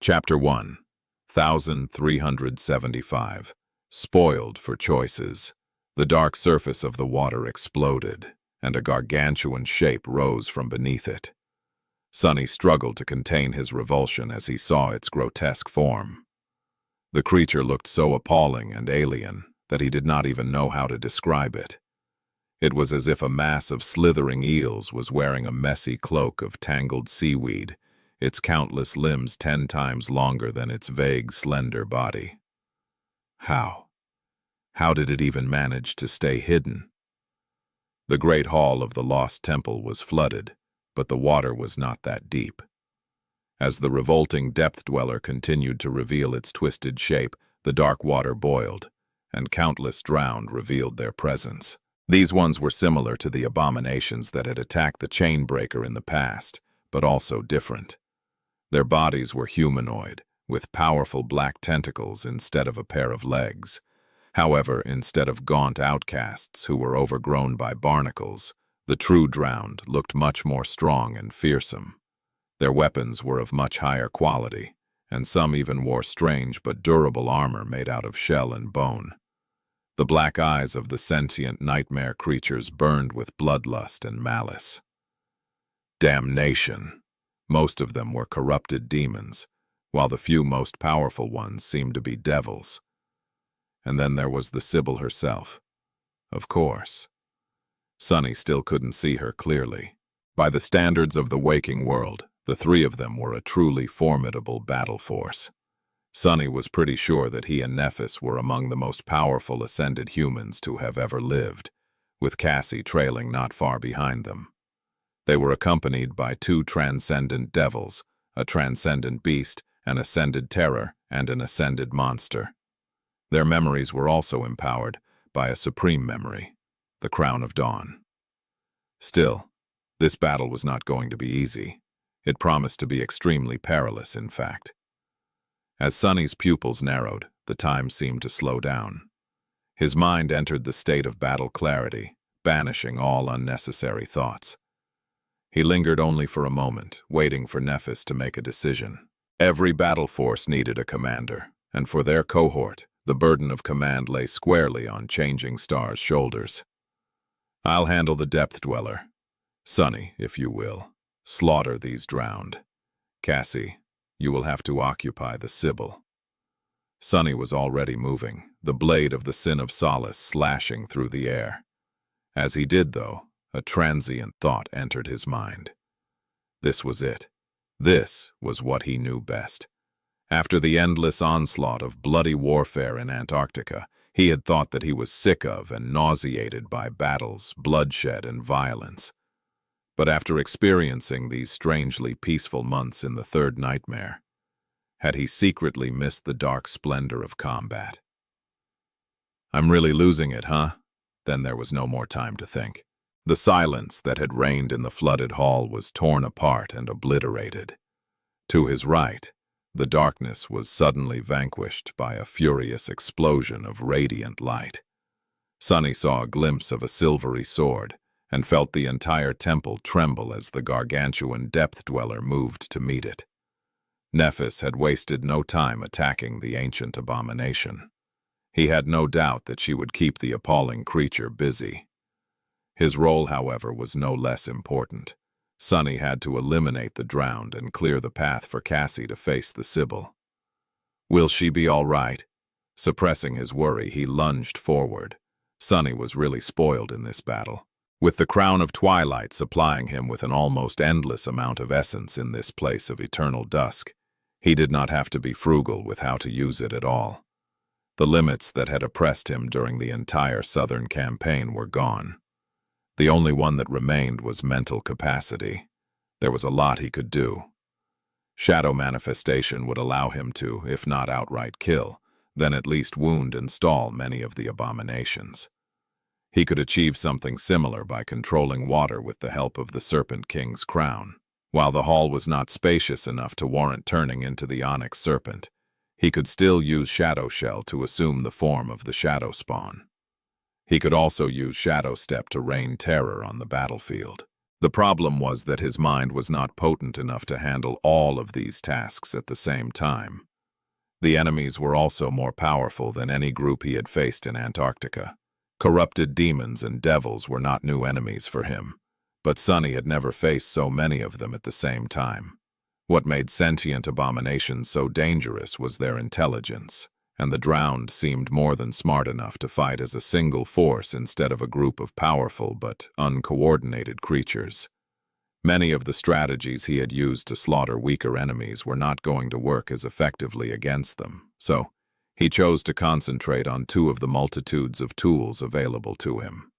Chapter 1, 1375. Spoiled for choices. The dark surface of the water exploded, and a gargantuan shape rose from beneath it. Sunny struggled to contain his revulsion as he saw its grotesque form. The creature looked so appalling and alien that he did not even know how to describe it. It was as if a mass of slithering eels was wearing a messy cloak of tangled seaweed, its countless limbs 10 times longer than its vague, slender body. How did it even manage to stay hidden? The great hall of the lost temple was flooded, but the water was not that deep. As the revolting depth-dweller continued to reveal its twisted shape, the dark water boiled, and countless drowned revealed their presence. These ones were similar to the abominations that had attacked the Chainbreaker in the past, but also different. Their bodies were humanoid, with powerful black tentacles instead of a pair of legs. However, instead of gaunt outcasts who were overgrown by barnacles, the true drowned looked much more strong and fearsome. Their weapons were of much higher quality, and some even wore strange but durable armor made out of shell and bone. The black eyes of the sentient nightmare creatures burned with bloodlust and malice. Damnation! Most of them were corrupted demons, while the few most powerful ones seemed to be devils. And then there was the Sibyl herself. Of course. Sunny still couldn't see her clearly. By the standards of the waking world, the three of them were a truly formidable battle force. Sunny was pretty sure that he and Nephis were among the most powerful ascended humans to have ever lived, with Cassie trailing not far behind them. They were accompanied by 2 transcendent devils, a transcendent beast, an ascended terror, and an ascended monster. Their memories were also empowered by a supreme memory, the Crown of Dawn. Still, this battle was not going to be easy. It promised to be extremely perilous, in fact. As Sunny's pupils narrowed, the time seemed to slow down. His mind entered the state of battle clarity, banishing all unnecessary thoughts. He lingered only for a moment, waiting for Nephis to make a decision. Every battle force needed a commander, and for their cohort, the burden of command lay squarely on Changing Star's shoulders. I'll handle the Depth Dweller. Sunny, if you will, slaughter these drowned. Cassie, you will have to occupy the Sibyl. Sunny was already moving, the blade of the Sin of Solace slashing through the air. As he did, though, a transient thought entered his mind. This was it. This was what he knew best. After the endless onslaught of bloody warfare in Antarctica, he had thought that he was sick of and nauseated by battles, bloodshed, and violence. But after experiencing these strangely peaceful months in the third nightmare, had he secretly missed the dark splendor of combat? I'm really losing it, huh? Then there was no more time to think. The silence that had reigned in the flooded hall was torn apart and obliterated. To his right, the darkness was suddenly vanquished by a furious explosion of radiant light. Sunny saw a glimpse of a silvery sword and felt the entire temple tremble as the gargantuan depth-dweller moved to meet it. Nephis had wasted no time attacking the ancient abomination. He had no doubt that she would keep the appalling creature busy. His role, however, was no less important. Sunny had to eliminate the drowned and clear the path for Cassie to face the Sibyl. Will she be all right? Suppressing his worry, he lunged forward. Sunny was really spoiled in this battle. With the Crown of Twilight supplying him with an almost endless amount of essence in this place of eternal dusk, he did not have to be frugal with how to use it at all. The limits that had oppressed him during the entire Southern campaign were gone. The only one that remained was mental capacity. There was a lot he could do. Shadow manifestation would allow him to, if not outright kill, then at least wound and stall many of the abominations. He could achieve something similar by controlling water with the help of the Serpent King's crown. While the hall was not spacious enough to warrant turning into the Onyx Serpent, he could still use Shadow Shell to assume the form of the Shadow Spawn. He could also use Shadow Step to rain terror on the battlefield. The problem was that his mind was not potent enough to handle all of these tasks at the same time. The enemies were also more powerful than any group he had faced in Antarctica. Corrupted demons and devils were not new enemies for him, but Sunny had never faced so many of them at the same time. What made sentient abominations so dangerous was their intelligence, and the drowned seemed more than smart enough to fight as a single force instead of a group of powerful but uncoordinated creatures. Many of the strategies he had used to slaughter weaker enemies were not going to work as effectively against them, so he chose to concentrate on two of the multitudes of tools available to him.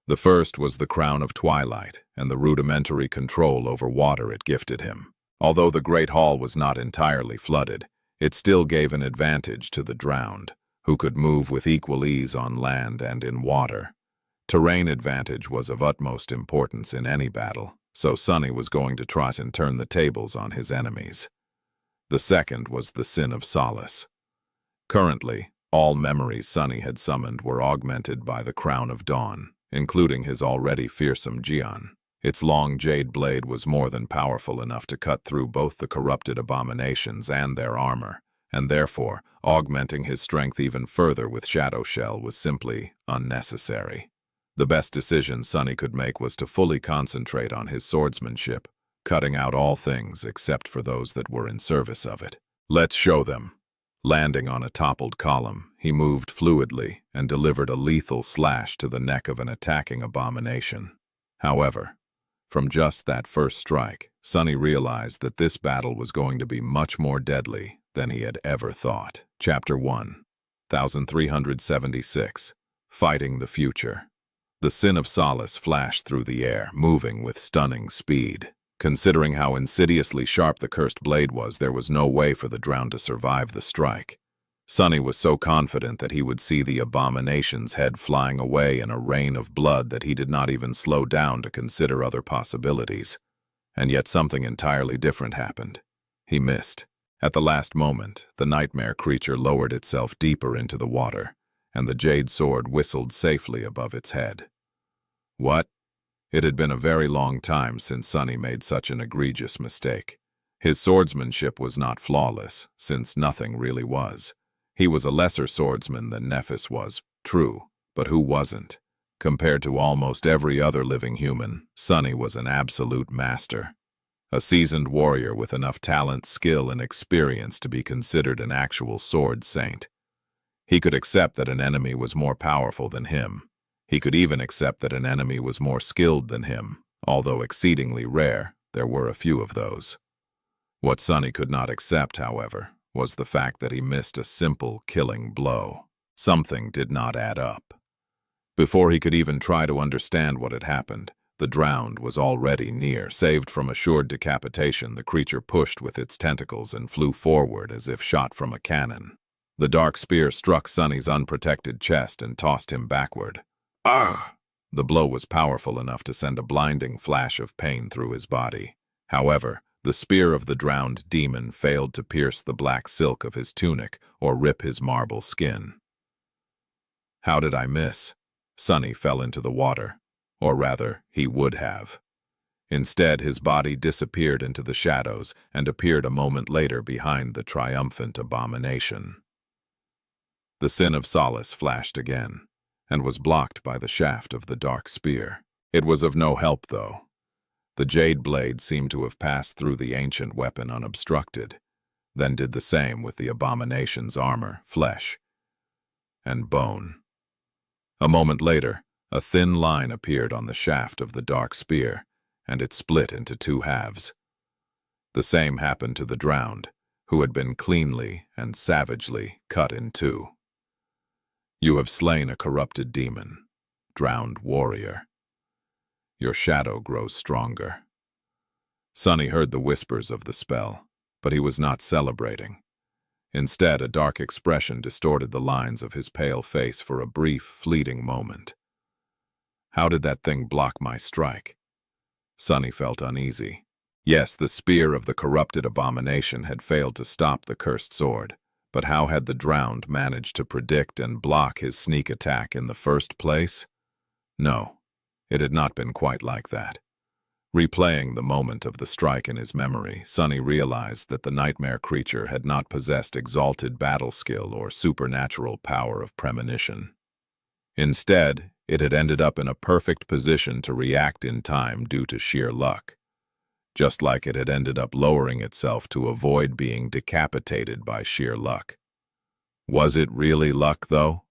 The first was the Crown of Twilight and the rudimentary control over water it gifted him. Although the Great Hall was not entirely flooded, it still gave an advantage to the drowned, who could move with equal ease on land and in water. Terrain advantage was of utmost importance in any battle, so Sunny was going to try and turn the tables on his enemies. The second was the Sin of Solace. Currently, all memories Sunny had summoned were augmented by the Crown of Dawn, including his already fearsome Jian. Its long jade blade was more than powerful enough to cut through both the corrupted abominations and their armor, and therefore, augmenting his strength even further with Shadow Shell was simply unnecessary. The best decision Sunny could make was to fully concentrate on his swordsmanship, cutting out all things except for those that were in service of it. Let's show them. Landing on a toppled column, he moved fluidly and delivered a lethal slash to the neck of an attacking abomination. However, from just that first strike, Sunny realized that this battle was going to be much more deadly than he had ever thought. Chapter 1, 1376, Fighting the Future. The Sin of Solace flashed through the air, moving with stunning speed. Considering how insidiously sharp the cursed blade was, there was no way for the drowned to survive the strike. Sunny was so confident that he would see the abomination's head flying away in a rain of blood that he did not even slow down to consider other possibilities. And yet something entirely different happened. He missed. At the last moment, the nightmare creature lowered itself deeper into the water, and the jade sword whistled safely above its head. What? It had been a very long time since Sunny made such an egregious mistake. His swordsmanship was not flawless, since nothing really was. He was a lesser swordsman than Nephis was, true, but who wasn't? Compared to almost every other living human, Sunny was an absolute master. A seasoned warrior with enough talent, skill, and experience to be considered an actual sword saint. He could accept that an enemy was more powerful than him. He could even accept that an enemy was more skilled than him, although exceedingly rare, there were a few of those. What Sunny could not accept, however, was the fact that he missed a simple, killing blow. Something did not add up. Before he could even try to understand what had happened, the drowned was already near. Saved from assured decapitation, the creature pushed with its tentacles and flew forward as if shot from a cannon. The dark spear struck Sunny's unprotected chest and tossed him backward. Ugh! The blow was powerful enough to send a blinding flash of pain through his body. However, the spear of the drowned demon failed to pierce the black silk of his tunic or rip his marble skin. How did I miss? Sunny fell into the water. Or rather, he would have. Instead, his body disappeared into the shadows and appeared a moment later behind the triumphant abomination. The Sin of Solace flashed again, and was blocked by the shaft of the dark spear. It was of no help, though. The jade blade seemed to have passed through the ancient weapon unobstructed, then did the same with the abomination's armor, flesh, and bone. A moment later, a thin line appeared on the shaft of the dark spear, and it split into two halves. The same happened to the drowned, who had been cleanly and savagely cut in two. You have slain a corrupted demon, drowned warrior. Your shadow grows stronger. Sunny heard the whispers of the spell, but he was not celebrating. Instead, a dark expression distorted the lines of his pale face for a brief, fleeting moment. How did that thing block my strike? Sunny felt uneasy. Yes, the spear of the corrupted abomination had failed to stop the cursed sword, but how had the drowned managed to predict and block his sneak attack in the first place? No, it had not been quite like that. Replaying the moment of the strike in his memory, Sunny realized that the nightmare creature had not possessed exalted battle skill or supernatural power of premonition. Instead, it had ended up in a perfect position to react in time due to sheer luck, just like it had ended up lowering itself to avoid being decapitated by sheer luck. Was it really luck, though?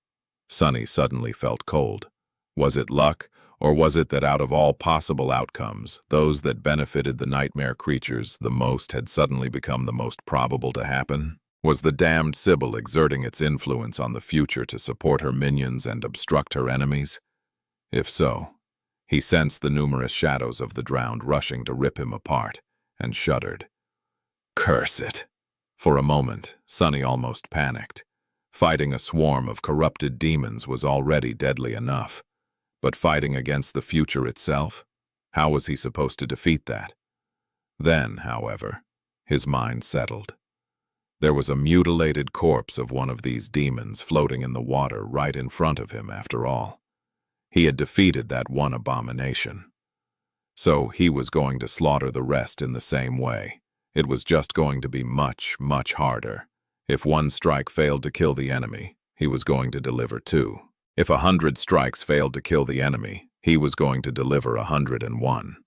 Sunny suddenly felt cold. Was it luck, or was it that out of all possible outcomes, those that benefited the nightmare creatures the most had suddenly become the most probable to happen? Was the damned Sybil exerting its influence on the future to support her minions and obstruct her enemies? If so, he sensed the numerous shadows of the drowned rushing to rip him apart, and shuddered. Curse it! For a moment, Sunny almost panicked. Fighting a swarm of corrupted demons was already deadly enough. But fighting against the future itself? How was he supposed to defeat that? Then, however, his mind settled. There was a mutilated corpse of one of these demons floating in the water right in front of him, after all. He had defeated that one abomination. So he was going to slaughter the rest in the same way. It was just going to be much, much harder. If one strike failed to kill the enemy, he was going to deliver 2. If 100 strikes failed to kill the enemy, he was going to deliver 101.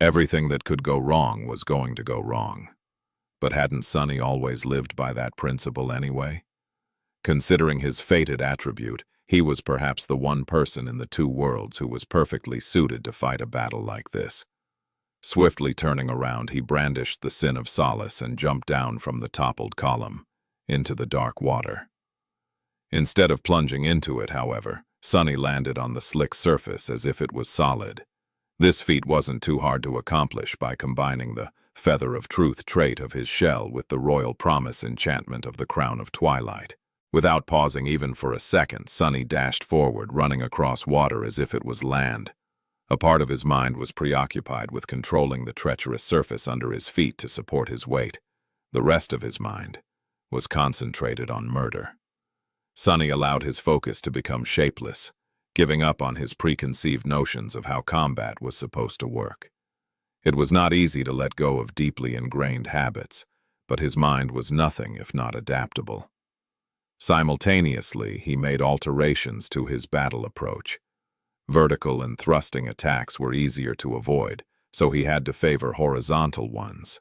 Everything that could go wrong was going to go wrong. But hadn't Sunny always lived by that principle anyway? Considering his fated attribute, he was perhaps the one person in the 2 worlds who was perfectly suited to fight a battle like this. Swiftly turning around, he brandished the sin of solace and jumped down from the toppled column into the dark water. Instead of plunging into it, however, Sunny landed on the slick surface as if it was solid. This feat wasn't too hard to accomplish by combining the feather of truth trait of his shell with the royal promise enchantment of the crown of twilight. Without pausing even for a second, Sunny dashed forward, running across water as if it was land. A part of his mind was preoccupied with controlling the treacherous surface under his feet to support his weight. The rest of his mind was concentrated on murder. Sunny allowed his focus to become shapeless, giving up on his preconceived notions of how combat was supposed to work. It was not easy to let go of deeply ingrained habits, but his mind was nothing if not adaptable. Simultaneously, he made alterations to his battle approach. Vertical and thrusting attacks were easier to avoid, so he had to favor horizontal ones.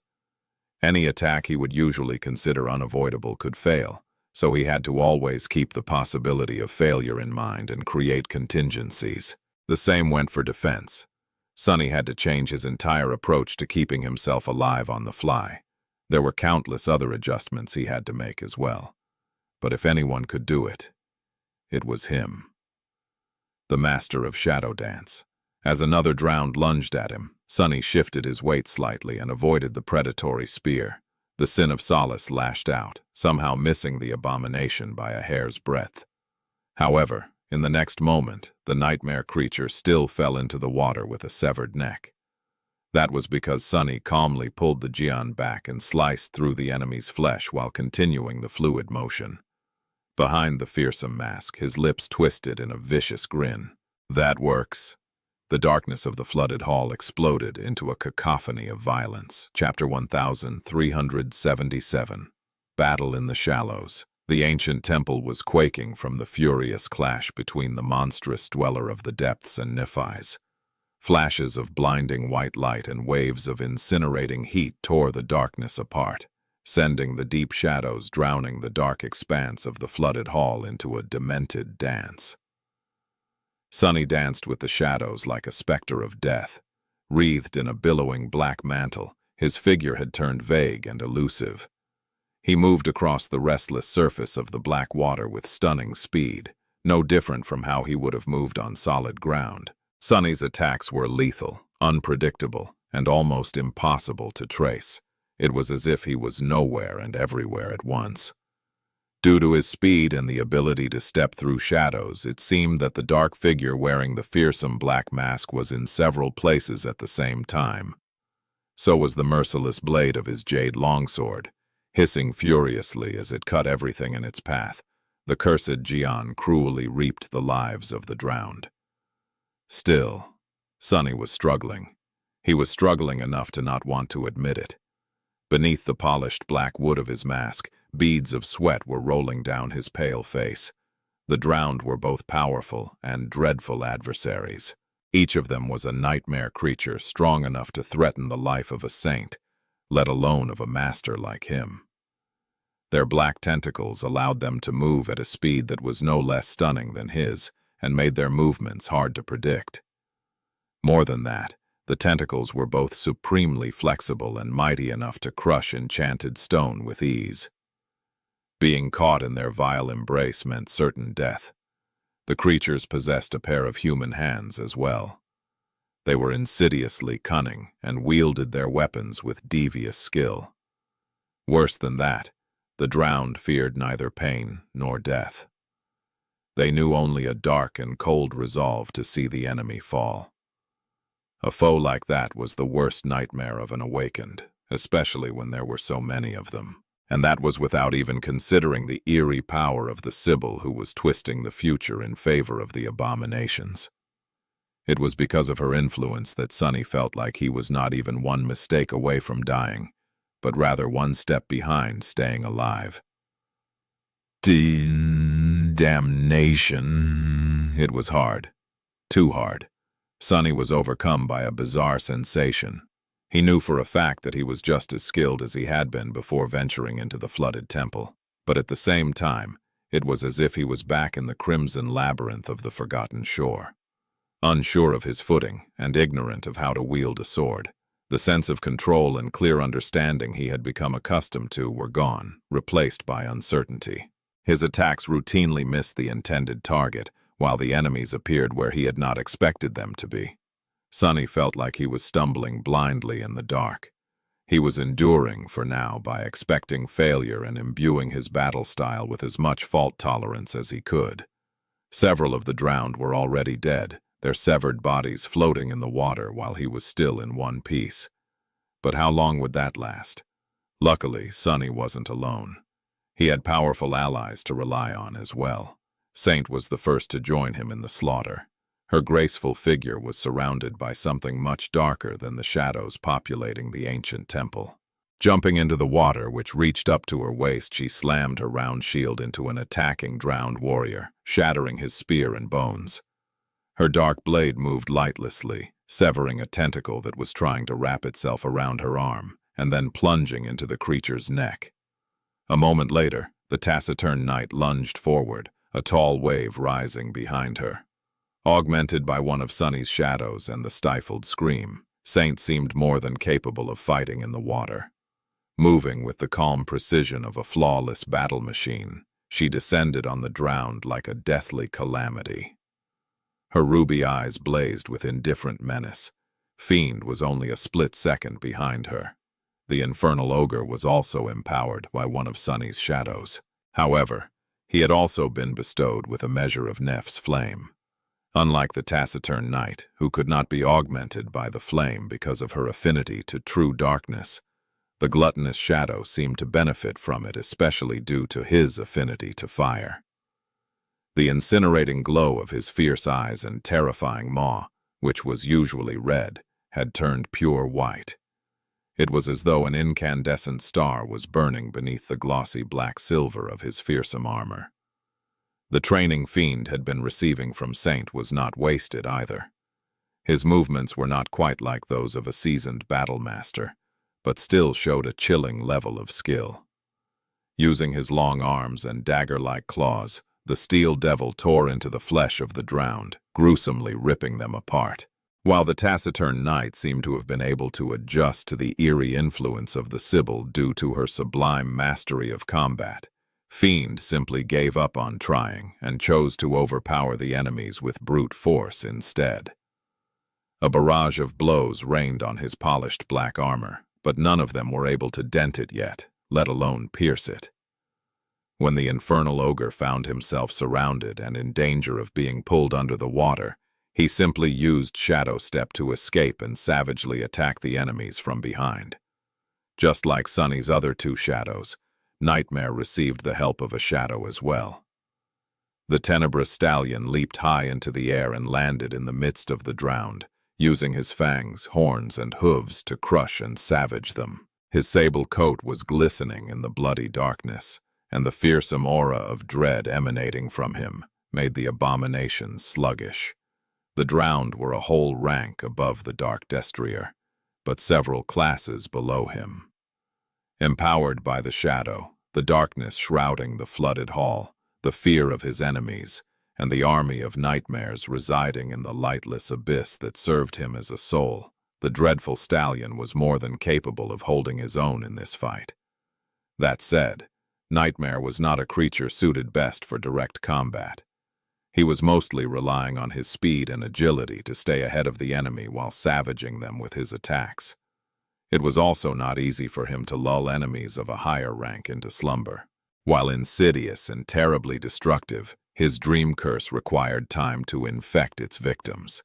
Any attack he would usually consider unavoidable could fail, so he had to always keep the possibility of failure in mind and create contingencies. The same went for defense. Sunny had to change his entire approach to keeping himself alive on the fly. There were countless other adjustments he had to make as well. But if anyone could do it, it was him. The master of shadow dance. As another drowned lunged at him, Sunny shifted his weight slightly and avoided the predatory spear. The sin of solace lashed out, somehow missing the abomination by a hair's breadth. However, in the next moment, the nightmare creature still fell into the water with a severed neck. That was because Sunny calmly pulled the Jian back and sliced through the enemy's flesh while continuing the fluid motion. Behind the fearsome mask, his lips twisted in a vicious grin. That works. The darkness of the flooded hall exploded into a cacophony of violence. Chapter 1377. Battle in the Shallows. The ancient temple was quaking from the furious clash between the monstrous dweller of the depths and Nephi's. Flashes of blinding white light and waves of incinerating heat tore the darkness apart, sending the deep shadows drowning the dark expanse of the flooded hall into a demented dance. Sunny danced with the shadows like a specter of death. Wreathed in a billowing black mantle, his figure had turned vague and elusive. He moved across the restless surface of the black water with stunning speed, no different from how he would have moved on solid ground. Sunny's attacks were lethal, unpredictable, and almost impossible to trace. It was as if he was nowhere and everywhere at once. Due to his speed and the ability to step through shadows, it seemed that the dark figure wearing the fearsome black mask was in several places at the same time. So was the merciless blade of his jade longsword, hissing furiously as it cut everything in its path. The cursed Jian cruelly reaped the lives of the drowned. Still, Sunny was struggling. He was struggling enough to not want to admit it. Beneath the polished black wood of his mask, beads of sweat were rolling down his pale face. The drowned were both powerful and dreadful adversaries. Each of them was a nightmare creature strong enough to threaten the life of a saint, let alone of a master like him. Their black tentacles allowed them to move at a speed that was no less stunning than his, and made their movements hard to predict. More than that, the tentacles were both supremely flexible and mighty enough to crush enchanted stone with ease. Being caught in their vile embrace meant certain death. The creatures possessed a pair of human hands as well. They were insidiously cunning and wielded their weapons with devious skill. Worse than that, the drowned feared neither pain nor death. They knew only a dark and cold resolve to see the enemy fall. A foe like that was the worst nightmare of an awakened, especially when there were so many of them. And that was without even considering the eerie power of the Sibyl who was twisting the future in favor of the abominations. It was because of her influence that Sunny felt like he was not even one mistake away from dying, but rather one step behind staying alive. Damnation. It was hard. Too hard. Sunny was overcome by a bizarre sensation. He knew for a fact that he was just as skilled as he had been before venturing into the flooded temple, but at the same time, it was as if he was back in the crimson labyrinth of the forgotten shore. Unsure of his footing and ignorant of how to wield a sword, the sense of control and clear understanding he had become accustomed to were gone, replaced by uncertainty. His attacks routinely missed the intended target, while the enemies appeared where he had not expected them to be. Sunny felt like he was stumbling blindly in the dark. He was enduring for now by expecting failure and imbuing his battle style with as much fault tolerance as he could. Several of the drowned were already dead, their severed bodies floating in the water while he was still in one piece. But how long would that last? Luckily, Sunny wasn't alone. He had powerful allies to rely on as well. Saint was the first to join him in the slaughter. Her graceful figure was surrounded by something much darker than the shadows populating the ancient temple. Jumping into the water, which reached up to her waist, she slammed her round shield into an attacking drowned warrior, shattering his spear and bones. Her dark blade moved lightlessly, severing a tentacle that was trying to wrap itself around her arm, and then plunging into the creature's neck. A moment later, the taciturn knight lunged forward, a tall wave rising behind her. Augmented by one of Sunny's shadows and the stifled scream, Saint seemed more than capable of fighting in the water. Moving with the calm precision of a flawless battle machine, she descended on the drowned like a deathly calamity. Her ruby eyes blazed with indifferent menace. Fiend was only a split second behind her. The infernal ogre was also empowered by one of Sunny's shadows. However, he had also been bestowed with a measure of Neph's flame. Unlike the taciturn knight, who could not be augmented by the flame because of her affinity to true darkness, the gluttonous shadow seemed to benefit from it, especially due to his affinity to fire. The incinerating glow of his fierce eyes and terrifying maw, which was usually red, had turned pure white. It was as though an incandescent star was burning beneath the glossy black silver of his fearsome armor. The training Fiend had been receiving from Saint was not wasted either. His movements were not quite like those of a seasoned battle master, but still showed a chilling level of skill. Using his long arms and dagger-like claws, the steel devil tore into the flesh of the drowned, gruesomely ripping them apart. While the taciturn knight seemed to have been able to adjust to the eerie influence of the Sibyl due to her sublime mastery of combat, Fiend simply gave up on trying and chose to overpower the enemies with brute force instead. A barrage of blows rained on his polished black armor, but none of them were able to dent it yet, let alone pierce it. When the infernal ogre found himself surrounded and in danger of being pulled under the water, he simply used Shadow Step to escape and savagely attack the enemies from behind. Just like Sunny's other two shadows, Nightmare received the help of a shadow as well. The tenebrous stallion leaped high into the air and landed in the midst of the drowned, using his fangs, horns, and hooves to crush and savage them. His sable coat was glistening in the bloody darkness, and the fearsome aura of dread emanating from him made the abomination sluggish. The drowned were a whole rank above the dark destrier, but several classes below him. Empowered by the shadow, the darkness shrouding the flooded hall, the fear of his enemies, and the army of nightmares residing in the lightless abyss that served him as a soul, the dreadful stallion was more than capable of holding his own in this fight. That said, Nightmare was not a creature suited best for direct combat. He was mostly relying on his speed and agility to stay ahead of the enemy while savaging them with his attacks. It was also not easy for him to lull enemies of a higher rank into slumber. While insidious and terribly destructive, his dream curse required time to infect its victims.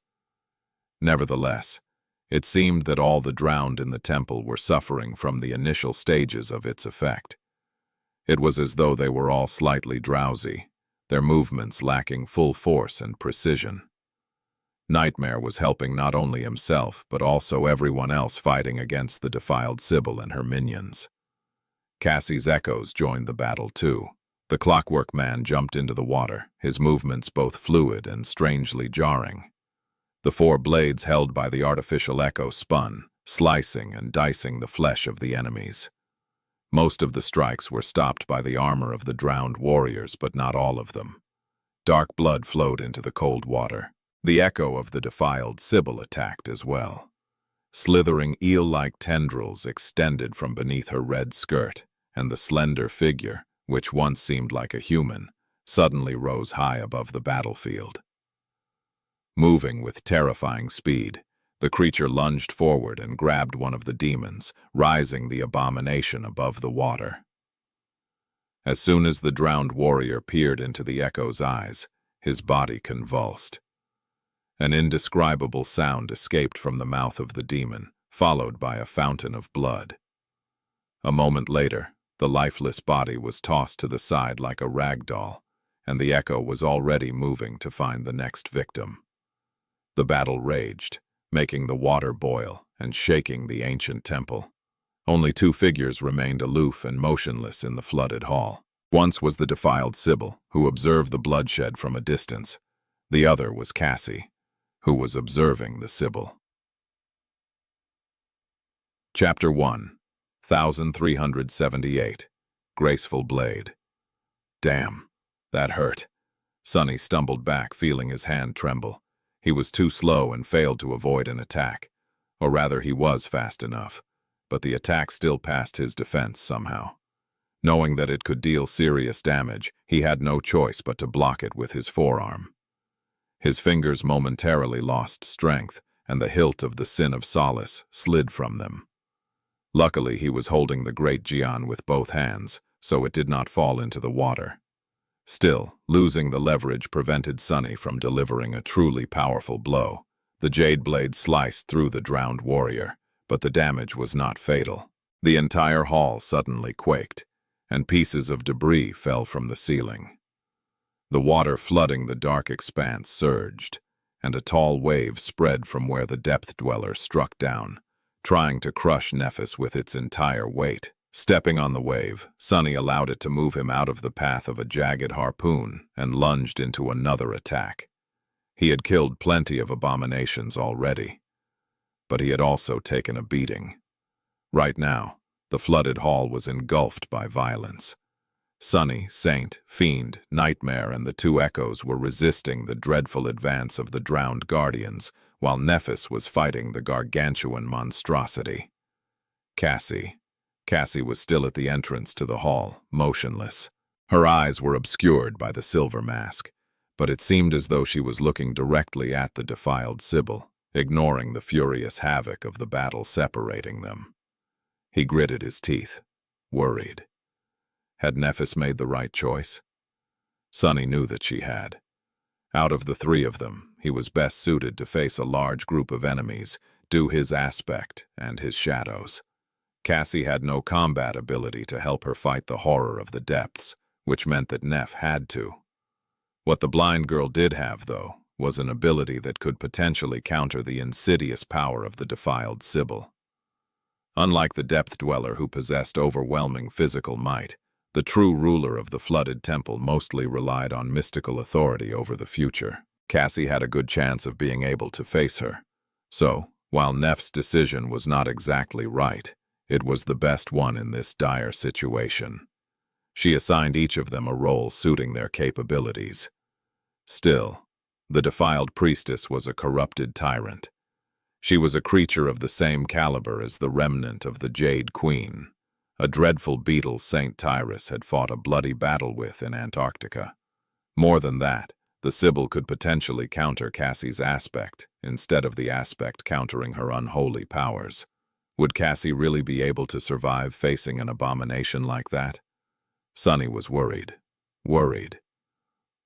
Nevertheless, it seemed that all the drowned in the temple were suffering from the initial stages of its effect. It was as though they were all slightly drowsy, their movements lacking full force and precision. Nightmare was helping not only himself, but also everyone else fighting against the defiled Sibyl and her minions. Cassie's echoes joined the battle too. The clockwork man jumped into the water, his movements both fluid and strangely jarring. The four blades held by the artificial echo spun, slicing and dicing the flesh of the enemies. Most of the strikes were stopped by the armor of the drowned warriors, but not all of them. Dark blood flowed into the cold water. The echo of the defiled Sibyl attacked as well. Slithering eel-like tendrils extended from beneath her red skirt, and the slender figure, which once seemed like a human, suddenly rose high above the battlefield. Moving with terrifying speed, the creature lunged forward and grabbed one of the demons, rising the abomination above the water. As soon as the drowned warrior peered into the echo's eyes, his body convulsed. An indescribable sound escaped from the mouth of the demon, followed by a fountain of blood. A moment later, the lifeless body was tossed to the side like a rag doll, and the echo was already moving to find the next victim. The battle raged, making the water boil and shaking the ancient temple. Only two figures remained aloof and motionless in the flooded hall. Once was the defiled Sibyl, who observed the bloodshed from a distance. The other was Cassie, who was observing the Sibyl. Chapter 1, 1378. Graceful Blade. Damn, that hurt. Sonny stumbled back, feeling his hand tremble. He was too slow and failed to avoid an attack. Or rather, he was fast enough, but the attack still passed his defense somehow. Knowing that it could deal serious damage, he had no choice but to block it with his forearm. His fingers momentarily lost strength, and the hilt of the Sin of Solace slid from them. Luckily, he was holding the great Jian with both hands, so it did not fall into the water. Still, losing the leverage prevented Sonny from delivering a truly powerful blow. The jade blade sliced through the drowned warrior, but the damage was not fatal. The entire hall suddenly quaked, and pieces of debris fell from the ceiling. The water flooding the dark expanse surged, and a tall wave spread from where the depth dweller struck down, trying to crush Nephis with its entire weight. Stepping on the wave, Sonny allowed it to move him out of the path of a jagged harpoon and lunged into another attack. He had killed plenty of abominations already, but he had also taken a beating. Right now, the flooded hall was engulfed by violence. Sonny, Saint, Fiend, Nightmare, and the two echoes were resisting the dreadful advance of the drowned guardians, while Nephis was fighting the gargantuan monstrosity. Cassie was still at the entrance to the hall, motionless. Her eyes were obscured by the silver mask, but it seemed as though she was looking directly at the defiled Sibyl, ignoring the furious havoc of the battle separating them. He gritted his teeth, worried. Had Nephis made the right choice? Sonny knew that she had. Out of the three of them, he was best suited to face a large group of enemies, do his aspect and his shadows. Cassie had no combat ability to help her fight the horror of the depths, which meant that Neph had to. What the blind girl did have, though, was an ability that could potentially counter the insidious power of the defiled Sibyl. Unlike the Depth Dweller who possessed overwhelming physical might, the true ruler of the flooded temple mostly relied on mystical authority over the future. Cassie had a good chance of being able to face her. So, while Neff's decision was not exactly right, it was the best one in this dire situation. She assigned each of them a role suiting their capabilities. Still, the defiled priestess was a corrupted tyrant. She was a creature of the same caliber as the remnant of the Jade Queen, a dreadful beetle Saint Tyrus had fought a bloody battle with in Antarctica. More than that, the Sibyl could potentially counter Cassie's aspect, instead of the aspect countering her unholy powers. Would Cassie really be able to survive facing an abomination like that? Sunny was worried. Worried.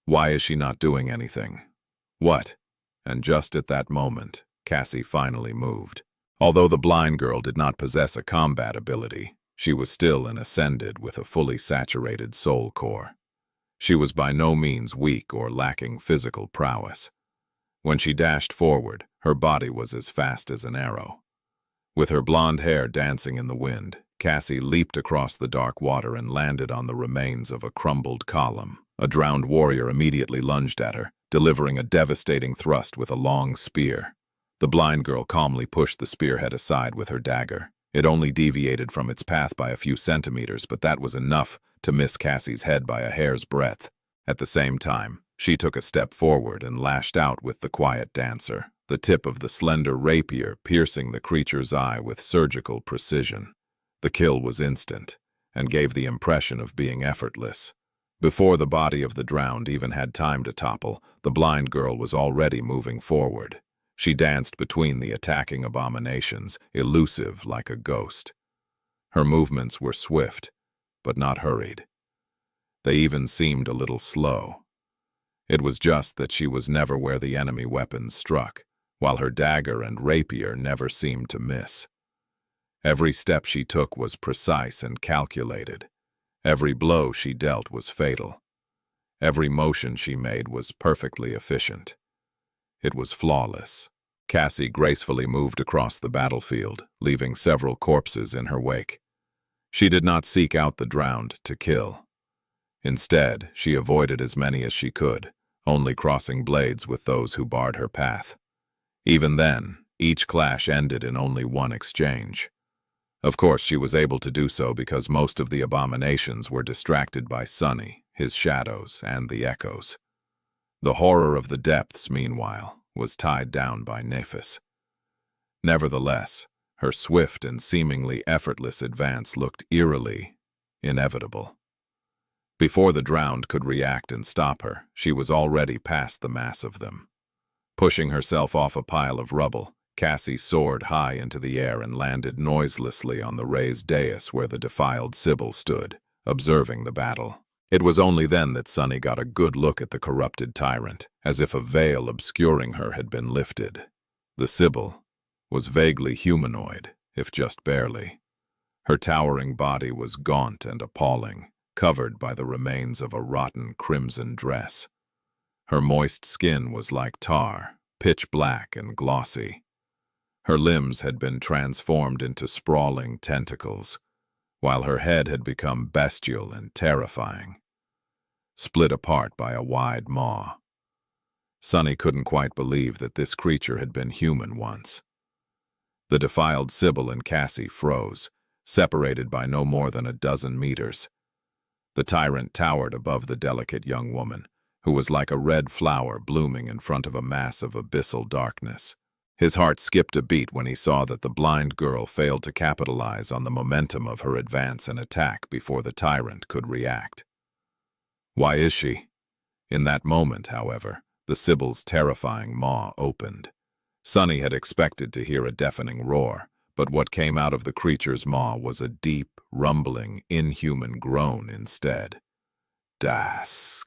Why is she not doing anything? What? And just at that moment, Cassie finally moved. Although the blind girl did not possess a combat ability, she was still an ascended with a fully saturated soul core. She was by no means weak or lacking physical prowess. When she dashed forward, her body was as fast as an arrow. With her blonde hair dancing in the wind, Cassie leaped across the dark water and landed on the remains of a crumbled column. A drowned warrior immediately lunged at her, delivering a devastating thrust with a long spear. The blind girl calmly pushed the spearhead aside with her dagger. It only deviated from its path by a few centimeters, but that was enough to miss Cassie's head by a hair's breadth. At the same time, she took a step forward and lashed out with the quiet dancer, the tip of the slender rapier piercing the creature's eye with surgical precision. The kill was instant, and gave the impression of being effortless. Before the body of the drowned even had time to topple, the blind girl was already moving forward. She danced between the attacking abominations, elusive like a ghost. Her movements were swift, but not hurried. They even seemed a little slow. It was just that she was never where the enemy weapons struck, while her dagger and rapier never seemed to miss. Every step she took was precise and calculated. Every blow she dealt was fatal. Every motion she made was perfectly efficient. It was flawless. Cassie gracefully moved across the battlefield, leaving several corpses in her wake. She did not seek out the drowned to kill. Instead, she avoided as many as she could, only crossing blades with those who barred her path. Even then, each clash ended in only one exchange. Of course, she was able to do so because most of the abominations were distracted by Sunny, his shadows, and the echoes. The horror of the depths, meanwhile, was tied down by Nephis. Nevertheless, her swift and seemingly effortless advance looked eerily inevitable. Before the drowned could react and stop her, she was already past the mass of them. Pushing herself off a pile of rubble, Cassie soared high into the air and landed noiselessly on the raised dais where the defiled Sibyl stood, observing the battle. It was only then that Sunny got a good look at the corrupted tyrant, as if a veil obscuring her had been lifted. The Sibyl was vaguely humanoid, if just barely. Her towering body was gaunt and appalling, covered by the remains of a rotten crimson dress. Her moist skin was like tar, pitch black and glossy. Her limbs had been transformed into sprawling tentacles, while her head had become bestial and terrifying, split apart by a wide maw. Sunny couldn't quite believe that this creature had been human once. The defiled Sibyl and Cassie froze, separated by no more than a dozen meters. The tyrant towered above the delicate young woman, who was like a red flower blooming in front of a mass of abyssal darkness. His heart skipped a beat when he saw that the blind girl failed to capitalize on the momentum of her advance and attack before the tyrant could react. Why is she? In that moment, however, the Sibyl's terrifying maw opened. Sunny had expected to hear a deafening roar, but what came out of the creature's maw was a deep, rumbling, inhuman groan instead. Dask.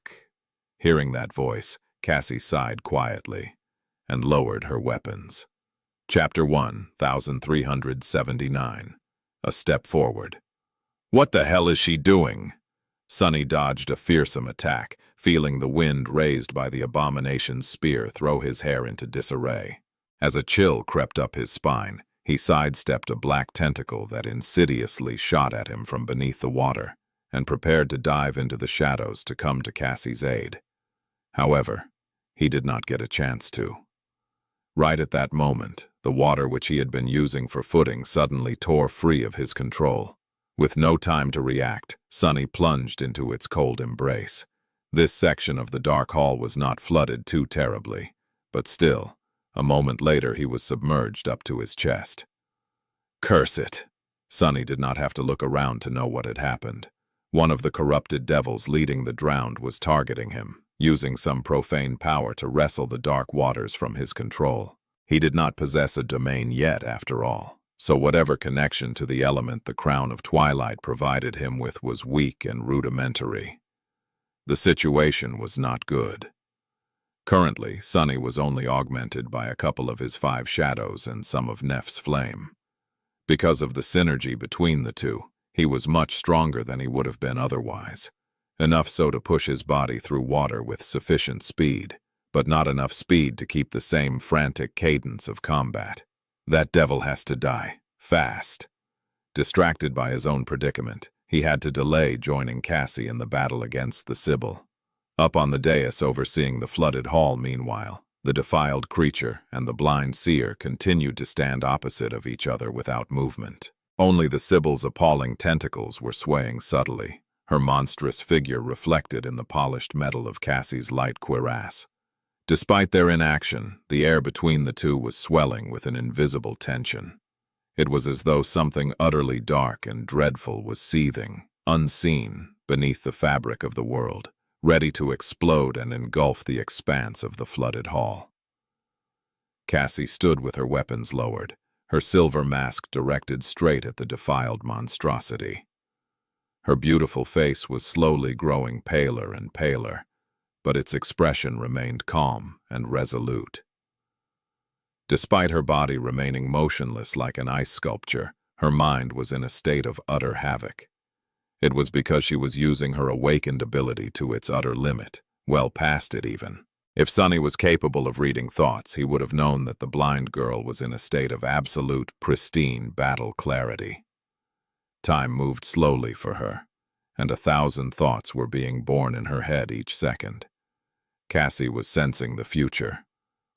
Hearing that voice, Cassie sighed quietly and lowered her weapons. Chapter 1, 1379. A Step Forward. What the hell is she doing? Sunny dodged a fearsome attack, feeling the wind raised by the abomination's spear throw his hair into disarray. As a chill crept up his spine, he sidestepped a black tentacle that insidiously shot at him from beneath the water, and prepared to dive into the shadows to come to Cassie's aid. However, he did not get a chance to. Right at that moment, the water which he had been using for footing suddenly tore free of his control. With no time to react, Sunny plunged into its cold embrace. This section of the dark hall was not flooded too terribly, but still, a moment later he was submerged up to his chest. Curse it! Sunny did not have to look around to know what had happened. One of the corrupted devils leading the drowned was targeting him, using some profane power to wrestle the dark waters from his control. He did not possess a domain yet, after all, so whatever connection to the element the Crown of Twilight provided him with was weak and rudimentary. The situation was not good. Currently, Sunny was only augmented by a couple of his 5 shadows and some of Nef's flame. Because of the synergy between the two, he was much stronger than he would have been otherwise. Enough so to push his body through water with sufficient speed, but not enough speed to keep the same frantic cadence of combat. That devil has to die, fast. Distracted by his own predicament, he had to delay joining Cassie in the battle against the Sibyl. Up on the dais overseeing the flooded hall, meanwhile, the defiled creature and the blind seer continued to stand opposite of each other without movement. Only the Sibyl's appalling tentacles were swaying subtly, her monstrous figure reflected in the polished metal of Cassie's light cuirass. Despite their inaction, the air between the two was swelling with an invisible tension. It was as though something utterly dark and dreadful was seething, unseen, beneath the fabric of the world, ready to explode and engulf the expanse of the flooded hall. Cassie stood with her weapons lowered, her silver mask directed straight at the defiled monstrosity. Her beautiful face was slowly growing paler and paler, but its expression remained calm and resolute. Despite her body remaining motionless like an ice sculpture, her mind was in a state of utter havoc. It was because she was using her awakened ability to its utter limit, well past it even. If Sunny was capable of reading thoughts, he would have known that the blind girl was in a state of absolute, pristine battle clarity. Time moved slowly for her, and 1,000 thoughts were being born in her head each second. Cassie was sensing the future,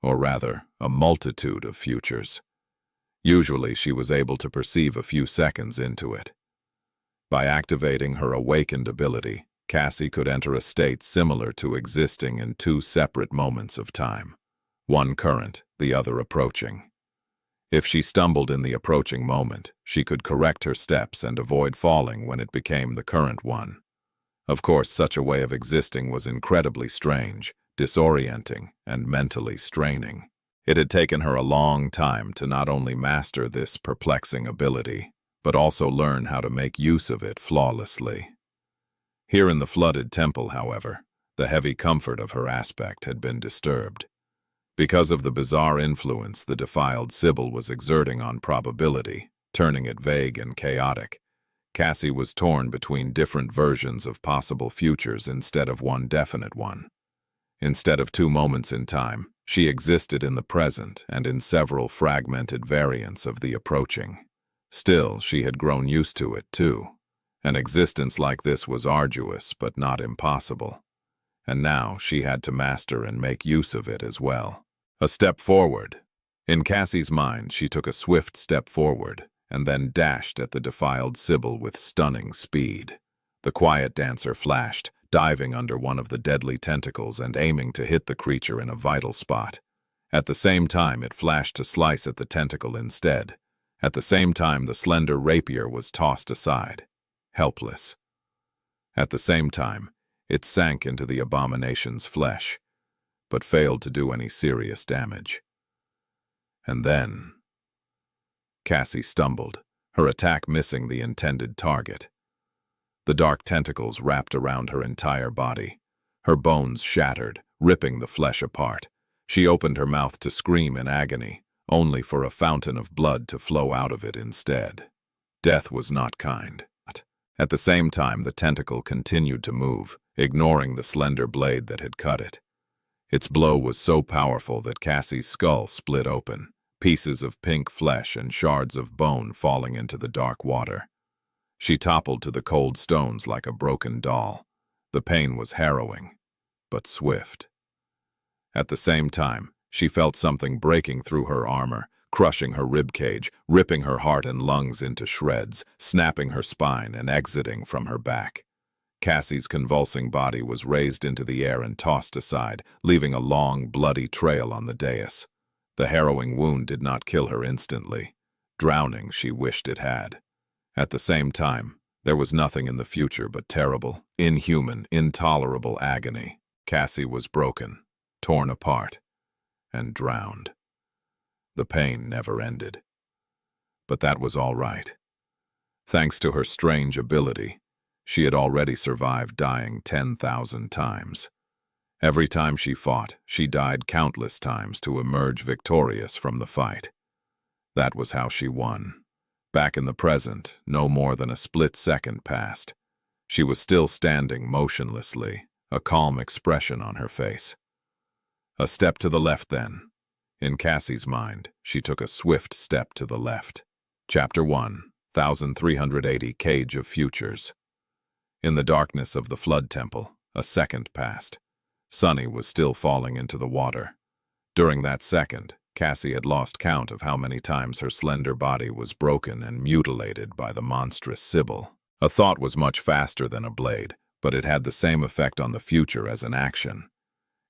or rather, a multitude of futures. Usually she was able to perceive a few seconds into it. By activating her awakened ability, Cassie could enter a state similar to existing in 2 separate moments of time, one current, the other approaching. If she stumbled in the approaching moment, she could correct her steps and avoid falling when it became the current one. Of course, such a way of existing was incredibly strange, disorienting, and mentally straining. It had taken her a long time to not only master this perplexing ability, but also learn how to make use of it flawlessly. Here in the flooded temple, however, the heavy comfort of her aspect had been disturbed. Because of the bizarre influence the defiled Sibyl was exerting on probability, turning it vague and chaotic, Cassie was torn between different versions of possible futures instead of one definite one. Instead of 2 moments in time, she existed in the present and in several fragmented variants of the approaching. Still, she had grown used to it, too. An existence like this was arduous but not impossible, and now she had to master and make use of it as well. A step forward. In Cassie's mind, she took a swift step forward and then dashed at the defiled Sibyl with stunning speed. The quiet dancer flashed, diving under one of the deadly tentacles and aiming to hit the creature in a vital spot. At the same time, it flashed to slice at the tentacle instead. At the same time, the slender rapier was tossed aside, helpless. At the same time, it sank into the abomination's flesh, but failed to do any serious damage. And then Cassie stumbled, her attack missing the intended target. The dark tentacles wrapped around her entire body. Her bones shattered, ripping the flesh apart. She opened her mouth to scream in agony, only for a fountain of blood to flow out of it instead. Death was not kind. At the same time, the tentacle continued to move, ignoring the slender blade that had cut it. Its blow was so powerful that Cassie's skull split open, pieces of pink flesh and shards of bone falling into the dark water. She toppled to the cold stones like a broken doll. The pain was harrowing, but swift. At the same time, she felt something breaking through her armor, crushing her ribcage, ripping her heart and lungs into shreds, snapping her spine and exiting from her back. Cassie's convulsing body was raised into the air and tossed aside, leaving a long, bloody trail on the dais. The harrowing wound did not kill her instantly. Drowning, she wished it had. At the same time, there was nothing in the future but terrible, inhuman, intolerable agony. Cassie was broken, torn apart, and drowned. The pain never ended. But that was all right. Thanks to her strange ability, she had already survived dying 10,000 times. Every time she fought, she died countless times to emerge victorious from the fight. That was how she won. Back in the present, no more than a split second passed. She was still standing motionlessly, a calm expression on her face. A step to the left, then. In Cassie's mind, she took a swift step to the left. Chapter 1, 1380 Cage of Futures. In the darkness of the flood temple, a second passed. Sunny was still falling into the water. During that second, Cassie had lost count of how many times her slender body was broken and mutilated by the monstrous Sibyl. A thought was much faster than a blade, but it had the same effect on the future as an action.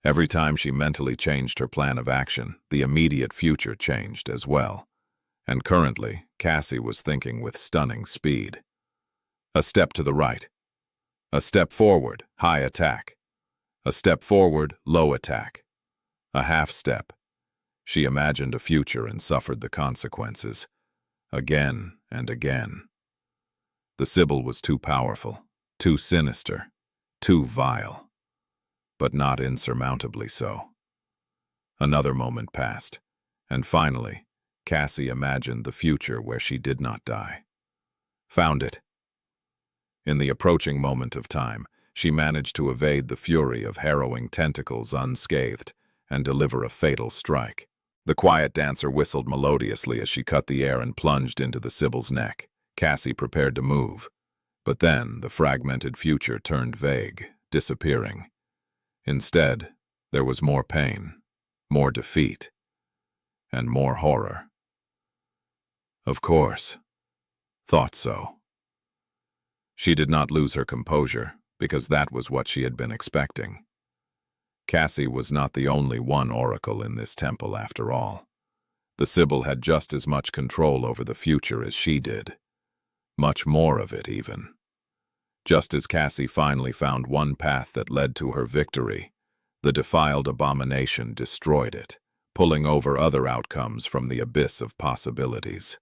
Every time she mentally changed her plan of action, the immediate future changed as well. And currently, Cassie was thinking with stunning speed. A step to the right. A step forward, high attack. A step forward, low attack. A half step. She imagined a future and suffered the consequences. Again and again. The Sibyl was too powerful, too sinister, too vile. But not insurmountably so. Another moment passed, and finally, Cassie imagined the future where she did not die. Found it. In the approaching moment of time, she managed to evade the fury of harrowing tentacles unscathed and deliver a fatal strike. The quiet dancer whistled melodiously as she cut the air and plunged into the Sibyl's neck. Cassie prepared to move, but then the fragmented future turned vague, disappearing. Instead, there was more pain, more defeat, and more horror. Of course. Thought so. She did not lose her composure, because that was what she had been expecting. Cassie was not the only one oracle in this temple after all. The Sibyl had just as much control over the future as she did. Much more of it, even. Just as Cassie finally found one path that led to her victory, the defiled abomination destroyed it, pulling over other outcomes from the abyss of possibilities.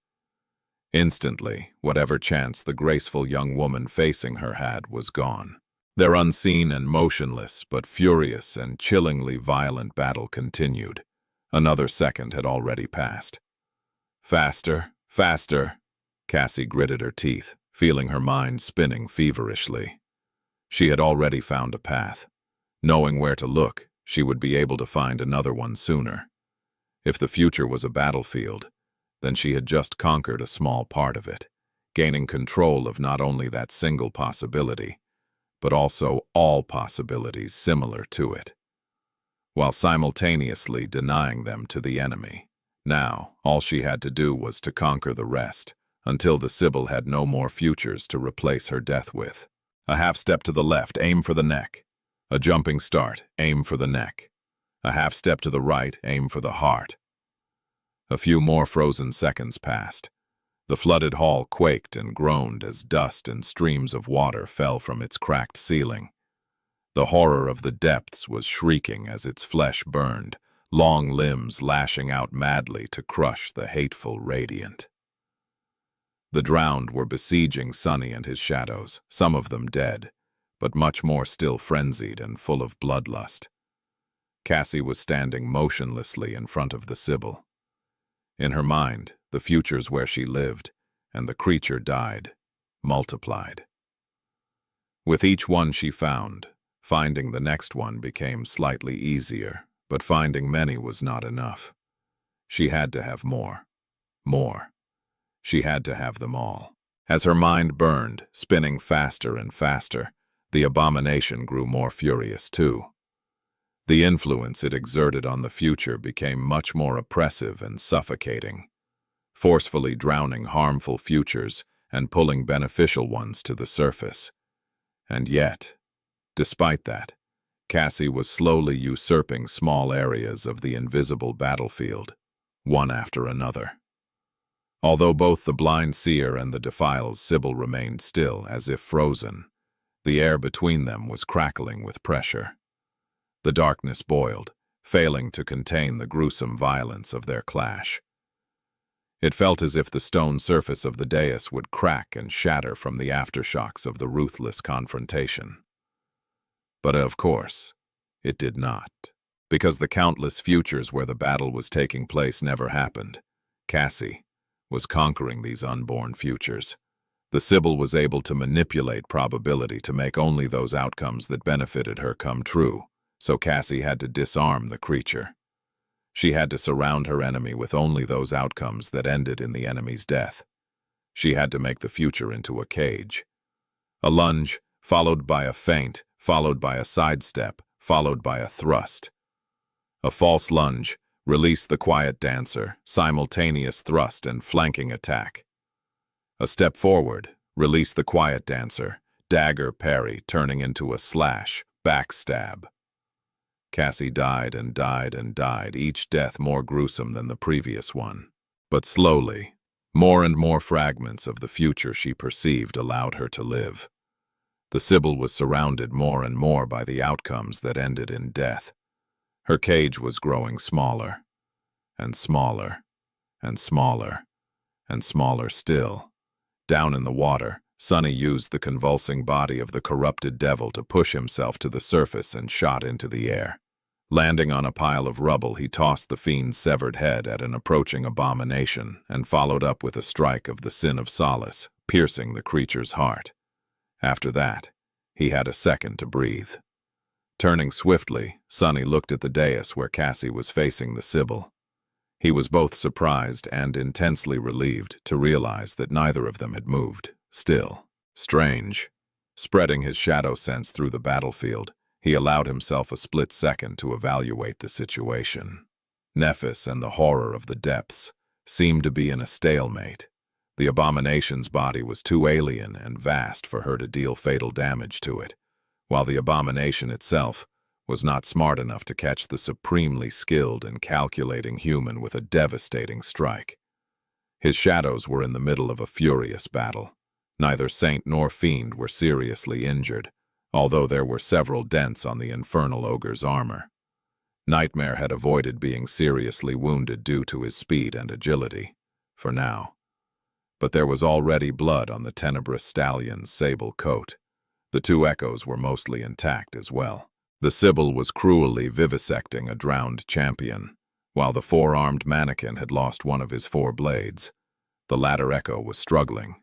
Instantly, whatever chance the graceful young woman facing her had was gone. Their unseen and motionless, but furious and chillingly violent battle continued. Another second had already passed. Faster, faster, Cassie gritted her teeth, feeling her mind spinning feverishly. She had already found a path. Knowing where to look, she would be able to find another one sooner. If the future was a battlefield, then she had just conquered a small part of it, gaining control of not only that single possibility, but also all possibilities similar to it, while simultaneously denying them to the enemy. Now, all she had to do was to conquer the rest, until the Sibyl had no more futures to replace her death with. A half step to the left, aim for the neck. A jumping start, aim for the neck. A half step to the right, aim for the heart. A few more frozen seconds passed. The flooded hall quaked and groaned as dust and streams of water fell from its cracked ceiling. The horror of the depths was shrieking as its flesh burned, long limbs lashing out madly to crush the hateful radiant. The drowned were besieging Sunny and his shadows, some of them dead, but much more still frenzied and full of bloodlust. Cassie was standing motionlessly in front of the Sibyl. In her mind, the futures where she lived, and the creature died, multiplied. With each one she found, Finding the next one became slightly easier, but finding many was not enough. She had to have more. More. She had to have them all. As her mind burned, spinning faster and faster, the abomination grew more furious too. The influence it exerted on the future became much more oppressive and suffocating, forcefully drowning harmful futures and pulling beneficial ones to the surface. And yet, despite that, Cassie was slowly usurping small areas of the invisible battlefield, one after another. Although both the blind seer and the defiled Sibyl remained still, as if frozen, the air between them was crackling with pressure. The darkness boiled, failing to contain the gruesome violence of their clash. It felt as if the stone surface of the dais would crack and shatter from the aftershocks of the ruthless confrontation. But of course, it did not. Because the countless futures where the battle was taking place never happened, Cassie was conquering these unborn futures. The Sibyl was able to manipulate probability to make only those outcomes that benefited her come true, so Cassie had to disarm the creature. She had to surround her enemy with only those outcomes that ended in the enemy's death. She had to make the future into a cage. A lunge, followed by a feint, followed by a sidestep, followed by a thrust. A false lunge, release the quiet dancer, simultaneous thrust and flanking attack. A step forward, release the quiet dancer, dagger parry turning into a slash, backstab. Cassie died and died and died, each death more gruesome than the previous one. But slowly, more and more fragments of the future she perceived allowed her to live. The Sibyl was surrounded more and more by the outcomes that ended in death. Her cage was growing smaller, and smaller, and smaller, and smaller still. Down in the water, Sunny used the convulsing body of the corrupted devil to push himself to the surface and shot into the air. Landing on a pile of rubble, he tossed the fiend's severed head at an approaching abomination and followed up with a strike of the sin of solace, piercing the creature's heart. After that, he had a second to breathe. Turning swiftly, Sunny looked at the dais where Cassie was facing the Sibyl. He was both surprised and intensely relieved to realize that neither of them had moved. Still. Strange. Spreading his shadow sense through the battlefield, he allowed himself a split second to evaluate the situation. Nephis and the horror of the depths seemed to be in a stalemate. The abomination's body was too alien and vast for her to deal fatal damage to it, while the abomination itself was not smart enough to catch the supremely skilled and calculating human with a devastating strike. His shadows were in the middle of a furious battle. Neither saint nor fiend were seriously injured, although there were several dents on the infernal ogre's armor. Nightmare had avoided being seriously wounded due to his speed and agility, for now. But there was already blood on the tenebrous stallion's sable coat. The two echoes were mostly intact as well. The Sibyl was cruelly vivisecting a drowned champion, while the four-armed mannequin had lost one of his four blades. The latter echo was struggling.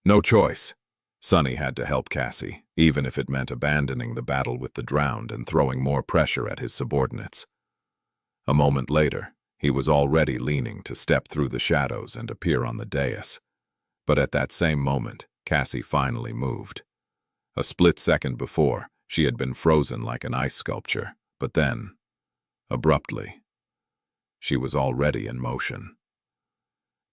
No choice. Sunny had to help Cassie, even if it meant abandoning the battle with the drowned and throwing more pressure at his subordinates. A moment later, he was already leaning to step through the shadows and appear on the dais. But at that same moment, Cassie finally moved. A split second before, she had been frozen like an ice sculpture, but then, abruptly, she was already in motion.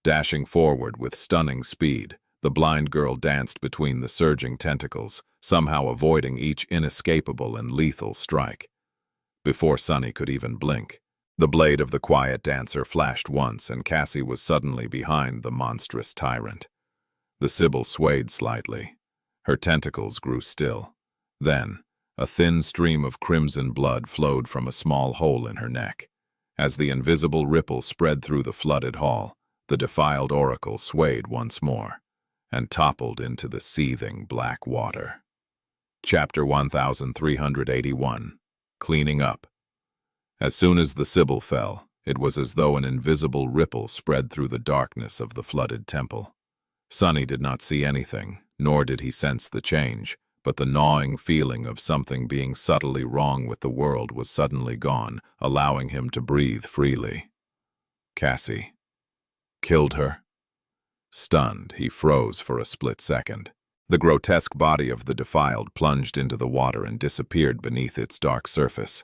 Dashing forward with stunning speed, the blind girl danced between the surging tentacles, somehow avoiding each inescapable and lethal strike. Before Sunny could even blink, the blade of the quiet dancer flashed once and Cassie was suddenly behind the monstrous tyrant. The Sibyl swayed slightly. Her tentacles grew still. Then, a thin stream of crimson blood flowed from a small hole in her neck. As the invisible ripple spread through the flooded hall, the defiled oracle swayed once more and toppled into the seething black water. Chapter 1381. Cleaning Up. As soon as the Sibyl fell, it was as though an invisible ripple spread through the darkness of the flooded temple. Sunny did not see anything, nor did he sense the change, but the gnawing feeling of something being subtly wrong with the world was suddenly gone, allowing him to breathe freely. Cassie. Killed her? Stunned, he froze for a split second. The grotesque body of the defiled plunged into the water and disappeared beneath its dark surface.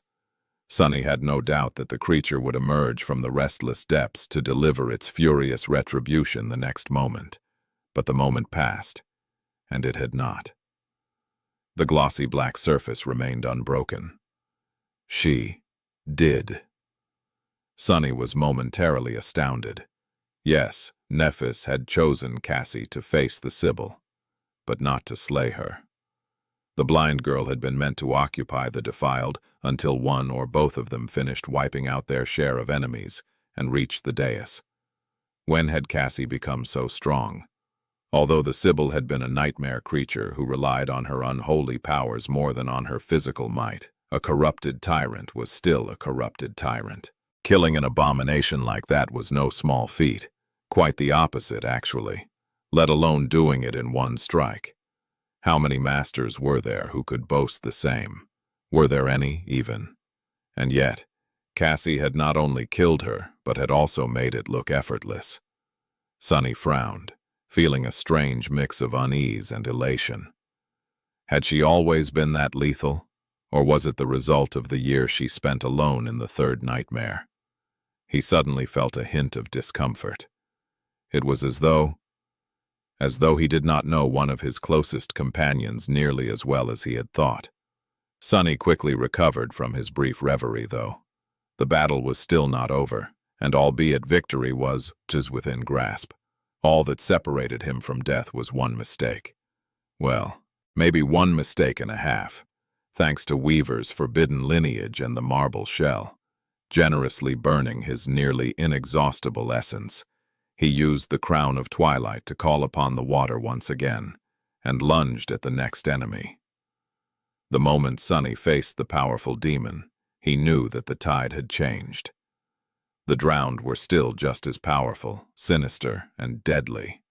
Sunny had no doubt that the creature would emerge from the restless depths to deliver its furious retribution the next moment. But the moment passed, and it had not. The glossy black surface remained unbroken. She did. Sunny was momentarily astounded. Yes, Nephis had chosen Cassie to face the Sibyl, but not to slay her. The blind girl had been meant to occupy the defiled until one or both of them finished wiping out their share of enemies and reached the dais. When had Cassie become so strong? Although the Sibyl had been a nightmare creature who relied on her unholy powers more than on her physical might, a corrupted tyrant was still a corrupted tyrant. Killing an abomination like that was no small feat. Quite the opposite, actually, let alone doing it in one strike. How many masters were there who could boast the same? Were there any, even? And yet, Cassie had not only killed her, but had also made it look effortless. Sunny frowned, feeling a strange mix of unease and elation. Had she always been that lethal, or was it the result of the year she spent alone in the third nightmare? He suddenly felt a hint of discomfort. It was as though he did not know one of his closest companions nearly as well as he had thought. Sunny quickly recovered from his brief reverie, though. The battle was still not over, and albeit victory was within grasp, all that separated him from death was one mistake. Well, maybe one mistake and a half, thanks to Weaver's forbidden lineage and the marble shell. Generously burning his nearly inexhaustible essence, he used the crown of twilight to call upon the water once again, and lunged at the next enemy. The moment Sunny faced the powerful demon, he knew that the tide had changed. The drowned were still just as powerful, sinister, and deadly.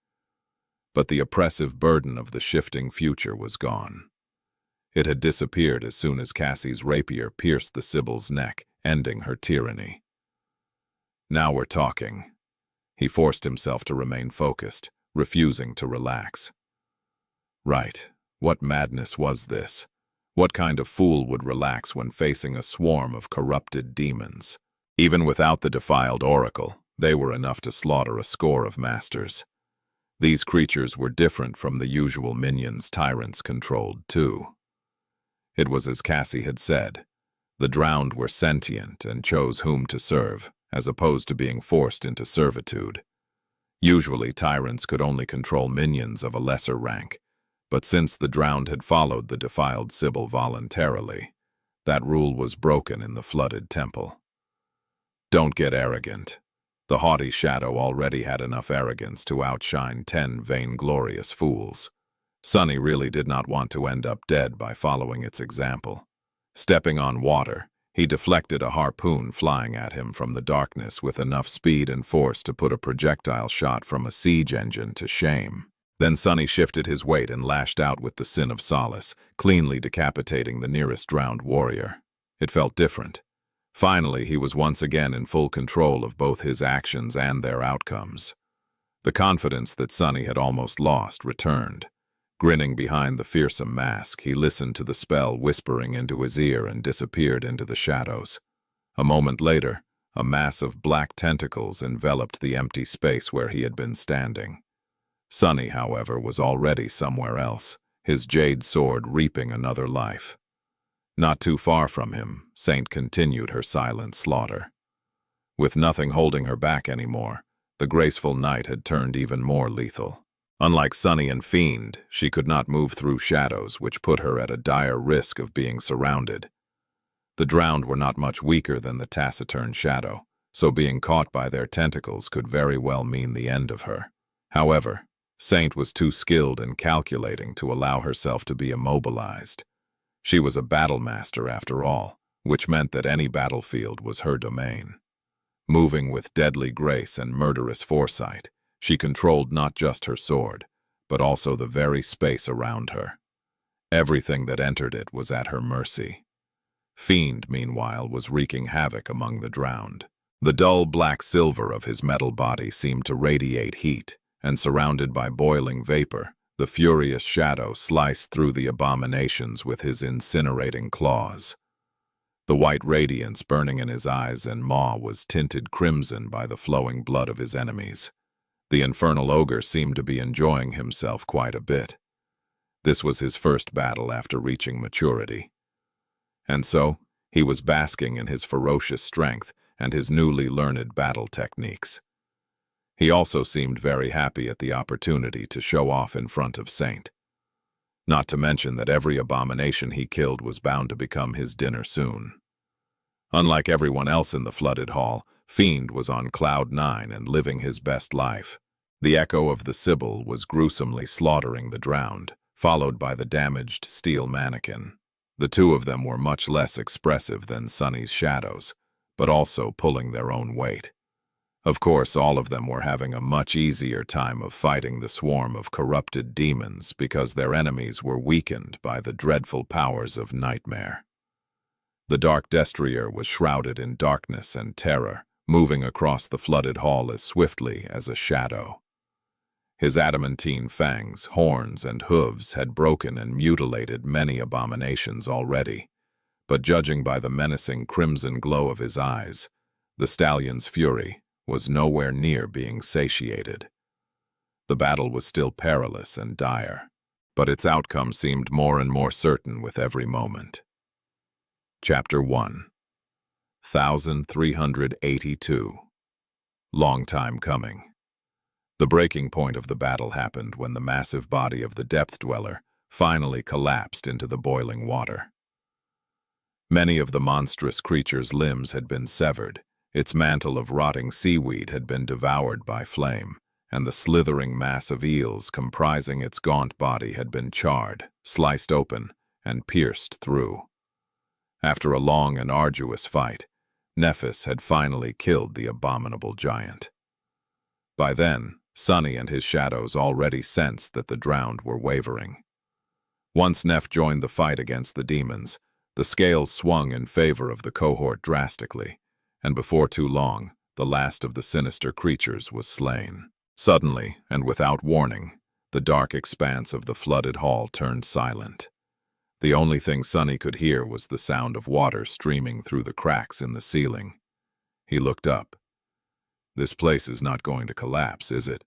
But the oppressive burden of the shifting future was gone. It had disappeared as soon as Cassie's rapier pierced the Sibyl's neck, ending her tyranny. Now we're talking. He forced himself to remain focused, refusing to relax. Right, what madness was this? What kind of fool would relax when facing a swarm of corrupted demons? Even without the defiled oracle, they were enough to slaughter a score of masters. These creatures were different from the usual minions tyrants controlled, too. It was as Cassie had said. The drowned were sentient and chose whom to serve, as opposed to being forced into servitude. Usually, tyrants could only control minions of a lesser rank, but since the drowned had followed the defiled Sibyl voluntarily, that rule was broken in the flooded temple. Don't get arrogant. The haughty shadow already had enough arrogance to outshine 10 vainglorious fools. Sunny really did not want to end up dead by following its example. Stepping on water, he deflected a harpoon flying at him from the darkness with enough speed and force to put a projectile shot from a siege engine to shame. Then Sunny shifted his weight and lashed out with the sin of solace, cleanly decapitating the nearest drowned warrior. It felt different. Finally, he was once again in full control of both his actions and their outcomes. The confidence that Sunny had almost lost returned. Grinning behind the fearsome mask, he listened to the spell whispering into his ear and disappeared into the shadows. A moment later, a mass of black tentacles enveloped the empty space where he had been standing. Sunny, however, was already somewhere else, his jade sword reaping another life. Not too far from him, Saint continued her silent slaughter. With nothing holding her back anymore, the graceful knight had turned even more lethal. Unlike Sunny and Fiend, she could not move through shadows, which put her at a dire risk of being surrounded. The drowned were not much weaker than the taciturn shadow, so being caught by their tentacles could very well mean the end of her. However, Saint was too skilled and calculating to allow herself to be immobilized. She was a battle master after all, which meant that any battlefield was her domain. Moving with deadly grace and murderous foresight, she controlled not just her sword, but also the very space around her. Everything that entered it was at her mercy. Fiend, meanwhile, was wreaking havoc among the drowned. The dull black silver of his metal body seemed to radiate heat, and surrounded by boiling vapor, the furious shadow sliced through the abominations with his incinerating claws. The white radiance burning in his eyes and maw was tinted crimson by the flowing blood of his enemies. The infernal ogre seemed to be enjoying himself quite a bit. This was his first battle after reaching maturity. And so, he was basking in his ferocious strength and his newly learned battle techniques. He also seemed very happy at the opportunity to show off in front of Saint. Not to mention that every abomination he killed was bound to become his dinner soon. Unlike everyone else in the flooded hall, Fiend was on cloud 9 and living his best life. The echo of the Sibyl was gruesomely slaughtering the drowned, followed by the damaged steel mannequin. The two of them were much less expressive than Sunny's shadows, but also pulling their own weight. Of course, all of them were having a much easier time of fighting the swarm of corrupted demons because their enemies were weakened by the dreadful powers of nightmare. The dark destrier was shrouded in darkness and terror, moving across the flooded hall as swiftly as a shadow. His adamantine fangs, horns, and hooves had broken and mutilated many abominations already, but judging by the menacing crimson glow of his eyes, the stallion's fury was nowhere near being satiated. The battle was still perilous and dire, but its outcome seemed more and more certain with every moment. Chapter 1. 1382. Long time coming. The breaking point of the battle happened when the massive body of the Depth Dweller finally collapsed into the boiling water. Many of the monstrous creature's limbs had been severed, its mantle of rotting seaweed had been devoured by flame, and the slithering mass of eels comprising its gaunt body had been charred, sliced open, and pierced through. After a long and arduous fight, Nephis had finally killed the abominable giant. By then, Sunny and his shadows already sensed that the drowned were wavering. Once Neph joined the fight against the demons, the scales swung in favor of the cohort drastically, and before too long, the last of the sinister creatures was slain. Suddenly, and without warning, the dark expanse of the flooded hall turned silent. The only thing Sunny could hear was the sound of water streaming through the cracks in the ceiling. He looked up. This place is not going to collapse, is it?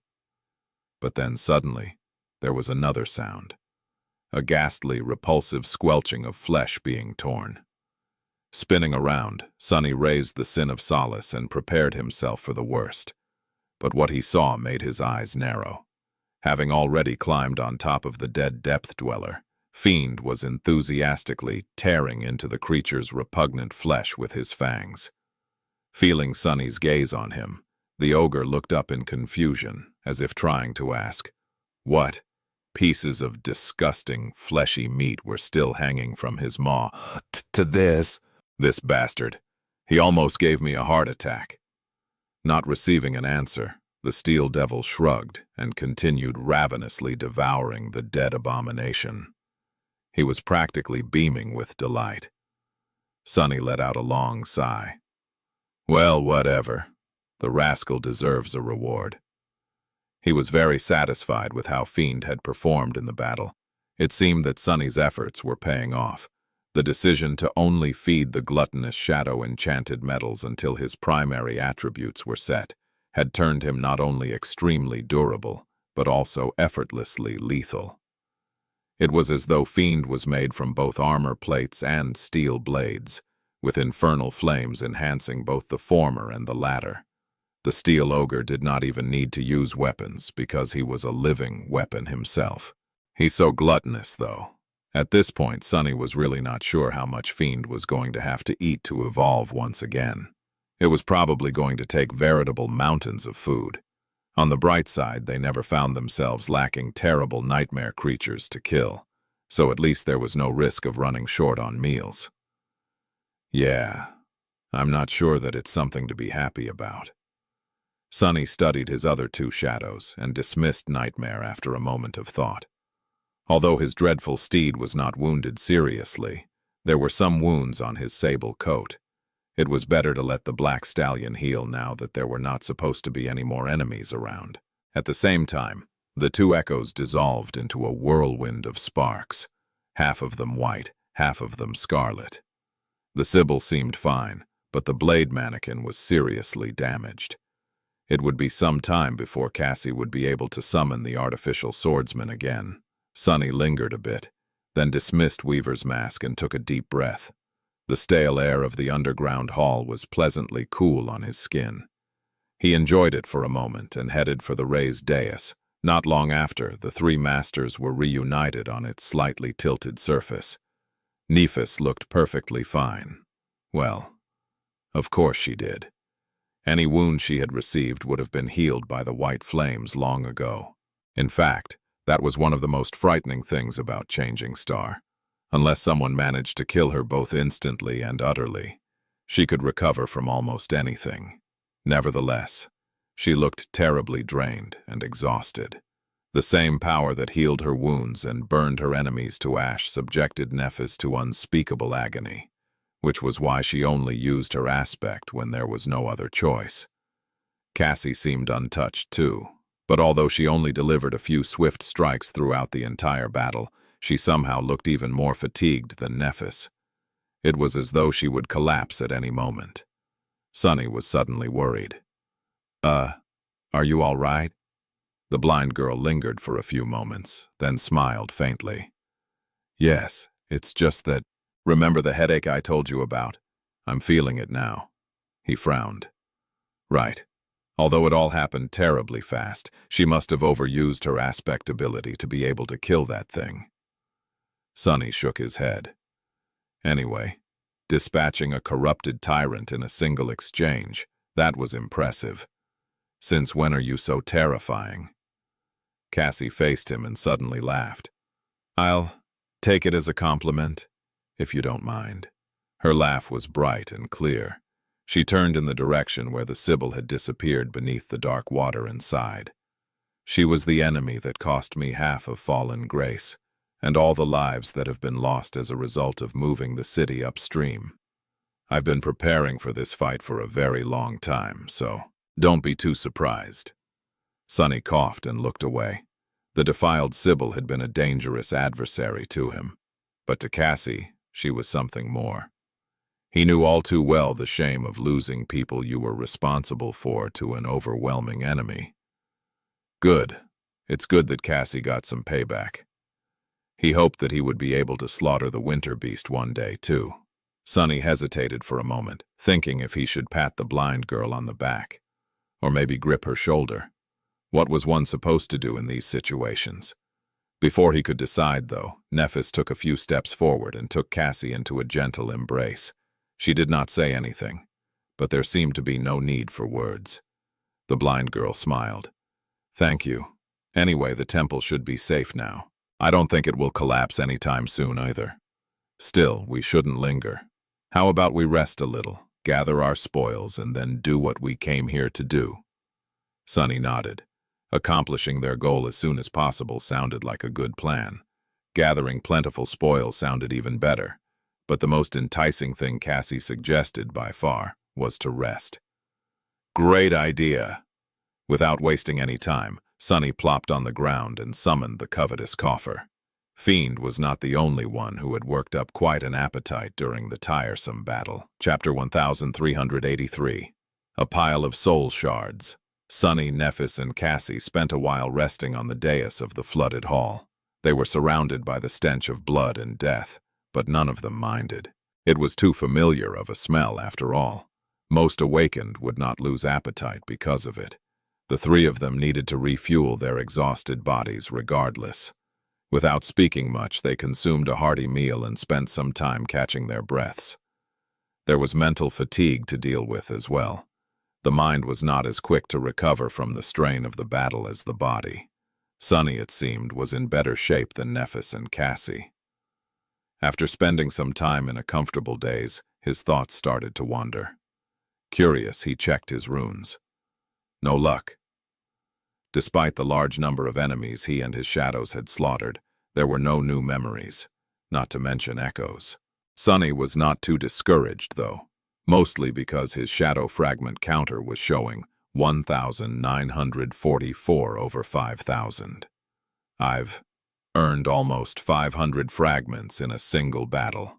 But then suddenly, there was another sound. A ghastly, repulsive squelching of flesh being torn. Spinning around, Sunny raised the sin of solace and prepared himself for the worst. But what he saw made his eyes narrow. Having already climbed on top of the dead Depth Dweller, Fiend was enthusiastically tearing into the creature's repugnant flesh with his fangs. Feeling Sunny's gaze on him, the ogre looked up in confusion, as if trying to ask, what? Pieces of disgusting, fleshy meat were still hanging from his maw. To this bastard. He almost gave me a heart attack. Not receiving an answer, the steel devil shrugged and continued ravenously devouring the dead abomination. He was practically beaming with delight. Sunny let out a long sigh. Well, whatever. The rascal deserves a reward. He was very satisfied with how Fiend had performed in the battle. It seemed that Sunny's efforts were paying off. The decision to only feed the gluttonous shadow-enchanted metals until his primary attributes were set had turned him not only extremely durable, but also effortlessly lethal. It was as though Fiend was made from both armor plates and steel blades, with infernal flames enhancing both the former and the latter. The steel ogre did not even need to use weapons because he was a living weapon himself. He's so gluttonous, though. At this point, Sunny was really not sure how much Fiend was going to have to eat to evolve once again. It was probably going to take veritable mountains of food. On the bright side, they never found themselves lacking terrible nightmare creatures to kill, so at least there was no risk of running short on meals. Yeah, I'm not sure that it's something to be happy about. Sunny studied his other two shadows and dismissed Nightmare after a moment of thought. Although his dreadful steed was not wounded seriously, there were some wounds on his sable coat. It was better to let the black stallion heal now that there were not supposed to be any more enemies around. At the same time, the two echoes dissolved into a whirlwind of sparks, half of them white, half of them scarlet. The Sibyl seemed fine, but the blade mannequin was seriously damaged. It would be some time before Cassie would be able to summon the artificial swordsman again. Sunny lingered a bit, then dismissed Weaver's mask and took a deep breath. The stale air of the underground hall was pleasantly cool on his skin. He enjoyed it for a moment and headed for the raised dais. Not long after, the three masters were reunited on its slightly tilted surface. Nephis looked perfectly fine. Well, of course she did. Any wound she had received would have been healed by the white flames long ago. In fact, that was one of the most frightening things about Changing Star. Unless someone managed to kill her both instantly and utterly, she could recover from almost anything. Nevertheless, she looked terribly drained and exhausted. The same power that healed her wounds and burned her enemies to ash subjected Nephis to unspeakable agony, which was why she only used her aspect when there was no other choice. Cassie seemed untouched too, but although she only delivered a few swift strikes throughout the entire battle, she somehow looked even more fatigued than Nephis. It was as though she would collapse at any moment. Sunny was suddenly worried. Are you all right?" The blind girl lingered for a few moments, then smiled faintly. "Yes, it's just that, remember the headache I told you about? I'm feeling it now." He frowned. "Right. Although it all happened terribly fast, she must have overused her aspect ability to be able to kill that thing." Sunny shook his head. "Anyway, dispatching a corrupted tyrant in a single exchange, that was impressive. Since when are you so terrifying?" Cassie faced him and suddenly laughed. "I'll take it as a compliment, if you don't mind." Her laugh was bright and clear. She turned in the direction where the Sibyl had disappeared beneath the dark water and sighed. "She was the enemy that cost me half of fallen grace, and all the lives that have been lost as a result of moving the city upstream. I've been preparing for this fight for a very long time, so don't be too surprised." Sunny coughed and looked away. The defiled Sibyl had been a dangerous adversary to him, but to Cassie, she was something more. He knew all too well the shame of losing people you were responsible for to an overwhelming enemy. Good. It's good that Cassie got some payback. He hoped that he would be able to slaughter the winter beast one day, too. Sunny hesitated for a moment, thinking if he should pat the blind girl on the back, or maybe grip her shoulder. What was one supposed to do in these situations? Before he could decide, though, Nephis took a few steps forward and took Cassie into a gentle embrace. She did not say anything, but there seemed to be no need for words. The blind girl smiled. "Thank you. Anyway, the temple should be safe now. I don't think it will collapse anytime soon either. Still, we shouldn't linger. How about we rest a little, gather our spoils, and then do what we came here to do?" Sunny nodded. Accomplishing their goal as soon as possible sounded like a good plan. Gathering plentiful spoils sounded even better, but the most enticing thing Cassie suggested, by far, was to rest. "Great idea!" Without wasting any time, Sunny plopped on the ground and summoned the covetous coffer. Fiend was not the only one who had worked up quite an appetite during the tiresome battle. Chapter 1383. A pile of soul shards. Sunny, Nephis, and Cassie spent a while resting on the dais of the flooded hall. They were surrounded by the stench of blood and death, but none of them minded. It was too familiar of a smell, after all. Most awakened would not lose appetite because of it. The three of them needed to refuel their exhausted bodies regardless. Without speaking much, they consumed a hearty meal and spent some time catching their breaths. There was mental fatigue to deal with as well. The mind was not as quick to recover from the strain of the battle as the body. Sunny, it seemed, was in better shape than Nephis and Cassie. After spending some time in a comfortable daze, his thoughts started to wander. Curious, he checked his runes. No luck. Despite the large number of enemies he and his shadows had slaughtered, There were no new memories, not to mention echoes. Sunny was not too discouraged, though, mostly because his shadow fragment counter was showing 1,944 over 5,000. I've earned almost 500 fragments in a single battle.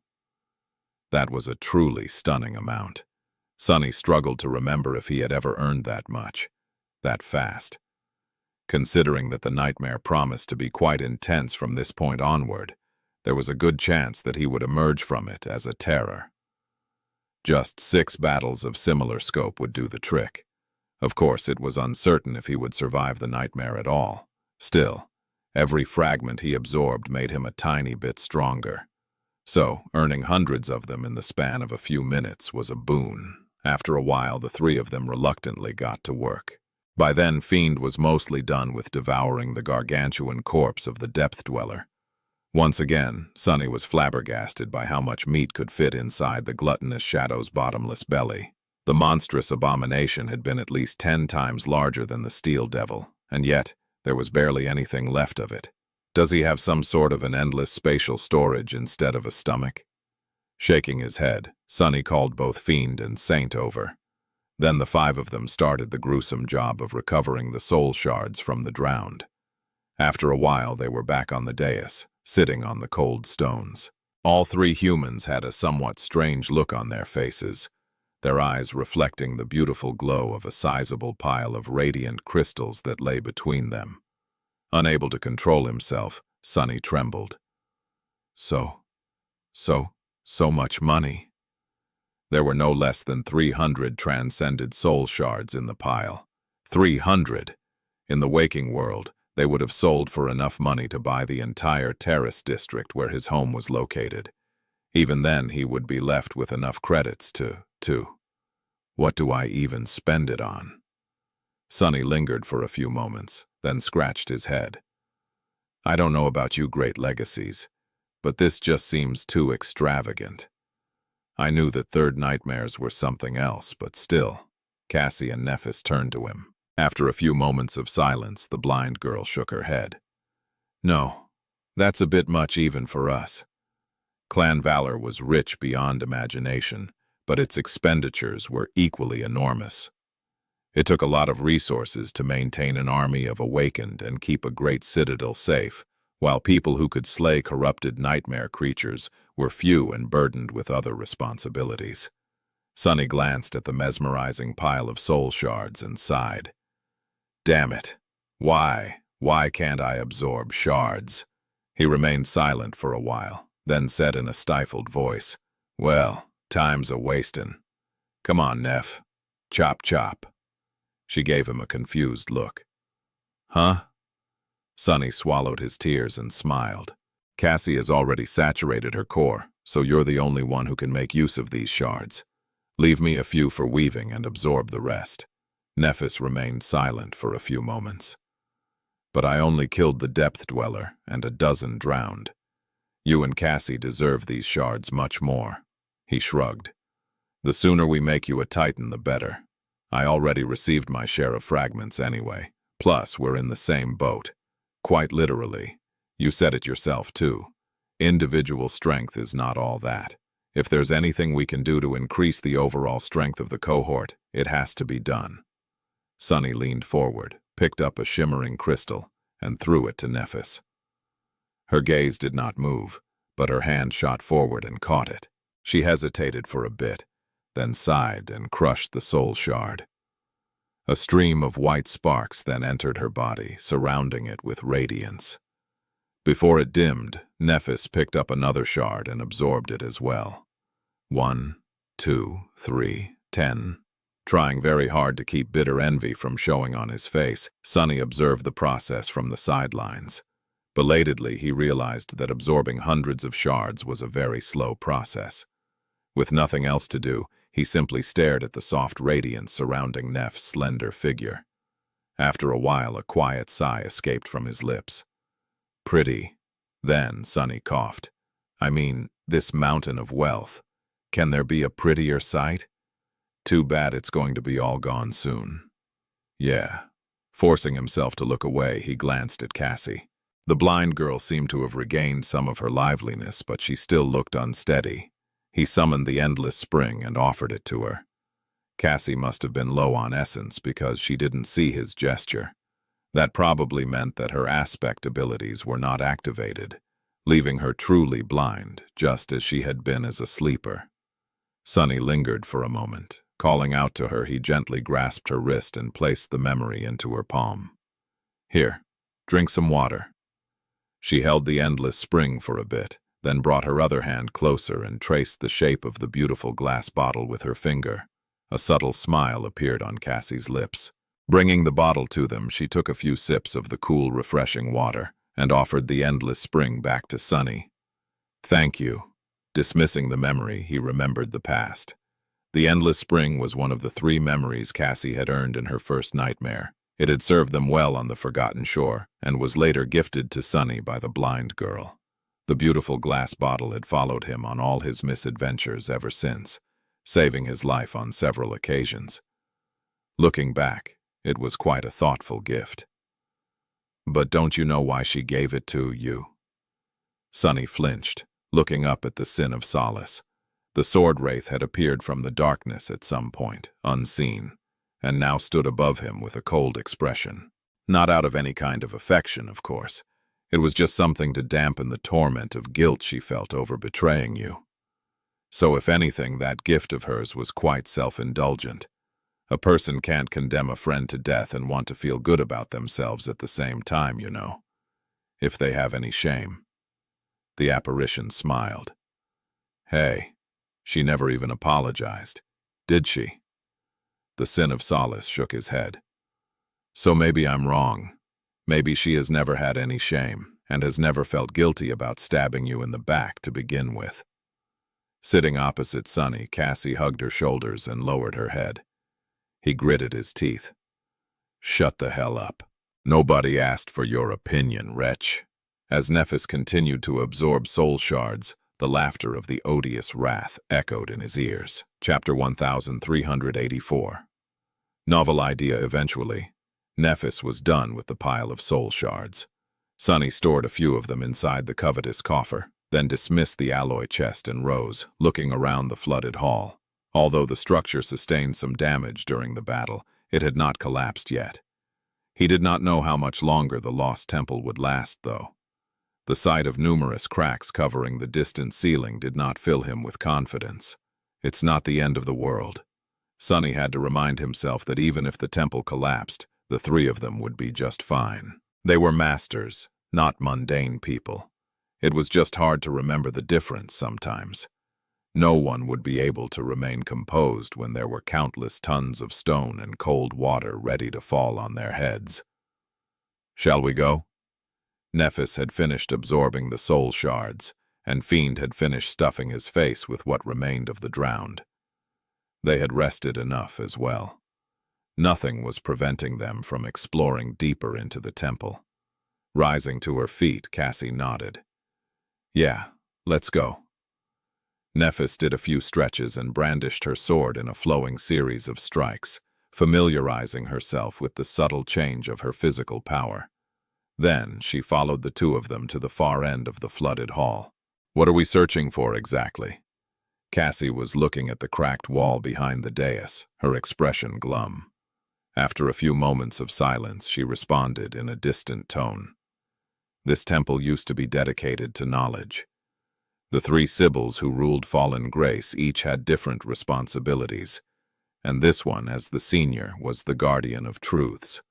That was a truly stunning amount. Sunny struggled to remember if he had ever earned that much, that fast. Considering that the nightmare promised to be quite intense from this point onward, there was a good chance that he would emerge from it as a terror. Just 6 battles of similar scope would do the trick. Of course, it was uncertain if he would survive the nightmare at all. Still, every fragment he absorbed made him a tiny bit stronger. So, earning hundreds of them in the span of a few minutes was a boon. After a while, the 3 of them reluctantly got to work. By then, Fiend was mostly done with devouring the gargantuan corpse of the Depth Dweller. Once again, Sunny was flabbergasted by how much meat could fit inside the gluttonous Shadow's bottomless belly. The monstrous abomination had been at least 10 times larger than the Steel Devil, and yet there was barely anything left of it. Does he have some sort of an endless spatial storage instead of a stomach? Shaking his head, Sunny called both Fiend and Saint over. Then the 5 of them started the gruesome job of recovering the soul shards from the drowned. After a while, they were back on the dais, sitting on the cold stones. All 3 humans had a somewhat strange look on their faces, their eyes reflecting the beautiful glow of a sizable pile of radiant crystals that lay between them. Unable to control himself, Sunny trembled. So much money. There were no less than 300 transcended soul shards in the pile. 300! In the waking world, they would have sold for enough money to buy the entire terrace district where his home was located. Even then, he would be left with enough credits to... What do I even spend it on? Sunny lingered for a few moments, then scratched his head. I don't know about you great legacies, but this just seems too extravagant. I knew that third nightmares were something else, but still. Cassie and Nephis turned to him. After a few moments of silence, the blind girl shook her head. No, that's a bit much even for us. Clan Valor was rich beyond imagination, but its expenditures were equally enormous. It took a lot of resources to maintain an army of awakened and keep a great citadel safe, while people who could slay corrupted nightmare creatures were few and burdened with other responsibilities. Sunny glanced at the mesmerizing pile of soul shards and sighed. Damn it. Why can't I absorb shards? He remained silent for a while, then said in a stifled voice, Well, time's a-wastin'. Come on, Neph. Chop chop. She gave him a confused look. Huh? Sunny swallowed his tears and smiled. Cassie has already saturated her core, so you're the only one who can make use of these shards. Leave me a few for weaving and absorb the rest. Nephis remained silent for a few moments. But I only killed the Depth Dweller and a dozen drowned. You and Cassie deserve these shards much more. He shrugged. The sooner we make you a Titan, the better. I already received my share of fragments anyway. Plus, we're in the same boat. Quite literally. You said it yourself, too. Individual strength is not all that. If there's anything we can do to increase the overall strength of the cohort, it has to be done. Sunny leaned forward, picked up a shimmering crystal, and threw it to Nephis. Her gaze did not move, but her hand shot forward and caught it. She hesitated for a bit, then sighed and crushed the soul shard. A stream of white sparks then entered her body, surrounding it with radiance. Before it dimmed, Nephis picked up another shard and absorbed it as well. 1, 2, 3, 10. Trying very hard to keep bitter envy from showing on his face, Sunny observed the process from the sidelines. Belatedly, he realized that absorbing hundreds of shards was a very slow process. With nothing else to do, he simply stared at the soft radiance surrounding Neph's slender figure. After a while, a quiet sigh escaped from his lips. Pretty. Then Sunny coughed. I mean, this mountain of wealth. Can there be a prettier sight? Too bad it's going to be all gone soon. Yeah. Forcing himself to look away, he glanced at Cassie. The blind girl seemed to have regained some of her liveliness, but she still looked unsteady. He summoned the endless spring and offered it to her. Cassie must have been low on essence because she didn't see his gesture. That probably meant that her aspect abilities were not activated, leaving her truly blind, just as she had been as a sleeper. Sunny lingered for a moment. Calling out to her, he gently grasped her wrist and placed the memory into her palm. "Here, drink some water." She held the endless spring for a bit, then brought her other hand closer and traced the shape of the beautiful glass bottle with her finger. A subtle smile appeared on Cassie's lips. Bringing the bottle to them, she took a few sips of the cool, refreshing water and offered the endless spring back to Sunny. "Thank you." Dismissing the memory, he remembered the past. The endless spring was one of the 3 memories Cassie had earned in her first nightmare. It had served them well on the forgotten shore and was later gifted to Sunny by the blind girl. The beautiful glass bottle had followed him on all his misadventures ever since, saving his life on several occasions. Looking back, it was quite a thoughtful gift. "But don't you know why she gave it to you?" Sunny flinched, looking up at the Sin of Solace. The sword wraith had appeared from the darkness at some point, unseen, and now stood above him with a cold expression. Not out of any kind of affection, of course. It was just something to dampen the torment of guilt she felt over betraying you. So if anything, that gift of hers was quite self-indulgent. A person can't condemn a friend to death and want to feel good about themselves at the same time, you know. If they have any shame. The apparition smiled. "Hey, she never even apologized, did she?" The Sin of Solace shook his head. "So maybe I'm wrong. Maybe she has never had any shame and has never felt guilty about stabbing you in the back to begin with." Sitting opposite Sunny, Cassie hugged her shoulders and lowered her head. He gritted his teeth. "Shut the hell up. Nobody asked for your opinion, wretch." As Nephis continued to absorb soul shards, the laughter of the odious wrath echoed in his ears. Chapter 1384. Novel idea eventually. Nephis was done with the pile of soul shards. Sunny stored a few of them inside the covetous coffer, then dismissed the alloy chest and rose, looking around the flooded hall. Although the structure sustained some damage during the battle, it had not collapsed yet. He did not know how much longer the lost temple would last, though. The sight of numerous cracks covering the distant ceiling did not fill him with confidence. It's not the end of the world. Sunny had to remind himself that even if the temple collapsed, the 3 of them would be just fine. They were masters, not mundane people. It was just hard to remember the difference sometimes. No one would be able to remain composed when there were countless tons of stone and cold water ready to fall on their heads. "Shall we go?" Nephis had finished absorbing the soul shards, and Fiend had finished stuffing his face with what remained of the drowned. They had rested enough as well. Nothing was preventing them from exploring deeper into the temple. Rising to her feet, Cassie nodded. "Yeah, let's go." Nephis did a few stretches and brandished her sword in a flowing series of strikes, familiarizing herself with the subtle change of her physical power. Then she followed the 2 of them to the far end of the flooded hall. "What are we searching for exactly?" Cassie was looking at the cracked wall behind the dais, her expression glum. After a few moments of silence, she responded in a distant tone. "This temple used to be dedicated to knowledge. The 3 Sibyls who ruled Fallen Grace each had different responsibilities, and this one, as the senior, was the guardian of truths.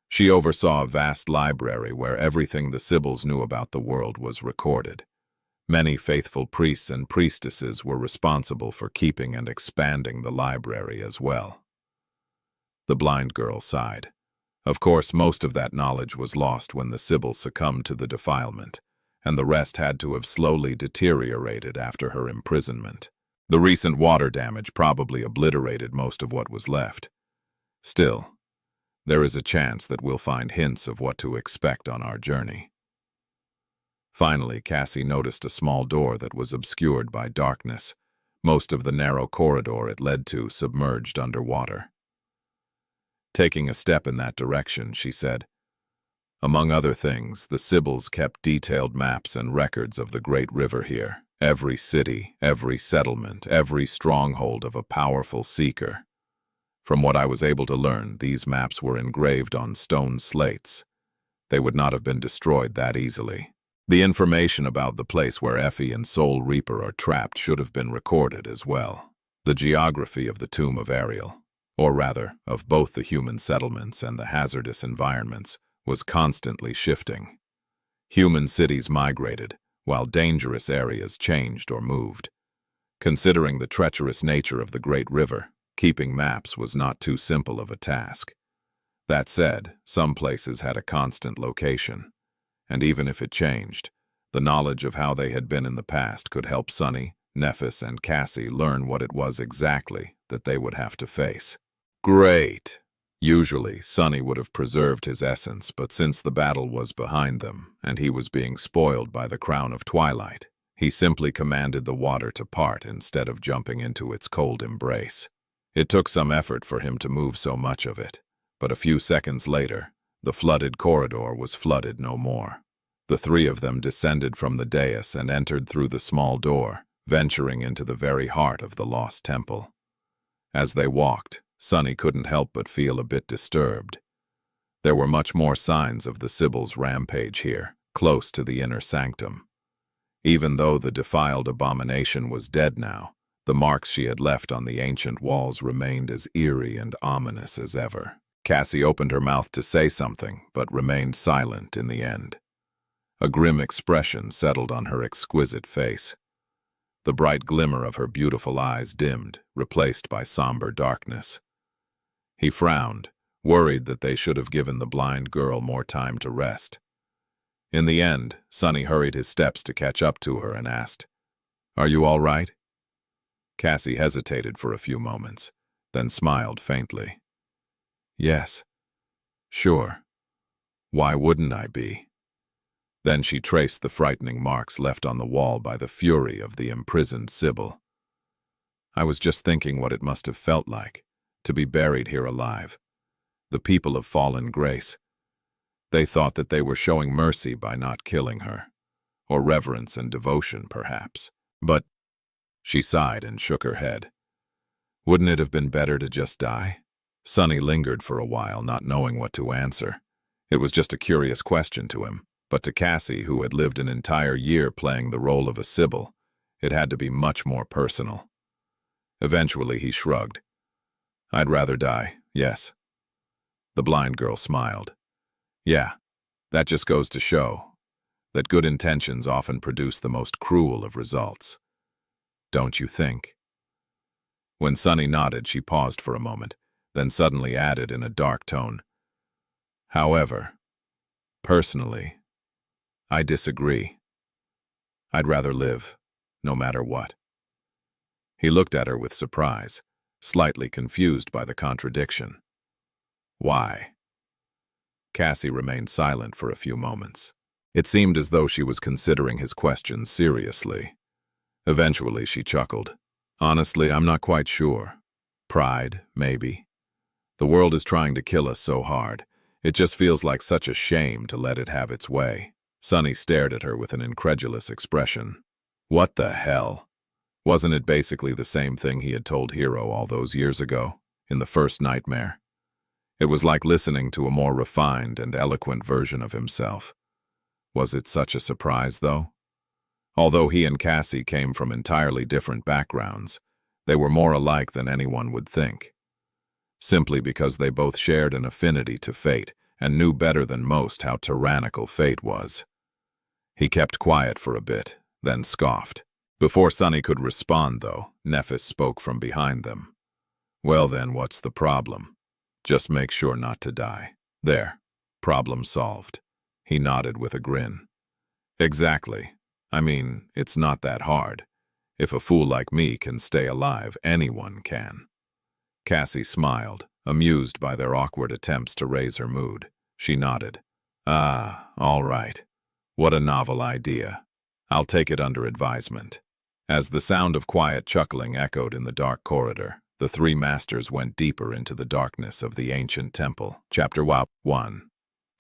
She oversaw a vast library where everything the Sibyls knew about the world was recorded. Many faithful priests and priestesses were responsible for keeping and expanding the library as well." The blind girl sighed. Of course, most of that knowledge was lost when the Sibyl succumbed to the defilement, and the rest had to have slowly deteriorated after her imprisonment. The recent water damage probably obliterated most of what was left. Still, there is a chance that we'll find hints of what to expect on our journey. Finally, Cassie noticed a small door that was obscured by darkness, most of the narrow corridor it led to submerged underwater. Taking a step in that direction, she said, Among other things, the Sybils kept detailed maps and records of the great river here. Every city, every settlement, every stronghold of a powerful seeker. From what I was able to learn, these maps were engraved on stone slates. They would not have been destroyed that easily. The information about the place where Effie and Soul Reaper are trapped should have been recorded as well. The geography of the tomb of Ariel, or rather, of both the human settlements and the hazardous environments, was constantly shifting. Human cities migrated, while dangerous areas changed or moved. Considering the treacherous nature of the great river, keeping maps was not too simple of a task. That said, some places had a constant location, and even if it changed, the knowledge of how they had been in the past could help Sunny, Nephis, and Cassie learn what it was exactly that they would have to face. Great! Usually, Sunny would have preserved his essence, but since the battle was behind them, and he was being spoiled by the crown of twilight, he simply commanded the water to part instead of jumping into its cold embrace. It took some effort for him to move so much of it, but a few seconds later, the flooded corridor was flooded no more. The three of them descended from the dais and entered through the small door, venturing into the very heart of the lost temple. As they walked, Sunny couldn't help but feel a bit disturbed. There were much more signs of the Sybils' rampage here, close to the inner sanctum. Even though the defiled abomination was dead now, the marks she had left on the ancient walls remained as eerie and ominous as ever. Cassie opened her mouth to say something, but remained silent in the end. A grim expression settled on her exquisite face. The bright glimmer of her beautiful eyes dimmed, replaced by somber darkness. He frowned, worried that they should have given the blind girl more time to rest. In the end, Sunny hurried his steps to catch up to her and asked, "Are you all right?" Cassie hesitated for a few moments, then smiled faintly. "Yes. Sure. Why wouldn't I be?" Then she traced the frightening marks left on the wall by the fury of the imprisoned Sybil. "I was just thinking what it must have felt like, to be buried here alive. The people of fallen grace. They thought that they were showing mercy by not killing her, or reverence and devotion, perhaps. But—" she sighed and shook her head. "Wouldn't it have been better to just die?" Sunny lingered for a while, not knowing what to answer. It was just a curious question to him, but to Cassie, who had lived an entire year playing the role of a Sybil, it had to be much more personal. Eventually he shrugged. "I'd rather die, yes." The blind girl smiled. "Yeah, that just goes to show that good intentions often produce the most cruel of results. Don't you think?" When Sunny nodded, she paused for a moment, then suddenly added in a dark tone, "However, personally, I disagree. I'd rather live, no matter what." He looked at her with surprise, slightly confused by the contradiction. "Why?" Cassie remained silent for a few moments. It seemed as though she was considering his question seriously. Eventually she chuckled. "Honestly, I'm not quite sure. Pride, maybe. The world is trying to kill us so hard. It just feels like such a shame to let it have its way." Sunny stared at her with an incredulous expression. What the hell? Wasn't it basically the same thing he had told Hero all those years ago, in the first nightmare? It was like listening to a more refined and eloquent version of himself. Was it such a surprise, though? Although he and Cassie came from entirely different backgrounds, they were more alike than anyone would think. Simply because they both shared an affinity to fate and knew better than most how tyrannical fate was. He kept quiet for a bit, then scoffed. Before Sunny could respond, though, Nephis spoke from behind them. "Well then, what's the problem? Just make sure not to die. There. Problem solved." He nodded with a grin. "Exactly. I mean, it's not that hard. If a fool like me can stay alive, anyone can." Cassie smiled, amused by their awkward attempts to raise her mood. She nodded. "Ah, all right. What a novel idea. I'll take it under advisement." As the sound of quiet chuckling echoed in the dark corridor, the three masters went deeper into the darkness of the ancient temple. Chapter 1.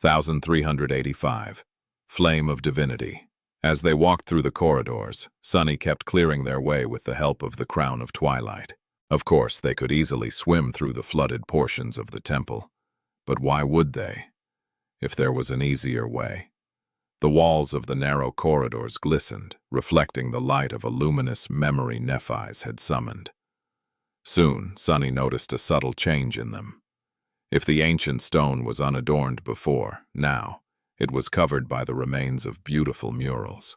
1385. Flame of Divinity. As they walked through the corridors, Sunny kept clearing their way with the help of the Crown of Twilight. Of course, they could easily swim through the flooded portions of the temple. But why would they, if there was an easier way? The walls of the narrow corridors glistened, reflecting the light of a luminous memory Nephis had summoned. Soon, Sunny noticed a subtle change in them. If the ancient stone was unadorned before, now, it was covered by the remains of beautiful murals.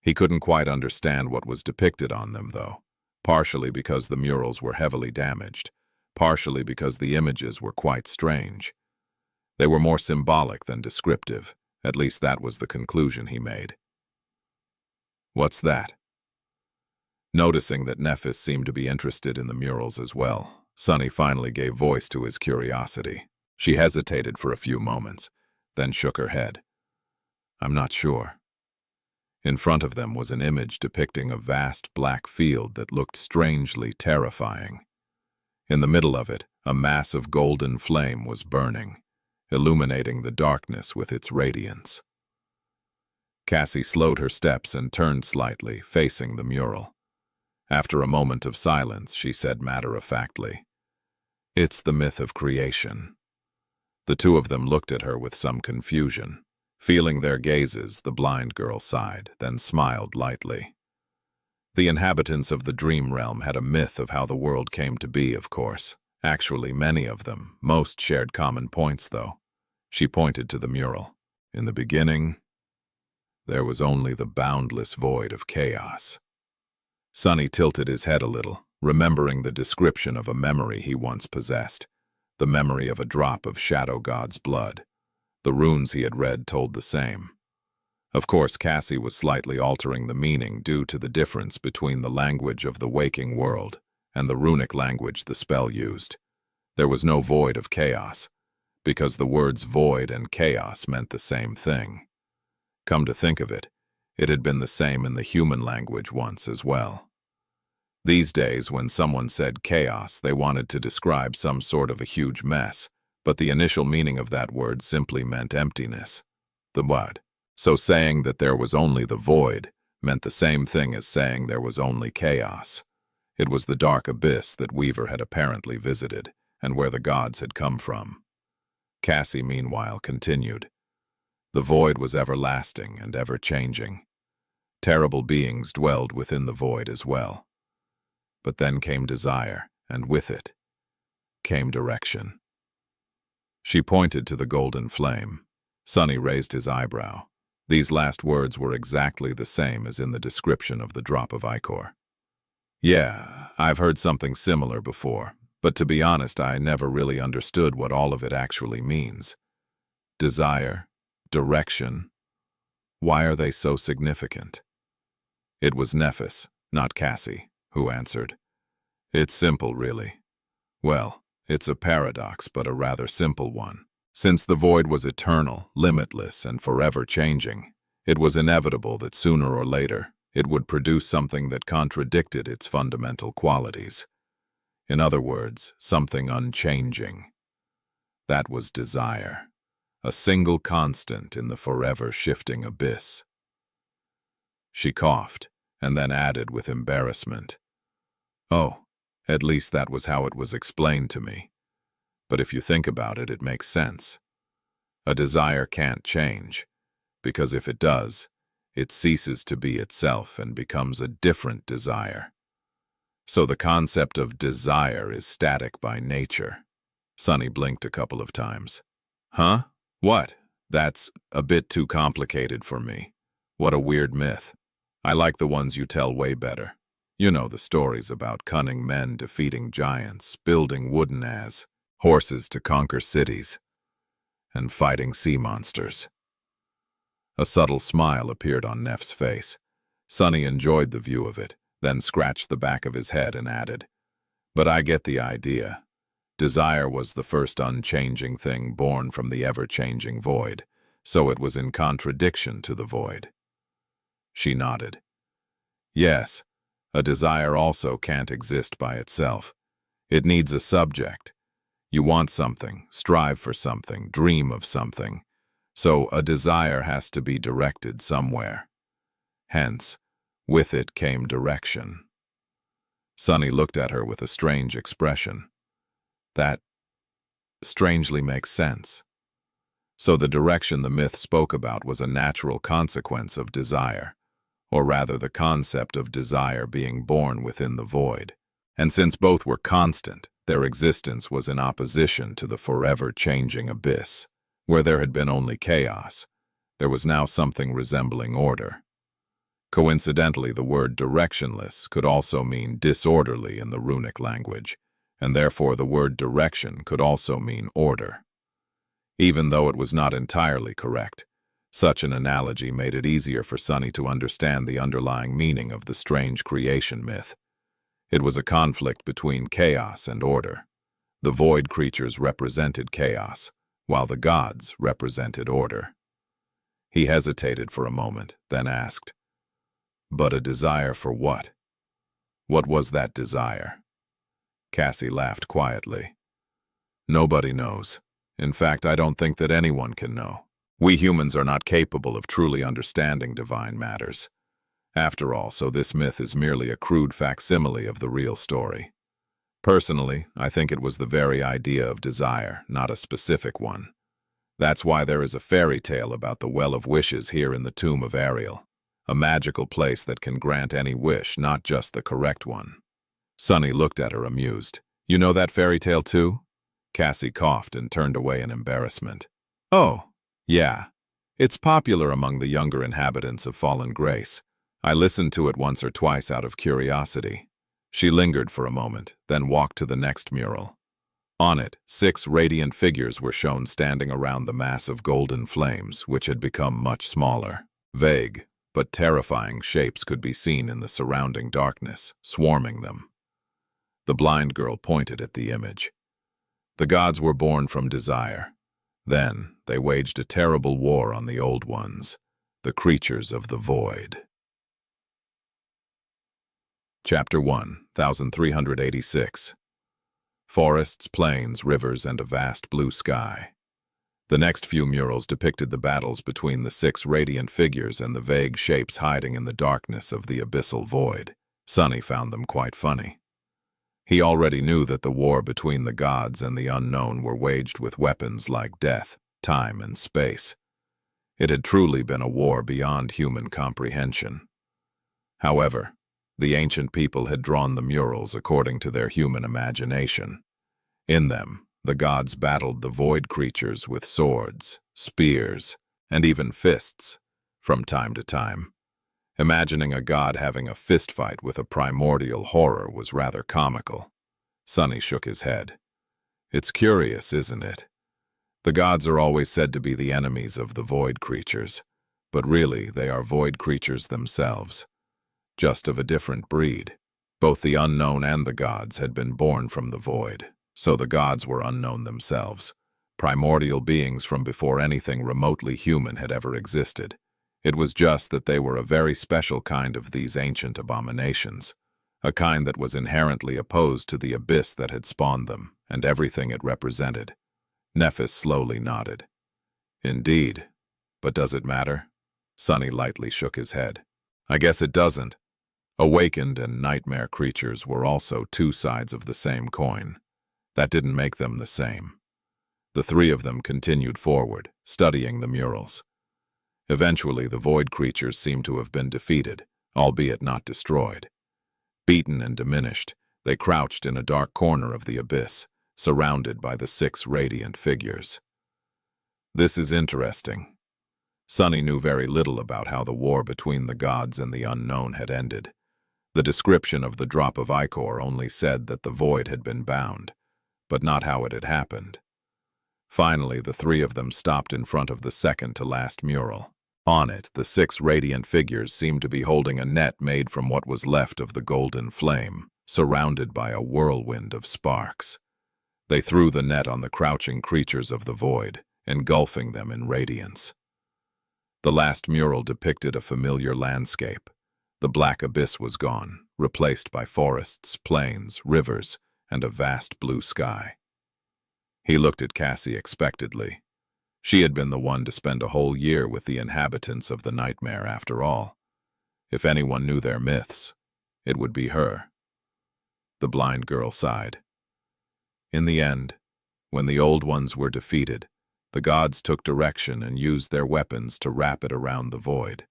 He couldn't quite understand what was depicted on them, though, partially because the murals were heavily damaged, partially because the images were quite strange. They were more symbolic than descriptive, at least that was the conclusion he made. "What's that?" Noticing that Nephis seemed to be interested in the murals as well, Sunny finally gave voice to his curiosity. She hesitated for a few moments, then shook her head. "I'm not sure." In front of them was an image depicting a vast black field that looked strangely terrifying. In the middle of it, a massive golden flame was burning, illuminating the darkness with its radiance. Cassie slowed her steps and turned slightly, facing the mural. After a moment of silence, she said matter-of-factly, "It's the myth of creation." The two of them looked at her with some confusion. Feeling their gazes, the blind girl sighed, then smiled lightly. The inhabitants of the dream realm had a myth of how the world came to be, of course. Actually, many of them. Most shared common points, though. She pointed to the mural. In the beginning, there was only the boundless void of chaos. Sunny tilted his head a little, remembering the description of a memory he once possessed. The memory of a drop of Shadow God's blood. The runes he had read told the same. Of course, Cassie was slightly altering the meaning due to the difference between the language of the waking world and the runic language the spell used. There was no void of chaos, because the words void and chaos meant the same thing. Come to think of it, it had been the same in the human language once as well. These days, when someone said chaos, they wanted to describe some sort of a huge mess, but the initial meaning of that word simply meant emptiness. The what? So saying that there was only the void meant the same thing as saying there was only chaos. It was the dark abyss that Weaver had apparently visited, and where the gods had come from. Cassie, meanwhile, continued. The void was everlasting and ever-changing. Terrible beings dwelled within the void as well. But then came desire, and with it came direction. She pointed to the golden flame. Sunny raised his eyebrow. These last words were exactly the same as in the description of the drop of ichor. "Yeah, I've heard something similar before, but to be honest, I never really understood what all of it actually means. Desire, direction, why are they so significant?" It was Nephis, not Cassie, who answered. "It's simple, really. Well, it's a paradox, but a rather simple one. Since the void was eternal, limitless, and forever changing, it was inevitable that sooner or later it would produce something that contradicted its fundamental qualities. In other words, something unchanging. That was desire, a single constant in the forever shifting abyss." She coughed, and then added with embarrassment, "Oh, at least that was how it was explained to me. But if you think about it, it makes sense. A desire can't change, because if it does, it ceases to be itself and becomes a different desire. So the concept of desire is static by nature." Sunny blinked a couple of times. "Huh? What? That's a bit too complicated for me. What a weird myth. I like the ones you tell way better. You know, the stories about cunning men defeating giants, building wooden horses to conquer cities, and fighting sea monsters." A subtle smile appeared on Neff's face. Sunny enjoyed the view of it, then scratched the back of his head and added, "But I get the idea. Desire was the first unchanging thing born from the ever-changing void, so it was in contradiction to the void." She nodded. "Yes, a desire also can't exist by itself. It needs a subject. You want something, strive for something, dream of something, So a desire has to be directed somewhere. Hence, with it came direction. Sunny looked at her with a strange expression. That strangely makes sense. So the direction the myth spoke about was a natural consequence of desire, or rather the concept of desire being born within the void. And since both were constant, their existence was in opposition to the forever changing abyss. Where there had been only chaos, there was now something resembling order. Coincidentally, the word directionless could also mean disorderly in the runic language, and therefore the word direction could also mean order. Even though it was not entirely correct, such an analogy made it easier for Sunny to understand the underlying meaning of the strange creation myth. It was a conflict between chaos and order. The void creatures represented chaos, while the gods represented order. He hesitated for a moment, then asked, "But a desire for what? What was that desire?" Cassie laughed quietly. "Nobody knows. In fact, I don't think that anyone can know. We humans are not capable of truly understanding divine matters. After all, so this myth is merely a crude facsimile of the real story. Personally, I think it was the very idea of desire, not a specific one. That's why there is a fairy tale about the Well of Wishes here in the tomb of Ariel, a magical place that can grant any wish, not just the correct one." Sunny looked at her amused. "You know that fairy tale too?" Cassie coughed and turned away in embarrassment. "Oh, yeah. It's popular among the younger inhabitants of Fallen Grace. I listened to it once or twice out of curiosity." She lingered for a moment, then walked to the next mural. On it, 6 radiant figures were shown standing around the mass of golden flames, which had become much smaller. Vague, but terrifying shapes could be seen in the surrounding darkness, swarming them. The blind girl pointed at the image. The gods were born from desire. Then, they waged a terrible war on the old ones, the creatures of the void. Chapter 1, 1386. Forests, plains, rivers, and a vast blue sky. The next few murals depicted the battles between the 6 radiant figures and the vague shapes hiding in the darkness of the abyssal void. Sunny found them quite funny. He already knew that the war between the gods and the unknown were waged with weapons like death, time, and space. It had truly been a war beyond human comprehension. However, the ancient people had drawn the murals according to their human imagination. In them, the gods battled the void creatures with swords, spears, and even fists, from time to time. Imagining a god having a fistfight with a primordial horror was rather comical. Sunny shook his head. "It's curious, isn't it? The gods are always said to be the enemies of the void creatures, but really they are void creatures themselves, just of a different breed. Both the unknown and the gods had been born from the void, so the gods were unknown themselves, primordial beings from before anything remotely human had ever existed. It was just that they were a very special kind of these ancient abominations, a kind that was inherently opposed to the abyss that had spawned them and everything it represented." Nephis slowly nodded. "Indeed. But does it matter?" Sunny lightly shook his head. "I guess it doesn't. Awakened and nightmare creatures were also 2 sides of the same coin. That didn't make them the same." The 3 of them continued forward, studying the murals. Eventually, the void creatures seemed to have been defeated, albeit not destroyed. Beaten and diminished, they crouched in a dark corner of the abyss, surrounded by the 6 radiant figures. This is interesting. Sunny knew very little about how the war between the gods and the unknown had ended. The description of the drop of ichor only said that the void had been bound, but not how it had happened. Finally, the 3 of them stopped in front of the second-to-last mural. On it, the 6 radiant figures seemed to be holding a net made from what was left of the golden flame, surrounded by a whirlwind of sparks. They threw the net on the crouching creatures of the void, engulfing them in radiance. The last mural depicted a familiar landscape. The black abyss was gone, replaced by forests, plains, rivers, and a vast blue sky. He looked at Cassie expectantly. She had been the one to spend a whole year with the inhabitants of the nightmare after all. If anyone knew their myths, it would be her. The blind girl sighed. In the end, when the old ones were defeated, the gods took direction and used their weapons to wrap it around the void.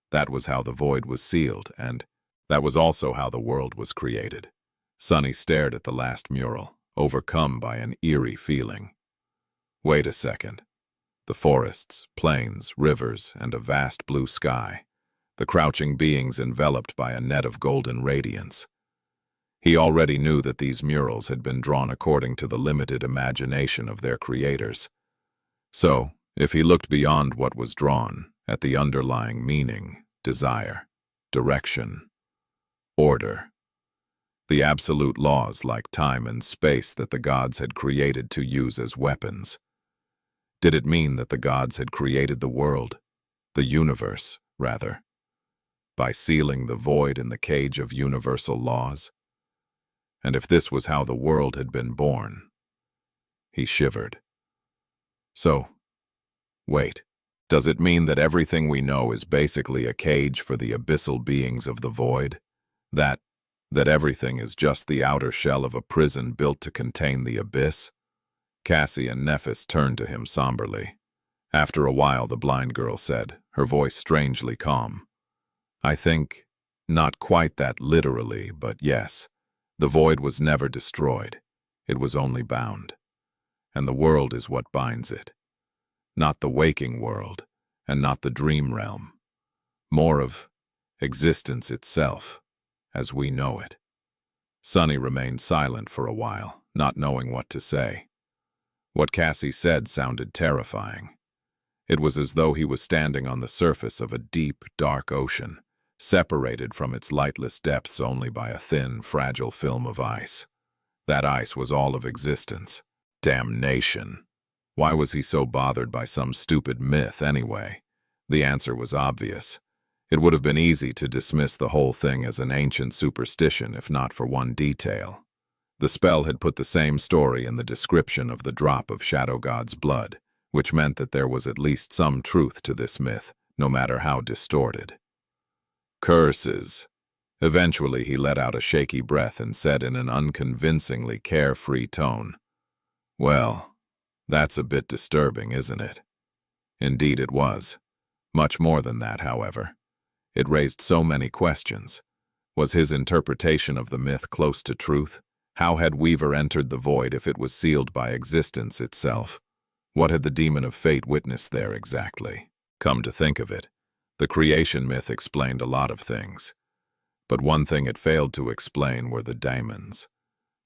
That was how the void was sealed, and that was also how the world was created. Sunny stared at the last mural, overcome by an eerie feeling. Wait a second. The forests, plains, rivers, and a vast blue sky. The crouching beings enveloped by a net of golden radiance. He already knew that these murals had been drawn according to the limited imagination of their creators. So, if he looked beyond what was drawn, at the underlying meaning, desire, direction, order, the absolute laws like time and space that the gods had created to use as weapons. Did it mean that the gods had created the world, the universe, rather, by sealing the void in the cage of universal laws? And if this was how the world had been born, he shivered. So, wait, does it mean that everything we know is basically a cage for the abyssal beings of the void? That everything is just the outer shell of a prison built to contain the abyss? Cassie and Nephis turned to him somberly. After a while, the blind girl said, her voice strangely calm, I think, not quite that literally, but yes, the void was never destroyed. It was only bound. And the world is what binds it. Not the waking world, and not the dream realm. More of existence itself, as we know it. Sunny remained silent for a while, not knowing what to say. What Cassie said sounded terrifying. It was as though he was standing on the surface of a deep, dark ocean, separated from its lightless depths only by a thin, fragile film of ice. That ice was all of existence. Damnation! Why was he so bothered by some stupid myth anyway? The answer was obvious. It would have been easy to dismiss the whole thing as an ancient superstition if not for one detail. The spell had put the same story in the description of the drop of Shadow God's blood, which meant that there was at least some truth to this myth, no matter how distorted. Curses. Eventually he let out a shaky breath and said in an unconvincingly carefree tone, Well, that's a bit disturbing, isn't it? Indeed it was. Much more than that, however. It raised so many questions. Was his interpretation of the myth close to truth? How had Weaver entered the void if it was sealed by existence itself? What had the demon of fate witnessed there exactly? Come to think of it, the creation myth explained a lot of things. But one thing it failed to explain were the daemons.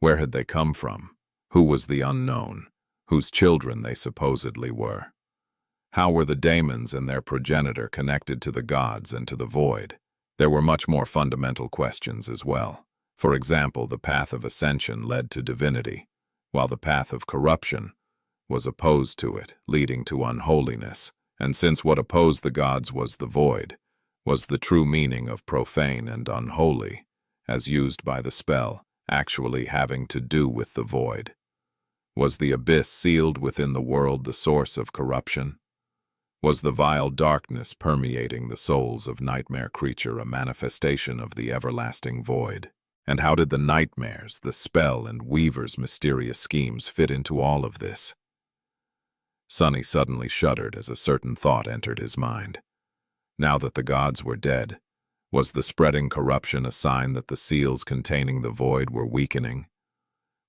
Where had they come from? Who was the unknown? Whose children they supposedly were? How were the daemons and their progenitor connected to the gods and to the void? There were much more fundamental questions as well. For example, the path of ascension led to divinity, while the path of corruption was opposed to it, leading to unholiness. And since what opposed the gods was the void, was the true meaning of profane and unholy, as used by the spell, actually having to do with the void? Was the abyss sealed within the world the source of corruption? Was the vile darkness permeating the souls of nightmare creature a manifestation of the everlasting void? And how did the nightmares, the spell, and Weaver's mysterious schemes fit into all of this? Sunny suddenly shuddered as a certain thought entered his mind. Now that the gods were dead, was the spreading corruption a sign that the seals containing the void were weakening?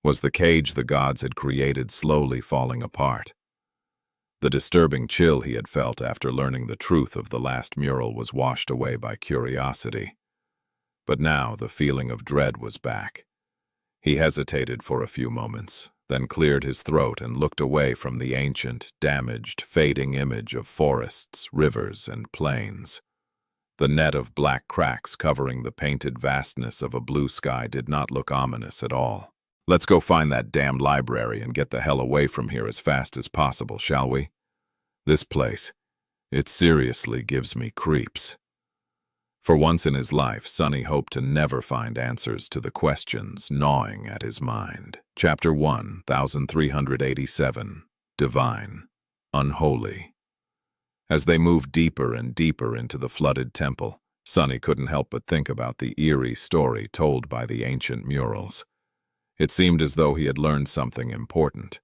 Was the cage the gods had created slowly falling apart? The disturbing chill he had felt after learning the truth of the last mural was washed away by curiosity. But now the feeling of dread was back. He hesitated for a few moments, then cleared his throat and looked away from the ancient, damaged, fading image of forests, rivers, and plains. The net of black cracks covering the painted vastness of a blue sky did not look ominous at all. Let's go find that damned library and get the hell away from here as fast as possible, shall we? This place, it seriously gives me creeps. For once in his life, Sunny hoped to never find answers to the questions gnawing at his mind. Chapter 1, 1387, Divine. unholy. As they moved deeper and deeper into the flooded temple, Sunny couldn't help but think about the eerie story told by the ancient murals. It seemed as though he had learned something important.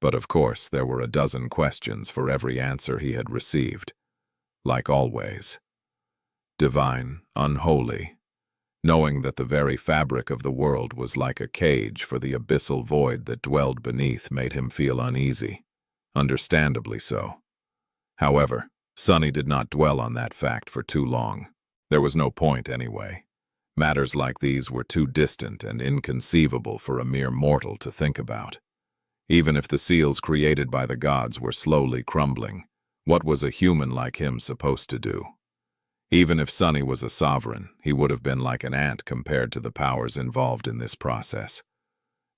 But of course, there were a dozen questions for every answer he had received. Like always. Divine, unholy. Knowing that the very fabric of the world was like a cage for the abyssal void that dwelled beneath made him feel uneasy. Understandably so. However, Sunny did not dwell on that fact for too long. There was no point anyway. Matters like these were too distant and inconceivable for a mere mortal to think about. Even if the seals created by the gods were slowly crumbling, what was a human like him supposed to do? Even if Sunny was a sovereign, he would have been like an ant compared to the powers involved in this process.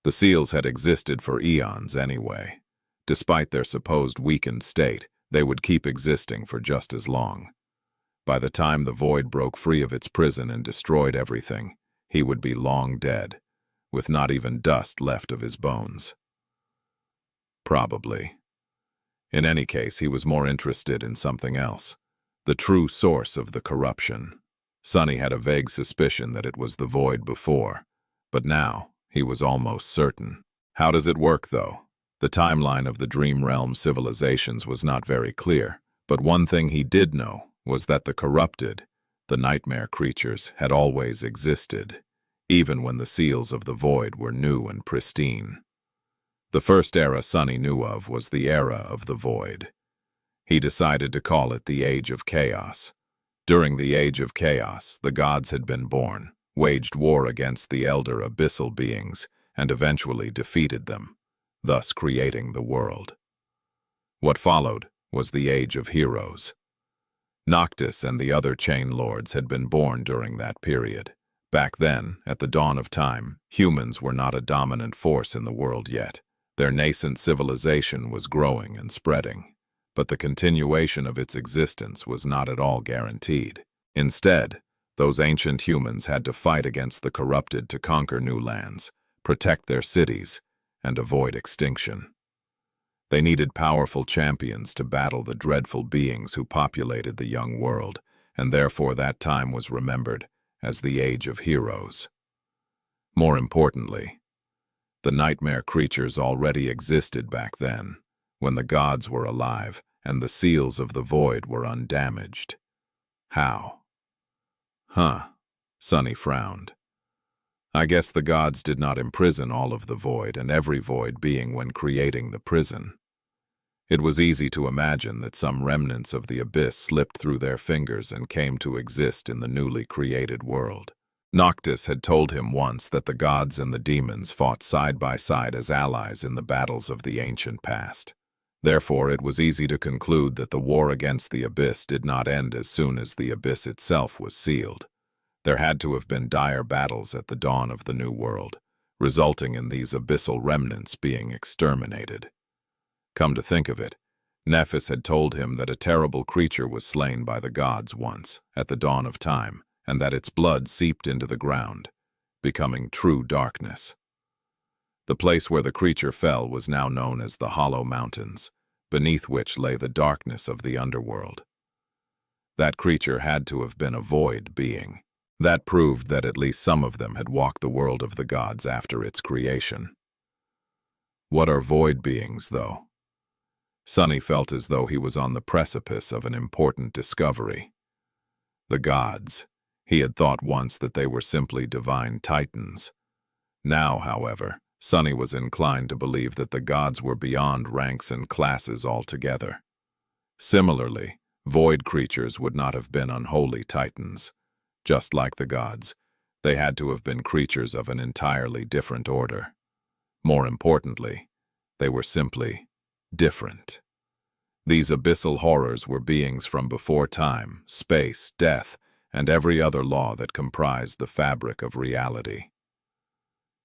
The seals had existed for eons anyway. Despite their supposed weakened state, they would keep existing for just as long. By the time the void broke free of its prison and destroyed everything, he would be long dead, with not even dust left of his bones. Probably. In any case, he was more interested in something else, the true source of the corruption. Sunny had a vague suspicion that it was the void before, but now he was almost certain. How does it work, though? The timeline of the Dream Realm civilizations was not very clear, but one thing he did know was that the corrupted, the nightmare creatures, had always existed, even when the seals of the void were new and pristine. The first era Sunny knew of was the era of the void. He decided to call it the Age of Chaos. During the Age of Chaos, the gods had been born, waged war against the elder abyssal beings, and eventually defeated them, thus creating the world. What followed was the Age of Heroes. Noctis and the other chain lords had been born during that period. Back then, at the dawn of time, humans were not a dominant force in the world yet. Their nascent civilization was growing and spreading, but the continuation of its existence was not at all guaranteed. Instead, those ancient humans had to fight against the corrupted to conquer new lands, protect their cities, and avoid extinction. They needed powerful champions to battle the dreadful beings who populated the young world, and therefore that time was remembered as the Age of Heroes. More importantly, the nightmare creatures already existed back then, when the gods were alive and the seals of the void were undamaged. How? Sunny frowned. I guess the gods did not imprison all of the void and every void being when creating the prison. It was easy to imagine that some remnants of the abyss slipped through their fingers and came to exist in the newly created world. Noctis had told him once that the gods and the demons fought side by side as allies in the battles of the ancient past. Therefore, it was easy to conclude that the war against the abyss did not end as soon as the abyss itself was sealed. There had to have been dire battles at the dawn of the new world, resulting in these abyssal remnants being exterminated. Come to think of it, Nephis had told him that a terrible creature was slain by the gods once, at the dawn of time, and that its blood seeped into the ground, becoming true darkness. The place where the creature fell was now known as the Hollow Mountains, beneath which lay the darkness of the underworld. That creature had to have been a void being. That proved that at least some of them had walked the world of the gods after its creation. What are void beings, though? Sunny felt as though he was on the precipice of an important discovery. The gods. He had thought once that they were simply divine titans. Now, however, Sunny was inclined to believe that the gods were beyond ranks and classes altogether. Similarly, void creatures would not have been unholy titans. Just like the gods, they had to have been creatures of an entirely different order. More importantly, they were simply different. These abyssal horrors were beings from before time, space, death, and every other law that comprised the fabric of reality.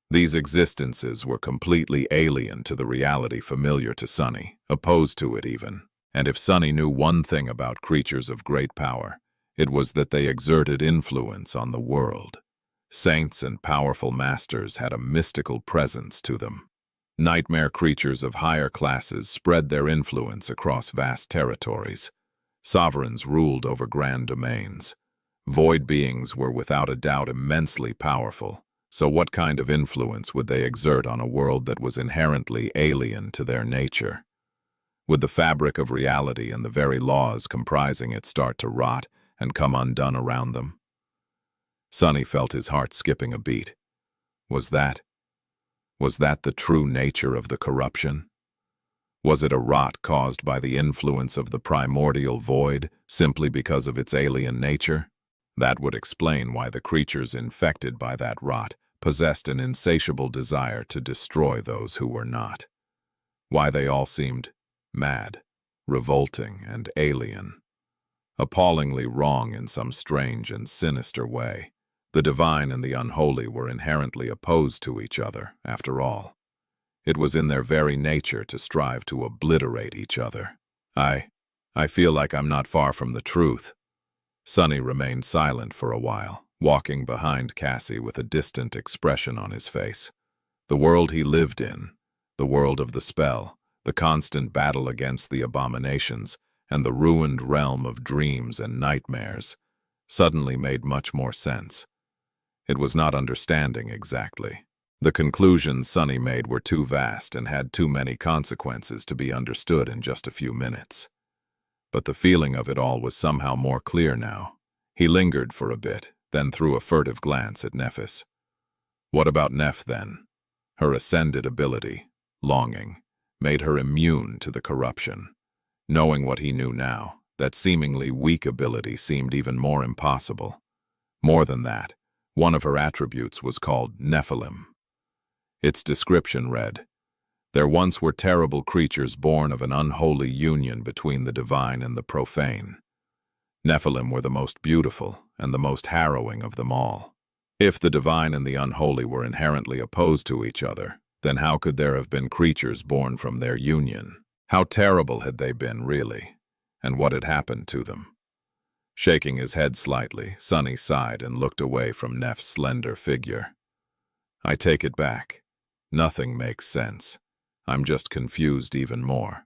These existences were completely alien to the reality familiar to Sunny, opposed to it even. And if Sunny knew one thing about creatures of great power, it was that they exerted influence on the world. Saints and powerful masters had a mystical presence to them. Nightmare creatures of higher classes spread their influence across vast territories. Sovereigns ruled over grand domains. Void beings were without a doubt immensely powerful, so what kind of influence would they exert on a world that was inherently alien to their nature? Would the fabric of reality and the very laws comprising it start to rot and come undone around them? Sonny felt his heart skipping a beat. Was that the true nature of the corruption? Was it a rot caused by the influence of the primordial void simply because of its alien nature? That would explain why the creatures infected by that rot possessed an insatiable desire to destroy those who were not. Why they all seemed mad, revolting, and alien. Appallingly wrong in some strange and sinister way. The divine and the unholy were inherently opposed to each other, after all. It was in their very nature to strive to obliterate each other. I feel like I'm not far from the truth. Sonny remained silent for a while, walking behind Cassie with a distant expression on his face. The world he lived in, the world of the spell, the constant battle against the abominations, and the ruined realm of dreams and nightmares, suddenly made much more sense. It was not understanding exactly. The conclusions Sonny made were too vast and had too many consequences to be understood in just a few minutes. But the feeling of it all was somehow more clear now. He lingered for a bit, then threw a furtive glance at Nephis. What about Neph, then? Her ascended ability, longing, made her immune to the corruption. Knowing what he knew now, that seemingly weak ability seemed even more impossible. More than that, one of her attributes was called Nephilim. Its description read, "There once were terrible creatures born of an unholy union between the divine and the profane. Nephilim were the most beautiful and the most harrowing of them all. If the divine and the unholy were inherently opposed to each other, then how could there have been creatures born from their union? How terrible had they been, really? And what had happened to them?" Shaking his head slightly, Sonny sighed and looked away from Neph's slender figure. "I take it back. Nothing makes sense. I'm just confused even more."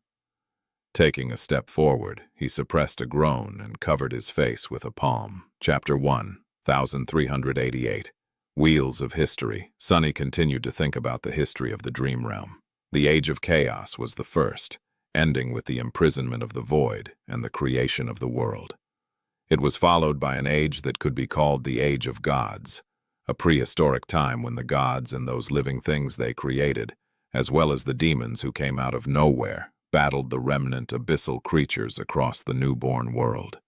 Taking a step forward, he suppressed a groan and covered his face with a palm. Chapter 1, 1388. Wheels of History. Sonny continued to think about the history of the dream realm. The Age of Chaos was the first, ending with the imprisonment of the void and the creation of the world. It was followed by an age that could be called the Age of Gods, a prehistoric time when the gods and those living things they created, as well as the demons who came out of nowhere, battled the remnant abyssal creatures across the newborn world.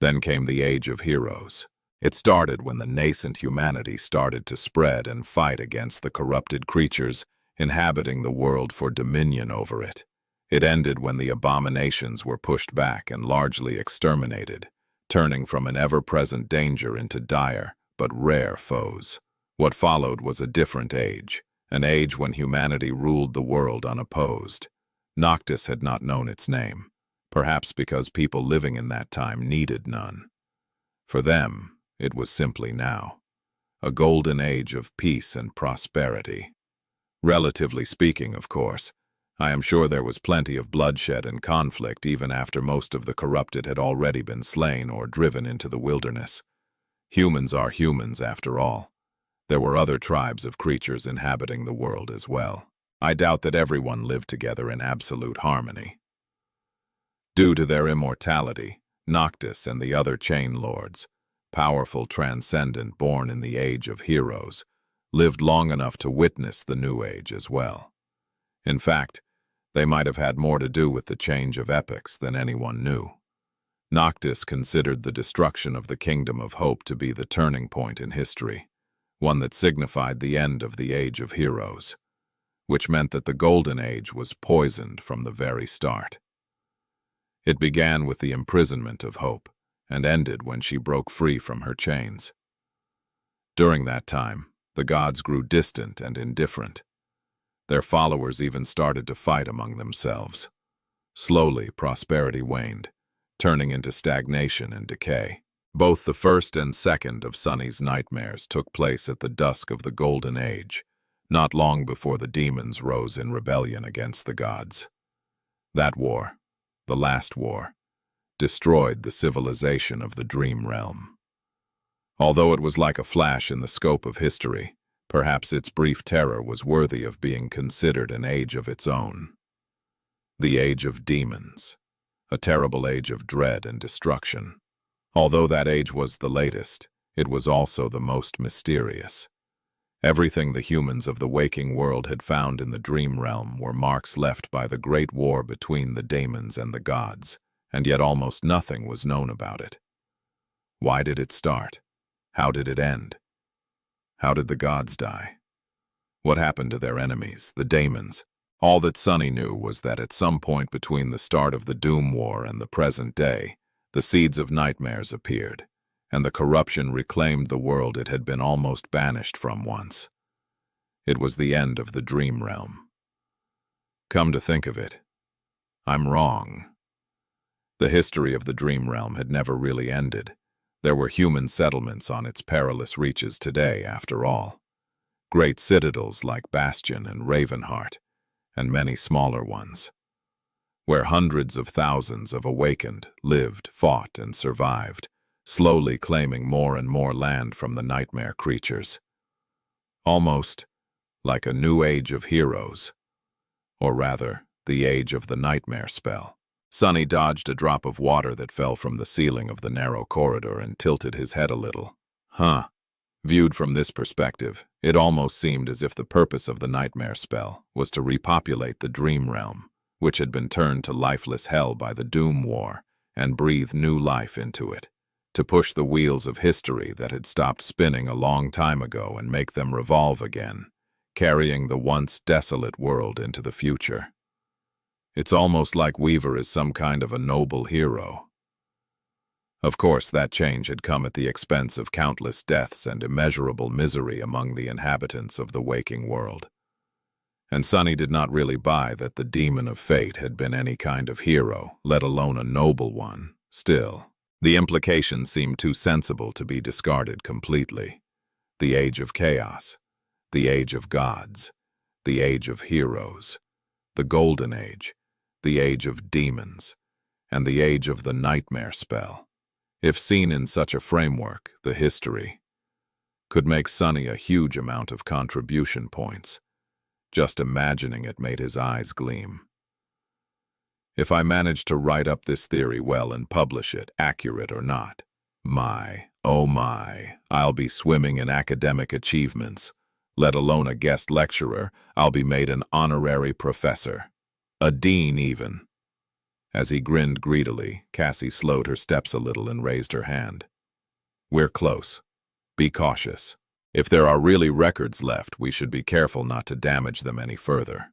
Then came the Age of Heroes. It started when the nascent humanity started to spread and fight against the corrupted creatures inhabiting the world for dominion over it. It ended when the abominations were pushed back and largely exterminated, turning from an ever-present danger into dire but rare foes. What followed was a different age, an age when humanity ruled the world unopposed. Noctis had not known its name, perhaps because people living in that time needed none. For them, it was simply now, a golden age of peace and prosperity. Relatively speaking, of course, I am sure there was plenty of bloodshed and conflict even after most of the corrupted had already been slain or driven into the wilderness. Humans are humans, after all. There were other tribes of creatures inhabiting the world as well. I doubt that everyone lived together in absolute harmony. Due to their immortality, Noctis and the other chain lords, powerful transcendent born in the Age of Heroes, lived long enough to witness the New Age as well. In fact, they might have had more to do with the change of epochs than anyone knew. Noctis considered the destruction of the Kingdom of Hope to be the turning point in history, one that signified the end of the Age of Heroes, which meant that the Golden Age was poisoned from the very start. It began with the imprisonment of Hope and ended when she broke free from her chains. During that time, the gods grew distant and indifferent. Their followers even started to fight among themselves. Slowly, prosperity waned, turning into stagnation and decay. Both the first and second of Sonny's nightmares took place at the dusk of the Golden Age, not long before the demons rose in rebellion against the gods. That war, the last war, destroyed the civilization of the dream realm. Although it was like a flash in the scope of history, perhaps its brief terror was worthy of being considered an age of its own. The age of demons, a terrible age of dread and destruction. Although that age was the latest, it was also the most mysterious. Everything the humans of the waking world had found in the dream realm were marks left by the great war between the demons and the gods, and yet almost nothing was known about it. Why did it start? How did it end? How did the gods die? What happened to their enemies, the demons? All that Sunny knew was that at some point between the start of the Doom War and the present day, the seeds of nightmares appeared, and the corruption reclaimed the world it had been almost banished from once. It was the end of the dream realm. Come to think of it, I'm wrong. The history of the dream realm had never really ended. There were human settlements on its perilous reaches today, after all. Great citadels like Bastion and Ravenheart, and many smaller ones, where hundreds of thousands of awakened lived, fought, and survived, slowly claiming more and more land from the nightmare creatures. Almost like a new age of heroes, or rather, the age of the nightmare spell. Sunny dodged a drop of water that fell from the ceiling of the narrow corridor and tilted his head a little. Viewed from this perspective, it almost seemed as if the purpose of the nightmare spell was to repopulate the dream realm, which had been turned to lifeless hell by the Doom War, and breathe new life into it, to push the wheels of history that had stopped spinning a long time ago and make them revolve again, carrying the once desolate world into the future. It's almost like Weaver is some kind of a noble hero. Of course, that change had come at the expense of countless deaths and immeasurable misery among the inhabitants of the waking world. And Sunny did not really buy that the demon of fate had been any kind of hero, let alone a noble one. Still, the implications seemed too sensible to be discarded completely. The age of chaos, the age of gods, the age of heroes, the golden age, the age of demons, and the age of the nightmare spell. If seen in such a framework, the history could make Sunny a huge amount of contribution points. Just imagining it made his eyes gleam. If I manage to write up this theory well and publish it, accurate or not, oh my, I'll be swimming in academic achievements. Let alone a guest lecturer, I'll be made an honorary professor. A dean, even. As he grinned greedily, Cassie slowed her steps a little and raised her hand. We're close. Be cautious. If there are really records left, we should be careful not to damage them any further.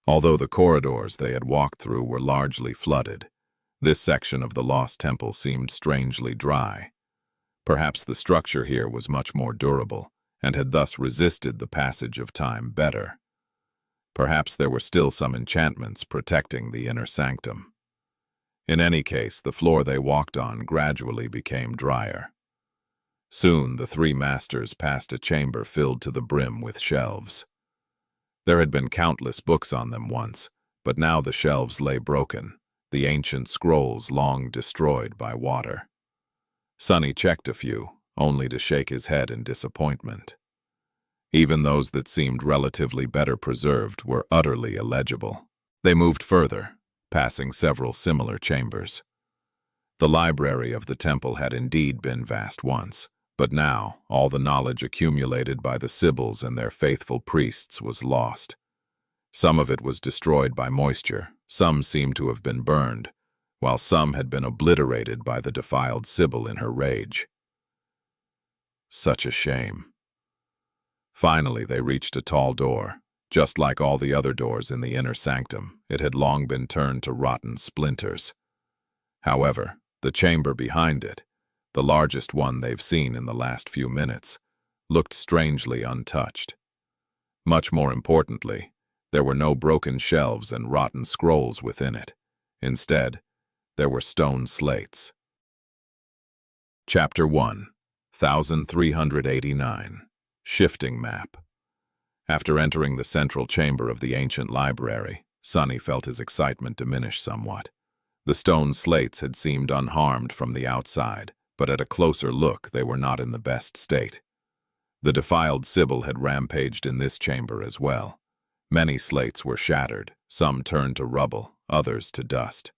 Although the corridors they had walked through were largely flooded, this section of the Lost Temple seemed strangely dry. Perhaps the structure here was much more durable, and had thus resisted the passage of time better. Perhaps there were still some enchantments protecting the inner sanctum. In any case, the floor they walked on gradually became drier. Soon the three masters passed a chamber filled to the brim with shelves. There had been countless books on them once, but now the shelves lay broken, the ancient scrolls long destroyed by water. Sunny checked a few, only to shake his head in disappointment. Even those that seemed relatively better preserved were utterly illegible. They moved further, passing several similar chambers. The library of the temple had indeed been vast once, but now all the knowledge accumulated by the Sibyls and their faithful priests was lost. Some of it was destroyed by moisture, some seemed to have been burned, while some had been obliterated by the defiled Sibyl in her rage. Such a shame. Finally, they reached a tall door. Just like all the other doors in the inner sanctum, it had long been turned to rotten splinters. However, the chamber behind it, the largest one they've seen in the last few minutes, looked strangely untouched. Much more importantly, there were no broken shelves and rotten scrolls within it. Instead, there were stone slates. Chapter 1, 1389, Shifting Map. After entering the central chamber of the ancient library, Sunny felt his excitement diminish somewhat. The stone slates had seemed unharmed from the outside, but at a closer look they were not in the best state. The defiled Sibyl had rampaged in this chamber as well. Many slates were shattered, some turned to rubble, others to dust.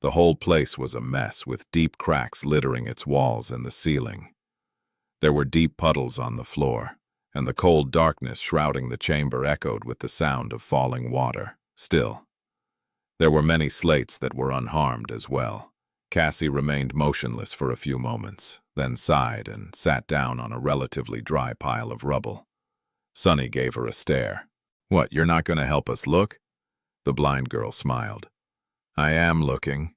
The whole place was a mess, with deep cracks littering its walls and the ceiling. There were deep puddles on the floor, and the cold darkness shrouding the chamber echoed with the sound of falling water. Still, there were many slates that were unharmed as well. Cassie remained motionless for a few moments, then sighed and sat down on a relatively dry pile of rubble. Sunny gave her a stare. "What, you're not going to help us look?" The blind girl smiled. "I am looking."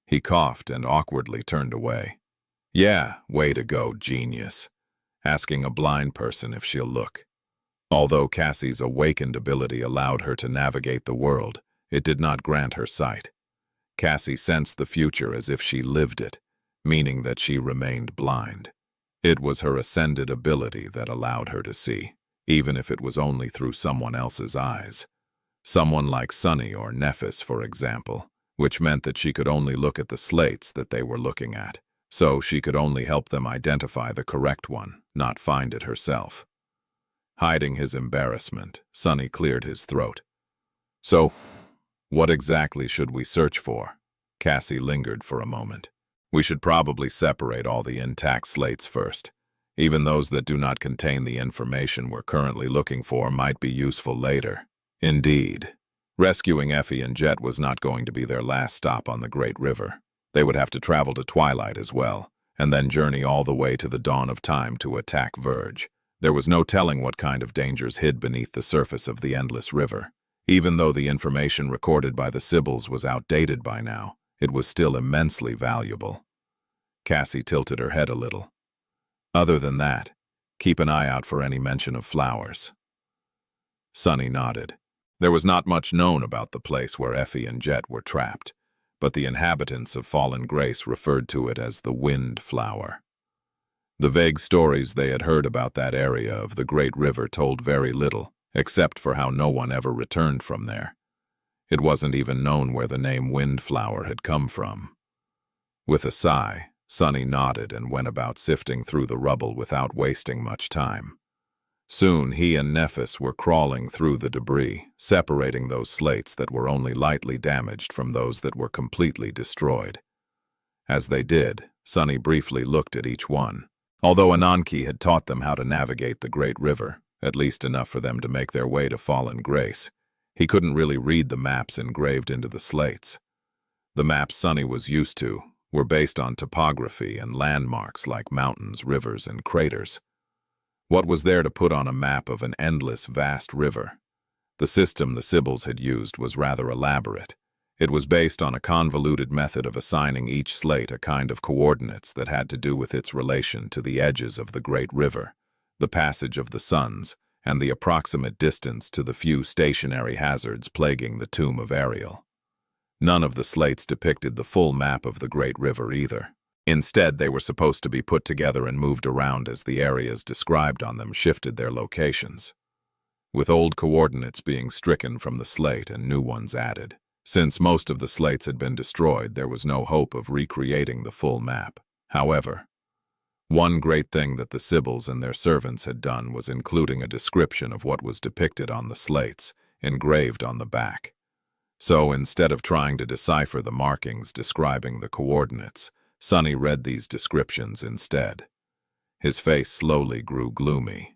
He coughed and awkwardly turned away. "Yeah, way to go, genius. Asking a blind person if she'll look." Although Cassie's awakened ability allowed her to navigate the world, it did not grant her sight. Cassie sensed the future as if she lived it, meaning that she remained blind. It was her ascended ability that allowed her to see, even if it was only through someone else's eyes. Someone like Sunny or Nephis, for example, which meant that she could only look at the slates that they were looking at, so she could only help them identify the correct one, not find it herself. Hiding his embarrassment, Sunny cleared his throat. "So, what exactly should we search for?" Cassie lingered for a moment. "We should probably separate all the intact slates first. Even those that do not contain the information we're currently looking for might be useful later." Indeed. Rescuing Effie and Jet was not going to be their last stop on the Great River. They would have to travel to Twilight as well, and then journey all the way to the dawn of time to attack Verge. There was no telling what kind of dangers hid beneath the surface of the endless river. Even though the information recorded by the Sibyls was outdated by now, it was still immensely valuable. Cassie tilted her head a little. "Other than that, keep an eye out for any mention of flowers." Sunny nodded. There was not much known about the place where Effie and Jet were trapped, but the inhabitants of Fallen Grace referred to it as the Wind Flower. The vague stories they had heard about that area of the Great River told very little, except for how no one ever returned from there. It wasn't even known where the name Windflower had come from. With a sigh, Sunny nodded and went about sifting through the rubble without wasting much time. Soon he and Nephis were crawling through the debris, separating those slates that were only lightly damaged from those that were completely destroyed. As they did, Sunny briefly looked at each one. Although Ananki had taught them how to navigate the Great River, at least enough for them to make their way to Fallen Grace, he couldn't really read the maps engraved into the slates. The maps Sunny was used to were based on topography and landmarks like mountains, rivers, and craters. What was there to put on a map of an endless, vast river? The system the Sibyls had used was rather elaborate. It was based on a convoluted method of assigning each slate a kind of coordinates that had to do with its relation to the edges of the Great River, the passage of the suns, and the approximate distance to the few stationary hazards plaguing the tomb of Ariel. None of the slates depicted the full map of the Great River either. Instead, they were supposed to be put together and moved around as the areas described on them shifted their locations, with old coordinates being stricken from the slate and new ones added. Since most of the slates had been destroyed, there was no hope of recreating the full map. However, one great thing that the Sibyls and their servants had done was including a description of what was depicted on the slates, engraved on the back. So instead of trying to decipher the markings describing the coordinates, Sunny read these descriptions instead. His face slowly grew gloomy.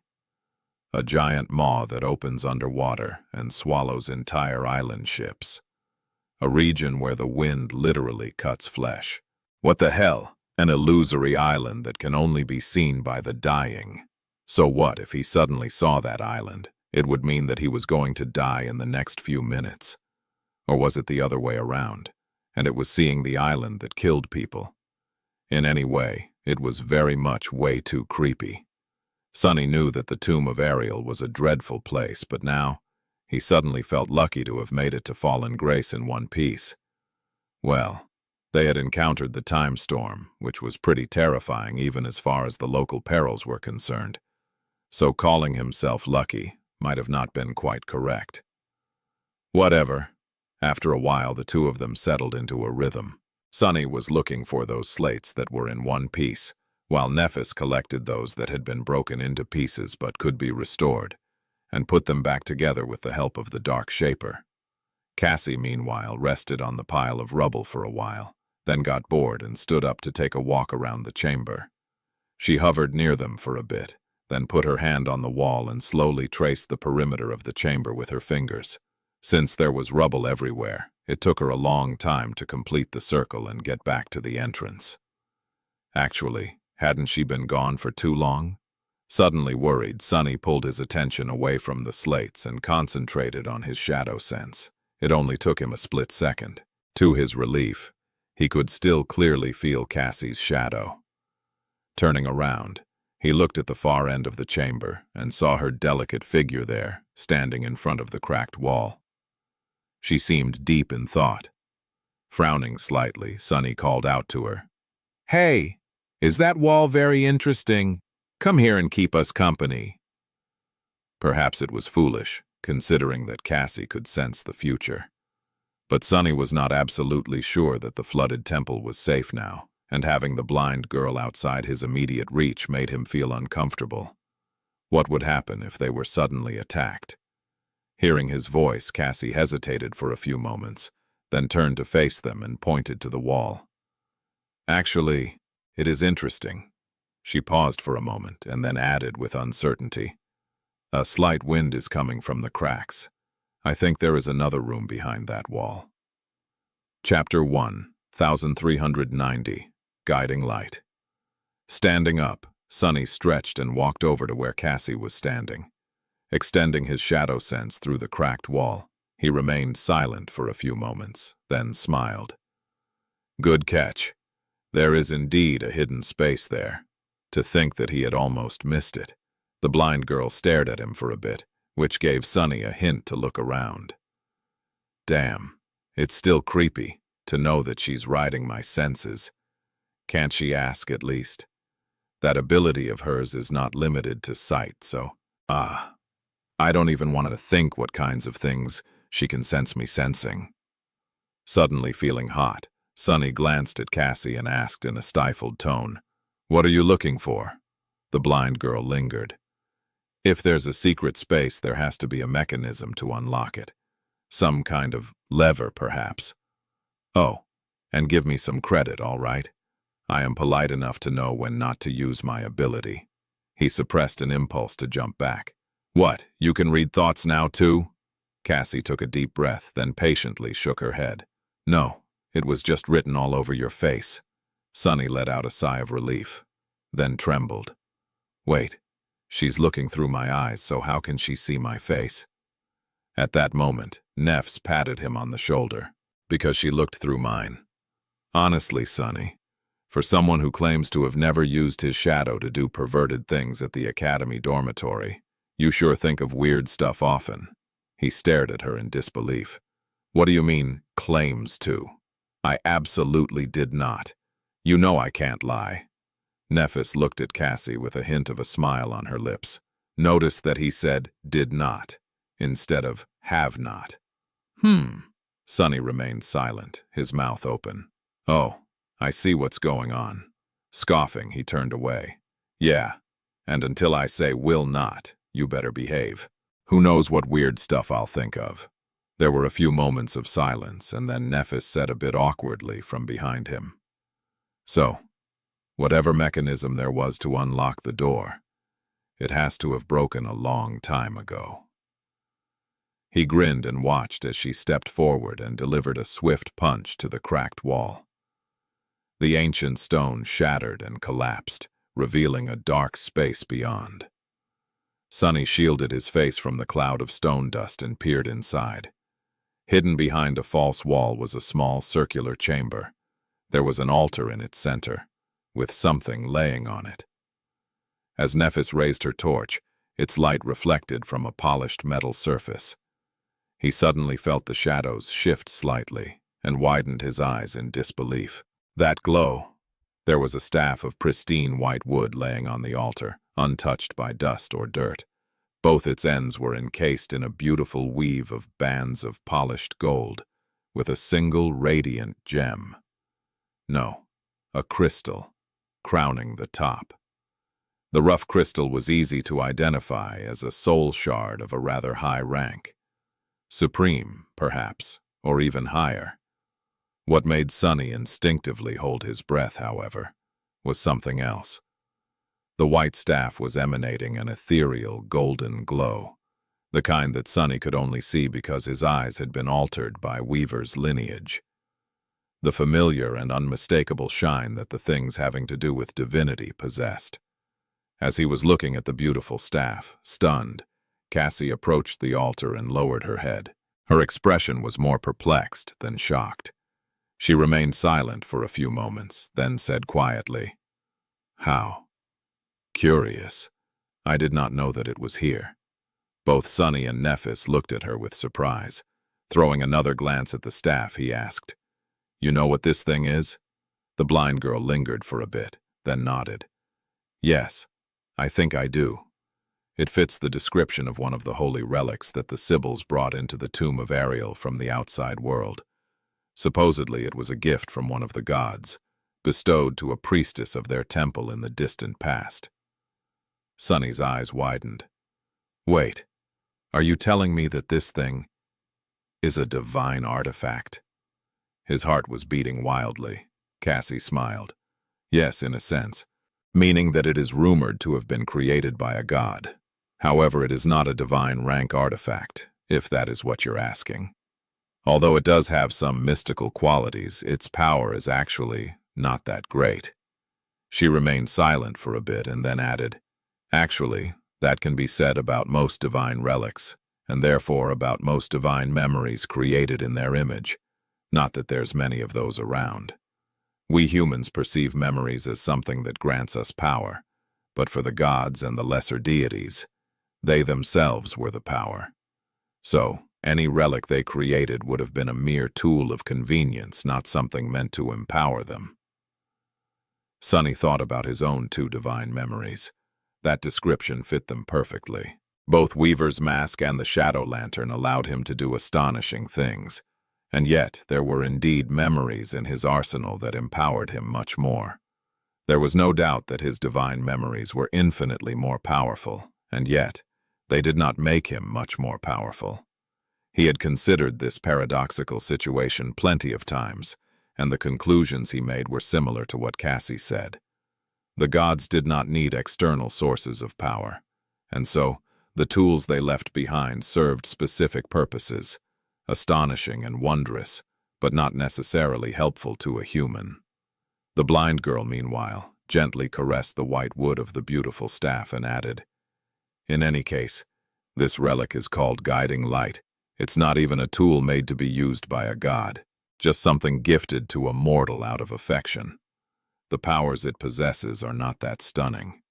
A giant maw that opens underwater and swallows entire island ships. A region where the wind literally cuts flesh. What the hell? An illusory island that can only be seen by the dying. So what if he suddenly saw that island? It would mean that he was going to die in the next few minutes. Or was it the other way around, and it was seeing the island that killed people? In any way, it was very much way too creepy. Sunny knew that the tomb of Ariel was a dreadful place, but now, he suddenly felt lucky to have made it to Fallen Grace in one piece. Well, they had encountered the time storm, which was pretty terrifying even as far as the local perils were concerned. So calling himself lucky might have not been quite correct. Whatever. After a while, the two of them settled into a rhythm. Sunny was looking for those slates that were in one piece, while Nephis collected those that had been broken into pieces but could be restored, and put them back together with the help of the Dark Shaper. Cassie, meanwhile, rested on the pile of rubble for a while, then got bored and stood up to take a walk around the chamber. She hovered near them for a bit, then put her hand on the wall and slowly traced the perimeter of the chamber with her fingers. Since there was rubble everywhere, it took her a long time to complete the circle and get back to the entrance. Actually, hadn't she been gone for too long? Suddenly worried, Sunny pulled his attention away from the slates and concentrated on his shadow sense. It only took him a split second. To his relief, he could still clearly feel Cassie's shadow. Turning around, he looked at the far end of the chamber and saw her delicate figure there, standing in front of the cracked wall. She seemed deep in thought. Frowning slightly, Sunny called out to her, "Hey, is that wall very interesting? Come here and keep us company." Perhaps it was foolish, considering that Cassie could sense the future. But Sunny was not absolutely sure that the flooded temple was safe now, and having the blind girl outside his immediate reach made him feel uncomfortable. What would happen if they were suddenly attacked? Hearing his voice, Cassie hesitated for a few moments, then turned to face them and pointed to the wall. "Actually, it is interesting." She paused for a moment and then added with uncertainty, "A slight wind is coming from the cracks. I think there is another room behind that wall." Chapter 1, 1390, Guiding Light. Standing up, Sunny stretched and walked over to where Cassie was standing. Extending his shadow sense through the cracked wall, he remained silent for a few moments, then smiled. "Good catch. There is indeed a hidden space there." To think that he had almost missed it. The blind girl stared at him for a bit, which gave Sunny a hint to look around. Damn, it's still creepy to know that she's riding my senses. Can't she ask at least? That ability of hers is not limited to sight, so, I don't even want to think what kinds of things she can sense me sensing. Suddenly feeling hot, Sunny glanced at Cassie and asked in a stifled tone, "What are you looking for?" The blind girl lingered. "If there's a secret space, there has to be a mechanism to unlock it. Some kind of lever, perhaps." "Oh, and give me some credit, all right? I am polite enough to know when not to use my ability." He suppressed an impulse to jump back. "What, you can read thoughts now, too?" Cassie took a deep breath, then patiently shook her head. "No, it was just written all over your face." Sunny let out a sigh of relief, then trembled. "Wait, she's looking through my eyes, so how can she see my face?" At that moment, Neffs patted him on the shoulder. "Because she looked through mine." Honestly, Sunny, for someone who claims to have never used his shadow to do perverted things at the academy dormitory, you sure think of weird stuff often. He stared at her in disbelief. "What do you mean, claims to?" "I absolutely did not. You know I can't lie." Nephis looked at Cassie with a hint of a smile on her lips. Notice that he said, "did not," instead of "have not." Sunny remained silent, his mouth open. "Oh, I see what's going on." Scoffing, he turned away. "Yeah, and until I say will not, you better behave. Who knows what weird stuff I'll think of." There were a few moments of silence, and then Nephis said a bit awkwardly from behind him, "So, whatever mechanism there was to unlock the door, it has to have broken a long time ago." He grinned and watched as she stepped forward and delivered a swift punch to the cracked wall. The ancient stone shattered and collapsed, revealing a dark space beyond. Sunny shielded his face from the cloud of stone dust and peered inside. Hidden behind a false wall was a small circular chamber. There was an altar in its center, with something laying on it. As Nephis raised her torch, its light reflected from a polished metal surface. He suddenly felt the shadows shift slightly and widened his eyes in disbelief. That glow! There was a staff of pristine white wood laying on the altar, untouched by dust or dirt. Both its ends were encased in a beautiful weave of bands of polished gold, with a single radiant gem. No, a crystal, crowning the top. The rough crystal was easy to identify as a soul shard of a rather high rank. Supreme, perhaps, or even higher. What made Sunny instinctively hold his breath, however, was something else. The white staff was emanating an ethereal golden glow, the kind that Sunny could only see because his eyes had been altered by Weaver's lineage. The familiar and unmistakable shine that the things having to do with divinity possessed. As he was looking at the beautiful staff, stunned, Cassie approached the altar and lowered her head. Her expression was more perplexed than shocked. She remained silent for a few moments, then said quietly, "How? Curious. I did not know that it was here." Both Sunny and Nephis looked at her with surprise. Throwing another glance at the staff, he asked, "You know what this thing is?" The blind girl lingered for a bit, then nodded. "Yes, I think I do. It fits the description of one of the holy relics that the Sibyls brought into the tomb of Ariel from the outside world. Supposedly it was a gift from one of the gods, bestowed to a priestess of their temple in the distant past." Sunny's eyes widened. "Wait, are you telling me that this thing is a divine artifact?" His heart was beating wildly. Cassie smiled. "Yes, in a sense, meaning that it is rumored to have been created by a god. However, it is not a divine rank artifact, if that is what you're asking. Although it does have some mystical qualities, its power is actually not that great." She remained silent for a bit and then added, "Actually, that can be said about most divine relics, and therefore about most divine memories created in their image. Not that there's many of those around. We humans perceive memories as something that grants us power, but for the gods and the lesser deities, they themselves were the power. So, any relic they created would have been a mere tool of convenience, not something meant to empower them." Sunny thought about his own two divine memories. That description fit them perfectly. Both Weaver's mask and the shadow lantern allowed him to do astonishing things, and yet there were indeed memories in his arsenal that empowered him much more. There was no doubt that his divine memories were infinitely more powerful, and yet they did not make him much more powerful. He had considered this paradoxical situation plenty of times, and the conclusions he made were similar to what Cassie said. The gods did not need external sources of power, and so the tools they left behind served specific purposes, astonishing and wondrous, but not necessarily helpful to a human. The blind girl, meanwhile, gently caressed the white wood of the beautiful staff and added, "In any case, this relic is called Guiding Light. It's not even a tool made to be used by a god, just something gifted to a mortal out of affection. The powers it possesses are not that stunning.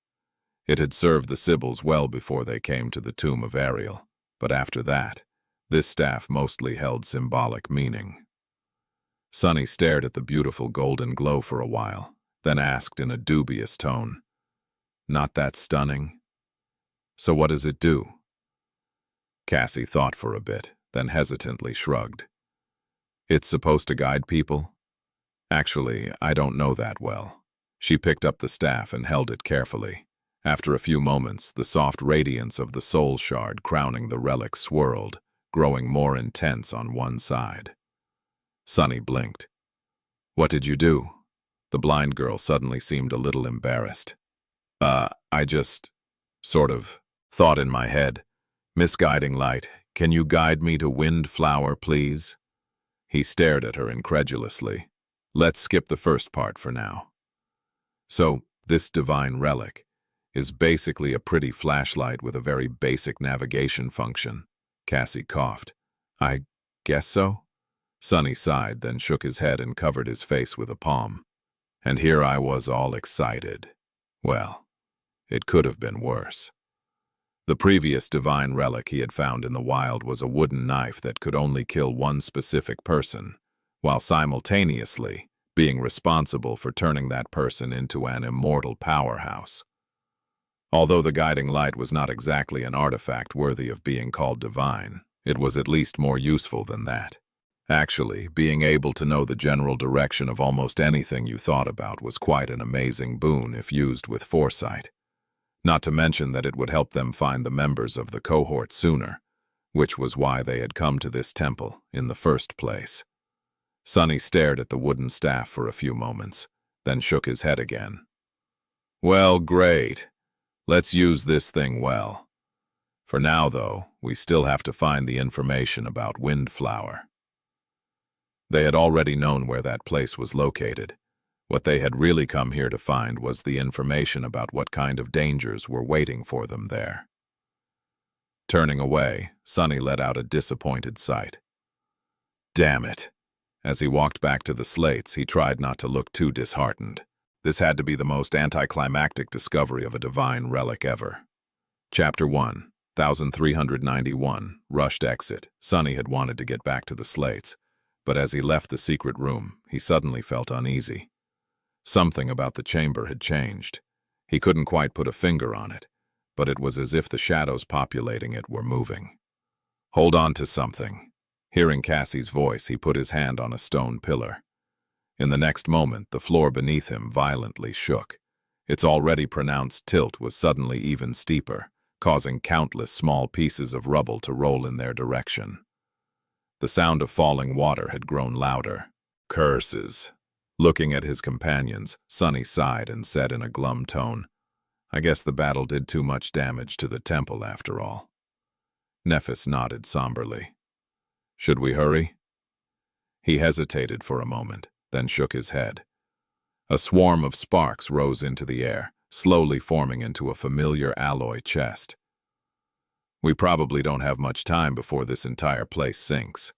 It had served the Sibyls well before they came to the tomb of Ariel, but after that, this staff mostly held symbolic meaning." Sunny stared at the beautiful golden glow for a while, then asked in a dubious tone, "Not that stunning? So what does it do?" Cassie thought for a bit, then hesitantly shrugged. "It's supposed to guide people? Actually, I don't know that well." She picked up the staff and held it carefully. After a few moments, the soft radiance of the soul shard crowning the relic swirled, growing more intense on one side. Sunny blinked. "What did you do?" The blind girl suddenly seemed a little embarrassed. I just sort of thought in my head, 'Miss Guiding Light, can you guide me to Windflower, please?'" He stared at her incredulously. "Let's skip the first part for now. So, this divine relic is basically a pretty flashlight with a very basic navigation function." Cassie coughed. "I guess so?" Sunny sighed, then shook his head and covered his face with a palm. And here I was all excited. Well, it could have been worse. The previous divine relic he had found in the wild was a wooden knife that could only kill one specific person, while simultaneously being responsible for turning that person into an immortal powerhouse. Although the guiding light was not exactly an artifact worthy of being called divine, it was at least more useful than that. Actually, being able to know the general direction of almost anything you thought about was quite an amazing boon if used with foresight. Not to mention that it would help them find the members of the cohort sooner, which was why they had come to this temple in the first place. Sunny stared at the wooden staff for a few moments, then shook his head again. Well, great. Let's use this thing well. For now, though, we still have to find the information about Windflower. They had already known where that place was located. What they had really come here to find was the information about what kind of dangers were waiting for them there. Turning away, Sunny let out a disappointed sigh. Damn it. As he walked back to the slates, he tried not to look too disheartened. This had to be the most anticlimactic discovery of a divine relic ever. Chapter 1, 1391, Rushed Exit. Sunny had wanted to get back to the slates, but as he left the secret room, he suddenly felt uneasy. Something about the chamber had changed. He couldn't quite put a finger on it, but it was as if the shadows populating it were moving. Hold on to something. Hearing Cassie's voice, he put his hand on a stone pillar. In the next moment, the floor beneath him violently shook. Its already pronounced tilt was suddenly even steeper, causing countless small pieces of rubble to roll in their direction. The sound of falling water had grown louder. Curses. Looking at his companions, Sunny sighed and said in a glum tone, I guess the battle did too much damage to the temple after all. Nephis nodded somberly. Should we hurry? He hesitated for a moment, then shook his head. A swarm of sparks rose into the air, slowly forming into a familiar alloy chest. We probably don't have much time before this entire place sinks.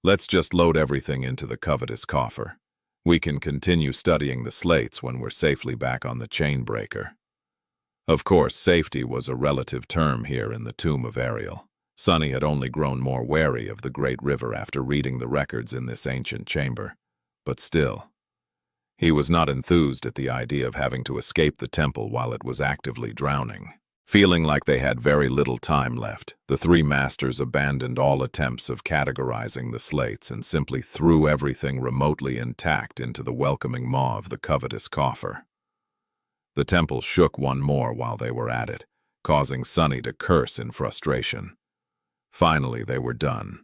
Let's just load everything into the covetous coffer. We can continue studying the slates when we're safely back on the chain breaker. Of course, safety was a relative term here in the tomb of Ariel. Sunny had only grown more wary of the great river after reading the records in this ancient chamber. But still, he was not enthused at the idea of having to escape the temple while it was actively drowning. Feeling like they had very little time left, the three masters abandoned all attempts of categorizing the slates and simply threw everything remotely intact into the welcoming maw of the covetous coffer. The temple shook one more while they were at it, causing Sunny to curse in frustration. Finally, they were done.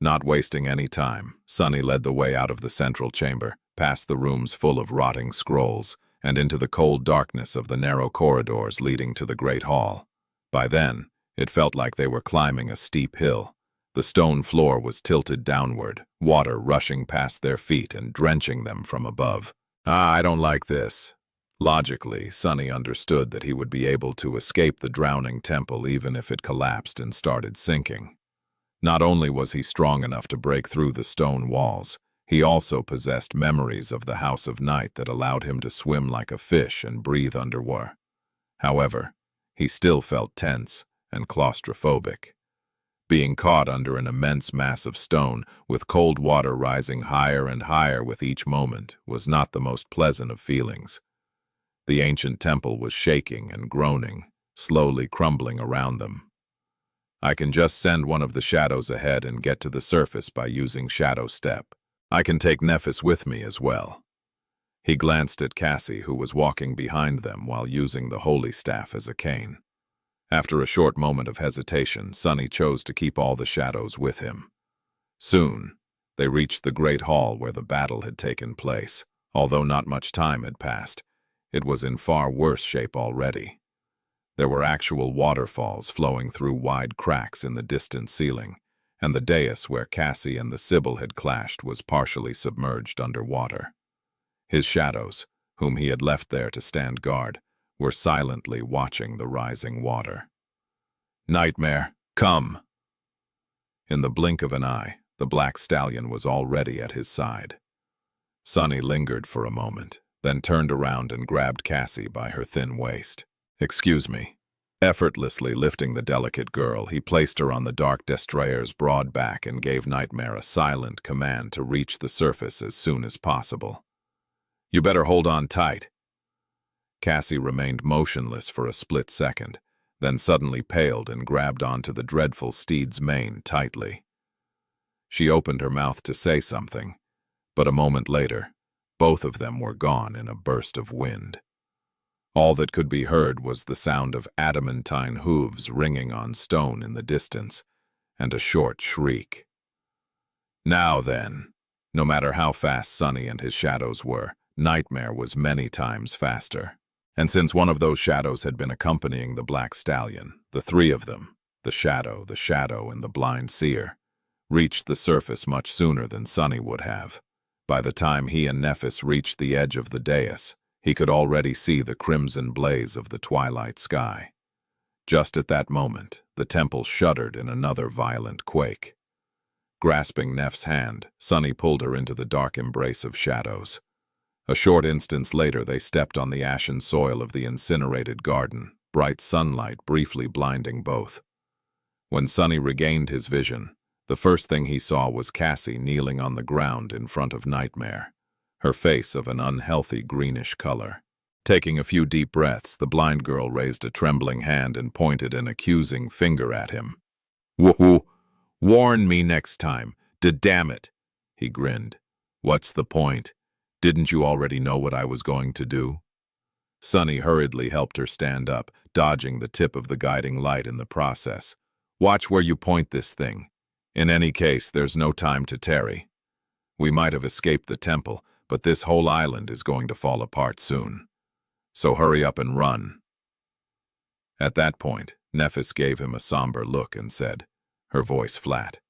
Not wasting any time, Sunny led the way out of the central chamber, past the rooms full of rotting scrolls, and into the cold darkness of the narrow corridors leading to the great hall. By then, it felt like they were climbing a steep hill. The stone floor was tilted downward, water rushing past their feet and drenching them from above. I don't like this. Logically, Sunny understood that he would be able to escape the drowning temple even if it collapsed and started sinking. Not only was he strong enough to break through the stone walls, he also possessed memories of the House of Night that allowed him to swim like a fish and breathe underwater. However, he still felt tense and claustrophobic. Being caught under an immense mass of stone, with cold water rising higher and higher with each moment, was not the most pleasant of feelings. The ancient temple was shaking and groaning, slowly crumbling around them. I can just send one of the shadows ahead and get to the surface by using Shadow Step. I can take Nephis with me as well. He glanced at Cassie, who was walking behind them while using the holy staff as a cane. After a short moment of hesitation, Sunny chose to keep all the shadows with him. Soon, they reached the great hall where the battle had taken place. Although not much time had passed, it was in far worse shape already. There were actual waterfalls flowing through wide cracks in the distant ceiling, and the dais where Cassie and the Sibyl had clashed was partially submerged under water. His shadows, whom he had left there to stand guard, were silently watching the rising water. Nightmare, come! In the blink of an eye, the black stallion was already at his side. Sunny lingered for a moment, then turned around and grabbed Cassie by her thin waist. Excuse me. Effortlessly lifting the delicate girl, he placed her on the dark destroyer's broad back and gave Nightmare a silent command to reach the surface as soon as possible. You better hold on tight. Cassie remained motionless for a split second, then suddenly paled and grabbed onto the dreadful steed's mane tightly. She opened her mouth to say something, but a moment later, both of them were gone in a burst of wind. All that could be heard was the sound of adamantine hooves ringing on stone in the distance, and a short shriek. Now then, no matter how fast Sunny and his shadows were, Nightmare was many times faster. And since one of those shadows had been accompanying the black stallion, the three of them, the shadow, and the blind seer, reached the surface much sooner than Sunny would have. By the time he and Nephis reached the edge of the dais, he could already see the crimson blaze of the twilight sky. Just at that moment, the temple shuddered in another violent quake. Grasping Neph's hand, Sunny pulled her into the dark embrace of shadows. A short instance later, they stepped on the ashen soil of the incinerated garden, bright sunlight briefly blinding both. When Sunny regained his vision, the first thing he saw was Cassie kneeling on the ground in front of Nightmare, her face of an unhealthy greenish color. Taking a few deep breaths, the blind girl raised a trembling hand and pointed an accusing finger at him. "Woohoo! Warn me next time, damn it!" he grinned. "What's the point? Didn't you already know what I was going to do?" Sunny hurriedly helped her stand up, dodging the tip of the guiding light in the process. "Watch where you point this thing. In any case, there's no time to tarry. We might have escaped the temple, but this whole island is going to fall apart soon. So hurry up and run." At that point, Nephis gave him a somber look and said, her voice flat,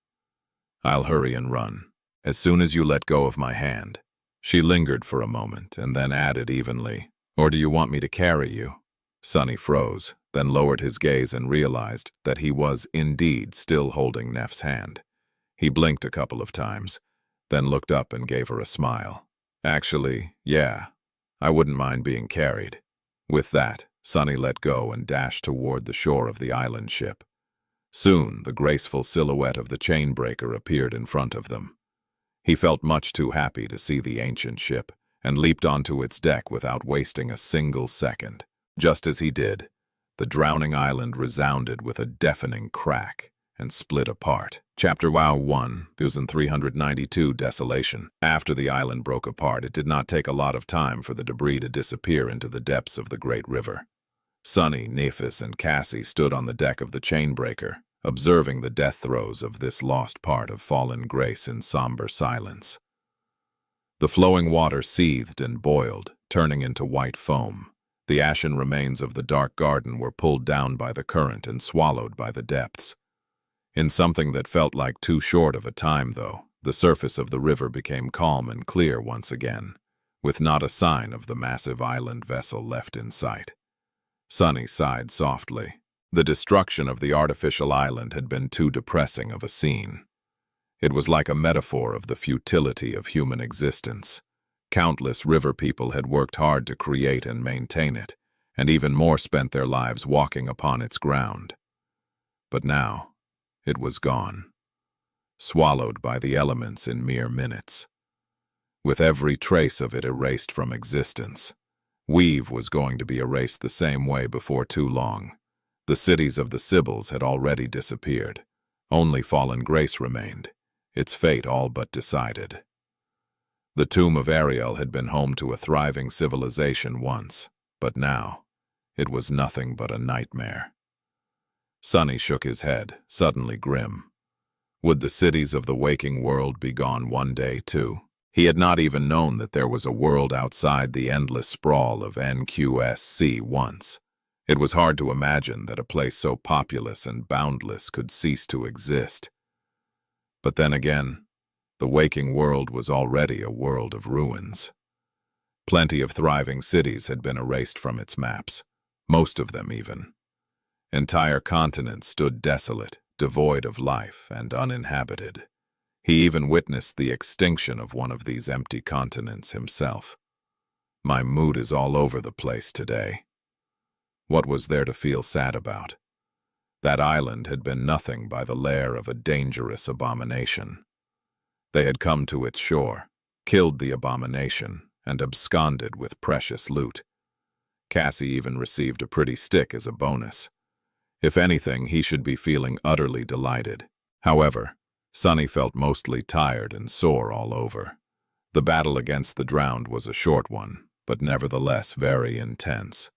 "I'll hurry and run, as soon as you let go of my hand." She lingered for a moment and then added evenly, "Or do you want me to carry you?" Sunny froze, then lowered his gaze and realized that he was indeed still holding Neph's hand. He blinked a couple of times, then looked up and gave her a smile. "Actually, yeah, I wouldn't mind being carried." With that, Sunny let go and dashed toward the shore of the island ship. Soon, the graceful silhouette of the chainbreaker appeared in front of them. He felt much too happy to see the ancient ship, and leaped onto its deck without wasting a single second. Just as he did, the drowning island resounded with a deafening crack and split apart. Chapter 1, 392 Desolation. After the island broke apart, it did not take a lot of time for the debris to disappear into the depths of the great river. Sunny, Nephis, and Cassie stood on the deck of the chainbreaker, observing the death throes of this lost part of fallen grace in somber silence. The flowing water seethed and boiled, turning into white foam. The ashen remains of the dark garden were pulled down by the current and swallowed by the depths. In something that felt like too short of a time, though, the surface of the river became calm and clear once again, with not a sign of the massive island vessel left in sight. Sunny sighed softly. The destruction of the artificial island had been too depressing of a scene. It was like a metaphor of the futility of human existence. Countless river people had worked hard to create and maintain it, and even more spent their lives walking upon its ground. But now, it was gone, swallowed by the elements in mere minutes. With every trace of it erased from existence, Weave was going to be erased the same way before too long. The cities of the Sibyls had already disappeared. Only Fallen Grace remained, its fate all but decided. The tomb of Ariel had been home to a thriving civilization once, but now, it was nothing but a nightmare. Sunny shook his head, suddenly grim. Would the cities of the waking world be gone one day, too? He had not even known that there was a world outside the endless sprawl of NQSC once. It was hard to imagine that a place so populous and boundless could cease to exist. But then again, the waking world was already a world of ruins. Plenty of thriving cities had been erased from its maps, most of them even. Entire continents stood desolate, devoid of life, and uninhabited. He even witnessed the extinction of one of these empty continents himself. My mood is all over the place today. What was there to feel sad about? That island had been nothing by the lair of a dangerous abomination. They had come to its shore, killed the abomination, and absconded with precious loot. Cassie even received a pretty stick as a bonus. If anything, he should be feeling utterly delighted. However, Sunny felt mostly tired and sore all over. The battle against the drowned was a short one, but nevertheless very intense.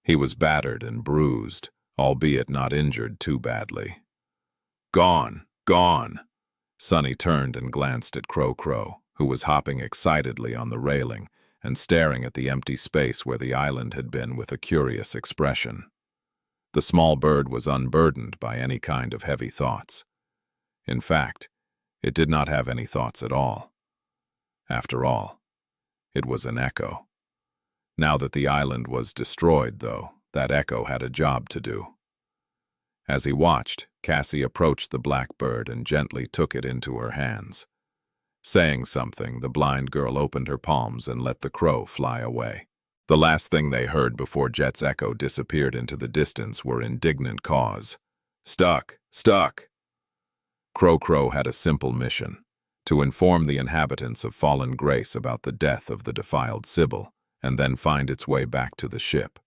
He was battered and bruised, albeit not injured too badly. "Gone! Gone!" Sunny turned and glanced at Crow, who was hopping excitedly on the railing and staring at the empty space where the island had been with a curious expression. The small bird was unburdened by any kind of heavy thoughts. In fact, it did not have any thoughts at all. After all, it was an echo. Now that the island was destroyed, though, that echo had a job to do. As he watched, Cassie approached the black bird and gently took it into her hands. Saying something, the blind girl opened her palms and let the crow fly away. The last thing they heard before Jet's echo disappeared into the distance were indignant caws. "Stuck! Stuck!" Crow had a simple mission: to inform the inhabitants of Fallen Grace about the death of the defiled Sybil, and then find its way back to the ship.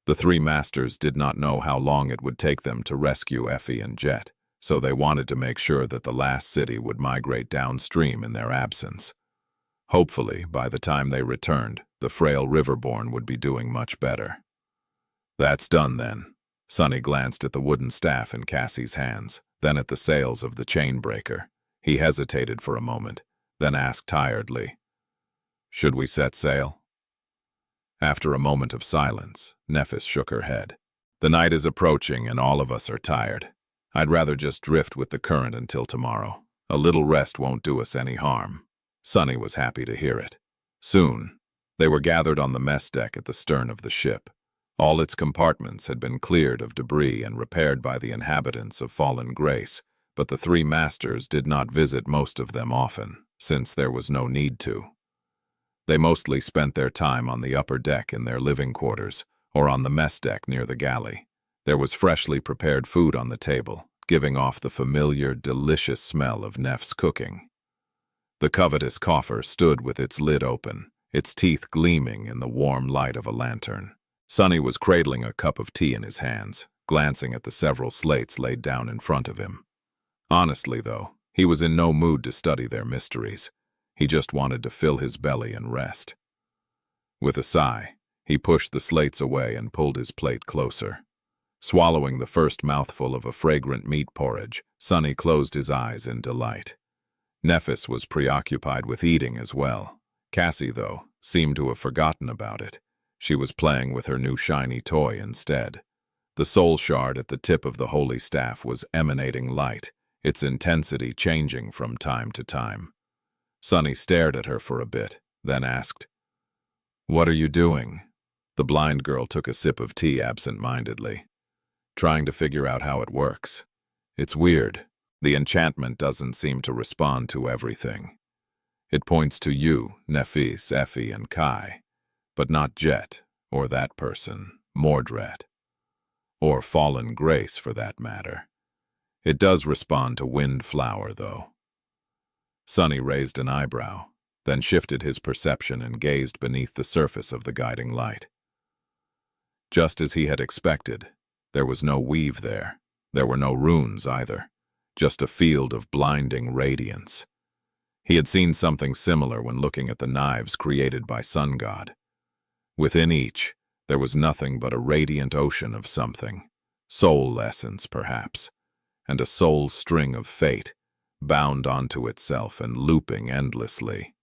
The three masters did not know how long it would take them to rescue Effie and Jet, so they wanted to make sure that the last city would migrate downstream in their absence. Hopefully, by the time they returned, the frail Riverborn would be doing much better. "That's done, then." Sunny glanced at the wooden staff in Cassie's hands, then at the sails of the chain-breaker. He hesitated for a moment, then asked tiredly, "Should we set sail?" After a moment of silence, Nephis shook her head. "The night is approaching and all of us are tired. I'd rather just drift with the current until tomorrow. A little rest won't do us any harm." Sunny was happy to hear it. Soon, they were gathered on the mess deck at the stern of the ship. All its compartments had been cleared of debris and repaired by the inhabitants of Fallen Grace, but the three masters did not visit most of them often, since there was no need to. They mostly spent their time on the upper deck in their living quarters, or on the mess deck near the galley. There was freshly prepared food on the table, giving off the familiar, delicious smell of Neff's cooking. The covetous coffer stood with its lid open, its teeth gleaming in the warm light of a lantern. Sunny was cradling a cup of tea in his hands, glancing at the several slates laid down in front of him. Honestly, though, he was in no mood to study their mysteries. He just wanted to fill his belly and rest. With a sigh, he pushed the slates away and pulled his plate closer. Swallowing the first mouthful of a fragrant meat porridge, Sunny closed his eyes in delight. Nephis was preoccupied with eating as well. Cassie, though, seemed to have forgotten about it. She was playing with her new shiny toy instead. The soul shard at the tip of the holy staff was emanating light, its intensity changing from time to time. Sunny stared at her for a bit, then asked, "What are you doing?" The blind girl took a sip of tea absent-mindedly. "Trying to figure out how it works. It's weird. The enchantment doesn't seem to respond to everything. It points to you, Nephis, Effie, and Kai, but not Jet, or that person, Mordred. Or Fallen Grace, for that matter. It does respond to Windflower, though." Sunny raised an eyebrow, then shifted his perception and gazed beneath the surface of the guiding light. Just as he had expected, there was no weave there. There were no runes either, just a field of blinding radiance. He had seen something similar when looking at the knives created by Sun God. Within each, there was nothing but a radiant ocean of something, soul essence perhaps, and a soul string of fate, bound onto itself and looping endlessly.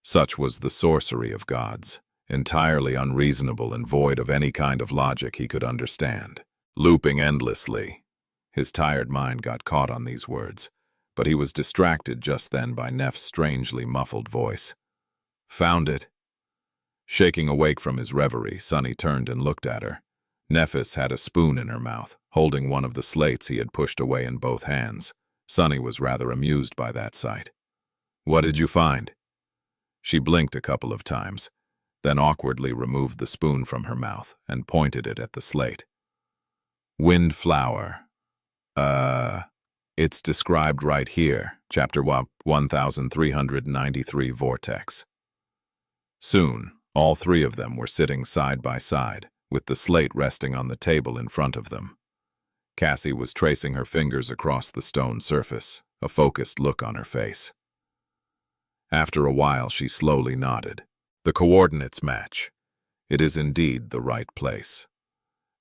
Such was the sorcery of gods, entirely unreasonable and void of any kind of logic he could understand. Looping endlessly. His tired mind got caught on these words, but he was distracted just then by Neff's strangely muffled voice. "Found it." Shaking awake from his reverie, Sunny turned and looked at her. Nephis had a spoon in her mouth, holding one of the slates he had pushed away in both hands. Sunny was rather amused by that sight. "What did you find?" She blinked a couple of times, then awkwardly removed the spoon from her mouth and pointed it at the slate. "Windflower. It's described right here, chapter 1393 Vortex." Soon, All three of them were sitting side by side, with the slate resting on the table in front of them. Cassie was tracing her fingers across the stone surface, a focused look on her face. After a while, she slowly nodded. The coordinates match. It is indeed the right place.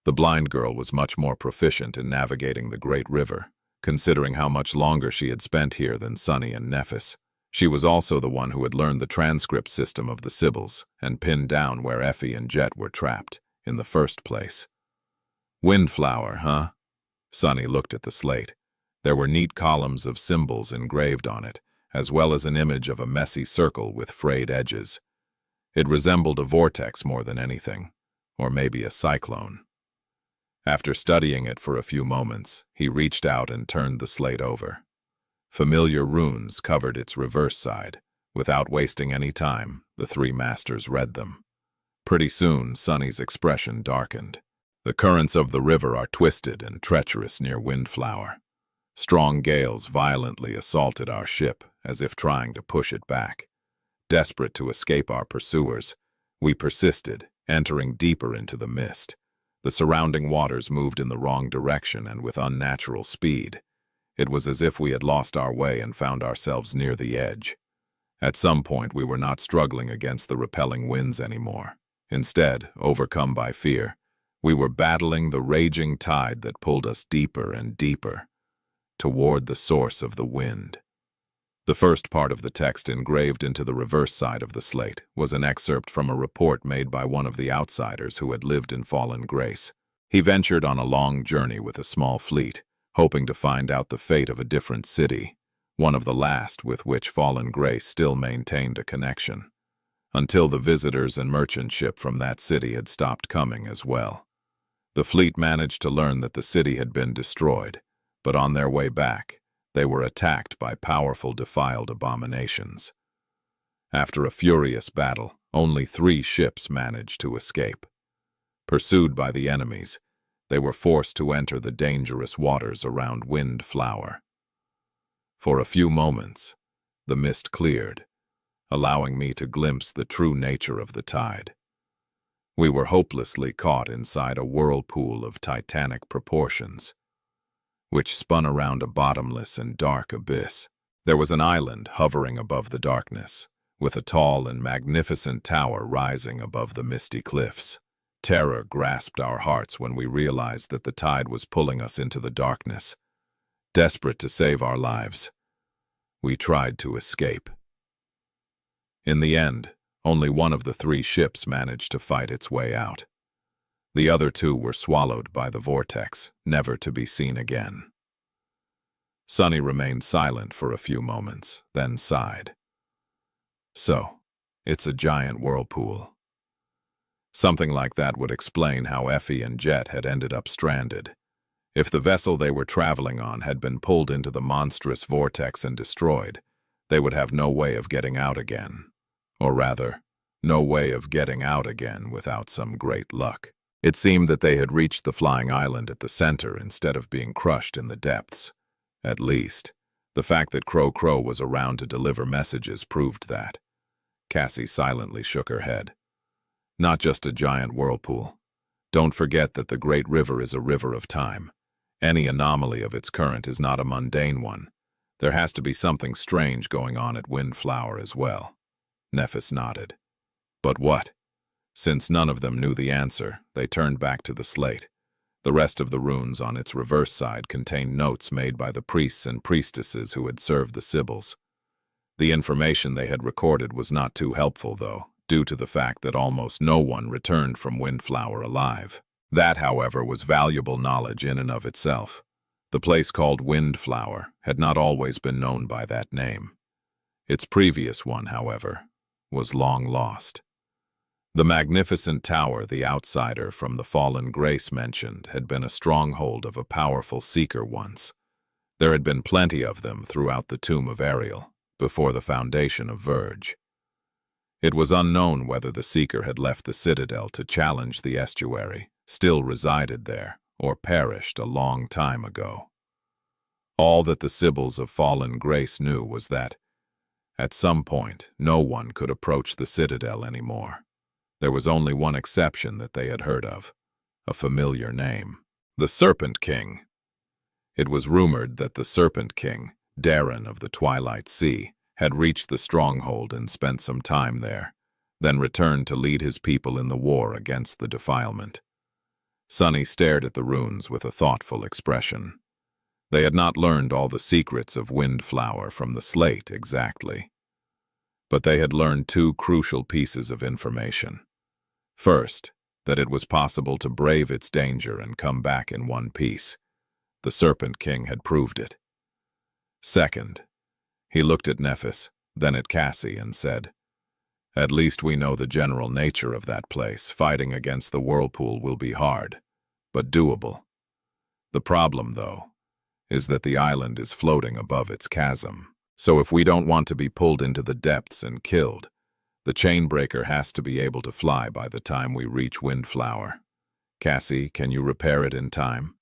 The blind girl was much more proficient in navigating the great river, considering how much longer she had spent here than Sunny and Nephis. She was also the one who had learned the transcript system of the Sybils and pinned down where Effie and Jet were trapped, in the first place. Windflower, huh? Sunny looked at the slate. There were neat columns of symbols engraved on it, as well as an image of a messy circle with frayed edges. It resembled a vortex more than anything, or maybe a cyclone. After studying it for a few moments, he reached out and turned the slate over. Familiar runes covered its reverse side. Without wasting any time, the three masters read them. Pretty soon, Sunny's expression darkened. The currents of the river are twisted and treacherous near Windflower. Strong gales violently assaulted our ship, as if trying to push it back. Desperate to escape our pursuers, we persisted, entering deeper into the mist. The surrounding waters moved in the wrong direction and with unnatural speed. It was as if we had lost our way and found ourselves near the edge. At some point, we were not struggling against the repelling winds anymore. Instead, overcome by fear, we were battling the raging tide that pulled us deeper and deeper, toward the source of the wind. The first part of the text engraved into the reverse side of the slate was an excerpt from a report made by one of the outsiders who had lived in Fallen Grace. He ventured on a long journey with a small fleet, hoping to find out the fate of a different city, one of the last with which Fallen Grace still maintained a connection, until the visitors and merchant ship from that city had stopped coming as well. The fleet managed to learn that the city had been destroyed, but on their way back, they were attacked by powerful defiled abominations. After a furious battle, only 3 ships managed to escape. Pursued by the enemies, they were forced to enter the dangerous waters around Windflower. For a few moments, the mist cleared, allowing me to glimpse the true nature of the tide. We were hopelessly caught inside a whirlpool of titanic proportions, which spun around a bottomless and dark abyss. There was an island hovering above the darkness, with a tall and magnificent tower rising above the misty cliffs. Terror grasped our hearts when we realized that the tide was pulling us into the darkness. Desperate to save our lives, we tried to escape. In the end, only one of the 3 ships managed to fight its way out. The other 2 were swallowed by the vortex, never to be seen again. Sunny remained silent for a few moments, then sighed. So, it's a giant whirlpool. Something like that would explain how Effie and Jet had ended up stranded. If the vessel they were traveling on had been pulled into the monstrous vortex and destroyed, they would have no way of getting out again. Or rather, no way of getting out again without some great luck. It seemed that they had reached the flying island at the center instead of being crushed in the depths. At least, the fact that Crow was around to deliver messages proved that. Cassie silently shook her head. Not just a giant whirlpool. Don't forget that the great river is a river of time. Any anomaly of its current is not a mundane one. There has to be something strange going on at Windflower as well. Nephis nodded. But what? Since none of them knew the answer, they turned back to the slate. The rest of the runes on its reverse side contained notes made by the priests and priestesses who had served the Sybils. The information they had recorded was not too helpful, though, due to the fact that almost no one returned from Windflower alive. That, however, was valuable knowledge in and of itself. The place called Windflower had not always been known by that name. Its previous one, however, was long lost. The magnificent tower the outsider from the Fallen Grace mentioned had been a stronghold of a powerful seeker once. There had been plenty of them throughout the tomb of Ariel, before the foundation of Verge. It was unknown whether the seeker had left the citadel to challenge the estuary, still resided there, or perished a long time ago. All that the Sybils of Fallen Grace knew was that, at some point, no one could approach the citadel anymore. There was only one exception that they had heard of, a familiar name. The Serpent King. It was rumored that the Serpent King, Darren of the Twilight Sea, had reached the stronghold and spent some time there, then returned to lead his people in the war against the defilement. Sunny stared at the runes with a thoughtful expression. They had not learned all the secrets of Windflower from the slate exactly, but they had learned two crucial pieces of information. First, that it was possible to brave its danger and come back in one piece. The Serpent King had proved it. Second, he looked at Nephis, then at Cassie, and said, "At least we know the general nature of that place. Fighting against the whirlpool will be hard, but doable. The problem, though, is that the island is floating above its chasm. So if we don't want to be pulled into the depths and killed, the chainbreaker has to be able to fly by the time we reach Windflower. Cassie, can you repair it in time?"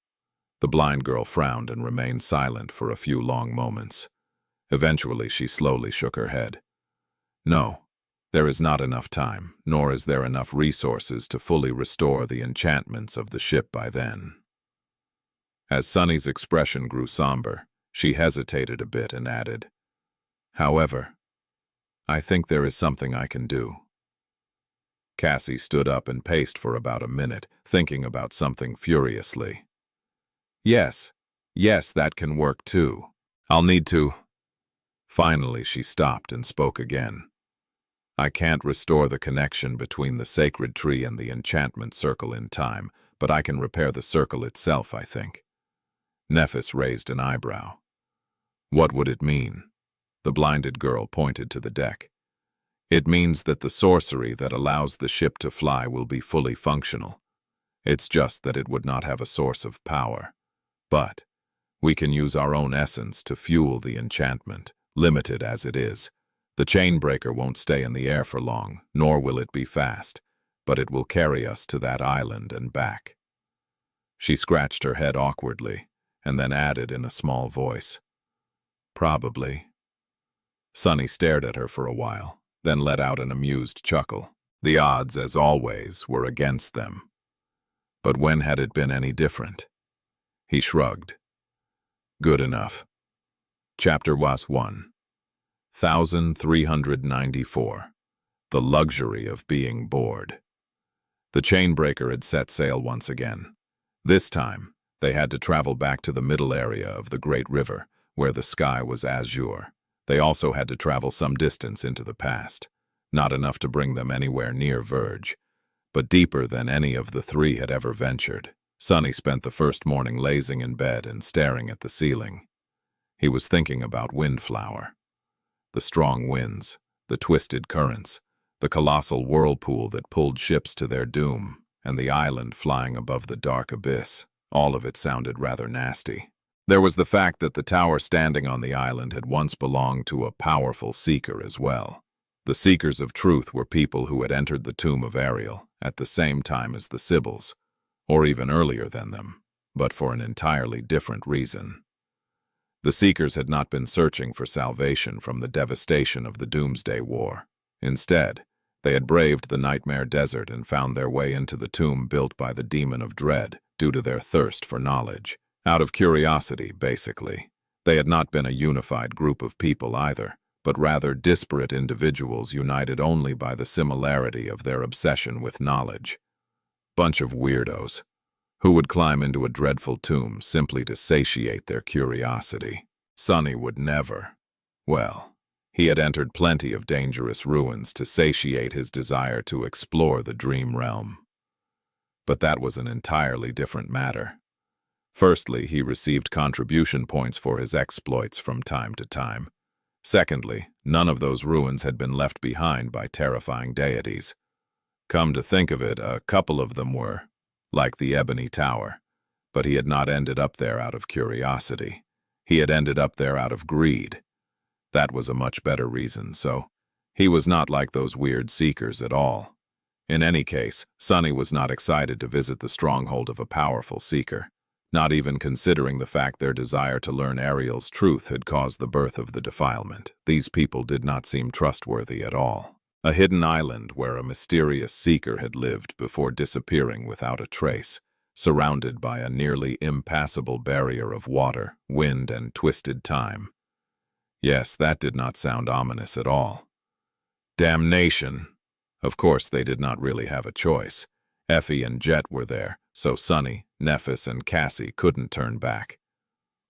The blind girl frowned and remained silent for a few long moments. Eventually, she slowly shook her head. "No, there is not enough time, nor is there enough resources to fully restore the enchantments of the ship by then." As Sunny's expression grew somber, she hesitated a bit and added, "However, I think there is something I can do." Cassie stood up and paced for about a minute, thinking about something furiously. Yes, that can work too. I'll need to—" Finally, she stopped and spoke again. "I can't restore the connection between the sacred tree and the enchantment circle in time, but I can repair the circle itself, I think." Nephis raised an eyebrow. "What would it mean?" The blinded girl pointed to the deck. "It means that the sorcery that allows the ship to fly will be fully functional. It's just that it would not have a source of power. But we can use our own essence to fuel the enchantment, limited as it is. The chainbreaker won't stay in the air for long, nor will it be fast, but it will carry us to that island and back." She scratched her head awkwardly, and then added in a small voice, "Probably." Sunny stared at her for a while, then let out an amused chuckle. The odds, as always, were against them. But when had it been any different? He shrugged. "Good enough." Chapter 1. 1394. The Luxury of Being Bored. The chainbreaker had set sail once again. This time, they had to travel back to the middle area of the great river, where the sky was azure. They also had to travel some distance into the past, not enough to bring them anywhere near Verge, but deeper than any of the three had ever ventured. Sunny spent the first morning lazing in bed and staring at the ceiling. He was thinking about Windflower. The strong winds, the twisted currents, the colossal whirlpool that pulled ships to their doom, and the island flying above the dark abyss. All of it sounded rather nasty. There was the fact that the tower standing on the island had once belonged to a powerful seeker as well. The Seekers of Truth were people who had entered the tomb of Ariel at the same time as the Sybils, or even earlier than them, but for an entirely different reason. The Seekers had not been searching for salvation from the devastation of the Doomsday War. Instead, they had braved the Nightmare Desert and found their way into the tomb built by the Demon of Dread due to their thirst for knowledge. Out of curiosity, basically. They had not been a unified group of people either, but rather disparate individuals united only by the similarity of their obsession with knowledge. Bunch of weirdos who would climb into a dreadful tomb simply to satiate their curiosity. Sunny would never. Well, he had entered plenty of dangerous ruins to satiate his desire to explore the dream realm. But that was an entirely different matter. Firstly, he received contribution points for his exploits from time to time. Secondly, none of those ruins had been left behind by terrifying deities. Come to think of it, a couple of them were, like the Ebony Tower, but he had not ended up there out of curiosity. He had ended up there out of greed. That was a much better reason, so he was not like those weird seekers at all. In any case, Sunny was not excited to visit the stronghold of a powerful seeker, not even considering the fact their desire to learn Ariel's truth had caused the birth of the defilement. These people did not seem trustworthy at all. A hidden island where a mysterious seeker had lived before disappearing without a trace, surrounded by a nearly impassable barrier of water, wind, and twisted time. Yes, that did not sound ominous at all. Damnation! Of course, they did not really have a choice. Effie and Jet were there, so Sunny, Nephis, and Cassie couldn't turn back.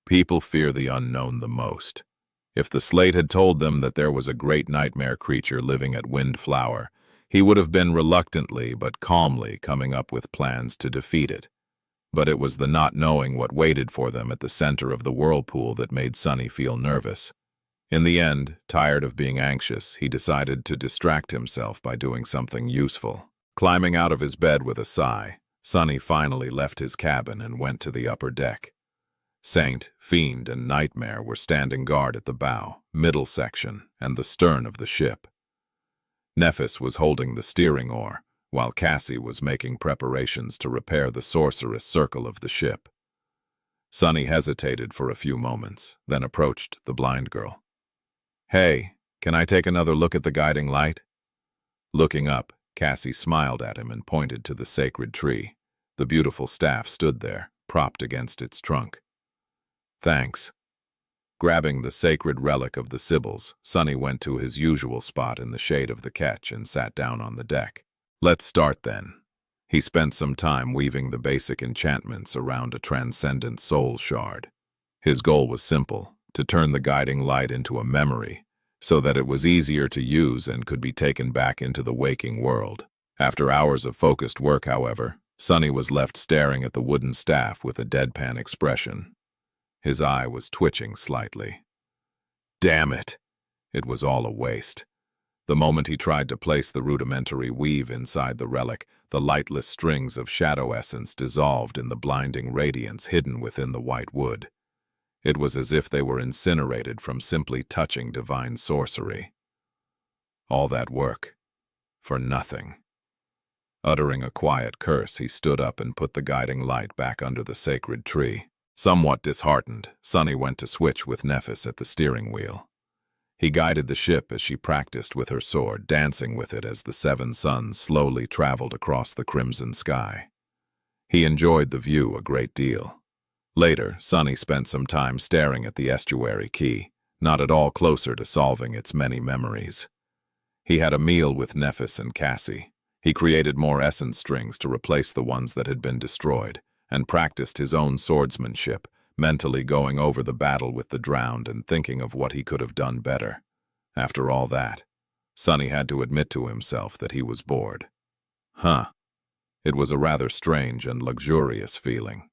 People fear the unknown the most. If the Slate had told them that there was a great nightmare creature living at Windflower, he would have been reluctantly but calmly coming up with plans to defeat it. But it was the not knowing what waited for them at the center of the whirlpool that made Sunny feel nervous. In the end, tired of being anxious, he decided to distract himself by doing something useful. Climbing out of his bed with a sigh, Sunny finally left his cabin and went to the upper deck. Saint, Fiend, and Nightmare were standing guard at the bow, middle section, and the stern of the ship. Nephis was holding the steering oar, while Cassie was making preparations to repair the sorceress circle of the ship. Sunny hesitated for a few moments, then approached the blind girl. "Hey, can I take another look at the guiding light?" Looking up, Cassie smiled at him and pointed to the sacred tree. The beautiful staff stood there, propped against its trunk. "Thanks." Grabbing the sacred relic of the Sibyls, Sunny went to his usual spot in the shade of the ketch and sat down on the deck. "Let's start then." He spent some time weaving the basic enchantments around a transcendent soul shard. His goal was simple: to turn the guiding light into a memory, so that it was easier to use and could be taken back into the waking world. After hours of focused work, however, Sunny was left staring at the wooden staff with a deadpan expression. His eye was twitching slightly. Damn it! It was all a waste. The moment he tried to place the rudimentary weave inside the relic, the lightless strings of shadow essence dissolved in the blinding radiance hidden within the white wood. It was as if they were incinerated from simply touching divine sorcery. All that work, for nothing. Uttering a quiet curse, he stood up and put the guiding light back under the sacred tree. Somewhat disheartened, Sunny went to switch with Nephis at the steering wheel. He guided the ship as she practiced with her sword, dancing with it as the seven suns slowly traveled across the crimson sky. He enjoyed the view a great deal. Later, Sunny spent some time staring at the estuary key, not at all closer to solving its many memories. He had a meal with Nephis and Cassie. He created more essence strings to replace the ones that had been destroyed, and practiced his own swordsmanship, mentally going over the battle with the drowned and thinking of what he could have done better. After all that, Sunny had to admit to himself that he was bored. It was a rather strange and luxurious feeling.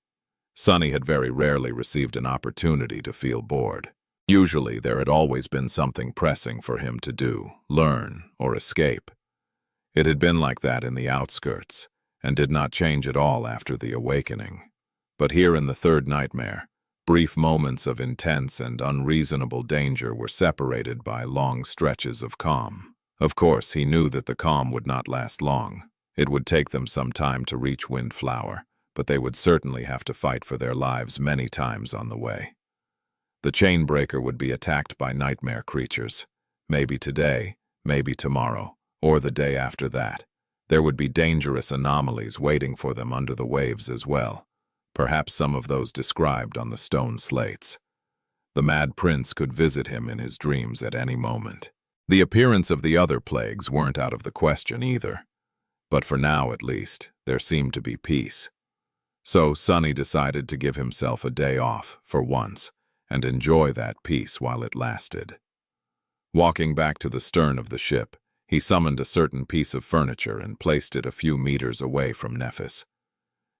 Sunny had very rarely received an opportunity to feel bored. Usually there had always been something pressing for him to do, learn, or escape. It had been like that in the outskirts, and did not change at all after the awakening. But here in the third nightmare, brief moments of intense and unreasonable danger were separated by long stretches of calm. Of course, he knew that the calm would not last long. It would take them some time to reach Windflower, but they would certainly have to fight for their lives many times on the way. The chainbreaker would be attacked by nightmare creatures. Maybe today, maybe tomorrow, or the day after that. There would be dangerous anomalies waiting for them under the waves as well, perhaps some of those described on the stone slates. The Mad Prince could visit him in his dreams at any moment. The appearance of the other plagues weren't out of the question either. But for now, at least, there seemed to be peace. So Sunny decided to give himself a day off, for once, and enjoy that peace while it lasted. Walking back to the stern of the ship, he summoned a certain piece of furniture and placed it a few meters away from Nephis.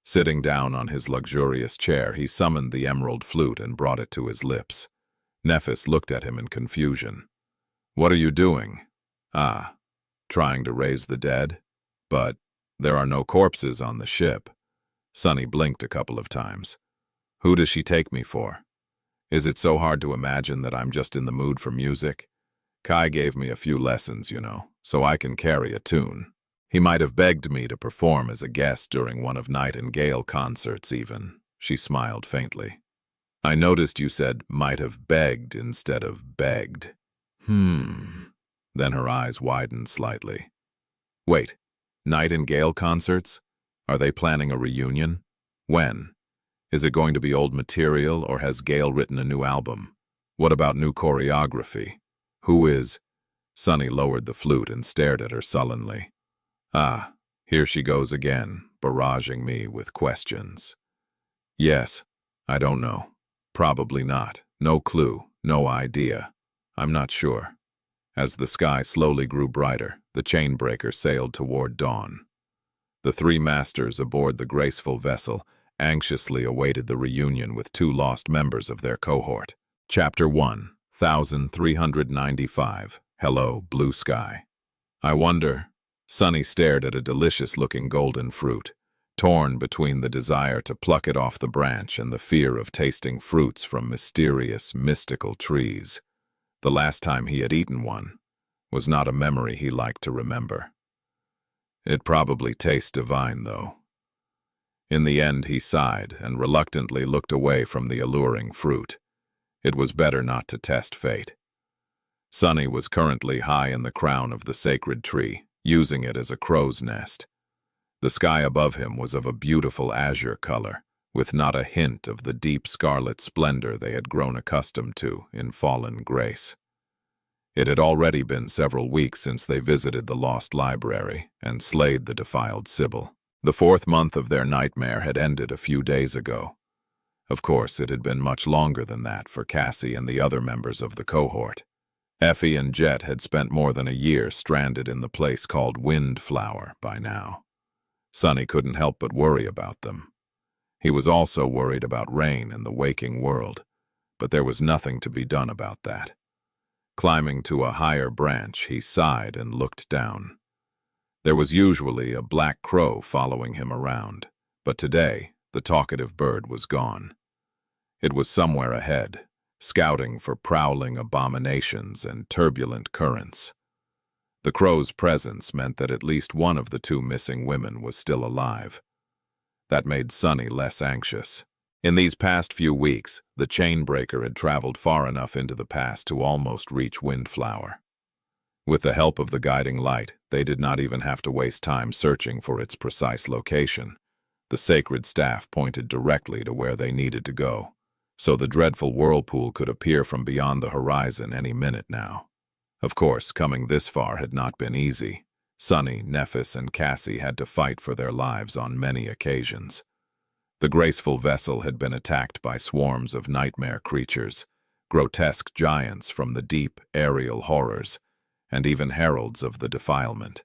Sitting down on his luxurious chair, he summoned the emerald flute and brought it to his lips. Nephis looked at him in confusion. "What are you doing?" Trying to raise the dead? But there are no corpses on the ship." Sunny blinked a couple of times. "Who does she take me for? Is it so hard to imagine that I'm just in the mood for music? Kai gave me a few lessons, so I can carry a tune. He might have begged me to perform as a guest during one of Nightingale concerts even." She smiled faintly. "I noticed you said might have begged instead of begged." Then her eyes widened slightly. Wait, Nightingale concerts? Are they planning a reunion? When? Is it going to be old material, or has Gail written a new album? What about new choreography? Who is? Sunny lowered the flute and stared at her sullenly. Ah, here she goes again, barraging me with questions. Yes, I don't know. Probably not. No clue, no idea. I'm not sure. As the sky slowly grew brighter, the chainbreaker sailed toward dawn. The three masters aboard the graceful vessel anxiously awaited the reunion with two lost members of their cohort. Chapter 1, 1395. Hello, Blue Sky. I wonder. Sunny stared at a delicious-looking golden fruit, torn between the desire to pluck it off the branch and the fear of tasting fruits from mysterious, mystical trees. The last time he had eaten one was not a memory he liked to remember. It probably tastes divine, though. In the end, he sighed and reluctantly looked away from the alluring fruit. It was better not to test fate. Sunny was currently high in the crown of the sacred tree, using it as a crow's nest. The sky above him was of a beautiful azure color, with not a hint of the deep scarlet splendor they had grown accustomed to in fallen grace. It had already been several weeks since they visited the lost library and slayed the defiled Sibyl. The 4th month of their nightmare had ended a few days ago. Of course, it had been much longer than that for Cassie and the other members of the cohort. Effie and Jet had spent more than a year stranded in the place called Windflower by now. Sunny couldn't help but worry about them. He was also worried about Rain and the waking world, but there was nothing to be done about that. Climbing to a higher branch, he sighed and looked down. There was usually a black crow following him around, but today the talkative bird was gone. It was somewhere ahead, scouting for prowling abominations and turbulent currents. The crow's presence meant that at least one of the two missing women was still alive. That made Sunny less anxious. In these past few weeks, the chainbreaker had traveled far enough into the past to almost reach Windflower. With the help of the guiding light, they did not even have to waste time searching for its precise location. The sacred staff pointed directly to where they needed to go, so the dreadful whirlpool could appear from beyond the horizon any minute now. Of course, coming this far had not been easy. Sunny, Nephis, and Cassie had to fight for their lives on many occasions. The graceful vessel had been attacked by swarms of nightmare creatures, grotesque giants from the deep, aerial horrors, and even heralds of the defilement.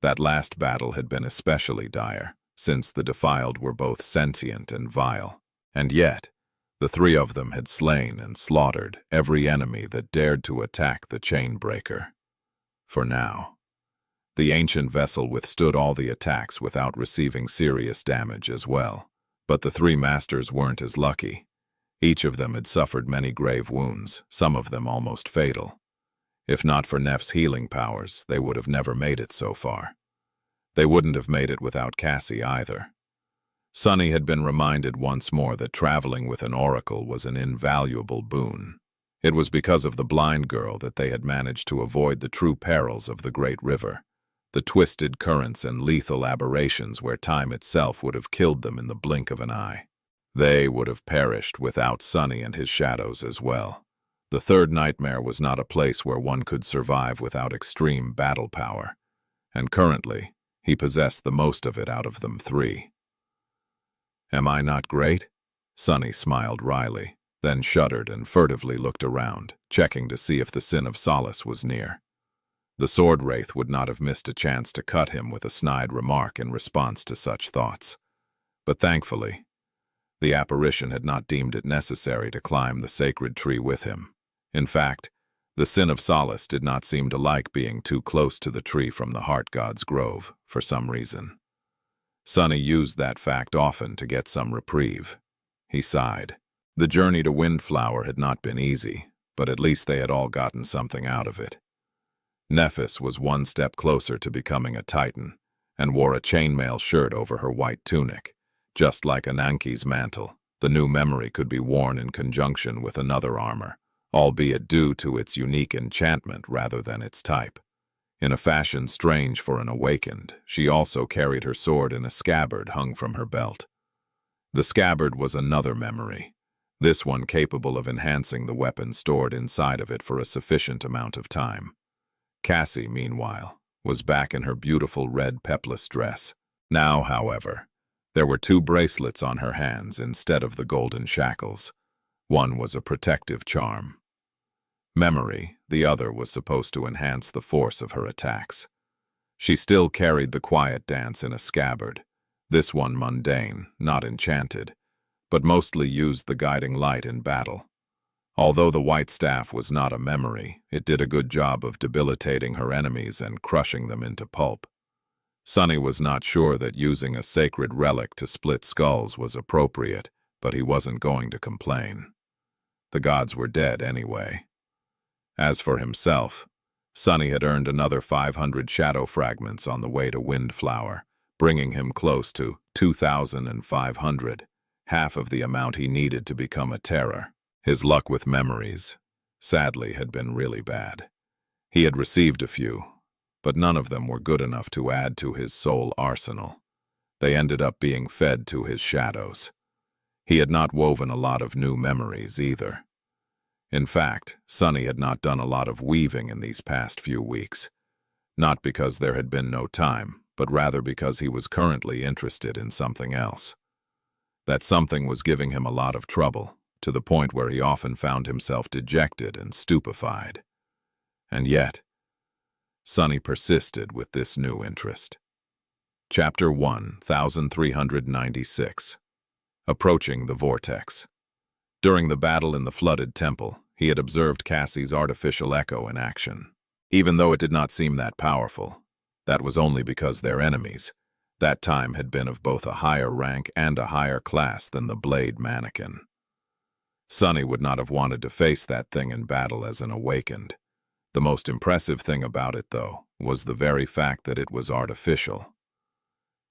That last battle had been especially dire, since the defiled were both sentient and vile. And yet, the three of them had slain and slaughtered every enemy that dared to attack the chainbreaker. For now. The ancient vessel withstood all the attacks without receiving serious damage as well. But the three masters weren't as lucky. Each of them had suffered many grave wounds, some of them almost fatal. If not for Neff's healing powers, they would have never made it so far. They wouldn't have made it without Cassie either. Sunny had been reminded once more that traveling with an oracle was an invaluable boon. It was because of the blind girl that they had managed to avoid the true perils of the great river, the twisted currents and lethal aberrations where time itself would have killed them in the blink of an eye. They would have perished without Sunny and his shadows as well. The third nightmare was not a place where one could survive without extreme battle power, and currently, he possessed the most of it out of them three. Am I not great? Sunny smiled wryly, then shuddered and furtively looked around, checking to see if the sin of solace was near. The sword wraith would not have missed a chance to cut him with a snide remark in response to such thoughts. But thankfully, the apparition had not deemed it necessary to climb the sacred tree with him. In fact, the sin of solace did not seem to like being too close to the tree from the heart god's grove, for some reason. Sunny used that fact often to get some reprieve. He sighed. The journey to Windflower had not been easy, but at least they had all gotten something out of it. Nephis was one step closer to becoming a Titan, and wore a chainmail shirt over her white tunic. Just like Ananke's mantle, the new memory could be worn in conjunction with another armor, albeit due to its unique enchantment rather than its type. In a fashion strange for an awakened, she also carried her sword in a scabbard hung from her belt. The scabbard was another memory, this one capable of enhancing the weapon stored inside of it for a sufficient amount of time. Cassie, meanwhile, was back in her beautiful red peplous dress. Now, however, there were 2 bracelets on her hands instead of the golden shackles. One was a protective charm. Memory, the other was supposed to enhance the force of her attacks. She still carried the quiet dance in a scabbard, this one mundane, not enchanted, but mostly used the guiding light in battle. Although the white staff was not a memory, it did a good job of debilitating her enemies and crushing them into pulp. Sunny was not sure that using a sacred relic to split skulls was appropriate, but he wasn't going to complain. The gods were dead anyway. As for himself, Sunny had earned another 500 shadow fragments on the way to Windflower, bringing him close to 2,500, half of the amount he needed to become a terror. His luck with memories, sadly, had been really bad. He had received a few, but none of them were good enough to add to his soul arsenal. They ended up being fed to his shadows. He had not woven a lot of new memories either. In fact, Sunny had not done a lot of weaving in these past few weeks. Not because there had been no time, but rather because he was currently interested in something else. That something was giving him a lot of trouble, to the point where he often found himself dejected and stupefied. And yet, Sunny persisted with this new interest. Chapter 1396. Approaching the Vortex. During the battle in the flooded temple, he had observed Cassie's artificial echo in action. Even though it did not seem that powerful, that was only because their enemies, that time, had been of both a higher rank and a higher class than the blade mannequin. Sunny would not have wanted to face that thing in battle as an awakened. The most impressive thing about it, though, was the very fact that it was artificial.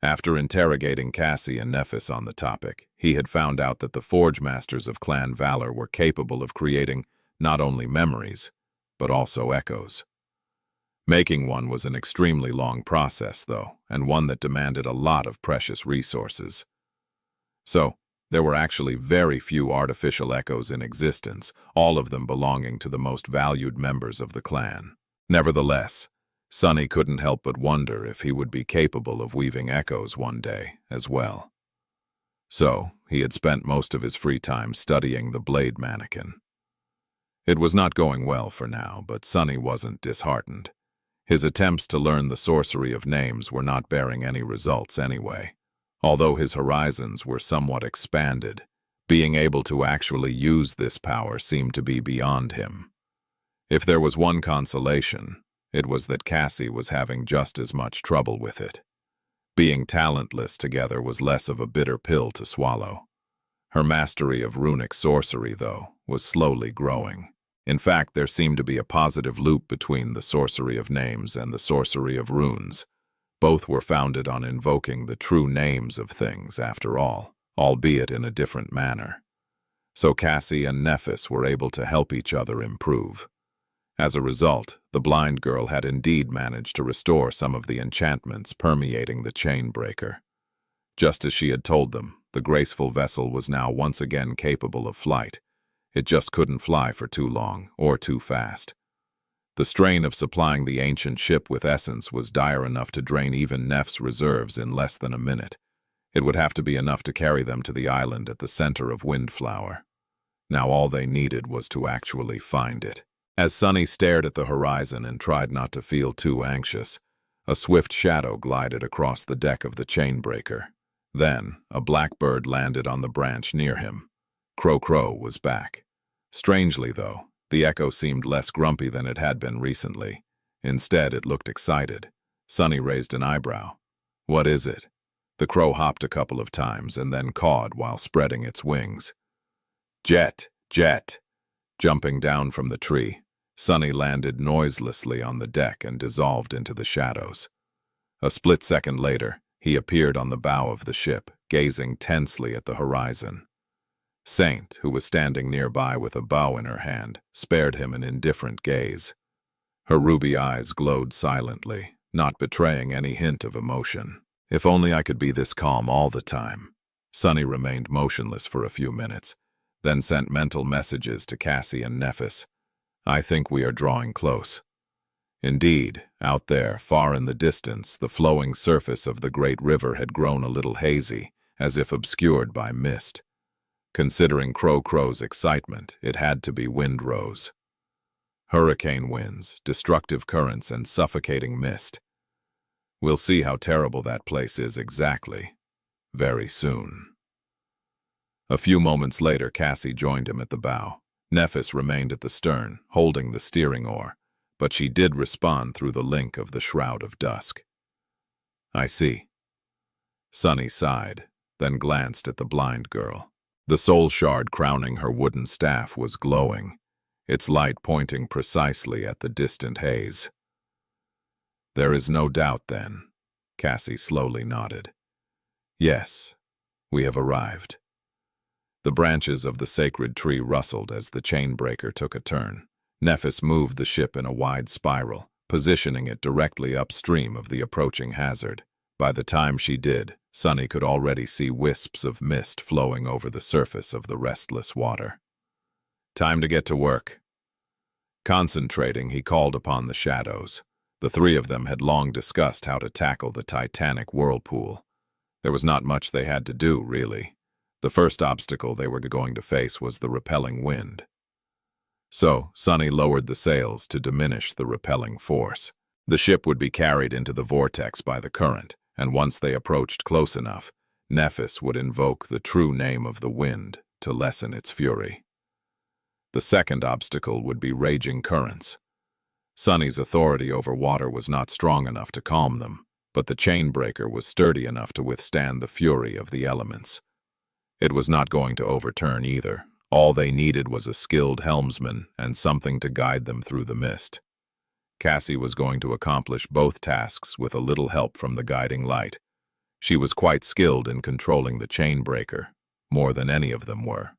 After interrogating Cassie and Nephis on the topic, he had found out that the Forge Masters of Clan Valor were capable of creating not only memories, but also echoes. Making one was an extremely long process, though, and one that demanded a lot of precious resources. So, there were actually very few artificial echoes in existence, all of them belonging to the most valued members of the clan. Nevertheless, Sunny couldn't help but wonder if he would be capable of weaving echoes one day as well. So, he had spent most of his free time studying the blade mannequin. It was not going well for now, but Sunny wasn't disheartened. His attempts to learn the sorcery of names were not bearing any results anyway. Although his horizons were somewhat expanded, being able to actually use this power seemed to be beyond him. If there was one consolation, it was that Cassie was having just as much trouble with it. Being talentless together was less of a bitter pill to swallow. Her mastery of runic sorcery, though, was slowly growing. In fact, there seemed to be a positive loop between the sorcery of names and the sorcery of runes. Both were founded on invoking the true names of things, after all, albeit in a different manner. So Cassie and Nephis were able to help each other improve. As a result, the blind girl had indeed managed to restore some of the enchantments permeating the chain breaker. Just as she had told them, the graceful vessel was now once again capable of flight. It just couldn't fly for too long, or too fast. The strain of supplying the ancient ship with essence was dire enough to drain even Neff's reserves in less than a minute. It would have to be enough to carry them to the island at the center of Windflower. Now all they needed was to actually find it. As Sunny stared at the horizon and tried not to feel too anxious, a swift shadow glided across the deck of the chainbreaker. Then, a blackbird landed on the branch near him. Crow was back. Strangely, though, the echo seemed less grumpy than it had been recently. Instead, it looked excited. Sunny raised an eyebrow. "What is it?" The crow hopped a couple of times and then cawed while spreading its wings. "Jet! Jet!" Jumping down from the tree, Sunny landed noiselessly on the deck and dissolved into the shadows. A split second later, he appeared on the bow of the ship, gazing tensely at the horizon. Saint, who was standing nearby with a bow in her hand, spared him an indifferent gaze. Her ruby eyes glowed silently, not betraying any hint of emotion. If only I could be this calm all the time. Sunny remained motionless for a few minutes, then sent mental messages to Cassie and Nephis. I think we are drawing close. Indeed, out there, far in the distance, the flowing surface of the great river had grown a little hazy, as if obscured by mist. Considering Crow's excitement, it had to be windrose. Hurricane winds, destructive currents, and suffocating mist. We'll see how terrible that place is exactly, very soon. A few moments later, Cassie joined him at the bow. Nephis remained at the stern, holding the steering oar, but she did respond through the link of the shroud of dusk. I see. Sunny sighed, then glanced at the blind girl. The soul shard crowning her wooden staff was glowing, its light pointing precisely at the distant haze. There is no doubt, then. Cassie slowly nodded. Yes, we have arrived. The branches of the sacred tree rustled as the chainbreaker took a turn. Nephis moved the ship in a wide spiral, positioning it directly upstream of the approaching hazard. By the time she did, Sunny could already see wisps of mist flowing over the surface of the restless water. Time to get to work. Concentrating, he called upon the shadows. The three of them had long discussed how to tackle the titanic whirlpool. There was not much they had to do, really. The first obstacle they were going to face was the repelling wind. So, Sunny lowered the sails to diminish the repelling force. The ship would be carried into the vortex by the current, and once they approached close enough, Nephis would invoke the true name of the wind to lessen its fury. The second obstacle would be raging currents. Sunny's authority over water was not strong enough to calm them, but the chainbreaker was sturdy enough to withstand the fury of the elements. It was not going to overturn either. All they needed was a skilled helmsman and something to guide them through the mist. Cassie was going to accomplish both tasks with a little help from the guiding light. She was quite skilled in controlling the chainbreaker, more than any of them were.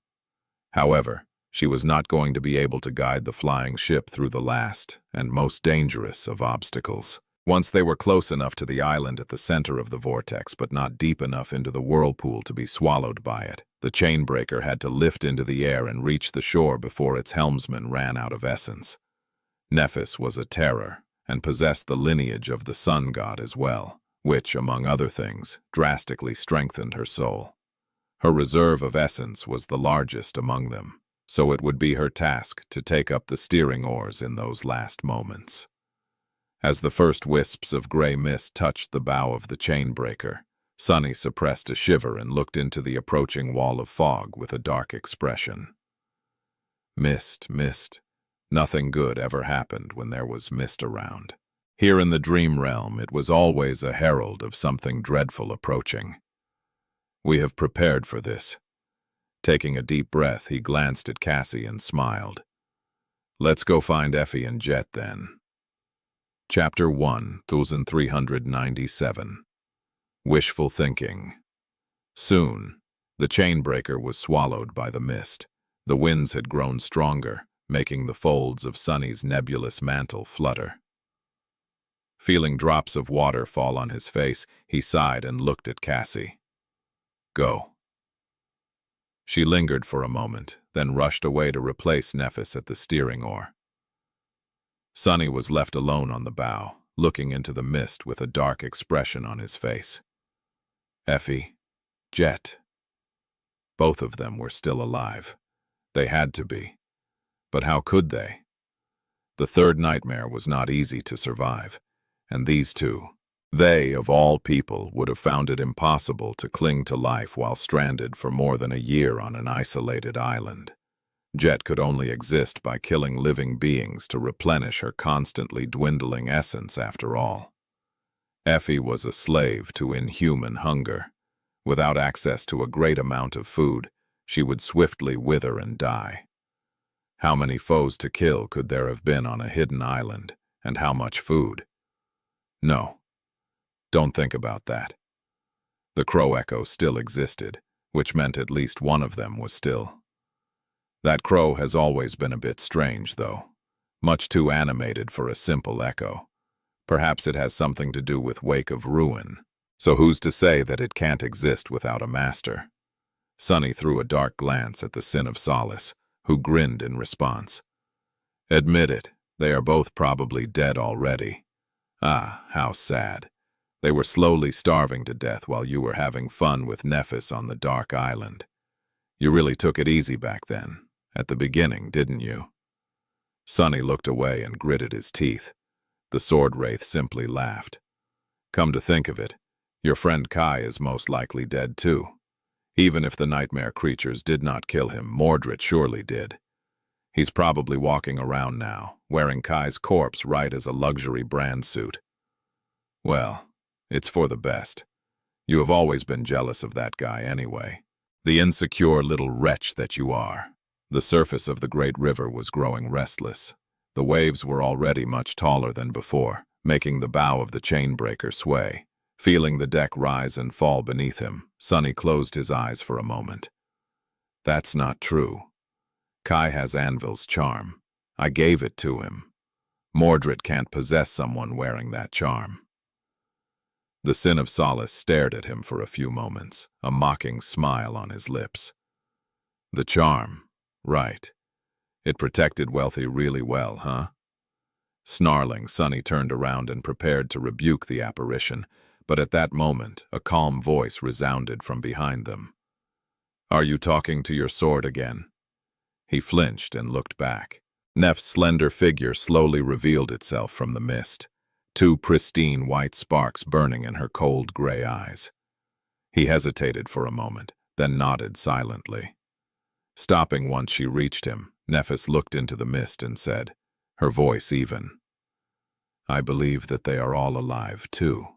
However, she was not going to be able to guide the flying ship through the last and most dangerous of obstacles. Once they were close enough to the island at the center of the vortex, but not deep enough into the whirlpool to be swallowed by it, the chainbreaker had to lift into the air and reach the shore before its helmsman ran out of essence. Nephis was a terror, and possessed the lineage of the sun god as well, which, among other things, drastically strengthened her soul. Her reserve of essence was the largest among them, so it would be her task to take up the steering oars in those last moments. As the first wisps of gray mist touched the bow of the chainbreaker, Sunny suppressed a shiver and looked into the approaching wall of fog with a dark expression. Mist, mist. Nothing good ever happened when there was mist around. Here in the dream realm, it was always a herald of something dreadful approaching. We have prepared for this. Taking a deep breath, he glanced at Cassie and smiled. Let's go find Effie and Jet then. Chapter 1, 1397. Wishful thinking. Soon, the chainbreaker was swallowed by the mist. The winds had grown stronger, making the folds of Sunny's nebulous mantle flutter. Feeling drops of water fall on his face, he sighed and looked at Cassie. Go. She lingered for a moment, then rushed away to replace Nephis at the steering oar. Sunny was left alone on the bow, looking into the mist with a dark expression on his face. Effie, Jet. Both of them were still alive. They had to be. But how could they? The third nightmare was not easy to survive, and these two, they, of all people, would have found it impossible to cling to life while stranded for more than a year on an isolated island. Jet could only exist by killing living beings to replenish her constantly dwindling essence after all. Effie was a slave to inhuman hunger. Without access to a great amount of food, she would swiftly wither and die. How many foes to kill could there have been on a hidden island, and how much food? No, don't think about that. The crow echo still existed, which meant at least one of them was still That crow has always been a bit strange, though. Much too animated for a simple echo. Perhaps it has something to do with Wake of Ruin. So who's to say that it can't exist without a master? Sunny threw a dark glance at the Sin of Solace, who grinned in response. Admit it, they are both probably dead already. Ah, how sad. They were slowly starving to death while you were having fun with Nephis on the dark island. You really took it easy back then, at the beginning, didn't you? Sunny looked away and gritted his teeth. The sword wraith simply laughed. Come to think of it, your friend Kai is most likely dead too. Even if the nightmare creatures did not kill him, Mordred surely did. He's probably walking around now, wearing Kai's corpse right as a luxury brand suit. Well, it's for the best. You have always been jealous of that guy anyway. The insecure little wretch that you are. The surface of the great river was growing restless. The waves were already much taller than before, making the bow of the chainbreaker sway. Feeling the deck rise and fall beneath him, Sunny closed his eyes for a moment. That's not true. Kai has Anvil's charm. I gave it to him. Mordred can't possess someone wearing that charm. The Sin of Solace stared at him for a few moments, a mocking smile on his lips. The charm, right. It protected Wealthy really well, huh? Snarling, Sunny turned around and prepared to rebuke the apparition, but at that moment, a calm voice resounded from behind them. Are you talking to your sword again? He flinched and looked back. Neff's slender figure slowly revealed itself from the mist, two pristine white sparks burning in her cold gray eyes. He hesitated for a moment, then nodded silently. Stopping once she reached him, Nephis looked into the mist and said, her voice even, I believe that they are all alive, too.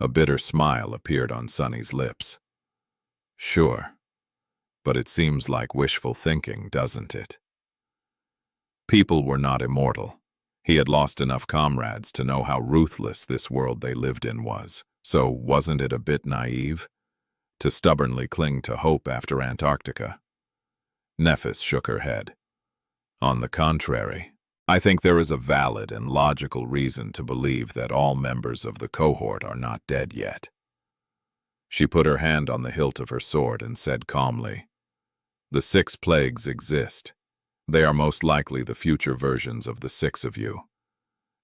A bitter smile appeared on Sunny's lips. Sure, but it seems like wishful thinking, doesn't it? People were not immortal. He had lost enough comrades to know how ruthless this world they lived in was, so wasn't it a bit naive to stubbornly cling to hope after Antarctica? Nephis shook her head. On the contrary, I think there is a valid and logical reason to believe that all members of the cohort are not dead yet. She put her hand on the hilt of her sword and said calmly, the 6 plagues exist. They are most likely the future versions of the 6 of you.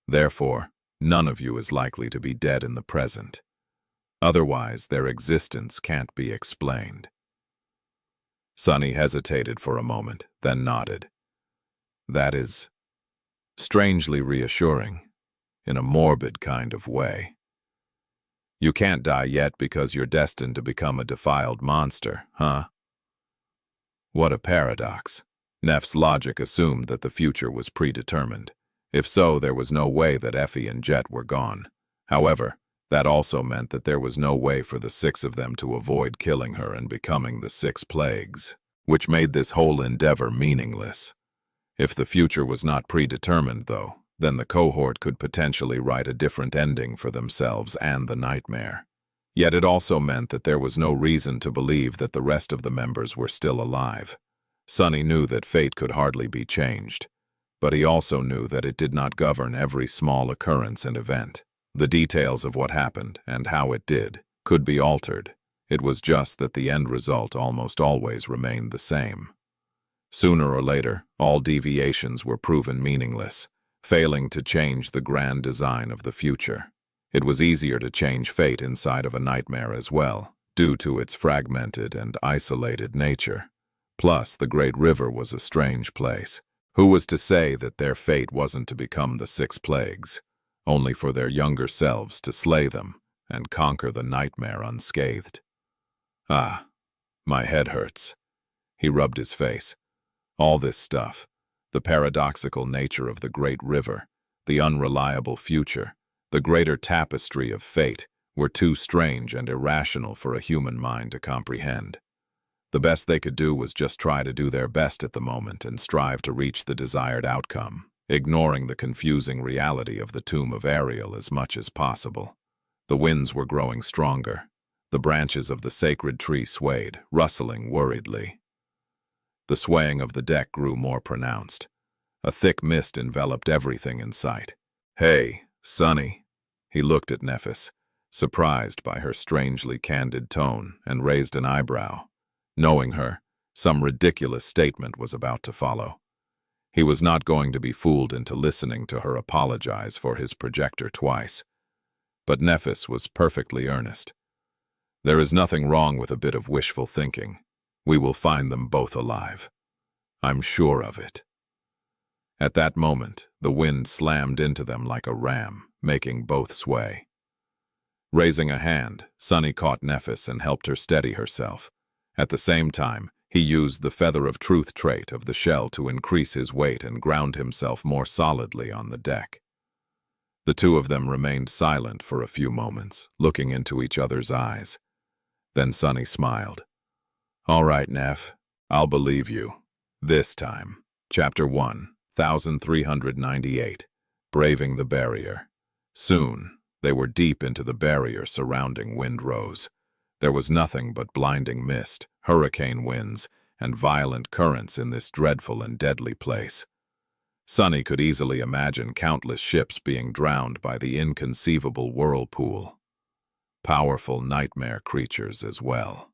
Therefore, none of you is likely to be dead in the present. Otherwise, their existence can't be explained. Sunny hesitated for a moment, then nodded. That is strangely reassuring, in a morbid kind of way. You can't die yet because you're destined to become a defiled monster, huh? What a paradox. Neff's logic assumed that the future was predetermined. If so, there was no way that Effie and Jet were gone. However, that also meant that there was no way for the 6 of them to avoid killing her and becoming the 6 plagues, which made this whole endeavor meaningless. If the future was not predetermined, though, then the cohort could potentially write a different ending for themselves and the nightmare. Yet it also meant that there was no reason to believe that the rest of the members were still alive. Sunny knew that fate could hardly be changed, but he also knew that it did not govern every small occurrence and event. The details of what happened and how it did could be altered. It was just that the end result almost always remained the same. Sooner or later, all deviations were proven meaningless, failing to change the grand design of the future. It was easier to change fate inside of a nightmare as well, due to its fragmented and isolated nature. Plus, the great river was a strange place. Who was to say that their fate wasn't to become the 6 plagues, only for their younger selves to slay them and conquer the nightmare unscathed? Ah, my head hurts. He rubbed his face. All this stuff, the paradoxical nature of the great river, the unreliable future, the greater tapestry of fate, were too strange and irrational for a human mind to comprehend. The best they could do was just try to do their best at the moment and strive to reach the desired outcome, ignoring the confusing reality of the tomb of Ariel as much as possible. The winds were growing stronger. The branches of the sacred tree swayed, rustling worriedly. The swaying of the deck grew more pronounced. A thick mist enveloped everything in sight. "Hey, Sonny." He looked at Nephis, surprised by her strangely candid tone, and raised an eyebrow. Knowing her, some ridiculous statement was about to follow. He was not going to be fooled into listening to her apologize for his projector twice. But Nephis was perfectly earnest. "There is nothing wrong with a bit of wishful thinking. We will find them both alive. I'm sure of it." At that moment, the wind slammed into them like a ram, making both sway. Raising a hand, Sonny caught Nephis and helped her steady herself. At the same time, he used the feather of truth trait of the shell to increase his weight and ground himself more solidly on the deck. The two of them remained silent for a few moments, looking into each other's eyes. Then Sonny smiled. "All right, Neph, I'll believe you. This time." Chapter 1, 1398. Braving the Barrier. Soon, they were deep into the barrier surrounding Windrose. There was nothing but blinding mist, hurricane winds, and violent currents in this dreadful and deadly place. Sonny could easily imagine countless ships being drowned by the inconceivable whirlpool. Powerful nightmare creatures as well.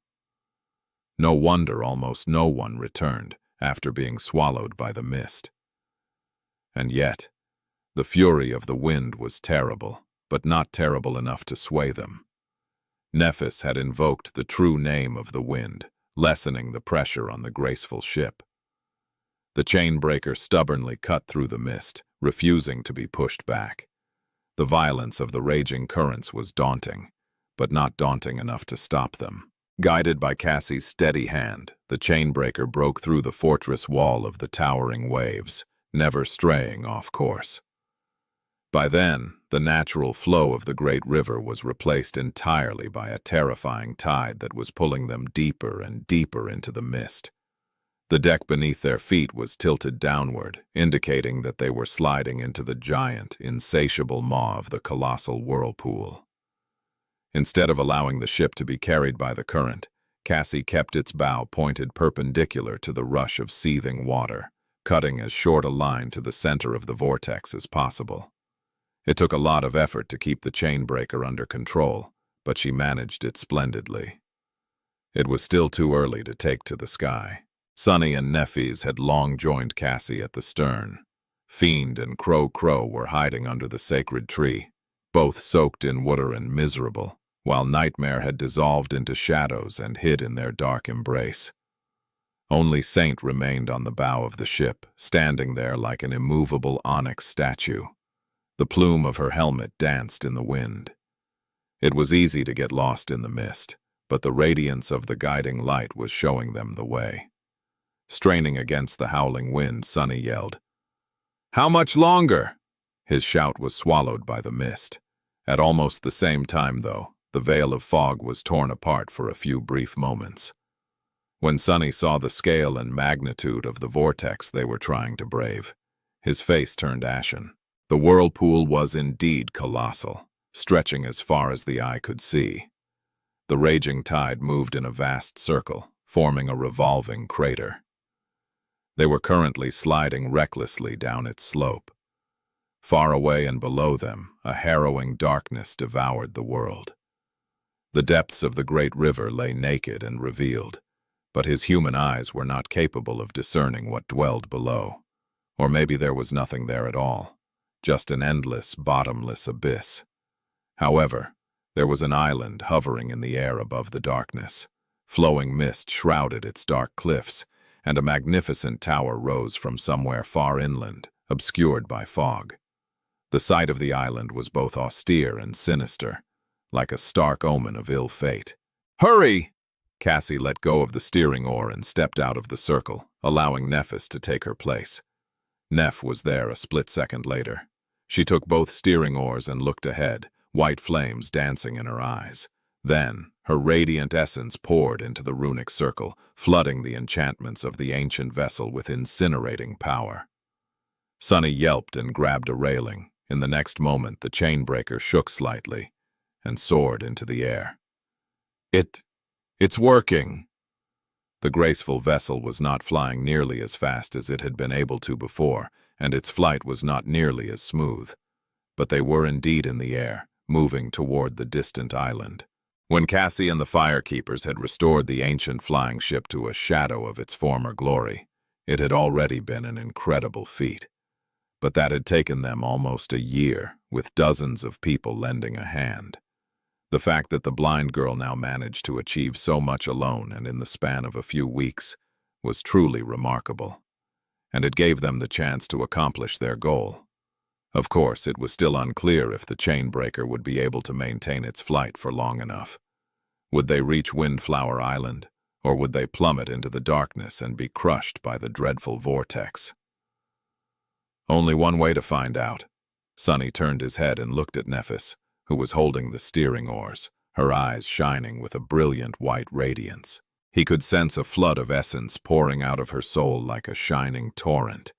No wonder almost no one returned after being swallowed by the mist. And yet, the fury of the wind was terrible, but not terrible enough to sway them. Nephis had invoked the true name of the wind, lessening the pressure on the graceful ship. The chainbreaker stubbornly cut through the mist, refusing to be pushed back. The violence of the raging currents was daunting, but not daunting enough to stop them. Guided by Cassie's steady hand, the chainbreaker broke through the fortress wall of the towering waves, never straying off course. By then, the natural flow of the great river was replaced entirely by a terrifying tide that was pulling them deeper and deeper into the mist. The deck beneath their feet was tilted downward, indicating that they were sliding into the giant, insatiable maw of the colossal whirlpool. Instead of allowing the ship to be carried by the current, Cassie kept its bow pointed perpendicular to the rush of seething water, cutting as short a line to the center of the vortex as possible. It took a lot of effort to keep the chainbreaker under control, but she managed it splendidly. It was still too early to take to the sky. Sonny and Nephis had long joined Cassie at the stern. Fiend and Crow were hiding under the sacred tree, both soaked in water and miserable, while Nightmare had dissolved into shadows and hid in their dark embrace. Only Saint remained on the bow of the ship, standing there like an immovable onyx statue. The plume of her helmet danced in the wind. It was easy to get lost in the mist, but the radiance of the guiding light was showing them the way. Straining against the howling wind, Sonny yelled, "How much longer?" His shout was swallowed by the mist. At almost the same time, though, the veil of fog was torn apart for a few brief moments. When Sonny saw the scale and magnitude of the vortex they were trying to brave, his face turned ashen. The whirlpool was indeed colossal, stretching as far as the eye could see. The raging tide moved in a vast circle, forming a revolving crater. They were currently sliding recklessly down its slope. Far away and below them, a harrowing darkness devoured the world. The depths of the great river lay naked and revealed, but his human eyes were not capable of discerning what dwelled below. Or maybe there was nothing there at all. Just an endless, bottomless abyss. However, there was an island hovering in the air above the darkness. Flowing mist shrouded its dark cliffs, and a magnificent tower rose from somewhere far inland, obscured by fog. The sight of the island was both austere and sinister, like a stark omen of ill fate. "Hurry!" Cassie let go of the steering oar and stepped out of the circle, allowing Nephis to take her place. Neph was there a split second later. She took both steering oars and looked ahead, white flames dancing in her eyes. Then, her radiant essence poured into the runic circle, flooding the enchantments of the ancient vessel with incinerating power. Sonny yelped and grabbed a railing. In the next moment, the chainbreaker shook slightly and soared into the air. It's working!" The graceful vessel was not flying nearly as fast as it had been able to before, and its flight was not nearly as smooth. But they were indeed in the air, moving toward the distant island. When Cassie and the firekeepers had restored the ancient flying ship to a shadow of its former glory, it had already been an incredible feat. But that had taken them almost a year, with dozens of people lending a hand. The fact that the blind girl now managed to achieve so much alone and in the span of a few weeks was truly remarkable, and it gave them the chance to accomplish their goal. Of course, it was still unclear if the chainbreaker would be able to maintain its flight for long enough. Would they reach Windflower Island, or would they plummet into the darkness and be crushed by the dreadful vortex? Only one way to find out. Sunny turned his head and looked at Nephis, who was holding the steering oars, her eyes shining with a brilliant white radiance. He could sense a flood of essence pouring out of her soul like a shining torrent.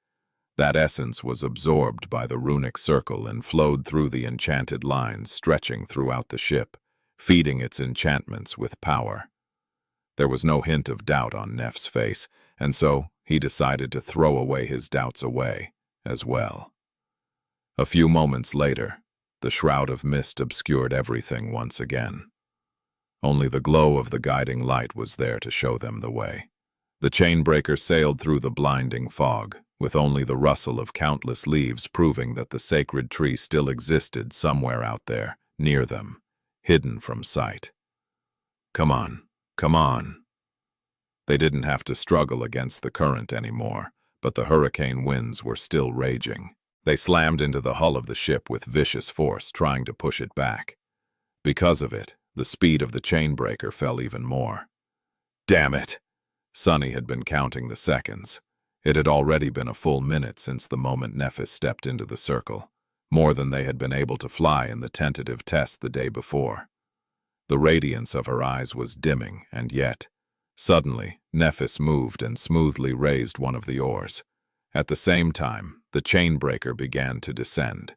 That essence was absorbed by the runic circle and flowed through the enchanted lines stretching throughout the ship, feeding its enchantments with power. There was no hint of doubt on Neph's face, and so he decided to throw away his doubts away as well. A few moments later, the shroud of mist obscured everything once again. Only the glow of the guiding light was there to show them the way. The chainbreaker sailed through the blinding fog, with only the rustle of countless leaves proving that the sacred tree still existed somewhere out there, near them, hidden from sight. Come on, come on. They didn't have to struggle against the current anymore, but the hurricane winds were still raging. They slammed into the hull of the ship with vicious force, trying to push it back. Because of it, the speed of the chainbreaker fell even more. Damn it! Sunny had been counting the seconds. It had already been a full minute since the moment Nephis stepped into the circle, more than they had been able to fly in the tentative test the day before. The radiance of her eyes was dimming, and yet, suddenly, Nephis moved and smoothly raised one of the oars. At the same time, the chainbreaker began to descend.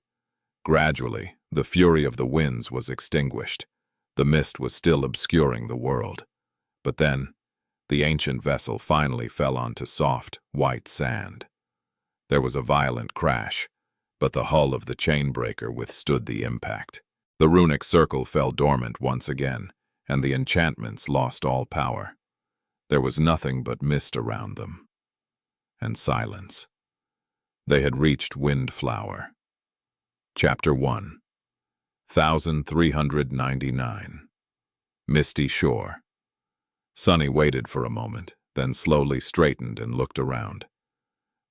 Gradually, the fury of the winds was extinguished. The mist was still obscuring the world. But then, the ancient vessel finally fell onto soft, white sand. There was a violent crash, but the hull of the chainbreaker withstood the impact. The runic circle fell dormant once again, and the enchantments lost all power. There was nothing but mist around them, and silence. They had reached Windflower. Chapter 1. 1399. Misty Shore. Sunny waited for a moment, then slowly straightened and looked around.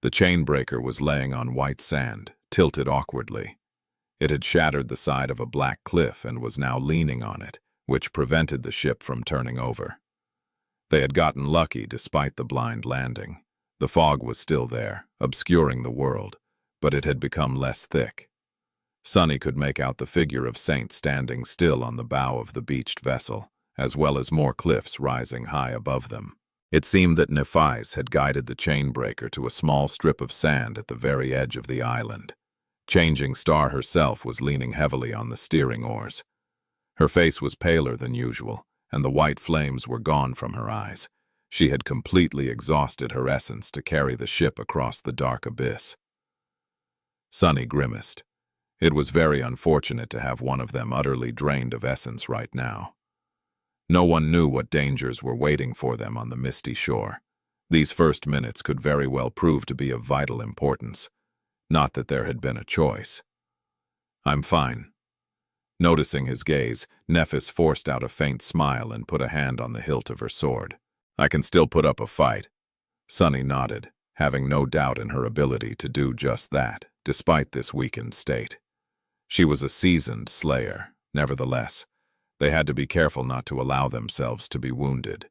The chainbreaker was laying on white sand, tilted awkwardly. It had shattered the side of a black cliff and was now leaning on it, which prevented the ship from turning over. They had gotten lucky despite the blind landing. The fog was still there, obscuring the world, but it had become less thick. Sunny could make out the figure of Saint standing still on the bow of the beached vessel, as well as more cliffs rising high above them. It seemed that Nephis had guided the chainbreaker to a small strip of sand at the very edge of the island. Changing Star herself was leaning heavily on the steering oars. Her face was paler than usual, and the white flames were gone from her eyes. She had completely exhausted her essence to carry the ship across the dark abyss. Sunny grimaced. It was very unfortunate to have one of them utterly drained of essence right now. No one knew what dangers were waiting for them on the misty shore. These first minutes could very well prove to be of vital importance. Not that there had been a choice. I'm fine. Noticing his gaze, Nephis forced out a faint smile and put a hand on the hilt of her sword. I can still put up a fight. Sunny nodded, having no doubt in her ability to do just that, despite this weakened state. She was a seasoned slayer. Nevertheless, they had to be careful not to allow themselves to be wounded.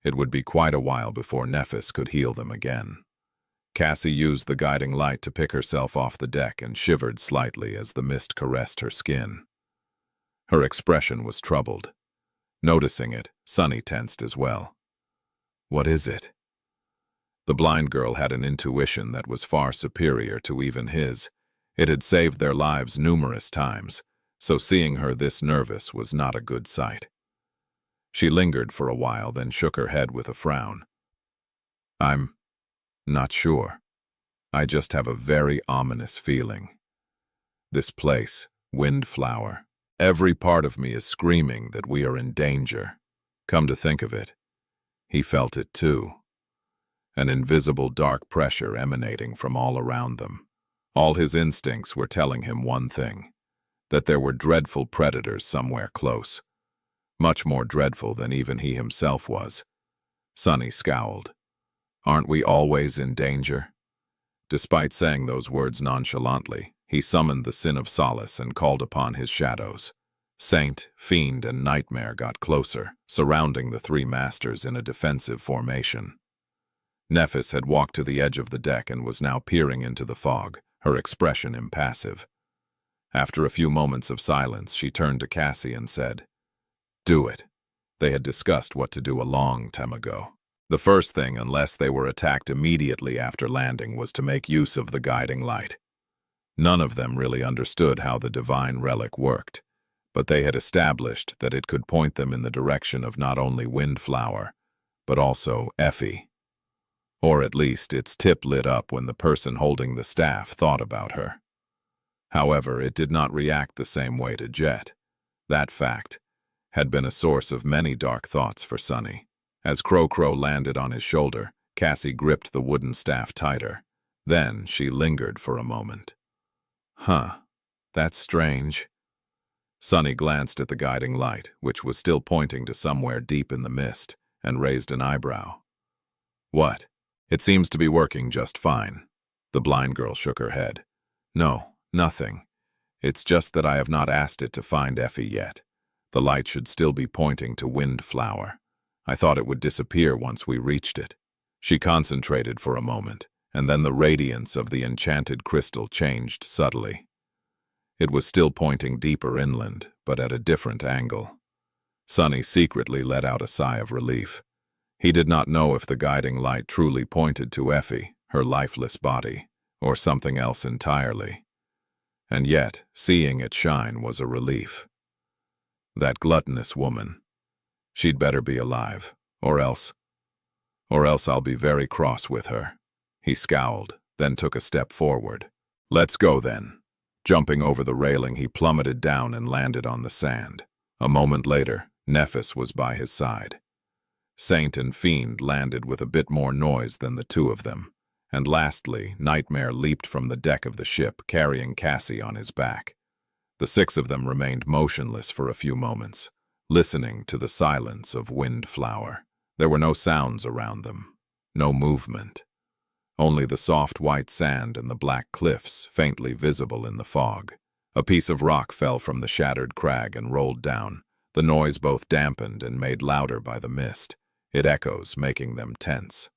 It would be quite a while before Nephis could heal them again. Cassie used the guiding light to pick herself off the deck and shivered slightly as the mist caressed her skin. Her expression was troubled. Noticing it, Sunny tensed as well. What is it? The blind girl had an intuition that was far superior to even his. It had saved their lives numerous times, so seeing her this nervous was not a good sight. She lingered for a while, then shook her head with a frown. I'm not sure. I just have a very ominous feeling. This place, Windflower. Every part of me is screaming that we are in danger. Come to think of it, he felt it too. An invisible dark pressure emanating from all around them. All his instincts were telling him one thing, that there were dreadful predators somewhere close. Much more dreadful than even he himself was. Sunny scowled. Aren't we always in danger? Despite saying those words nonchalantly, he summoned the sin of solace and called upon his shadows. Saint, Fiend, and Nightmare got closer, surrounding the three masters in a defensive formation. Nephis had walked to the edge of the deck and was now peering into the fog, her expression impassive. After a few moments of silence, she turned to Cassie and said, "Do it." They had discussed what to do a long time ago. The first thing, unless they were attacked immediately after landing, was to make use of the guiding light. None of them really understood how the divine relic worked, but they had established that it could point them in the direction of not only Windflower, but also Effie. Or at least its tip lit up when the person holding the staff thought about her. However, it did not react the same way to Jet. That fact had been a source of many dark thoughts for Sunny. As Crow landed on his shoulder, Cassie gripped the wooden staff tighter. Then she lingered for a moment. Huh, that's strange. Sunny glanced at the guiding light, which was still pointing to somewhere deep in the mist, and raised an eyebrow. What? It seems to be working just fine. The blind girl shook her head. No, nothing. It's just that I have not asked it to find Effie yet. The light should still be pointing to Windflower. I thought it would disappear once we reached it. She concentrated for a moment, and then the radiance of the enchanted crystal changed subtly. It was still pointing deeper inland, but at a different angle. Sunny secretly let out a sigh of relief. He did not know if the guiding light truly pointed to Effie, her lifeless body, or something else entirely. And yet, seeing it shine was a relief. That gluttonous woman. She'd better be alive, or else I'll be very cross with her. He scowled, then took a step forward. Let's go then. Jumping over the railing, he plummeted down and landed on the sand. A moment later, Nephis was by his side. Saint and Fiend landed with a bit more noise than the two of them. And lastly, Nightmare leaped from the deck of the ship, carrying Cassie on his back. The six of them remained motionless for a few moments, listening to the silence of Windflower. There were no sounds around them, no movement. Only the soft white sand and the black cliffs faintly visible in the fog. A piece of rock fell from the shattered crag and rolled down, the noise both dampened and made louder by the mist. It echoes, making them tense.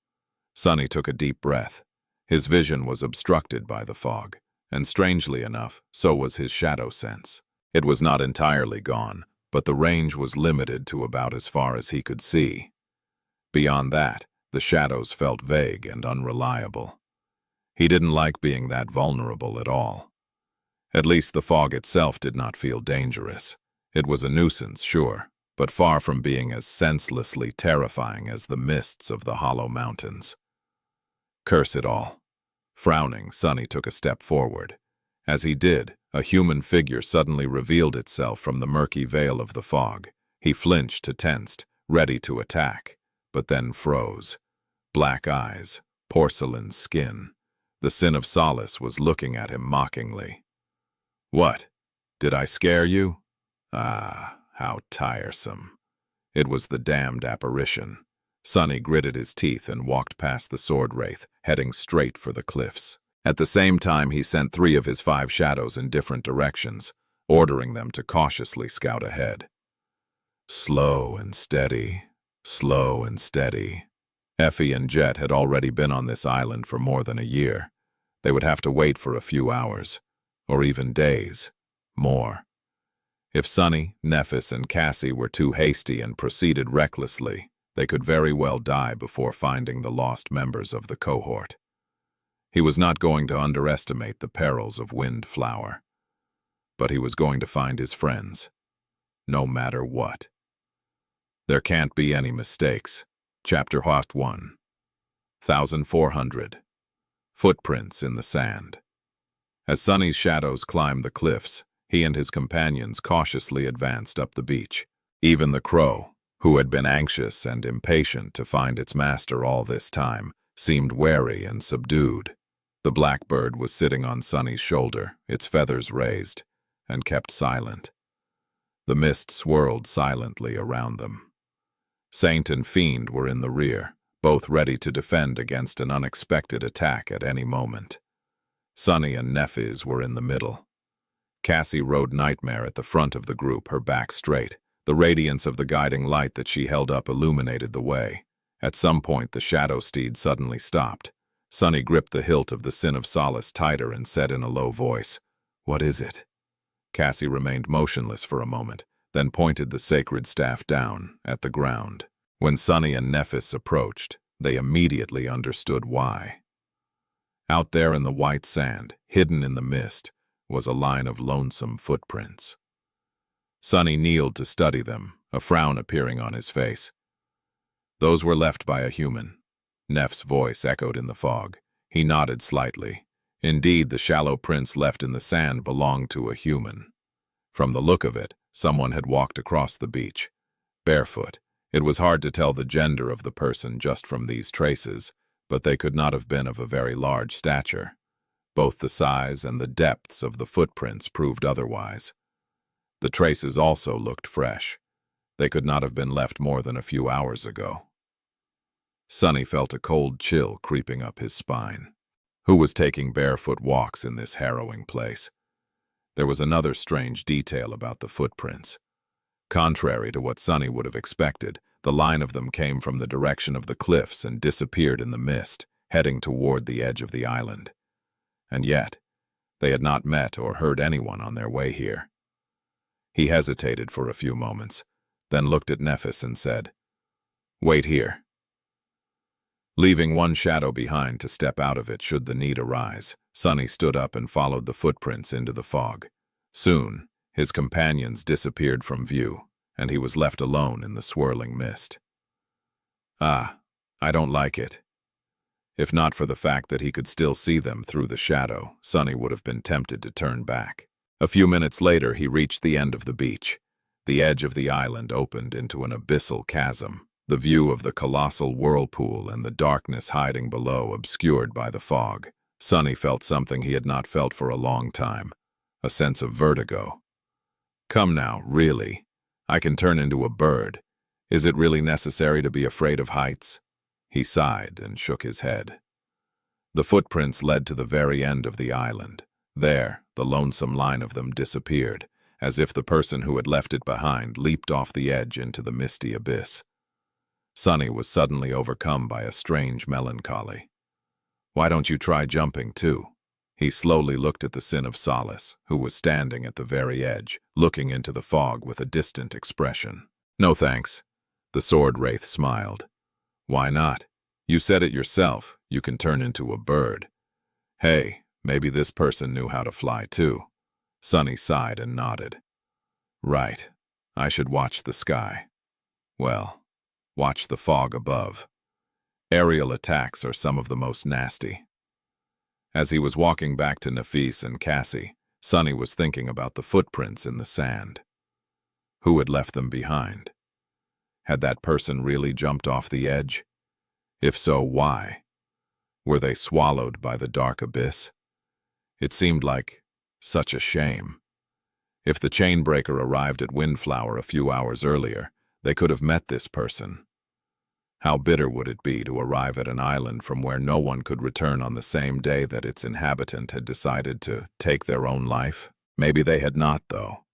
Sunny took a deep breath. His vision was obstructed by the fog, and strangely enough, so was his shadow sense. It was not entirely gone, but the range was limited to about as far as he could see. Beyond that, the shadows felt vague and unreliable. He didn't like being that vulnerable at all. At least the fog itself did not feel dangerous. It was a nuisance, sure, but far from being as senselessly terrifying as the mists of the hollow mountains. Curse it all. Frowning, Sunny took a step forward. As he did, a human figure suddenly revealed itself from the murky veil of the fog. He flinched, tensed, ready to attack, but then froze. Black eyes, porcelain skin. The sin of solace was looking at him mockingly. What? Did I scare you? Ah, how tiresome. It was the damned apparition. Sunny gritted his teeth and walked past the sword wraith, heading straight for the cliffs. At the same time, he sent 3 of his 5 shadows in different directions, ordering them to cautiously scout ahead. Slow and steady, slow and steady. Effie and Jet had already been on this island for more than a year. They would have to wait for a few hours, or even days, more. If Sunny, Nephis, and Cassie were too hasty and proceeded recklessly, they could very well die before finding the lost members of the cohort. He was not going to underestimate the perils of Windflower, but he was going to find his friends, no matter what. There can't be any mistakes. Chapter 1. 1,400. Footprints in the sand. As Sonny's shadows climbed the cliffs, he and his companions cautiously advanced up the beach. Even the crow, who had been anxious and impatient to find its master all this time, seemed wary and subdued. The blackbird was sitting on Sonny's shoulder, its feathers raised, and kept silent. The mist swirled silently around them. Saint and Fiend were in the rear, both ready to defend against an unexpected attack at any moment. Sonny and Nephiz were in the middle. Cassie rode Nightmare at the front of the group, her back straight. The radiance of the guiding light that she held up illuminated the way. At some point, the shadow steed suddenly stopped. Sonny gripped the hilt of the Sin of Solace tighter and said in a low voice, "What is it?" Cassie remained motionless for a moment, then pointed the sacred staff down, at the ground. When Sonny and Nephiz approached, they immediately understood why. Out there in the white sand, hidden in the mist, was a line of lonesome footprints. Sonny kneeled to study them, a frown appearing on his face. "Those were left by a human." Neff's voice echoed in the fog. He nodded slightly. Indeed, the shallow prints left in the sand belonged to a human. From the look of it, someone had walked across the beach, barefoot. It was hard to tell the gender of the person just from these traces, but they could not have been of a very large stature. Both the size and the depths of the footprints proved otherwise. The traces also looked fresh. They could not have been left more than a few hours ago. Sonny felt a cold chill creeping up his spine. Who was taking barefoot walks in this harrowing place? There was another strange detail about the footprints. Contrary to what Sonny would have expected, the line of them came from the direction of the cliffs and disappeared in the mist, heading toward the edge of the island. And yet, they had not met or heard anyone on their way here. He hesitated for a few moments, then looked at Nephiz and said, "Wait here." Leaving one shadow behind to step out of it should the need arise, Sonny stood up and followed the footprints into the fog. Soon, his companions disappeared from view, and he was left alone in the swirling mist. I don't like it. If not for the fact that he could still see them through the shadow, Sonny would have been tempted to turn back. A few minutes later, he reached the end of the beach. The edge of the island opened into an abyssal chasm, the view of the colossal whirlpool and the darkness hiding below obscured by the fog. Sonny felt something he had not felt for a long time, a sense of vertigo. "Come now, really. I can turn into a bird. Is it really necessary to be afraid of heights?" He sighed and shook his head. The footprints led to the very end of the island. There, the lonesome line of them disappeared, as if the person who had left it behind leaped off the edge into the misty abyss. Sonny was suddenly overcome by a strange melancholy. "Why don't you try jumping, too?" He slowly looked at the Sin of Solace, who was standing at the very edge, looking into the fog with a distant expression. "No thanks." The sword wraith smiled. "Why not? You said it yourself, you can turn into a bird. Hey, maybe this person knew how to fly too." Sonny sighed and nodded. "Right. I should watch the sky. Well, watch the fog above. Aerial attacks are some of the most nasty." As he was walking back to Nephiz and Cassie, Sonny was thinking about the footprints in the sand. Who had left them behind? Had that person really jumped off the edge? If so, why? Were they swallowed by the dark abyss? It seemed like such a shame. If the chainbreaker arrived at Windflower a few hours earlier, they could have met this person. How bitter would it be to arrive at an island from where no one could return on the same day that its inhabitant had decided to take their own life? Maybe they had not, though.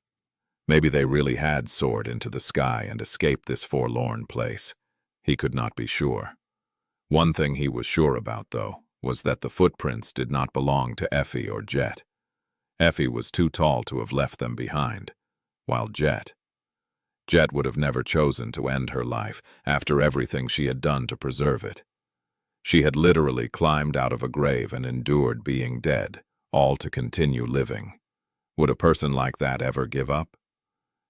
Maybe they really had soared into the sky and escaped this forlorn place. He could not be sure. One thing he was sure about, though, was that the footprints did not belong to Effie or Jet. Effie was too tall to have left them behind, while Jet would have never chosen to end her life after everything she had done to preserve it. She had literally climbed out of a grave and endured being dead, all to continue living. Would a person like that ever give up?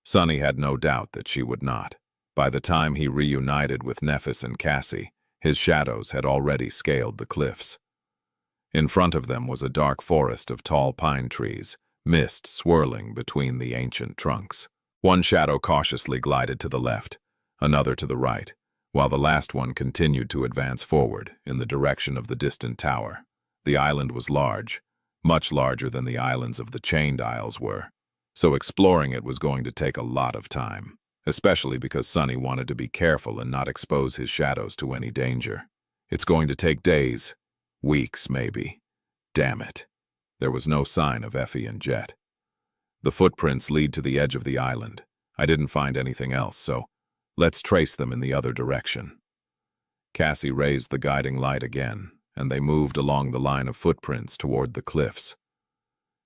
Sonny had no doubt that she would not. By the time he reunited with Nephiz and Cassie, His shadows had already scaled the cliffs. In front of them was a dark forest of tall pine trees, mist swirling between the ancient trunks. One shadow cautiously glided to the left, another to the right, while the last one continued to advance forward in the direction of the distant tower. The island was large, much larger than the islands of the Chained Isles were, so exploring it was going to take a lot of time, especially because Sunny wanted to be careful and not expose his shadows to any danger. It's going to take days, weeks maybe. Damn it. There was no sign of Effie and Jet. The footprints lead to the edge of the island. I didn't find anything else, so let's trace them in the other direction. Cassie raised the guiding light again, and they moved along the line of footprints toward the cliffs.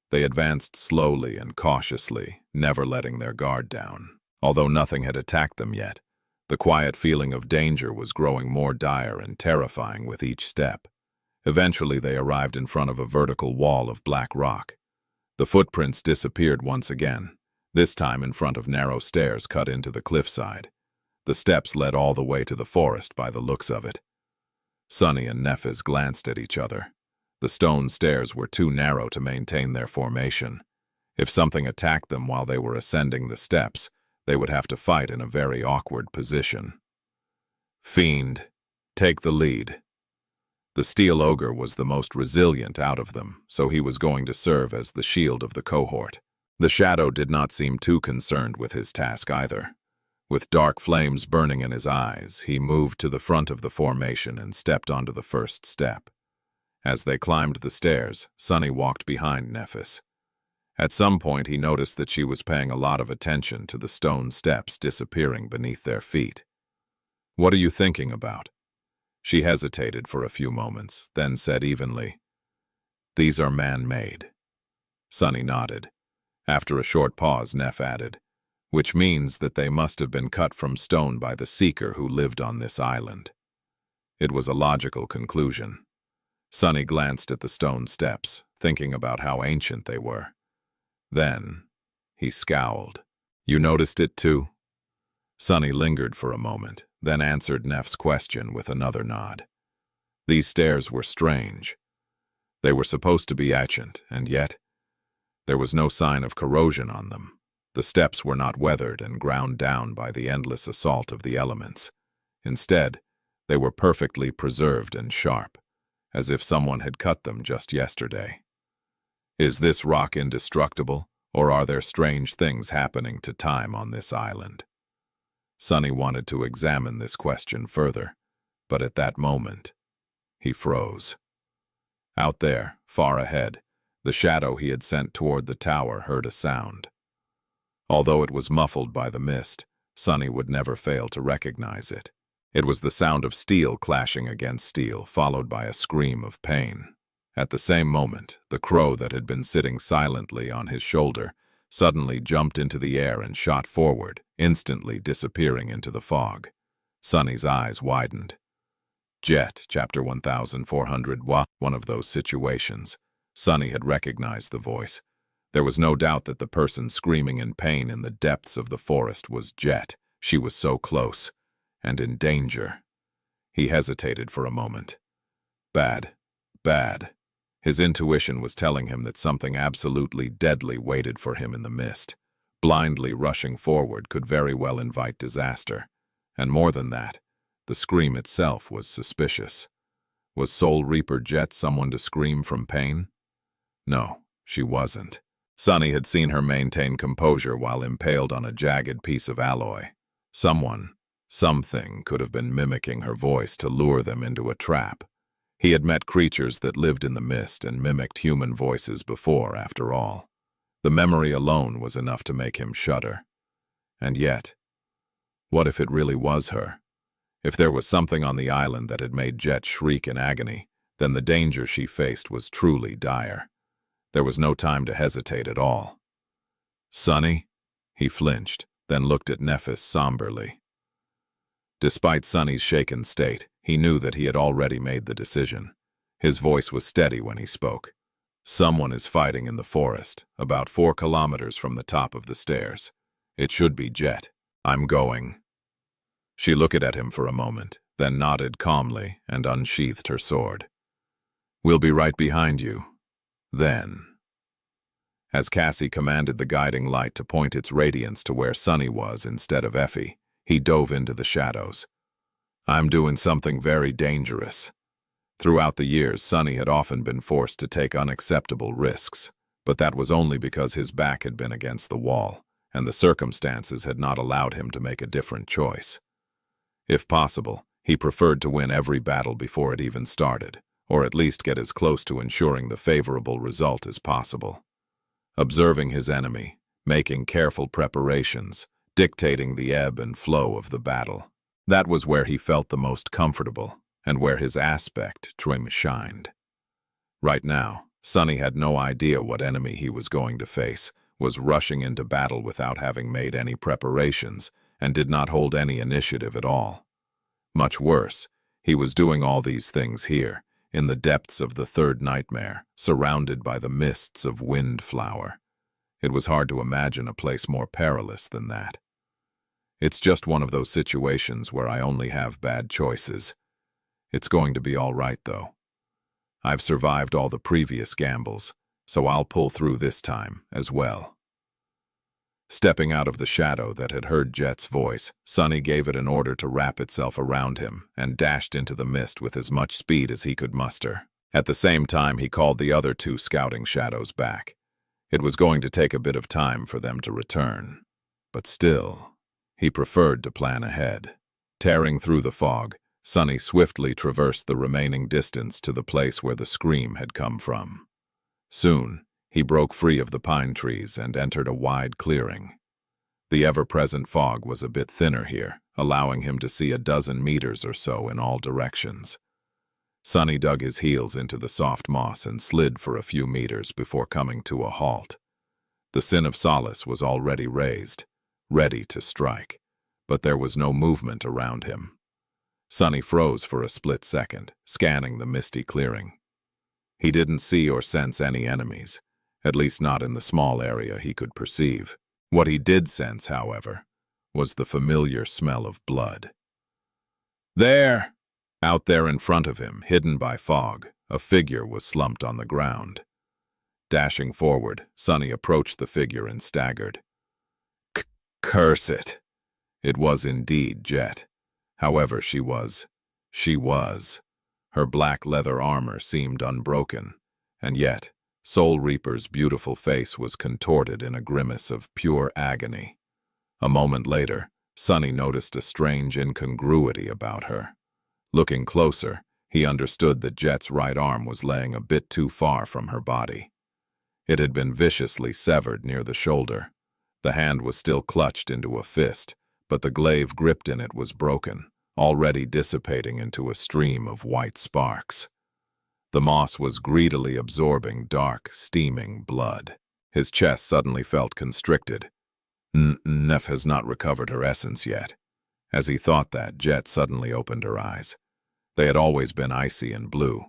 They advanced slowly and cautiously, never letting their guard down. Although nothing had attacked them yet, the quiet feeling of danger was growing more dire and terrifying with each step. Eventually they arrived in front of a vertical wall of black rock. The footprints disappeared once again, this time in front of narrow stairs cut into the cliffside. The steps led all the way to the forest by the looks of it. Sunny and Nephis glanced at each other. The stone stairs were too narrow to maintain their formation. If something attacked them while they were ascending the steps, they would have to fight in a very awkward position. Fiend, take the lead. The Steel Ogre was the most resilient out of them, so he was going to serve as the shield of the cohort. The Shadow did not seem too concerned with his task either. With dark flames burning in his eyes, he moved to the front of the formation and stepped onto the first step. As they climbed the stairs, Sunny walked behind Nephis. At some point he noticed that she was paying a lot of attention to the stone steps disappearing beneath their feet. "What are you thinking about?" She hesitated for a few moments, then said evenly, "These are man-made." Sunny nodded. After a short pause, Neph added, "Which means that they must have been cut from stone by the Seeker who lived on this island." It was a logical conclusion. Sunny glanced at the stone steps, thinking about how ancient they were. Then, he scowled. "You noticed it too?" Sunny lingered for a moment, then answered Neff's question with another nod. These stairs were strange. They were supposed to be ancient, and yet there was no sign of corrosion on them. The steps were not weathered and ground down by the endless assault of the elements. Instead, they were perfectly preserved and sharp, as if someone had cut them just yesterday. Is this rock indestructible, or are there strange things happening to time on this island? Sunny wanted to examine this question further, but at that moment, he froze. Out there, far ahead, the shadow he had sent toward the tower heard a sound. Although it was muffled by the mist, Sunny would never fail to recognize it. It was the sound of steel clashing against steel, followed by a scream of pain. At the same moment, the crow that had been sitting silently on his shoulder suddenly jumped into the air and shot forward, instantly disappearing into the fog. Sunny's eyes widened. Jet, chapter 1400. One of those situations. Sunny had recognized the voice. There was no doubt that the person screaming in pain in the depths of the forest was Jet. She was so close, and in danger. He hesitated for a moment. Bad. His intuition was telling him that something absolutely deadly waited for him in the mist. Blindly rushing forward could very well invite disaster. And more than that, the scream itself was suspicious. Was Soul Reaper Jet someone to scream from pain? No, she wasn't. Sunny had seen her maintain composure while impaled on a jagged piece of alloy. Something could have been mimicking her voice to lure them into a trap. He had met creatures that lived in the mist and mimicked human voices before, after all. The memory alone was enough to make him shudder. And yet, what if it really was her? If there was something on the island that had made Jet shriek in agony, then the danger she faced was truly dire. There was no time to hesitate at all. "Sunny?" He flinched, then looked at Nephis somberly. Despite Sunny's shaken state, he knew that he had already made the decision. His voice was steady when he spoke. "Someone is fighting in the forest, about 4 kilometers from the top of the stairs. It should be Jet. I'm going." She looked at him for a moment, then nodded calmly and unsheathed her sword. "We'll be right behind you. Then." As Cassie commanded the guiding light to point its radiance to where Sunny was instead of Effie, he dove into the shadows. "I'm doing something very dangerous." Throughout the years, Sunny had often been forced to take unacceptable risks, but that was only because his back had been against the wall, and the circumstances had not allowed him to make a different choice. If possible, he preferred to win every battle before it even started, or at least get as close to ensuring the favorable result as possible. Observing his enemy, making careful preparations, dictating the ebb and flow of the battle. That was where he felt the most comfortable, and where his aspect trim shined. Right now, Sunny had no idea what enemy he was going to face, was rushing into battle without having made any preparations, and did not hold any initiative at all. Much worse, he was doing all these things here, in the depths of the third nightmare, surrounded by the mists of windflower. It was hard to imagine a place more perilous than that. "It's just one of those situations where I only have bad choices. It's going to be all right, though. I've survived all the previous gambles, so I'll pull through this time as well." Stepping out of the shadow that had heard Jet's voice, Sunny gave it an order to wrap itself around him and dashed into the mist with as much speed as he could muster. At the same time, he called the other two scouting shadows back. It was going to take a bit of time for them to return. But still, he preferred to plan ahead. Tearing through the fog, Sunny swiftly traversed the remaining distance to the place where the scream had come from. Soon, he broke free of the pine trees and entered a wide clearing. The ever-present fog was a bit thinner here, allowing him to see a dozen meters or so in all directions. Sunny dug his heels into the soft moss and slid for a few meters before coming to a halt. The sin of solace was already raised, ready to strike, but there was no movement around him. Sunny froze for a split second, scanning the misty clearing. He didn't see or sense any enemies, at least not in the small area he could perceive. What he did sense, however, was the familiar smell of blood. "There!" Out there in front of him, hidden by fog, a figure was slumped on the ground. Dashing forward, Sunny approached the figure and staggered. Curse it! It was indeed Jet. However, she was. Her black leather armor seemed unbroken, and yet, Soul Reaper's beautiful face was contorted in a grimace of pure agony. A moment later, Sunny noticed a strange incongruity about her. Looking closer, he understood that Jet's right arm was laying a bit too far from her body. It had been viciously severed near the shoulder. The hand was still clutched into a fist, but the glaive gripped in it was broken, already dissipating into a stream of white sparks. The moss was greedily absorbing dark, steaming blood. His chest suddenly felt constricted. Neff has not recovered her essence yet. As he thought that, Jet suddenly opened her eyes. They had always been icy and blue,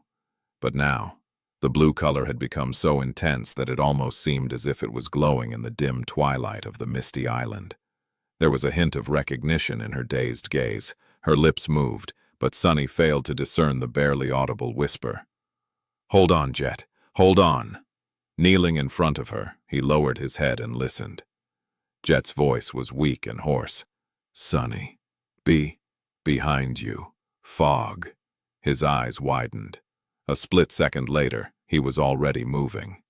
but now, the blue color had become so intense that it almost seemed as if it was glowing in the dim twilight of the misty island. There was a hint of recognition in her dazed gaze. Her lips moved, but Sunny failed to discern the barely audible whisper. "Hold on, Jet. Hold on." Kneeling in front of her, he lowered his head and listened. Jet's voice was weak and hoarse. "Sunny, behind you. Fog." His eyes widened. A split second later, he was already moving.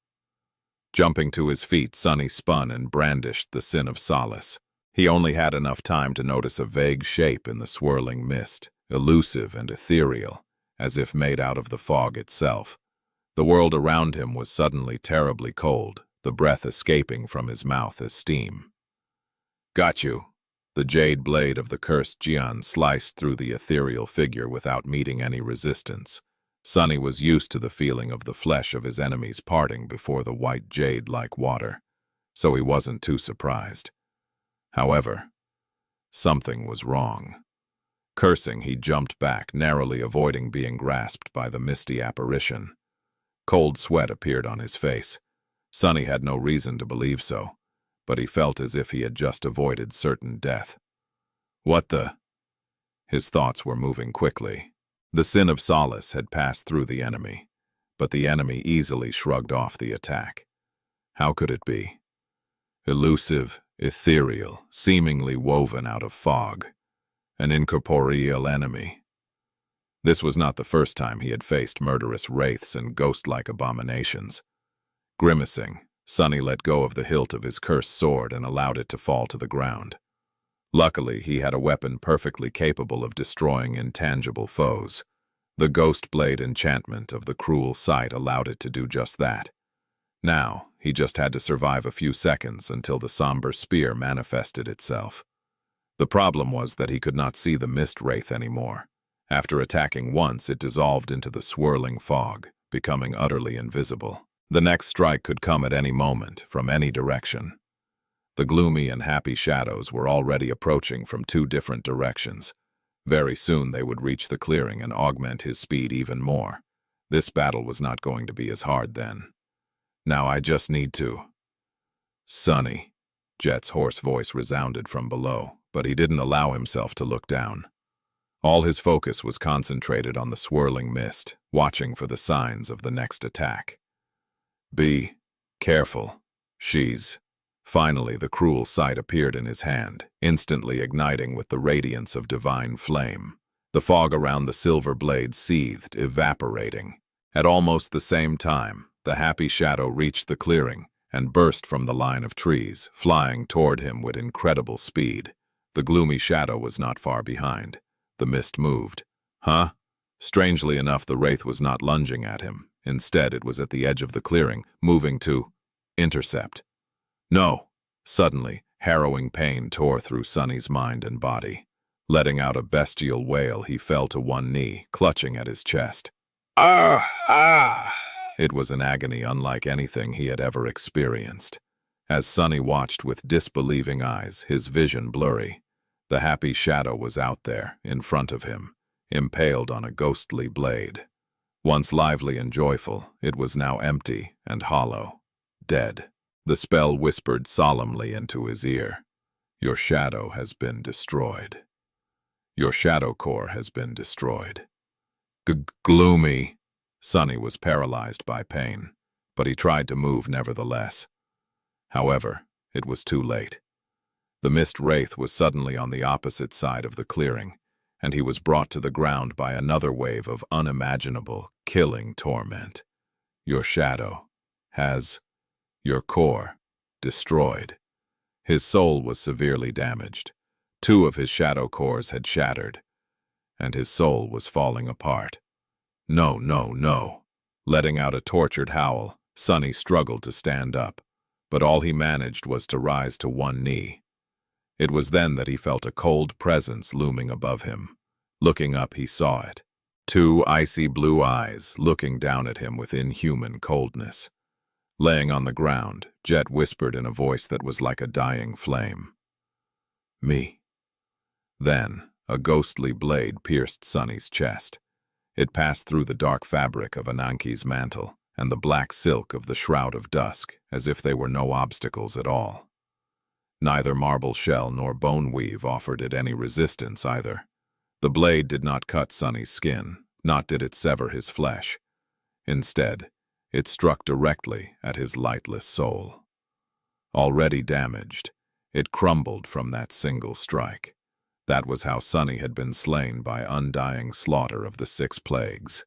Jumping to his feet, Sunny spun and brandished the sin of solace. He only had enough time to notice a vague shape in the swirling mist, elusive and ethereal, as if made out of the fog itself. The world around him was suddenly terribly cold, the breath escaping from his mouth as steam. "Got you." The jade blade of the cursed Jian sliced through the ethereal figure without meeting any resistance. Sunny was used to the feeling of the flesh of his enemies parting before the white jade like water, so he wasn't too surprised. However, something was wrong. Cursing, he jumped back, narrowly avoiding being grasped by the misty apparition. Cold sweat appeared on his face. Sunny had no reason to believe so, but he felt as if he had just avoided certain death. "What the?" His thoughts were moving quickly. The sin of solace had passed through the enemy, but the enemy easily shrugged off the attack. How could it be? Elusive, ethereal, seemingly woven out of fog. An incorporeal enemy. This was not the first time he had faced murderous wraiths and ghost-like abominations. Grimacing, Sunny let go of the hilt of his cursed sword and allowed it to fall to the ground. Luckily, he had a weapon perfectly capable of destroying intangible foes. The ghost blade enchantment of the cruel sight allowed it to do just that. Now, he just had to survive a few seconds until the somber spear manifested itself. The problem was that he could not see the mist wraith anymore. After attacking once, it dissolved into the swirling fog, becoming utterly invisible. The next strike could come at any moment, from any direction. The gloomy and happy shadows were already approaching from two different directions. Very soon they would reach the clearing and augment his speed even more. This battle was not going to be as hard then. Now I just need to... Sunny. Jet's hoarse voice resounded from below, but he didn't allow himself to look down. All his focus was concentrated on the swirling mist, watching for the signs of the next attack. Be careful. She's... Finally, the cruel sight appeared in his hand, instantly igniting with the radiance of divine flame. The fog around the silver blade seethed, evaporating. At almost the same time, the happy shadow reached the clearing and burst from the line of trees, flying toward him with incredible speed. The gloomy shadow was not far behind. The mist moved. Huh? Strangely enough, the wraith was not lunging at him. Instead, it was at the edge of the clearing, moving to intercept. No! Suddenly, harrowing pain tore through Sunny's mind and body. Letting out a bestial wail, he fell to one knee, clutching at his chest. Ah! Ah! It was an agony unlike anything he had ever experienced. As Sunny watched with disbelieving eyes, his vision blurry, the happy shadow was out there, in front of him, impaled on a ghostly blade. Once lively and joyful, it was now empty and hollow, dead. The spell whispered solemnly into his ear. Your shadow has been destroyed. Your shadow core has been destroyed. Gloomy. Sunny was paralyzed by pain, but he tried to move nevertheless. However, it was too late. The mist wraith was suddenly on the opposite side of the clearing, and he was brought to the ground by another wave of unimaginable, killing torment. Your shadow has... your core, destroyed. His soul was severely damaged. 2 of his shadow cores had shattered, and his soul was falling apart. No, no, no. Letting out a tortured howl, Sunny struggled to stand up, but all he managed was to rise to one knee. It was then that he felt a cold presence looming above him. Looking up, he saw it. 2 icy blue eyes looking down at him with inhuman coldness. Laying on the ground, Jet whispered in a voice that was like a dying flame. Me. Then, a ghostly blade pierced Sunny's chest. It passed through the dark fabric of Ananki's mantle and the black silk of the Shroud of Dusk, as if they were no obstacles at all. Neither marble shell nor bone weave offered it any resistance either. The blade did not cut Sunny's skin, nor did it sever his flesh. Instead, it struck directly at his lightless soul. Already damaged, it crumbled from that single strike. That was how Sunny had been slain by undying slaughter of the 6 plagues.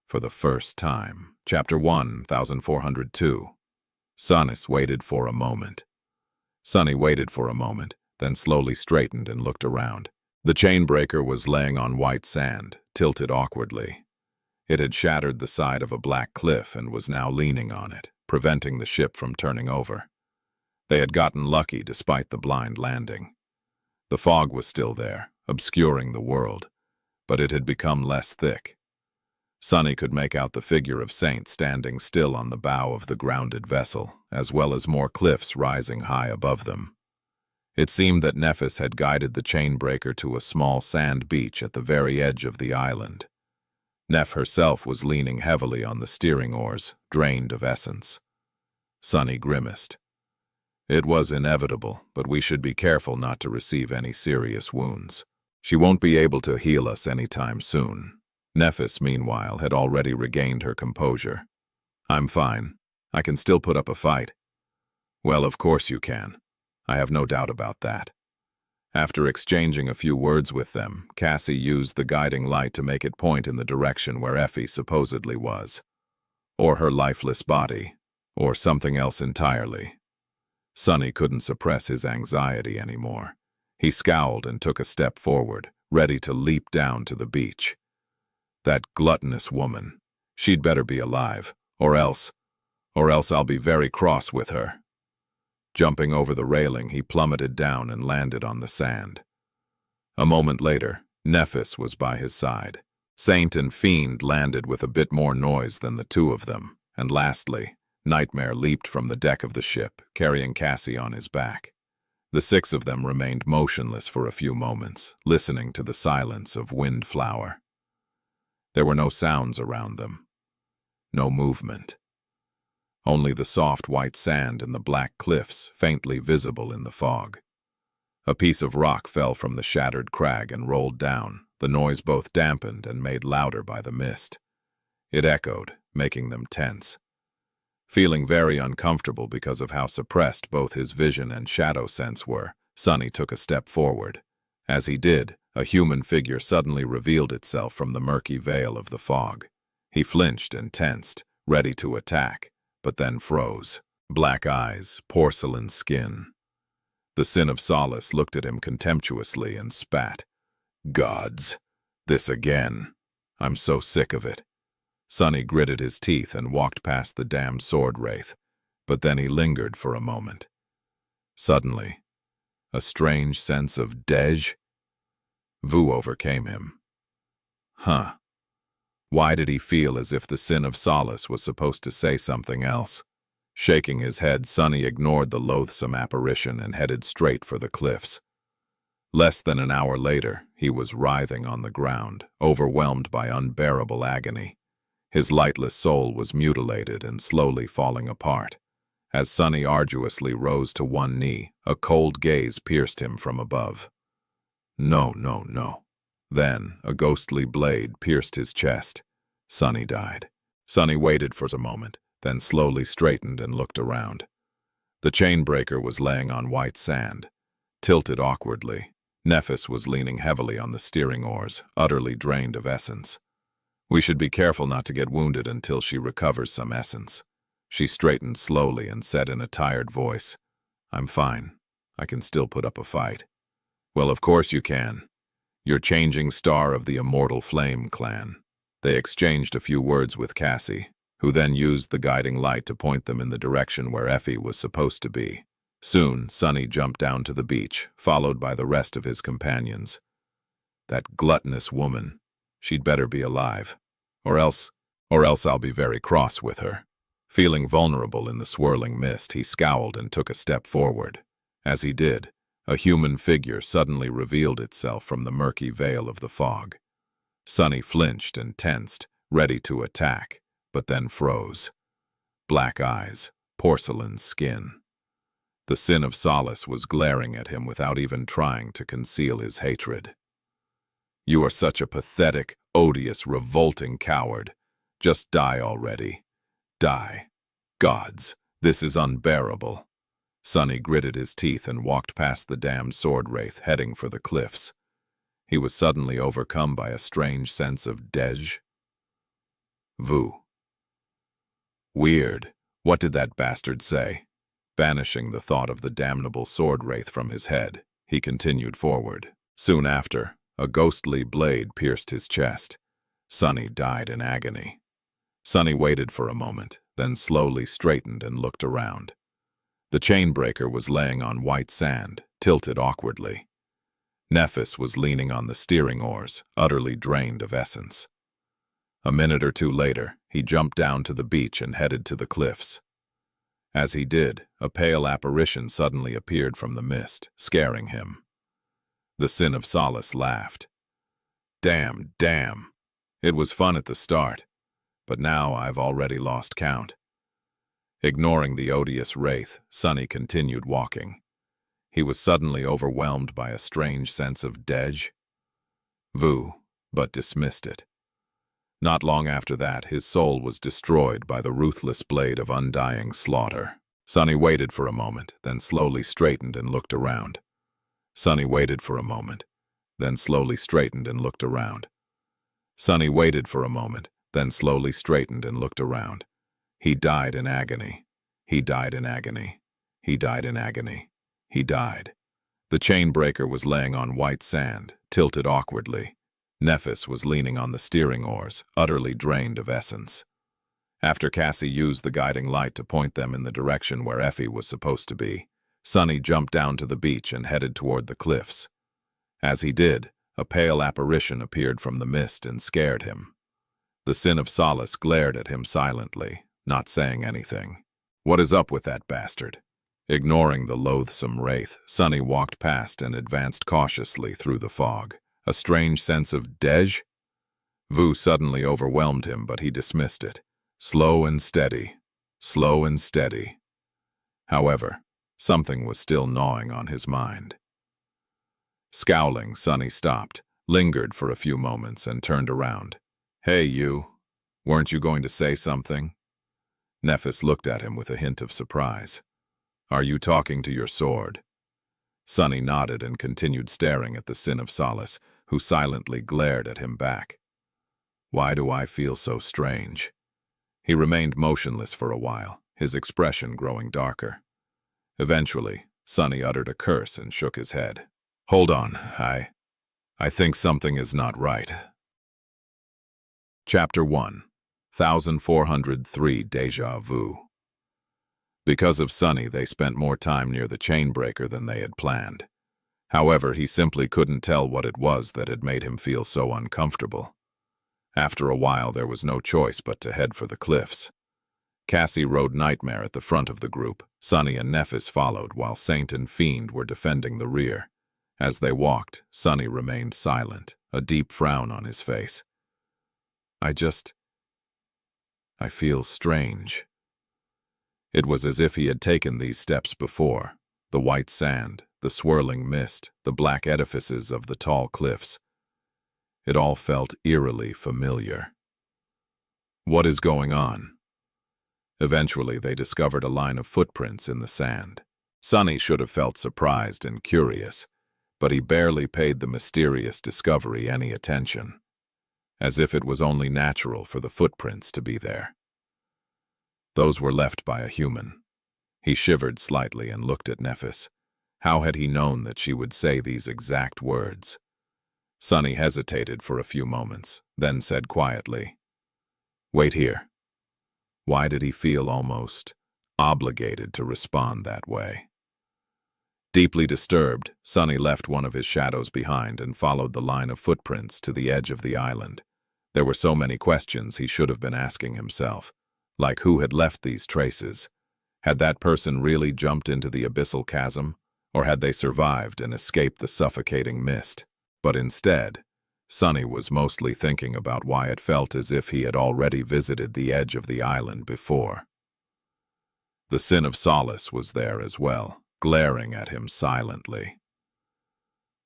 For the first time. Chapter 1402. Sunny waited for a moment. Sunny waited for a moment, then slowly straightened and looked around. The chain breaker was laying on white sand, tilted awkwardly. It had shattered the side of a black cliff and was now leaning on it, preventing the ship from turning over. They had gotten lucky despite the blind landing. The fog was still there, obscuring the world, but it had become less thick. Sunny could make out the figure of Saint standing still on the bow of the grounded vessel, as well as more cliffs rising high above them. It seemed that Nephis had guided the chain breaker to a small sand beach at the very edge of the island. Neph herself was leaning heavily on the steering oars, drained of essence. Sunny grimaced. It was inevitable, but we should be careful not to receive any serious wounds. She won't be able to heal us anytime soon. Nephis, meanwhile, had already regained her composure. I'm fine. I can still put up a fight. Well, of course you can. I have no doubt about that. After exchanging a few words with them, Cassie used the guiding light to make it point in the direction where Effie supposedly was. Or her lifeless body, or something else entirely. Sunny couldn't suppress his anxiety anymore. He scowled and took a step forward, ready to leap down to the beach. That gluttonous woman. She'd better be alive, or else I'll be very cross with her. Jumping over the railing, he plummeted down and landed on the sand. A moment later, Nephis was by his side. Saint and Fiend landed with a bit more noise than the two of them, and lastly, Nightmare leaped from the deck of the ship, carrying Cassie on his back. The six of them remained motionless for a few moments, listening to the silence of Windflower. There were no sounds around them. No movement. Only the soft white sand and the black cliffs faintly visible in the fog. A piece of rock fell from the shattered crag and rolled down, the noise both dampened and made louder by the mist. It echoed, making them tense. Feeling very uncomfortable because of how suppressed both his vision and shadow sense were, Sunny took a step forward. As he did, a human figure suddenly revealed itself from the murky veil of the fog. He flinched and tensed, ready to attack, but then froze. Black eyes, porcelain skin. The Sin of Solace looked at him contemptuously and spat. Gods, this again. I'm so sick of it. Sunny gritted his teeth and walked past the damned sword wraith, but then he lingered for a moment. Suddenly, a strange sense of vu overcame him. Why did he feel as if the Sin of Solace was supposed to say something else? Shaking his head, Sunny ignored the loathsome apparition and headed straight for the cliffs. Less than an hour later, he was writhing on the ground, overwhelmed by unbearable agony. His lightless soul was mutilated and slowly falling apart. As Sunny arduously rose to one knee, a cold gaze pierced him from above. No, no, no. Then, a ghostly blade pierced his chest. Sunny died. Sunny waited for a moment, then slowly straightened and looked around. The chainbreaker was laying on white sand, tilted awkwardly. Nephis was leaning heavily on the steering oars, utterly drained of essence. We should be careful not to get wounded until she recovers some essence. She straightened slowly and said in a tired voice, I'm fine. I can still put up a fight. Well, of course you can. You're changing star of the Immortal Flame clan. They exchanged a few words with Cassie, who then used the guiding light to point them in the direction where Effie was supposed to be. Soon, Sunny jumped down to the beach, followed by the rest of his companions. That gluttonous woman. She'd better be alive. Or else I'll be very cross with her. Feeling vulnerable in the swirling mist, he scowled and took a step forward. As he did, a human figure suddenly revealed itself from the murky veil of the fog. Sunny flinched and tensed, ready to attack, but then froze. Black eyes, porcelain skin. The Sin of Solace was glaring at him without even trying to conceal his hatred. You are such a pathetic, odious, revolting coward. Just die already. Die. Gods, this is unbearable. Sunny gritted his teeth and walked past the damned sword wraith, heading for the cliffs. He was suddenly overcome by a strange sense of vu. Weird. What did that bastard say? Banishing the thought of the damnable sword wraith from his head, he continued forward. Soon after, a ghostly blade pierced his chest. Sunny died in agony. Sunny waited for a moment, then slowly straightened and looked around. The chainbreaker was laying on white sand, tilted awkwardly. Nephis was leaning on the steering oars, utterly drained of essence. A minute or two later, he jumped down to the beach and headed to the cliffs. As he did, a pale apparition suddenly appeared from the mist, scaring him. The Sin of Solace laughed. Damn. It was fun at the start, but now I've already lost count. Ignoring the odious wraith, Sunny continued walking. He was suddenly overwhelmed by a strange sense of Vu, but dismissed it. Not long after that, his soul was destroyed by the ruthless blade of undying slaughter. Sunny waited for a moment, then slowly straightened and looked around. Sunny waited for a moment, then slowly straightened and looked around. Sunny waited for a moment, then slowly straightened and looked around. He died in agony. He died in agony. He died in agony. He died. The chain breaker was laying on white sand, tilted awkwardly. Nephis was leaning on the steering oars, utterly drained of essence. After Cassie used the guiding light to point them in the direction where Effie was supposed to be, Sunny jumped down to the beach and headed toward the cliffs. As he did, a pale apparition appeared from the mist and scared him. The Sin of Solace glared at him silently, not saying anything. "What is up with that bastard?" Ignoring the loathsome wraith, Sunny walked past and advanced cautiously through the fog. A strange sense of deja vu suddenly overwhelmed him, but he dismissed it. Slow and steady, slow and steady. However, something was still gnawing on his mind. Scowling, Sunny stopped, lingered for a few moments, and turned around. "Hey, you. Weren't you going to say something?" Nephis looked at him with a hint of surprise. "Are you talking to your sword?" Sunny nodded and continued staring at the Sin of Solace, who silently glared at him back. "Why do I feel so strange?" He remained motionless for a while, his expression growing darker. Eventually, Sunny uttered a curse and shook his head. "Hold on, I think something is not right." Chapter 1, 1403 Deja Vu. Because of Sunny, they spent more time near the chain breaker than they had planned. However, he simply couldn't tell what it was that had made him feel so uncomfortable. After a while, there was no choice but to head for the cliffs. Cassie rode Nightmare at the front of the group. Sunny and Nephis followed, while Saint and Fiend were defending the rear. As they walked, Sunny remained silent, a deep frown on his face. I feel strange." It was as if he had taken these steps before. The white sand, the swirling mist, the black edifices of the tall cliffs. It all felt eerily familiar. "What is going on?" Eventually, they discovered a line of footprints in the sand. Sunny should have felt surprised and curious, but he barely paid the mysterious discovery any attention, as if it was only natural for the footprints to be there. Those were left by a human. He shivered slightly and looked at Nephis. How had he known that she would say these exact words? Sunny hesitated for a few moments, then said quietly, "Wait here." Why did he feel almost obligated to respond that way? Deeply disturbed, Sunny left one of his shadows behind and followed the line of footprints to the edge of the island. There were so many questions he should have been asking himself, like who had left these traces? Had that person really jumped into the abyssal chasm, or had they survived and escaped the suffocating mist? But instead, Sunny was mostly thinking about why it felt as if he had already visited the edge of the island before. The Sin of Solace was there as well, glaring at him silently.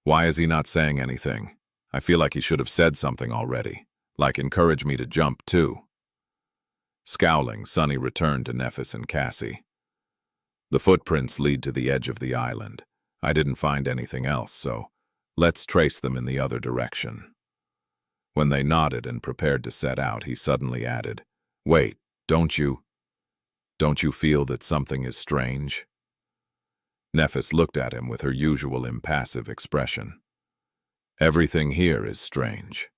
Why is he not saying anything? I feel like he should have said something already, like encourage me to jump too. Scowling, Sunny returned to Nephis and Cassie. "The footprints lead to the edge of the island. I didn't find anything else, so let's trace them in the other direction." When they nodded and prepared to set out, he suddenly added, "Wait, don't you feel that something is strange?" Nephis looked at him with her usual impassive expression. "Everything here is strange."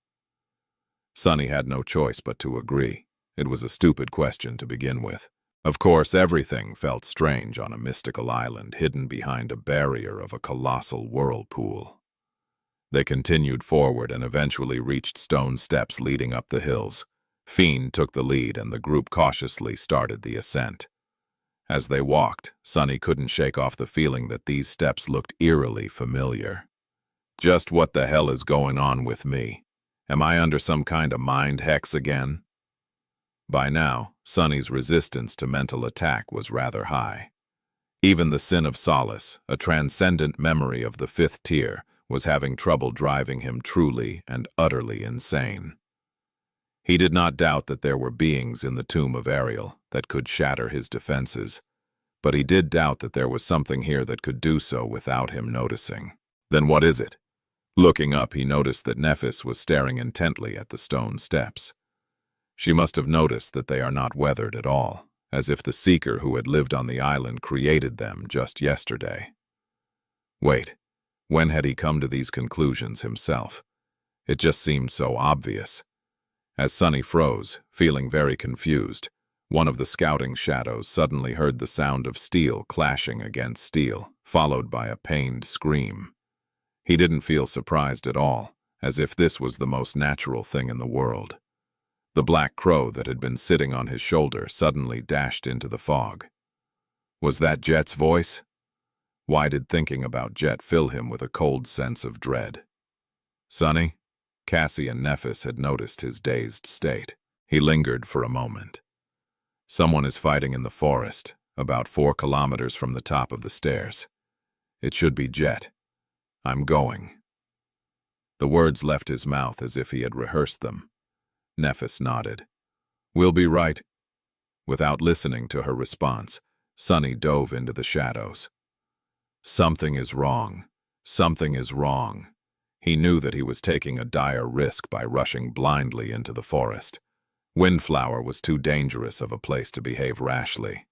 Sunny had no choice but to agree. It was a stupid question to begin with. Of course, everything felt strange on a mystical island hidden behind a barrier of a colossal whirlpool. They continued forward and eventually reached stone steps leading up the hills. Fiend took the lead and the group cautiously started the ascent. As they walked, Sunny couldn't shake off the feeling that these steps looked eerily familiar. Just what the hell is going on with me? Am I under some kind of mind hex again? By now, Sunny's resistance to mental attack was rather high. Even the Sin of Solace, a transcendent memory of the fifth tier, was having trouble driving him truly and utterly insane. He did not doubt that there were beings in the tomb of Ariel that could shatter his defenses, but he did doubt that there was something here that could do so without him noticing. Then what is it? Looking up, he noticed that Nephis was staring intently at the stone steps. She must have noticed that they are not weathered at all, as if the seeker who had lived on the island created them just yesterday. Wait, when had he come to these conclusions himself? It just seemed so obvious. As Sunny froze, feeling very confused, one of the scouting shadows suddenly heard the sound of steel clashing against steel, followed by a pained scream. He didn't feel surprised at all, as if this was the most natural thing in the world. The black crow that had been sitting on his shoulder suddenly dashed into the fog. Was that Jet's voice? Why did thinking about Jet fill him with a cold sense of dread? Sunny? Cassie and Nephis had noticed his dazed state. He lingered for a moment. Someone is fighting in the forest, about 4 kilometers from the top of the stairs. It should be Jet. I'm going. The words left his mouth as if he had rehearsed them. Nephis nodded. We'll be right. Without listening to her response, Sunny dove into the shadows. Something is wrong. Something is wrong. He knew that he was taking a dire risk by rushing blindly into the forest. Windflower was too dangerous of a place to behave rashly.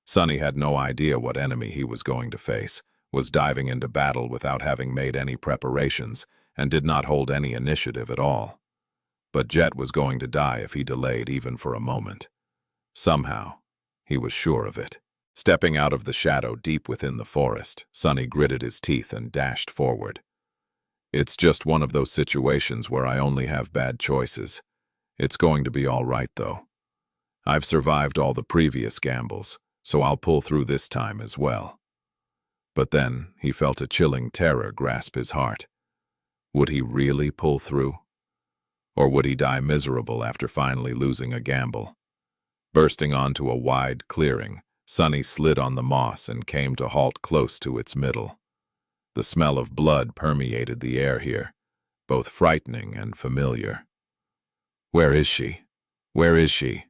Sunny had no idea what enemy he was going to face, was diving into battle without having made any preparations, and did not hold any initiative at all. But Jet was going to die if he delayed even for a moment. Somehow, he was sure of it. Stepping out of the shadow deep within the forest, Sunny gritted his teeth and dashed forward. It's just one of those situations where I only have bad choices. It's going to be all right, though. I've survived all the previous gambles, so I'll pull through this time as well. But then he felt a chilling terror grasp his heart. Would he really pull through? Or would he die miserable after finally losing a gamble? Bursting onto a wide clearing, Sunny slid on the moss and came to halt close to its middle. The smell of blood permeated the air here, both frightening and familiar. Where is she? Where is she?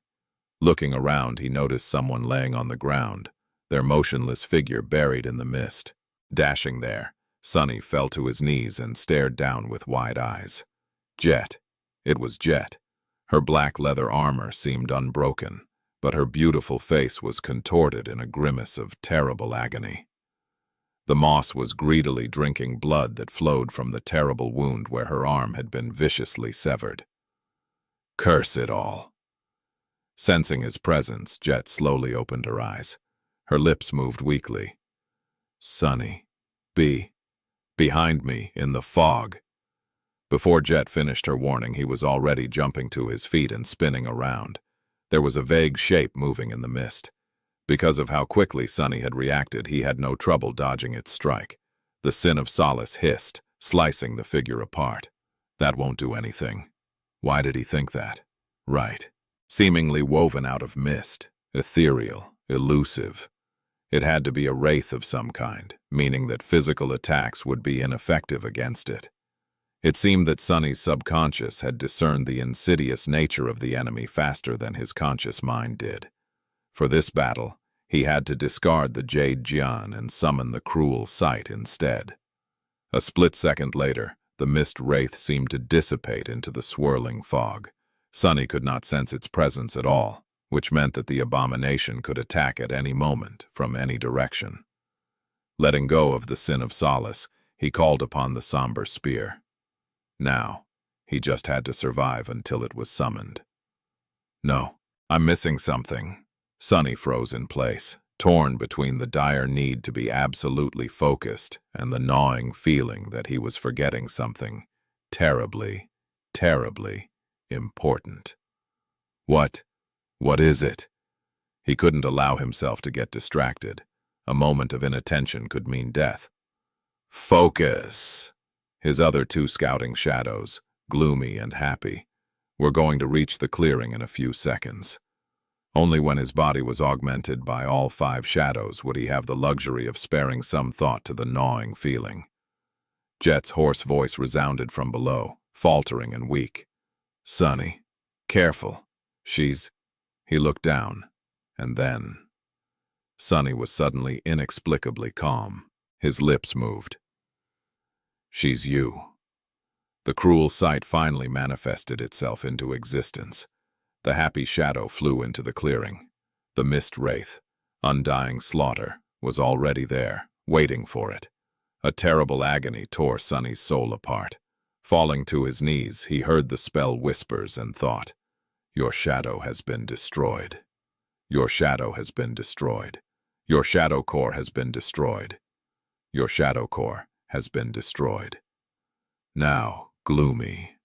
Looking around, he noticed someone laying on the ground, their motionless figure buried in the mist. Dashing there, Sunny fell to his knees and stared down with wide eyes. Jet. It was Jet. Her black leather armor seemed unbroken, but her beautiful face was contorted in a grimace of terrible agony. The moss was greedily drinking blood that flowed from the terrible wound where her arm had been viciously severed. Curse it all. Sensing his presence, Jet slowly opened her eyes. Her lips moved weakly. Sunny. Behind me, in the fog. Before Jet finished her warning, he was already jumping to his feet and spinning around. There was a vague shape moving in the mist. Because of how quickly Sunny had reacted, he had no trouble dodging its strike. The sin of solace hissed, slicing the figure apart. That won't do anything. Why did he think that? Right. Seemingly woven out of mist, ethereal, elusive. It had to be a wraith of some kind, meaning that physical attacks would be ineffective against it. It seemed that Sunny's subconscious had discerned the insidious nature of the enemy faster than his conscious mind did. For this battle, he had to discard the Jade Jian and summon the cruel sight instead. A split second later, the mist wraith seemed to dissipate into the swirling fog. Sunny could not sense its presence at all, which meant that the abomination could attack at any moment, from any direction. Letting go of the sin of solace, he called upon the somber spear. Now, he just had to survive until it was summoned. No, I'm missing something. Sunny froze in place, torn between the dire need to be absolutely focused and the gnawing feeling that he was forgetting something terribly, terribly important. What is it? He couldn't allow himself to get distracted. A moment of inattention could mean death. Focus! His other 2 scouting shadows, gloomy and happy, were going to reach the clearing in a few seconds. Only when his body was augmented by all 5 shadows would he have the luxury of sparing some thought to the gnawing feeling. Jet's hoarse voice resounded from below, faltering and weak. "Sonny, careful. She's—" He looked down, and then— Sonny was suddenly inexplicably calm. His lips moved. "She's you." The cruel sight finally manifested itself into existence. The happy shadow flew into the clearing. The mist wraith, undying slaughter, was already there, waiting for it. A terrible agony tore Sonny's soul apart. Falling to his knees, he heard the spell whispers and thought, "Your shadow has been destroyed. Your shadow has been destroyed. Your shadow core has been destroyed. Your shadow core has been destroyed." Now, gloomy.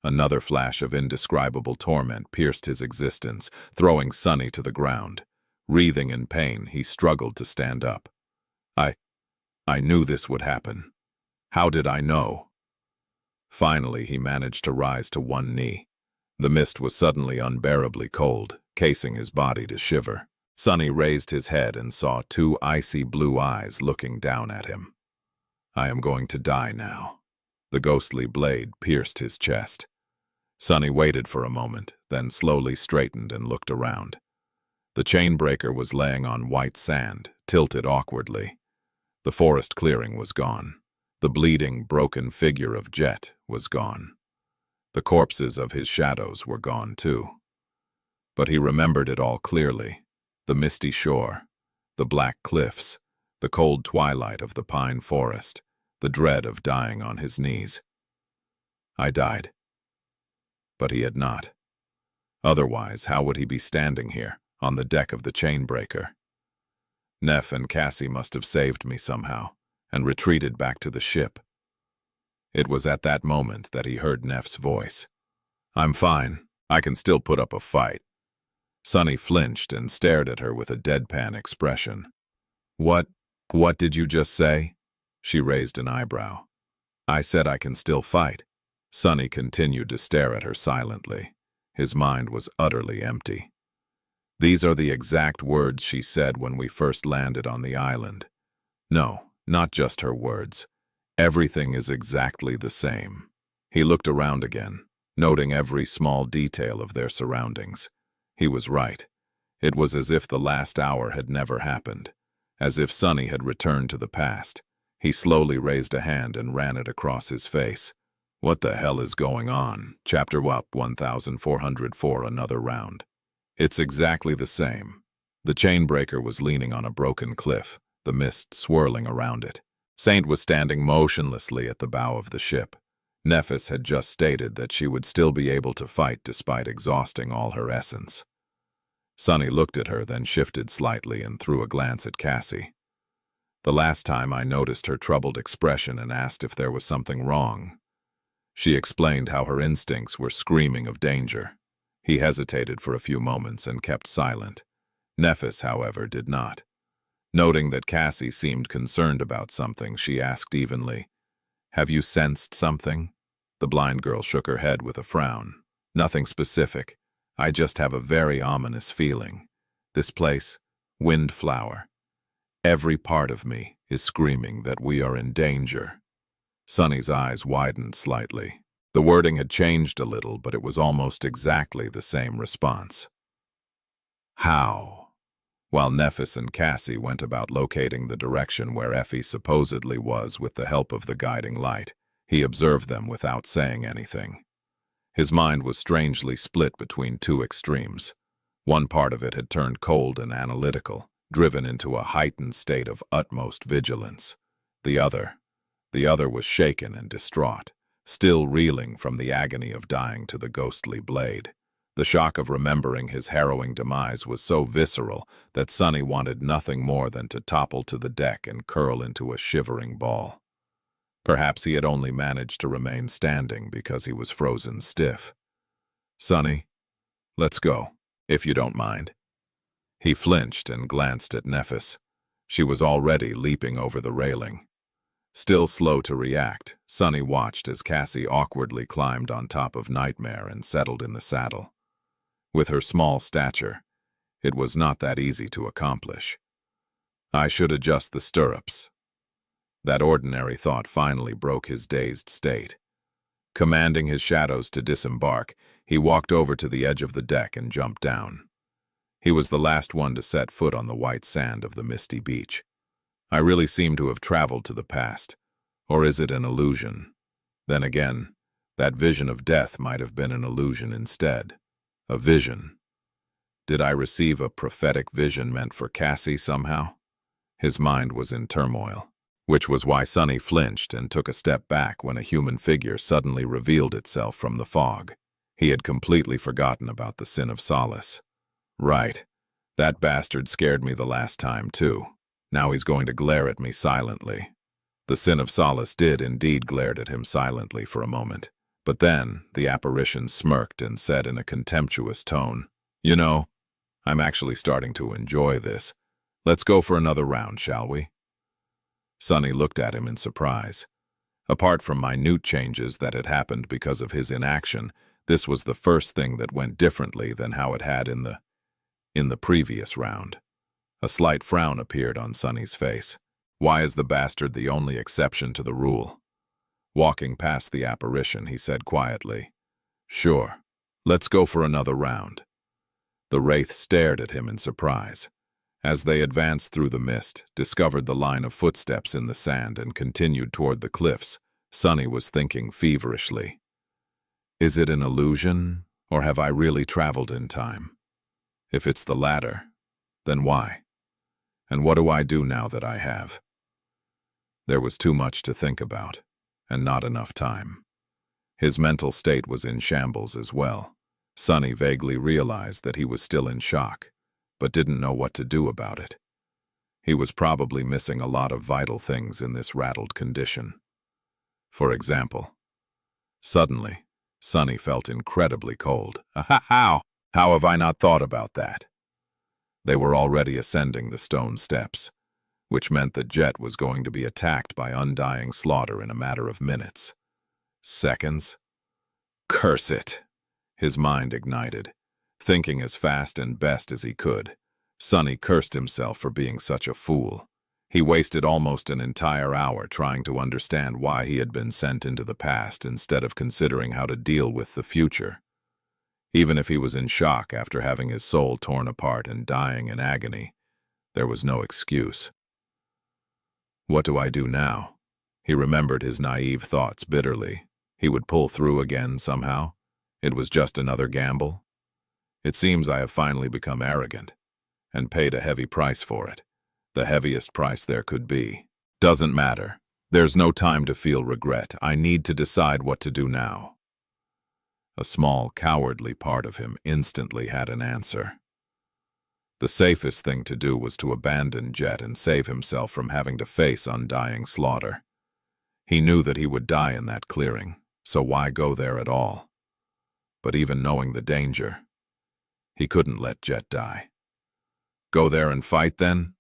Another flash of indescribable torment pierced his existence, throwing Sonny to the ground. Wreathing in pain, he struggled to stand up. I knew this would happen. How did I know? Finally, he managed to rise to one knee. The mist was suddenly unbearably cold, casing his body to shiver. Sonny raised his head and saw two icy blue eyes looking down at him. "I am going to die now." The ghostly blade pierced his chest. Sonny waited for a moment, then slowly straightened and looked around. The chainbreaker was laying on white sand, tilted awkwardly. The forest clearing was gone. The bleeding, broken figure of Jet was gone. The corpses of his shadows were gone too. But he remembered it all clearly. The misty shore, the black cliffs, the cold twilight of the pine forest, the dread of dying on his knees. I died. But he had not. Otherwise, how would he be standing here, on the deck of the chainbreaker? Neff and Cassie must have saved me somehow, and retreated back to the ship. It was at that moment that he heard Neff's voice. "I'm fine. I can still put up a fight." Sonny flinched and stared at her with a deadpan expression. What did you just say?" She raised an eyebrow. "I said I can still fight." Sonny continued to stare at her silently. His mind was utterly empty. "These are the exact words she said when we first landed on the island. No, not just her words. Everything is exactly the same." He looked around again, noting every small detail of their surroundings. He was right. It was as if the last hour had never happened, as if Sonny had returned to the past. He slowly raised a hand and ran it across his face. "What the hell is going on?" Chapter 1404, another round. "It's exactly the same." The chainbreaker was leaning on a broken cliff, the mist swirling around it. Saint was standing motionlessly at the bow of the ship. Nephis had just stated that she would still be able to fight despite exhausting all her essence. Sonny looked at her, then shifted slightly and threw a glance at Cassie. "The last time I noticed her troubled expression and asked if there was something wrong. She explained how her instincts were screaming of danger." He hesitated for a few moments and kept silent. Nephis, however, did not. Noting that Cassie seemed concerned about something, she asked evenly, "Have you sensed something?" The blind girl shook her head with a frown. "Nothing specific. I just have a very ominous feeling. This place, Windflower. Every part of me is screaming that we are in danger." Sonny's eyes widened slightly. The wording had changed a little, but it was almost exactly the same response. "How?" While Nephis and Cassie went about locating the direction where Effie supposedly was with the help of the guiding light, he observed them without saying anything. His mind was strangely split between two extremes. One part of it had turned cold and analytical, driven into a heightened state of utmost vigilance. The other was shaken and distraught, still reeling from the agony of dying to the ghostly blade. The shock of remembering his harrowing demise was so visceral that Sonny wanted nothing more than to topple to the deck and curl into a shivering ball. Perhaps he had only managed to remain standing because he was frozen stiff. "Sonny, let's go, if you don't mind." He flinched and glanced at Nephis. She was already leaping over the railing. Still slow to react, Sonny watched as Cassie awkwardly climbed on top of Nightmare and settled in the saddle. With her small stature, it was not that easy to accomplish. "I should adjust the stirrups." That ordinary thought finally broke his dazed state. Commanding his shadows to disembark, he walked over to the edge of the deck and jumped down. He was the last one to set foot on the white sand of the misty beach. I really seem to have traveled to the past. Or is it an illusion? Then again, that vision of death might have been an illusion instead. A vision. Did I receive a prophetic vision meant for Cassie somehow? His mind was in turmoil, which was why Sunny flinched and took a step back when a human figure suddenly revealed itself from the fog. He had completely forgotten about the sin of solace. Right. That bastard scared me the last time, too. Now he's going to glare at me silently. The sin of solace did indeed glare at him silently for a moment. But then the apparition smirked and said in a contemptuous tone, "You know, I'm actually starting to enjoy this. Let's go for another round, shall we?" Sunny looked at him in surprise. Apart from minute changes that had happened because of his inaction, this was the first thing that went differently than how it had in the previous round. A slight frown appeared on Sunny's face. Why is the bastard the only exception to the rule? Walking past the apparition, he said quietly, "Sure, let's go for another round." The wraith stared at him in surprise. As they advanced through the mist, discovered the line of footsteps in the sand, and continued toward the cliffs, Sunny was thinking feverishly. Is it an illusion, or have I really traveled in time? If it's the latter, then why? And what do I do now that I have? There was too much to think about, and not enough time. His mental state was in shambles as well. Sunny vaguely realized that he was still in shock, but didn't know what to do about it. He was probably missing a lot of vital things in this rattled condition. For example, suddenly, Sunny felt incredibly cold. How have I not thought about that? They were already ascending the stone steps, which meant that Jet was going to be attacked by undying slaughter in a matter of minutes. Seconds? Curse it! His mind ignited. Thinking as fast and best as he could, Sunny cursed himself for being such a fool. He wasted almost an entire hour trying to understand why he had been sent into the past instead of considering how to deal with the future. Even if he was in shock after having his soul torn apart and dying in agony, there was no excuse. What do I do now? He remembered his naive thoughts bitterly. He would pull through again somehow. It was just another gamble. It seems I have finally become arrogant, and paid a heavy price for it. The heaviest price there could be. Doesn't matter. There's no time to feel regret. I need to decide what to do now. A small, cowardly part of him instantly had an answer. The safest thing to do was to abandon Jet and save himself from having to face undying slaughter. He knew that he would die in that clearing, so why go there at all? But even knowing the danger, he couldn't let Jet die. Go there and fight, then?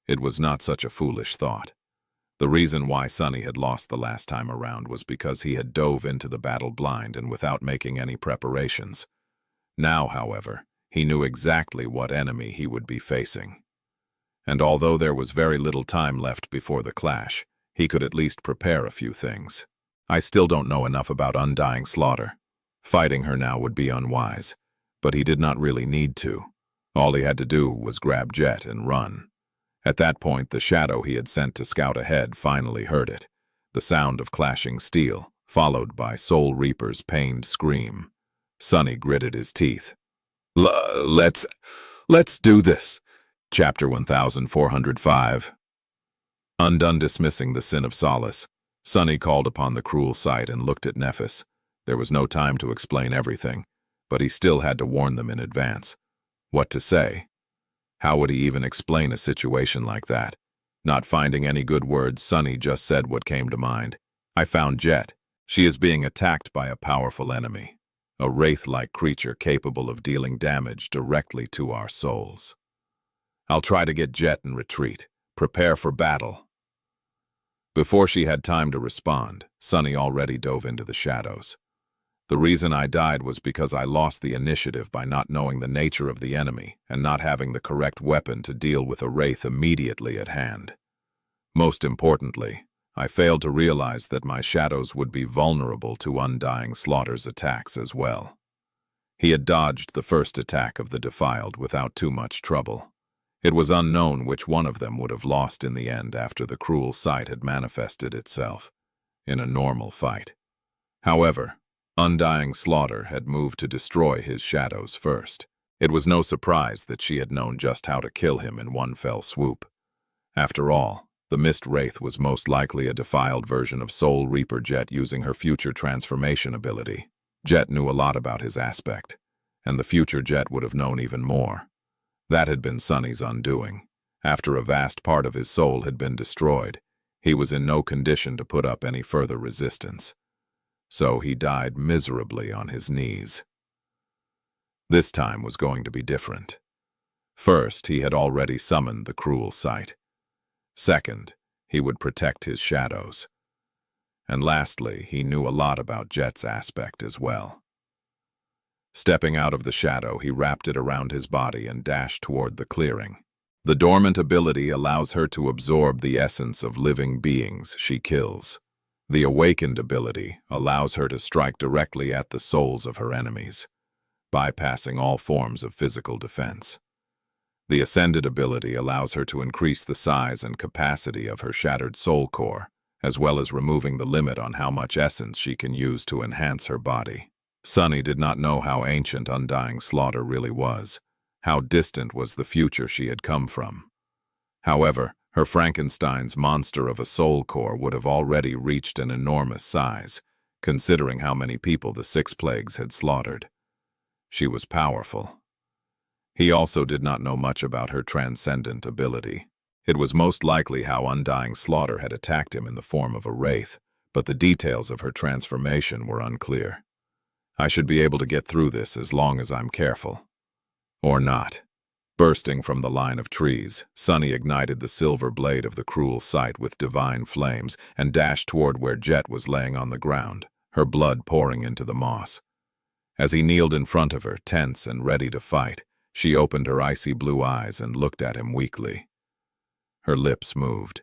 It was not such a foolish thought. The reason why Sunny had lost the last time around was because he had dove into the battle blind and without making any preparations. Now, however, he knew exactly what enemy he would be facing. And although there was very little time left before the clash, he could at least prepare a few things. I still don't know enough about undying slaughter. Fighting her now would be unwise, but he did not really need to. All he had to do was grab Jet and run. At that point, the shadow he had sent to scout ahead finally heard it. The sound of clashing steel, followed by Soul Reaper's pained scream. Sunny gritted his teeth. Let's do this. Chapter 1405. Undone dismissing the sin of solace, Sunny called upon the cruel sight and looked at Nephis. There was no time to explain everything, but he still had to warn them in advance. What to say? How would he even explain a situation like that? Not finding any good words, Sunny just said what came to mind. I found Jet. She is being attacked by a powerful enemy, a wraith-like creature capable of dealing damage directly to our souls. I'll try to get Jet and retreat. Prepare for battle. Before she had time to respond, Sunny already dove into the shadows. The reason I died was because I lost the initiative by not knowing the nature of the enemy and not having the correct weapon to deal with a wraith immediately at hand. Most importantly, I failed to realize that my shadows would be vulnerable to Undying Slaughter's attacks as well. He had dodged the first attack of the Defiled without too much trouble. It was unknown which one of them would have lost in the end after the cruel sight had manifested itself in a normal fight. However, Undying Slaughter had moved to destroy his shadows first. It was no surprise that she had known just how to kill him in one fell swoop. After all, the Mist Wraith was most likely a defiled version of Soul Reaper Jet using her future transformation ability. Jet knew a lot about his aspect, and the future Jet would have known even more. That had been Sunny's undoing. After a vast part of his soul had been destroyed, he was in no condition to put up any further resistance. So he died miserably on his knees. This time was going to be different. First, he had already summoned the cruel sight. Second, he would protect his shadows. And lastly, he knew a lot about Jet's aspect as well. Stepping out of the shadow, he wrapped it around his body and dashed toward the clearing. The dormant ability allows her to absorb the essence of living beings she kills. The awakened ability allows her to strike directly at the souls of her enemies, bypassing all forms of physical defense. The ascended ability allows her to increase the size and capacity of her shattered soul core, as well as removing the limit on how much essence she can use to enhance her body. Sunny did not know how ancient Undying Slaughter really was, how distant was the future she had come from. However, her Frankenstein's monster of a soul core would have already reached an enormous size, considering how many people the Six Plagues had slaughtered. She was powerful. He also did not know much about her transcendent ability. It was most likely how Undying Slaughter had attacked him in the form of a wraith, but the details of her transformation were unclear. I should be able to get through this as long as I'm careful. Or not. Bursting from the line of trees, Sunny ignited the silver blade of the cruel sight with divine flames and dashed toward where Jet was laying on the ground, her blood pouring into the moss. As he kneeled in front of her, tense and ready to fight, she opened her icy blue eyes and looked at him weakly. Her lips moved.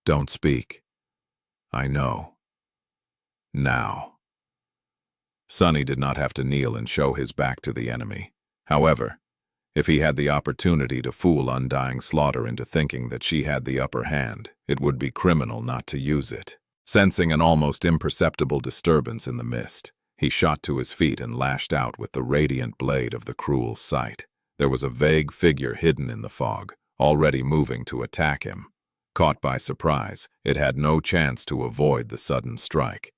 "Don't speak. I know. Now." Sunny did not have to kneel and show his back to the enemy. However, if he had the opportunity to fool Undying Slaughter into thinking that she had the upper hand, it would be criminal not to use it. Sensing an almost imperceptible disturbance in the mist, he shot to his feet and lashed out with the radiant blade of the cruel sight. There was a vague figure hidden in the fog, already moving to attack him. Caught by surprise, it had no chance to avoid the sudden strike.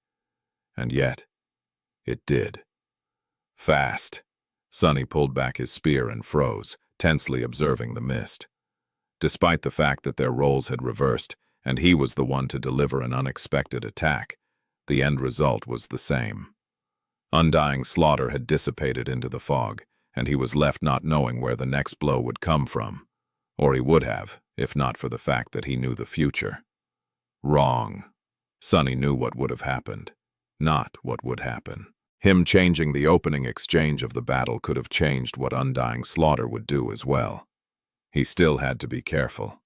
And yet, it did. Fast. Sunny pulled back his spear and froze, tensely observing the mist. Despite the fact that their roles had reversed, and he was the one to deliver an unexpected attack, the end result was the same. Undying Slaughter had dissipated into the fog, and he was left not knowing where the next blow would come from. Or he would have, if not for the fact that he knew the future. Wrong. Sunny knew what would have happened, not what would happen. Him changing the opening exchange of the battle could have changed what Undying Slaughter would do as well. He still had to be careful.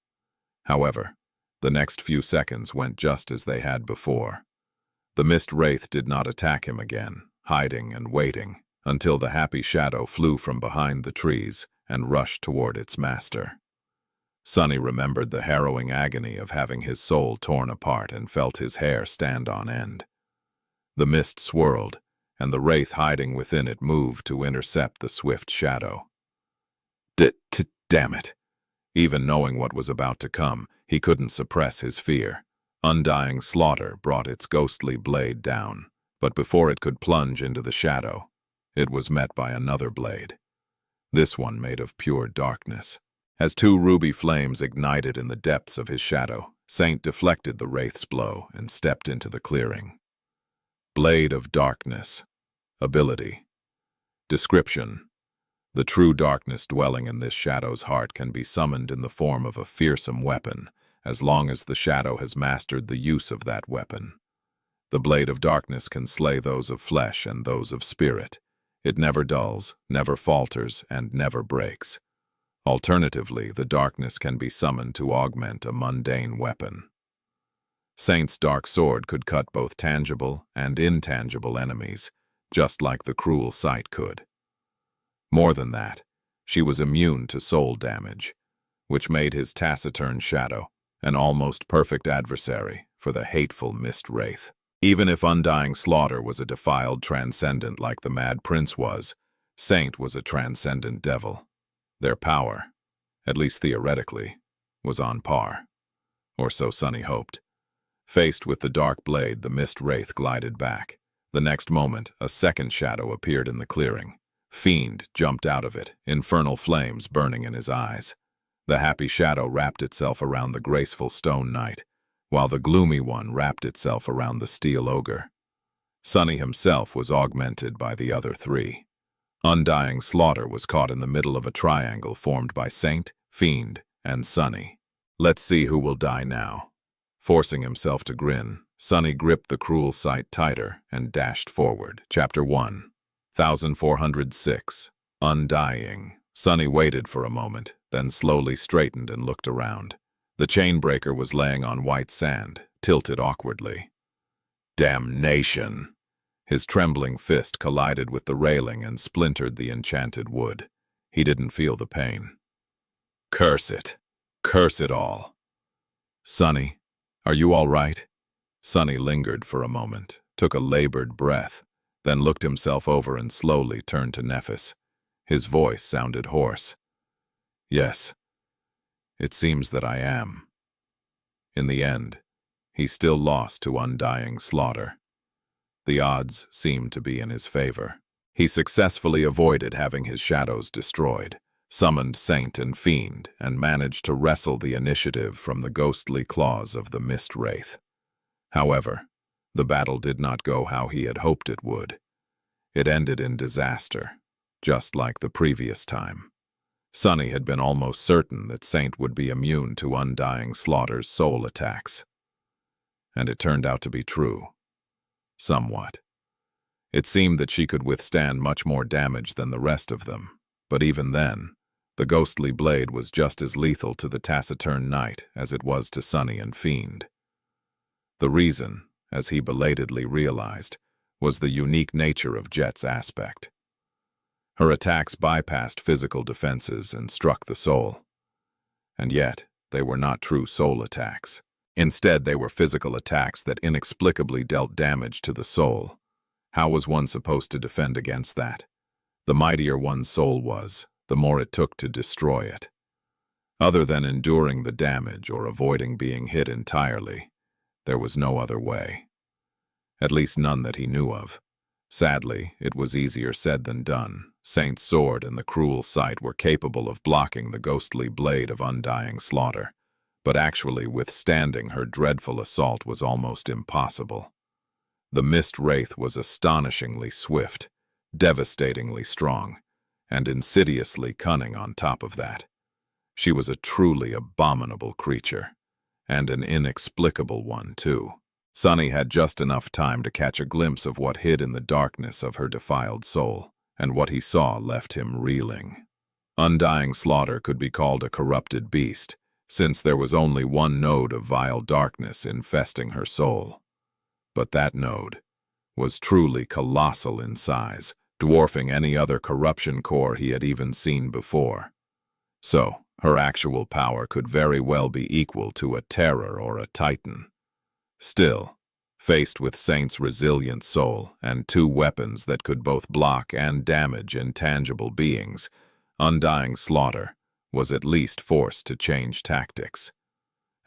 However, the next few seconds went just as they had before. The Mist Wraith did not attack him again, hiding and waiting, until the happy shadow flew from behind the trees and rushed toward its master. Sunny remembered the harrowing agony of having his soul torn apart and felt his hair stand on end. The mist swirled, and the wraith hiding within it moved to intercept the swift shadow. Damn it! Even knowing what was about to come, he couldn't suppress his fear. Undying Slaughter brought its ghostly blade down, but before it could plunge into the shadow, it was met by another blade. This one made of pure darkness. As two ruby flames ignited in the depths of his shadow, Saint deflected the wraith's blow and stepped into the clearing. Blade of Darkness. Ability. Description. The true darkness dwelling in this shadow's heart can be summoned in the form of a fearsome weapon, as long as the shadow has mastered the use of that weapon. The blade of darkness can slay those of flesh and those of spirit. It never dulls, never falters, and never breaks. Alternatively, the darkness can be summoned to augment a mundane weapon. Saint's dark sword could cut both tangible and intangible enemies, just like the cruel sight could. More than that, she was immune to soul damage, which made his taciturn shadow an almost perfect adversary for the hateful mist wraith. Even if undying slaughter was a defiled transcendent like the Mad Prince was, Saint was a transcendent devil. Their power, at least theoretically, was on par. Or so Sunny hoped. Faced with the dark blade, the mist wraith glided back. The next moment, a second shadow appeared in the clearing. Fiend jumped out of it, infernal flames burning in his eyes. The happy shadow wrapped itself around the graceful stone knight, while the gloomy one wrapped itself around the steel ogre. Sunny himself was augmented by the other three. Undying slaughter was caught in the middle of a triangle formed by Saint, Fiend, and Sunny. Let's see who will die now. Forcing himself to grin, Sunny gripped the cruel sight tighter and dashed forward. Chapter 1, 1406. Undying. Sunny waited for a moment, then slowly straightened and looked around. The chainbreaker was laying on white sand, tilted awkwardly. Damnation! His trembling fist collided with the railing and splintered the enchanted wood. He didn't feel the pain. Curse it! Curse it all! Sunny, are you all right? Sunny lingered for a moment, took a labored breath, then looked himself over and slowly turned to Nephis. His voice sounded hoarse. Yes, it seems that I am. In the end, he still lost to undying slaughter. The odds seemed to be in his favor. He successfully avoided having his shadows destroyed, summoned Saint and Fiend, and managed to wrestle the initiative from the ghostly claws of the mist wraith. However, the battle did not go how he had hoped it would. It ended in disaster, just like the previous time. Sunny had been almost certain that Saint would be immune to undying slaughter's soul attacks. And it turned out to be true. Somewhat. It seemed that she could withstand much more damage than the rest of them, but even then, the ghostly blade was just as lethal to the taciturn knight as it was to Sunny and Fiend. The reason, as he belatedly realized, was the unique nature of Jet's aspect. Her attacks bypassed physical defenses and struck the soul. And yet, they were not true soul attacks. Instead, they were physical attacks that inexplicably dealt damage to the soul. How was one supposed to defend against that? The mightier one's soul was, the more it took to destroy it. Other than enduring the damage or avoiding being hit entirely, there was no other way. At least none that he knew of. Sadly, it was easier said than done. Saint's sword and the cruel sight were capable of blocking the ghostly blade of undying slaughter, but actually withstanding her dreadful assault was almost impossible. The mist wraith was astonishingly swift, devastatingly strong, and insidiously cunning on top of that. She was a truly abominable creature, and an inexplicable one, too. Sunny had just enough time to catch a glimpse of what hid in the darkness of her defiled soul, and what he saw left him reeling. Undying slaughter could be called a corrupted beast, since there was only one node of vile darkness infesting her soul. But that node was truly colossal in size, dwarfing any other corruption core he had even seen before. So, her actual power could very well be equal to a terror or a titan. Still, faced with Saint's resilient soul and two weapons that could both block and damage intangible beings, undying slaughter was at least forced to change tactics.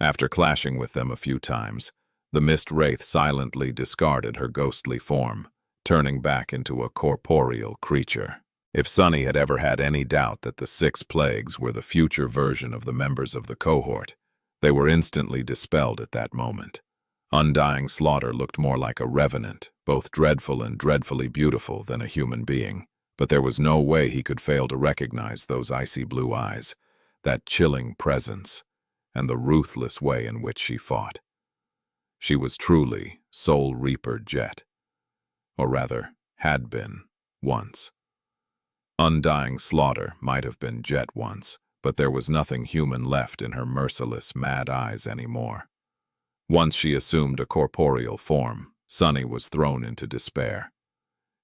After clashing with them a few times, the mist wraith silently discarded her ghostly form, turning back into a corporeal creature. If Sunny had ever had any doubt that the 6 plagues were the future version of the members of the cohort, they were instantly dispelled at that moment. Undying slaughter looked more like a revenant, both dreadful and dreadfully beautiful, than a human being. But there was no way he could fail to recognize those icy blue eyes, that chilling presence, and the ruthless way in which she fought. She was truly Soul Reaper Jet. Or rather, had been, once. Undying slaughter might have been Jet once, but there was nothing human left in her merciless, mad eyes anymore. Once she assumed a corporeal form, Sunny was thrown into despair.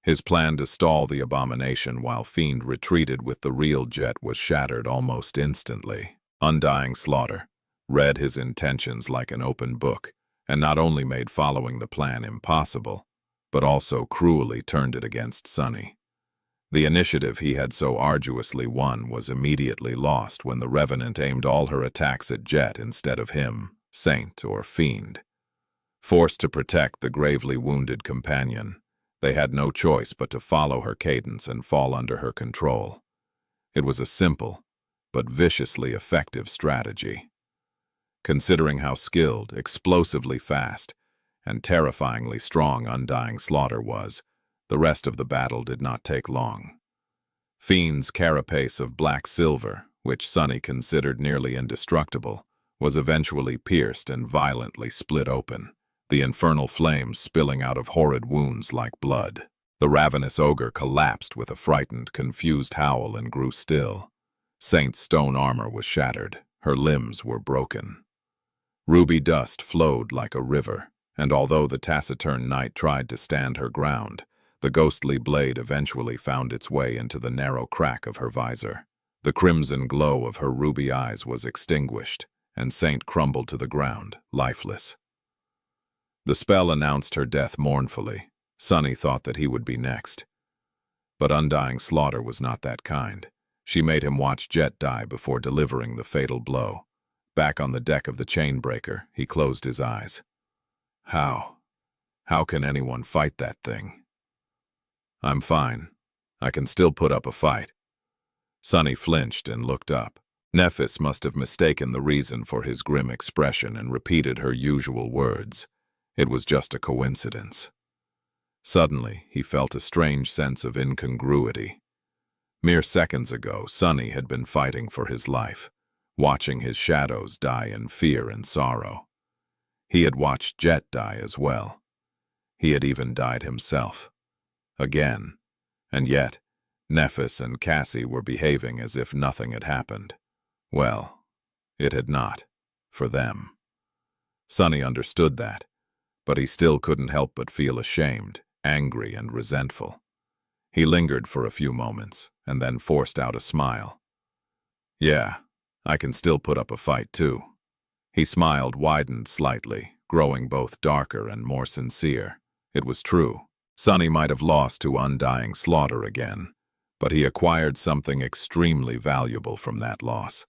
His plan to stall the abomination while Fiend retreated with the real Jet was shattered almost instantly. Undying Slaughter read his intentions like an open book, and not only made following the plan impossible, but also cruelly turned it against Sunny. The initiative he had so arduously won was immediately lost when the Revenant aimed all her attacks at Jet instead of him, Saint or Fiend. Forced to protect the gravely wounded companion, they had no choice but to follow her cadence and fall under her control. It was a simple, but viciously effective strategy. Considering how skilled, explosively fast, and terrifyingly strong Undying Slaughter was, the rest of the battle did not take long. Fiend's carapace of black silver, which Sunny considered nearly indestructible, was eventually pierced and violently split open, the infernal flames spilling out of horrid wounds like blood. The ravenous ogre collapsed with a frightened, confused howl and grew still. Saint's stone armor was shattered, her limbs were broken. Ruby dust flowed like a river, and although the taciturn knight tried to stand her ground, the ghostly blade eventually found its way into the narrow crack of her visor. The crimson glow of her ruby eyes was extinguished, and Saint crumbled to the ground, lifeless. The spell announced her death mournfully. Sunny thought that he would be next. But Undying Slaughter was not that kind. She made him watch Jet die before delivering the fatal blow. Back on the deck of the Chainbreaker, he closed his eyes. How can anyone fight that thing? I'm fine. I can still put up a fight. Sunny flinched and looked up. Nephis must have mistaken the reason for his grim expression and repeated her usual words. It was just a coincidence. Suddenly, he felt a strange sense of incongruity. Mere seconds ago, Sunny had been fighting for his life, watching his shadows die in fear and sorrow. He had watched Jet die as well. He had even died himself. Again. And yet, Nephis and Cassie were behaving as if nothing had happened. Well, it had not. For them. Sunny understood that, but he still couldn't help but feel ashamed, angry, and resentful. He lingered for a few moments, and then forced out a smile. Yeah, I can still put up a fight too. He smiled, widened slightly, growing both darker and more sincere. It was true. Sunny might have lost to Undying Slaughter again, but he acquired something extremely valuable from that loss.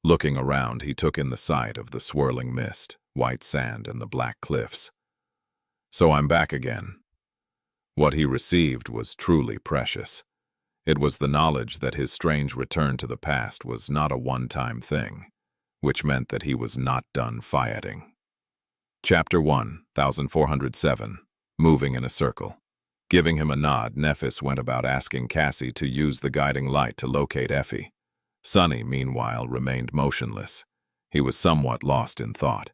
Looking around, he took in the sight of the swirling mist, white sand, and the black cliffs. So I'm back again. What he received was truly precious. It was the knowledge that his strange return to the past was not a one-time thing, which meant that he was not done fighting. Chapter 1, 1407. Moving in a circle. Giving him a nod, Nephis went about asking Cassie to use the guiding light to locate Effie. Sunny, meanwhile, remained motionless. He was somewhat lost in thought.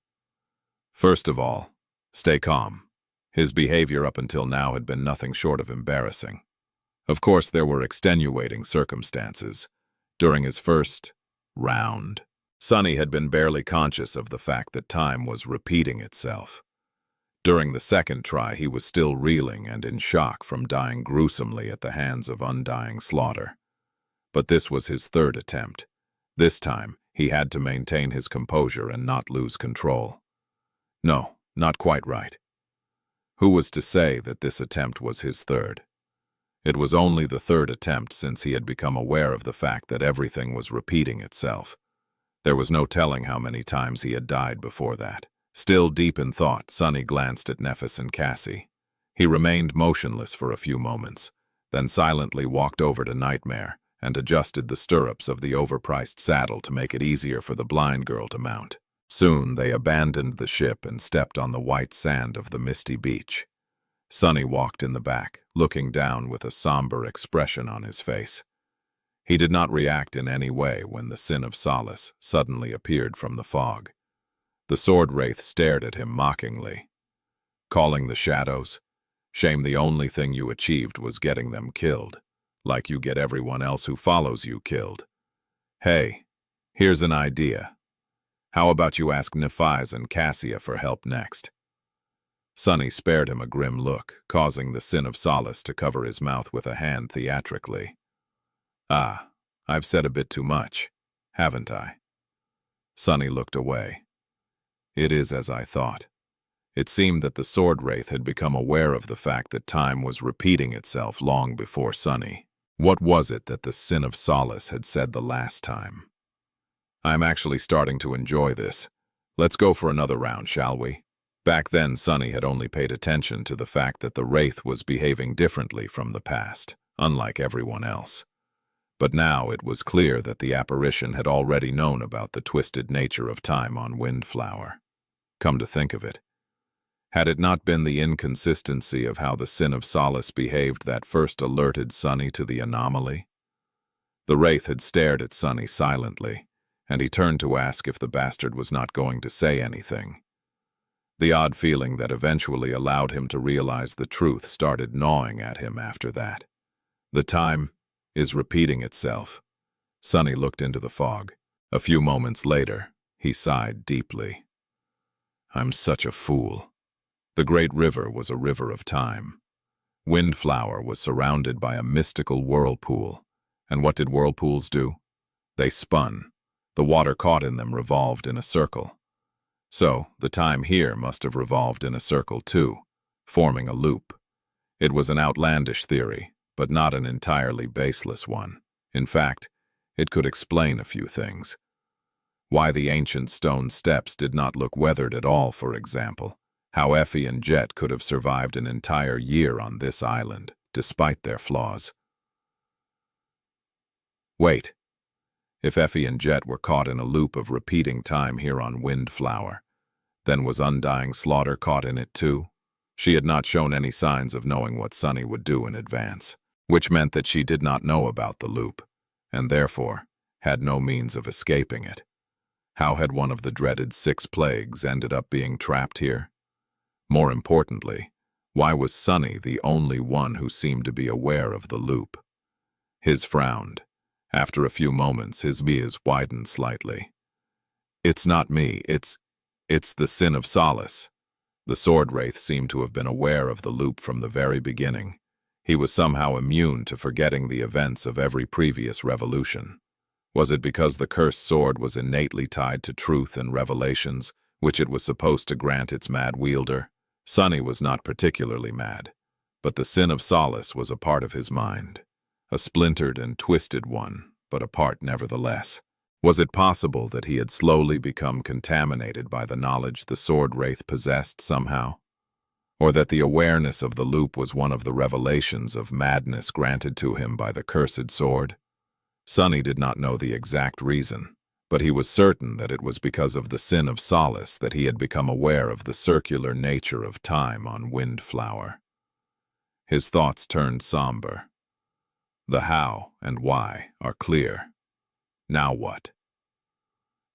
First of all, stay calm. His behavior up until now had been nothing short of embarrassing. Of course, there were extenuating circumstances. During his first round, Sunny had been barely conscious of the fact that time was repeating itself. During the second try, he was still reeling and in shock from dying gruesomely at the hands of Undying Slaughter. But this was his third attempt. This time, he had to maintain his composure and not lose control. No, not quite right. Who was to say that this attempt was his third? It was only the third attempt since he had become aware of the fact that everything was repeating itself. There was no telling how many times he had died before that. Still deep in thought, Sunny glanced at Nephis and Cassie. He remained motionless for a few moments, then silently walked over to Nightmare and adjusted the stirrups of the overpriced saddle to make it easier for the blind girl to mount. Soon they abandoned the ship and stepped on the white sand of the misty beach. Sunny walked in the back, looking down with a somber expression on his face. He did not react in any way when the Sin of Solace suddenly appeared from the fog. The sword wraith stared at him mockingly. Calling the shadows? Shame the only thing you achieved was getting them killed, like you get everyone else who follows you killed. Hey, Here's an idea. How about you ask Nephi's and Cassia for help next? Sunny spared him a grim look, causing the sin of Solace to cover his mouth with a hand theatrically. Ah, I've said a bit too much, haven't I? Sunny looked away. It is as I thought. It seemed that the sword wraith had become aware of the fact that time was repeating itself long before Sunny. What was it that the sin of Solace had said the last time? I'm actually starting to enjoy this. Let's go for another round, shall we? Back then, Sunny had only paid attention to the fact that the wraith was behaving differently from the past, unlike everyone else. But now it was clear that the apparition had already known about the twisted nature of time on Windflower. Come to think of it, had it not been the inconsistency of how the sin of Solace behaved that first alerted Sunny to the anomaly? The wraith had stared at Sunny silently, and he turned to ask if the bastard was not going to say anything. The odd feeling that eventually allowed him to realize the truth started gnawing at him after that. The time is repeating itself. Sunny looked into the fog. A few moments later, he sighed deeply. I'm such a fool. The great river was a river of time. Windflower was surrounded by a mystical whirlpool. And what did whirlpools do? They spun. The water caught in them revolved in a circle. So, the time here must have revolved in a circle too, forming a loop. It was an outlandish theory, but not an entirely baseless one. In fact, it could explain a few things. Why the ancient stone steps did not look weathered at all, for example. How Effie and Jet could have survived an entire year on this island, despite their flaws. Wait. If Effie and Jet were caught in a loop of repeating time here on Windflower, then was Undying Slaughter caught in it too? She had not shown any signs of knowing what Sunny would do in advance, which meant that she did not know about the loop, and therefore had no means of escaping it. How had one of the dreaded 6 plagues ended up being trapped here? More importantly, why was Sunny the only one who seemed to be aware of the loop? His frowned. After a few moments, his eyes widened slightly. It's not me, it's the sin of Solace. The sword wraith seemed to have been aware of the loop from the very beginning. He was somehow immune to forgetting the events of every previous revolution. Was it because the cursed sword was innately tied to truth and revelations, which it was supposed to grant its mad wielder? Sunny was not particularly mad, but the sin of Solace was a part of his mind. A splintered and twisted one, but a part nevertheless. Was it possible that he had slowly become contaminated by the knowledge the sword wraith possessed somehow? Or that the awareness of the loop was one of the revelations of madness granted to him by the cursed sword? Sunny did not know the exact reason, but he was certain that it was because of the sin of Solace that he had become aware of the circular nature of time on Windflower. His thoughts turned somber. The how and why are clear. Now what?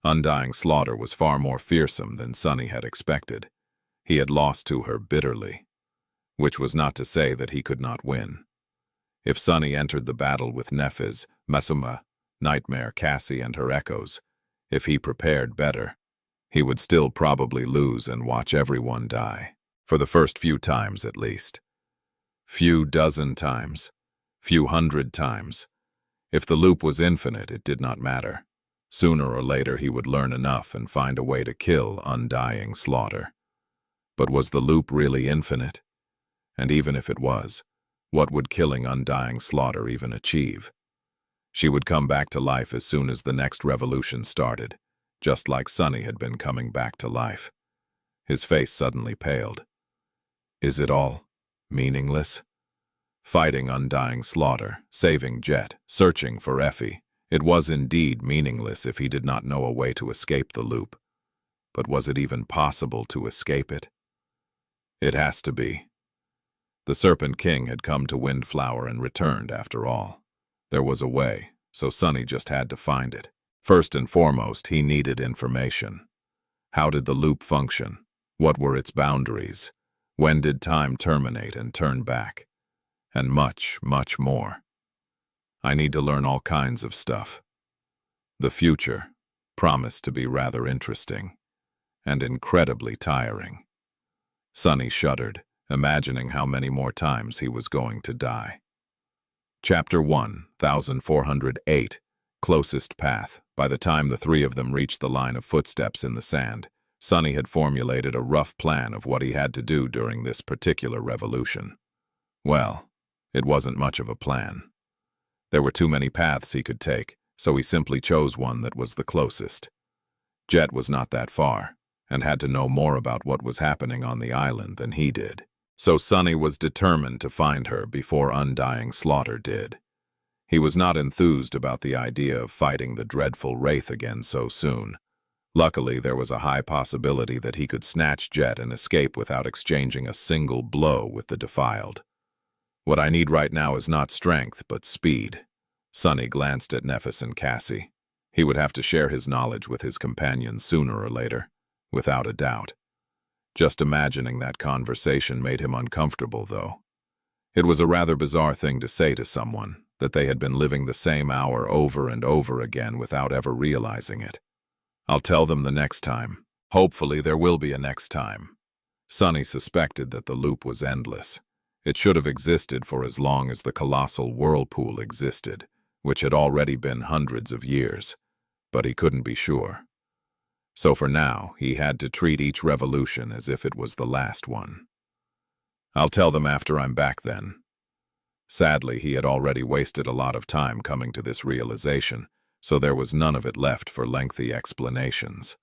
Undying Slaughter was far more fearsome than Sunny had expected. He had lost to her bitterly, which was not to say that he could not win. If Sunny entered the battle with Nephi's, Mesuma, Nightmare, Cassie, and her echoes, if he prepared better, he would still probably lose and watch everyone die, for the first few times at least. Few dozen times, few hundred times. If the loop was infinite, it did not matter. Sooner or later he would learn enough and find a way to kill Undying Slaughter. But was the loop really infinite? And even if it was, what would killing Undying Slaughter even achieve? She would come back to life as soon as the next revolution started, just like Sunny had been coming back to life. His face suddenly paled. Is it all meaningless? Fighting Undying Slaughter, saving Jet, searching for Effie. It was indeed meaningless if he did not know a way to escape the loop. But was it even possible to escape it? It has to be. The Serpent King had come to Windflower and returned after all. There was a way, so Sunny just had to find it. First and foremost, he needed information. How did the loop function? What were its boundaries? When did time terminate and turn back? And much, much more. I need to learn all kinds of stuff. The future, promised to be rather interesting and incredibly tiring. Sunny shuddered, imagining how many more times he was going to die. Chapter 1, 1408, Closest Path. By the time the three of them reached the line of footsteps in the sand, Sunny had formulated a rough plan of what he had to do during this particular revolution. Well, it wasn't much of a plan. There were too many paths he could take, so he simply chose one that was the closest. Jet was not that far, and had to know more about what was happening on the island than he did. So Sunny was determined to find her before undying slaughter did. He was not enthused about the idea of fighting the dreadful wraith again so soon. Luckily, there was a high possibility that he could snatch Jet and escape without exchanging a single blow with the defiled. What I need right now is not strength, but speed. Sunny glanced at Nephis and Cassie. He would have to share his knowledge with his companions sooner or later, without a doubt. Just imagining that conversation made him uncomfortable, though. It was a rather bizarre thing to say to someone, that they had been living the same hour over and over again without ever realizing it. I'll tell them the next time. Hopefully there will be a next time. Sunny suspected that the loop was endless. It should have existed for as long as the colossal whirlpool existed, which had already been hundreds of years, but he couldn't be sure. So for now, he had to treat each revolution as if it was the last one. I'll tell them after I'm back then. Sadly, he had already wasted a lot of time coming to this realization, so there was none of it left for lengthy explanations.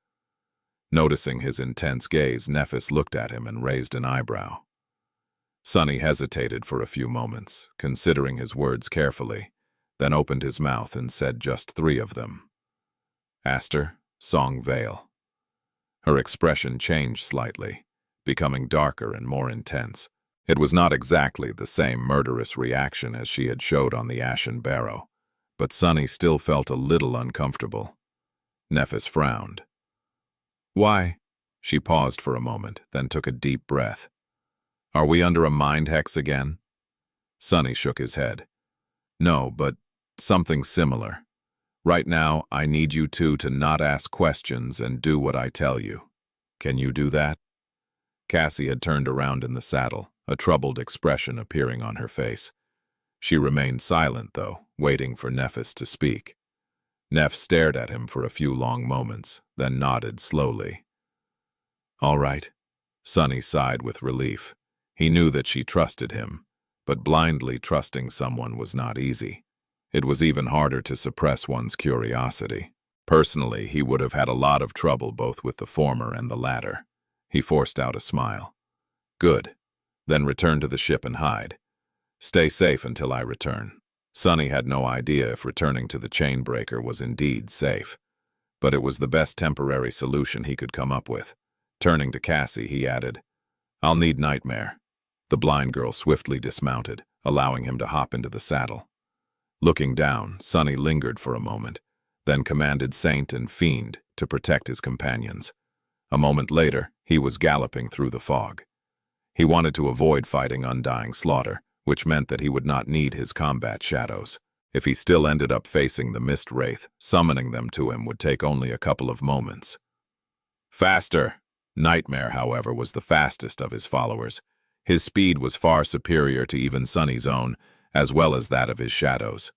Noticing his intense gaze, Nephis looked at him and raised an eyebrow. Sunny hesitated for a few moments, considering his words carefully, then opened his mouth and said just three of them. Aster, Song Vale. Her expression changed slightly, becoming darker and more intense. It was not exactly the same murderous reaction as she had showed on the Ashen Barrow, but Sunny still felt a little uncomfortable. Nephis frowned. Why? She paused for a moment, then took a deep breath. Are we under a mind hex again? Sunny shook his head. No, but something similar. Right now, I need you two to not ask questions and do what I tell you. Can you do that? Cassie had turned around in the saddle, a troubled expression appearing on her face. She remained silent, though, waiting for Nephis to speak. Neph stared at him for a few long moments, then nodded slowly. All right. Sunny sighed with relief. He knew that she trusted him, but blindly trusting someone was not easy. It was even harder to suppress one's curiosity. Personally, he would have had a lot of trouble both with the former and the latter. He forced out a smile. Good. Then return to the ship and hide. Stay safe until I return. Sunny had no idea if returning to the chainbreaker was indeed safe, but it was the best temporary solution he could come up with. Turning to Cassie, he added, I'll need Nightmare. The blind girl swiftly dismounted, allowing him to hop into the saddle. Looking down, Sunny lingered for a moment, then commanded Saint and Fiend to protect his companions. A moment later, he was galloping through the fog. He wanted to avoid fighting undying slaughter, which meant that he would not need his combat shadows. If he still ended up facing the mist wraith, summoning them to him would take only a couple of moments. Faster! Nightmare, however, was the fastest of his followers. His speed was far superior to even Sunny's own, as well as that of his shadows.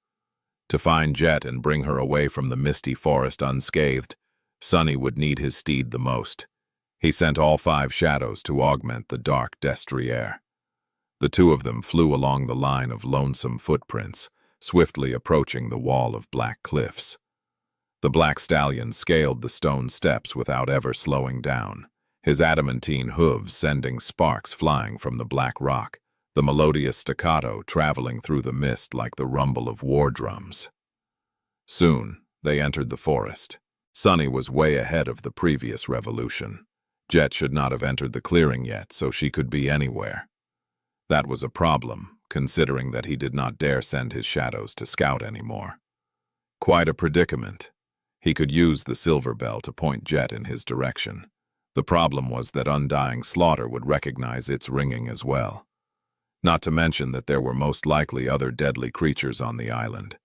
To find Jet and bring her away from the misty forest unscathed, Sunny would need his steed the most. He sent all 5 shadows to augment the dark destrier. The 2 of them flew along the line of lonesome footprints, swiftly approaching the wall of black cliffs. The black stallion scaled the stone steps without ever slowing down, his adamantine hooves sending sparks flying from the black rock, the melodious staccato traveling through the mist like the rumble of war drums. Soon, they entered the forest. Sunny was way ahead of the previous revolution. Jet should not have entered the clearing yet, so she could be anywhere. That was a problem, considering that he did not dare send his shadows to scout anymore. Quite a predicament. He could use the silver bell to point Jet in his direction. The problem was that undying slaughter would recognize its ringing as well. Not to mention that there were most likely other deadly creatures on the island.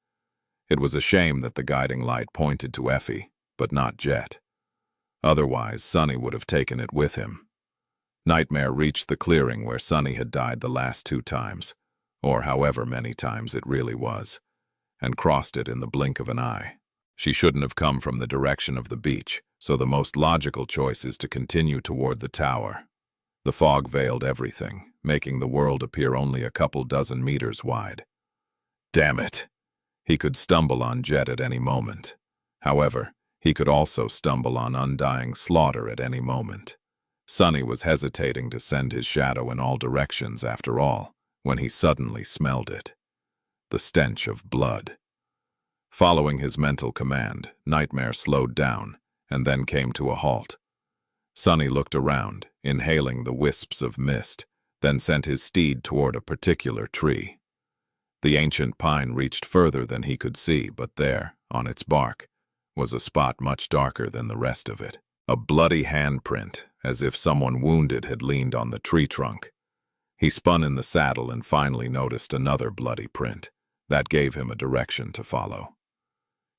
It was a shame that the guiding light pointed to Effie, but not Jet. Otherwise, Sunny would have taken it with him. Nightmare reached the clearing where Sunny had died the last 2 times, or however many times it really was, and crossed it in the blink of an eye. She shouldn't have come from the direction of the beach, so the most logical choice is to continue toward the tower. The fog veiled everything, making the world appear only a couple dozen meters wide. Damn it! He could stumble on Jet at any moment. However, he could also stumble on undying slaughter at any moment. Sunny was hesitating to send his shadow in all directions after all, when he suddenly smelled it. The stench of blood. Following his mental command, Nightmare slowed down, and then came to a halt. Sunny looked around, inhaling the wisps of mist, then sent his steed toward a particular tree. The ancient pine reached further than he could see, but there, on its bark, was a spot much darker than the rest of it. A bloody handprint, as if someone wounded had leaned on the tree trunk. He spun in the saddle and finally noticed another bloody print. That gave him a direction to follow.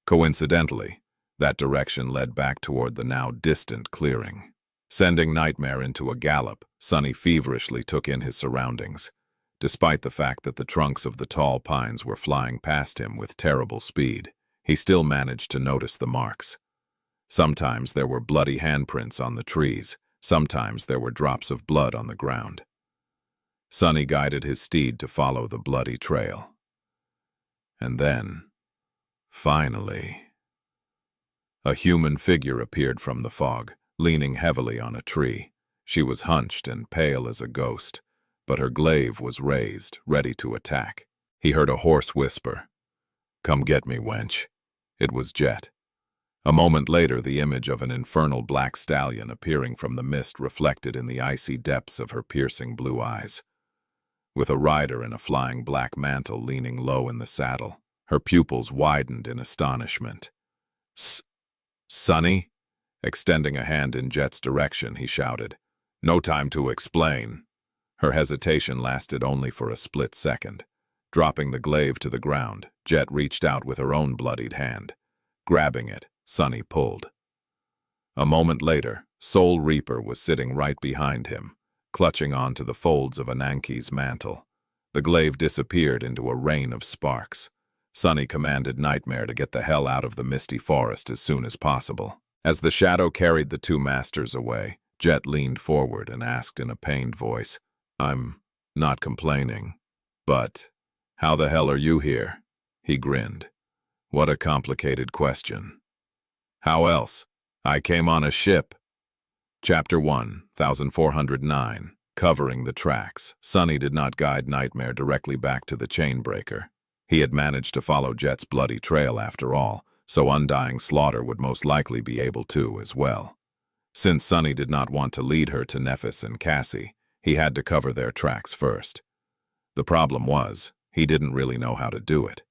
Coincidentally, that direction led back toward the now distant clearing. Sending Nightmare into a gallop, Sunny feverishly took in his surroundings. Despite the fact that the trunks of the tall pines were flying past him with terrible speed, he still managed to notice the marks. Sometimes there were bloody handprints on the trees, sometimes there were drops of blood on the ground. Sunny guided his steed to follow the bloody trail. And then, finally, a human figure appeared from the fog, leaning heavily on a tree. She was hunched and pale as a ghost, but her glaive was raised, ready to attack. He heard a hoarse whisper, "Come get me, wench." It was Jet. A moment later, the image of an infernal black stallion appearing from the mist reflected in the icy depths of her piercing blue eyes. With a rider in a flying black mantle leaning low in the saddle, her pupils widened in astonishment. "Sunny?" Extending a hand in Jet's direction, he shouted. "No time to explain." Her hesitation lasted only for a split second. Dropping the glaive to the ground, Jet reached out with her own bloodied hand. Grabbing it, Sunny pulled. A moment later, Soul Reaper was sitting right behind him, clutching onto the folds of Ananke's mantle. The glaive disappeared into a rain of sparks. Sunny commanded Nightmare to get the hell out of the misty forest as soon as possible. As the shadow carried the 2 masters away, Jet leaned forward and asked in a pained voice, "I'm not complaining, but how the hell are you here?" He grinned. "What a complicated question." "How else? I came on a ship." Chapter 1, 1409. Covering the tracks. Sunny did not guide Nightmare directly back to the chainbreaker. He had managed to follow Jet's bloody trail after all, so undying slaughter would most likely be able to as well. Since Sunny did not want to lead her to Nephis and Cassie, he had to cover their tracks first. The problem was, he didn't really know how to do it.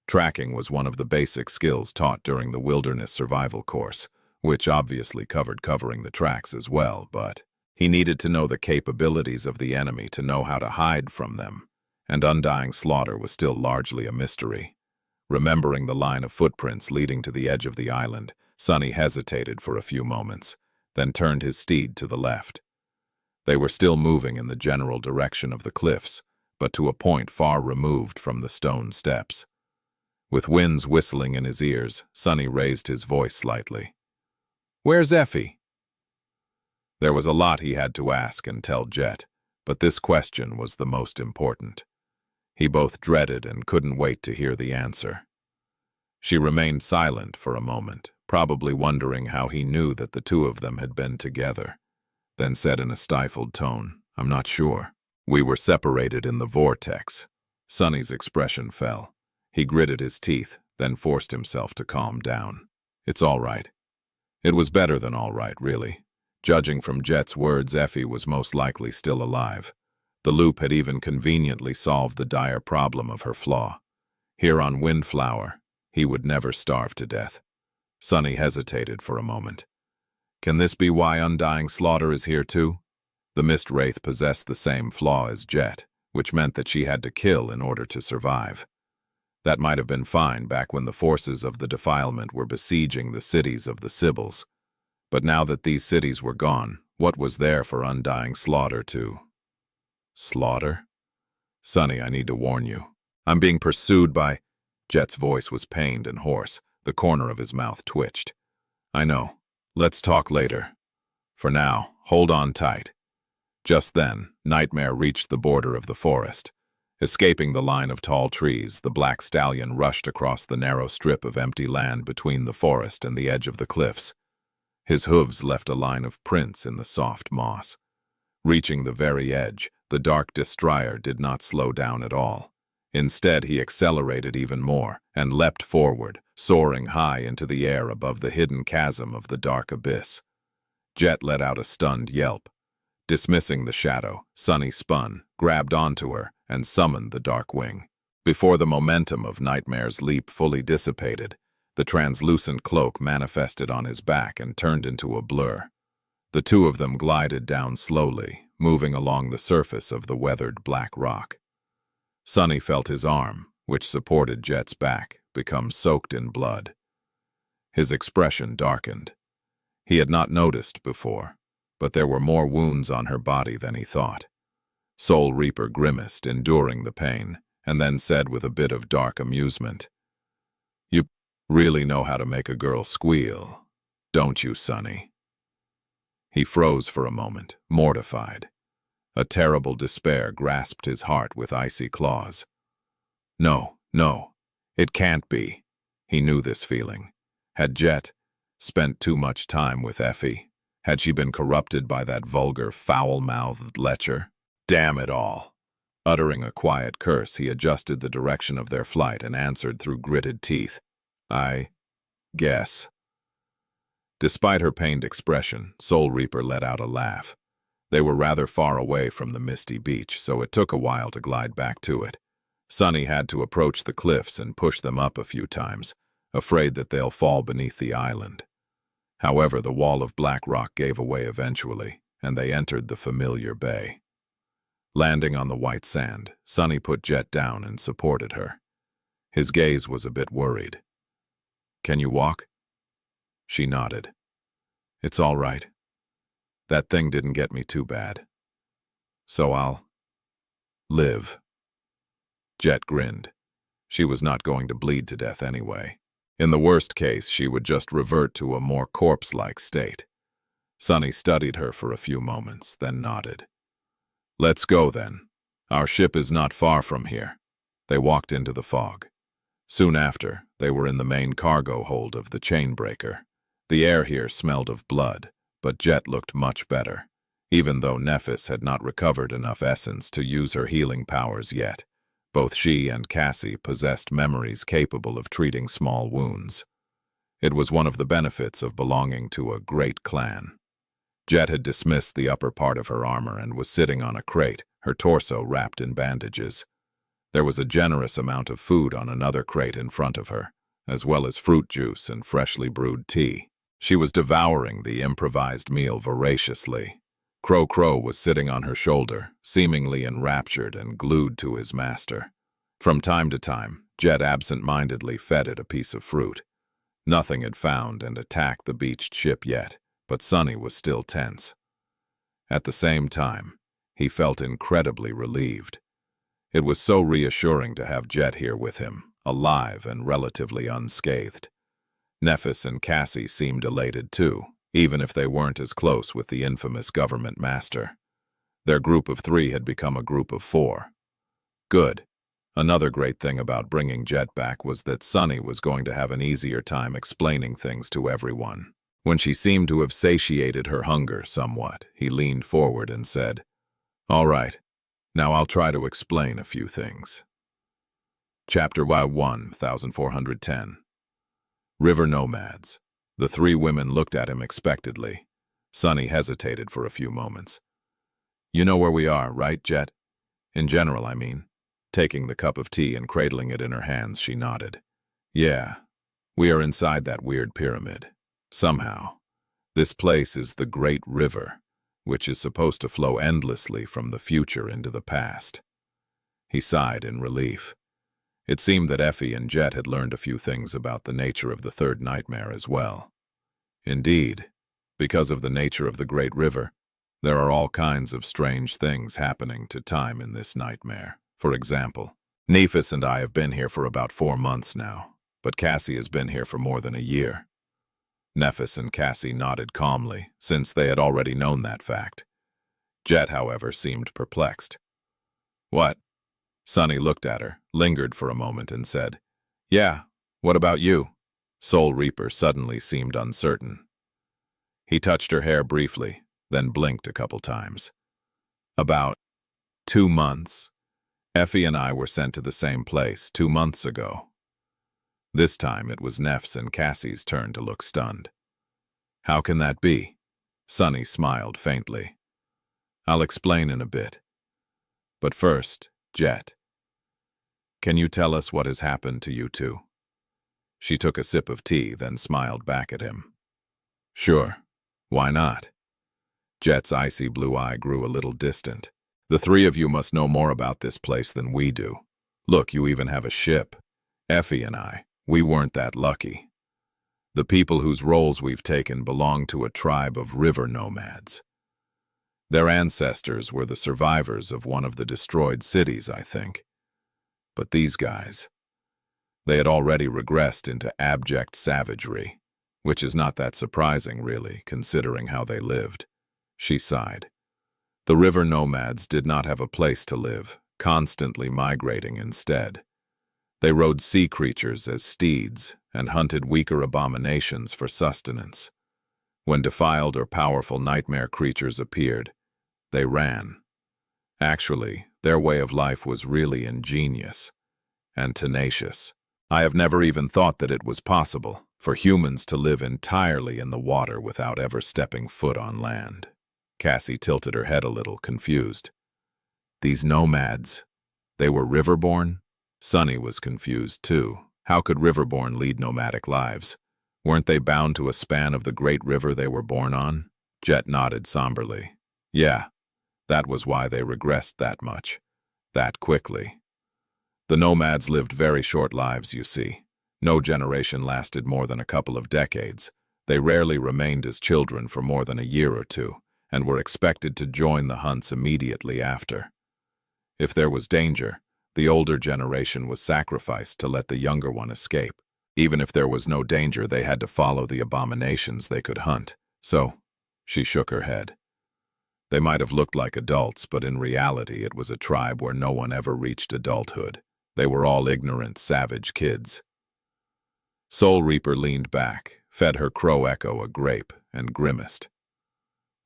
Tracking was one of the basic skills taught during the wilderness survival course, which obviously covered covering the tracks as well, but he needed to know the capabilities of the enemy to know how to hide from them, and undying slaughter was still largely a mystery. Remembering the line of footprints leading to the edge of the island, Sunny hesitated for a few moments, then turned his steed to the left. They were still moving in the general direction of the cliffs, but to a point far removed from the stone steps. With winds whistling in his ears, Sunny raised his voice slightly. "Where's Effie?" There was a lot he had to ask and tell Jet, but this question was the most important. He both dreaded and couldn't wait to hear the answer. She remained silent for a moment, probably wondering how he knew that the 2 of them had been together, then said in a stifled tone, "I'm not sure. We were separated in the vortex." Sunny's expression fell. He gritted his teeth, then forced himself to calm down. "It's all right." It was better than all right, really. Judging from Jet's words, Effie was most likely still alive. The loop had even conveniently solved the dire problem of her flaw. Here on Windflower, he would never starve to death. Sunny hesitated for a moment. Can this be why undying slaughter is here too? The Mist Wraith possessed the same flaw as Jet, which meant that she had to kill in order to survive. That might have been fine back when the forces of the defilement were besieging the cities of the Sibyls. But now that these cities were gone, what was there for undying slaughter to... Slaughter? Sonny, I need to warn you. I'm being pursued by... Jet's voice was pained and hoarse. The corner of his mouth twitched. I know. Let's talk later. For now, hold on tight. Just then, Nightmare reached the border of the forest. Escaping the line of tall trees, the black stallion rushed across the narrow strip of empty land between the forest and the edge of the cliffs. His hooves left a line of prints in the soft moss. Reaching the very edge, the dark destroyer did not slow down at all. Instead, he accelerated even more and leapt forward, soaring high into the air above the hidden chasm of the dark abyss. Jet let out a stunned yelp. Dismissing the shadow, Sonny spun, grabbed onto her, and summoned the dark wing. Before the momentum of Nightmare's leap fully dissipated, the translucent cloak manifested on his back and turned into a blur. The two of them glided down slowly, moving along the surface of the weathered black rock. Sonny felt his arm, which supported Jet's back, become soaked in blood. His expression darkened. He had not noticed before, but there were more wounds on her body than he thought. Soul Reaper grimaced, enduring the pain, and then said with a bit of dark amusement, "You really know how to make a girl squeal, don't you, Sonny?" He froze for a moment, mortified. A terrible despair grasped his heart with icy claws. No, it can't be. He knew this feeling. Had Jet spent too much time with Effie? Had she been corrupted by that vulgar, foul-mouthed lecher? Damn it all! Uttering a quiet curse, he adjusted the direction of their flight and answered through gritted teeth, "I guess." Despite her pained expression, Soul Reaper let out a laugh. They were rather far away from the misty beach, so it took a while to glide back to it. Sonny had to approach the cliffs and push them up a few times, afraid that they'll fall beneath the island. However, the wall of black rock gave away eventually, and they entered the familiar bay. Landing on the white sand, Sonny put Jet down and supported her. His gaze was a bit worried. "Can you walk?" She nodded. "It's all right. That thing didn't get me too bad. So I'll live." Jet grinned. She was not going to bleed to death anyway. In the worst case, she would just revert to a more corpse-like state. Sonny studied her for a few moments, then nodded. "Let's go, then. Our ship is not far from here." They walked into the fog. Soon after, they were in the main cargo hold of the Chainbreaker. The air here smelled of blood, but Jet looked much better, even though Nephis had not recovered enough essence to use her healing powers yet. Both she and Cassie possessed memories capable of treating small wounds. It was one of the benefits of belonging to a great clan. Jet had dismissed the upper part of her armor and was sitting on a crate, her torso wrapped in bandages. There was a generous amount of food on another crate in front of her, as well as fruit juice and freshly brewed tea. She was devouring the improvised meal voraciously. Crow was sitting on her shoulder, seemingly enraptured and glued to his master. From time to time, Jet absent-mindedly fed it a piece of fruit. Nothing had found and attacked the beached ship yet, but Sonny was still tense. At the same time, he felt incredibly relieved. It was so reassuring to have Jet here with him, alive and relatively unscathed. Nephis and Cassie seemed elated too, even if they weren't as close with the infamous government master. Their group of 3 had become a group of 4. Good. Another great thing about bringing Jet back was that Sonny was going to have an easier time explaining things to everyone. When she seemed to have satiated her hunger somewhat, he leaned forward and said, "All right, now I'll try to explain a few things." Chapter 1410. River Nomads. The 3 women looked at him expectantly. Sonny hesitated for a few moments. "You know where we are, right, Jet? In general, I mean." Taking the cup of tea and cradling it in her hands, she nodded. "Yeah, we are inside that weird pyramid. Somehow. This place is the Great River, which is supposed to flow endlessly from the future into the past." He sighed in relief. It seemed that Effie and Jet had learned a few things about the nature of the third nightmare as well. Indeed, because of the nature of the Great River, there are all kinds of strange things happening to time in this nightmare. For example, Nephis and I have been here for about 4 months now, but Cassie has been here for more than a year. Nephis and Cassie nodded calmly, since they had already known that fact. Jet, however, seemed perplexed. What? Sunny looked at her, lingered for a moment, and said, Yeah, what about you? Soul Reaper suddenly seemed uncertain. He touched her hair briefly, then blinked a couple times. About 2 months. Effie and I were sent to the same place 2 months ago. This time it was Neff's and Cassie's turn to look stunned. How can that be? Sunny smiled faintly. I'll explain in a bit. But first, Jet, can you tell us what has happened to you two? She took a sip of tea, then smiled back at him. Sure, why not? Jet's icy blue eye grew a little distant. The three of you must know more about this place than we do. Look, you even have a ship. Effie and I, we weren't that lucky. The people whose roles we've taken belong to a tribe of river nomads. Their ancestors were the survivors of one of the destroyed cities, I think. But these guys, they had already regressed into abject savagery, which is not that surprising, really, considering how they lived. She sighed. The river nomads did not have a place to live, constantly migrating instead. They rode sea creatures as steeds and hunted weaker abominations for sustenance. When defiled or powerful nightmare creatures appeared, they ran. Actually, their way of life was really ingenious and tenacious. I have never even thought that it was possible for humans to live entirely in the water without ever stepping foot on land. Cassie tilted her head a little, confused. These nomads, they were riverborn? Sunny was confused too. How could riverborn lead nomadic lives? Weren't they bound to a span of the great river they were born on? Jet nodded somberly. Yeah, that was why they regressed that much, that quickly. The nomads lived very short lives, you see. No generation lasted more than a couple of decades. They rarely remained as children for more than a year or two, and were expected to join the hunts immediately after. If there was danger, the older generation was sacrificed to let the younger one escape. Even if there was no danger, they had to follow the abominations they could hunt. So, she shook her head. They might have looked like adults, but in reality it was a tribe where no one ever reached adulthood. They were all ignorant, savage kids. Soul Reaper leaned back, fed her crow echo a grape, and grimaced.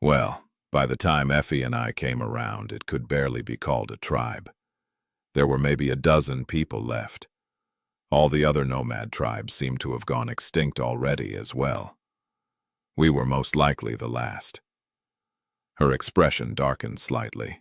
Well, by the time Effie and I came around, it could barely be called a tribe. There were maybe a dozen people left. All the other nomad tribes seemed to have gone extinct already as well. We were most likely the last. Her expression darkened slightly.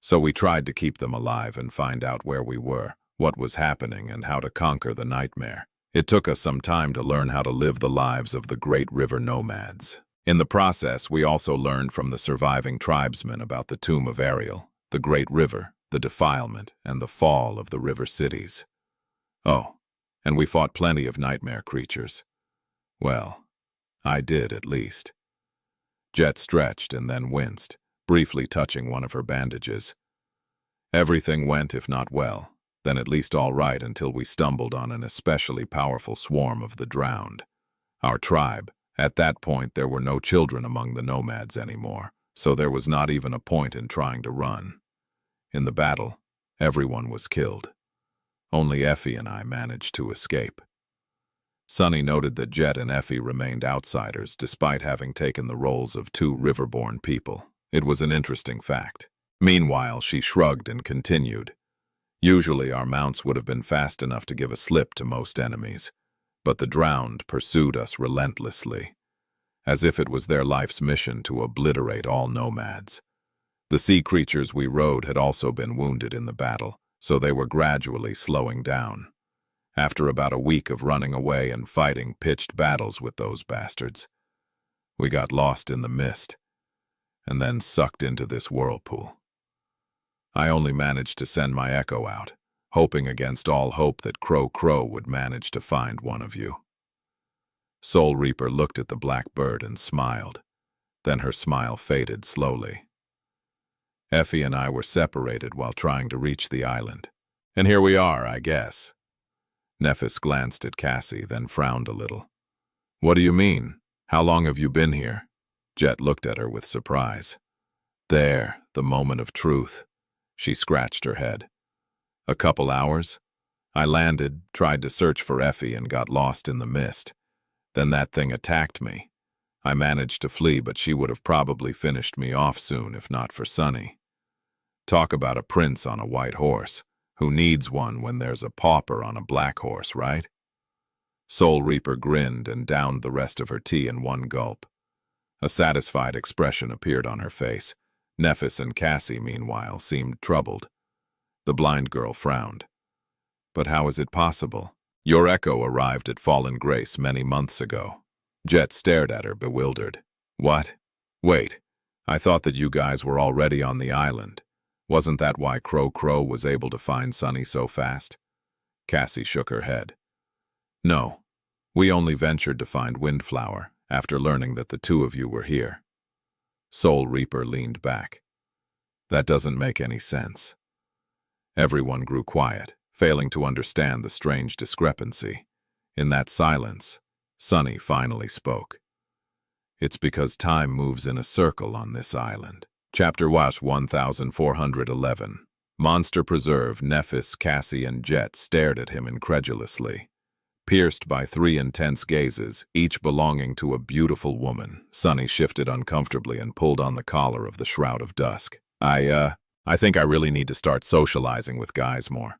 So we tried to keep them alive and find out where we were, what was happening, and how to conquer the nightmare. It took us some time to learn how to live the lives of the great river nomads. In the process, we also learned from the surviving tribesmen about the tomb of Ariel, the great river, the defilement, and the fall of the river cities. Oh, and we fought plenty of nightmare creatures. Well, I did at least. Jet stretched and then winced, briefly touching one of her bandages. Everything went, if not well, then at least all right until we stumbled on an especially powerful swarm of the drowned. Our tribe, at that point there were no children among the nomads anymore, so there was not even a point in trying to run. In the battle, everyone was killed. Only Effie and I managed to escape. Sunny noted that Jet and Effie remained outsiders despite having taken the roles of two riverborn people. It was an interesting fact. Meanwhile, she shrugged and continued. Usually our mounts would have been fast enough to give a slip to most enemies, but the drowned pursued us relentlessly, as if it was their life's mission to obliterate all nomads. The sea creatures we rode had also been wounded in the battle, so they were gradually slowing down. After about a week of running away and fighting pitched battles with those bastards, we got lost in the mist, and then sucked into this whirlpool. I only managed to send my echo out, hoping against all hope that Crow would manage to find one of you. Soul Reaper looked at the black bird and smiled. Then her smile faded slowly. Effie and I were separated while trying to reach the island. And here we are, I guess. Nephis glanced at Cassie, then frowned a little. What do you mean? How long have you been here? Jet looked at her with surprise. There, the moment of truth. She scratched her head. A couple hours? I landed, tried to search for Effie, and got lost in the mist. Then that thing attacked me. I managed to flee, but she would have probably finished me off soon if not for Sunny. Talk about a prince on a white horse. Who needs one when there's a pauper on a black horse, right? Soul Reaper grinned and downed the rest of her tea in one gulp. A satisfied expression appeared on her face. Nephis and Cassie, meanwhile, seemed troubled. The blind girl frowned. But how is it possible? Your echo arrived at Fallen Grace many months ago. Jet stared at her, bewildered. What? Wait, I thought that you guys were already on the island. Wasn't that why Crow was able to find Sunny so fast? Cassie shook her head. No, we only ventured to find Windflower after learning that the two of you were here. Soul Reaper leaned back. That doesn't make any sense. Everyone grew quiet, failing to understand the strange discrepancy. In that silence, Sunny finally spoke. It's because time moves in a circle on this island. Chapter 1411. Monster Preserve. Nephis, Cassie, and Jet stared at him incredulously. Pierced by three intense gazes, each belonging to a beautiful woman, Sunny shifted uncomfortably and pulled on the collar of the Shroud of Dusk. I think I really need to start socializing with guys more.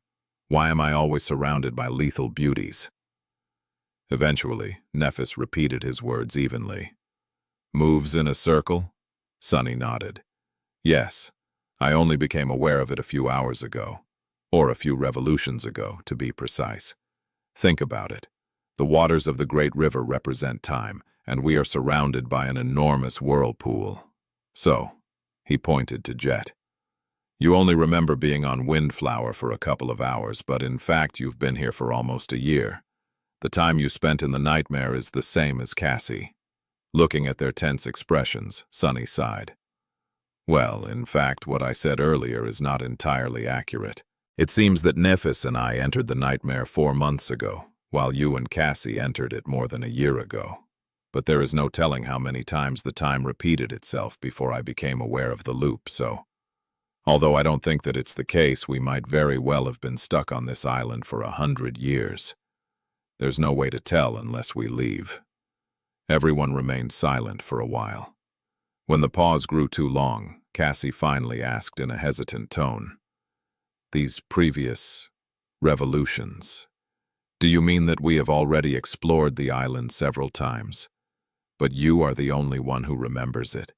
Why am I always surrounded by lethal beauties? Eventually, Nephis repeated his words evenly. Moves in a circle? Sunny nodded. Yes, I only became aware of it a few hours ago. Or a few revolutions ago, to be precise. Think about it. The waters of the great river represent time, and we are surrounded by an enormous whirlpool. So, he pointed to Jet. You only remember being on Windflower for a couple of hours, but in fact you've been here for almost a year. The time you spent in the nightmare is the same as Cassie. Looking at their tense expressions, Sunny sighed. Well, in fact, what I said earlier is not entirely accurate. It seems that Nephis and I entered the nightmare 4 months ago, while you and Cassie entered it more than a year ago. But there is no telling how many times the time repeated itself before I became aware of the loop, so... Although I don't think that it's the case, we might very well have been stuck on this island for 100 years. There's no way to tell unless we leave. Everyone remained silent for a while. When the pause grew too long, Cassie finally asked in a hesitant tone, These previous revolutions, do you mean that we have already explored the island several times, but you are the only one who remembers it?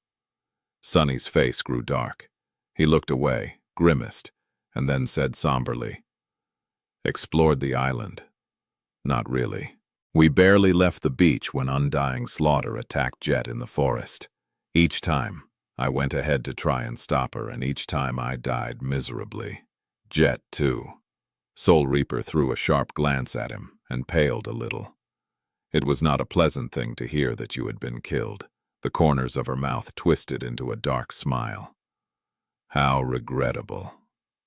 Sunny's face grew dark. He looked away, grimaced, and then said somberly, Explored the island? Not really. We barely left the beach when undying slaughter attacked Jet in the forest. Each time, I went ahead to try and stop her, and each time I died miserably. Jet, too. Soul Reaper threw a sharp glance at him and paled a little. It was not a pleasant thing to hear that you had been killed. The corners of her mouth twisted into a dark smile. How regrettable,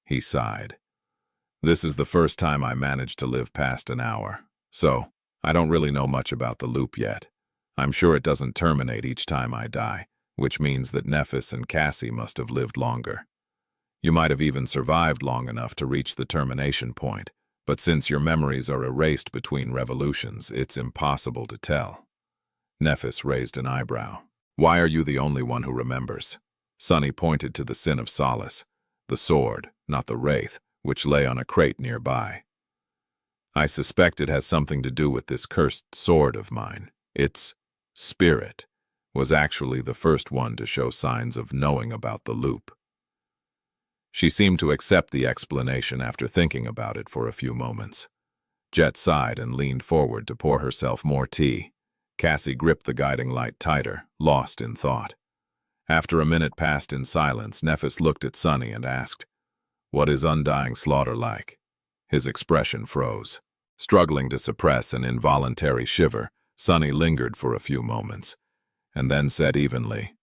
he sighed. This is the first time I managed to live past an hour, so I don't really know much about the loop yet. I'm sure it doesn't terminate each time I die, which means that Nephis and Cassie must have lived longer. You might have even survived long enough to reach the termination point, but since your memories are erased between revolutions, it's impossible to tell. Nephis raised an eyebrow. Why are you the only one who remembers? Sunny pointed to the Sin of Solace, the sword, not the wraith, which lay on a crate nearby. I suspect it has something to do with this cursed sword of mine. Its spirit was actually the first one to show signs of knowing about the loop. She seemed to accept the explanation after thinking about it for a few moments. Jet sighed and leaned forward to pour herself more tea. Cassie gripped the guiding light tighter, lost in thought. After a minute passed in silence, Nephis looked at Sunny and asked, "What is undying slaughter like?" His expression froze. Struggling to suppress an involuntary shiver, Sunny lingered for a few moments, and then said evenly,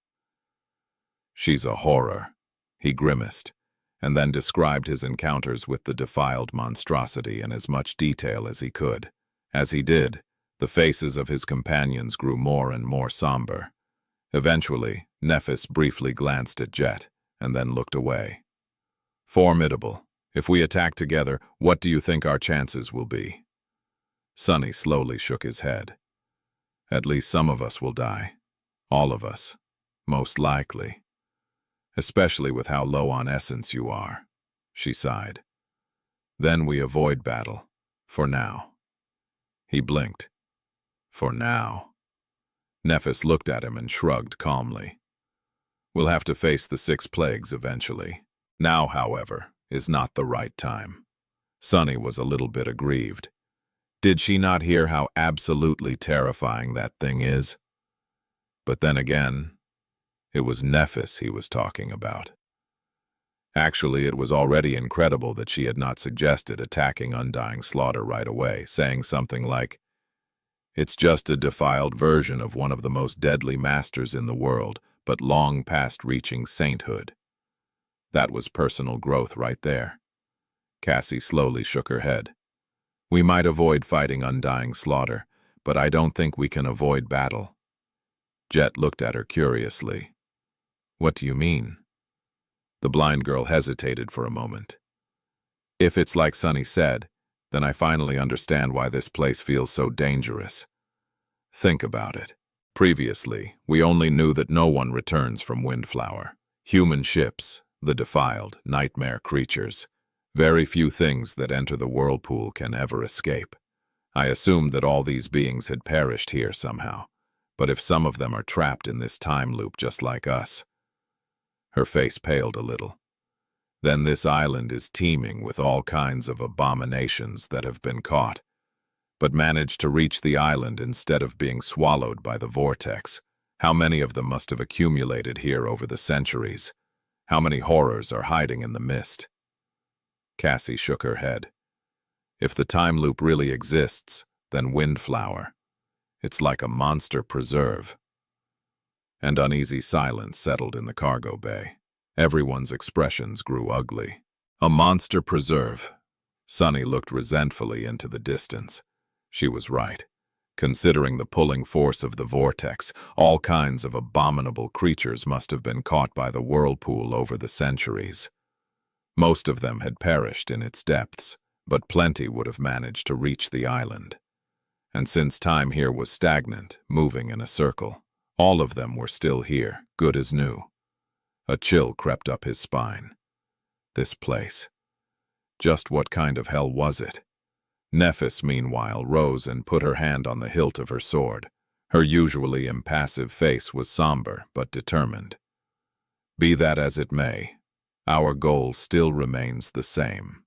"She's a horror." He grimaced, and then described his encounters with the defiled monstrosity in as much detail as he could. As he did, the faces of his companions grew more and more somber. Eventually, Nephis briefly glanced at Jet, and then looked away. "Formidable. If we attack together, what do you think our chances will be?" Sunny slowly shook his head. "At least some of us will die. All of us. Most likely. Especially with how low on essence you are," she sighed. "Then we avoid battle. For now." He blinked. "For now." Nephis looked at him and shrugged calmly. "We'll have to face the 6 plagues eventually. Now, however, is not the right time." Sunny was a little bit aggrieved. Did she not hear how absolutely terrifying that thing is? But then again, it was Nephis he was talking about. Actually, it was already incredible that she had not suggested attacking Undying Slaughter right away, saying something like, "It's just a defiled version of one of the most deadly masters in the world, but long past reaching sainthood." That was personal growth right there. Cassie slowly shook her head. "We might avoid fighting Undying Slaughter, but I don't think we can avoid battle." Jet looked at her curiously. "What do you mean?" The blind girl hesitated for a moment. "If it's like Sunny said, then I finally understand why this place feels so dangerous. Think about it. Previously, we only knew that no one returns from Windflower. Human ships, the defiled, nightmare creatures. Very few things that enter the whirlpool can ever escape. I assumed that all these beings had perished here somehow, but if some of them are trapped in this time loop just like us..." Her face paled a little. "Then this island is teeming with all kinds of abominations that have been caught, but managed to reach the island instead of being swallowed by the vortex. How many of them must have accumulated here over the centuries? How many horrors are hiding in the mist?" Cassie shook her head. "If the time loop really exists, then Windflower. It's like a monster preserve." And uneasy silence settled in the cargo bay. Everyone's expressions grew ugly. A monster preserve. Sunny looked resentfully into the distance. She was right. Considering the pulling force of the vortex, all kinds of abominable creatures must have been caught by the whirlpool over the centuries. Most of them had perished in its depths, but plenty would have managed to reach the island. And since time here was stagnant, moving in a circle, all of them were still here, good as new. A chill crept up his spine. This place. Just what kind of hell was it? Nephis, meanwhile, rose and put her hand on the hilt of her sword. Her usually impassive face was somber but determined. "Be that as it may, our goal still remains the same."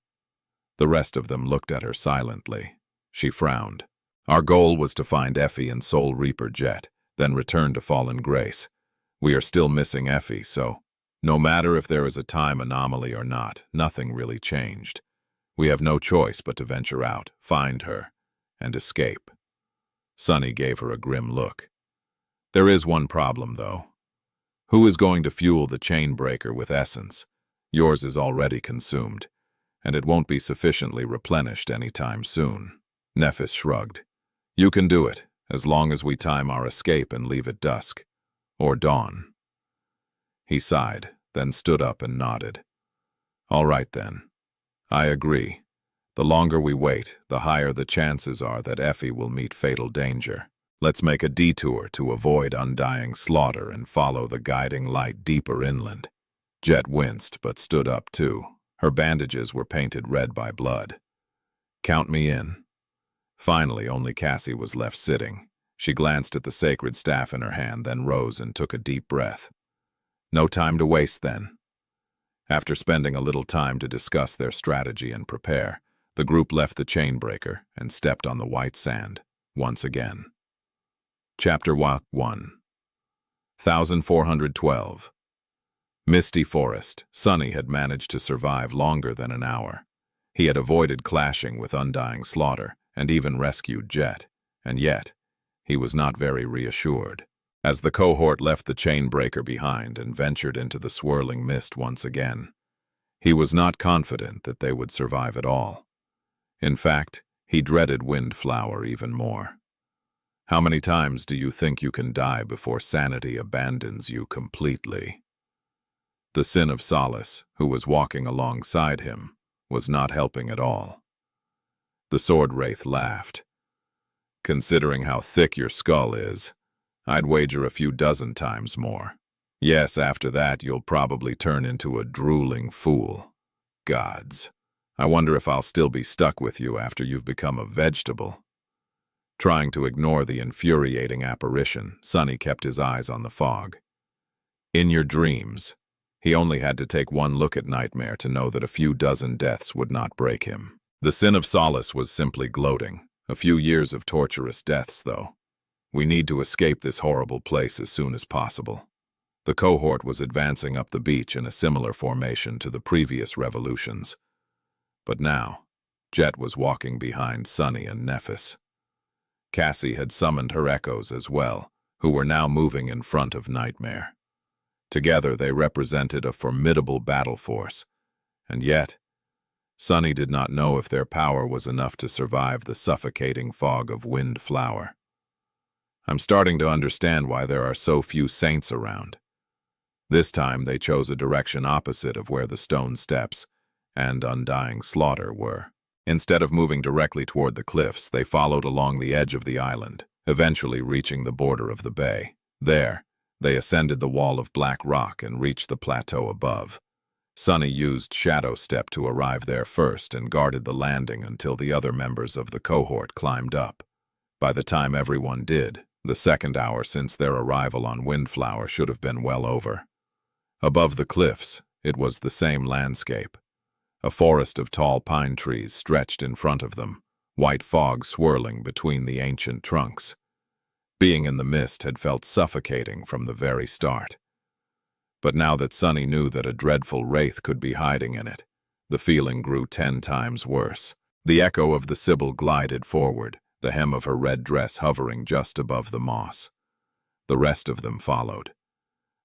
The rest of them looked at her silently. She frowned. "Our goal was to find Effie and Soul Reaper Jet, then return to Fallen Grace. We are still missing Effie, so no matter if there is a time anomaly or not, nothing really changed. We have no choice but to venture out, find her, and escape." Sunny gave her a grim look. "There is one problem, though. Who is going to fuel the chain breaker with essence? Yours is already consumed, and it won't be sufficiently replenished anytime soon." Nephis shrugged. "You can do it, as long as we time our escape and leave at dusk. Or dawn." He sighed, then stood up and nodded. "All right then. I agree. The longer we wait, the higher the chances are that Effie will meet fatal danger. Let's make a detour to avoid Undying Slaughter and follow the guiding light deeper inland." Jet winced, but stood up too. Her bandages were painted red by blood. "Count me in." Finally, only Cassie was left sitting. She glanced at the sacred staff in her hand, then rose and took a deep breath. No time to waste, then. After spending a little time to discuss their strategy and prepare, the group left the chain breaker and stepped on the white sand once again. Chapter 1. 1412. Misty Forest. Sunny had managed to survive longer than an hour. He had avoided clashing with undying slaughter and even rescued Jet, and yet he was not very reassured. As the cohort left the chain breaker behind and ventured into the swirling mist once again, he was not confident that they would survive at all. In fact, he dreaded Windflower even more. How many times do you think you can die before sanity abandons you completely? The Sin of Solace, who was walking alongside him, was not helping at all. The Sword Wraith laughed. Considering how thick your skull is, I'd wager a few dozen times more. Yes, after that you'll probably turn into a drooling fool. Gods, I wonder if I'll still be stuck with you after you've become a vegetable. Trying to ignore the infuriating apparition, Sunny kept his eyes on the fog. In your dreams, he only had to take one look at Nightmare to know that a few dozen deaths would not break him. The Sin of Solace was simply gloating. A few years of torturous deaths, though. We need to escape this horrible place as soon as possible. The cohort was advancing up the beach in a similar formation to the previous revolutions. But now, Jet was walking behind Sunny and Nephis. Cassie had summoned her echoes as well, who were now moving in front of Nightmare. Together they represented a formidable battle force, and yet, Sunny did not know if their power was enough to survive the suffocating fog of Windflower. I'm starting to understand why there are so few saints around. This time they chose a direction opposite of where the stone steps and undying slaughter were. Instead of moving directly toward the cliffs, they followed along the edge of the island, eventually reaching the border of the bay. There, they ascended the wall of black rock and reached the plateau above. Sunny used Shadow Step to arrive there first and guarded the landing until the other members of the cohort climbed up. By the time everyone did, the second hour since their arrival on Windflower should have been well over. Above the cliffs, it was the same landscape. A forest of tall pine trees stretched in front of them, white fog swirling between the ancient trunks. Being in the mist had felt suffocating from the very start. But now that Sunny knew that a dreadful wraith could be hiding in it, the feeling grew 10 times worse. The echo of the Sibyl glided forward, the hem of her red dress hovering just above the moss. The rest of them followed.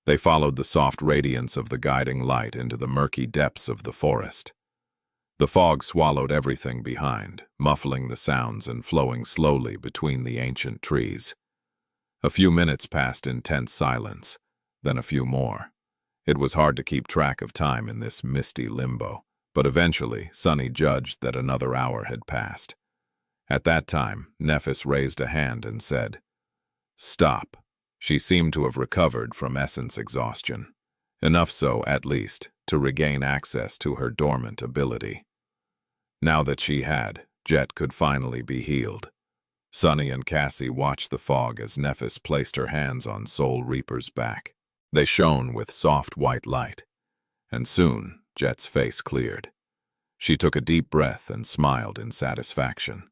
They followed the soft radiance of the guiding light into the murky depths of the forest. The fog swallowed everything behind, muffling the sounds and flowing slowly between the ancient trees. A few minutes passed in tense silence, then a few more. It was hard to keep track of time in this misty limbo, but eventually Sunny judged that another hour had passed. At that time, Nephis raised a hand and said, "Stop." She seemed to have recovered from essence exhaustion. Enough so, at least, to regain access to her dormant ability. Now that she had, Jet could finally be healed. Sunny and Cassie watched the fog as Nephis placed her hands on Soul Reaper's back. They shone with soft white light, and soon Jet's face cleared. She took a deep breath and smiled in satisfaction.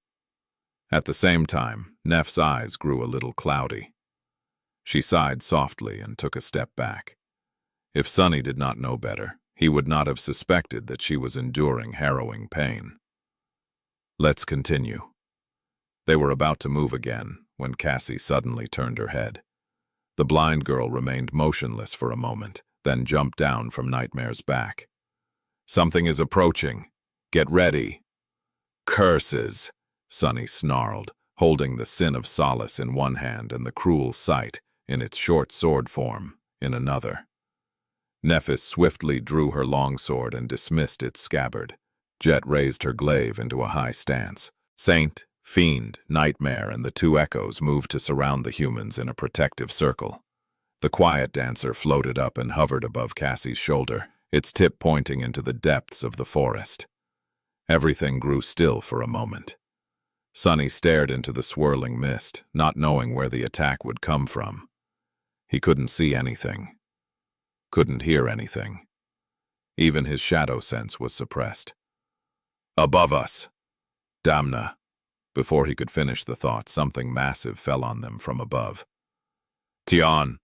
At the same time, Neph's eyes grew a little cloudy. She sighed softly and took a step back. If Sunny did not know better, he would not have suspected that she was enduring harrowing pain. Let's continue. They were about to move again when Cassie suddenly turned her head. The blind girl remained motionless for a moment, then jumped down from Nightmare's back. "Something is approaching. Get ready." "Curses," Sunny snarled, holding the Sin of Solace in one hand and the cruel sight, in its short sword form, in another. Nephis swiftly drew her longsword and dismissed its scabbard. Jet raised her glaive into a high stance. Saint, Fiend, Nightmare, and the 2 echoes moved to surround the humans in a protective circle. The quiet dancer floated up and hovered above Cassie's shoulder, its tip pointing into the depths of the forest. Everything grew still for a moment. Sunny stared into the swirling mist, not knowing where the attack would come from. He couldn't see anything. Couldn't hear anything. Even his shadow sense was suppressed. "Above us! Damna!" Before he could finish the thought, something massive fell on them from above. Tian!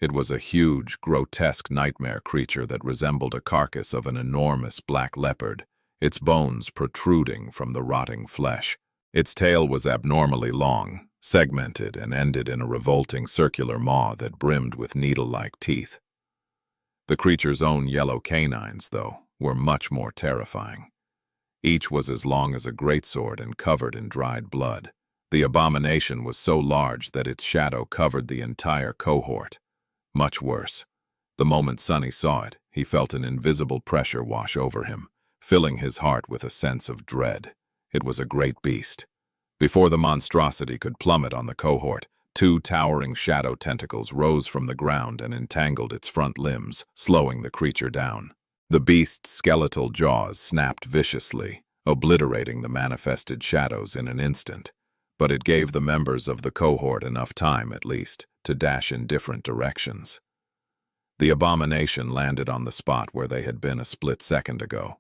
It was a huge, grotesque nightmare creature that resembled a carcass of an enormous black leopard, its bones protruding from the rotting flesh. Its tail was abnormally long, segmented, and ended in a revolting circular maw that brimmed with needle-like teeth. The creature's own yellow canines, though, were much more terrifying. Each was as long as a greatsword and covered in dried blood. The abomination was so large that its shadow covered the entire cohort. Much worse. The moment Sunny saw it, he felt an invisible pressure wash over him, filling his heart with a sense of dread. It was a great beast. Before the monstrosity could plummet on the cohort, two towering shadow tentacles rose from the ground and entangled its front limbs, slowing the creature down. The beast's skeletal jaws snapped viciously, obliterating the manifested shadows in an instant, but it gave the members of the cohort enough time, at least, to dash in different directions. The abomination landed on the spot where they had been a split second ago.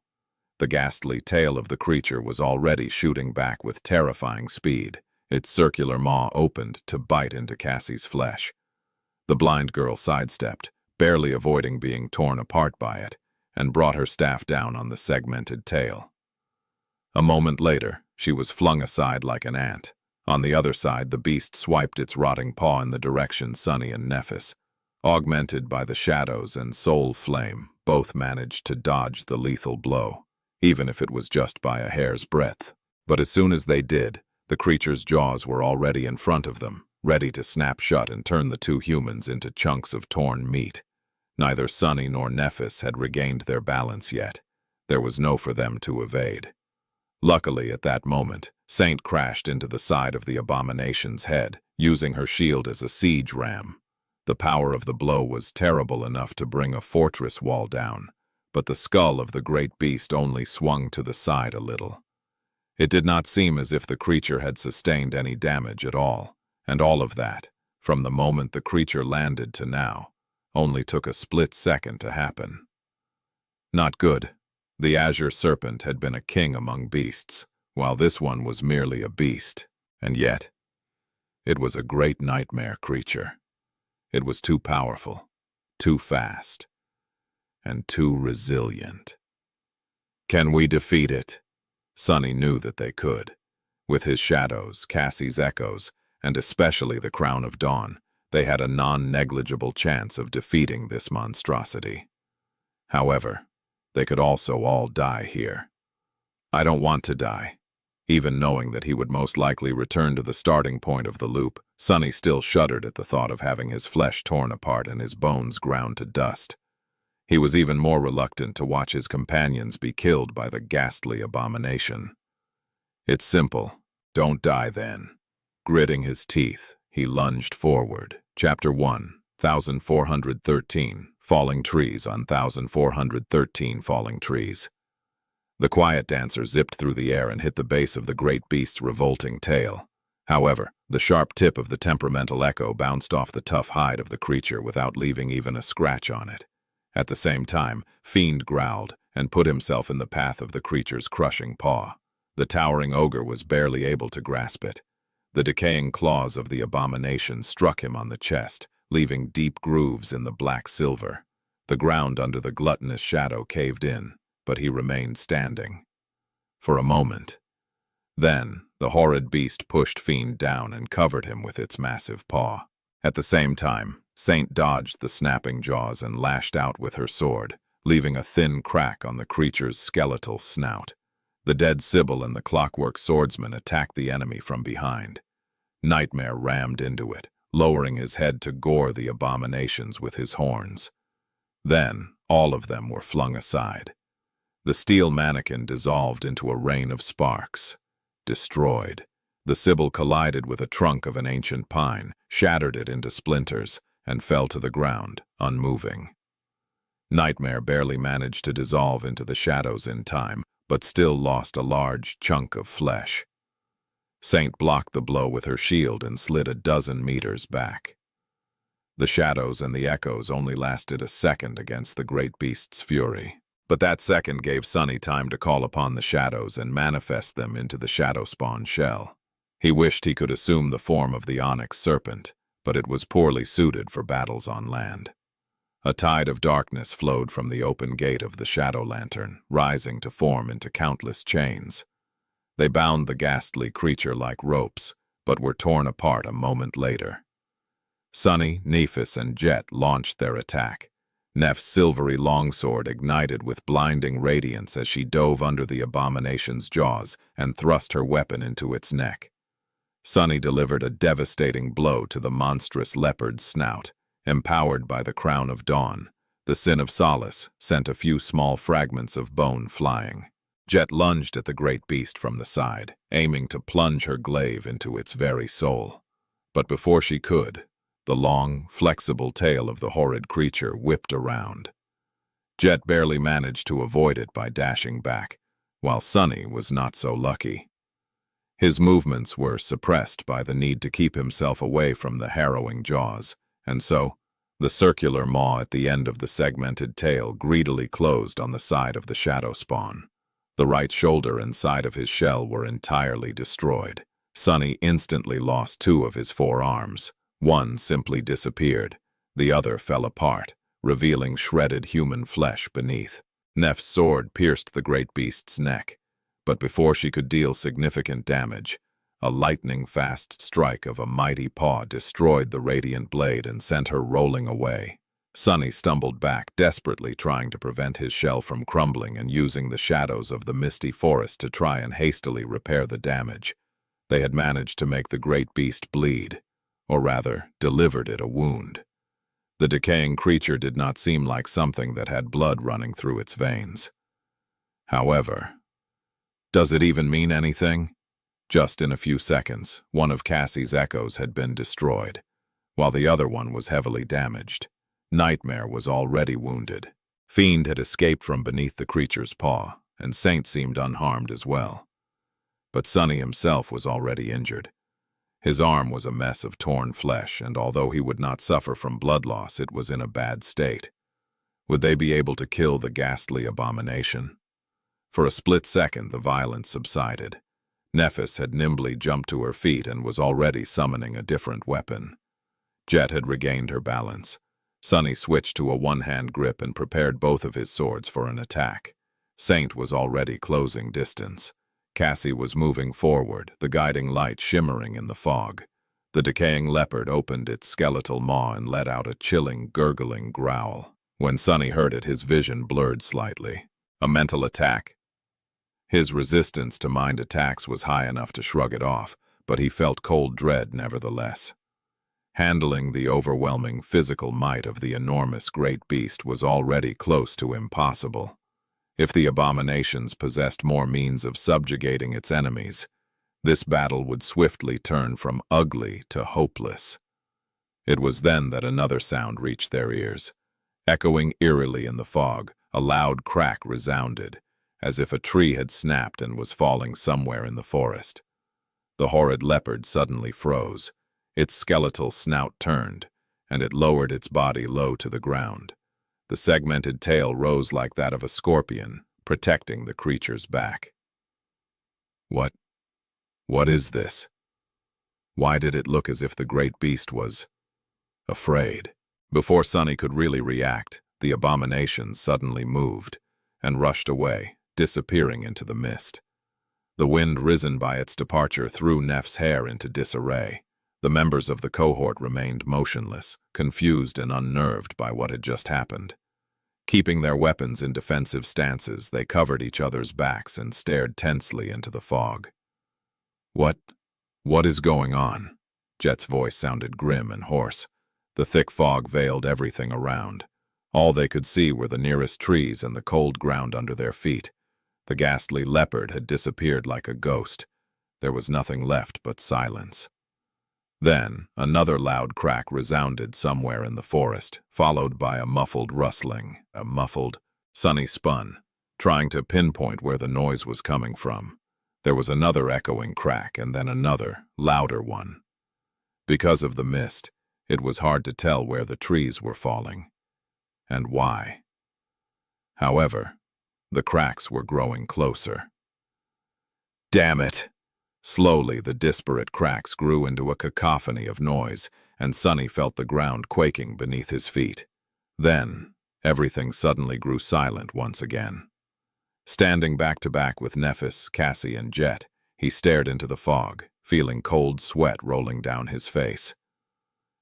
The ghastly tail of the creature was already shooting back with terrifying speed, its circular maw opened to bite into Cassie's flesh. The blind girl sidestepped, barely avoiding being torn apart by it, and brought her staff down on the segmented tail. A moment later, she was flung aside like an ant. On the other side, the beast swiped its rotting paw in the direction Sunny and Nephis. Augmented by the shadows and soul flame, both managed to dodge the lethal blow, even if it was just by a hair's breadth. But as soon as they did, the creature's jaws were already in front of them, ready to snap shut and turn the two humans into chunks of torn meat. Neither Sunny nor Nephis had regained their balance yet. There was no for them to evade. Luckily, at that moment, Saint crashed into the side of the abomination's head, using her shield as a siege ram. The power of the blow was terrible enough to bring a fortress wall down, but the skull of the great beast only swung to the side a little. It did not seem as if the creature had sustained any damage at all, and all of that, from the moment the creature landed to now, only took a split second to happen. Not good. The azure serpent had been a king among beasts, while this one was merely a beast, and yet, it was a great nightmare creature. It was too powerful, too fast, and too resilient. Can we defeat it? Sunny knew that they could. With his shadows, Cassie's echoes, and especially the Crown of Dawn, they had a non-negligible chance of defeating this monstrosity. However, they could also all die here. I don't want to die. Even knowing that he would most likely return to the starting point of the loop, Sunny still shuddered at the thought of having his flesh torn apart and his bones ground to dust. He was even more reluctant to watch his companions be killed by the ghastly abomination. It's simple. Don't die then. Gritting his teeth, he lunged forward. Chapter 1, 1413, Falling Trees on 1413 Falling Trees. The quiet dancer zipped through the air and hit the base of the great beast's revolting tail. However, the sharp tip of the temperamental echo bounced off the tough hide of the creature without leaving even a scratch on it. At the same time, Fiend growled and put himself in the path of the creature's crushing paw. The towering ogre was barely able to grasp it. The decaying claws of the abomination struck him on the chest, leaving deep grooves in the black silver. The ground under the gluttonous shadow caved in, but he remained standing. For a moment. Then, the horrid beast pushed Fiend down and covered him with its massive paw. At the same time, Saint dodged the snapping jaws and lashed out with her sword, leaving a thin crack on the creature's skeletal snout. The dead Sibyl and the clockwork swordsman attacked the enemy from behind. Nightmare rammed into it, lowering his head to gore the abominations with his horns. Then, all of them were flung aside. The steel mannequin dissolved into a rain of sparks. Destroyed, the Sibyl collided with a trunk of an ancient pine, shattered it into splinters, and fell to the ground, unmoving. Nightmare barely managed to dissolve into the shadows in time, but still lost a large chunk of flesh. Saint blocked the blow with her shield and slid a dozen meters back. The shadows and the echoes only lasted a second against the great beast's fury. But that second gave Sunny time to call upon the shadows and manifest them into the shadow spawn shell. He wished he could assume the form of the onyx serpent, but it was poorly suited for battles on land. A tide of darkness flowed from the open gate of the shadow lantern, rising to form into countless chains. They bound the ghastly creature like ropes, but were torn apart a moment later. Sunny, Nephis, and Jet launched their attack. Neff's silvery longsword ignited with blinding radiance as she dove under the abomination's jaws and thrust her weapon into its neck. Sunny delivered a devastating blow to the monstrous leopard's snout. Empowered by the crown of dawn, the sin of solace sent a few small fragments of bone flying. Jet lunged at the great beast from the side, aiming to plunge her glaive into its very soul. But before she could, the long, flexible tail of the horrid creature whipped around. Jet barely managed to avoid it by dashing back, while Sunny was not so lucky. His movements were suppressed by the need to keep himself away from the harrowing jaws, and so, the circular maw at the end of the segmented tail greedily closed on the side of the shadow spawn. The right shoulder and side of his shell were entirely destroyed. Sunny instantly lost 2 of his 4 arms. One simply disappeared. The other fell apart, revealing shredded human flesh beneath. Neff's sword pierced the great beast's neck, but before she could deal significant damage, a lightning-fast strike of a mighty paw destroyed the radiant blade and sent her rolling away. Sunny stumbled back, desperately trying to prevent his shell from crumbling and using the shadows of the misty forest to try and hastily repair the damage. They had managed to make the great beast bleed, or rather, delivered it a wound. The decaying creature did not seem like something that had blood running through its veins. However, does it even mean anything? Just in a few seconds, one of Cassie's echoes had been destroyed, while the other one was heavily damaged. Nightmare was already wounded. Fiend had escaped from beneath the creature's paw, and Saint seemed unharmed as well. But Sunny himself was already injured. His arm was a mess of torn flesh, and although he would not suffer from blood loss, it was in a bad state. Would they be able to kill the ghastly abomination? For a split second, the violence subsided. Nephis had nimbly jumped to her feet and was already summoning a different weapon. Jet had regained her balance. Sunny switched to a one-hand grip and prepared both of his swords for an attack. Saint was already closing distance. Cassie was moving forward, the guiding light shimmering in the fog. The decaying leopard opened its skeletal maw and let out a chilling, gurgling growl. When Sunny heard it, his vision blurred slightly. A mental attack? His resistance to mind attacks was high enough to shrug it off, but he felt cold dread nevertheless. Handling the overwhelming physical might of the enormous great beast was already close to impossible. If the abominations possessed more means of subjugating its enemies, this battle would swiftly turn from ugly to hopeless. It was then that another sound reached their ears. Echoing eerily in the fog, a loud crack resounded, as if a tree had snapped and was falling somewhere in the forest. The horrid leopard suddenly froze. Its skeletal snout turned, and it lowered its body low to the ground. The segmented tail rose like that of a scorpion, protecting the creature's back. What is this? Why did it look as if the great beast was afraid? Before Sunny could really react, the abomination suddenly moved and rushed away, disappearing into the mist. The wind risen by its departure threw Neff's hair into disarray. The members of the cohort remained motionless, confused and unnerved by what had just happened. Keeping their weapons in defensive stances, they covered each other's backs and stared tensely into the fog. What is going on? Jet's voice sounded grim and hoarse. The thick fog veiled everything around. All they could see were the nearest trees and the cold ground under their feet. The ghastly leopard had disappeared like a ghost. There was nothing left but silence. Then, another loud crack resounded somewhere in the forest, followed by a muffled rustling. Sunny spun, trying to pinpoint where the noise was coming from. There was another echoing crack, and then another, louder one. Because of the mist, it was hard to tell where the trees were falling, and why. However, the cracks were growing closer. Damn it! Slowly, the disparate cracks grew into a cacophony of noise, and Sunny felt the ground quaking beneath his feet. Then, everything suddenly grew silent once again. Standing back to back with Nephis, Cassie, and Jet, he stared into the fog, feeling cold sweat rolling down his face.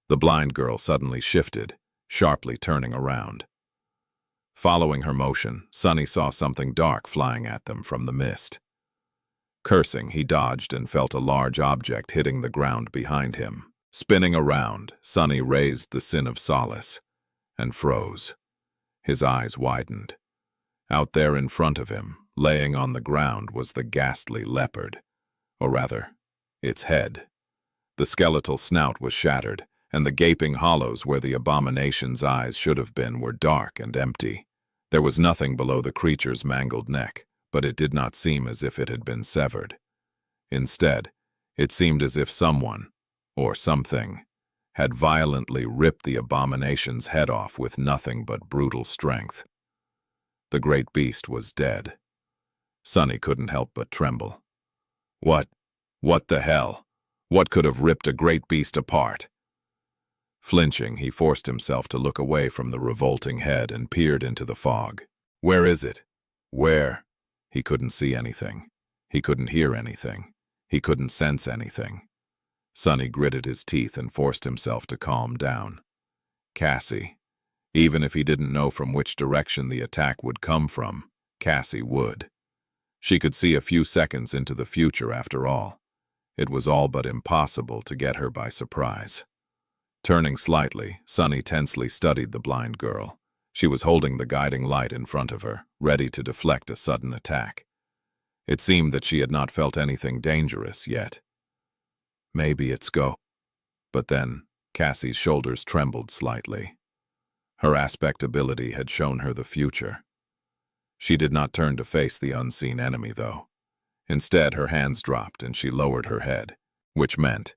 The blind girl suddenly shifted, sharply turning around. Following her motion, Sunny saw something dark flying at them from the mist. Cursing, he dodged and felt a large object hitting the ground behind him. Spinning around, Sunny raised the sin of solace and froze. His eyes widened. Out there in front of him, laying on the ground, was the ghastly leopard. Or rather, its head. The skeletal snout was shattered, and the gaping hollows where the abomination's eyes should have been were dark and empty. There was nothing below the creature's mangled neck, but it did not seem as if it had been severed. Instead, it seemed as if someone, or something, had violently ripped the abomination's head off with nothing but brutal strength. The great beast was dead. Sunny couldn't help but tremble. What the hell? What could have ripped a great beast apart? Flinching, he forced himself to look away from the revolting head and peered into the fog. Where is it? Where? He couldn't see anything. He couldn't hear anything. He couldn't sense anything. Sunny gritted his teeth and forced himself to calm down. Cassie. Even if he didn't know from which direction the attack would come from, Cassie would. She could see a few seconds into the future after all. It was all but impossible to get her by surprise. Turning slightly, Sunny tensely studied the blind girl. She was holding the guiding light in front of her, ready to deflect a sudden attack. It seemed that she had not felt anything dangerous yet. Maybe it's go. But then, Cassie's shoulders trembled slightly. Her aspect ability had shown her the future. She did not turn to face the unseen enemy, though. Instead, her hands dropped and she lowered her head, which meant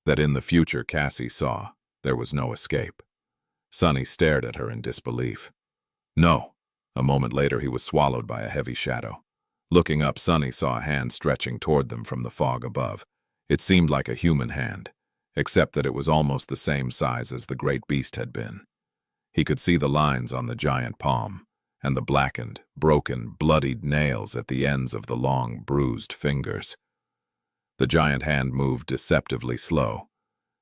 that in the future Cassie saw, there was no escape. Sunny stared at her in disbelief. No. A moment later, he was swallowed by a heavy shadow. Looking up, Sunny saw a hand stretching toward them from the fog above. It seemed like a human hand, except that it was almost the same size as the great beast had been. He could see the lines on the giant palm, and the blackened, broken, bloodied nails at the ends of the long, bruised fingers. The giant hand moved deceptively slow,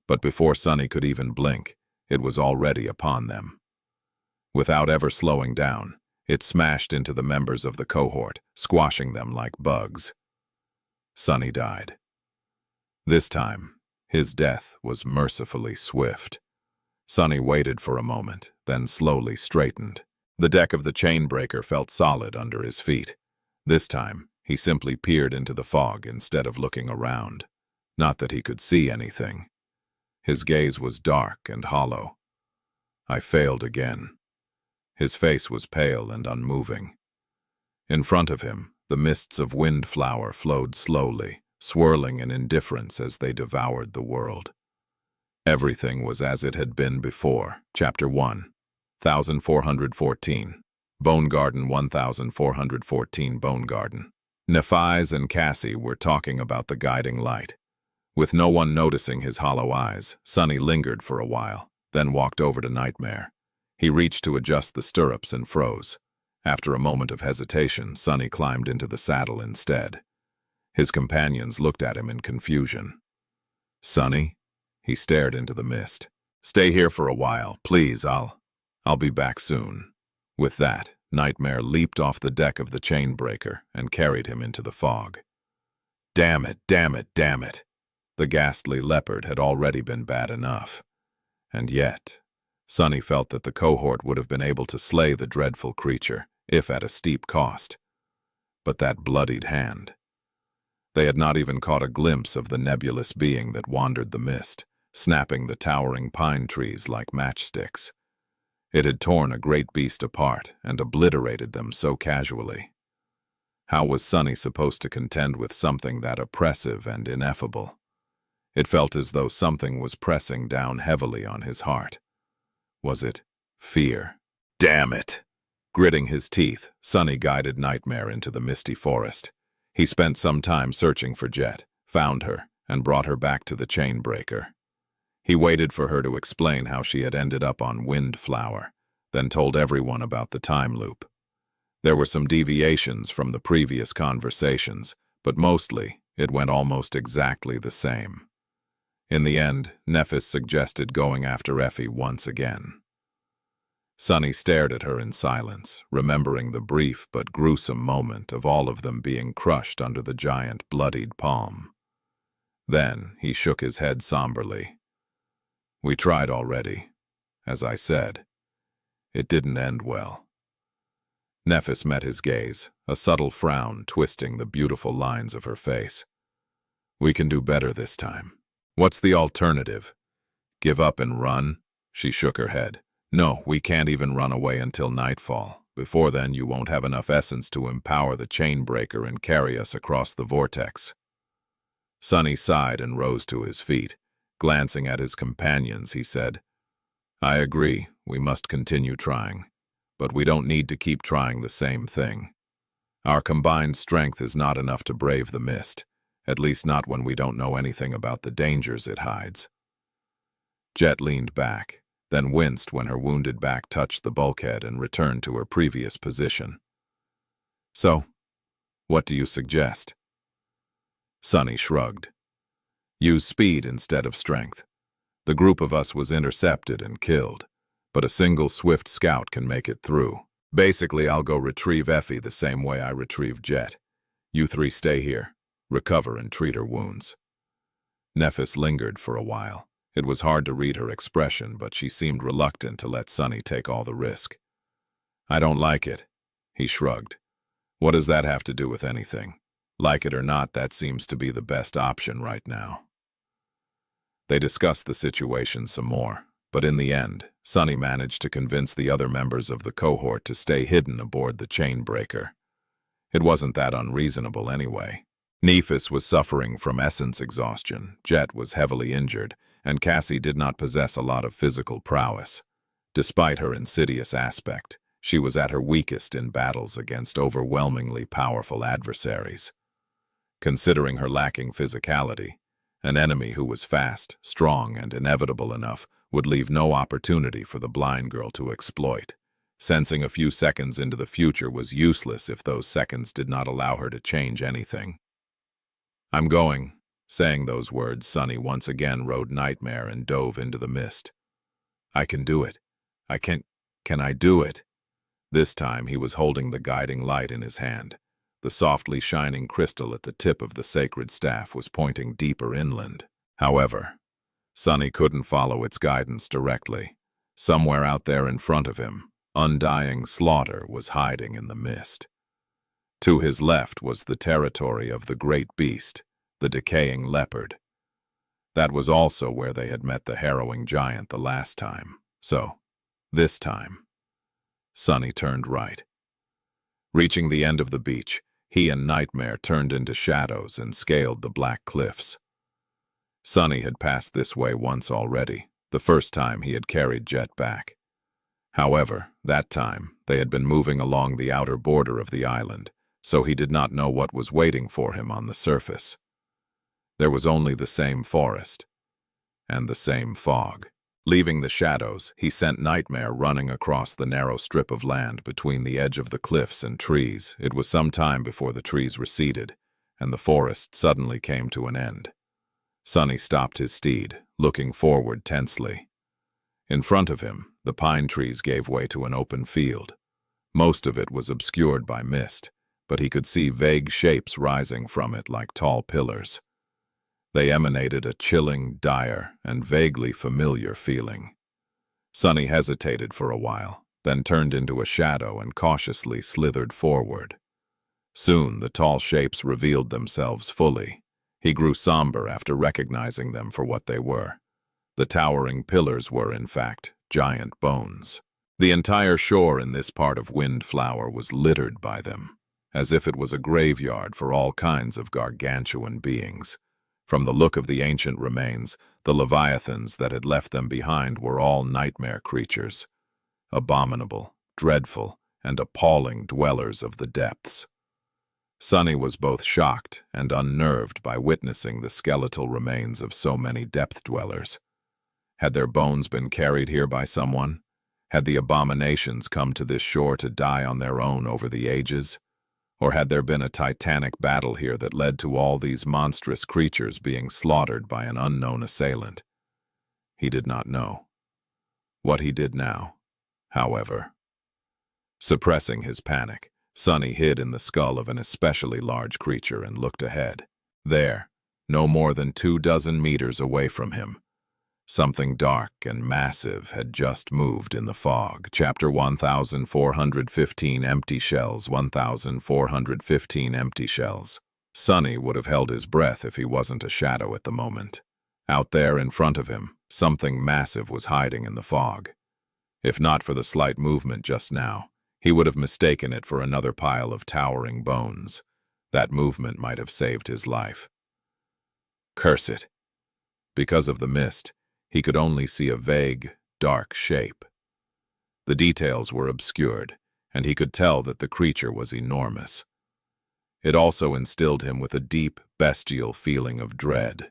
but before Sunny could even blink, it was already upon them. Without ever slowing down, it smashed into the members of the cohort, squashing them like bugs. Sunny died. This time, his death was mercifully swift. Sunny waited for a moment, then slowly straightened. The deck of the chain breaker felt solid under his feet. This time, he simply peered into the fog instead of looking around. Not that he could see anything. His gaze was dark and hollow. I failed again. His face was pale and unmoving. In front of him, the mists of windflower flowed slowly, swirling in indifference as they devoured the world. Everything was as it had been before. Chapter 1, 1414. Bone Garden 1414 Bone Garden. Nephis and Cassie were talking about the guiding light. With no one noticing his hollow eyes, Sunny lingered for a while, then walked over to Nightmare. He reached to adjust the stirrups and froze. After a moment of hesitation, Sunny climbed into the saddle instead. His companions looked at him in confusion. Sunny? He stared into the mist. Stay here for a while, please. I'll be back soon. With that, Nightmare leaped off the deck of the chain breaker and carried him into the fog. Damn it, damn it, damn it. The ghastly leopard had already been bad enough. And yet, Sunny felt that the cohort would have been able to slay the dreadful creature, if at a steep cost. But that bloodied hand. They had not even caught a glimpse of the nebulous being that wandered the mist, snapping the towering pine trees like matchsticks. It had torn a great beast apart and obliterated them so casually. How was Sunny supposed to contend with something that oppressive and ineffable? It felt as though something was pressing down heavily on his heart. Was it fear? Damn it! Gritting his teeth, Sunny guided Nightmare into the misty forest. He spent some time searching for Jet, found her, and brought her back to the chain breaker. He waited for her to explain how she had ended up on Windflower, then told everyone about the time loop. There were some deviations from the previous conversations, but mostly it went almost exactly the same. In the end, Nephis suggested going after Effie once again. Sunny stared at her in silence, remembering the brief but gruesome moment of all of them being crushed under the giant bloodied palm. Then he shook his head somberly. "We tried already. As I said, it didn't end well." Nephis met his gaze, a subtle frown twisting the beautiful lines of her face. "We can do better this time." "What's the alternative? Give up and run?" She shook her head. "No, we can't even run away until nightfall. Before then, you won't have enough essence to empower the chain breaker and carry us across the vortex." Sunny sighed and rose to his feet. Glancing at his companions, he said, "I agree, we must continue trying. But we don't need to keep trying the same thing. Our combined strength is not enough to brave the mist, at least not when we don't know anything about the dangers it hides." Jet leaned back, then winced when her wounded back touched the bulkhead and returned to her previous position. "So, what do you suggest?" Sunny shrugged. "Use speed instead of strength. The group of us was intercepted and killed, but a single swift scout can make it through. Basically, I'll go retrieve Effie the same way I retrieved Jet. You three stay here, recover and treat her wounds." Nephis lingered for a while. It was hard to read her expression, but she seemed reluctant to let Sunny take all the risk. "I don't like it," he shrugged. "What does that have to do with anything? Like it or not, that seems to be the best option right now." They discussed the situation some more, but in the end, Sunny managed to convince the other members of the cohort to stay hidden aboard the chain breaker. It wasn't that unreasonable anyway. Nephis was suffering from essence exhaustion, Jet was heavily injured, and Cassie did not possess a lot of physical prowess. Despite her insidious aspect, she was at her weakest in battles against overwhelmingly powerful adversaries. Considering her lacking physicality, an enemy who was fast, strong, and inevitable enough would leave no opportunity for the blind girl to exploit. Sensing a few seconds into the future was useless if those seconds did not allow her to change anything. "I'm going." Saying those words, Sunny once again rode Nightmare and dove into the mist. "I can do it. Can I do it?" This time he was holding the guiding light in his hand. The softly shining crystal at the tip of the sacred staff was pointing deeper inland. However, Sunny couldn't follow its guidance directly. Somewhere out there in front of him, undying slaughter was hiding in the mist. To his left was the territory of the great beast, the decaying leopard. That was also where they had met the harrowing giant the last time. So, this time, Sunny turned right. Reaching the end of the beach, he and Nightmare turned into shadows and scaled the black cliffs. Sunny had passed this way once already, the first time he had carried Jet back. However, that time, they had been moving along the outer border of the island, so he did not know what was waiting for him on the surface. There was only the same forest and the same fog. Leaving the shadows, he sent Nightmare running across the narrow strip of land between the edge of the cliffs and trees. It was some time before the trees receded, and the forest suddenly came to an end. Sunny stopped his steed, looking forward tensely. In front of him, the pine trees gave way to an open field. Most of it was obscured by mist, but he could see vague shapes rising from it like tall pillars. They emanated a chilling, dire, and vaguely familiar feeling. Sunny hesitated for a while, then turned into a shadow and cautiously slithered forward. Soon the tall shapes revealed themselves fully. He grew somber after recognizing them for what they were. The towering pillars were, in fact, giant bones. The entire shore in this part of Windflower was littered by them, as if it was a graveyard for all kinds of gargantuan beings. From the look of the ancient remains, the leviathans that had left them behind were all nightmare creatures. Abominable, dreadful, and appalling dwellers of the depths. Sunny was both shocked and unnerved by witnessing the skeletal remains of so many depth dwellers. Had their bones been carried here by someone? Had the abominations come to this shore to die on their own over the ages? Or had there been a titanic battle here that led to all these monstrous creatures being slaughtered by an unknown assailant? He did not know. What he did now, however. Suppressing his panic, Sonny hid in the skull of an especially large creature and looked ahead. There, no more than 24 meters away from him, something dark and massive had just moved in the fog. Chapter 1415 Empty Shells. 1415 Empty Shells. Sonny would have held his breath if he wasn't a shadow at the moment. Out there in front of him, something massive was hiding in the fog. If not for the slight movement just now, he would have mistaken it for another pile of towering bones. That movement might have saved his life. Curse it! Because of the mist, he could only see a vague, dark shape. The details were obscured, and he could tell that the creature was enormous. It also instilled him with a deep, bestial feeling of dread.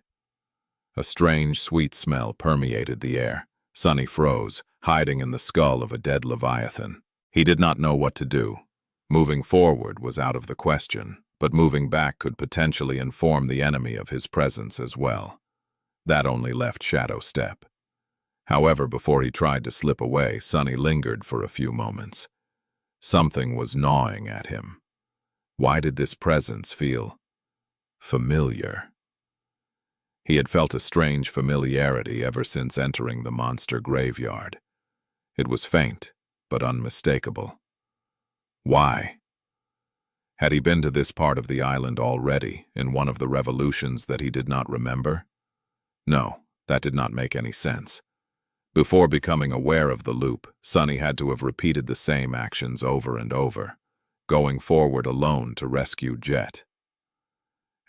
A strange, sweet smell permeated the air. Sonny froze, hiding in the skull of a dead leviathan. He did not know what to do. Moving forward was out of the question, but moving back could potentially inform the enemy of his presence as well. That only left Shadow Step. However, before he tried to slip away, Sonny lingered for a few moments. Something was gnawing at him. Why did this presence feel familiar? He had felt a strange familiarity ever since entering the monster graveyard. It was faint, but unmistakable. Why? Had he been to this part of the island already, in one of the revolutions that he did not remember? No, that did not make any sense. Before becoming aware of the loop, Sonny had to have repeated the same actions over and over, going forward alone to rescue Jet,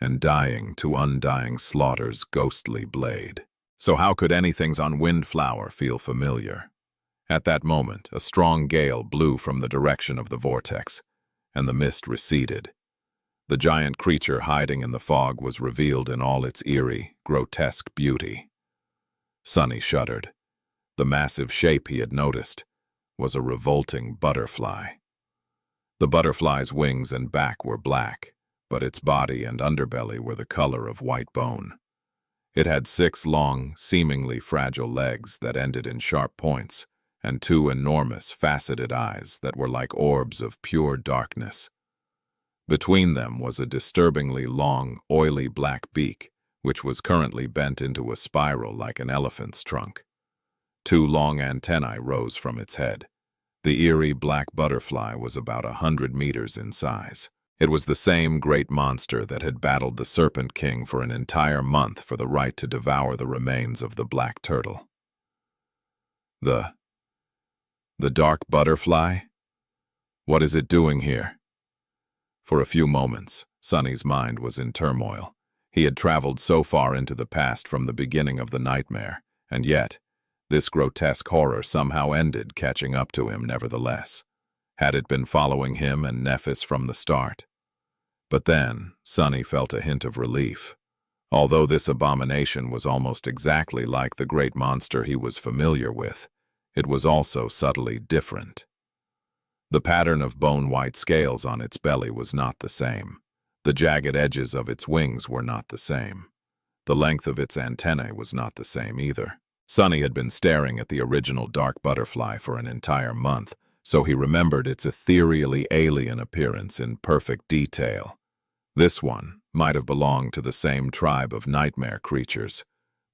and dying to undying Slaughter's ghostly blade. So how could anything's on Windflower feel familiar? At that moment, a strong gale blew from the direction of the vortex, and the mist receded. The giant creature hiding in the fog was revealed in all its eerie, grotesque beauty. Sonny shuddered. The massive shape he had noticed was a revolting butterfly. The butterfly's wings and back were black, but its body and underbelly were the color of white bone. It had 6 long, seemingly fragile legs that ended in sharp points, and 2 enormous, faceted eyes that were like orbs of pure darkness. Between them was a disturbingly long, oily black beak, which was currently bent into a spiral like an elephant's trunk. 2 long antennae rose from its head. The eerie black butterfly was about 100 meters in size. It was the same great monster that had battled the Serpent King for an entire month for the right to devour the remains of the black turtle. The dark butterfly? What is it doing here? For a few moments, Sonny's mind was in turmoil. He had traveled so far into the past from the beginning of the nightmare, and yet, this grotesque horror somehow ended catching up to him nevertheless. Had it been following him and Nephis from the start? But then, Sonny felt a hint of relief. Although this abomination was almost exactly like the great monster he was familiar with, it was also subtly different. The pattern of bone-white scales on its belly was not the same. The jagged edges of its wings were not the same. The length of its antennae was not the same either. Sonny had been staring at the original dark butterfly for an entire month, so he remembered its ethereally alien appearance in perfect detail. This one might have belonged to the same tribe of nightmare creatures,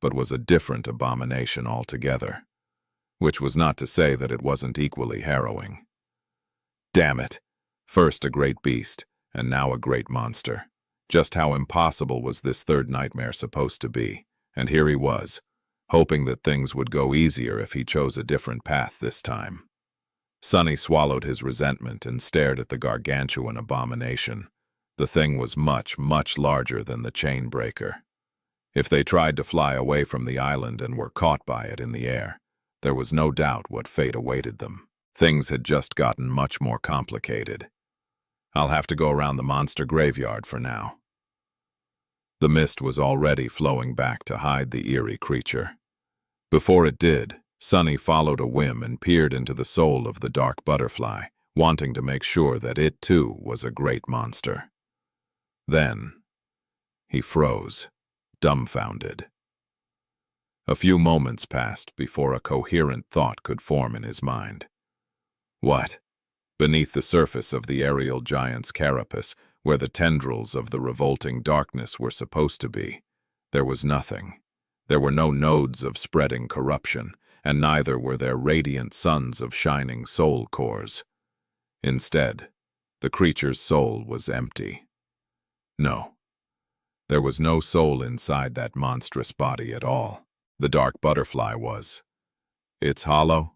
but was a different abomination altogether. Which was not to say that it wasn't equally harrowing. Damn it! First a great beast, and now a great monster. Just how impossible was this third nightmare supposed to be? And here he was, hoping that things would go easier if he chose a different path this time. Sonny swallowed his resentment and stared at the gargantuan abomination. The thing was much, much larger than the chain breaker. If they tried to fly away from the island and were caught by it in the air, there was no doubt what fate awaited them. Things had just gotten much more complicated. I'll have to go around the monster graveyard for now. The mist was already flowing back to hide the eerie creature. Before it did, Sunny followed a whim and peered into the soul of the dark butterfly, wanting to make sure that it too was a great monster. Then he froze, dumbfounded. A few moments passed before a coherent thought could form in his mind. What? Beneath the surface of the aerial giant's carapace, where the tendrils of the revolting darkness were supposed to be, there was nothing. There were no nodes of spreading corruption, and neither were there radiant suns of shining soul cores. Instead, the creature's soul was empty. No, there was no soul inside that monstrous body at all. The dark butterfly was. It's hollow?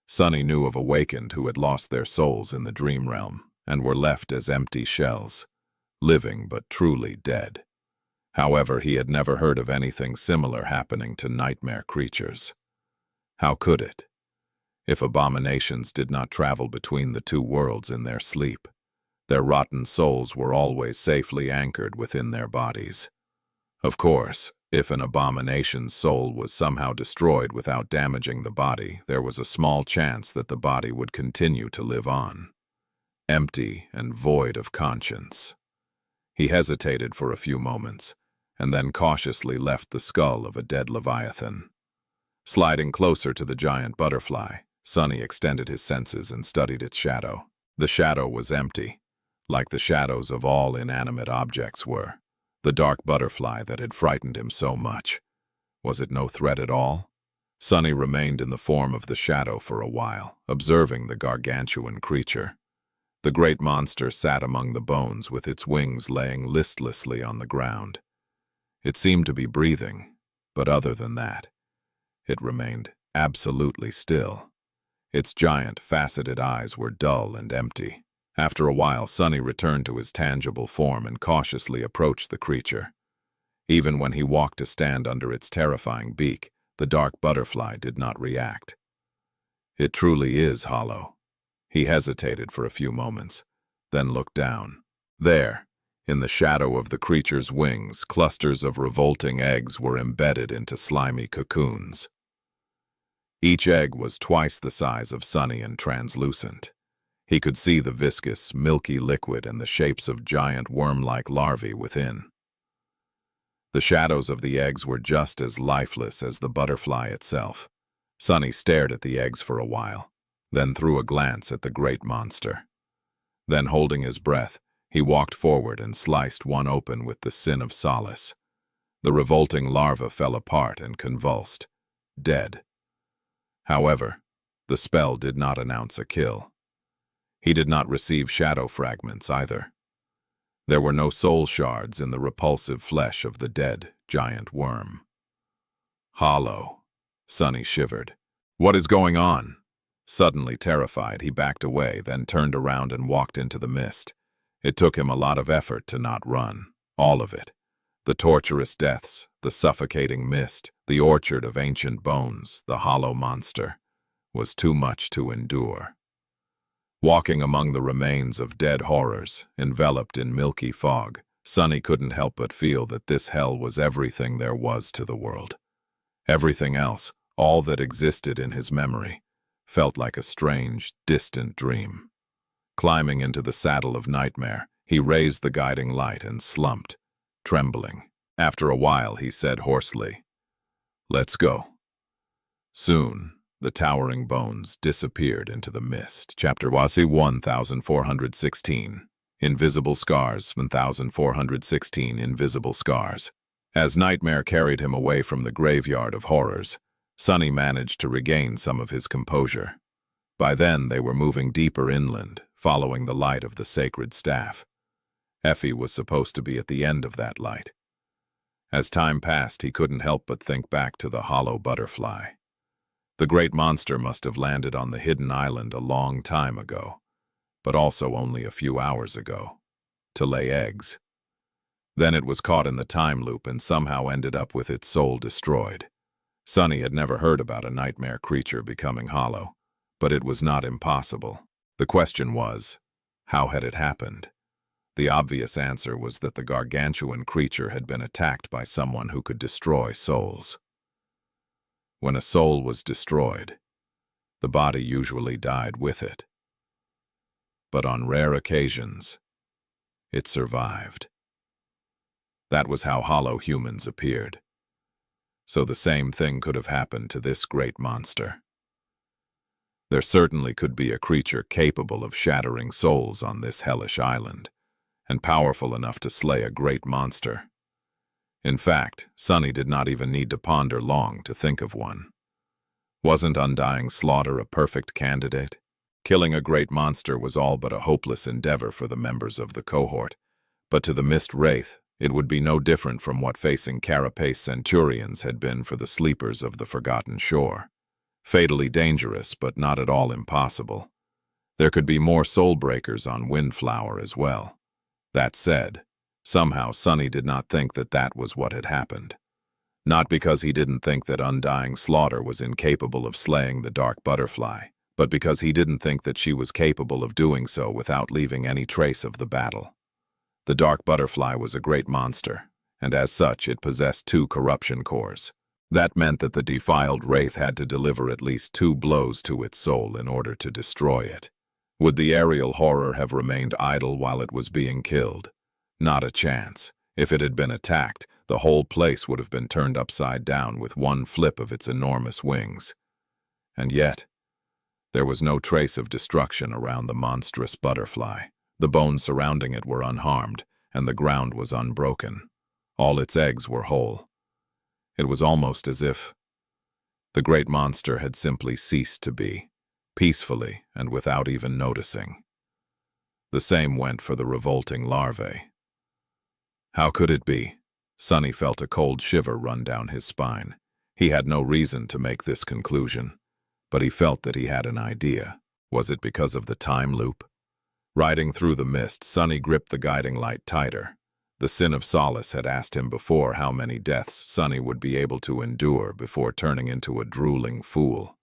Sunny knew of awakened who had lost their souls in the dream realm and were left as empty shells, living but truly dead. However, he had never heard of anything similar happening to nightmare creatures. How could it? If abominations did not travel between the two worlds in their sleep, their rotten souls were always safely anchored within their bodies. Of course, if an abomination's soul was somehow destroyed without damaging the body, there was a small chance that the body would continue to live on, empty and void of conscience. He hesitated for a few moments, and then cautiously left the skull of a dead leviathan. Sliding closer to the giant butterfly, Sunny extended his senses and studied its shadow. The shadow was empty, like the shadows of all inanimate objects were. The dark butterfly that had frightened him so much. Was it no threat at all? Sunny remained in the form of the shadow for a while, observing the gargantuan creature. The great monster sat among the bones with its wings laying listlessly on the ground. It seemed to be breathing, but other than that, it remained absolutely still. Its giant, faceted eyes were dull and empty. After a while, Sunny returned to his tangible form and cautiously approached the creature. Even when he walked to stand under its terrifying beak, the dark butterfly did not react. It truly is hollow. He hesitated for a few moments, then looked down. There, in the shadow of the creature's wings, clusters of revolting eggs were embedded into slimy cocoons. Each egg was twice the size of Sunny and translucent. He could see the viscous, milky liquid and the shapes of giant worm-like larvae within. The shadows of the eggs were just as lifeless as the butterfly itself. Sunny stared at the eggs for a while, then threw a glance at the great monster. Then, holding his breath, he walked forward and sliced one open with the sin of solace. The revolting larva fell apart and convulsed, dead. However, the spell did not announce a kill. He did not receive shadow fragments either. There were no soul shards in the repulsive flesh of the dead giant worm. Hollow. Sunny shivered. What is going on? Suddenly terrified, he backed away, then turned around and walked into the mist. It took him a lot of effort to not run. All of it. The torturous deaths, the suffocating mist, the orchard of ancient bones, the hollow monster, was too much to endure. Walking among the remains of dead horrors, enveloped in milky fog, Sunny couldn't help but feel that this hell was everything there was to the world. Everything else, all that existed in his memory, felt like a strange, distant dream. Climbing into the saddle of nightmare, he raised the guiding light and slumped, trembling. After a while, he said hoarsely, "Let's go." Soon, the towering bones disappeared into the mist. Chapter 1416. Invisible Scars. 1416 Invisible Scars. As nightmare carried him away from the graveyard of horrors, Sunny managed to regain some of his composure. By then, they were moving deeper inland, following the light of the sacred staff. Effie was supposed to be at the end of that light. As time passed, he couldn't help but think back to the hollow butterfly. The great monster must have landed on the hidden island a long time ago, but also only a few hours ago, to lay eggs. Then it was caught in the time loop and somehow ended up with its soul destroyed. Sunny had never heard about a nightmare creature becoming hollow, but it was not impossible. The question was, how had it happened? The obvious answer was that the gargantuan creature had been attacked by someone who could destroy souls. When a soul was destroyed, the body usually died with it. But on rare occasions, it survived. That was how hollow humans appeared. So the same thing could have happened to this great monster. There certainly could be a creature capable of shattering souls on this hellish island, and powerful enough to slay a great monster. In fact, Sunny did not even need to ponder long to think of one. Wasn't undying slaughter a perfect candidate? Killing a great monster was all but a hopeless endeavor for the members of the cohort, but to the mist wraith, it would be no different from what facing carapace centurions had been for the sleepers of the forgotten shore. Fatally dangerous, but not at all impossible. There could be more soul-breakers on Windflower as well. That said, somehow Sunny did not think that that was what had happened. Not because he didn't think that undying slaughter was incapable of slaying the dark butterfly, but because he didn't think that she was capable of doing so without leaving any trace of the battle. The dark butterfly was a great monster, and as such it possessed 2 corruption cores. That meant that the defiled wraith had to deliver at least 2 blows to its soul in order to destroy it. Would the aerial horror have remained idle while it was being killed? Not a chance. If it had been attacked, the whole place would have been turned upside down with one flip of its enormous wings. And yet, there was no trace of destruction around the monstrous butterfly. The bones surrounding it were unharmed, and the ground was unbroken. All its eggs were whole. It was almost as if the great monster had simply ceased to be, peacefully and without even noticing. The same went for the revolting larvae. How could it be? Sunny felt a cold shiver run down his spine. He had no reason to make this conclusion, but he felt that he had an idea. Was it because of the time loop? Riding through the mist, Sunny gripped the guiding light tighter. The sin of solace had asked him before how many deaths Sunny would be able to endure before turning into a drooling fool.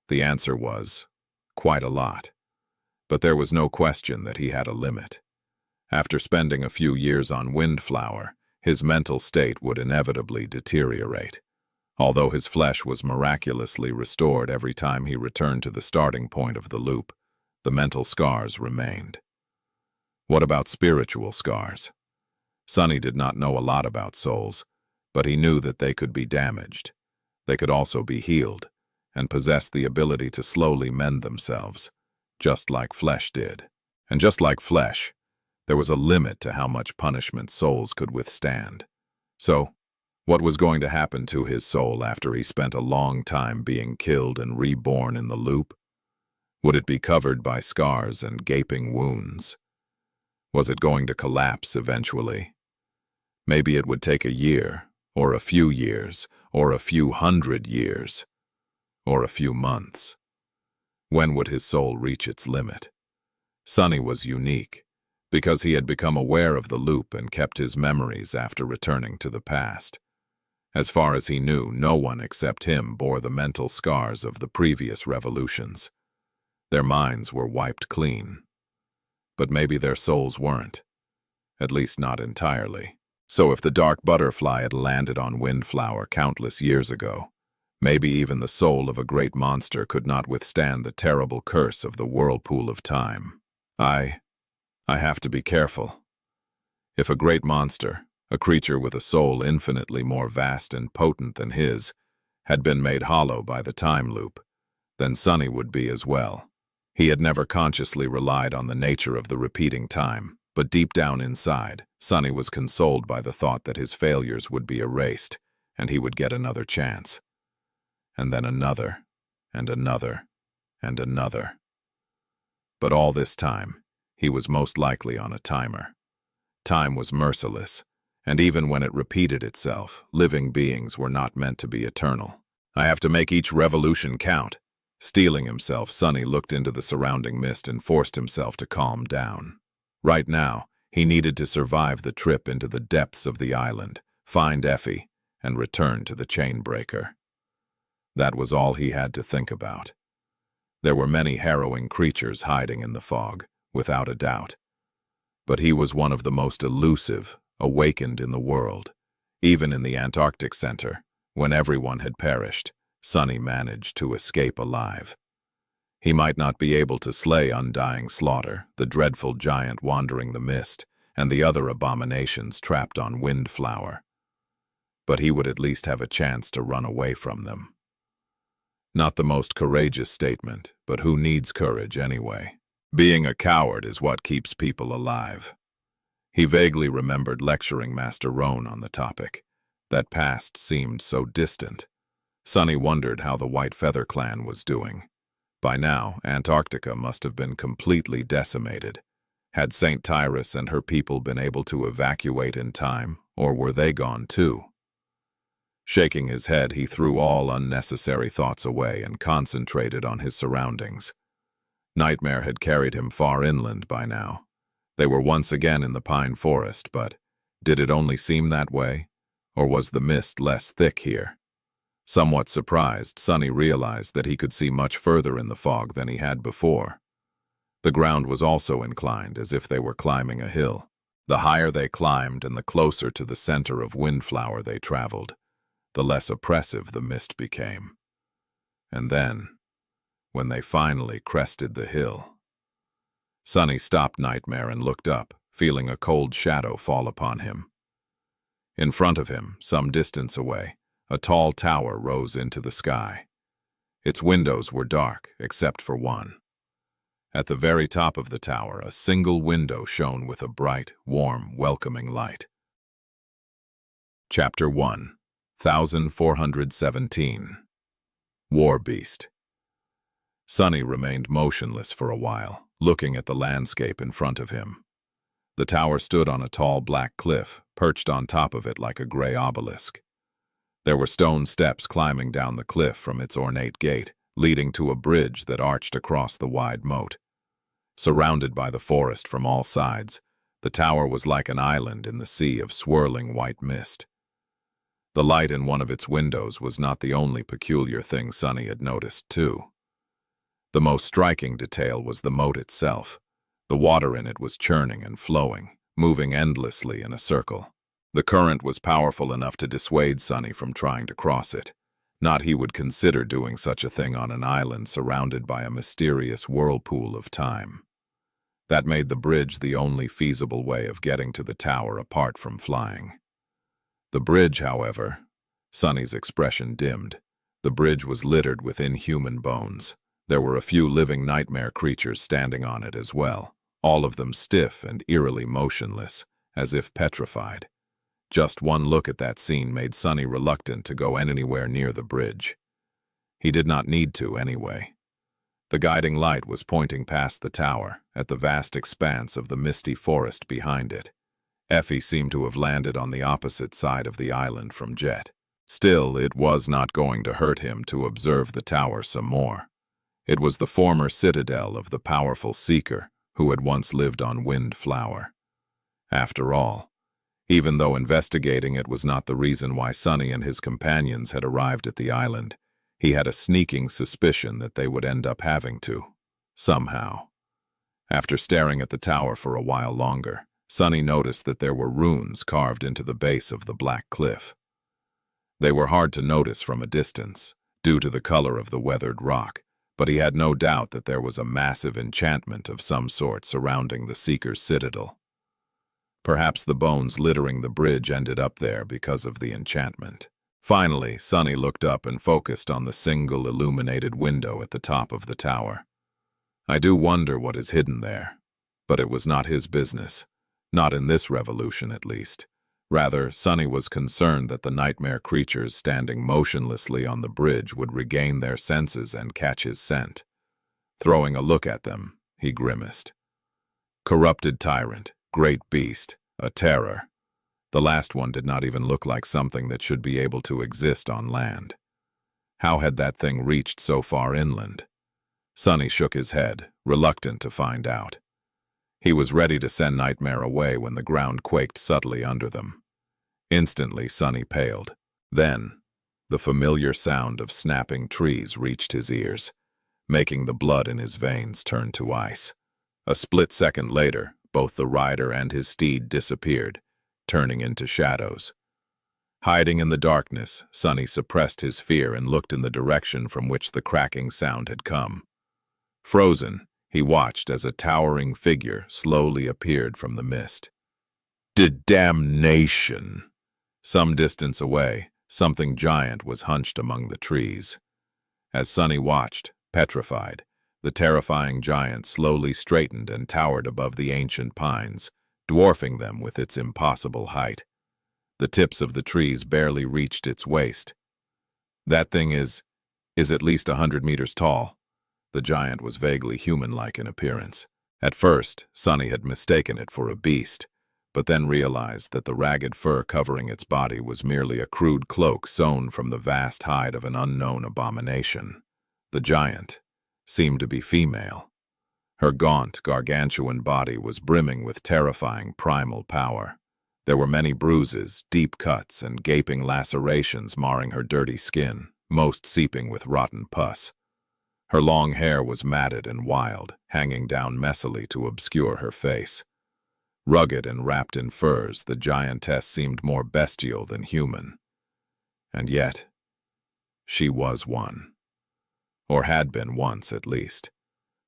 The answer was, quite a lot. But there was no question that he had a limit. After spending a few years on Windflower, his mental state would inevitably deteriorate. Although his flesh was miraculously restored every time he returned to the starting point of the loop, the mental scars remained. What about spiritual scars? Sunny did not know a lot about souls, but he knew that they could be damaged. They could also be healed, and possessed the ability to slowly mend themselves, just like flesh did. And just like flesh, there was a limit to how much punishment souls could withstand. So, what was going to happen to his soul after he spent a long time being killed and reborn in the loop? Would it be covered by scars and gaping wounds? Was it going to collapse eventually? Maybe it would take a year, or a few years, or a few hundred years, or a few months. When would his soul reach its limit? Sunny was unique, because he had become aware of the loop and kept his memories after returning to the past. As far as he knew, no one except him bore the mental scars of the previous revolutions. Their minds were wiped clean. But maybe their souls weren't. At least not entirely. So if the dark butterfly had landed on Windflower countless years ago, maybe even the soul of a great monster could not withstand the terrible curse of the whirlpool of time. I have to be careful. If a great monster, a creature with a soul infinitely more vast and potent than his, had been made hollow by the time loop, then Sunny would be as well. He had never consciously relied on the nature of the repeating time, but deep down inside, Sunny was consoled by the thought that his failures would be erased, and he would get another chance. And then another, and another, and another. But all this time, he was most likely on a timer. Time was merciless, and even when it repeated itself, living beings were not meant to be eternal. I have to make each revolution count. Steeling himself, Sunny looked into the surrounding mist and forced himself to calm down. Right now, he needed to survive the trip into the depths of the island, find Effie, and return to the chain-breaker. That was all he had to think about. There were many harrowing creatures hiding in the fog, without a doubt. But he was one of the most elusive, awakened in the world. Even in the Antarctic Center, when everyone had perished, Sunny managed to escape alive. He might not be able to slay Undying Slaughter, the dreadful giant wandering the mist, and the other abominations trapped on Windflower, but he would at least have a chance to run away from them. Not the most courageous statement, but who needs courage anyway? Being a coward is what keeps people alive. He vaguely remembered lecturing Master Roan on the topic. That past seemed so distant. Sunny wondered how the White Feather clan was doing. By now, Antarctica must have been completely decimated. Had St. Tyrus and her people been able to evacuate in time, or were they gone too? Shaking his head, he threw all unnecessary thoughts away and concentrated on his surroundings. Nightmare had carried him far inland by now. They were once again in the pine forest, but did it only seem that way? Or was the mist less thick here? Somewhat surprised, Sunny realized that he could see much further in the fog than he had before. The ground was also inclined, as if they were climbing a hill. The higher they climbed and the closer to the center of Windflower they traveled, the less oppressive the mist became. And then, when they finally crested the hill, Sunny stopped Nightmare and looked up, feeling a cold shadow fall upon him. In front of him, some distance away, a tall tower rose into the sky. Its windows were dark, except for one. At the very top of the tower, a single window shone with a bright, warm, welcoming light. Chapter 1, 1417. War Beast. Sunny remained motionless for a while, looking at the landscape in front of him. The tower stood on a tall black cliff, perched on top of it like a gray obelisk. There were stone steps climbing down the cliff from its ornate gate, leading to a bridge that arched across the wide moat. Surrounded by the forest from all sides, the tower was like an island in the sea of swirling white mist. The light in one of its windows was not the only peculiar thing Sunny had noticed, too. The most striking detail was the moat itself. The water in it was churning and flowing, moving endlessly in a circle. The current was powerful enough to dissuade Sunny from trying to cross it. Not he would consider doing such a thing on an island surrounded by a mysterious whirlpool of time. That made the bridge the only feasible way of getting to the tower apart from flying. The bridge, however, Sunny's expression dimmed. The bridge was littered with inhuman bones. There were a few living nightmare creatures standing on it as well, all of them stiff and eerily motionless, as if petrified. Just one look at that scene made Sunny reluctant to go anywhere near the bridge. He did not need to, anyway. The guiding light was pointing past the tower, at the vast expanse of the misty forest behind it. Effie seemed to have landed on the opposite side of the island from Jet. Still, it was not going to hurt him to observe the tower some more. It was the former citadel of the powerful Seeker who had once lived on Windflower. After all, even though investigating it was not the reason why Sunny and his companions had arrived at the island, he had a sneaking suspicion that they would end up having to, somehow. After staring at the tower for a while longer, Sunny noticed that there were runes carved into the base of the black cliff. They were hard to notice from a distance, due to the color of the weathered rock, but he had no doubt that there was a massive enchantment of some sort surrounding the Seeker's citadel. Perhaps the bones littering the bridge ended up there because of the enchantment. Finally, Sunny looked up and focused on the single illuminated window at the top of the tower. I do wonder what is hidden there, but it was not his business, not in this revolution at least. Rather, Sunny was concerned that the nightmare creatures standing motionlessly on the bridge would regain their senses and catch his scent. Throwing a look at them, he grimaced. Corrupted tyrant, great beast, a terror. The last one did not even look like something that should be able to exist on land. How had that thing reached so far inland? Sunny shook his head, reluctant to find out. He was ready to send Nightmare away when the ground quaked subtly under them. Instantly, Sunny paled. Then, the familiar sound of snapping trees reached his ears, making the blood in his veins turn to ice. A split second later, both the rider and his steed disappeared, turning into shadows. Hiding in the darkness, Sonny suppressed his fear and looked in the direction from which the cracking sound had come. Frozen, he watched as a towering figure slowly appeared from the mist. Damnation! Some distance away, something giant was hunched among the trees. As Sonny watched, petrified, the terrifying giant slowly straightened and towered above the ancient pines, dwarfing them with its impossible height. The tips of the trees barely reached its waist. That thing is at least 100 meters tall. The giant was vaguely human-like in appearance. At first, Sonny had mistaken it for a beast, but then realized that the ragged fur covering its body was merely a crude cloak sewn from the vast hide of an unknown abomination. The giant seemed to be female. Her gaunt, gargantuan body was brimming with terrifying primal power. There were many bruises, deep cuts, and gaping lacerations marring her dirty skin, most seeping with rotten pus. Her long hair was matted and wild, hanging down messily to obscure her face. Rugged and wrapped in furs, the giantess seemed more bestial than human. And yet, she was one. Or had been once, at least.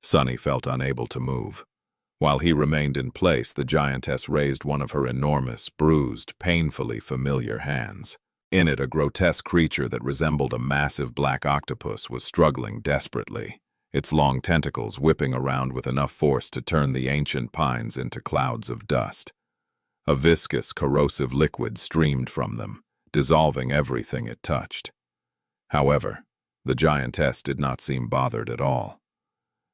Sonny felt unable to move. While he remained in place, the giantess raised one of her enormous, bruised, painfully familiar hands. In it, a grotesque creature that resembled a massive black octopus was struggling desperately, its long tentacles whipping around with enough force to turn the ancient pines into clouds of dust. A viscous, corrosive liquid streamed from them, dissolving everything it touched. However, the giantess did not seem bothered at all.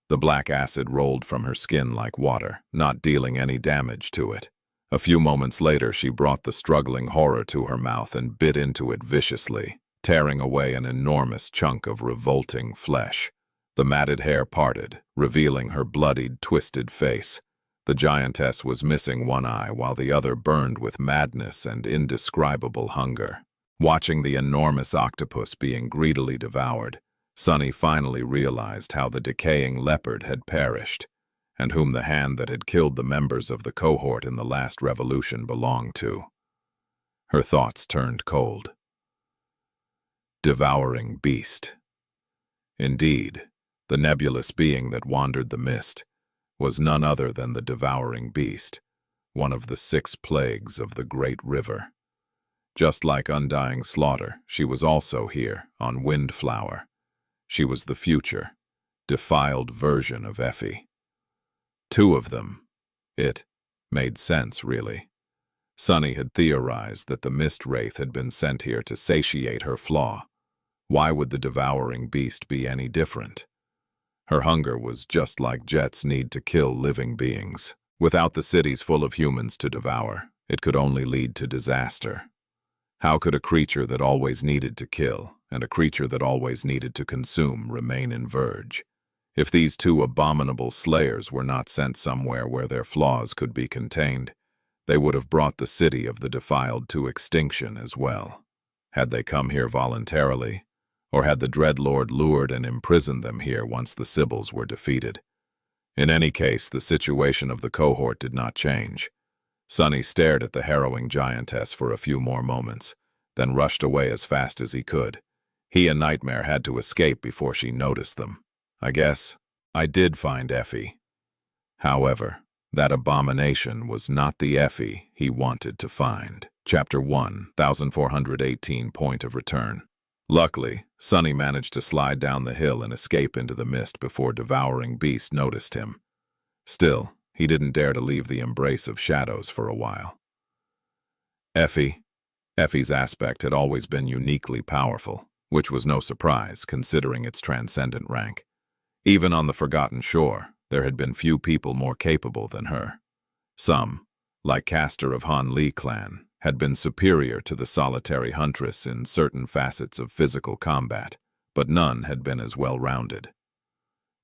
The black acid rolled from her skin like water, not dealing any damage to it. A few moments later, she brought the struggling horror to her mouth and bit into it viciously, tearing away an enormous chunk of revolting flesh. The matted hair parted, revealing her bloodied, twisted face. The giantess was missing one eye while the other burned with madness and indescribable hunger. Watching the enormous octopus being greedily devoured, Sonny finally realized how the decaying leopard had perished, and whom the hand that had killed the members of the cohort in the last revolution belonged to. Her thoughts turned cold. Devouring beast. Indeed, the nebulous being that wandered the mist was none other than the devouring beast, one of the 6 plagues of the great river. Just like undying slaughter, she was also here, on Windflower. She was the future, defiled version of Effie. 2 of them. It made sense, really. Sonny had theorized that the mist wraith had been sent here to satiate her flaw. Why would the devouring beast be any different? Her hunger was just like Jet's need to kill living beings. Without the cities full of humans to devour, it could only lead to disaster. How could a creature that always needed to kill, and a creature that always needed to consume, remain in verge? If these 2 abominable slayers were not sent somewhere where their flaws could be contained, they would have brought the city of the defiled to extinction as well. Had they come here voluntarily, or had the Dreadlord lured and imprisoned them here once the Sibyls were defeated? In any case, the situation of the cohort did not change. Sonny stared at the harrowing giantess for a few more moments, then rushed away as fast as he could. He and Nightmare had to escape before she noticed them. I guess I did find Effie. However, that abomination was not the Effie he wanted to find. Chapter 1, 1418 Point of Return. Luckily, Sonny managed to slide down the hill and escape into the mist before devouring beast noticed him. Still, he didn't dare to leave the embrace of shadows for a while. Effie's aspect had always been uniquely powerful, which was no surprise considering its transcendent rank. Even on the Forgotten Shore, there had been few people more capable than her. Some, like Castor of Han Li clan, had been superior to the solitary huntress in certain facets of physical combat, but none had been as well-rounded.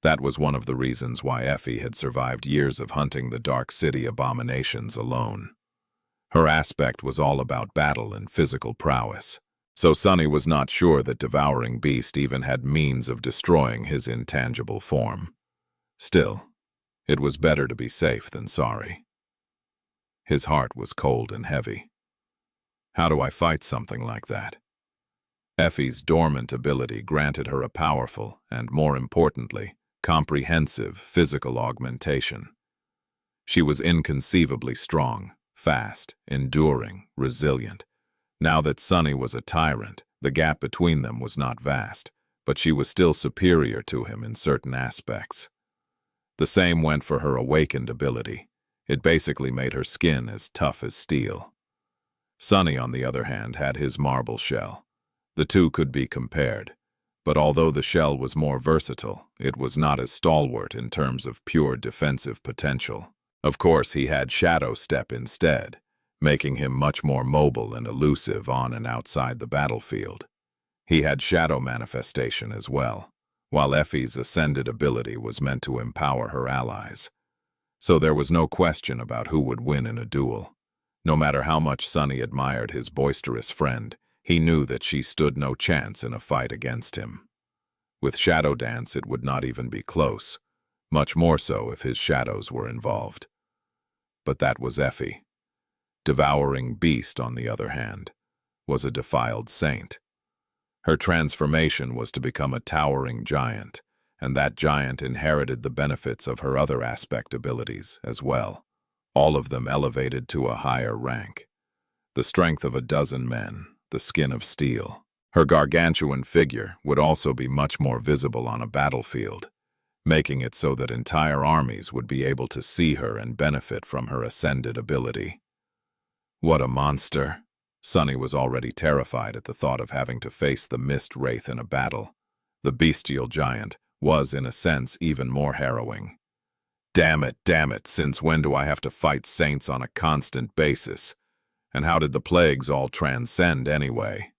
That was one of the reasons why Effie had survived years of hunting the Dark City abominations alone. Her aspect was all about battle and physical prowess, so Sonny was not sure that devouring beast even had means of destroying his intangible form. Still, it was better to be safe than sorry. His heart was cold and heavy. How do I fight something like that? Effie's dormant ability granted her a powerful and, more importantly, comprehensive physical augmentation. She was inconceivably strong, fast, enduring, resilient. Now that Sunny was a tyrant, the gap between them was not vast, but she was still superior to him in certain aspects. The same went for her awakened ability. It basically made her skin as tough as steel. Sunny, on the other hand, had his marble shell. The two could be compared, but although the shell was more versatile, it was not as stalwart in terms of pure defensive potential. Of course, he had Shadow Step instead, making him much more mobile and elusive on and outside the battlefield. He had Shadow Manifestation as well, while Effie's ascended ability was meant to empower her allies. So there was no question about who would win in a duel. No matter how much Sunny admired his boisterous friend, he knew that she stood no chance in a fight against him. With Shadow Dance, it would not even be close, much more so if his shadows were involved. But that was Effie. Devouring Beast, on the other hand, was a defiled saint. Her transformation was to become a towering giant, and that giant inherited the benefits of her other aspect abilities as well, all of them elevated to a higher rank. The strength of a dozen men, the skin of steel. Her gargantuan figure would also be much more visible on a battlefield, making it so that entire armies would be able to see her and benefit from her ascended ability. What a monster! Sunny was already terrified at the thought of having to face the Mist Wraith in a battle. The bestial giant was, in a sense, even more harrowing. Damn it, since when do I have to fight saints on a constant basis? And how did the plagues all transcend anyway?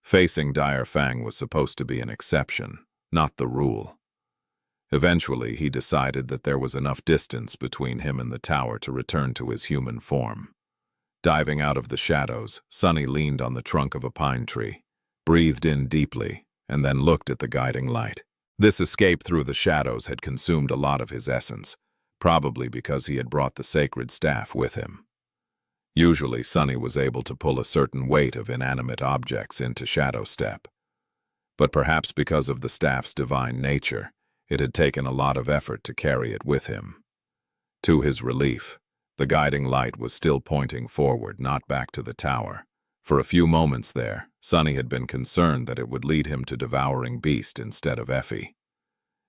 Facing Dire Fang was supposed to be an exception, not the rule. Eventually, he decided that there was enough distance between him and the tower to return to his human form. Diving out of the shadows, Sunny leaned on the trunk of a pine tree, breathed in deeply, and then looked at the guiding light. This escape through the shadows had consumed a lot of his essence, probably because he had brought the sacred staff with him. Usually, Sunny was able to pull a certain weight of inanimate objects into Shadow Step. But perhaps because of the staff's divine nature, it had taken a lot of effort to carry it with him. To his relief, the guiding light was still pointing forward, not back to the tower. For a few moments there, Sunny had been concerned that it would lead him to Devouring Beast instead of Effie.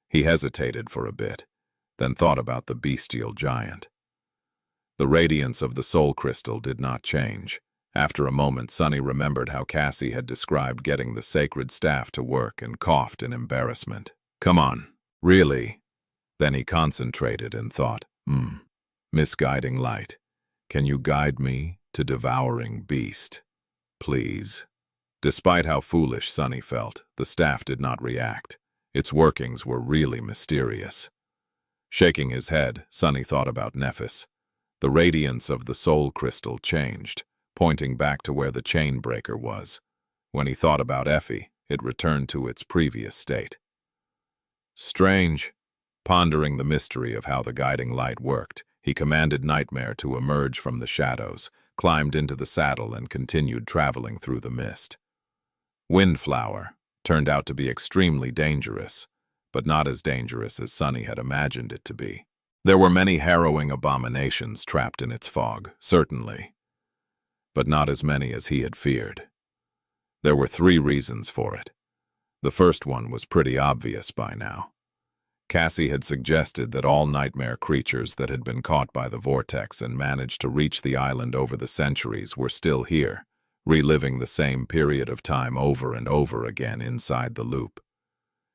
He hesitated for a bit, then thought about the bestial giant. The radiance of the soul crystal did not change. After a moment, Sunny remembered how Cassie had described getting the sacred staff to work and coughed in embarrassment. Come on, really? Then he concentrated and thought, Misguiding light, can you guide me to Devouring Beast? Please. Despite how foolish Sunny felt, the staff did not react. Its workings were really mysterious. Shaking his head, Sunny thought about Nephis. The radiance of the soul crystal changed, pointing back to where the chain breaker was. When he thought about Effie, it returned to its previous state. Strange. Pondering the mystery of how the guiding light worked, he commanded Nightmare to emerge from the shadows, climbed into the saddle, and continued traveling through the mist. Windflower turned out to be extremely dangerous, but not as dangerous as Sunny had imagined it to be. There were many harrowing abominations trapped in its fog, certainly, but not as many as he had feared. There were 3 reasons for it. The first one was pretty obvious by now. Cassie had suggested that all nightmare creatures that had been caught by the vortex and managed to reach the island over the centuries were still here, reliving the same period of time over and over again inside the loop.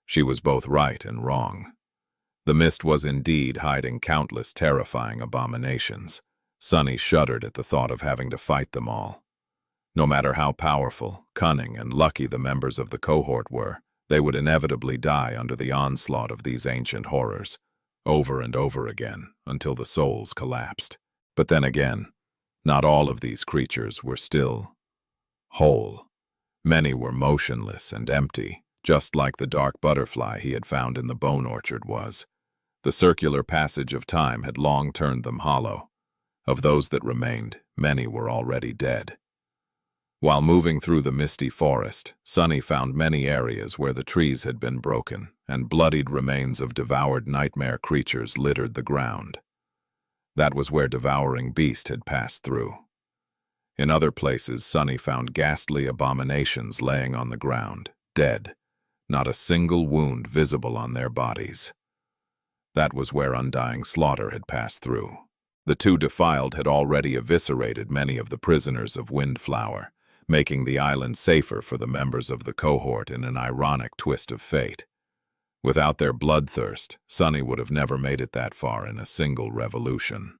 She was both right and wrong. The mist was indeed hiding countless terrifying abominations. Sunny shuddered at the thought of having to fight them all. No matter how powerful, cunning, and lucky the members of the cohort were, they would inevitably die under the onslaught of these ancient horrors, over and over again, until the souls collapsed. But then again, not all of these creatures were still whole. Many were motionless and empty, just like the dark butterfly he had found in the bone orchard was. The circular passage of time had long turned them hollow. Of those that remained, many were already dead. While moving through the misty forest, Sunny found many areas where the trees had been broken, and bloodied remains of devoured nightmare creatures littered the ground. That was where devouring beast had passed through. In other places, Sunny found ghastly abominations laying on the ground, dead, not a single wound visible on their bodies. That was where undying slaughter had passed through. The two defiled had already eviscerated many of the prisoners of Windflower, making the island safer for the members of the cohort in an ironic twist of fate. Without their bloodthirst, Sunny would have never made it that far in a single revolution.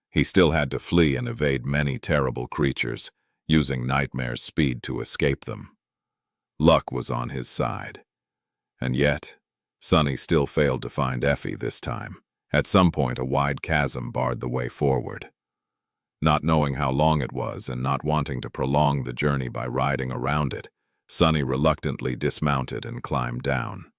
He still had to flee and evade many terrible creatures, using Nightmare's speed to escape them. Luck was on his side. And yet, Sunny still failed to find Effie this time. At some point, a wide chasm barred the way forward. Not knowing how long it was and not wanting to prolong the journey by riding around it, Sunny reluctantly dismounted and climbed down.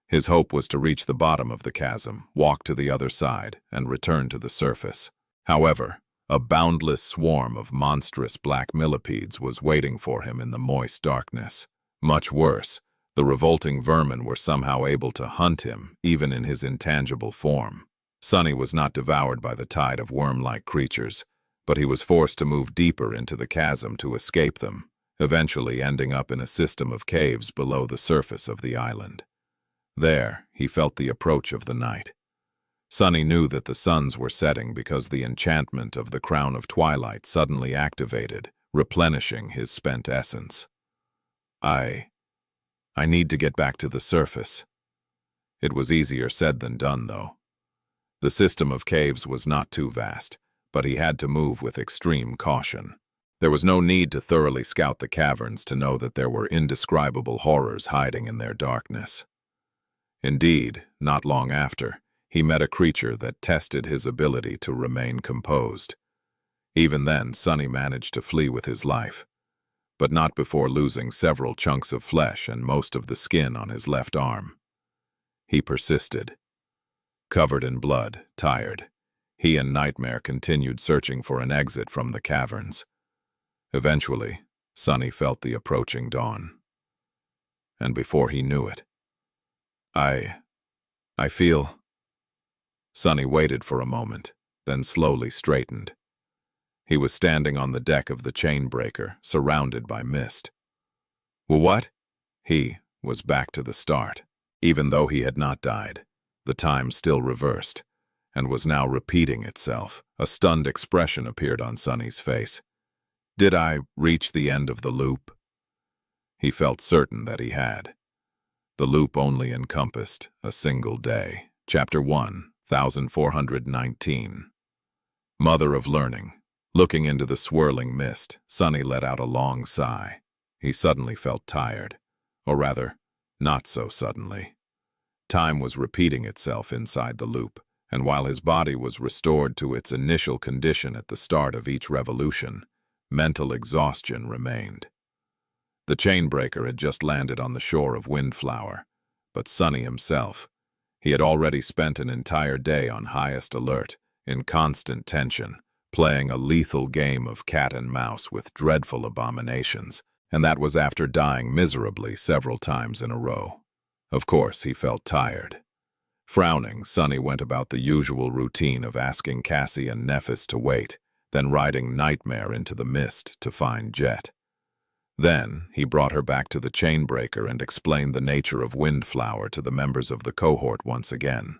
His hope was to reach the bottom of the chasm, walk to the other side, and return to the surface. However, a boundless swarm of monstrous black millipedes was waiting for him in the moist darkness. Much worse, the revolting vermin were somehow able to hunt him, even in his intangible form. Sunny was not devoured by the tide of worm-like creatures, but he was forced to move deeper into the chasm to escape them, eventually ending up in a system of caves below the surface of the island. There, he felt the approach of the night. Sunny knew that the suns were setting because the enchantment of the Crown of Twilight suddenly activated, replenishing his spent essence. I need to get back to the surface. It was easier said than done, though. The system of caves was not too vast, but he had to move with extreme caution. There was no need to thoroughly scout the caverns to know that there were indescribable horrors hiding in their darkness. Indeed, not long after, he met a creature that tested his ability to remain composed. Even then, Sunny managed to flee with his life, but not before losing several chunks of flesh and most of the skin on his left arm. He persisted. Covered in blood, tired, he and Nightmare continued searching for an exit from the caverns. Eventually, Sunny felt the approaching dawn. And before he knew it, I feel... Sunny waited for a moment, then slowly straightened. He was standing on the deck of the chain breaker, surrounded by mist. What? He was back to the start. Even though he had not died, the time still reversed, and was now repeating itself. A stunned expression appeared on Sunny's face. Did I reach the end of the loop? He felt certain that he had. The loop only encompassed a single day. Chapter 1, 1419. Mother of Learning. Looking into the swirling mist, Sunny let out a long sigh. He suddenly felt tired. Or rather, not so suddenly. Time was repeating itself inside the loop, and while his body was restored to its initial condition at the start of each revolution, mental exhaustion remained. The chainbreaker had just landed on the shore of Windflower, but Sunny himself, he had already spent an entire day on highest alert, in constant tension, playing a lethal game of cat and mouse with dreadful abominations, and that was after dying miserably several times in a row. Of course, he felt tired. Frowning, Sunny went about the usual routine of asking Cassie and Nephis to wait, then riding Nightmare into the mist to find Jet. Then, he brought her back to the chainbreaker and explained the nature of Windflower to the members of the cohort once again.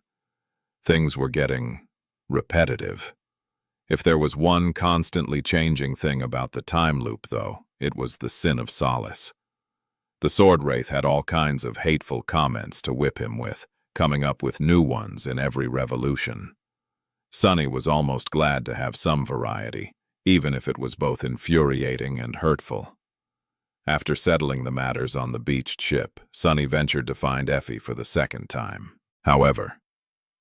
Things were getting repetitive. If there was one constantly changing thing about the time loop, though, it was the sin of solace. The Sword Wraith had all kinds of hateful comments to whip him with, coming up with new ones in every revolution. Sunny was almost glad to have some variety, even if it was both infuriating and hurtful. After settling the matters on the beached ship, Sunny ventured to find Effie for the second time. However,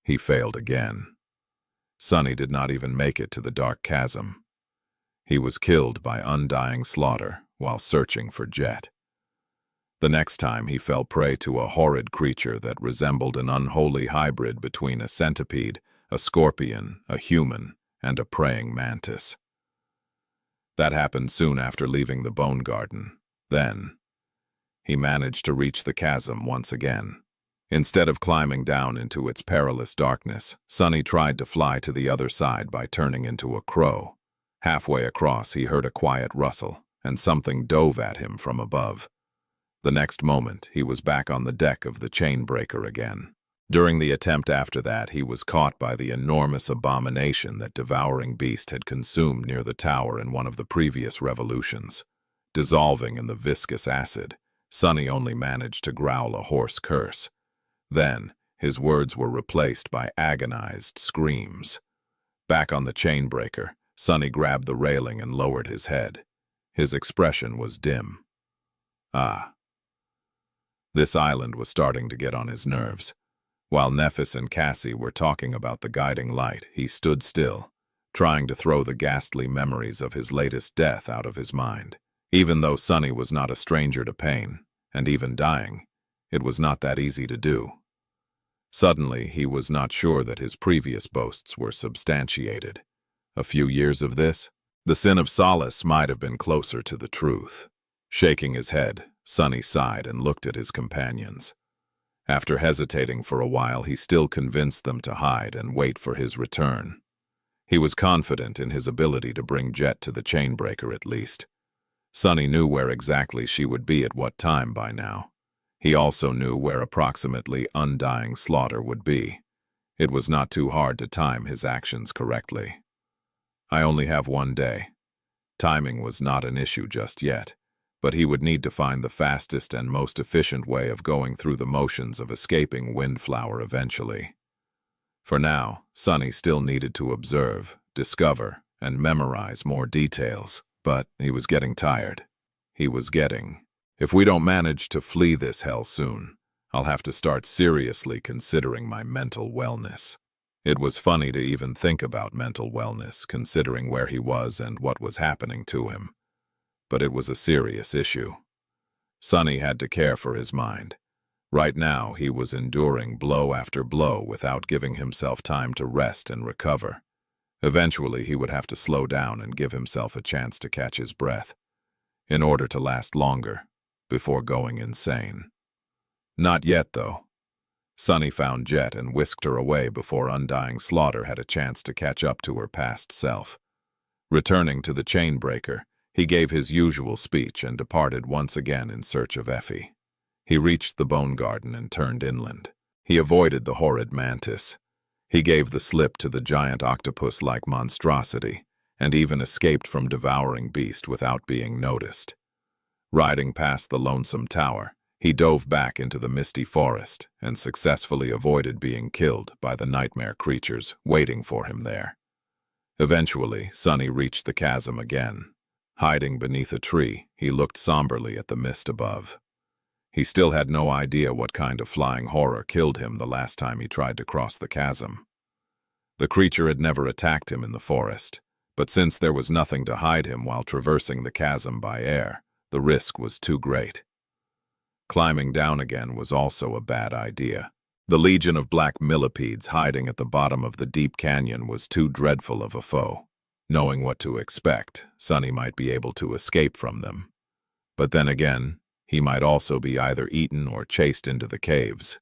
he failed again. Sunny did not even make it to the dark chasm. He was killed by undying slaughter while searching for Jet. The next time he fell prey to a horrid creature that resembled an unholy hybrid between a centipede, a scorpion, a human, and a praying mantis. That happened soon after leaving the bone garden. Then, he managed to reach the chasm once again. Instead of climbing down into its perilous darkness, Sunny tried to fly to the other side by turning into a crow. Halfway across, he heard a quiet rustle, and something dove at him from above. The next moment, he was back on the deck of the chain breaker again. During the attempt after that, he was caught by the enormous abomination that devouring beast had consumed near the tower in one of the previous revolutions. Dissolving in the viscous acid, Sunny only managed to growl a hoarse curse. Then, his words were replaced by agonized screams. Back on the chain breaker, Sunny grabbed the railing and lowered his head. His expression was dim. This island was starting to get on his nerves. While Nephis and Cassie were talking about the guiding light, he stood still, trying to throw the ghastly memories of his latest death out of his mind. Even though Sunny was not a stranger to pain, and even dying, it was not that easy to do. Suddenly, he was not sure that his previous boasts were substantiated. A few years of this, the sin of solace might have been closer to the truth. Shaking his head, Sunny sighed and looked at his companions. After hesitating for a while, he still convinced them to hide and wait for his return. He was confident in his ability to bring Jet to the chain breaker at least. Sunny knew where exactly she would be at what time by now. He also knew where approximately Undying Slaughter would be. It was not too hard to time his actions correctly. I only have one day. Timing was not an issue just yet, but he would need to find the fastest and most efficient way of going through the motions of escaping Windflower eventually. For now, Sunny still needed to observe, discover, and memorize more details, but he was getting tired. If we don't manage to flee this hell soon, I'll have to start seriously considering my mental wellness. It was funny to even think about mental wellness, considering where he was and what was happening to him. But it was a serious issue. Sunny had to care for his mind. Right now, he was enduring blow after blow without giving himself time to rest and recover. Eventually, he would have to slow down and give himself a chance to catch his breath, in order to last longer, before going insane. Not yet, though. Sunny found Jet and whisked her away before Undying Slaughter had a chance to catch up to her past self. Returning to the chain breaker, he gave his usual speech and departed once again in search of Effie. He reached the bone garden and turned inland. He avoided the horrid mantis. He gave the slip to the giant octopus-like monstrosity, and even escaped from devouring beast without being noticed. Riding past the lonesome tower, he dove back into the misty forest and successfully avoided being killed by the nightmare creatures waiting for him there. Eventually, Sunny reached the chasm again. Hiding beneath a tree, he looked somberly at the mist above. He still had no idea what kind of flying horror killed him the last time he tried to cross the chasm. The creature had never attacked him in the forest, but since there was nothing to hide him while traversing the chasm by air, the risk was too great. Climbing down again was also a bad idea. The legion of black millipedes hiding at the bottom of the deep canyon was too dreadful of a foe. Knowing what to expect, Sunny might be able to escape from them. But then again, he might also be either eaten or chased into the caves.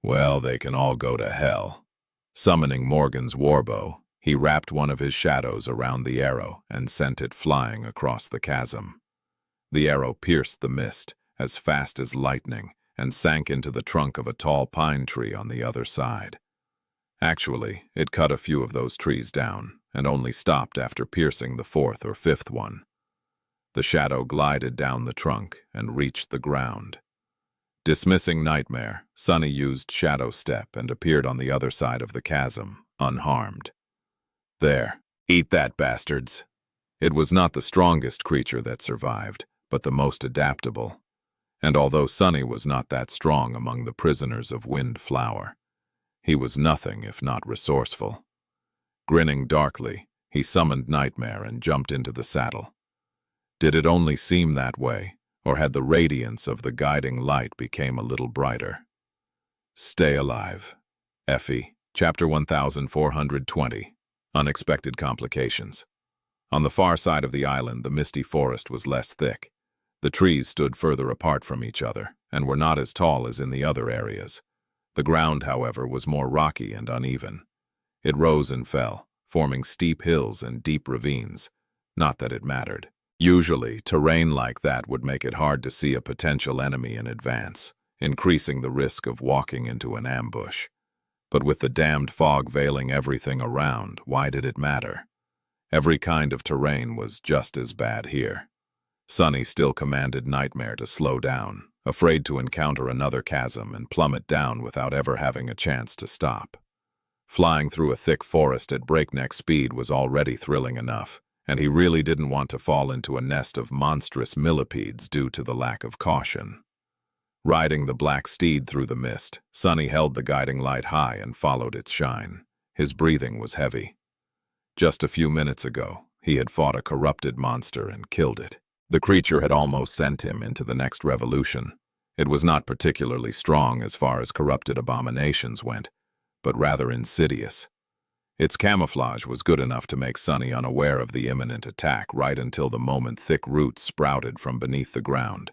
Well, they can all go to hell. Summoning Morgan's warbow, he wrapped one of his shadows around the arrow and sent it flying across the chasm. The arrow pierced the mist as fast as lightning and sank into the trunk of a tall pine tree on the other side. Actually, it cut a few of those trees down and only stopped after piercing the fourth or fifth one. The shadow glided down the trunk and reached the ground. Dismissing Nightmare, Sunny used Shadow Step and appeared on the other side of the chasm, unharmed. There, eat that, bastards. It was not the strongest creature that survived, but the most adaptable. And although Sunny was not that strong among the prisoners of Windflower, he was nothing if not resourceful. Grinning darkly, he summoned Nightmare and jumped into the saddle. Did it only seem that way, or had the radiance of the guiding light become a little brighter? Stay alive. Effie, Chapter 1420. Unexpected Complications. On the far side of the island, the misty forest was less thick. The trees stood further apart from each other, and were not as tall as in the other areas. The ground, however, was more rocky and uneven. It rose and fell, forming steep hills and deep ravines. Not that it mattered. Usually, terrain like that would make it hard to see a potential enemy in advance, increasing the risk of walking into an ambush. But with the damned fog veiling everything around, why did it matter? Every kind of terrain was just as bad here. Sunny still commanded Nightmare to slow down, afraid to encounter another chasm and plummet down without ever having a chance to stop. Flying through a thick forest at breakneck speed was already thrilling enough, and he really didn't want to fall into a nest of monstrous millipedes due to the lack of caution. Riding the black steed through the mist, Sunny held the guiding light high and followed its shine. His breathing was heavy. Just a few minutes ago, he had fought a corrupted monster and killed it. The creature had almost sent him into the next revolution. It was not particularly strong as far as corrupted abominations went, but rather insidious. Its camouflage was good enough to make Sunny unaware of the imminent attack right until the moment thick roots sprouted from beneath the ground,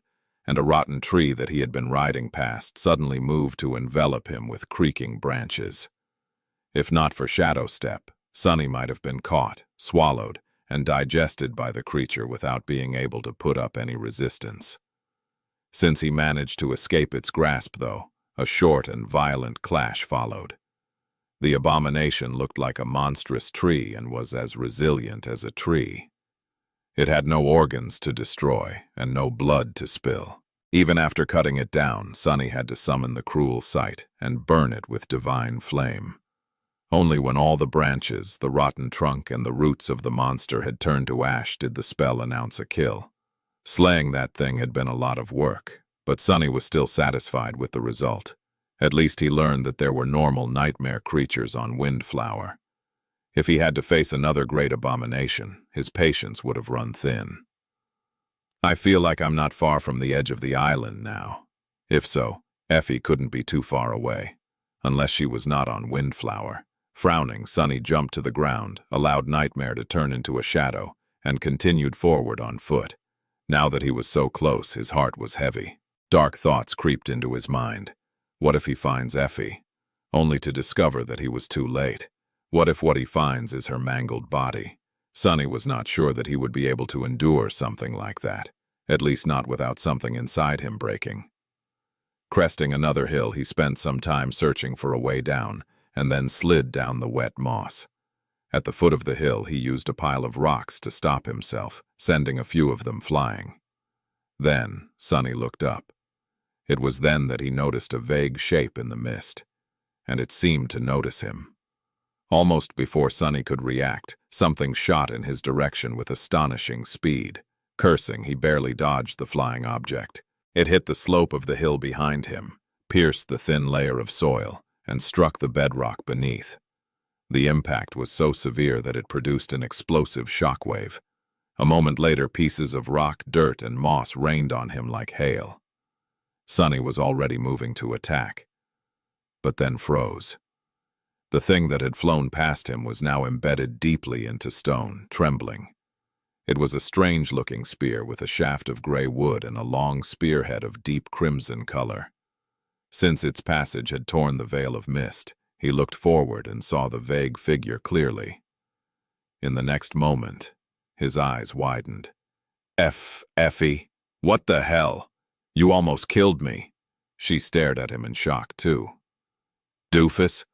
and a rotten tree that he had been riding past suddenly moved to envelop him with creaking branches. If not for Shadow Step, Sunny might have been caught, swallowed, and digested by the creature without being able to put up any resistance. Since he managed to escape its grasp, though, a short and violent clash followed. The abomination looked like a monstrous tree and was as resilient as a tree. It had no organs to destroy and no blood to spill. Even after cutting it down, Sunny had to summon the cruel sight and burn it with divine flame. Only when all the branches, the rotten trunk, and the roots of the monster had turned to ash did the spell announce a kill. Slaying that thing had been a lot of work, but Sunny was still satisfied with the result. At least he learned that there were normal nightmare creatures on Windflower. If he had to face another great abomination, his patience would have run thin. I feel like I'm not far from the edge of the island now. If so, Effie couldn't be too far away, unless she was not on Windflower. Frowning, Sunny jumped to the ground, allowed Nightmare to turn into a shadow, and continued forward on foot. Now that he was so close, his heart was heavy. Dark thoughts creeped into his mind. What if he finds Effie? Only to discover that he was too late. What if what he finds is her mangled body? Sunny was not sure that he would be able to endure something like that, at least not without something inside him breaking. Cresting another hill, he spent some time searching for a way down, and then slid down the wet moss. At the foot of the hill, he used a pile of rocks to stop himself, sending a few of them flying. Then, Sunny looked up. It was then that he noticed a vague shape in the mist, and it seemed to notice him. Almost before Sunny could react, something shot in his direction with astonishing speed. Cursing, he barely dodged the flying object. It hit the slope of the hill behind him, pierced the thin layer of soil, and struck the bedrock beneath. The impact was so severe that it produced an explosive shockwave. A moment later, pieces of rock, dirt, and moss rained on him like hail. Sunny was already moving to attack, but then froze. The thing that had flown past him was now embedded deeply into stone, trembling. It was a strange-looking spear with a shaft of gray wood and a long spearhead of deep crimson color. Since its passage had torn the veil of mist, he looked forward and saw the vague figure clearly. In the next moment, his eyes widened. Effie, what the hell? You almost killed me." She stared at him in shock, too. "Doofus?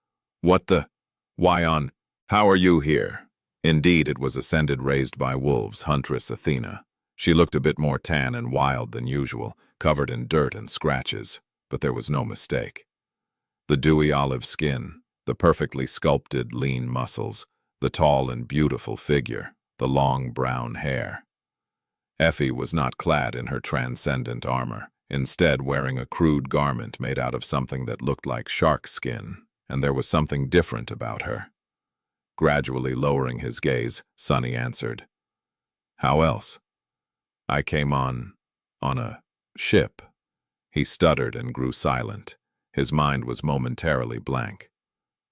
What the? Why on? How are you here?" Indeed, it was ascended raised by wolves, Huntress Athena. She looked a bit more tan and wild than usual, covered in dirt and scratches, but there was no mistake. The dewy olive skin, the perfectly sculpted, lean muscles, the tall and beautiful figure, the long brown hair. Effie was not clad in her transcendent armor, instead wearing a crude garment made out of something that looked like shark skin, and there was something different about her. Gradually lowering his gaze, Sunny answered, "How else? I came on a ship." He stuttered and grew silent. His mind was momentarily blank.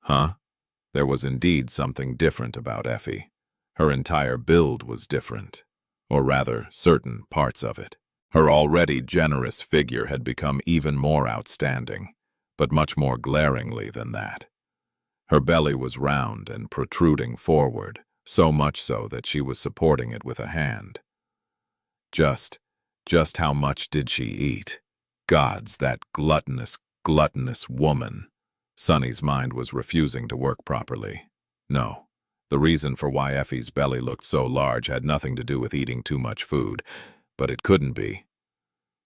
Huh? There was indeed something different about Effie. Her entire build was different, or rather, certain parts of it. Her already generous figure had become even more outstanding, but much more glaringly than that. Her belly was round and protruding forward, so much so that she was supporting it with a hand. Just how much did she eat? Gods, that gluttonous woman. Sonny's mind was refusing to work properly. No, the reason for why Effie's belly looked so large had nothing to do with eating too much food, but it couldn't be.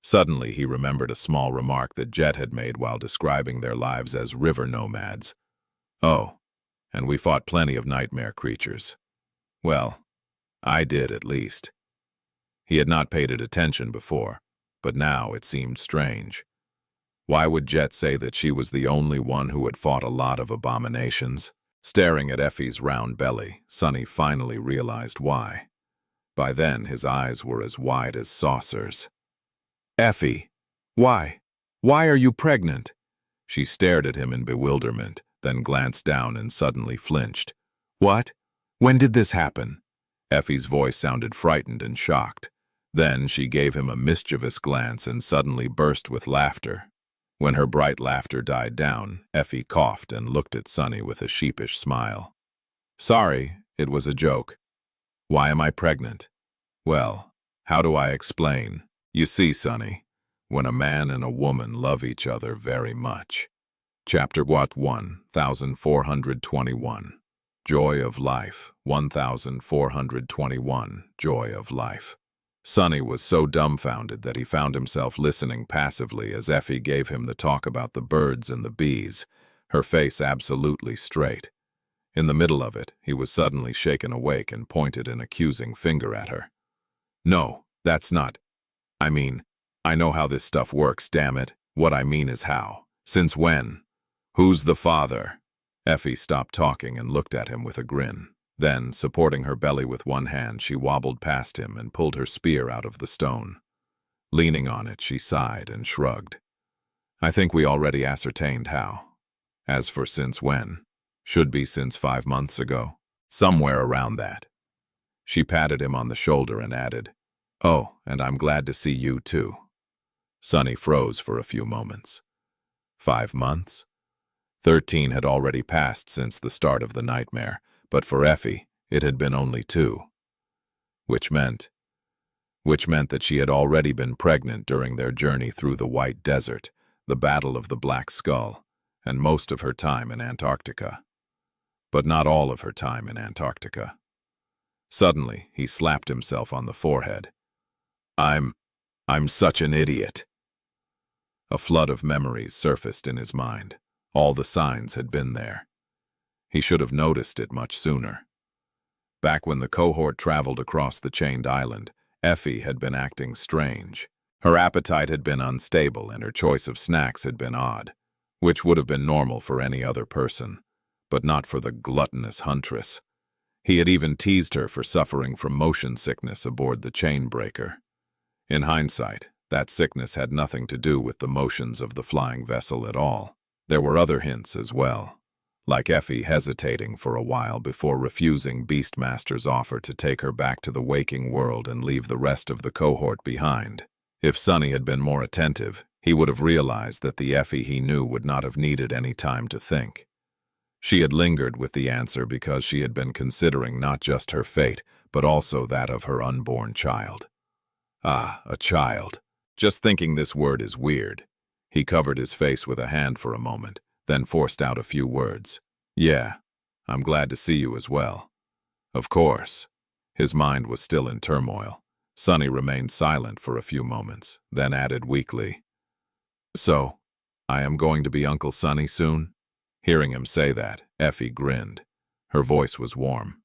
Suddenly, he remembered a small remark that Jet had made while describing their lives as river nomads. Oh, and we fought plenty of nightmare creatures. Well, I did at least. He had not paid it attention before, but now it seemed strange. Why would Jet say that she was the only one who had fought a lot of abominations? Staring at Effie's round belly, Sonny finally realized why. By then, his eyes were as wide as saucers. Effie, why? Why are you pregnant? She stared at him in bewilderment, then glanced down and suddenly flinched. What? When did this happen? Effie's voice sounded frightened and shocked. Then she gave him a mischievous glance and suddenly burst with laughter. When her bright laughter died down, Effie coughed and looked at Sonny with a sheepish smile. Sorry, it was a joke. Why am I pregnant? Well, how do I explain? You see, Sonny, when a man and a woman love each other very much. Chapter 1421. Joy of Life. 1421. Joy of Life. Sonny was so dumbfounded that he found himself listening passively as Effie gave him the talk about the birds and the bees, her face absolutely straight. In the middle of it, he was suddenly shaken awake and pointed an accusing finger at her. No, that's not. I mean, I know how this stuff works, damn it. What I mean is how. Since when? Who's the father? Effie stopped talking and looked at him with a grin. Then, supporting her belly with one hand, she wobbled past him and pulled her spear out of the stone. Leaning on it, she sighed and shrugged. I think we already ascertained how. As for since when, should be since 5 months ago. Somewhere around that. She patted him on the shoulder and added, Oh, and I'm glad to see you too. Sonny froze for a few moments. 5 months? 13 had already passed since the start of the nightmare, but for Effie, it had been only 2. Which meant that she had already been pregnant during their journey through the White Desert, the Battle of the Black Skull, and most of her time in Antarctica. But not all of her time in Antarctica. Suddenly, he slapped himself on the forehead. I'm such an idiot. A flood of memories surfaced in his mind. All the signs had been there. He should have noticed it much sooner. Back when the cohort traveled across the chained island, Effie had been acting strange. Her appetite had been unstable and her choice of snacks had been odd, which would have been normal for any other person, but not for the gluttonous huntress. He had even teased her for suffering from motion sickness aboard the chain breaker. In hindsight, that sickness had nothing to do with the motions of the flying vessel at all. There were other hints as well, like Effie hesitating for a while before refusing Beastmaster's offer to take her back to the waking world and leave the rest of the cohort behind. If Sonny had been more attentive, he would have realized that the Effie he knew would not have needed any time to think. She had lingered with the answer because she had been considering not just her fate, but also that of her unborn child. Ah, a child. Just thinking this word is weird. He covered his face with a hand for a moment, then forced out a few words. Yeah, I'm glad to see you as well. Of course. His mind was still in turmoil. Sonny remained silent for a few moments, then added weakly, So, I am going to be Uncle Sonny soon? Hearing him say that, Effie grinned. Her voice was warm.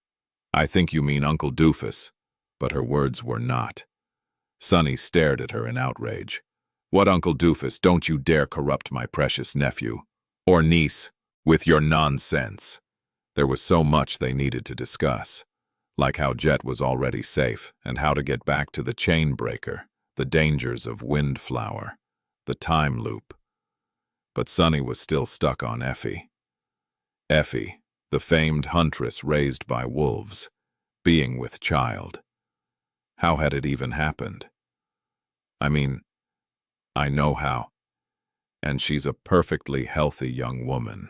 I think you mean Uncle Doofus. But her words were not. Sonny stared at her in outrage. What Uncle Doofus? Don't you dare corrupt my precious nephew. Or niece, with your nonsense. There was so much they needed to discuss. Like how Jet was already safe, and how to get back to the chain breaker, the dangers of Windflower, the time loop. But Sonny was still stuck on Effie. Effie, the famed huntress raised by wolves. being with child. How had it even happened? I mean, I know how. And she's a perfectly healthy young woman.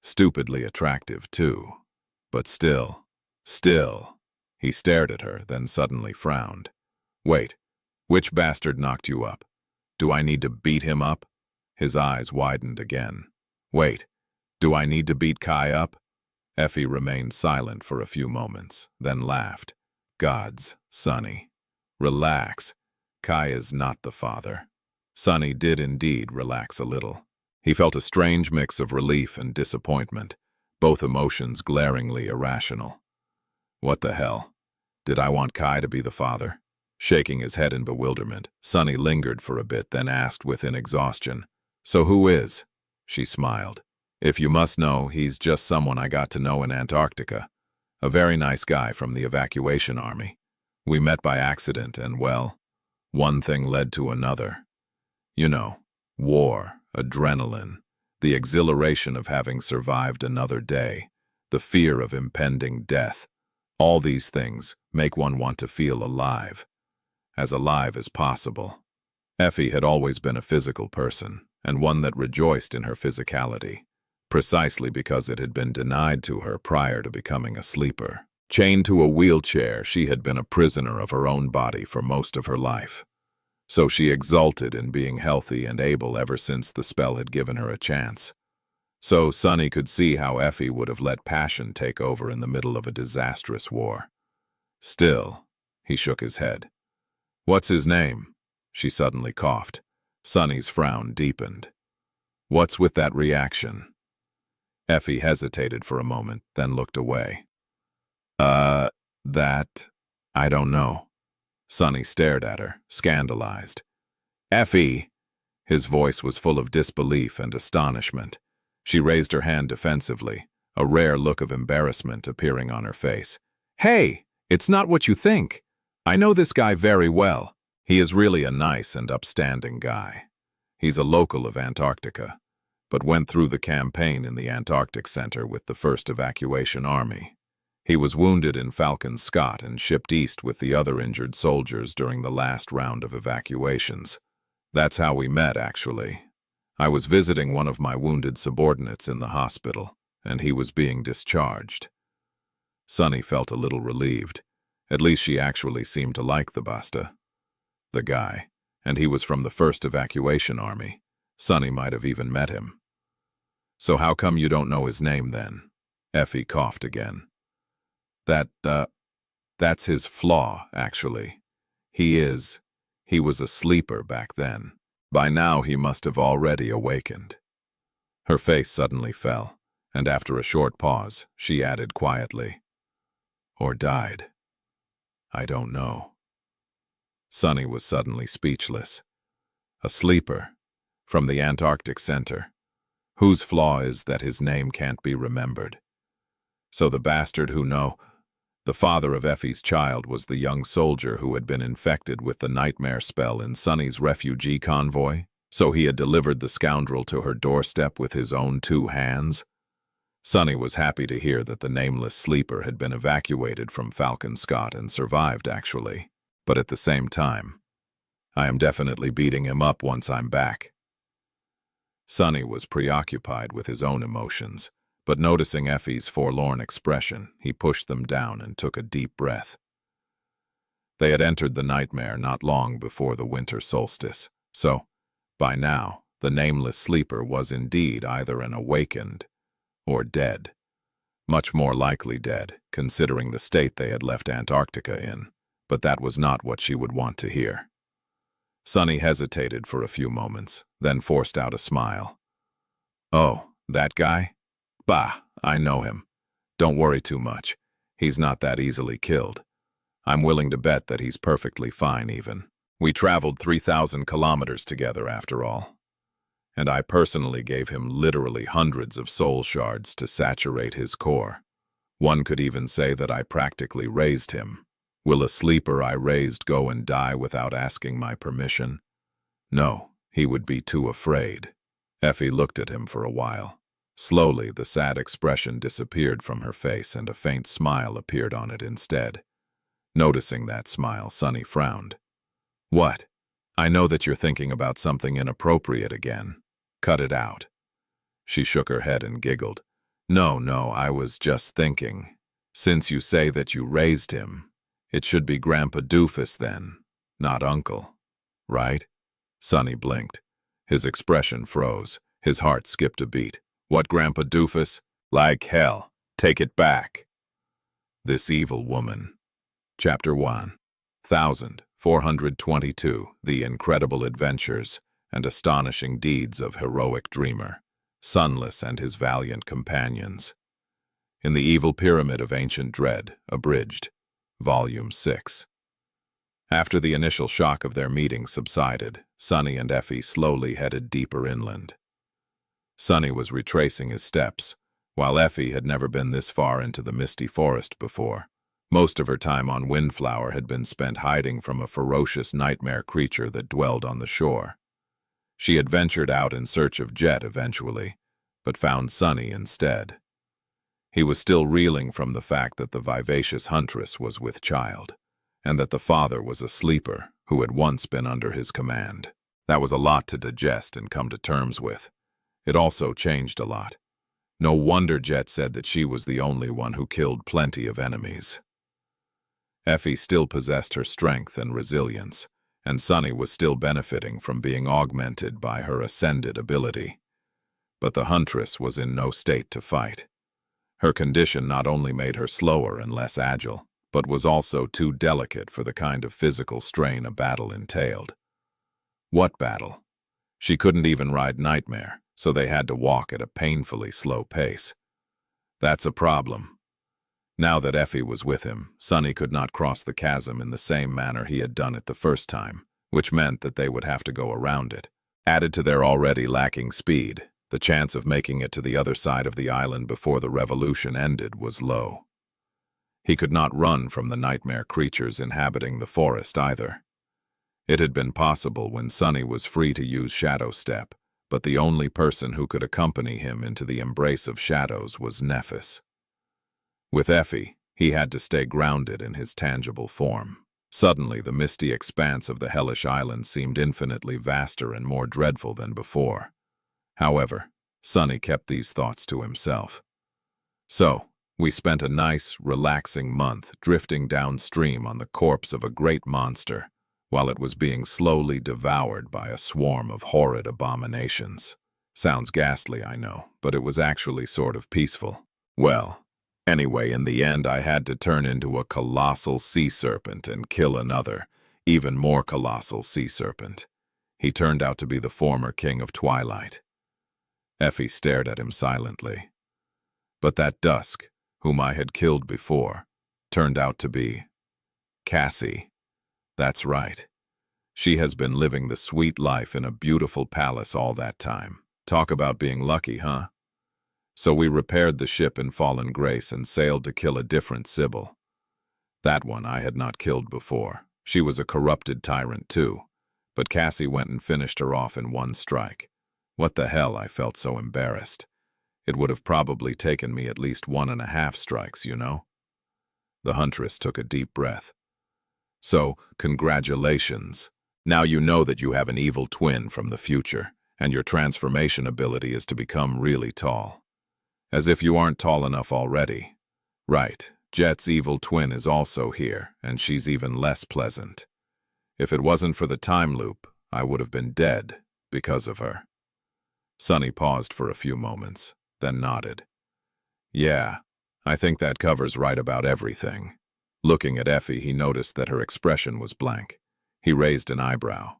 Stupidly attractive, too. But still. He stared at her, then suddenly frowned. Wait, which bastard knocked you up? Do I need to beat him up? His eyes widened again. Wait, do I need to beat Kai up? Effie remained silent for a few moments, then laughed. Gods, Sonny. Relax. Kai is not the father. Sonny did indeed relax a little. He felt a strange mix of relief and disappointment, both emotions glaringly irrational. What the hell? Did I want Kai to be the father? Shaking his head in bewilderment, Sonny lingered for a bit, then asked within exhaustion, So who is? She smiled. If you must know, he's just someone I got to know in Antarctica. A very nice guy from the evacuation army. We met by accident and, well, one thing led to another. You know, war, adrenaline, the exhilaration of having survived another day, the fear of impending death. All these things make one want to feel alive as possible. Effie had always been a physical person, and one that rejoiced in her physicality, precisely because it had been denied to her prior to becoming a sleeper. Chained to a wheelchair, she had been a prisoner of her own body for most of her life. So she exulted in being healthy and able ever since the spell had given her a chance. So Sonny could see how Effie would have let passion take over in the middle of a disastrous war. Still, he shook his head. What's his name? She suddenly coughed. Sonny's frown deepened. What's with that reaction? Effie hesitated for a moment, then looked away. I don't know. Sonny stared at her, scandalized. Effie! His voice was full of disbelief and astonishment. She raised her hand defensively, a rare look of embarrassment appearing on her face. Hey, it's not what you think. I know this guy very well. He is really a nice and upstanding guy. He's a local of Antarctica, but went through the campaign in the Antarctic Center with the 1st Evacuation Army. He was wounded in Falcon Scott and shipped east with the other injured soldiers during the last round of evacuations. That's how we met, actually. I was visiting one of my wounded subordinates in the hospital, and he was being discharged. Sonny felt a little relieved. At least she actually seemed to like the Basta. The guy, and he was from the 1st Evacuation Army. Sonny might have even met him. So how come you don't know his name, then? Effie coughed again. That's his flaw, actually. He was a sleeper back then. By now he must have already awakened. Her face suddenly fell, and after a short pause, she added quietly, Or died. I don't know. Sonny was suddenly speechless. A sleeper, from the Antarctic Center, whose flaw is that his name can't be remembered. So the bastard who the father of Effie's child was the young soldier who had been infected with the nightmare spell in Sonny's refugee convoy, so he had delivered the scoundrel to her doorstep with his own 2 hands. Sonny was happy to hear that the nameless sleeper had been evacuated from Falcon Scott and survived, actually. But at the same time, I am definitely beating him up once I'm back. Sonny was preoccupied with his own emotions, but noticing Effie's forlorn expression, he pushed them down and took a deep breath. They had entered the nightmare not long before the winter solstice, so, by now, the nameless sleeper was indeed either an awakened or dead. Much more likely dead, considering the state they had left Antarctica in, but that was not what she would want to hear. Sonny hesitated for a few moments, then forced out a smile. Oh, that guy? Bah, I know him. Don't worry too much. He's not that easily killed. I'm willing to bet that he's perfectly fine even. We traveled 3,000 kilometers together after all. And I personally gave him literally hundreds of soul shards to saturate his core. One could even say that I practically raised him. Will a sleeper I raised go and die without asking my permission? No, he would be too afraid. Effie looked at him for a while. Slowly, the sad expression disappeared from her face and a faint smile appeared on it instead. Noticing that smile, Sunny frowned. "What? I know that you're thinking about something inappropriate again. Cut it out." She shook her head and giggled. No, I was just thinking. Since you say that you raised him, it should be Grandpa Doofus then, not Uncle. Right?" Sunny blinked. His expression froze. His heart skipped a beat. "What Grandpa Doofus? Like hell. Take it back." This evil woman. Chapter 1. 1422. The Incredible Adventures and Astonishing Deeds of Heroic Dreamer, Sunless and His Valiant Companions. In the Evil Pyramid of Ancient Dread, Abridged, Volume 6. After the initial shock of their meeting subsided, Sunny and Effie slowly headed deeper inland. Sunny was retracing his steps, while Effie had never been this far into the misty forest before. Most of her time on Windflower had been spent hiding from a ferocious nightmare creature that dwelled on the shore. She had ventured out in search of Jet eventually, but found Sunny instead. He was still reeling from the fact that the vivacious huntress was with child, and that the father was a sleeper who had once been under his command. That was a lot to digest and come to terms with. It also changed a lot. No wonder Jet said that she was the only one who killed plenty of enemies. Effie still possessed her strength and resilience, and Sunny was still benefiting from being augmented by her ascended ability. But the huntress was in no state to fight. Her condition not only made her slower and less agile, but was also too delicate for the kind of physical strain a battle entailed. What battle? She couldn't even ride Nightmare, so they had to walk at a painfully slow pace. That's a problem. Now that Effie was with him, Sunny could not cross the chasm in the same manner he had done it the first time, which meant that they would have to go around it. Added to their already lacking speed, the chance of making it to the other side of the island before the revolution ended was low. He could not run from the nightmare creatures inhabiting the forest either. It had been possible when Sunny was free to use Shadow Step, but the only person who could accompany him into the embrace of shadows was Nephis. With Effie, he had to stay grounded in his tangible form. Suddenly, the misty expanse of the hellish island seemed infinitely vaster and more dreadful than before. However, Sunny kept these thoughts to himself. So, we spent a nice, relaxing month drifting downstream on the corpse of a great monster, while it was being slowly devoured by a swarm of horrid abominations. Sounds ghastly, I know, but it was actually sort of peaceful. Well, anyway, in the end I had to turn into a colossal sea serpent and kill another, even more colossal sea serpent. He turned out to be the former king of Twilight. Effie stared at him silently. But that Dusk, whom I had killed before, turned out to be Cassie. That's right. She has been living the sweet life in a beautiful palace all that time. Talk about being lucky, huh? So we repaired the ship in Fallen Grace and sailed to kill a different Sybil. That one I had not killed before. She was a corrupted tyrant too, but Cassie went and finished her off in one strike. What the hell, I felt so embarrassed. It would have probably taken me at least 1.5 strikes, you know? The huntress took a deep breath. So, congratulations. Now you know that you have an evil twin from the future, and your transformation ability is to become really tall. As if you aren't tall enough already. Right, Jet's evil twin is also here, and she's even less pleasant. If it wasn't for the time loop, I would have been dead because of her. Sunny paused for a few moments, then nodded. Yeah, I think that covers right about everything. Looking at Effie, he noticed that her expression was blank. He raised an eyebrow.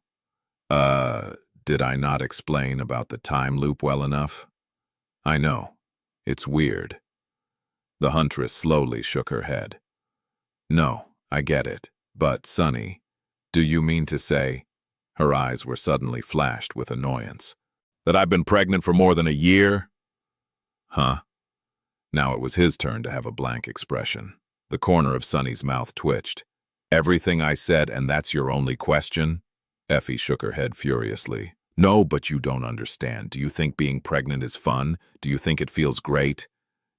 Did I not explain about the time loop well enough? I know. It's weird. The huntress slowly shook her head. No, I get it. But, Sunny, do you mean to say— Her eyes were suddenly flashed with annoyance. That I've been pregnant for more than a year? Huh? Now it was his turn to have a blank expression. The corner of Sunny's mouth twitched. Everything I said, and that's your only question? Effie shook her head furiously. No, but you don't understand. Do you think being pregnant is fun? Do you think it feels great?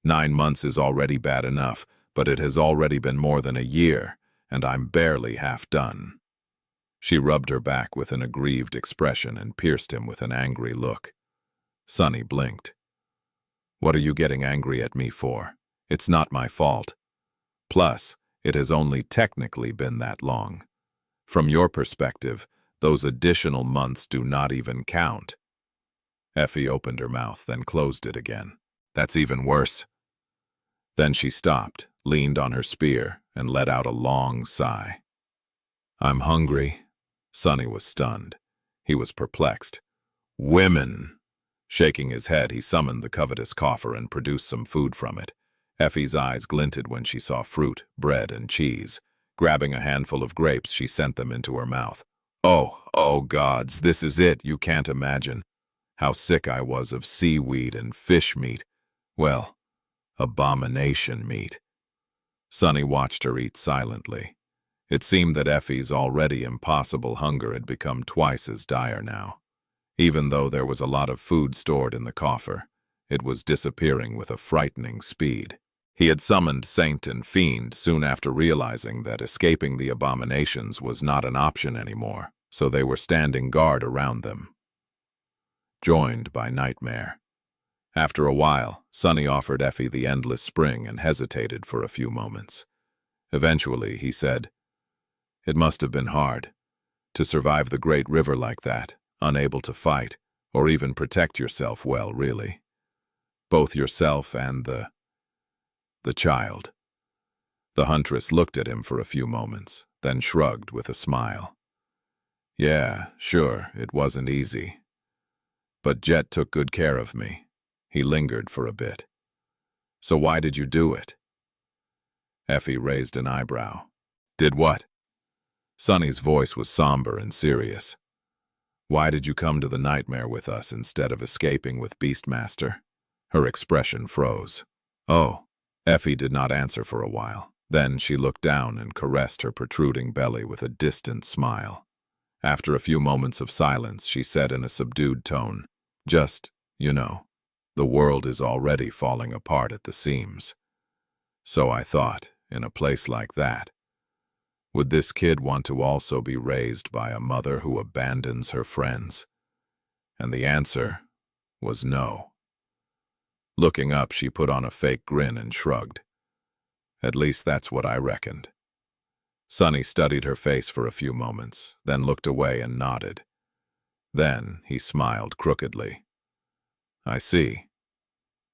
9 months is already bad enough, but it has already been more than a year, and I'm barely half done. She rubbed her back with an aggrieved expression and pierced him with an angry look. Sonny blinked. What are you getting angry at me for? It's not my fault. Plus, it has only technically been that long. From your perspective, those additional months do not even count. Effie opened her mouth, then closed it again. That's even worse. Then she stopped, leaned on her spear, and let out a long sigh. I'm hungry. Sonny was stunned. He was perplexed. Women! Shaking his head, he summoned the covetous coffer and produced some food from it. Effie's eyes glinted when she saw fruit, bread, and cheese. Grabbing a handful of grapes, she sent them into her mouth. Oh gods, this is it, you can't imagine. How sick I was of seaweed and fish meat. Well, abomination meat. Sonny watched her eat silently. It seemed that Effie's already impossible hunger had become twice as dire now. Even though there was a lot of food stored in the coffer, it was disappearing with a frightening speed. He had summoned Saint and Fiend soon after realizing that escaping the abominations was not an option anymore, so they were standing guard around them, joined by Nightmare. After a while, Sonny offered Effie the endless spring and hesitated for a few moments. Eventually, he said, It must have been hard to survive the great river like that, unable to fight, or even protect yourself well, really. Both yourself and the child. The huntress looked at him for a few moments, then shrugged with a smile. Yeah, sure, it wasn't easy. But Jet took good care of me. He lingered for a bit. So why did you do it? Effie raised an eyebrow. Did what? Sonny's voice was somber and serious. Why did you come to the Nightmare with us instead of escaping with Beastmaster? Her expression froze. Oh. Effie did not answer for a while. Then she looked down and caressed her protruding belly with a distant smile. After a few moments of silence, she said in a subdued tone, Just, the world is already falling apart at the seams. So I thought, in a place like that, would this kid want to also be raised by a mother who abandons her friends? And the answer was no. Looking up, she put on a fake grin and shrugged. At least that's what I reckoned. Sonny studied her face for a few moments, then looked away and nodded. Then he smiled crookedly. I see.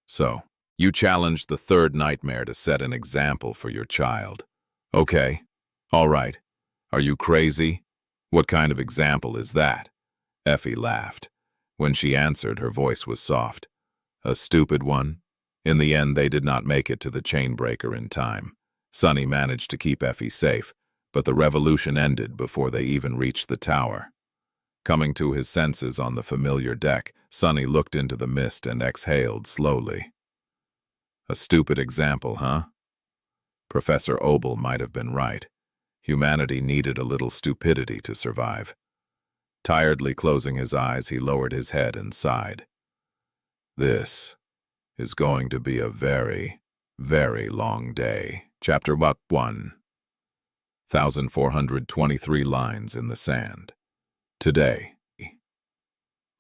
So, you challenged the third Nightmare to set an example for your child. Okay. All right. Are you crazy? What kind of example is that? Effie laughed. When she answered, her voice was soft. A stupid one. In the end, they did not make it to the chainbreaker in time. Sonny managed to keep Effie safe, but the revolution ended before they even reached the tower. Coming to his senses on the familiar deck, Sonny looked into the mist and exhaled slowly. A stupid example, huh? Professor Obel might have been right. Humanity needed a little stupidity to survive. Tiredly closing his eyes, he lowered his head and sighed. This is going to be a very, very long day. Chapter 1. 1,423 lines in the sand. Today.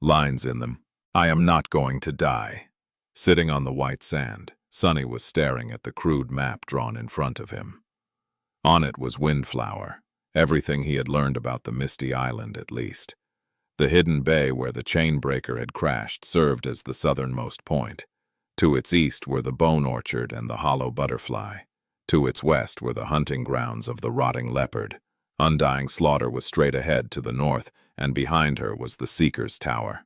Lines in them. I am not going to die. Sitting on the white sand, Sonny was staring at the crude map drawn in front of him. On it was Windflower, everything he had learned about the Misty Island at least. The hidden bay where the chainbreaker had crashed served as the southernmost point. To its east were the Bone Orchard and the Hollow Butterfly. To its west were the hunting grounds of the Rotting Leopard. Undying Slaughter was straight ahead to the north, and behind her was the Seeker's Tower.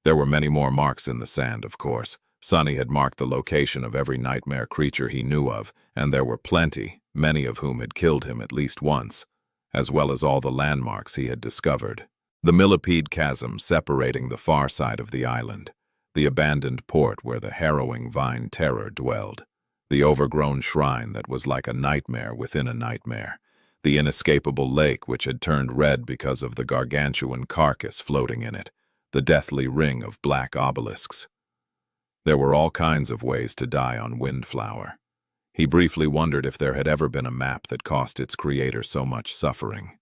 There were many more marks in the sand, of course. Sonny had marked the location of every nightmare creature he knew of, and there were plenty, many of whom had killed him at least once, as well as all the landmarks he had discovered. The Millipede Chasm separating the far side of the island, the abandoned port where the harrowing Vine Terror dwelled, the overgrown shrine that was like a nightmare within a nightmare, the inescapable lake which had turned red because of the gargantuan carcass floating in it, the deathly ring of black obelisks. There were all kinds of ways to die on Windflower. He briefly wondered if there had ever been a map that cost its creator so much suffering.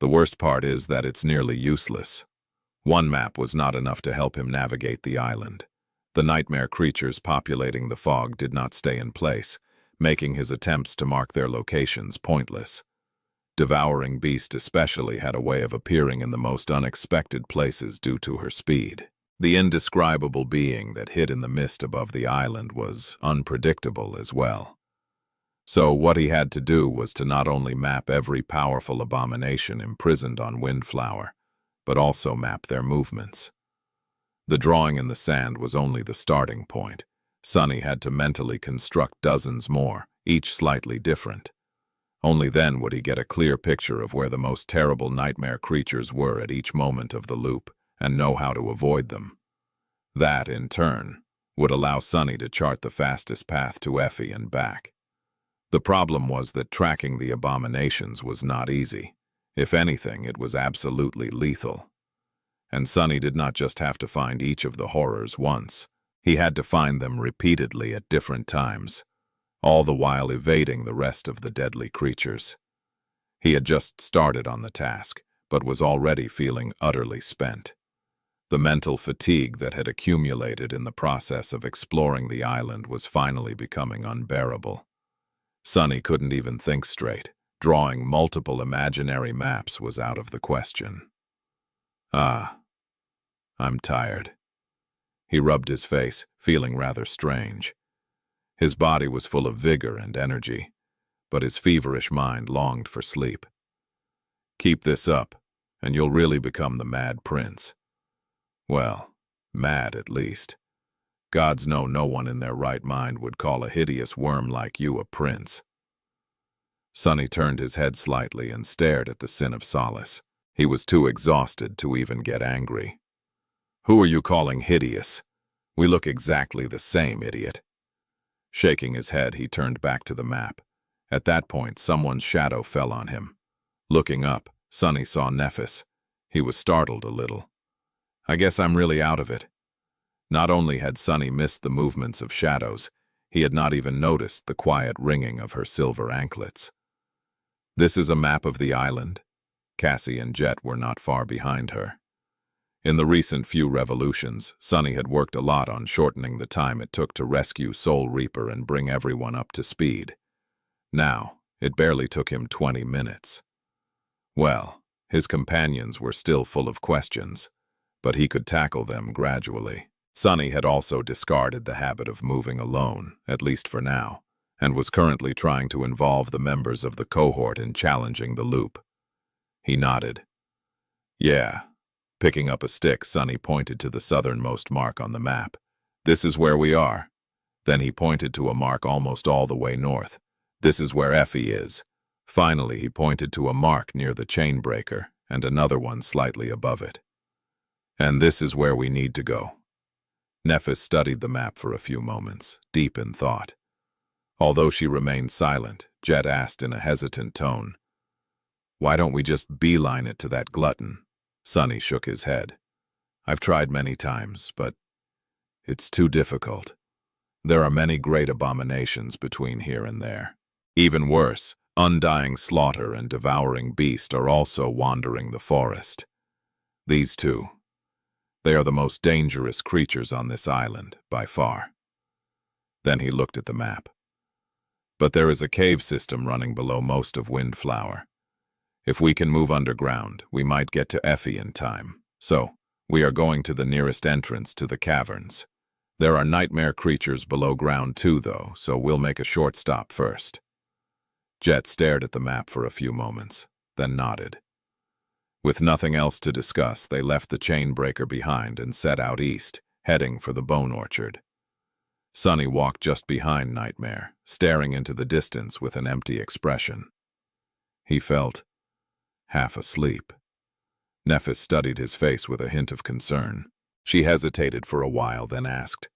The worst part is that it's nearly useless. One map was not enough to help him navigate the island. The nightmare creatures populating the fog did not stay in place, making his attempts to mark their locations pointless. Devouring Beast especially had a way of appearing in the most unexpected places due to her speed. The indescribable being that hid in the mist above the island was unpredictable as well. So what he had to do was to not only map every powerful abomination imprisoned on Windflower, but also map their movements. The drawing in the sand was only the starting point. Sunny had to mentally construct dozens more, each slightly different. Only then would he get a clear picture of where the most terrible nightmare creatures were at each moment of the loop, and know how to avoid them. That, in turn, would allow Sunny to chart the fastest path to Effie and back. The problem was that tracking the abominations was not easy. If anything, it was absolutely lethal. And Sunny did not just have to find each of the horrors once. He had to find them repeatedly at different times, all the while evading the rest of the deadly creatures. He had just started on the task, but was already feeling utterly spent. The mental fatigue that had accumulated in the process of exploring the island was finally becoming unbearable. Sunny couldn't even think straight. Drawing multiple imaginary maps was out of the question. I'm tired. He rubbed his face, feeling rather strange. His body was full of vigor and energy, but his feverish mind longed for sleep. Keep this up, and you'll really become the Mad Prince. Well, mad at least. Gods know no one in their right mind would call a hideous worm like you a prince. Sunny turned his head slightly and stared at the Sin of Solace. He was too exhausted to even get angry. Who are you calling hideous? We look exactly the same, idiot. Shaking his head, he turned back to the map. At that point, someone's shadow fell on him. Looking up, Sunny saw Nephis. He was startled a little. I guess I'm really out of it. Not only had Sunny missed the movements of shadows, he had not even noticed the quiet ringing of her silver anklets. This is a map of the island. Cassie and Jet were not far behind her. In the recent few revolutions, Sunny had worked a lot on shortening the time it took to rescue Soul Reaper and bring everyone up to speed. Now, it barely took him 20 minutes. Well, his companions were still full of questions, but he could tackle them gradually. Sunny had also discarded the habit of moving alone, at least for now, and was currently trying to involve the members of the cohort in challenging the loop. He nodded. Yeah. Picking up a stick, Sunny pointed to the southernmost mark on the map. This is where we are. Then he pointed to a mark almost all the way north. This is where Effie is. Finally, he pointed to a mark near the chain breaker and another one slightly above it. And this is where we need to go. Nephis studied the map for a few moments, deep in thought. Although she remained silent, Jet asked in a hesitant tone, "Why don't we just beeline it to that glutton?" Sunny shook his head. "I've tried many times, but it's too difficult. There are many great abominations between here and there. Even worse, undying slaughter and devouring beast are also wandering the forest. These two, they are the most dangerous creatures on this island, by far." Then he looked at the map. But there is a cave system running below most of Windflower. If we can move underground, we might get to Effie in time. So, we are going to the nearest entrance to the caverns. There are nightmare creatures below ground too, though, so we'll make a short stop first. Jet stared at the map for a few moments, then nodded. With nothing else to discuss, they left the chain breaker behind and set out east, heading for the bone orchard. Sunny walked just behind Nightmare, staring into the distance with an empty expression. He felt half asleep. Nephis studied his face with a hint of concern. She hesitated for a while, then asked,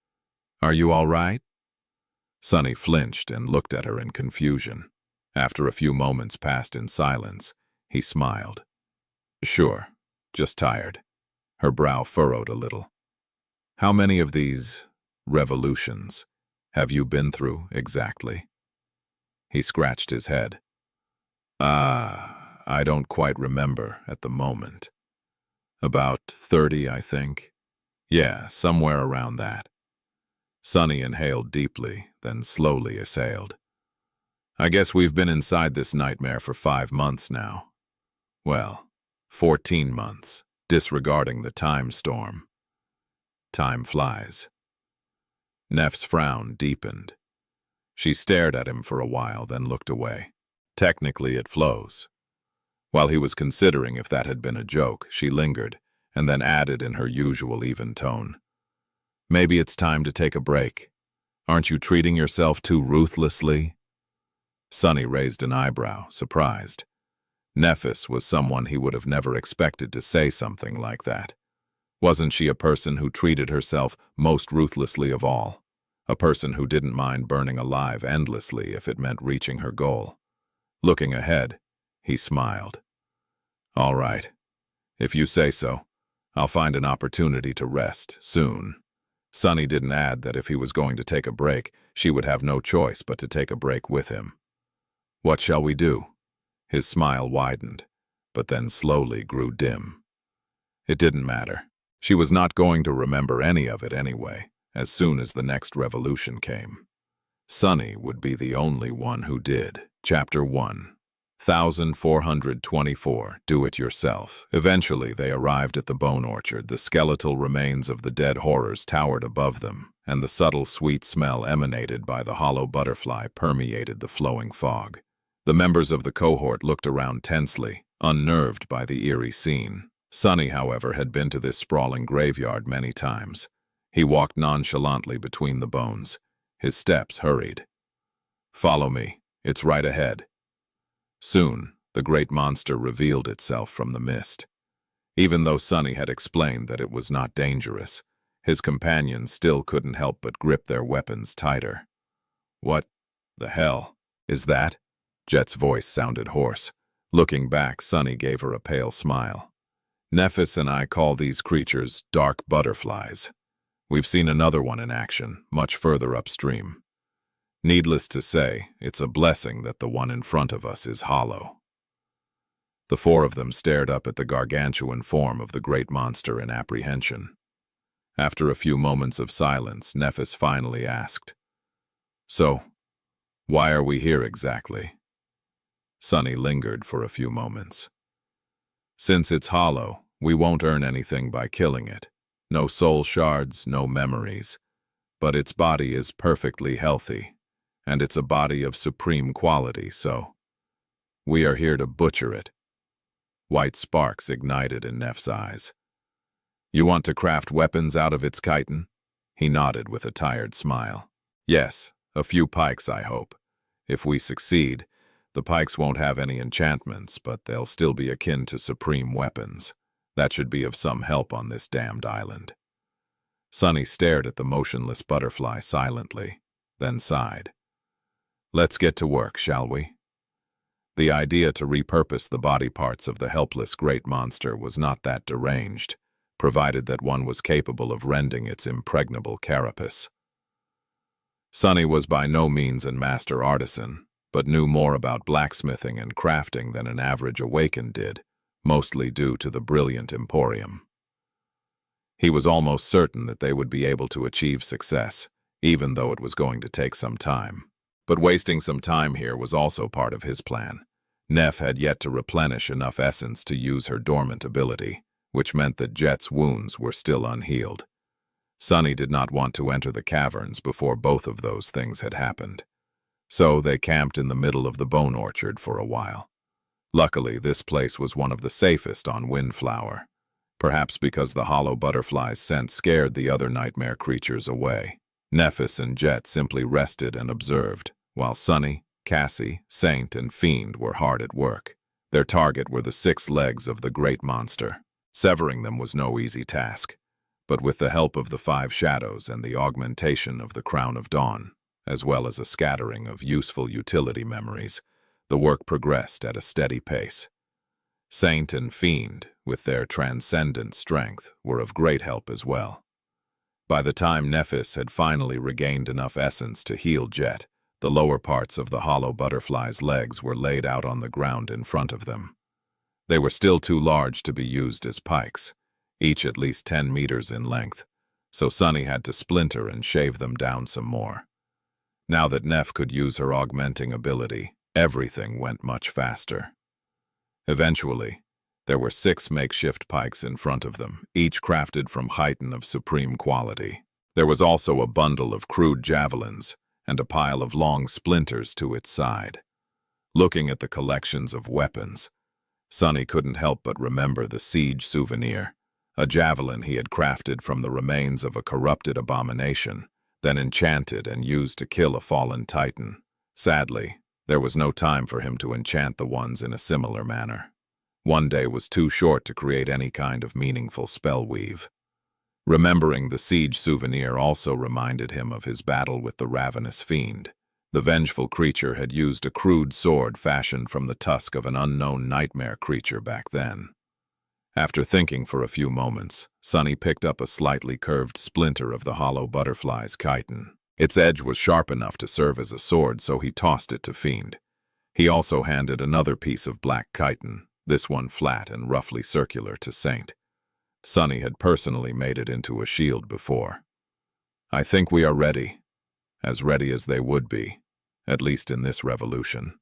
"Are you all right?" Sunny flinched and looked at her in confusion. After a few moments passed in silence, he smiled. "Sure, just tired." Her brow furrowed a little. How many of these revolutions have you been through exactly? He scratched his head. I don't quite remember at the moment. About 30, I think. Yeah, somewhere around that. Sonny inhaled deeply, then slowly exhaled. I guess we've been inside this nightmare for 5 months now. Well, 14 months, disregarding the time storm. Time flies. Neff's frown deepened. She stared at him for a while, then looked away. Technically, it flows. While he was considering if that had been a joke, she lingered, and then added in her usual even tone. Maybe it's time to take a break. Aren't you treating yourself too ruthlessly? Sonny raised an eyebrow, surprised. Nephis was someone he would have never expected to say something like that. Wasn't she a person who treated herself most ruthlessly of all? A person who didn't mind burning alive endlessly if it meant reaching her goal? Looking ahead, he smiled. All right. If you say so, I'll find an opportunity to rest soon. Sonny didn't add that if he was going to take a break, she would have no choice but to take a break with him. What shall we do? His smile widened, but then slowly grew dim. It didn't matter. She was not going to remember any of it anyway, as soon as the next revolution came. Sonny would be the only one who did. Chapter 1. 1424. Do it yourself. Eventually, they arrived at the bone orchard. The skeletal remains of the dead horrors towered above them, and the subtle, sweet smell emanated by the hollow butterfly permeated the flowing fog. The members of the cohort looked around tensely, unnerved by the eerie scene. Sonny, however, had been to this sprawling graveyard many times. He walked nonchalantly between the bones. His steps hurried. Follow me. It's right ahead. Soon, the great monster revealed itself from the mist. Even though Sonny had explained that it was not dangerous, his companions still couldn't help but grip their weapons tighter. What the hell is that? Jet's voice sounded hoarse. Looking back, Sonny gave her a pale smile. Nephis and I call these creatures dark butterflies. We've seen another one in action, much further upstream. Needless to say, it's a blessing that the one in front of us is hollow. The four of them stared up at the gargantuan form of the great monster in apprehension. After a few moments of silence, Nephis finally asked, So, why are we here exactly? Sonny lingered for a few moments. Since it's hollow, we won't earn anything by killing it. No soul shards, no memories. But its body is perfectly healthy, and it's a body of supreme quality, so we are here to butcher it. White sparks ignited in Neff's eyes. You want to craft weapons out of its chitin? He nodded with a tired smile. Yes, a few pikes, I hope. If we succeed, the pikes won't have any enchantments, but they'll still be akin to supreme weapons. That should be of some help on this damned island. Sonny stared at the motionless butterfly silently, then sighed. Let's get to work, shall we? The idea to repurpose the body parts of the helpless great monster was not that deranged, provided that one was capable of rending its impregnable carapace. Sonny was by no means a master artisan, but knew more about blacksmithing and crafting than an average awakened did, mostly due to the brilliant emporium. He was almost certain that they would be able to achieve success, even though it was going to take some time. But wasting some time here was also part of his plan. Neff had yet to replenish enough essence to use her dormant ability, which meant that Jet's wounds were still unhealed. Sonny did not want to enter the caverns before both of those things had happened. So they camped in the middle of the bone orchard for a while. Luckily, this place was one of the safest on Windflower, perhaps because the hollow butterfly's scent scared the other nightmare creatures away. Nephis and Jet simply rested and observed, while Sonny, Cassie, Saint, and Fiend were hard at work. Their target were the 6 legs of the great monster. Severing them was no easy task, but with the help of the 5 shadows and the augmentation of the Crown of Dawn, as well as a scattering of useful utility memories, the work progressed at a steady pace. Saint and Fiend, with their transcendent strength, were of great help as well. By the time Nephis had finally regained enough essence to heal Jet, the lower parts of the hollow butterfly's legs were laid out on the ground in front of them. They were still too large to be used as pikes, each at least 10 meters in length, so Sunny had to splinter and shave them down some more. Now that Neph could use her augmenting ability, everything went much faster. Eventually, there were 6 makeshift pikes in front of them, each crafted from chitin of supreme quality. There was also a bundle of crude javelins and a pile of long splinters to its side. Looking at the collections of weapons, Sunny couldn't help but remember the siege souvenir, a javelin he had crafted from the remains of a corrupted abomination, then enchanted and used to kill a fallen titan. Sadly, there was no time for him to enchant the ones in a similar manner. One day was too short to create any kind of meaningful spell weave. Remembering the siege souvenir also reminded him of his battle with the ravenous fiend. The vengeful creature had used a crude sword fashioned from the tusk of an unknown nightmare creature back then. After thinking for a few moments, Sunny picked up a slightly curved splinter of the hollow butterfly's chitin. Its edge was sharp enough to serve as a sword, so he tossed it to Fiend. He also handed another piece of black chitin, this one flat and roughly circular, to Saint. Sunny had personally made it into a shield before. "I think we are ready. As ready as they would be, at least in this revolution."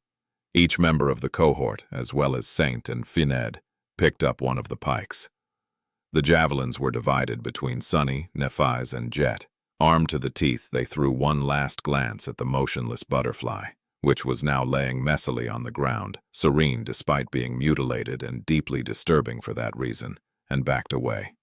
Each member of the cohort, as well as Saint and Fined, picked up one of the pikes. The javelins were divided between Sunny, Nephis, and Jet. Armed to the teeth, they threw one last glance at the motionless butterfly, which was now laying messily on the ground, serene despite being mutilated and deeply disturbing for that reason, and backed away.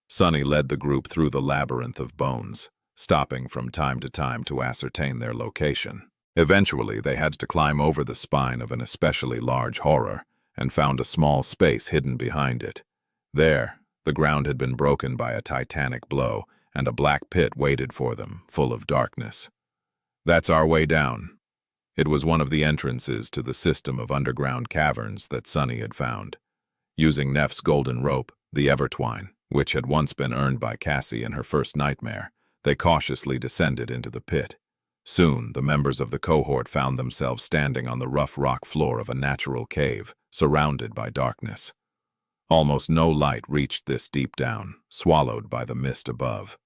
Sunny led the group through the labyrinth of bones, stopping from time to time to ascertain their location. Eventually, they had to climb over the spine of an especially large horror and found a small space hidden behind it. There, the ground had been broken by a titanic blow, and a black pit waited for them, full of darkness. "That's our way down." It was one of the entrances to the system of underground caverns that Sunny had found. Using Neph's golden rope, the Evertwine, which had once been earned by Cassie in her first nightmare, they cautiously descended into the pit. Soon, the members of the cohort found themselves standing on the rough rock floor of a natural cave, surrounded by darkness. Almost no light reached this deep down, swallowed by the mist above.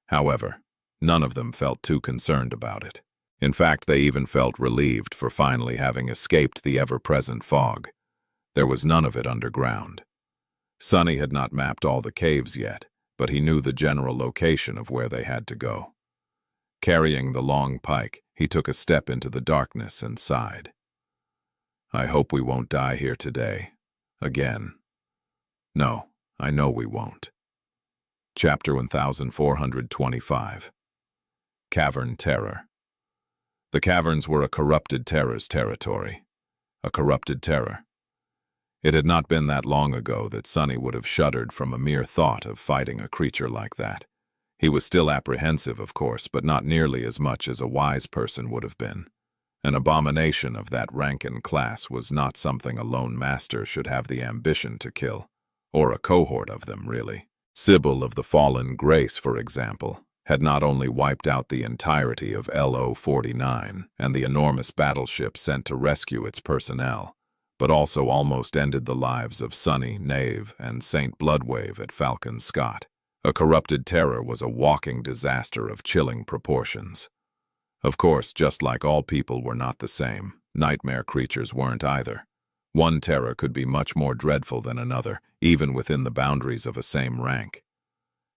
However, none of them felt too concerned about it. In fact, they even felt relieved for finally having escaped the ever-present fog. There was none of it underground. Sunny had not mapped all the caves yet, but he knew the general location of where they had to go. Carrying the long pike, he took a step into the darkness and sighed. "I hope we won't die here today. Again. No, I know we won't." Chapter 1425. Cavern Terror. The caverns were a corrupted terror's territory. A corrupted terror. It had not been that long ago that Sunny would have shuddered from a mere thought of fighting a creature like that. He was still apprehensive, of course, but not nearly as much as a wise person would have been. An abomination of that rank and class was not something a lone master should have the ambition to kill, or a cohort of them, really. Sybil of the Fallen Grace, for example, had not only wiped out the entirety of LO-49 and the enormous battleship sent to rescue its personnel, but also almost ended the lives of Sunny, Knave, and Saint Bloodwave at Falcon Scott. A corrupted terror was a walking disaster of chilling proportions. Of course, just like all people were not the same, nightmare creatures weren't either. One terror could be much more dreadful than another, even within the boundaries of a same rank.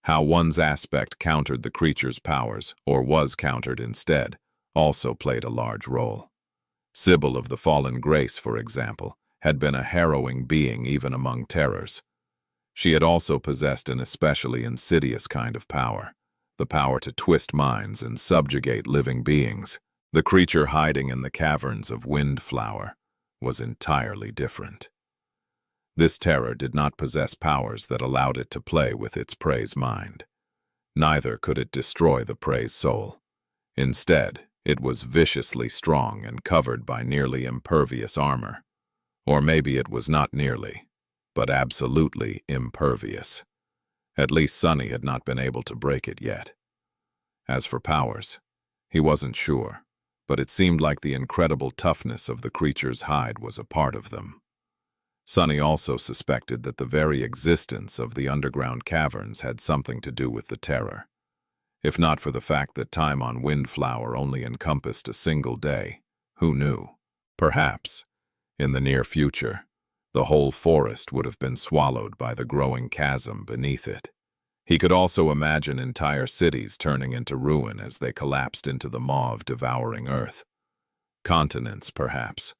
How one's aspect countered the creature's powers, or was countered instead, also played a large role. Sybil of the Fallen Grace, for example, had been a harrowing being even among terrors. She had also possessed an especially insidious kind of power, the power to twist minds and subjugate living beings. The creature hiding in the caverns of Windflower was entirely different. This terror did not possess powers that allowed it to play with its prey's mind. Neither could it destroy the prey's soul. Instead, it was viciously strong and covered by nearly impervious armor. Or maybe it was not nearly, but absolutely impervious. At least Sunny had not been able to break it yet. As for powers, he wasn't sure, but it seemed like the incredible toughness of the creature's hide was a part of them. Sunny also suspected that the very existence of the underground caverns had something to do with the terror. If not for the fact that time on Windflower only encompassed a single day, who knew? Perhaps, in the near future, the whole forest would have been swallowed by the growing chasm beneath it. He could also imagine entire cities turning into ruin as they collapsed into the maw of devouring earth. Continents, perhaps,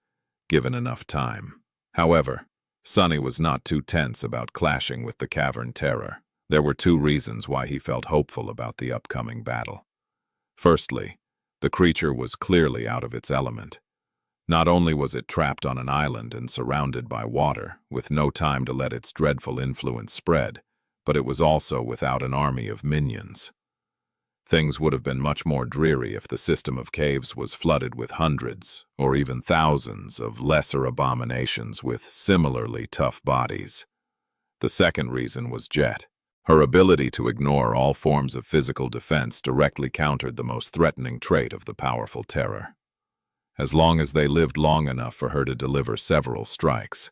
given enough time. However, Sunny was not too tense about clashing with the cavern terror. There were two reasons why he felt hopeful about the upcoming battle. Firstly, the creature was clearly out of its element. Not only was it trapped on an island and surrounded by water, with no time to let its dreadful influence spread, but it was also without an army of minions. Things would have been much more dreary if the system of caves was flooded with hundreds, or even thousands, of lesser abominations with similarly tough bodies. The second reason was Jet. Her ability to ignore all forms of physical defense directly countered the most threatening trait of the powerful terror. As long as they lived long enough for her to deliver several strikes,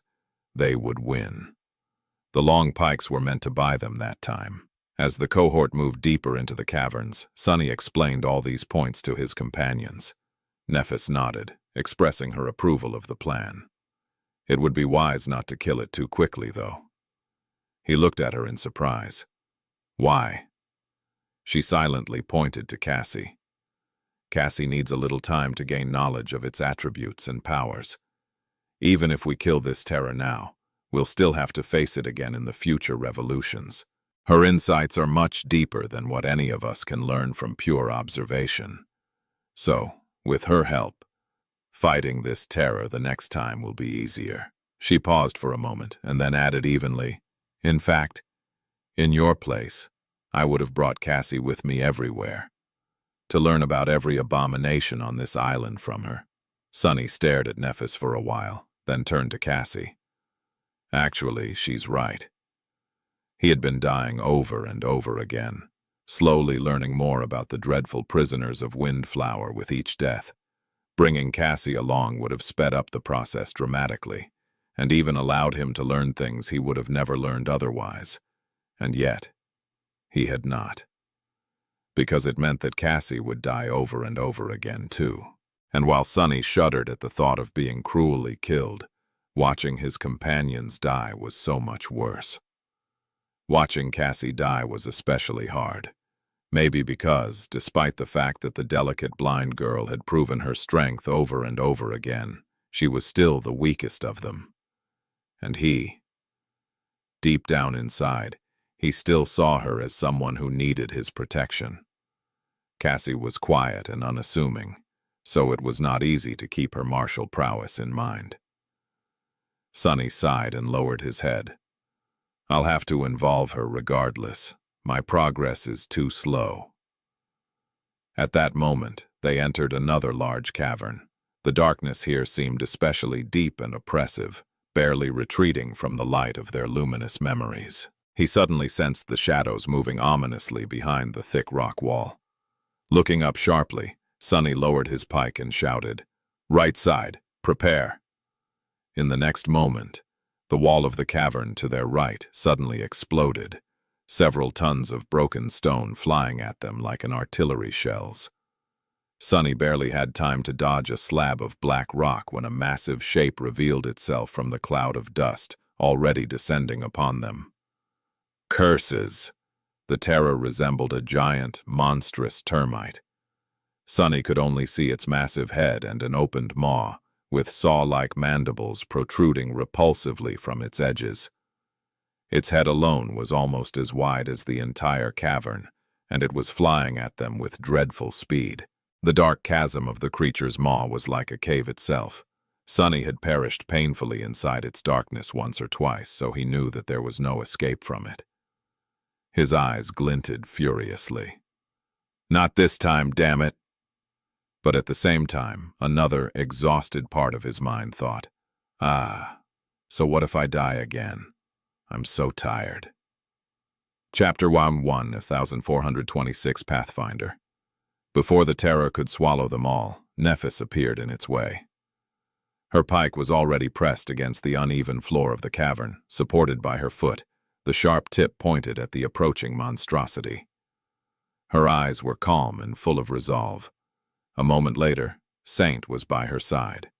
they would win. The long pikes were meant to buy them that time. As the cohort moved deeper into the caverns, Sunny explained all these points to his companions. Nephis nodded, expressing her approval of the plan. It would be wise not to kill it too quickly, though. He looked at her in surprise. Why? She silently pointed to Cassie. Cassie needs a little time to gain knowledge of its attributes and powers. Even if we kill this terror now, we'll still have to face it again in the future revolutions. Her insights are much deeper than what any of us can learn from pure observation. So, with her help, fighting this terror the next time will be easier. She paused for a moment and then added evenly, in fact, in your place, I would have brought Cassie with me everywhere, to learn about every abomination on this island from her. Sunny stared at Nephis for a while, then turned to Cassie. Actually, she's right. He had been dying over and over again, slowly learning more about the dreadful prisoners of Windflower with each death. Bringing Cassie along would have sped up the process dramatically, and even allowed him to learn things he would have never learned otherwise. And yet, he had not. Because it meant that Cassie would die over and over again, too. And while Sunny shuddered at the thought of being cruelly killed, watching his companions die was so much worse. Watching Cassie die was especially hard. Maybe because, despite the fact that the delicate blind girl had proven her strength over and over again, she was still the weakest of them. And he, deep down inside, he still saw her as someone who needed his protection. Cassie was quiet and unassuming, so it was not easy to keep her martial prowess in mind. Sunny sighed and lowered his head. I'll have to involve her regardless. My progress is too slow. At that moment, they entered another large cavern. The darkness here seemed especially deep and oppressive, barely retreating from the light of their luminous memories. He suddenly sensed the shadows moving ominously behind the thick rock wall. Looking up sharply, Sunny lowered his pike and shouted, "Right side, prepare!" In the next moment, the wall of the cavern to their right suddenly exploded, several tons of broken stone flying at them like an artillery shells. Sunny barely had time to dodge a slab of black rock when a massive shape revealed itself from the cloud of dust already descending upon them. Curses! The terror resembled a giant, monstrous termite. Sunny could only see its massive head and an opened maw, with saw-like mandibles protruding repulsively from its edges. Its head alone was almost as wide as the entire cavern, and it was flying at them with dreadful speed. The dark chasm of the creature's maw was like a cave itself. Sunny had perished painfully inside its darkness once or twice, so he knew that there was no escape from it. His eyes glinted furiously. Not this time, damn it! But at the same time, another exhausted part of his mind thought, So what if I die again? I'm so tired. Chapter 1, 1426 Pathfinder. Before the terror could swallow them all, Nephis appeared in its way. Her pike was already pressed against the uneven floor of the cavern, supported by her foot, the sharp tip pointed at the approaching monstrosity. Her eyes were calm and full of resolve. A moment later, Saint was by her side.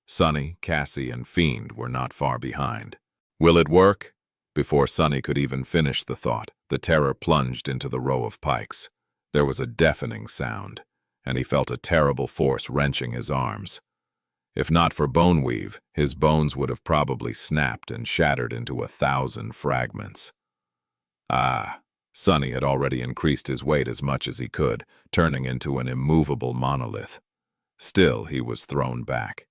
Sunny, Cassie, and Fiend were not far behind. Will it work? Before Sunny could even finish the thought, the terror plunged into the row of pikes. There was a deafening sound, and he felt a terrible force wrenching his arms. If not for Boneweave, his bones would have probably snapped and shattered into 1,000 fragments. Sunny had already increased his weight as much as he could, turning into an immovable monolith. Still, he was thrown back.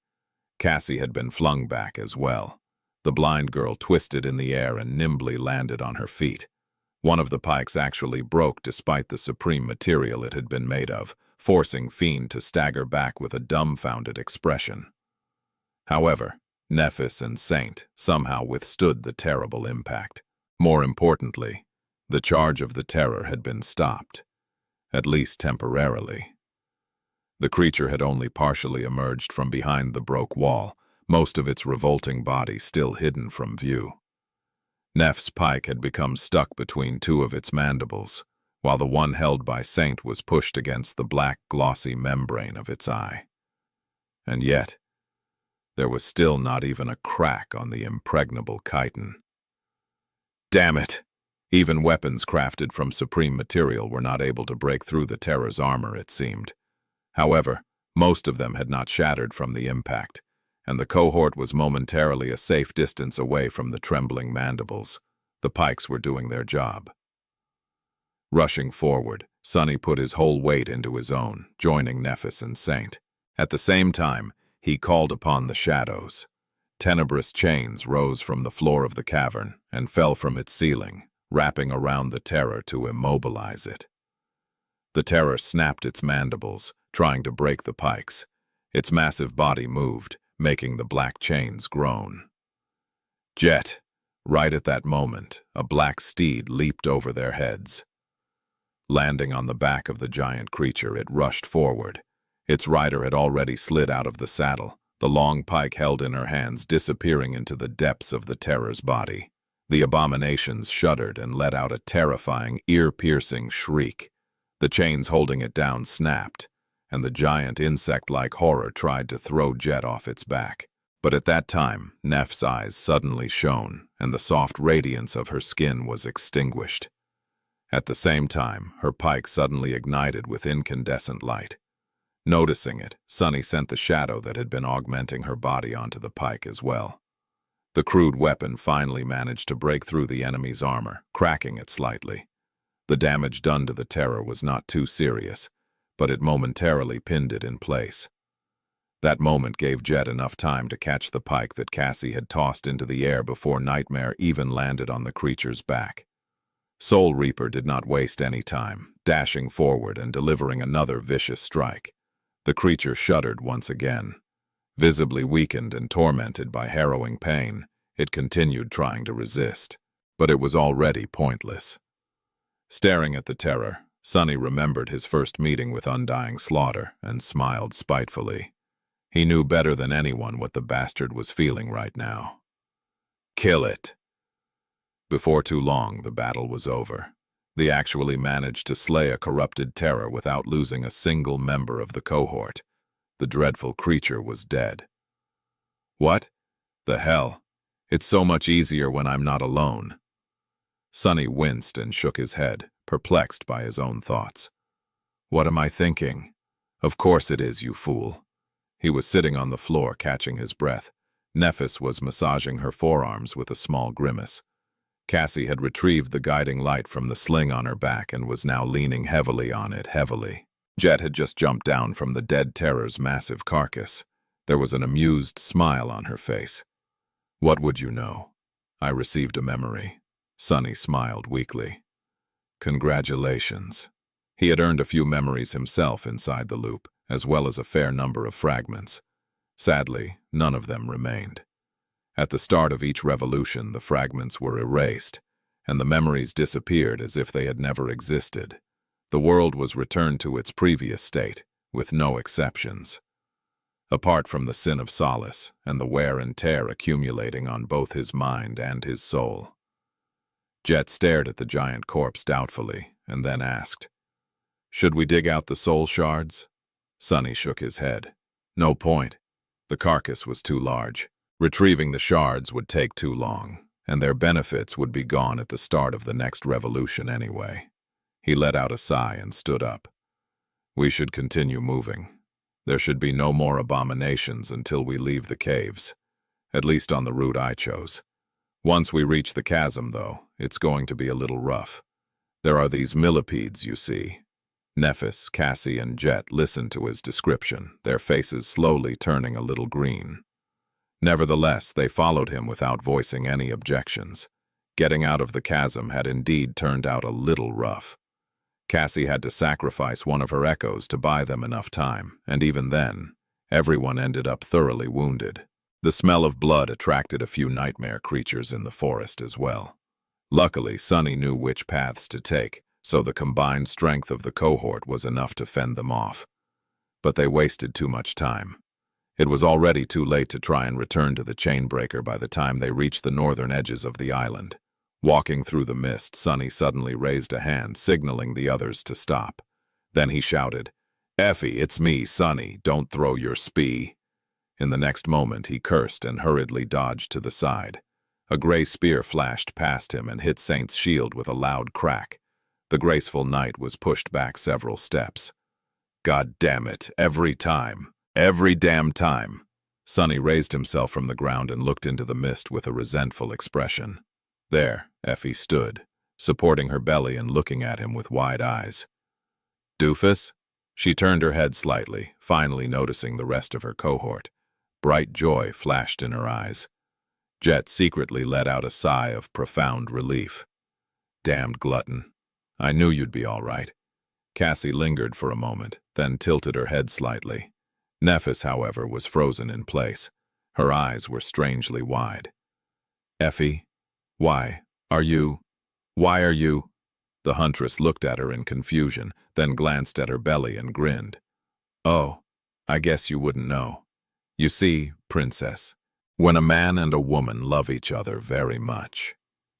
Cassie had been flung back as well. The blind girl twisted in the air and nimbly landed on her feet. One of the pikes actually broke despite the supreme material it had been made of, forcing Fiend to stagger back with a dumbfounded expression. However, Nephis and Saint somehow withstood the terrible impact. More importantly, the charge of the terror had been stopped, at least temporarily. The creature had only partially emerged from behind the broke wall, most of its revolting body still hidden from view. Neph's pike had become stuck between two of its mandibles, while the one held by Saint was pushed against the black, glossy membrane of its eye. And yet, there was still not even a crack on the impregnable chitin. Damn it! Even weapons crafted from supreme material were not able to break through the terror's armor, it seemed. However, most of them had not shattered from the impact, and the cohort was momentarily a safe distance away from the trembling mandibles. The pikes were doing their job. Rushing forward, Sunny put his whole weight into his own, joining Nephis and Saint. At the same time, he called upon the shadows. Tenebrous chains rose from the floor of the cavern and fell from its ceiling, wrapping around the terror to immobilize it. The terror snapped its mandibles, trying to break the pikes. Its massive body moved, making the black chains groan. Jet! Right at that moment, a black steed leaped over their heads. Landing on the back of the giant creature, it rushed forward. Its rider had already slid out of the saddle, the long pike held in her hands disappearing into the depths of the terror's body. The abominations shuddered and let out a terrifying, ear-piercing shriek. The chains holding it down snapped, and the giant insect-like horror tried to throw Jet off its back. But at that time, Neph's eyes suddenly shone, and the soft radiance of her skin was extinguished. At the same time, her pike suddenly ignited with incandescent light. Noticing it, Sunny sent the shadow that had been augmenting her body onto the pike as well. The crude weapon finally managed to break through the enemy's armor, cracking it slightly. The damage done to the terror was not too serious, but it momentarily pinned it in place. That moment gave Jet enough time to catch the pike that Cassie had tossed into the air before Nightmare even landed on the creature's back. Soul Reaper did not waste any time, dashing forward and delivering another vicious strike. The creature shuddered once again. Visibly weakened and tormented by harrowing pain, it continued trying to resist, but it was already pointless. Staring at the terror, Sunny remembered his first meeting with Undying Slaughter and smiled spitefully. He knew better than anyone what the bastard was feeling right now. Kill it! Before too long, the battle was over. They actually managed to slay a corrupted terror without losing a single member of the cohort. The dreadful creature was dead. What? The hell? It's so much easier when I'm not alone. Sunny winced and shook his head, perplexed by his own thoughts. What am I thinking? Of course it is, you fool. He was sitting on the floor, catching his breath. Nephis was massaging her forearms with a small grimace. Cassie had retrieved the guiding light from the sling on her back and was now leaning heavily on it. Jet had just jumped down from the dead terror's massive carcass. There was an amused smile on her face. What would you know? I received a memory. Sunny smiled weakly. Congratulations. He had earned a few memories himself inside the loop, as well as a fair number of fragments. Sadly, none of them remained. At the start of each revolution, the fragments were erased, and the memories disappeared as if they had never existed. The world was returned to its previous state, with no exceptions. Apart from the sin of solace and the wear and tear accumulating on both his mind and his soul. Jet stared at the giant corpse doubtfully, and then asked, "Should we dig out the soul shards?" Sunny shook his head. No point. The carcass was too large. Retrieving the shards would take too long, and their benefits would be gone at the start of the next revolution anyway. He let out a sigh and stood up. "We should continue moving. There should be no more abominations until we leave the caves, at least on the route I chose. Once we reach the chasm, though, it's going to be a little rough. There are these millipedes, you see." Nephis, Cassie, and Jet listened to his description, their faces slowly turning a little green. Nevertheless, they followed him without voicing any objections. Getting out of the chasm had indeed turned out a little rough. Cassie had to sacrifice one of her echoes to buy them enough time, and even then, everyone ended up thoroughly wounded. The smell of blood attracted a few nightmare creatures in the forest as well. Luckily, Sunny knew which paths to take, so the combined strength of the cohort was enough to fend them off. But they wasted too much time. It was already too late to try and return to the chainbreaker by the time they reached the northern edges of the island. Walking through the mist, Sunny suddenly raised a hand, signaling the others to stop. Then he shouted, "Effie, it's me, Sunny. Don't throw your spee." In the next moment, he cursed and hurriedly dodged to the side. A gray spear flashed past him and hit Saint's shield with a loud crack. The graceful knight was pushed back several steps. "God damn it, every time. Every damn time." Sunny raised himself from the ground and looked into the mist with a resentful expression. There, Effie stood, supporting her belly and looking at him with wide eyes. "Doofus?" She turned her head slightly, finally noticing the rest of her cohort. Bright joy flashed in her eyes. Jet secretly let out a sigh of profound relief. "Damned glutton. I knew you'd be all right." Cassie lingered for a moment, then tilted her head slightly. Nephis, however, was frozen in place. Her eyes were strangely wide. "Effie? Why are you? The huntress looked at her in confusion, then glanced at her belly and grinned. "Oh, I guess you wouldn't know. You see, princess, when a man and a woman love each other very much."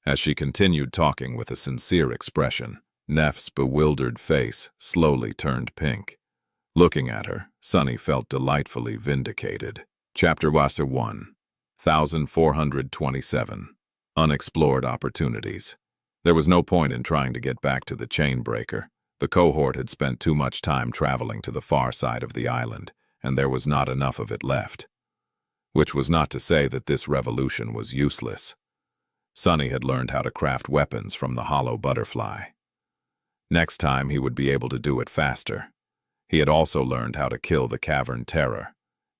As she continued talking with a sincere expression, Neph's bewildered face slowly turned pink. Looking at her, Sunny felt delightfully vindicated. Chapter 1, 1427. Unexplored opportunities. There was no point in trying to get back to the chainbreaker. The cohort had spent too much time traveling to the far side of the island, and there was not enough of it left. Which was not to say that this revolution was useless. Sunny had learned how to craft weapons from the hollow butterfly. Next time he would be able to do it faster. He had also learned how to kill the cavern terror.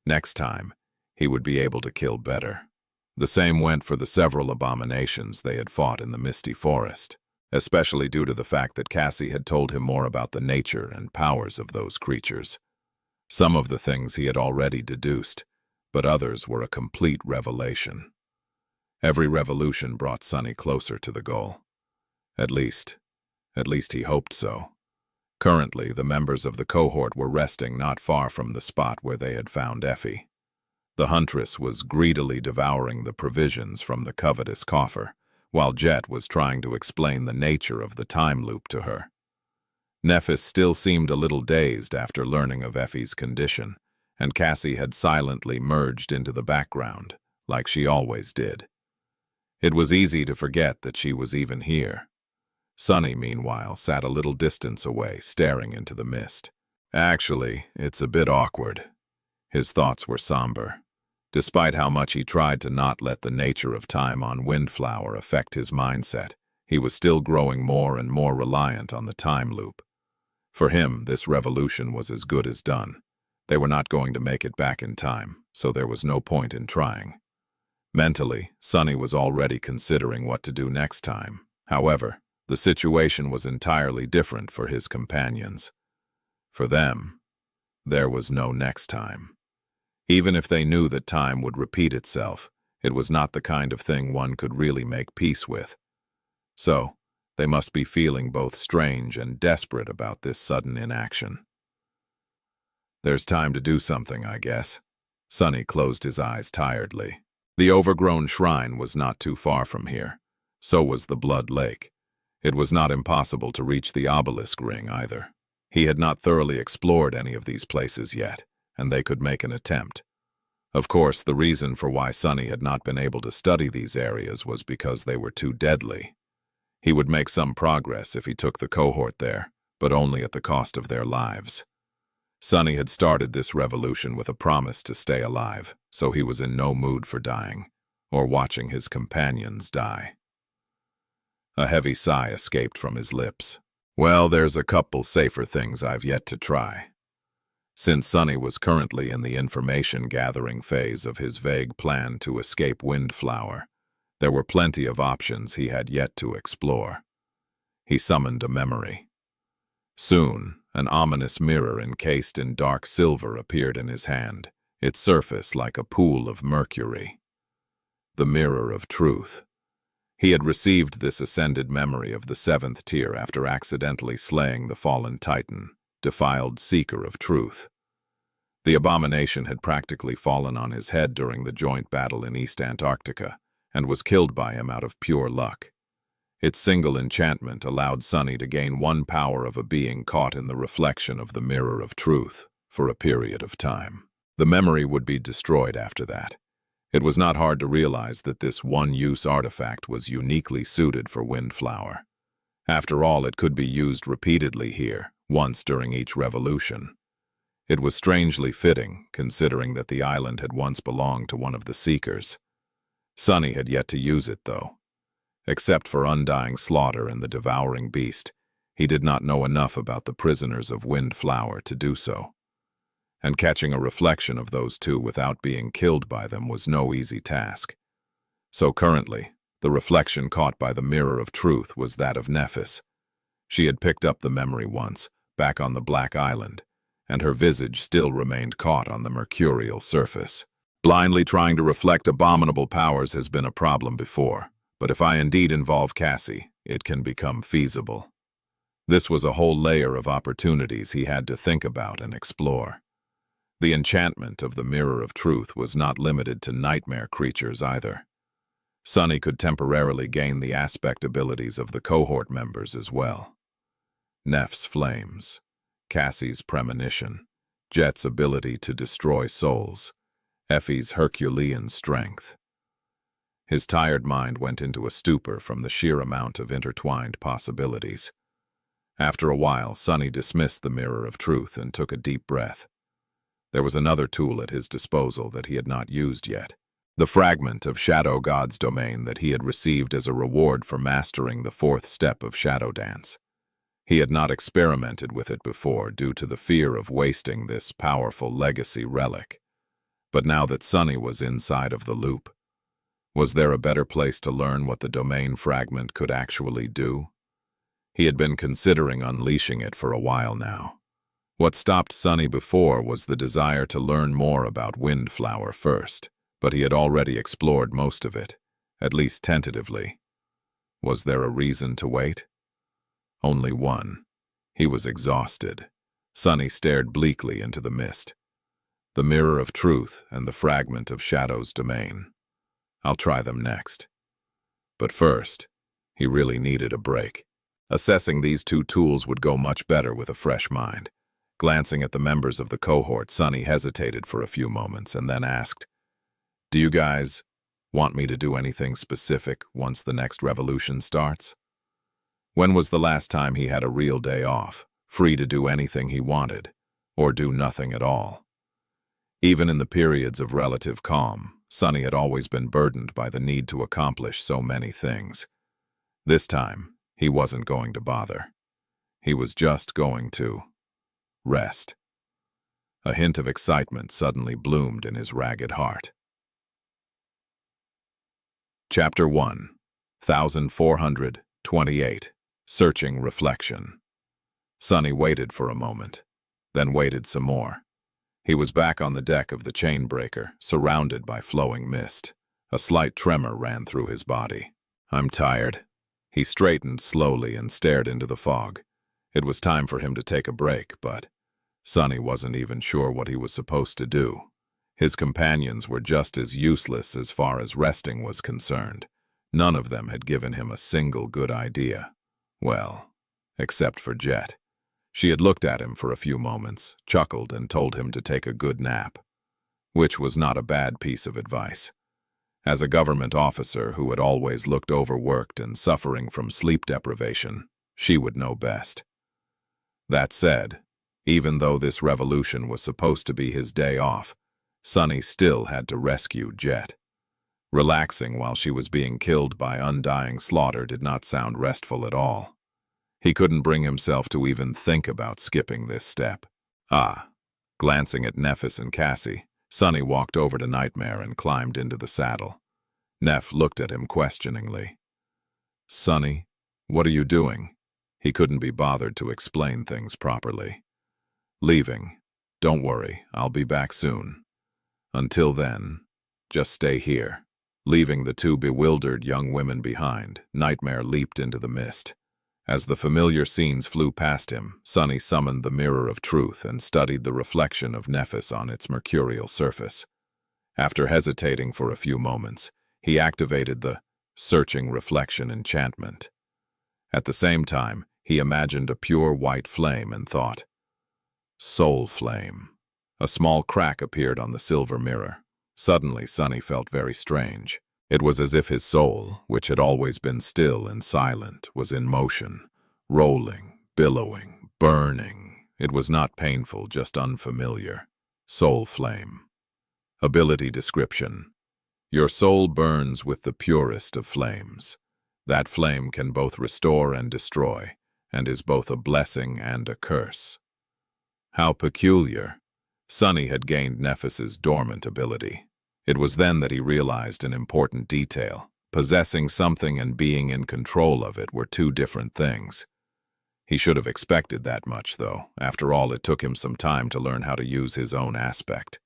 Next time, he would be able to kill better. The same went for the several abominations they had fought in the misty forest, especially due to the fact that Cassie had told him more about the nature and powers of those creatures. Some of the things he had already deduced, but others were a complete revelation. Every revolution brought Sunny closer to the goal. At least he hoped so. Currently, the members of the cohort were resting not far from the spot where they had found Effie. The huntress was greedily devouring the provisions from the covetous coffer, while Jet was trying to explain the nature of the time loop to her. Nephis still seemed a little dazed after learning of Effie's condition, and Cassie had silently merged into the background, like she always did. It was easy to forget that she was even here. Sunny, meanwhile, sat a little distance away, staring into the mist. Actually, it's a bit awkward. His thoughts were somber. Despite how much he tried to not let the nature of time on Windflower affect his mindset, he was still growing more and more reliant on the time loop. For him, this revolution was as good as done. They were not going to make it back in time, so there was no point in trying. Mentally, Sunny was already considering what to do next time. However, the situation was entirely different for his companions. For them, there was no next time. Even if they knew that time would repeat itself, It was not the kind of thing one could really make peace with. So, they must be feeling both strange and desperate about this sudden inaction. There's time to do something, I guess. Sunny closed his eyes tiredly. The overgrown shrine was not too far from here. So was the Blood Lake. It was not impossible to reach the obelisk ring either. He had not thoroughly explored any of these places yet, and they could make an attempt. Of course, the reason for why Sunny had not been able to study these areas was because they were too deadly. He would make some progress if he took the cohort there, but only at the cost of their lives. Sunny had started this revolution with a promise to stay alive, so he was in no mood for dying, or watching his companions die. A heavy sigh escaped from his lips. Well, there's a couple safer things I've yet to try. Since Sunny was currently in the information-gathering phase of his vague plan to escape Windflower, there were plenty of options he had yet to explore. He summoned a memory. Soon, an ominous mirror encased in dark silver appeared in his hand, its surface like a pool of mercury. The Mirror of Truth. He had received this ascended memory of the 7th tier after accidentally slaying the fallen Titan, defiled seeker of truth. The abomination had practically fallen on his head during the joint battle in East Antarctica, and was killed by him out of pure luck. Its single enchantment allowed Sunny to gain one power of a being caught in the reflection of the Mirror of Truth for a period of time. The memory would be destroyed after that. It was not hard to realize that this one-use artifact was uniquely suited for Windflower. After all, it could be used repeatedly here, once during each revolution. It was strangely fitting, considering that the island had once belonged to one of the Seekers. Sunny had yet to use it, though. Except for undying slaughter and the devouring beast, he did not know enough about the prisoners of Windflower to do so. And catching a reflection of those two without being killed by them was no easy task. So currently, the reflection caught by the Mirror of Truth was that of Nephis. She had picked up the memory once, back on the Black Island, and her visage still remained caught on the mercurial surface. Blindly trying to reflect abominable powers has been a problem before, but if I indeed involve Cassie, it can become feasible. This was a whole layer of opportunities he had to think about and explore. The enchantment of the Mirror of Truth was not limited to nightmare creatures either. Sunny could temporarily gain the aspect abilities of the cohort members as well. Neph's flames, Cassie's premonition, Jet's ability to destroy souls, Effie's Herculean strength. His tired mind went into a stupor from the sheer amount of intertwined possibilities. After a while, Sunny dismissed the Mirror of Truth and took a deep breath. There was another tool at his disposal that he had not used yet. The fragment of Shadow God's domain that he had received as a reward for mastering the 4th step of Shadow Dance. He had not experimented with it before due to the fear of wasting this powerful legacy relic. But now that Sunny was inside of the loop, was there a better place to learn what the domain fragment could actually do? He had been considering unleashing it for a while now. What stopped Sunny before was the desire to learn more about Windflower first, but he had already explored most of it, at least tentatively. Was there a reason to wait? Only one. He was exhausted. Sunny stared bleakly into the mist. The Mirror of Truth and the fragment of Shadow's domain. I'll try them next. But first, he really needed a break. Assessing these two tools would go much better with a fresh mind. Glancing at the members of the cohort, Sunny hesitated for a few moments and then asked, "Do you guys want me to do anything specific once the next revolution starts?" When was the last time he had a real day off, free to do anything he wanted, or do nothing at all? Even in the periods of relative calm, Sunny had always been burdened by the need to accomplish so many things. This time, he wasn't going to bother. He was just going to rest. A hint of excitement suddenly bloomed in his ragged heart. Chapter 1, 1428, Searching Reflection. Sunny waited for a moment, then waited some more. He was back on the deck of the chainbreaker, surrounded by flowing mist. A slight tremor ran through his body. "I'm tired." He straightened slowly and stared into the fog. It was time for him to take a break, but Sonny wasn't even sure what he was supposed to do. His companions were just as useless as far as resting was concerned. None of them had given him a single good idea. Well, except for Jet. She had looked at him for a few moments, chuckled, and told him to take a good nap, which was not a bad piece of advice. As a government officer who had always looked overworked and suffering from sleep deprivation, she would know best. That said, even though this revolution was supposed to be his day off, Sonny still had to rescue Jet. Relaxing while she was being killed by undying slaughter did not sound restful at all. He couldn't bring himself to even think about skipping this step. Glancing at Nephis and Cassie, Sonny walked over to Nightmare and climbed into the saddle. Neph looked at him questioningly. "Sonny, what are you doing?" He couldn't be bothered to explain things properly. "Leaving. Don't worry, I'll be back soon. Until then, just stay here." Leaving the two bewildered young women behind, Nightmare leaped into the mist. As the familiar scenes flew past him, Sonny summoned the Mirror of Truth and studied the reflection of Nephis on its mercurial surface. After hesitating for a few moments, he activated the Searching Reflection enchantment. At the same time, he imagined a pure white flame and thought, "Soul flame." A small crack appeared on the silver mirror. Suddenly, Sonny felt very strange. It was as if his soul, which had always been still and silent, was in motion, rolling, billowing, burning. It was not painful, just unfamiliar. Soul flame. Ability description. Your soul burns with the purest of flames. That flame can both restore and destroy, and is both a blessing and a curse. How peculiar. Sonny had gained Nephis's dormant ability. It was then that he realized an important detail. Possessing something and being in control of it were two different things. He should have expected that much, though. After all, it took him some time to learn how to use his own aspect.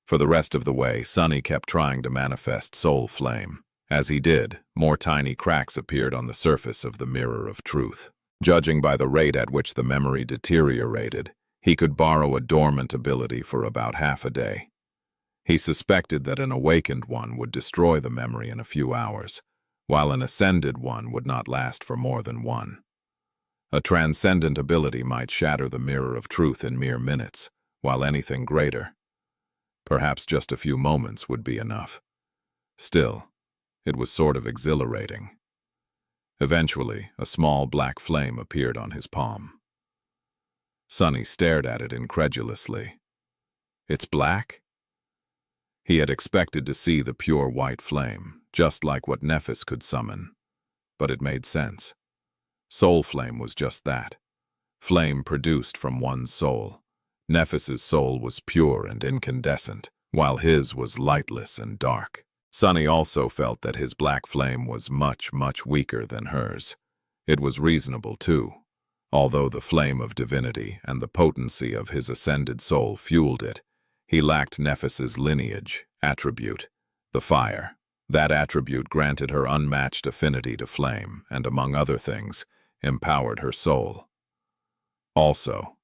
For the rest of the way, Sonny kept trying to manifest Soul Flame. As he did, more tiny cracks appeared on the surface of the Mirror of Truth. Judging by the rate at which the memory deteriorated, he could borrow a dormant ability for about half a day. He suspected that an awakened one would destroy the memory in a few hours, while an ascended one would not last for more than one. A transcendent ability might shatter the Mirror of Truth in mere minutes, while anything greater, perhaps just a few moments, would be enough. Still, it was sort of exhilarating. Eventually, a small black flame appeared on his palm. Sonny stared at it incredulously. "It's black?" He had expected to see the pure white flame, just like what Nephis could summon. But it made sense. Soul flame was just that. Flame produced from one's soul. Nephis's soul was pure and incandescent, while his was lightless and dark. Sonny also felt that his black flame was much, much weaker than hers. It was reasonable, too. Although the flame of divinity and the potency of his ascended soul fueled it, he lacked Nephis's lineage, attribute, the fire. That attribute granted her unmatched affinity to flame and, among other things, empowered her soul. Also,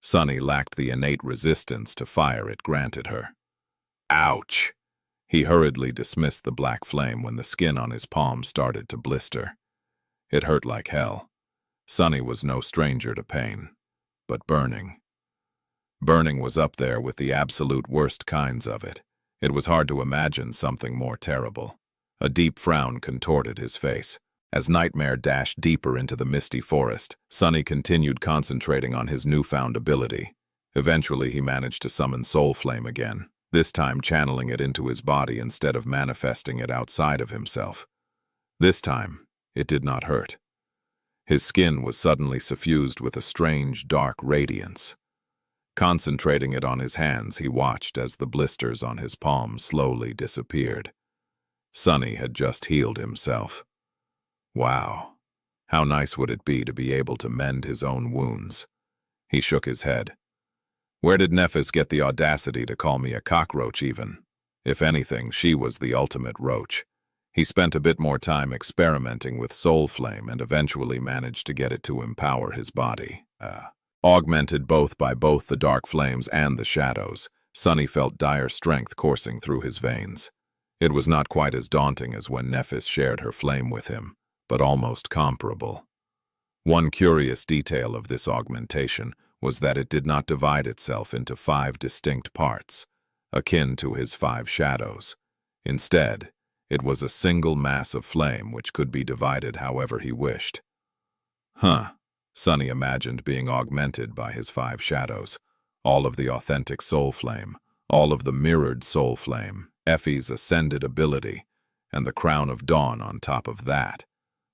Sonny lacked the innate resistance to fire it granted her. Ouch! He hurriedly dismissed the black flame when the skin on his palm started to blister. It hurt like hell. Sonny was no stranger to pain, but burning. Burning was up there with the absolute worst kinds of it. It was hard to imagine something more terrible. A deep frown contorted his face. As Nightmare dashed deeper into the misty forest, Sonny continued concentrating on his newfound ability. Eventually, he managed to summon Soul Flame again, this time channeling it into his body instead of manifesting it outside of himself. This time, it did not hurt. His skin was suddenly suffused with a strange, dark radiance. Concentrating it on his hands, he watched as the blisters on his palms slowly disappeared. Sonny had just healed himself. Wow, how nice would it be to be able to mend his own wounds? He shook his head. Where did Nephis get the audacity to call me a cockroach even? If anything, she was the ultimate roach. He spent a bit more time experimenting with Soul Flame and eventually managed to get it to empower his body. Augmented both by both the dark flames and the shadows, Sunny felt dire strength coursing through his veins. It was not quite as daunting as when Nephis shared her flame with him, but almost comparable. One curious detail of this augmentation was that it did not divide itself into 5 distinct parts, akin to his 5 shadows. Instead, it was a single mass of flame which could be divided however he wished. Sunny imagined being augmented by his 5 shadows, all of the authentic soul flame, all of the mirrored soul flame, Effie's ascended ability, and the crown of dawn on top of that.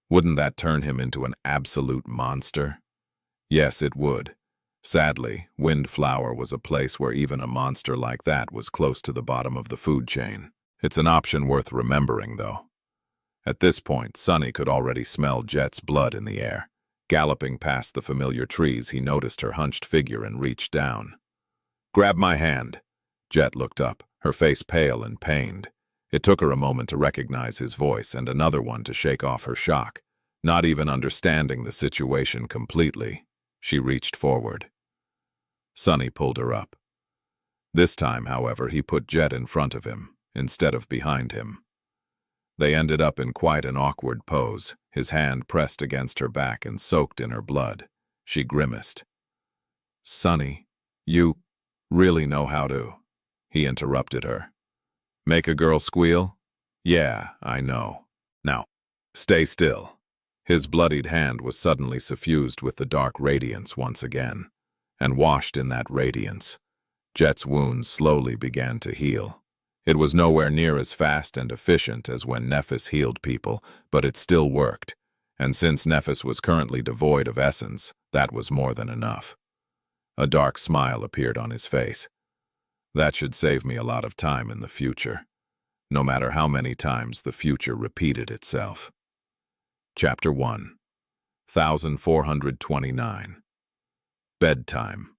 Wouldn't that turn him into an absolute monster? Yes, it would. Sadly, Windflower was a place where even a monster like that was close to the bottom of the food chain. It's an option worth remembering, though. At this point, Sunny could already smell Jet's blood in the air. Galloping past the familiar trees, he noticed her hunched figure and reached down. "Grab my hand." Jet looked up, her face pale and pained. It took her a moment to recognize his voice and another one to shake off her shock. Not even understanding the situation completely, she reached forward. Sunny pulled her up. This time, however, he put Jet in front of him, instead of behind him. They ended up in quite an awkward pose, his hand pressed against her back and soaked in her blood. She grimaced. "Sunny, you really know how to..." He interrupted her. "Make a girl squeal? Yeah, I know. Now, stay still." His bloodied hand was suddenly suffused with the dark radiance once again, and washed in that radiance, Jet's wounds slowly began to heal. It was nowhere near as fast and efficient as when Nephis healed people, but it still worked, and since Nephis was currently devoid of essence, that was more than enough. A dark smile appeared on his face. "That should save me a lot of time in the future, no matter how many times the future repeated itself." Chapter 1, 1429. Bedtime.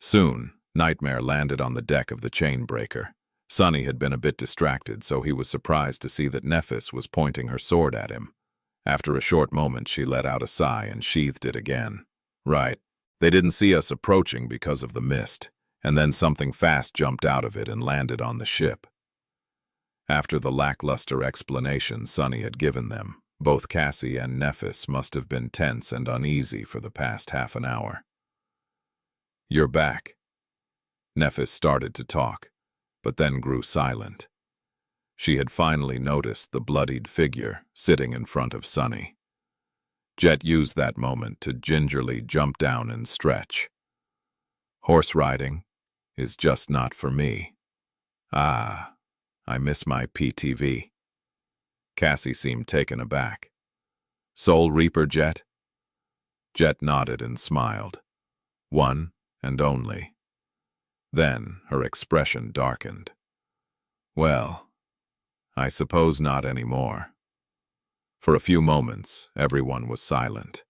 Soon, Nightmare landed on the deck of the chainbreaker. Sunny had been a bit distracted, so he was surprised to see that Nephis was pointing her sword at him. After a short moment, she let out a sigh and sheathed it again. "Right. They didn't see us approaching because of the mist, and then something fast jumped out of it and landed on the ship." After the lackluster explanation Sunny had given them, both Cassie and Nephis must have been tense and uneasy for the past half an hour. "You're back." Nephis started to talk, but then grew silent. She had finally noticed the bloodied figure sitting in front of Sunny. Jet used that moment to gingerly jump down and stretch. "Horse riding is just not for me. I miss my PTV." Cassie seemed taken aback. "Soul Reaper, Jet?" Jet nodded and smiled. "One and only." Then her expression darkened. "Well, I suppose not anymore." For a few moments, everyone was silent.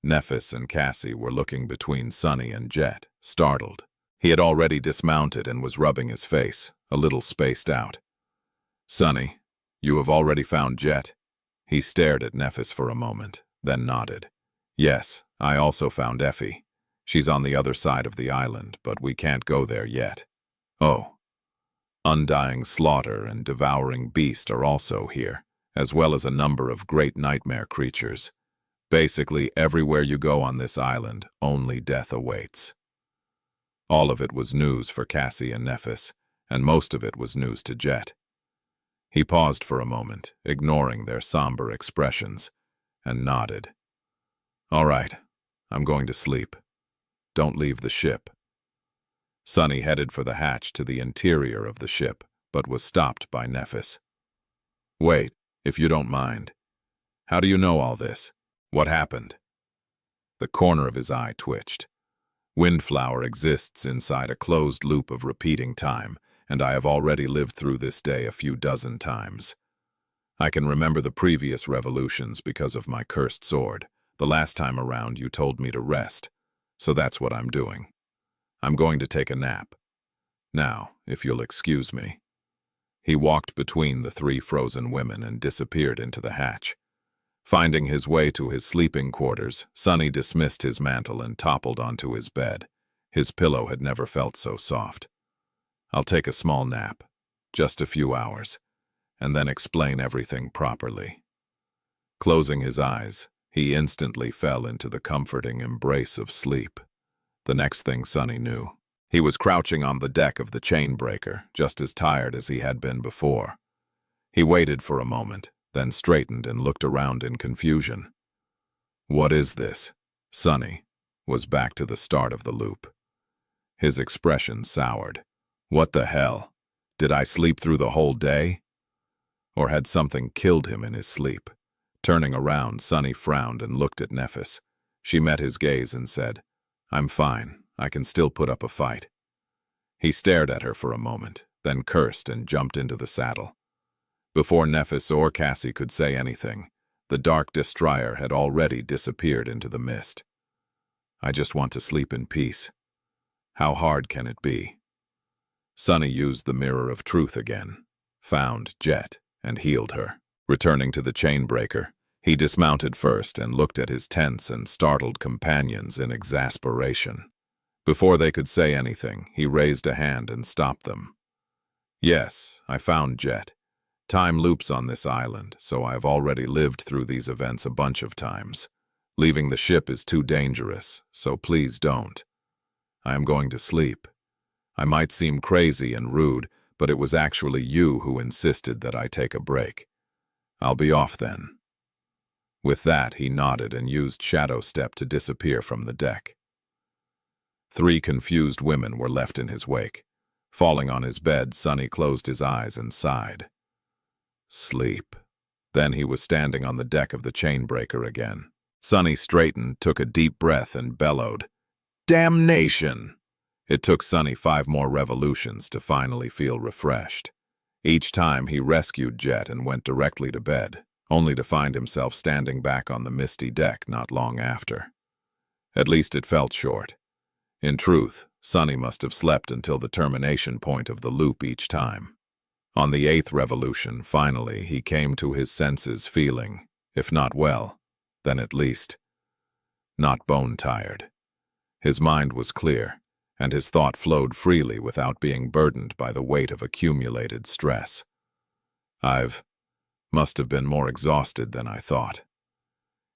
Nephis and Cassie were looking between Sunny and Jet, startled. He had already dismounted and was rubbing his face, a little spaced out. "Sunny, you have already found Jet?" He stared at Nephis for a moment, then nodded. "Yes, I also found Effie. She's on the other side of the island, but we can't go there yet." "Oh." "Undying Slaughter and Devouring Beast are also here, as well as a number of great nightmare creatures. Basically, everywhere you go on this island, only death awaits." All of it was news for Cassie and Nephis, and most of it was news to Jet. He paused for a moment, ignoring their somber expressions, and nodded. "All right, I'm going to sleep. Don't leave the ship." Sunny headed for the hatch to the interior of the ship, but was stopped by Nephis. "Wait, if you don't mind. How do you know all this? What happened?" The corner of his eye twitched. "Windflower exists inside a closed loop of repeating time, and I have already lived through this day a few dozen times. I can remember the previous revolutions because of my cursed sword. The last time around you told me to rest, so that's what I'm doing. I'm going to take a nap. Now, if you'll excuse me." He walked between the three frozen women and disappeared into the hatch. Finding his way to his sleeping quarters, Sunny dismissed his mantle and toppled onto his bed. His pillow had never felt so soft. "I'll take a small nap, just a few hours, and then explain everything properly." Closing his eyes, he instantly fell into the comforting embrace of sleep. The next thing Sunny knew, he was crouching on the deck of the chain breaker, just as tired as he had been before. He waited for a moment, then straightened and looked around in confusion. "What is this?" Sunny was back to the start of the loop. His expression soured. "What the hell? Did I sleep through the whole day? Or had something killed him in his sleep?" Turning around, Sunny frowned and looked at Nephis. She met his gaze and said, "I'm fine. I can still put up a fight." He stared at her for a moment, then cursed and jumped into the saddle. Before Nephis or Cassie could say anything, the dark destroyer had already disappeared into the mist. "I just want to sleep in peace. How hard can it be?" Sunny used the mirror of truth again, found Jet, and healed her. Returning to the chain breaker, he dismounted first and looked at his tense and startled companions in exasperation. Before they could say anything, he raised a hand and stopped them. "Yes, I found Jet. Time loops on this island, so I have already lived through these events a bunch of times. Leaving the ship is too dangerous, so please don't. I am going to sleep. I might seem crazy and rude, but it was actually you who insisted that I take a break. I'll be off then." With that, he nodded and used Shadow Step to disappear from the deck. 3 confused women were left in his wake. Falling on his bed, Sunny closed his eyes and sighed. Sleep. Then he was standing on the deck of the chain breaker again. Sunny straightened, took a deep breath, and bellowed, "Damnation!" It took Sunny 5 more revolutions to finally feel refreshed. Each time he rescued Jet and went directly to bed, only to find himself standing back on the misty deck not long after. At least it felt short. In truth, Sunny must have slept until the termination point of the loop each time. On the 8th revolution, finally, he came to his senses feeling, if not well, then at least not bone-tired. His mind was clear, and his thought flowed freely without being burdened by the weight of accumulated stress. Must have been more exhausted than I thought.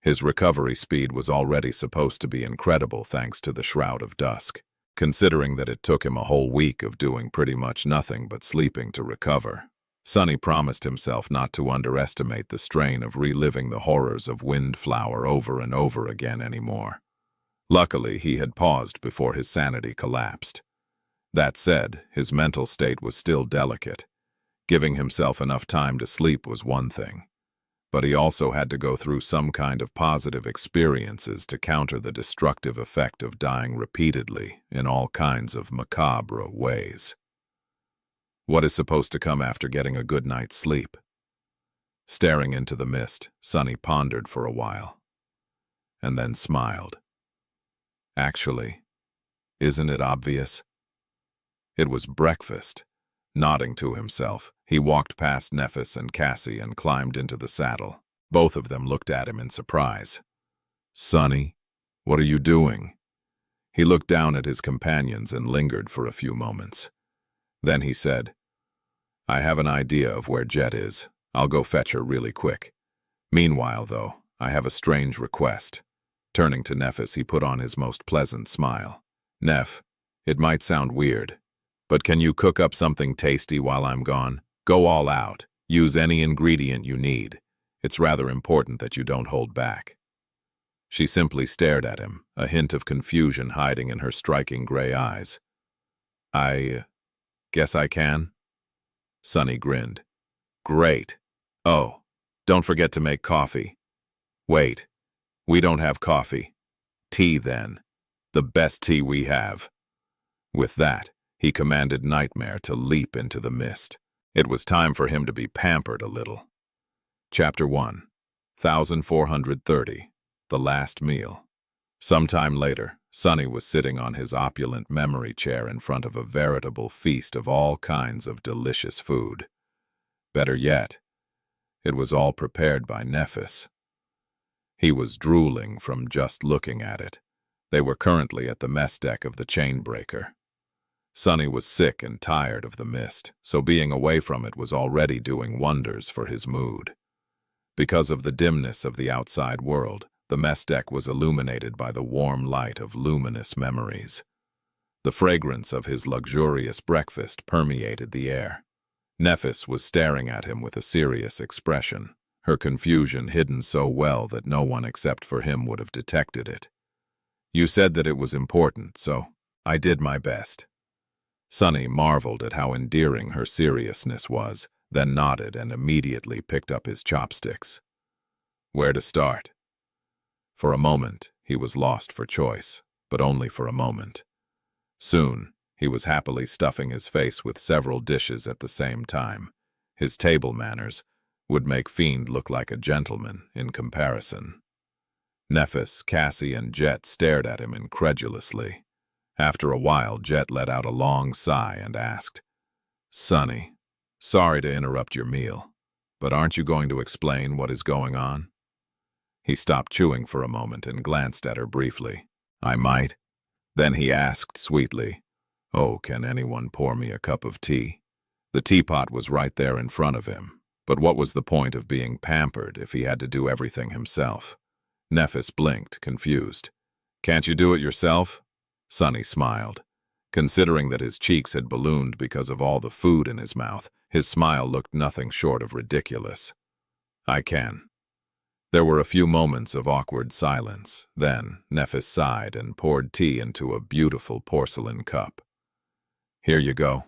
His recovery speed was already supposed to be incredible thanks to the Shroud of Dusk, considering that it took him a whole week of doing pretty much nothing but sleeping to recover. Sunny promised himself not to underestimate the strain of reliving the horrors of Windflower over and over again anymore. Luckily, he had paused before his sanity collapsed. That said, his mental state was still delicate. Giving himself enough time to sleep was one thing, but he also had to go through some kind of positive experiences to counter the destructive effect of dying repeatedly in all kinds of macabre ways. What is supposed to come after getting a good night's sleep? Staring into the mist, Sunny pondered for a while, and then smiled. Actually, isn't it obvious? It was breakfast. Nodding to himself, he walked past Nephis and Cassie and climbed into the saddle. Both of them looked at him in surprise. "Sunny, what are you doing?" He looked down at his companions and lingered for a few moments. Then he said, "I have an idea of where Jet is. I'll go fetch her really quick. Meanwhile, though, I have a strange request." Turning to Nephis, he put on his most pleasant smile. "Neph, it might sound weird, but can you cook up something tasty while I'm gone? Go all out. Use any ingredient you need. It's rather important that you don't hold back." She simply stared at him, a hint of confusion hiding in her striking gray eyes. "I guess I can?" Sunny grinned. "Great. Oh, don't forget to make coffee." "Wait. We don't have coffee." "Tea, then. The best tea we have." With that, he commanded Nightmare to leap into the mist. It was time for him to be pampered a little. Chapter 1, 1430, The Last Meal. Sometime later, Sunny was sitting on his opulent memory chair in front of a veritable feast of all kinds of delicious food. Better yet, it was all prepared by Nephis. He was drooling from just looking at it. They were currently at the mess deck of the Chainbreaker. Sonny was sick and tired of the mist, so being away from it was already doing wonders for his mood. Because of the dimness of the outside world, the mess deck was illuminated by the warm light of luminous memories. The fragrance of his luxurious breakfast permeated the air. Nephis was staring at him with a serious expression, her confusion hidden so well that no one except for him would have detected it. "You said that it was important, so I did my best." Sonny marveled at how endearing her seriousness was, then nodded and immediately picked up his chopsticks. Where to start? For a moment, he was lost for choice, but only for a moment. Soon, he was happily stuffing his face with several dishes at the same time. His table manners would make Fiend look like a gentleman in comparison. Nephis, Cassie, and Jet stared at him incredulously. After a while, Jet let out a long sigh and asked, "Sonny, sorry to interrupt your meal, but aren't you going to explain what is going on?" He stopped chewing for a moment and glanced at her briefly. "I might." Then he asked sweetly, "Oh, can anyone pour me a cup of tea?" The teapot was right there in front of him, but what was the point of being pampered if he had to do everything himself? Nephis blinked, confused. "Can't you do it yourself?" Sonny smiled. Considering that his cheeks had ballooned because of all the food in his mouth, his smile looked nothing short of ridiculous. "I can." There were a few moments of awkward silence. Then Nephis sighed and poured tea into a beautiful porcelain cup. "Here you go."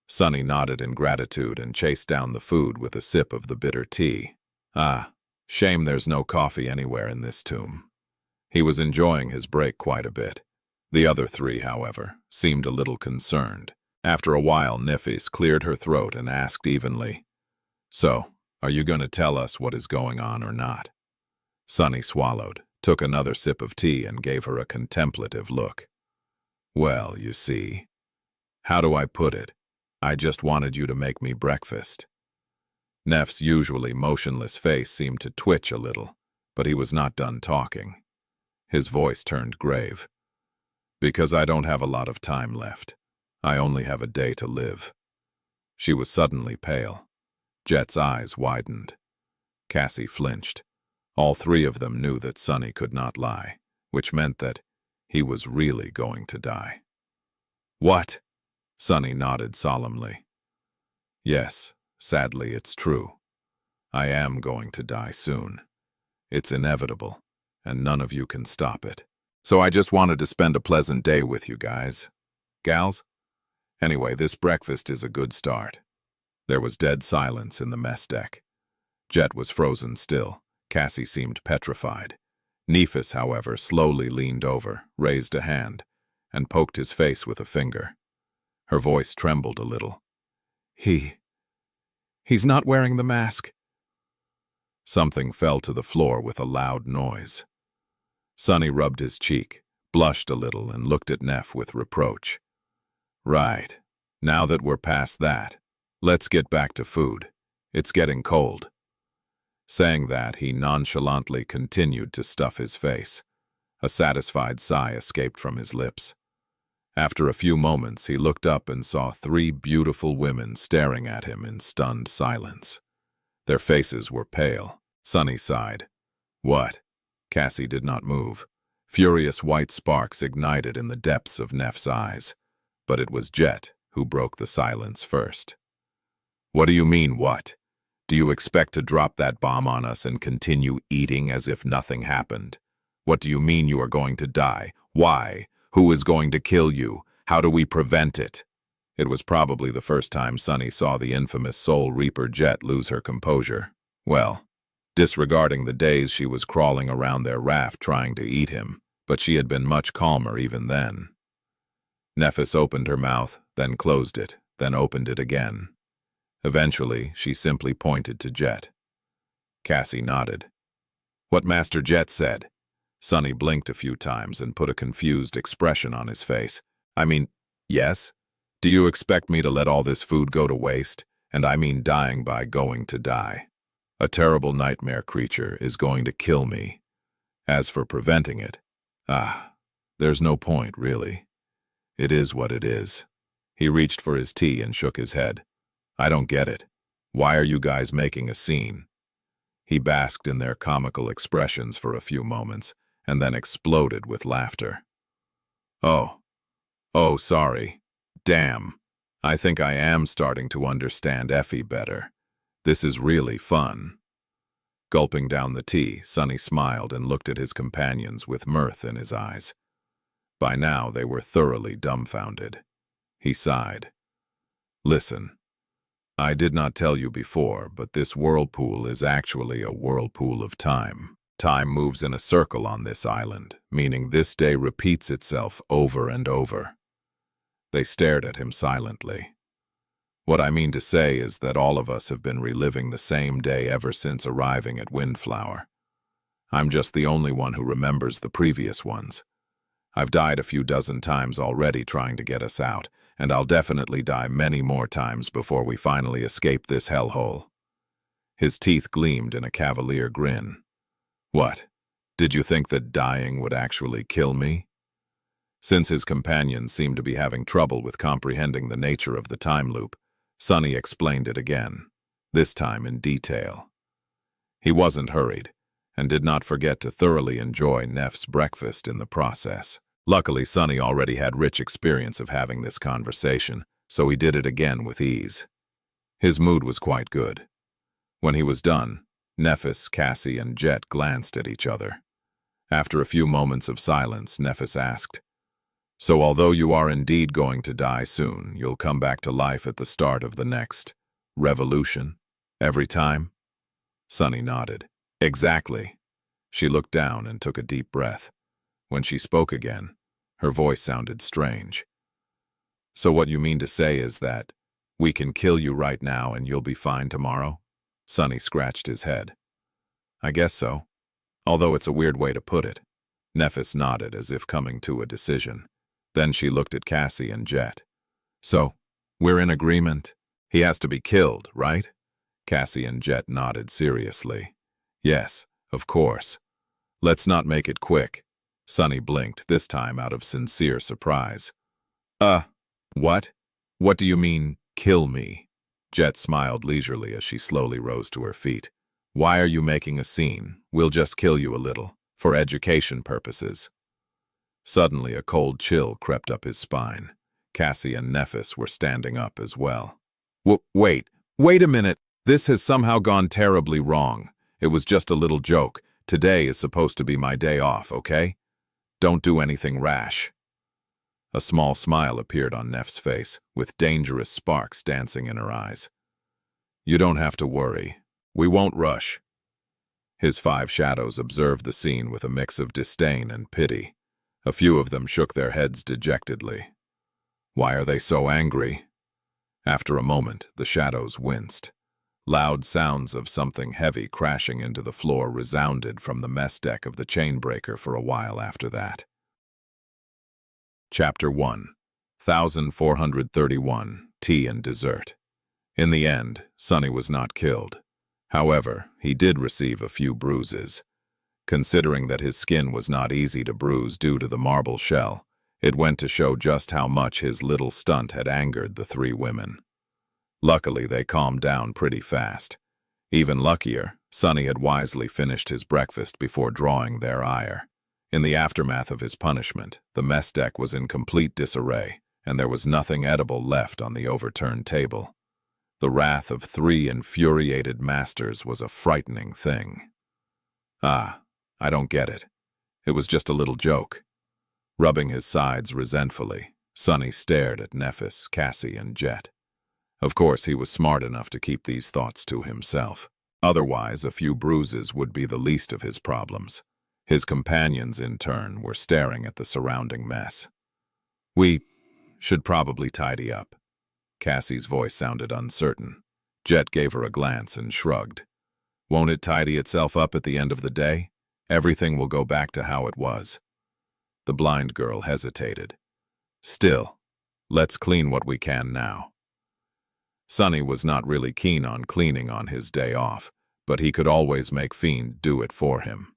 Sonny nodded in gratitude and chased down the food with a sip of the bitter tea. Ah, shame there's no coffee anywhere in this tomb. He was enjoying his break quite a bit. The other three, however, seemed a little concerned. After a while, Nephis cleared her throat and asked evenly, "So, are you going to tell us what is going on or not?" Sonny swallowed, took another sip of tea, and gave her a contemplative look. "Well, you see, how do I put it? I just wanted you to make me breakfast." Neff's usually motionless face seemed to twitch a little, but he was not done talking. His voice turned grave. "Because I don't have a lot of time left. I only have a day to live." She was suddenly pale. Jet's eyes widened. Cassie flinched. All three of them knew that Sonny could not lie, which meant that he was really going to die. "What?" Sonny nodded solemnly. "Yes, sadly it's true. I am going to die soon. It's inevitable, and none of you can stop it. So I just wanted to spend a pleasant day with you guys. Gals? Anyway, this breakfast is a good start." There was dead silence in the mess deck. Jet was frozen still. Cassie seemed petrified. Nephis, however, slowly leaned over, raised a hand, and poked his face with a finger. Her voice trembled a little. He's not wearing the mask." Something fell to the floor with a loud noise. Sonny rubbed his cheek, blushed a little, and looked at Neff with reproach. "Right. Now that we're past that, let's get back to food. It's getting cold." Saying that, he nonchalantly continued to stuff his face. A satisfied sigh escaped from his lips. After a few moments, he looked up and saw three beautiful women staring at him in stunned silence. Their faces were pale. Sonny sighed. "What?" Cassie did not move. Furious white sparks ignited in the depths of Neff's eyes, but it was Jet who broke the silence first. "What do you mean, what? Do you expect to drop that bomb on us and continue eating as if nothing happened? What do you mean you are going to die? Why? Who is going to kill you? How do we prevent it?" It was probably the first time Sonny saw the infamous Soul Reaper Jet lose her composure. Well, disregarding the days she was crawling around their raft trying to eat him, but she had been much calmer even then. Nephis opened her mouth, then closed it, then opened it again. Eventually, she simply pointed to Jet. Cassie nodded. "What Master Jet said." Sonny blinked a few times and put a confused expression on his face. "I mean, yes? Do you expect me to let all this food go to waste? And I mean dying by going to die. A terrible nightmare creature is going to kill me. As for preventing it, there's no point, really. It is what it is. He reached for his tea and shook his head. I don't get it. Why are you guys making a scene? He basked in their comical expressions for a few moments, and then exploded with laughter. Oh, sorry. Damn. I think I am starting to understand Effie better. This is really fun. Gulping down the tea, Sonny smiled and looked at his companions with mirth in his eyes. By now they were thoroughly dumbfounded. He sighed. Listen, I did not tell you before, but this whirlpool is actually a whirlpool of time. Time moves in a circle on this island, meaning this day repeats itself over and over. They stared at him silently. What I mean to say is that all of us have been reliving the same day ever since arriving at Windflower. I'm just the only one who remembers the previous ones. I've died a few dozen times already trying to get us out, and I'll definitely die many more times before we finally escape this hellhole. His teeth gleamed in a cavalier grin. What? Did you think that dying would actually kill me? Since his companions seemed to be having trouble with comprehending the nature of the time loop, Sonny explained it again, this time in detail. He wasn't hurried, and did not forget to thoroughly enjoy Neff's breakfast in the process. Luckily, Sonny already had rich experience of having this conversation, so he did it again with ease. His mood was quite good. When he was done, Nephis, Cassie, and Jet glanced at each other. After a few moments of silence, Nephis asked, "So although you are indeed going to die soon, you'll come back to life at the start of the next revolution? Every time?" Sonny nodded. "Exactly." She looked down and took a deep breath. When she spoke again, her voice sounded strange. "So what you mean to say is that we can kill you right now and you'll be fine tomorrow?" Sonny scratched his head. "I guess so, although it's a weird way to put it." Nephis nodded as if coming to a decision. Then she looked at Cassie and Jet. "So, we're in agreement. He has to be killed, right?" Cassie and Jet nodded seriously. "Yes, of course. Let's not make it quick." Sonny blinked, this time out of sincere surprise. What? What do you mean, kill me?" Jet smiled leisurely as she slowly rose to her feet. "Why are you making a scene? We'll just kill you a little, for education purposes." Suddenly, a cold chill crept up his spine. Cassie and Nephis were standing up as well. Wait a minute. This has somehow gone terribly wrong. It was just a little joke. Today is supposed to be my day off, okay? Don't do anything rash." A small smile appeared on Neff's face, with dangerous sparks dancing in her eyes. "You don't have to worry. We won't rush." His 5 shadows observed the scene with a mix of disdain and pity. A few of them shook their heads dejectedly. Why are they so angry? After a moment, the shadows winced. Loud sounds of something heavy crashing into the floor resounded from the mess deck of the chainbreaker for a while after that. Chapter 1. 1431, Tea and Dessert. In the end, Sonny was not killed. However, he did receive a few bruises. Considering that his skin was not easy to bruise due to the marble shell, it went to show just how much his little stunt had angered the 3 women. Luckily, they calmed down pretty fast. Even luckier, Sonny had wisely finished his breakfast before drawing their ire. In the aftermath of his punishment, the mess deck was in complete disarray, and there was nothing edible left on the overturned table. The wrath of 3 infuriated masters was a frightening thing. I don't get it. It was just a little joke. Rubbing his sides resentfully, Sonny stared at Nephis, Cassie, and Jet. Of course, he was smart enough to keep these thoughts to himself. Otherwise, a few bruises would be the least of his problems. His companions, in turn, were staring at the surrounding mess. "We should probably tidy up." Cassie's voice sounded uncertain. Jet gave her a glance and shrugged. "Won't it tidy itself up at the end of the day? Everything will go back to how it was." The blind girl hesitated. "Still, let's clean what we can now." Sunny was not really keen on cleaning on his day off, but he could always make Fiend do it for him.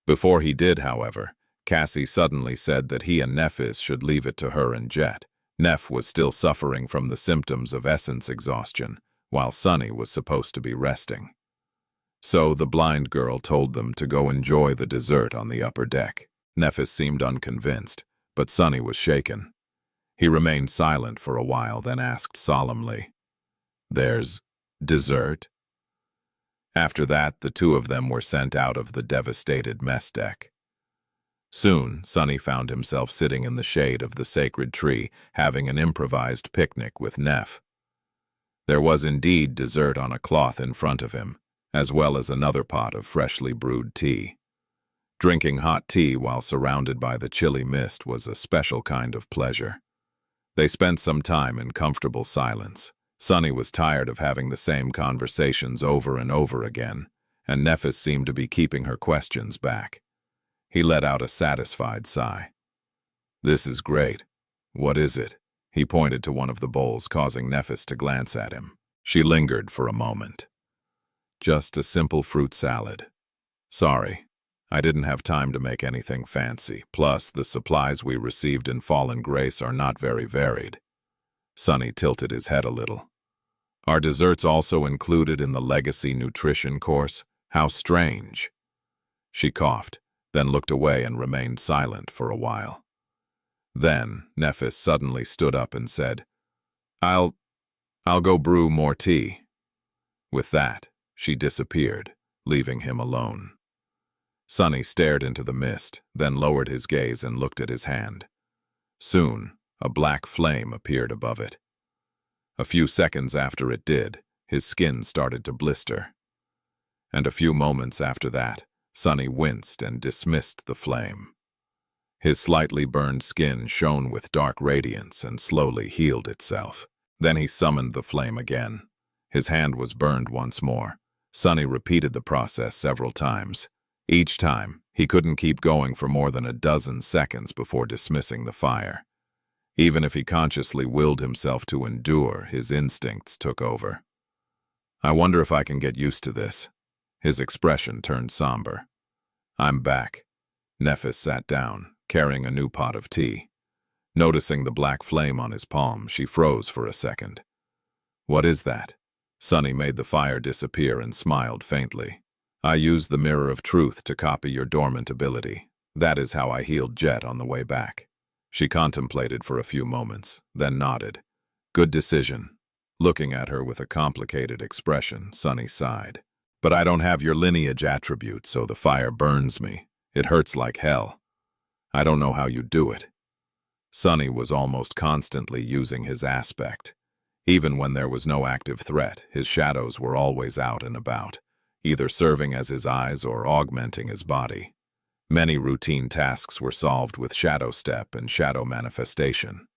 Before he did, however, Cassie suddenly said that he and Nephis should leave it to her and Jet. Neph was still suffering from the symptoms of essence exhaustion, while Sunny was supposed to be resting. So the blind girl told them to go enjoy the dessert on the upper deck. Nephis seemed unconvinced, but Sunny was shaken. He remained silent for a while, then asked solemnly, "There's dessert?" After that, the two of them were sent out of the devastated mess deck. Soon, Sunny found himself sitting in the shade of the sacred tree, having an improvised picnic with Neph. There was indeed dessert on a cloth in front of him, as well as another pot of freshly brewed tea. Drinking hot tea while surrounded by the chilly mist was a special kind of pleasure. They spent some time in comfortable silence. Sunny was tired of having the same conversations over and over again, and Nephis seemed to be keeping her questions back. He let out a satisfied sigh. "This is great. What is it?" He pointed to one of the bowls, causing Nephis to glance at him. She lingered for a moment. "Just a simple fruit salad. Sorry, I didn't have time to make anything fancy. Plus, the supplies we received in Fallen Grace are not very varied." Sunny tilted his head a little. "Are desserts also included in the Legacy Nutrition course? How strange." She coughed, then looked away and remained silent for a while. Then, Nephis suddenly stood up and said, I'll go brew more tea." With that, she disappeared, leaving him alone. Sunny stared into the mist, then lowered his gaze and looked at his hand. Soon, a black flame appeared above it. A few seconds after it did, his skin started to blister. And a few moments after that, Sunny winced and dismissed the flame. His slightly burned skin shone with dark radiance and slowly healed itself. Then he summoned the flame again. His hand was burned once more. Sunny repeated the process several times. Each time, he couldn't keep going for more than a dozen seconds before dismissing the fire. Even if he consciously willed himself to endure, his instincts took over. "I wonder if I can get used to this." His expression turned somber. "I'm back." Nephis sat down, carrying a new pot of tea. Noticing the black flame on his palm, she froze for a second. "What is that?" Sunny made the fire disappear and smiled faintly. "I used the Mirror of Truth to copy your dormant ability. That is how I healed Jet on the way back." She contemplated for a few moments, then nodded. "Good decision." Looking at her with a complicated expression, Sunny sighed. "But I don't have your lineage attribute, so the fire burns me. It hurts like hell. I don't know how you do it." Sunny was almost constantly using his aspect. Even when there was no active threat, his shadows were always out and about, either serving as his eyes or augmenting his body. Many routine tasks were solved with shadow step and shadow manifestation.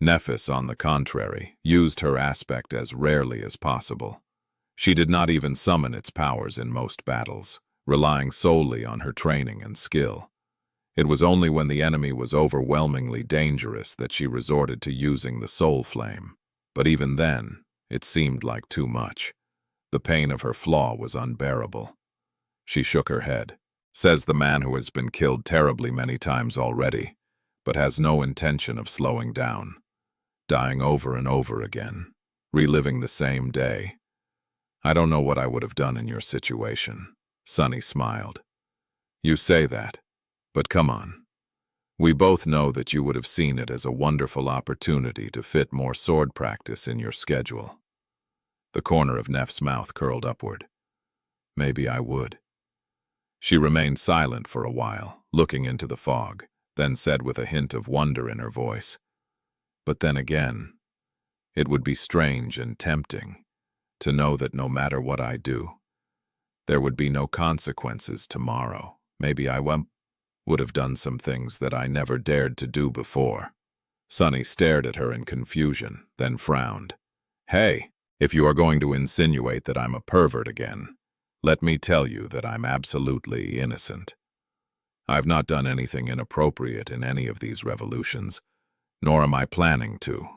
Nephis, on the contrary, used her aspect as rarely as possible. She did not even summon its powers in most battles, relying solely on her training and skill. It was only when the enemy was overwhelmingly dangerous that she resorted to using the soul flame. But even then, it seemed like too much. The pain of her flaw was unbearable. She shook her head. "Says the man who has been killed terribly many times already, but has no intention of slowing down. Dying over and over again, reliving the same day. I don't know what I would have done in your situation." Sunny smiled. "You say that, but come on. We both know that you would have seen it as a wonderful opportunity to fit more sword practice in your schedule." The corner of Neph's mouth curled upward. "Maybe I would." She remained silent for a while, looking into the fog, then said with a hint of wonder in her voice, "But then again, it would be strange and tempting to know that no matter what I do, there would be no consequences tomorrow. Maybe I would have done some things that I never dared to do before." Sunny stared at her in confusion, then frowned. "Hey, if you are going to insinuate that I'm a pervert again, let me tell you that I'm absolutely innocent. I've not done anything inappropriate in any of these revolutions, nor am I planning to."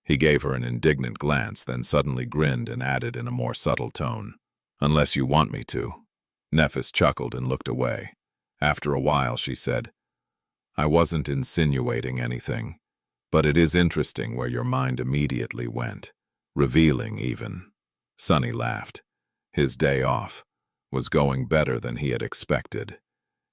He gave her an indignant glance, then suddenly grinned and added in a more subtle tone, "Unless you want me to." Nephis chuckled and looked away. After a while, she said, "I wasn't insinuating anything, but it is interesting where your mind immediately went. Revealing, even." Sunny laughed. His day off was going better than he had expected.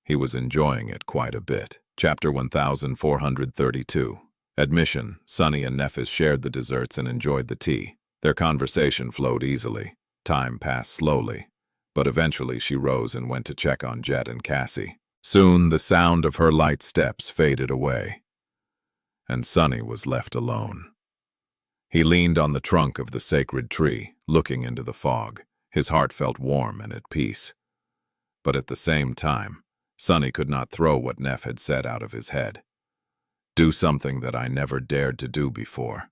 He was enjoying it quite a bit. Chapter 1432. Admission. Sunny and Nephis shared the desserts and enjoyed the tea. Their conversation flowed easily. Time passed slowly, but eventually she rose and went to check on Jet and Cassie. Soon the sound of her light steps faded away, and Sunny was left alone. He leaned on the trunk of the sacred tree, looking into the fog. His heart felt warm and at peace. But at the same time, Sunny could not throw what Neff had said out of his head. Do something that I never dared to do before.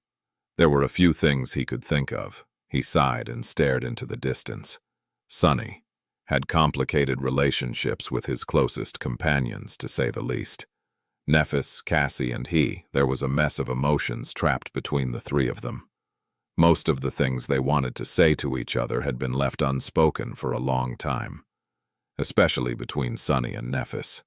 There were a few things he could think of. He sighed and stared into the distance. Sunny had complicated relationships with his closest companions, to say the least. Nephis, Cassie, and he, there was a mess of emotions trapped between the three of them. Most of the things they wanted to say to each other had been left unspoken for a long time, especially between Sunny and Nephis.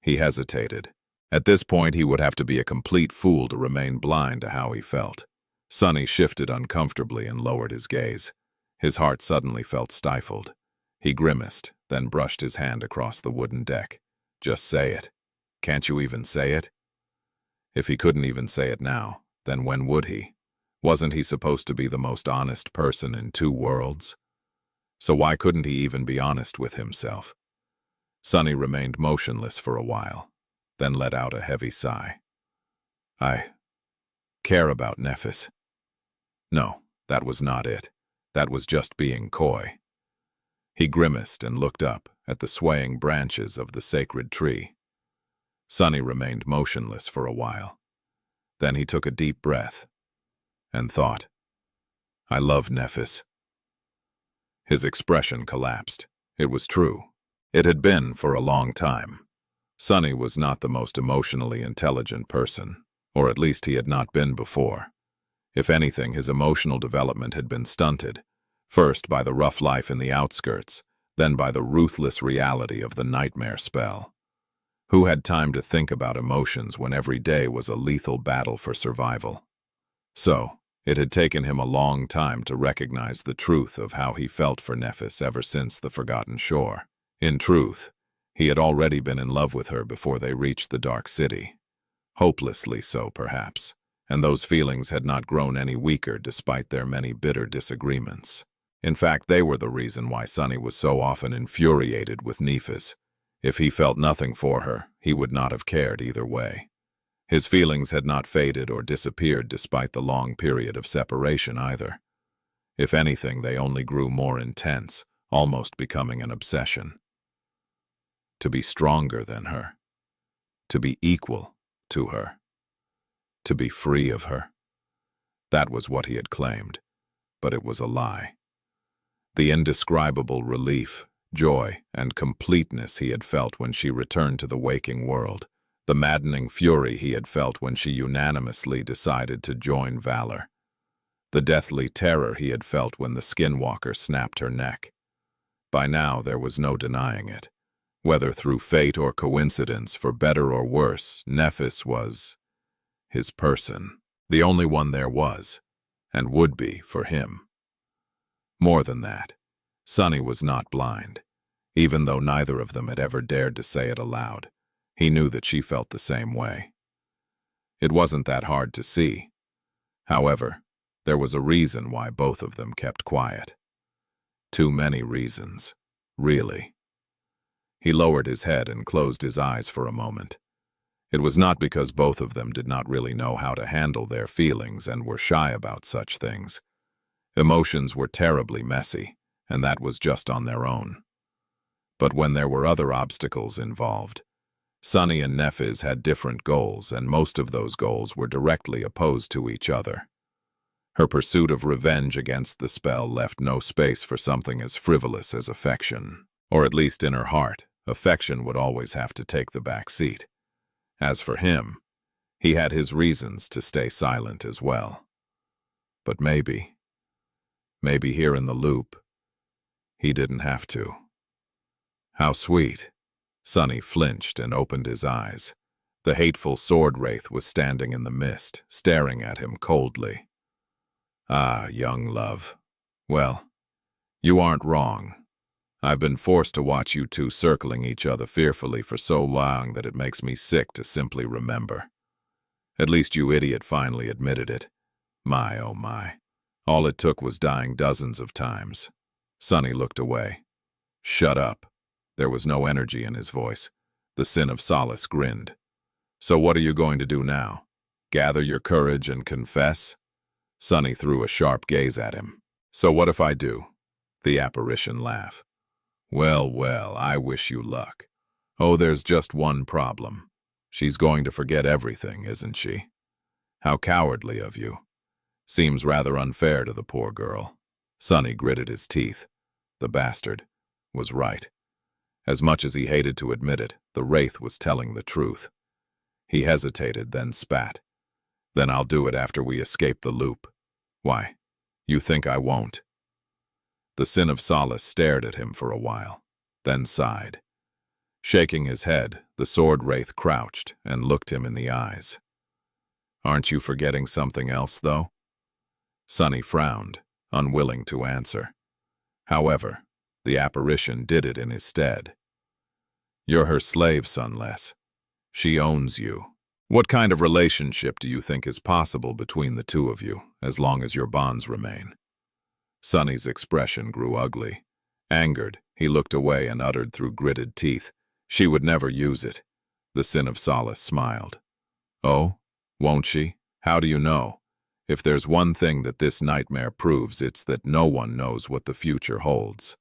He hesitated. At this point, he would have to be a complete fool to remain blind to how he felt. Sunny shifted uncomfortably and lowered his gaze. His heart suddenly felt stifled. He grimaced, then brushed his hand across the wooden deck. Just say it. Can't you even say it? If he couldn't even say it now, then when would he? Wasn't he supposed to be the most honest person in two worlds? So why couldn't he even be honest with himself? Sunny remained motionless for a while, then let out a heavy sigh. I care about Nephis. No, that was not it. That was just being coy. He grimaced and looked up at the swaying branches of the sacred tree. Sunny remained motionless for a while. Then he took a deep breath and thought, I love Nephis. His expression collapsed. It was true. It had been for a long time. Sunny was not the most emotionally intelligent person, or at least he had not been before. If anything, his emotional development had been stunted, first by the rough life in the outskirts, then by the ruthless reality of the nightmare spell. Who had time to think about emotions when every day was a lethal battle for survival? So, it had taken him a long time to recognize the truth of how he felt for Nephis ever since the Forgotten Shore. In truth, he had already been in love with her before they reached the Dark City. Hopelessly so, perhaps, and those feelings had not grown any weaker despite their many bitter disagreements. In fact, they were the reason why Sunny was so often infuriated with Nephis. If he felt nothing for her, he would not have cared either way. His feelings had not faded or disappeared despite the long period of separation either. If anything, they only grew more intense, almost becoming an obsession. To be stronger than her. To be equal to her. To be free of her. That was what he had claimed, but it was a lie. The indescribable relief, joy, and completeness he had felt when she returned to the waking world, the maddening fury he had felt when she unanimously decided to join Valor, the deathly terror he had felt when the skinwalker snapped her neck. By now there was no denying it. Whether through fate or coincidence, for better or worse, Nephis was his person, the only one there was, and would be for him. More than that, Sunny was not blind. Even though neither of them had ever dared to say it aloud, he knew that she felt the same way. It wasn't that hard to see. However, there was a reason why both of them kept quiet. Too many reasons, really. He lowered his head and closed his eyes for a moment. It was not because both of them did not really know how to handle their feelings and were shy about such things. Emotions were terribly messy, and that was just on their own. But when there were other obstacles involved, Sunny and Nephis had different goals, and most of those goals were directly opposed to each other. Her pursuit of revenge against the spell left no space for something as frivolous as affection. Or at least in her heart, affection would always have to take the back seat. As for him, he had his reasons to stay silent as well. But maybe here in the loop, he didn't have to. How sweet. Sunny flinched and opened his eyes. The hateful sword wraith was standing in the mist, staring at him coldly. Ah, young love. Well, you aren't wrong. I've been forced to watch you two circling each other fearfully for so long that it makes me sick to simply remember. At least you idiot finally admitted it. My, oh my. All it took was dying dozens of times. Sunny looked away. Shut up. There was no energy in his voice. The sin of solace grinned. So what are you going to do now? Gather your courage and confess? Sunny threw a sharp gaze at him. So what if I do? The apparition laughed. Well, well, I wish you luck. Oh, there's just one problem. She's going to forget everything, isn't she? How cowardly of you. Seems rather unfair to the poor girl. Sunny gritted his teeth. The bastard was right. As much as he hated to admit it, the wraith was telling the truth. He hesitated, then spat. Then I'll do it after we escape the loop. Why, you think I won't? The sin of solace stared at him for a while, then sighed. Shaking his head, the sword wraith crouched and looked him in the eyes. Aren't you forgetting something else, though? Sunny frowned, unwilling to answer. However, the apparition did it in his stead. You're her slave, Sunless. She owns you. What kind of relationship do you think is possible between the two of you, as long as your bonds remain? Sunny's expression grew ugly. Angered, he looked away and uttered through gritted teeth, She would never use it. The sin of solace smiled. Oh, won't she? How do you know? If there's one thing that this nightmare proves, it's that no one knows what the future holds.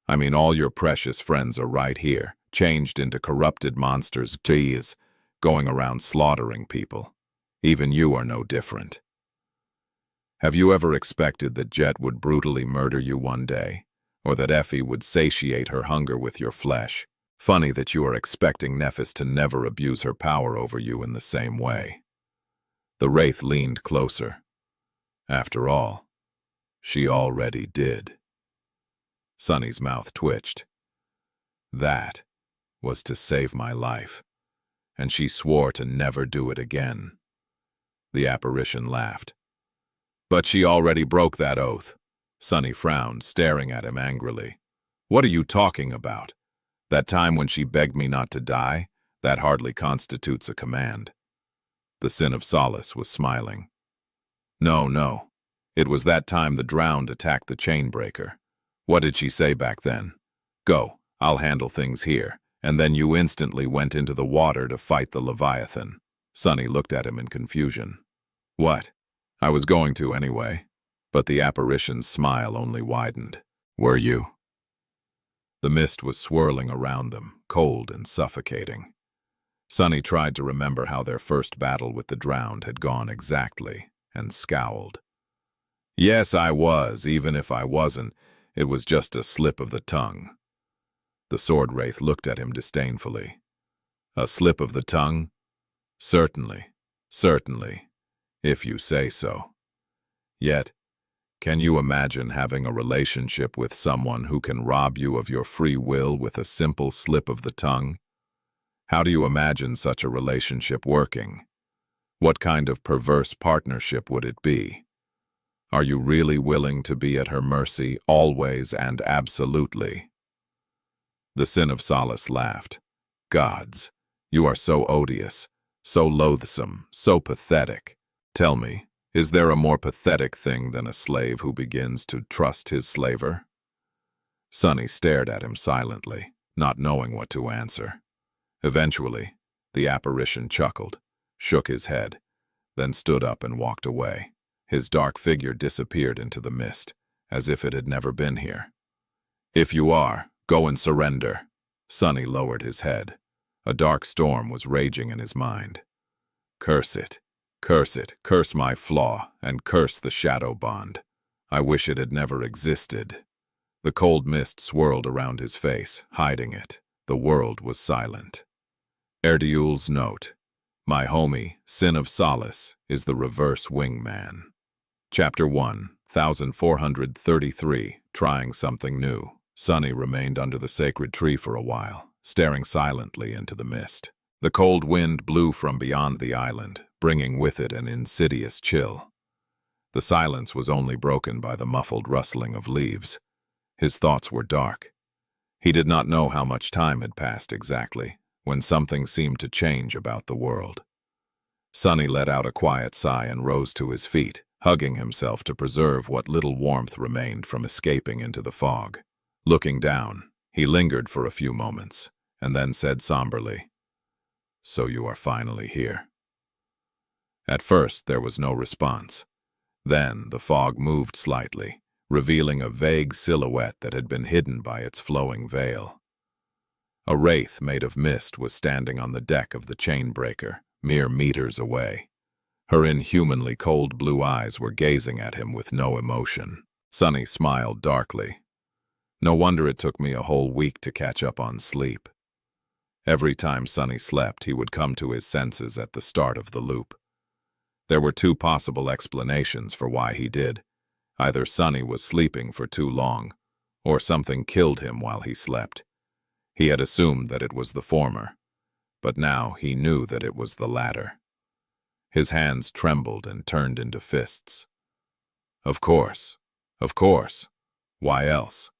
I mean, all your precious friends are right here, changed into corrupted monsters, going around slaughtering people. Even you are no different. Have you ever expected that Jet would brutally murder you one day, or that Effie would satiate her hunger with your flesh? Funny that you are expecting Nephis to never abuse her power over you in the same way. The Wraith leaned closer. After all, she already did. Sunny's mouth twitched. That was to save my life, and she swore to never do it again. The apparition laughed. But she already broke that oath. Sunny frowned, staring at him angrily. What are you talking about? That time when she begged me not to die? That hardly constitutes a command. The sin of solace was smiling. No. It was that time the drowned attacked the chainbreaker. What did she say back then? Go, I'll handle things here. And then you instantly went into the water to fight the Leviathan. Sunny looked at him in confusion. What? I was going to anyway. But the apparition's smile only widened. Were you? The mist was swirling around them, cold and suffocating. Sunny tried to remember how their first battle with the drowned had gone exactly, and scowled. Yes, I was. Even if I wasn't, it was just a slip of the tongue. The sword wraith looked at him disdainfully. A slip of the tongue? Certainly, if you say so. Yet, can you imagine having a relationship with someone who can rob you of your free will with a simple slip of the tongue? How do you imagine such a relationship working? What kind of perverse partnership would it be? Are you really willing to be at her mercy always and absolutely? The sin of solace laughed. Gods, you are so odious, so loathsome, so pathetic. Tell me, is there a more pathetic thing than a slave who begins to trust his slaver? Sunny stared at him silently, not knowing what to answer. Eventually, the apparition chuckled, shook his head, then stood up and walked away. His dark figure disappeared into the mist, as if it had never been here. If you are, go and surrender. Sunny lowered his head. A dark storm was raging in his mind. Curse it, curse my flaw, and curse the shadow bond. I wish it had never existed. The cold mist swirled around his face, hiding it. The world was silent. Erdiul's note. My homie, Sin of Solace, is the reverse wingman. Chapter 1, 1433, Trying Something New. Sunny remained under the sacred tree for a while, staring silently into the mist. The cold wind blew from beyond the island, bringing with it an insidious chill. The silence was only broken by the muffled rustling of leaves. His thoughts were dark. He did not know how much time had passed exactly, when something seemed to change about the world. Sunny let out a quiet sigh and rose to his feet, hugging himself to preserve what little warmth remained from escaping into the fog. Looking down, he lingered for a few moments, and then said somberly, "So you are finally here." At first, there was no response. Then the fog moved slightly, revealing a vague silhouette that had been hidden by its flowing veil. A wraith made of mist was standing on the deck of the chain-breaker, mere meters away. Her inhumanly cold blue eyes were gazing at him with no emotion. Sunny smiled darkly. No wonder it took me a whole week to catch up on sleep. Every time Sunny slept, he would come to his senses at the start of the loop. There were two possible explanations for why he did. Either Sunny was sleeping for too long, or something killed him while he slept. He had assumed that it was the former, but now he knew that it was the latter. His hands trembled and turned into fists. Of course. Why else?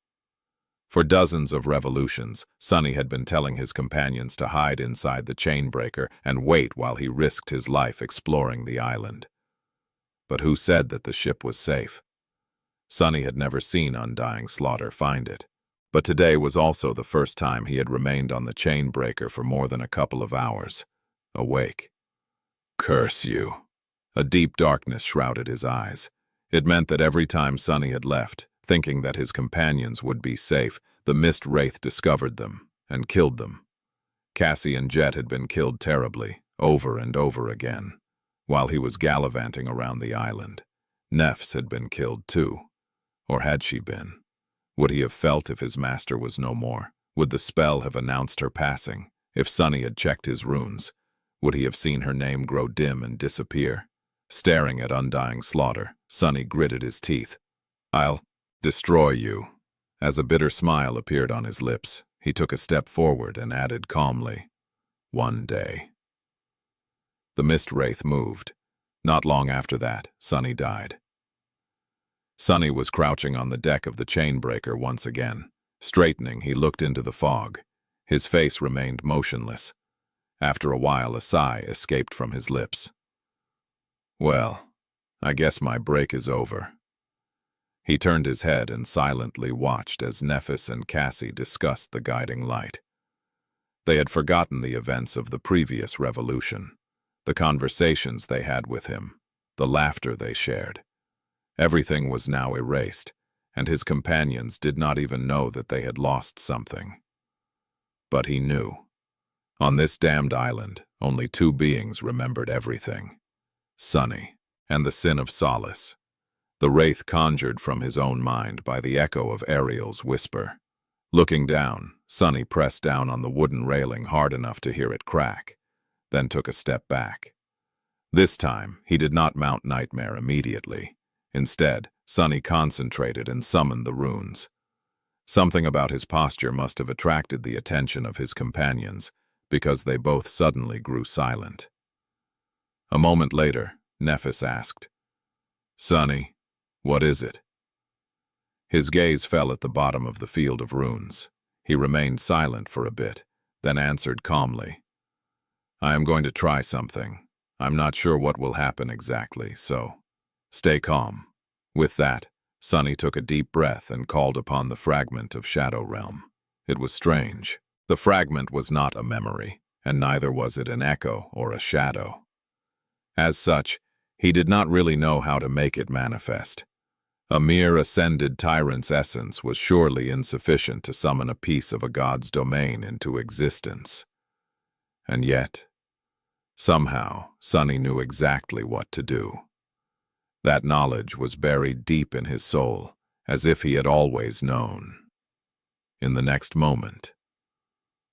For dozens of revolutions, Sunny had been telling his companions to hide inside the chain-breaker and wait while he risked his life exploring the island. But who said that the ship was safe? Sunny had never seen Undying Slaughter find it. But today was also the first time he had remained on the chain-breaker for more than a couple of hours, awake. Curse you. A deep darkness shrouded his eyes. It meant that every time Sunny had left, thinking that his companions would be safe, the mist wraith discovered them and killed them. Cassie and Jet had been killed terribly, over and over again, while he was gallivanting around the island. Nefs had been killed too. Or had she been? Would he have felt if his master was no more? Would the spell have announced her passing? If Sunny had checked his runes, would he have seen her name grow dim and disappear? Staring at Undying Slaughter, Sunny gritted his teeth. "I'll destroy you." As a bitter smile appeared on his lips, he took a step forward and added calmly, "One day." The mist wraith moved. Not long after that, Sunny died. Sunny was crouching on the deck of the chain-breaker once again. Straightening, he looked into the fog. His face remained motionless. After a while, a sigh escaped from his lips. "Well, I guess my break is over." He turned his head and silently watched as Nephis and Cassie discussed the guiding light. They had forgotten the events of the previous revolution, the conversations they had with him, the laughter they shared. Everything was now erased, and his companions did not even know that they had lost something. But he knew. On this damned island, only two beings remembered everything: Sunny and the sin of solace. The wraith conjured from his own mind by the echo of Ariel's whisper. Looking down, Sunny pressed down on the wooden railing hard enough to hear it crack, then took a step back. This time, he did not mount Nightmare immediately. Instead, Sunny concentrated and summoned the runes. Something about his posture must have attracted the attention of his companions, because they both suddenly grew silent. A moment later, Nephis asked, "Sunny, what is it?" His gaze fell at the bottom of the field of runes. He remained silent for a bit, then answered calmly, "I am going to try something. I'm not sure what will happen exactly, so stay calm." With that, Sunny took a deep breath and called upon the fragment of Shadow Realm. It was strange. The fragment was not a memory, and neither was it an echo or a shadow. As such, he did not really know how to make it manifest. A mere ascended tyrant's essence was surely insufficient to summon a piece of a god's domain into existence. And yet, somehow, Sunny knew exactly what to do. That knowledge was buried deep in his soul, as if he had always known. In the next moment,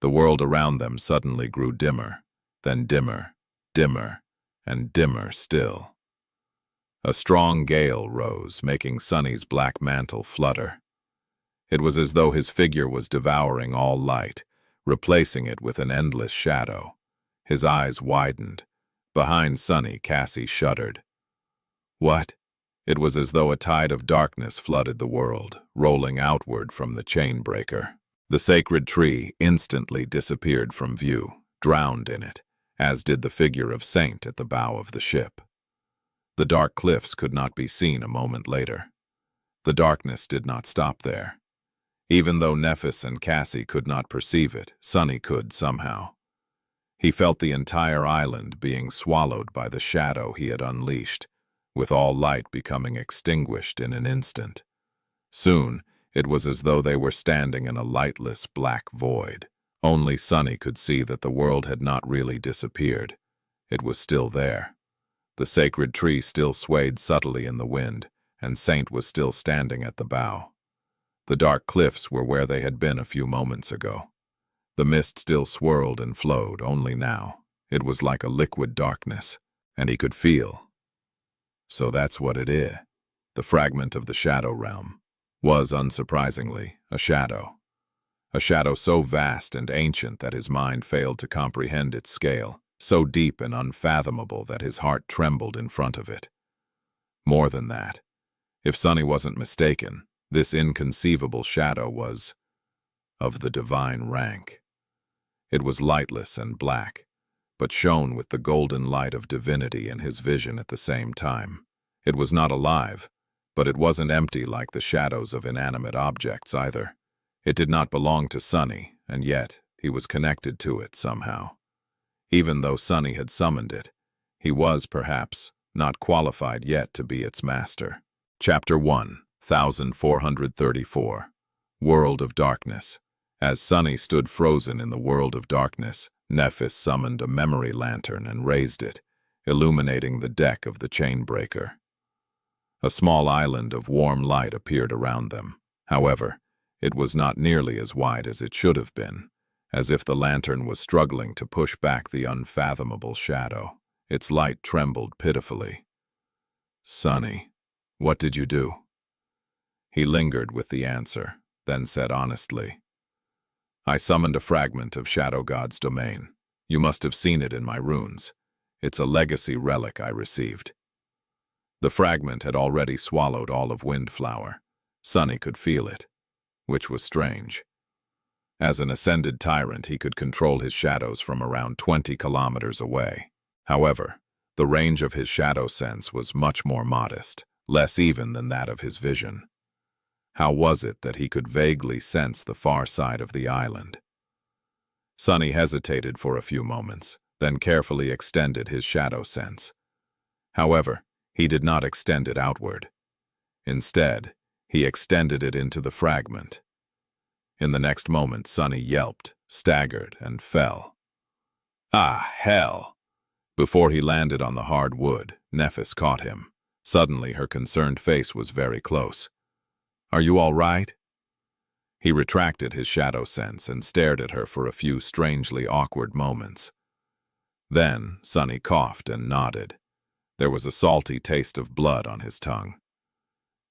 the world around them suddenly grew dimmer, then dimmer, dimmer, and dimmer still. A strong gale rose, making Sunny's black mantle flutter. It was as though his figure was devouring all light, replacing it with an endless shadow. His eyes widened. Behind Sunny, Cassie shuddered. What? It was as though a tide of darkness flooded the world, rolling outward from the chain breaker. The sacred tree instantly disappeared from view, drowned in it, as did the figure of Saint at the bow of the ship. The dark cliffs could not be seen a moment later. The darkness did not stop there. Even though Nephis and Cassie could not perceive it, Sunny could somehow. He felt the entire island being swallowed by the shadow he had unleashed, with all light becoming extinguished in an instant. Soon, it was as though they were standing in a lightless black void. Only Sunny could see that the world had not really disappeared. It was still there. The sacred tree still swayed subtly in the wind, and Saint was still standing at the bow. The dark cliffs were where they had been a few moments ago. The mist still swirled and flowed, only now. It was like a liquid darkness, and he could feel. So that's what it is. The fragment of the shadow realm was, unsurprisingly, a shadow. A shadow so vast and ancient that his mind failed to comprehend its scale, so deep and unfathomable that his heart trembled in front of it. More than that, if Sunny wasn't mistaken, this inconceivable shadow was of the divine rank. It was lightless and black, but shone with the golden light of divinity in his vision at the same time. It was not alive, but it wasn't empty like the shadows of inanimate objects either. It did not belong to Sunny, and yet he was connected to it somehow. Even though Sunny had summoned it, he was, perhaps, not qualified yet to be its master. Chapter 1, 1434. World of Darkness. As Sunny stood frozen in the world of darkness, Nephis summoned a memory lantern and raised it, illuminating the deck of the chain breaker. A small island of warm light appeared around them. However, it was not nearly as wide as it should have been, as if the lantern was struggling to push back the unfathomable shadow. Its light trembled pitifully. "Sunny, what did you do?" He lingered with the answer, then said honestly, "I summoned a fragment of Shadow God's domain. You must have seen it in my runes. It's a legacy relic I received." The fragment had already swallowed all of Windflower. Sunny could feel it, which was strange. As an ascended tyrant, he could control his shadows from around 20 kilometers away. However, the range of his shadow sense was much more modest, less even than that of his vision. How was it that he could vaguely sense the far side of the island? Sunny hesitated for a few moments, then carefully extended his shadow sense. However, he did not extend it outward. Instead, he extended it into the fragment. In the next moment, Sunny yelped, staggered, and fell. "Ah, hell!" Before he landed on the hard wood, Nephis caught him. Suddenly, her concerned face was very close. "Are you all right?" He retracted his shadow sense and stared at her for a few strangely awkward moments. Then, Sunny coughed and nodded. There was a salty taste of blood on his tongue.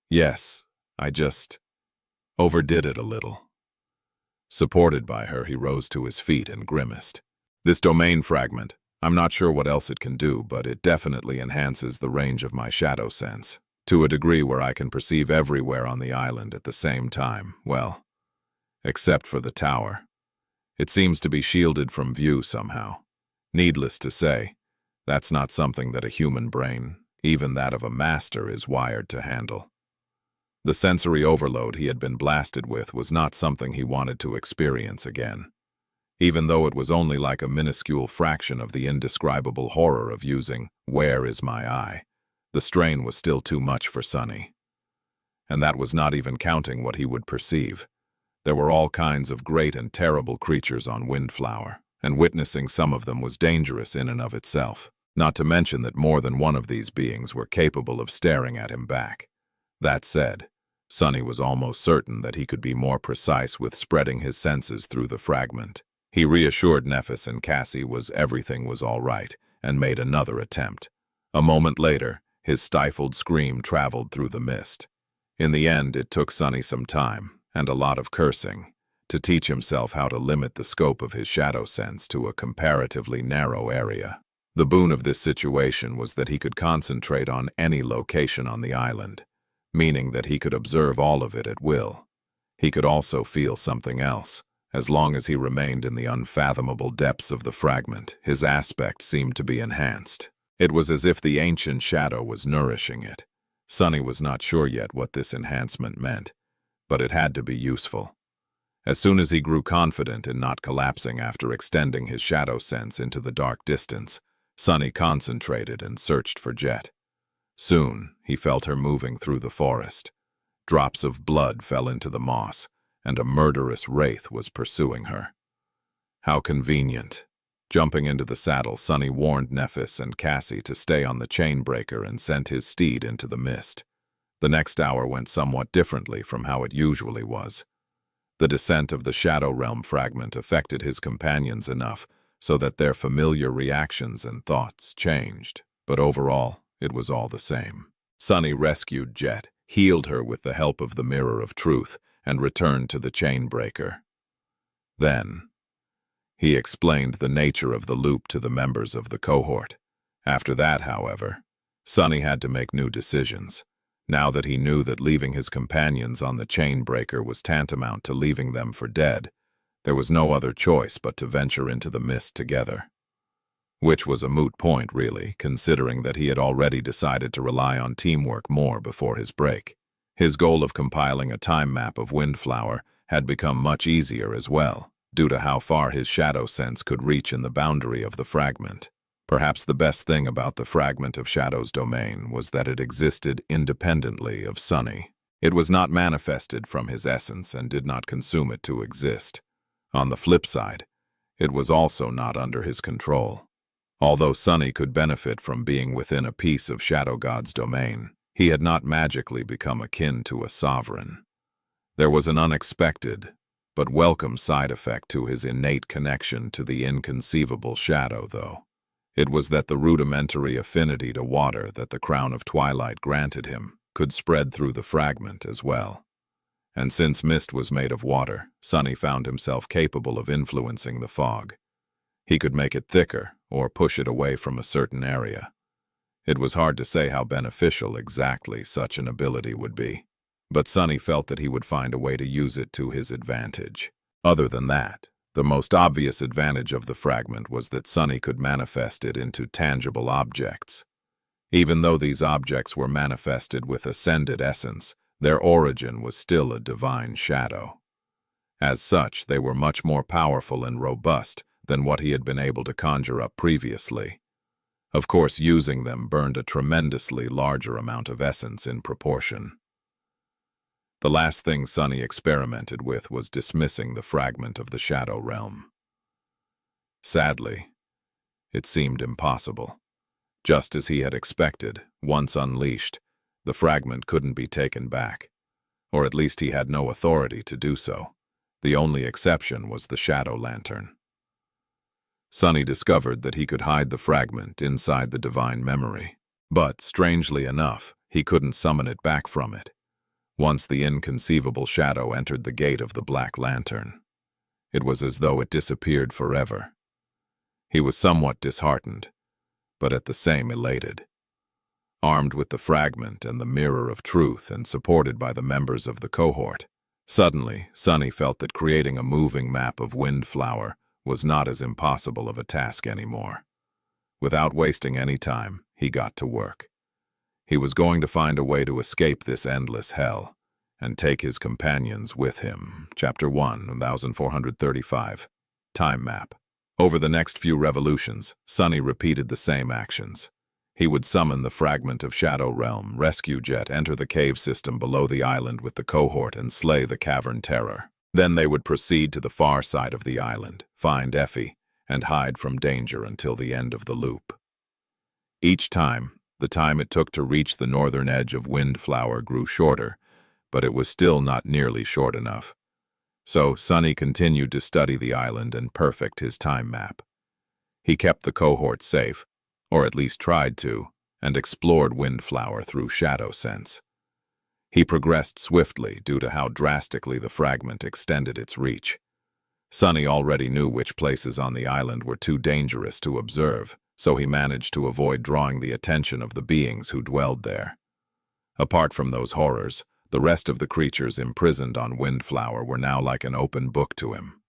"Yes, I just overdid it a little." Supported by her, he rose to his feet and grimaced. "This domain fragment, I'm not sure what else it can do, but it definitely enhances the range of my shadow sense, to a degree where I can perceive everywhere on the island at the same time, well, except for the tower. It seems to be shielded from view somehow. Needless to say, that's not something that a human brain, even that of a master, is wired to handle." The sensory overload he had been blasted with was not something he wanted to experience again. Even though it was only like a minuscule fraction of the indescribable horror of using "Where is my eye?" the strain was still too much for Sunny. And that was not even counting what he would perceive. There were all kinds of great and terrible creatures on Windflower, and witnessing some of them was dangerous in and of itself, not to mention that more than one of these beings were capable of staring at him back. That said, Sunny was almost certain that he could be more precise with spreading his senses through the fragment. He reassured Nephis and Cassie everything was all right, and made another attempt. A moment later, His stifled scream traveled through the mist. In the end, it took Sunny some time, and a lot of cursing, to teach himself how to limit the scope of his shadow sense to a comparatively narrow area. The boon of this situation was that he could concentrate on any location on the island, meaning that he could observe all of it at will. He could also feel something else. As long as he remained in the unfathomable depths of the fragment, his aspect seemed to be enhanced. It was as if the ancient shadow was nourishing it. Sunny was not sure yet what this enhancement meant, but it had to be useful. As soon as he grew confident in not collapsing after extending his shadow sense into the dark distance, Sunny concentrated and searched for Jet. Soon, he felt her moving through the forest. Drops of blood fell into the moss, and a murderous wraith was pursuing her. How convenient. Jumping into the saddle, Sunny warned Nephis and Cassie to stay on the chain breaker and sent his steed into the mist. The next hour went somewhat differently from how it usually was. The descent of the Shadow Realm fragment affected his companions enough so that their familiar reactions and thoughts changed, but overall, it was all the same. Sunny rescued Jet, healed her with the help of the Mirror of Truth, and returned to the chain breaker. Then, he explained the nature of the loop to the members of the cohort. After that, however, Sunny had to make new decisions. Now that he knew that leaving his companions on the chain breaker was tantamount to leaving them for dead, there was no other choice but to venture into the mist together. Which was a moot point, really, considering that he had already decided to rely on teamwork more before his break. His goal of compiling a time map of Windflower had become much easier as well, due to how far his shadow sense could reach in the boundary of the fragment. Perhaps the best thing about the fragment of Shadow's domain was that it existed independently of Sunny. It was not manifested from his essence and did not consume it to exist. On the flip side, it was also not under his control. Although Sunny could benefit from being within a piece of Shadow God's domain, he had not magically become akin to a sovereign. There was an unexpected, but welcome side effect to his innate connection to the inconceivable shadow, though. It was that the rudimentary affinity to water that the Crown of Twilight granted him could spread through the fragment as well. And since mist was made of water, Sunny found himself capable of influencing the fog. He could make it thicker or push it away from a certain area. It was hard to say how beneficial exactly such an ability would be, but Sunny felt that he would find a way to use it to his advantage. Other than that, the most obvious advantage of the fragment was that Sunny could manifest it into tangible objects. Even though these objects were manifested with ascended essence, their origin was still a divine shadow. As such, they were much more powerful and robust than what he had been able to conjure up previously. Of course, using them burned a tremendously larger amount of essence in proportion. The last thing Sunny experimented with was dismissing the fragment of the Shadow Realm. Sadly, it seemed impossible. Just as he had expected, once unleashed, the fragment couldn't be taken back, or at least he had no authority to do so. The only exception was the Shadow Lantern. Sunny discovered that he could hide the fragment inside the divine memory, but, strangely enough, he couldn't summon it back from it. Once the inconceivable shadow entered the gate of the Black Lantern, it was as though it disappeared forever. He was somewhat disheartened, but at the same elated. Armed with the fragment and the Mirror of Truth and supported by the members of the cohort, suddenly Sunny felt that creating a moving map of Windflower was not as impossible of a task anymore. Without wasting any time, he got to work. He was going to find a way to escape this endless hell and take his companions with him. Chapter 1, 1435. Time Map. Over the next few revolutions, Sunny repeated the same actions. He would summon the fragment of Shadow Realm, rescue Jet, enter the cave system below the island with the cohort, and slay the Cavern Terror. Then they would proceed to the far side of the island, find Effie, and hide from danger until the end of the loop. Each time, the time it took to reach the northern edge of Windflower grew shorter, but it was still not nearly short enough. So Sunny continued to study the island and perfect his time map. He kept the cohort safe, or at least tried to, and explored Windflower through shadow sense. He progressed swiftly due to how drastically the fragment extended its reach. Sunny already knew which places on the island were too dangerous to observe, so he managed to avoid drawing the attention of the beings who dwelled there. Apart from those horrors, the rest of the creatures imprisoned on Windflower were now like an open book to him.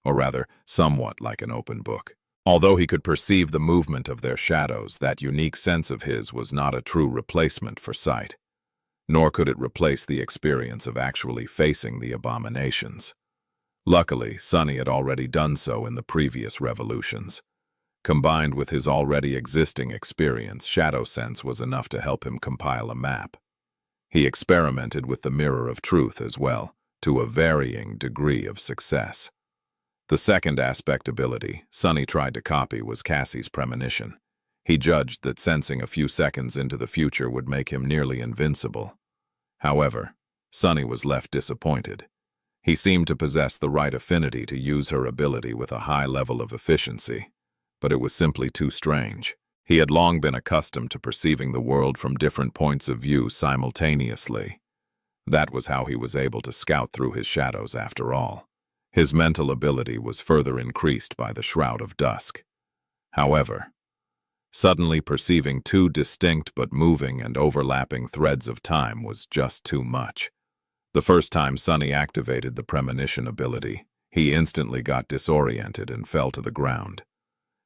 Or rather, somewhat like an open book. Although he could perceive the movement of their shadows, that unique sense of his was not a true replacement for sight. Nor could it replace the experience of actually facing the abominations. Luckily, Sunny had already done so in the previous revolutions. Combined with his already existing experience, shadow sense was enough to help him compile a map. He experimented with the mirror of truth as well, to a varying degree of success. The second aspect ability Sunny tried to copy was Cassie's premonition. He judged that sensing a few seconds into the future would make him nearly invincible. However, Sunny was left disappointed. He seemed to possess the right affinity to use her ability with a high level of efficiency, but it was simply too strange. He had long been accustomed to perceiving the world from different points of view simultaneously. That was how he was able to scout through his shadows after all. His mental ability was further increased by the Shroud of Dusk. However, suddenly perceiving two distinct but moving and overlapping threads of time was just too much. The first time Sunny activated the premonition ability, he instantly got disoriented and fell to the ground.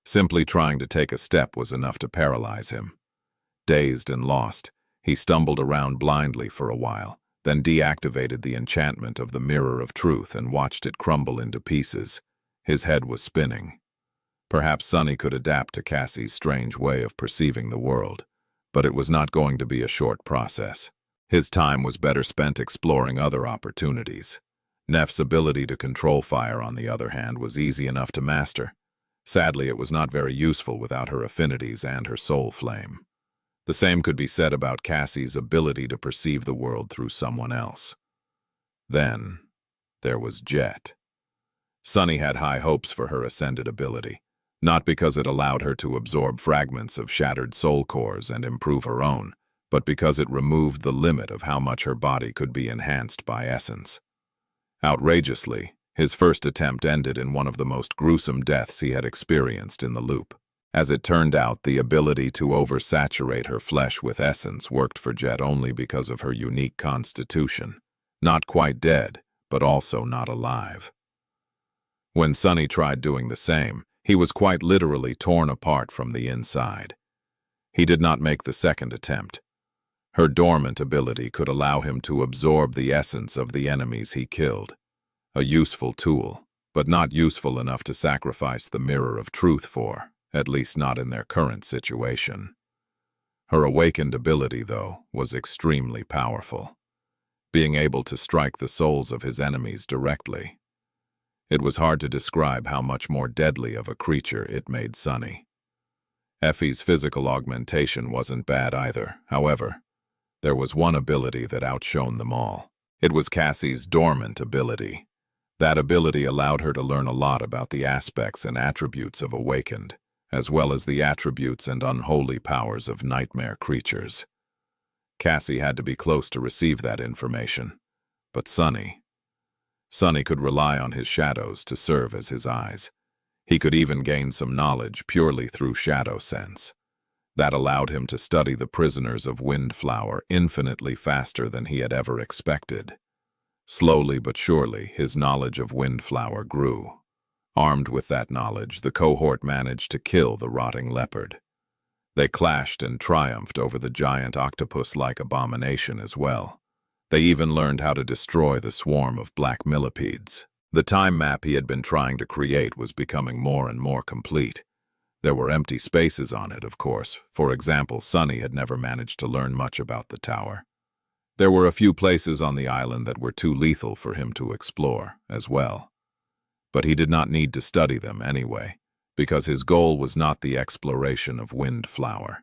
Simply trying to take a step was enough to paralyze him. Dazed and lost, he stumbled around blindly for a while, then deactivated the enchantment of the Mirror of Truth and watched it crumble into pieces. His head was spinning. Perhaps Sunny could adapt to Cassie's strange way of perceiving the world, but it was not going to be a short process. His time was better spent exploring other opportunities. Neff's ability to control fire, on the other hand, was easy enough to master. Sadly, it was not very useful without her affinities and her soul flame. The same could be said about Cassie's ability to perceive the world through someone else. Then, there was Jet. Sunny had high hopes for her ascended ability, not because it allowed her to absorb fragments of shattered soul cores and improve her own, but because it removed the limit of how much her body could be enhanced by essence. Outrageously, his first attempt ended in one of the most gruesome deaths he had experienced in the loop. As it turned out, the ability to oversaturate her flesh with essence worked for Jet only because of her unique constitution. Not quite dead, but also not alive. When Sunny tried doing the same, he was quite literally torn apart from the inside. He did not make the second attempt. Her dormant ability could allow him to absorb the essence of the enemies he killed. A useful tool, but not useful enough to sacrifice the Mirror of Truth for, at least not in their current situation. Her awakened ability, though, was extremely powerful, being able to strike the souls of his enemies directly. It was hard to describe how much more deadly of a creature it made Sunny. Effie's physical augmentation wasn't bad either, however. There was one ability that outshone them all. It was Cassie's dormant ability. That ability allowed her to learn a lot about the aspects and attributes of awakened, as well as the attributes and unholy powers of nightmare creatures. Cassie had to be close to receive that information, but Sunny could rely on his shadows to serve as his eyes. He could even gain some knowledge purely through shadow sense. That allowed him to study the prisoners of Windflower infinitely faster than he had ever expected. Slowly but surely, his knowledge of Windflower grew. Armed with that knowledge, the cohort managed to kill the rotting leopard. They clashed and triumphed over the giant octopus-like abomination as well. They even learned how to destroy the swarm of black millipedes. The time map he had been trying to create was becoming more and more complete. There were empty spaces on it, of course. For example, Sunny had never managed to learn much about the tower. There were a few places on the island that were too lethal for him to explore, as well. But he did not need to study them anyway, because his goal was not the exploration of Windflower.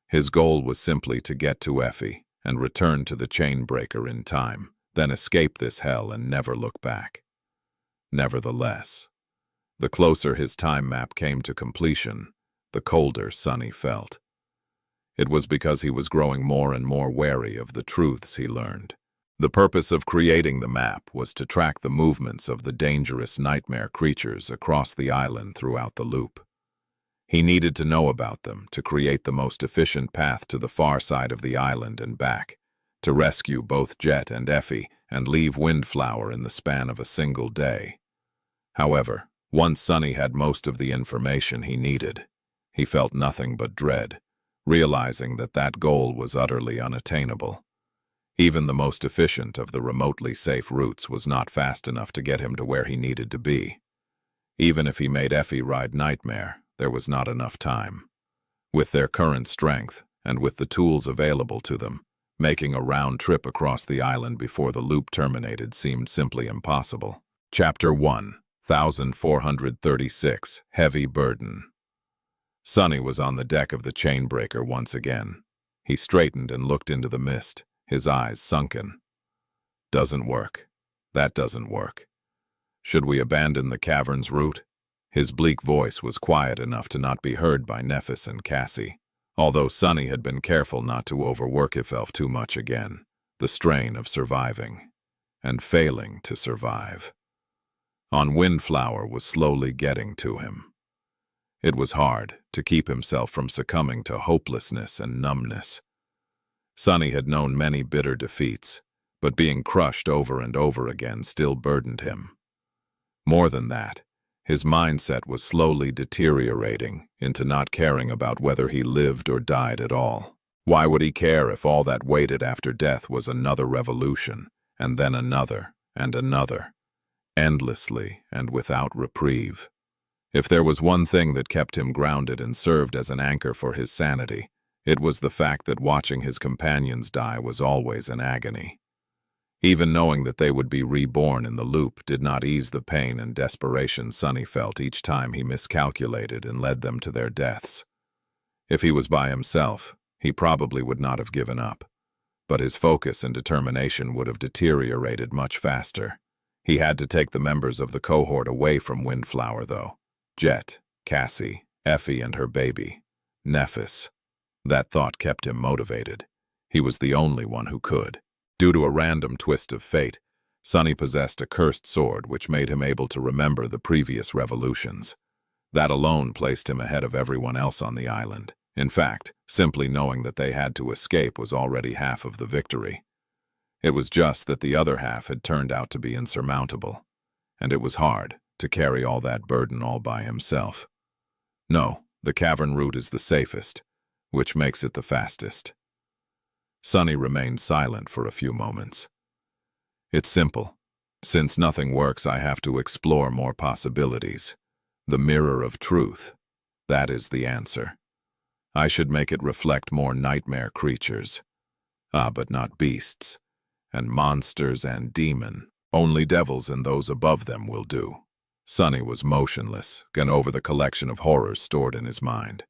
His goal was simply to get to Effie and return to the Chainbreaker in time, then escape this hell and never look back. Nevertheless, the closer his time map came to completion, the colder Sunny felt. It was because he was growing more and more wary of the truths he learned. The purpose of creating the map was to track the movements of the dangerous nightmare creatures across the island throughout the loop. He needed to know about them to create the most efficient path to the far side of the island and back, to rescue both Jet and Effie and leave Windflower in the span of a single day. However, once Sunny had most of the information he needed, he felt nothing but dread, realizing that that goal was utterly unattainable. Even the most efficient of the remotely safe routes was not fast enough to get him to where he needed to be. Even if he made Effie ride Nightmare, there was not enough time. With their current strength, and with the tools available to them, making a round trip across the island before the loop terminated seemed simply impossible. Chapter 1, 1436, Heavy Burden. Sunny was on the deck of the chainbreaker once again. He straightened and looked into the mist, his eyes sunken. Doesn't work. That doesn't work. Should we abandon the cavern's route? His bleak voice was quiet enough to not be heard by Nephis and Cassie, although Sunny had been careful not to overwork himself too much again, the strain of surviving, and failing to survive. On Windflower was slowly getting to him. It was hard to keep himself from succumbing to hopelessness and numbness. Sunny had known many bitter defeats, but being crushed over and over again still burdened him. More than that, his mindset was slowly deteriorating into not caring about whether he lived or died at all. Why would he care if all that waited after death was another revolution, and then another, and another, endlessly and without reprieve? If there was one thing that kept him grounded and served as an anchor for his sanity, it was the fact that watching his companions die was always an agony. Even knowing that they would be reborn in the loop did not ease the pain and desperation Sunny felt each time he miscalculated and led them to their deaths. If he was by himself, he probably would not have given up, but his focus and determination would have deteriorated much faster. He had to take the members of the cohort away from Windflower, though. Jet, Cassie, Effie and her baby, Nephis. That thought kept him motivated. He was the only one who could. Due to a random twist of fate, Sunny possessed a cursed sword which made him able to remember the previous revolutions. That alone placed him ahead of everyone else on the island. In fact, simply knowing that they had to escape was already half of the victory. It was just that the other half had turned out to be insurmountable, and it was hard to carry all that burden all by himself. No, the cavern route is the safest, which makes it the fastest. Sunny remained silent for a few moments. It's simple. Since nothing works, I have to explore more possibilities. The mirror of truth. That is the answer. I should make it reflect more nightmare creatures. But not beasts. And monsters and demon. Only devils and those above them will do. Sunny was motionless, gone over the collection of horrors stored in his mind.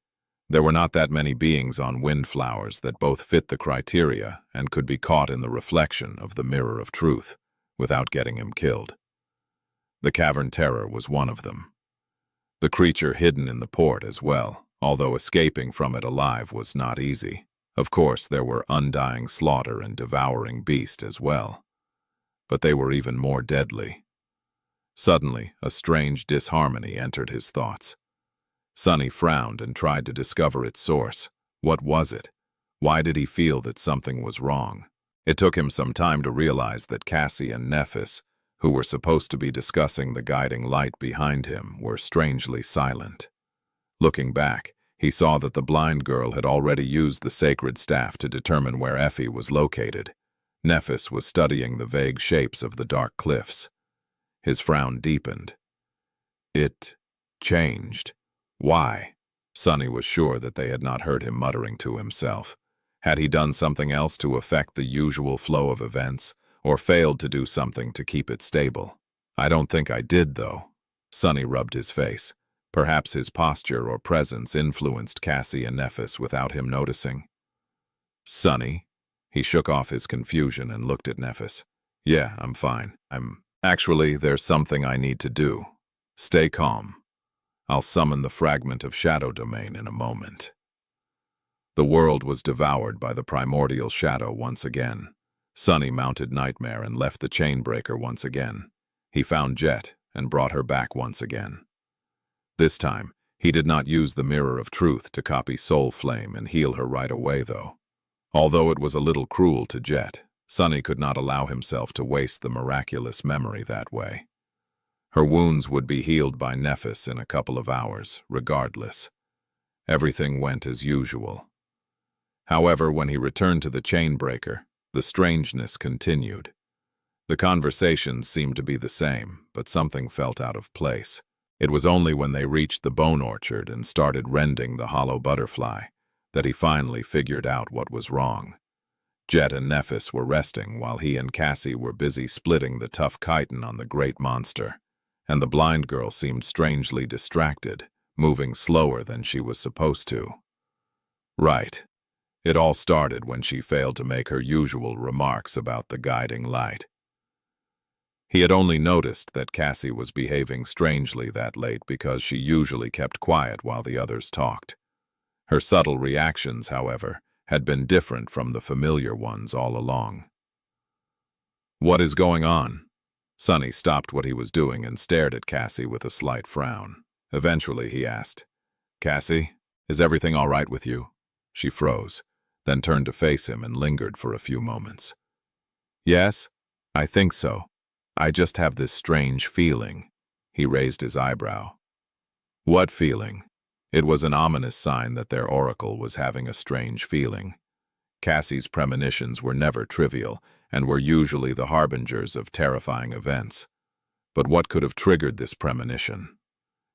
There were not that many beings on Windflowers that both fit the criteria and could be caught in the reflection of the mirror of truth without getting him killed. The Cavern Terror was one of them. The creature hidden in the port as well, although escaping from it alive was not easy. Of course, there were undying slaughter and devouring beast as well. But they were even more deadly. Suddenly, a strange disharmony entered his thoughts. Sunny frowned and tried to discover its source. What was it? Why did he feel that something was wrong? It took him some time to realize that Cassie and Nephis, who were supposed to be discussing the guiding light behind him, were strangely silent. Looking back, he saw that the blind girl had already used the sacred staff to determine where Effie was located. Nephis was studying the vague shapes of the dark cliffs. His frown deepened. It changed. Why? Sunny was sure that they had not heard him muttering to himself. Had he done something else to affect the usual flow of events, or failed to do something to keep it stable? I don't think I did, though. Sunny rubbed his face. Perhaps his posture or presence influenced Cassie and Nephis without him noticing. Sunny? He shook off his confusion and looked at Nephis. Yeah, I'm fine. Actually, there's something I need to do. Stay calm. I'll summon the fragment of Shadow Domain in a moment. The world was devoured by the primordial shadow once again. Sunny mounted Nightmare and left the chainbreaker once again. He found Jet and brought her back once again. This time, he did not use the Mirror of Truth to copy Soul Flame and heal her right away, though. Although it was a little cruel to Jet, Sunny could not allow himself to waste the miraculous memory that way. Her wounds would be healed by Nephis in a couple of hours, regardless. Everything went as usual. However, when he returned to the chainbreaker, the strangeness continued. The conversations seemed to be the same, but something felt out of place. It was only when they reached the bone orchard and started rending the hollow butterfly that he finally figured out what was wrong. Jet and Nephis were resting while he and Cassie were busy splitting the tough chitin on the great monster, and the blind girl seemed strangely distracted, moving slower than she was supposed to. Right. It all started when she failed to make her usual remarks about the guiding light. He had only noticed that Cassie was behaving strangely that late because she usually kept quiet while the others talked. Her subtle reactions, however, had been different from the familiar ones all along. "What is going on?" Sunny stopped what he was doing and stared at Cassie with a slight frown. Eventually he asked, "Cassie, is everything all right with you?" She froze, then turned to face him and lingered for a few moments. "Yes, I think so. I just have this strange feeling." He raised his eyebrow. "What feeling?" It was an ominous sign that their oracle was having a strange feeling. Cassie's premonitions were never trivial and were usually the harbingers of terrifying events. But what could have triggered this premonition?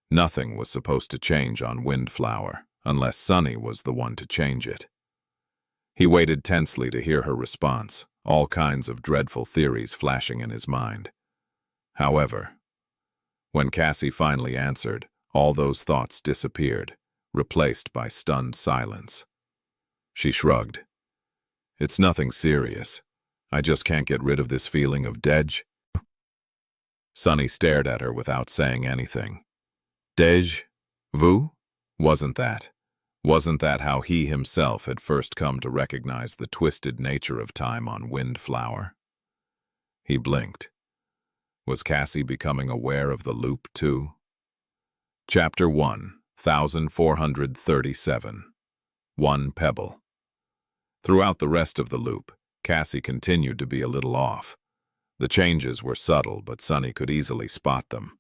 Nothing was supposed to change on Windflower, unless Sunny was the one to change it. He waited tensely to hear her response, all kinds of dreadful theories flashing in his mind. However, when Cassie finally answered, all those thoughts disappeared, replaced by stunned silence. She shrugged. "It's nothing serious. I just can't get rid of this feeling of deja." Sunny stared at her without saying anything. Deja vu? Wasn't that how he himself had first come to recognize the twisted nature of time on Windflower? He blinked. Was Cassie becoming aware of the loop, too? Chapter 1, 1437. One Pebble. Throughout the rest of the loop, Cassie continued to be a little off. The changes were subtle, but Sunny could easily spot them.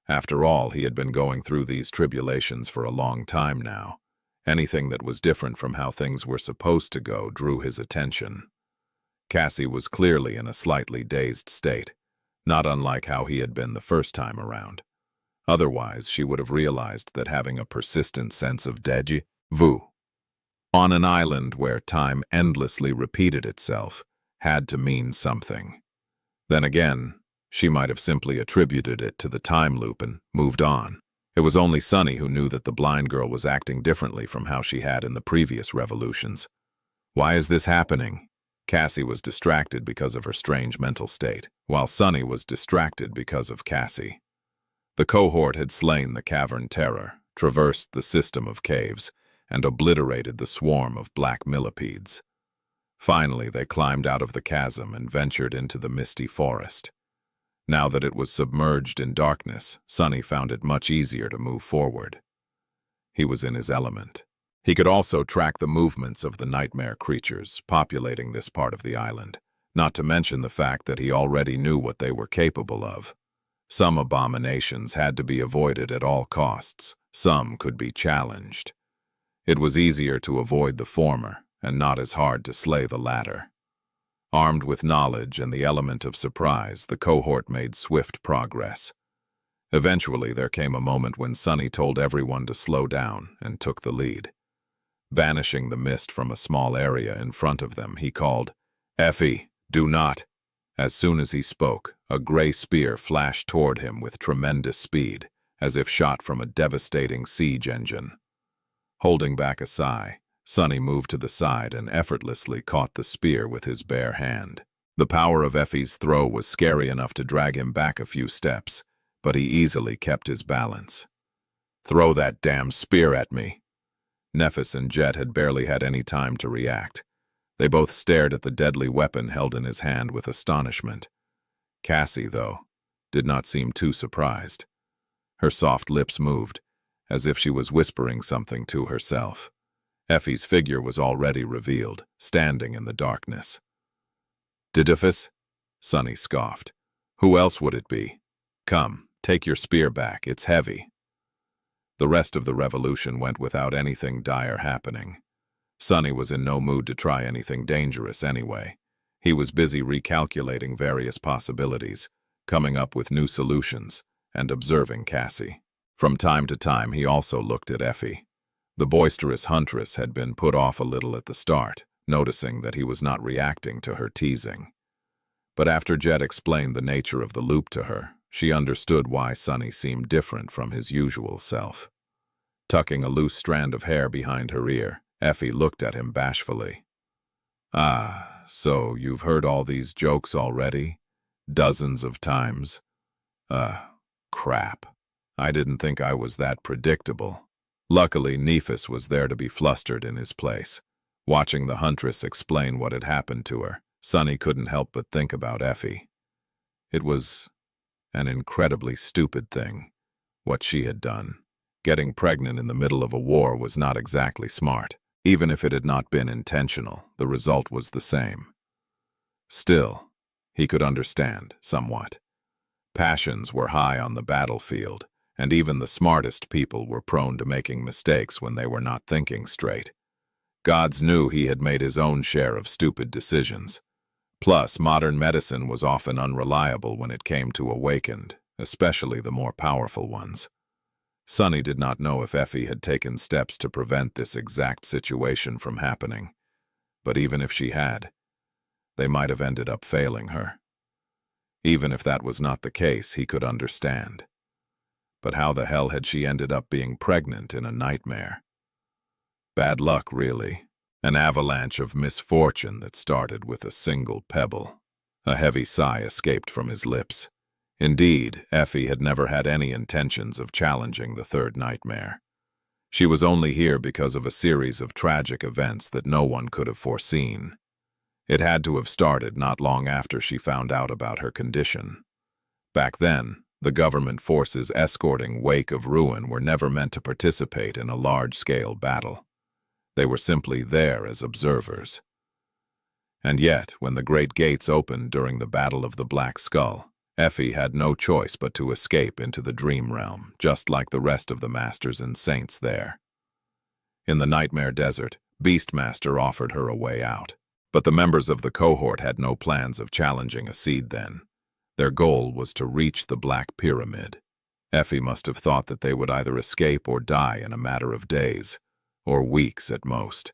After all, he had been going through these tribulations for a long time now. Anything that was different from how things were supposed to go drew his attention. Cassie was clearly in a slightly dazed state, not unlike how he had been the first time around. Otherwise, she would have realized that having a persistent sense of deja vu on an island where time endlessly repeated itself had to mean something. Then again, she might have simply attributed it to the time loop and moved on. It was only Sunny who knew that the blind girl was acting differently from how she had in the previous revolutions. Why is this happening? Cassie was distracted because of her strange mental state, while Sunny was distracted because of Cassie. The cohort had slain the cavern terror, traversed the system of caves, and obliterated the swarm of black millipedes. Finally, they climbed out of the chasm and ventured into the misty forest. Now that it was submerged in darkness, Sunny found it much easier to move forward. He was in his element. He could also track the movements of the nightmare creatures populating this part of the island, not to mention the fact that he already knew what they were capable of. Some abominations had to be avoided at all costs, some could be challenged. It was easier to avoid the former, and not as hard to slay the latter. Armed with knowledge and the element of surprise, the cohort made swift progress. Eventually, there came a moment when Sunny told everyone to slow down and took the lead. Banishing the mist from a small area in front of them, he called, "Effie, do not." As soon as he spoke, a gray spear flashed toward him with tremendous speed, as if shot from a devastating siege engine. Holding back a sigh, Sunny moved to the side and effortlessly caught the spear with his bare hand. The power of Effie's throw was scary enough to drag him back a few steps, but he easily kept his balance. "Throw that damn spear at me." Nephis and Jet had barely had any time to react. They both stared at the deadly weapon held in his hand with astonishment. Cassie, though, did not seem too surprised. Her soft lips moved, as if she was whispering something to herself. Effie's figure was already revealed, standing in the darkness. "Didifus?" Sunny scoffed. "Who else would it be? Come, take your spear back, it's heavy." The rest of the revolution went without anything dire happening. Sunny was in no mood to try anything dangerous anyway. He was busy recalculating various possibilities, coming up with new solutions, and observing Cassie. From time to time, he also looked at Effie. The boisterous huntress had been put off a little at the start, noticing that he was not reacting to her teasing. But after Jet explained the nature of the loop to her, she understood why Sunny seemed different from his usual self. Tucking a loose strand of hair behind her ear, Effie looked at him bashfully. "Ah, so you've heard all these jokes already? Dozens of times? Crap. I didn't think I was that predictable." Luckily, Nephis was there to be flustered in his place. Watching the huntress explain what had happened to her, Sunny couldn't help but think about Effie. It was an incredibly stupid thing, what she had done. Getting pregnant in the middle of a war was not exactly smart. Even if it had not been intentional, the result was the same. Still, he could understand, somewhat. Passions were high on the battlefield, and even the smartest people were prone to making mistakes when they were not thinking straight. Gods knew he had made his own share of stupid decisions. Plus, modern medicine was often unreliable when it came to awakened, especially the more powerful ones. Sunny did not know if Effie had taken steps to prevent this exact situation from happening, but even if she had, they might have ended up failing her. Even if that was not the case, he could understand. But how the hell had she ended up being pregnant in a nightmare? Bad luck, really. An avalanche of misfortune that started with a single pebble. A heavy sigh escaped from his lips. Indeed, Effie had never had any intentions of challenging the third nightmare. She was only here because of a series of tragic events that no one could have foreseen. It had to have started not long after she found out about her condition. Back then, the government forces escorting Wake of Ruin were never meant to participate in a large-scale battle. They were simply there as observers. And yet, when the Great Gates opened during the Battle of the Black Skull, Effie had no choice but to escape into the dream realm, just like the rest of the masters and saints there. In the Nightmare Desert, Beastmaster offered her a way out, but the members of the cohort had no plans of challenging a seed then. Their goal was to reach the Black Pyramid. Effie must have thought that they would either escape or die in a matter of days, or weeks at most.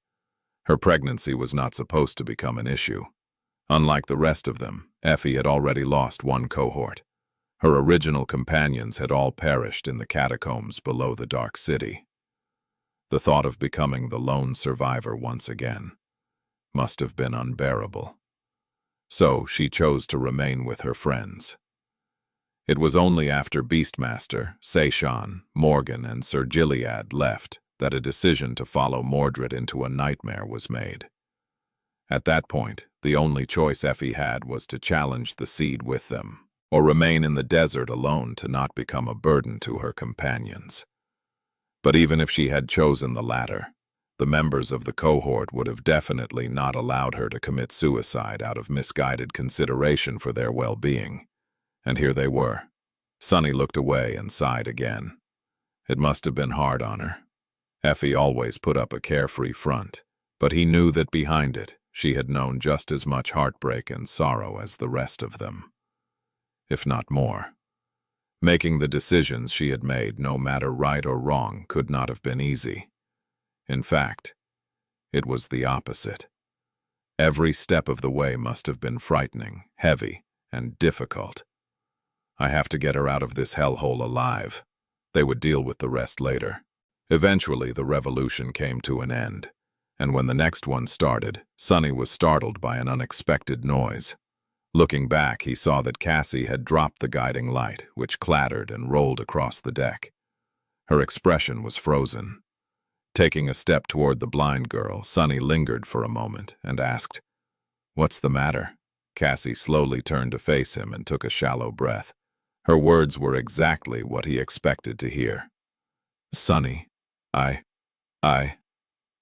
Her pregnancy was not supposed to become an issue. Unlike the rest of them, Effie had already lost one cohort. Her original companions had all perished in the catacombs below the Dark City. The thought of becoming the lone survivor once again must have been unbearable. So she chose to remain with her friends. It was only after Beastmaster, Seishan, Morgan, and Sir Gilead left that a decision to follow Mordred into a nightmare was made. At that point, the only choice Effie had was to challenge the seed with them, or remain in the desert alone to not become a burden to her companions. But even if she had chosen the latter, the members of the cohort would have definitely not allowed her to commit suicide out of misguided consideration for their well-being. And here they were. Sunny looked away and sighed again. It must have been hard on her. Effie always put up a carefree front, but he knew that behind it, she had known just as much heartbreak and sorrow as the rest of them, if not more. Making the decisions she had made, no matter right or wrong, could not have been easy. In fact, it was the opposite. Every step of the way must have been frightening, heavy, and difficult. I have to get her out of this hellhole alive. They would deal with the rest later. Eventually, the revolution came to an end, and when the next one started, Sunny was startled by an unexpected noise. Looking back, he saw that Cassie had dropped the guiding light, which clattered and rolled across the deck. Her expression was frozen. Taking a step toward the blind girl, Sunny lingered for a moment and asked, "What's the matter?" Cassie slowly turned to face him and took a shallow breath. Her words were exactly what he expected to hear. "Sunny, I, I,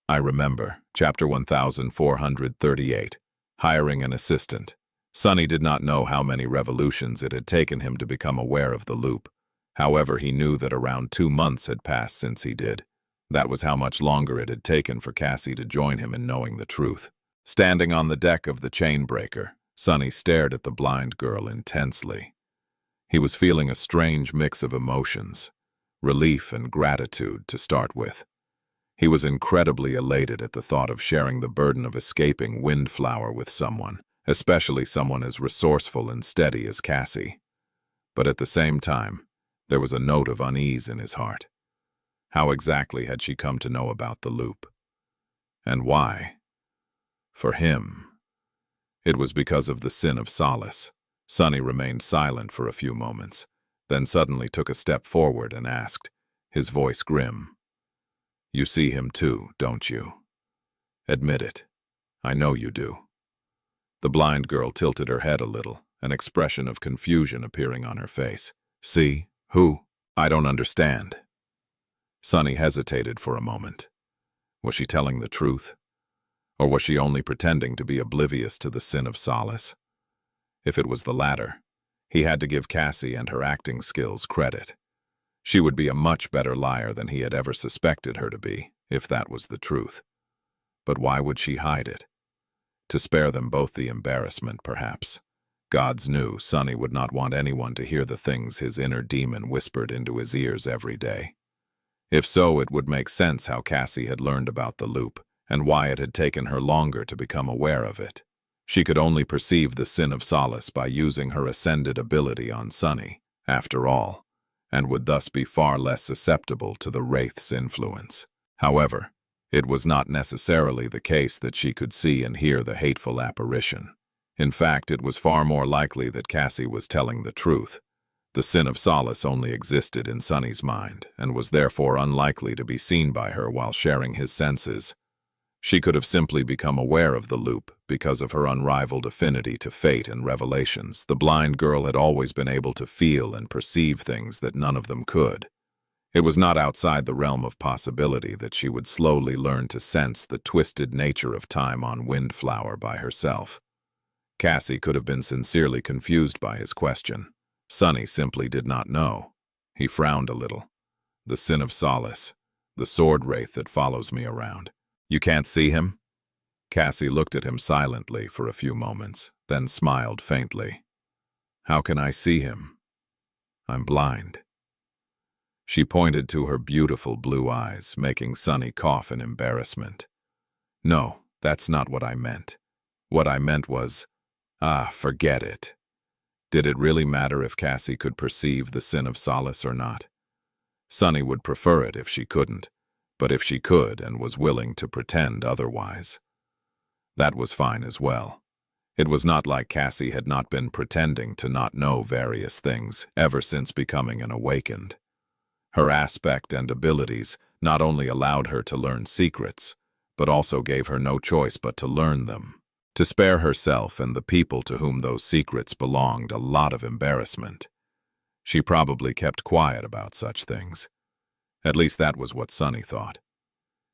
I remember." Chapter 1438. Hiring an assistant. Sunny did not know how many revolutions it had taken him to become aware of the loop. However, he knew that around 2 months had passed since he did. That was how much longer it had taken for Cassie to join him in knowing the truth. Standing on the deck of the chainbreaker, Sunny stared at the blind girl intensely. He was feeling a strange mix of emotions, relief and gratitude to start with. He was incredibly elated at the thought of sharing the burden of escaping Windflower with someone, especially someone as resourceful and steady as Cassie. But at the same time, there was a note of unease in his heart. How exactly had she come to know about the loop? And why? For him, it was because of the sin of solace. Sunny remained silent for a few moments, then suddenly took a step forward and asked, his voice grim, "You see him too, don't you? Admit it. I know you do." The blind girl tilted her head a little, an expression of confusion appearing on her face. "See? Who? I don't understand." Sunny hesitated for a moment. Was she telling the truth? Or was she only pretending to be oblivious to the sin of solace? If it was the latter, he had to give Cassie and her acting skills credit. She would be a much better liar than he had ever suspected her to be, if that was the truth. But why would she hide it? To spare them both the embarrassment, perhaps. Gods knew Sunny would not want anyone to hear the things his inner demon whispered into his ears every day. If so, it would make sense how Cassie had learned about the loop, and why it had taken her longer to become aware of it. She could only perceive the sin of solace by using her ascended ability on Sunny, after all, and would thus be far less susceptible to the Wraith's influence. However, it was not necessarily the case that she could see and hear the hateful apparition. In fact, it was far more likely that Cassie was telling the truth. The sin of solace only existed in Sunny's mind, and was therefore unlikely to be seen by her while sharing his senses. She could have simply become aware of the loop because of her unrivaled affinity to fate and revelations. The blind girl had always been able to feel and perceive things that none of them could. It was not outside the realm of possibility that she would slowly learn to sense the twisted nature of time on Windflower by herself. Cassie could have been sincerely confused by his question. Sunny simply did not know. He frowned a little. "The sin of solace, the sword wraith that follows me around. You can't see him?" Cassie looked at him silently for a few moments, then smiled faintly. "How can I see him? I'm blind." She pointed to her beautiful blue eyes, making Sunny cough in embarrassment. "No, that's not what I meant. What I meant was, forget it." Did it really matter if Cassie could perceive the sin of solace or not? Sunny would prefer it if she couldn't, but if she could and was willing to pretend otherwise, that was fine as well. It was not like Cassie had not been pretending to not know various things ever since becoming an awakened. Her aspect and abilities not only allowed her to learn secrets, but also gave her no choice but to learn them. To spare herself and the people to whom those secrets belonged a lot of embarrassment. She probably kept quiet about such things. At least that was what Sunny thought.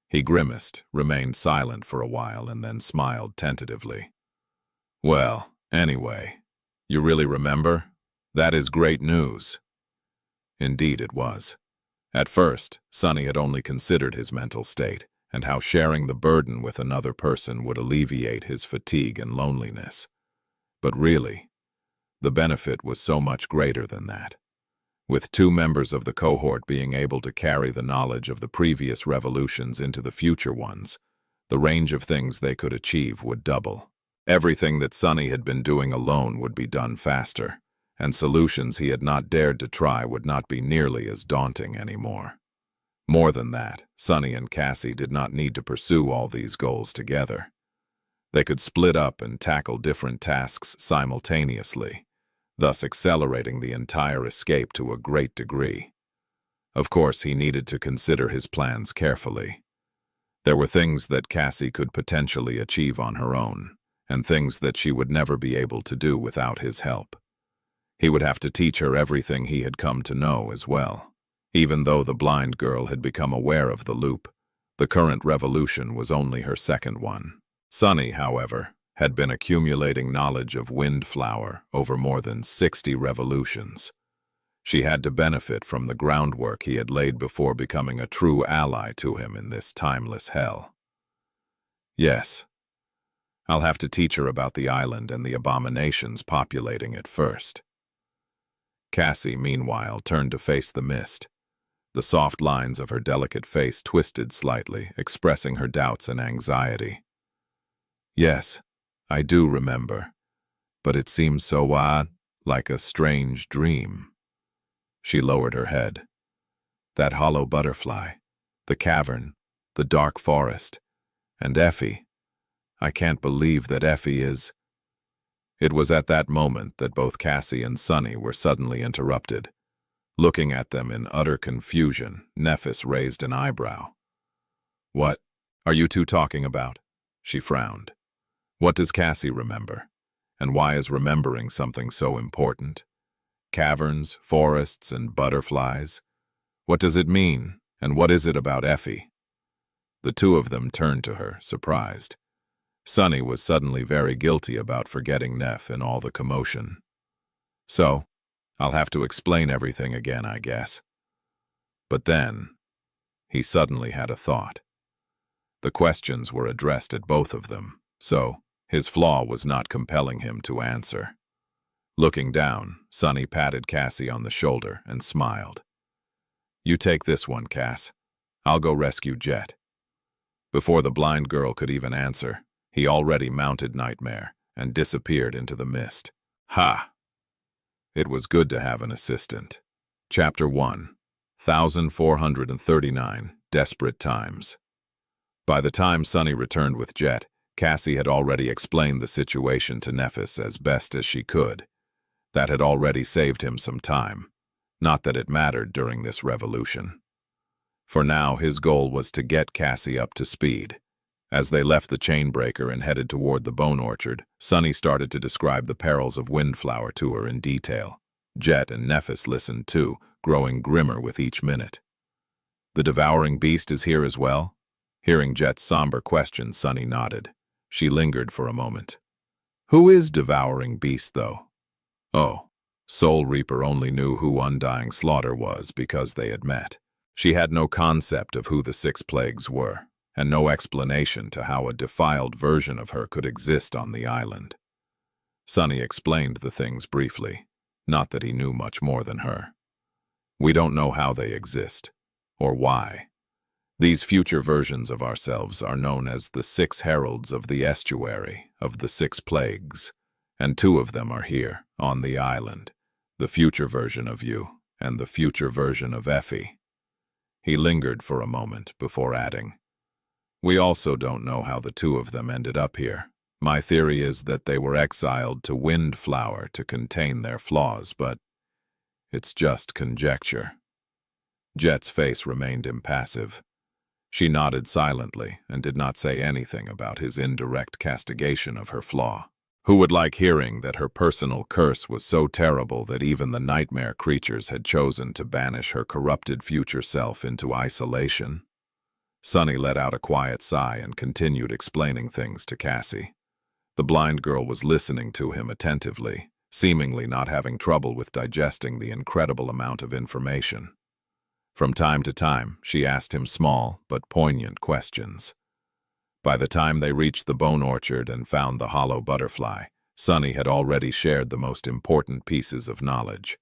He grimaced, remained silent for a while, and then smiled tentatively. "Well, anyway, you really remember? That is great news." Indeed it was. At first, Sunny had only considered his mental state, and how sharing the burden with another person would alleviate his fatigue and loneliness. But really, the benefit was so much greater than that. With 2 members of the cohort being able to carry the knowledge of the previous revolutions into the future ones, the range of things they could achieve would double. Everything that Sunny had been doing alone would be done faster, and solutions he had not dared to try would not be nearly as daunting anymore. More than that, Sunny and Cassie did not need to pursue all these goals together. They could split up and tackle different tasks simultaneously, thus accelerating the entire escape to a great degree. Of course, he needed to consider his plans carefully. There were things that Cassie could potentially achieve on her own, and things that she would never be able to do without his help. He would have to teach her everything he had come to know as well. Even though the blind girl had become aware of the loop, the current revolution was only her second one. Sunny, however, had been accumulating knowledge of windflower over more than 60 revolutions. She had to benefit from the groundwork he had laid before becoming a true ally to him in this timeless hell. Yes, I'll have to teach her about the island and the abominations populating it first. Cassie, meanwhile, turned to face the mist. The soft lines of her delicate face twisted slightly, expressing her doubts and anxiety. Yes, I do remember, but it seems so odd, like a strange dream. She lowered her head. That hollow butterfly, the cavern, the dark forest, and Effie. I can't believe that Effie is... It was at that moment that both Cassie and Sunny were suddenly interrupted. Looking at them in utter confusion, Nephis raised an eyebrow. What are you two talking about? She frowned. What does Cassie remember? And why is remembering something so important? Caverns, forests, and butterflies? What does it mean, and what is it about Effie? The two of them turned to her, surprised. Sunny was suddenly very guilty about forgetting Neph in all the commotion. So, I'll have to explain everything again, I guess. But then, he suddenly had a thought. The questions were addressed at both of them, so his flaw was not compelling him to answer. Looking down, Sunny patted Cassie on the shoulder and smiled. You take this one, Cass. I'll go rescue Jet. Before the blind girl could even answer, he already mounted Nightmare and disappeared into the mist. Ha! It was good to have an assistant. Chapter 1, 1439, Desperate Times. By the time Sunny returned with Jet, Cassie had already explained the situation to Nephis as best as she could. That had already saved him some time. Not that it mattered during this revolution. For now, his goal was to get Cassie up to speed. As they left the chainbreaker and headed toward the bone orchard, Sunny started to describe the perils of windflower to her in detail. Jet and Nephis listened too, growing grimmer with each minute. The devouring beast is here as well? Hearing Jet's somber question, Sunny nodded. She lingered for a moment. Who is devouring beast, though? Oh, Soul Reaper only knew who Undying Slaughter was because they had met. She had no concept of who the 6 plagues were, and no explanation to how a defiled version of her could exist on the island. Sunny explained the things briefly, not that he knew much more than her. We don't know how they exist, or why. These future versions of ourselves are known as the 6 heralds of the estuary of the 6 plagues, and 2 of them are here, on the island, the future version of you and the future version of Effie. He lingered for a moment before adding, we also don't know how the 2 of them ended up here. My theory is that they were exiled to Windflower to contain their flaws, but it's just conjecture. Jet's face remained impassive. She nodded silently and did not say anything about his indirect castigation of her flaw. Who would like hearing that her personal curse was so terrible that even the nightmare creatures had chosen to banish her corrupted future self into isolation? Sunny let out a quiet sigh and continued explaining things to Cassie. The blind girl was listening to him attentively, seemingly not having trouble with digesting the incredible amount of information. From time to time, she asked him small but poignant questions. By the time they reached the bone orchard and found the hollow butterfly, Sunny had already shared the most important pieces of knowledge.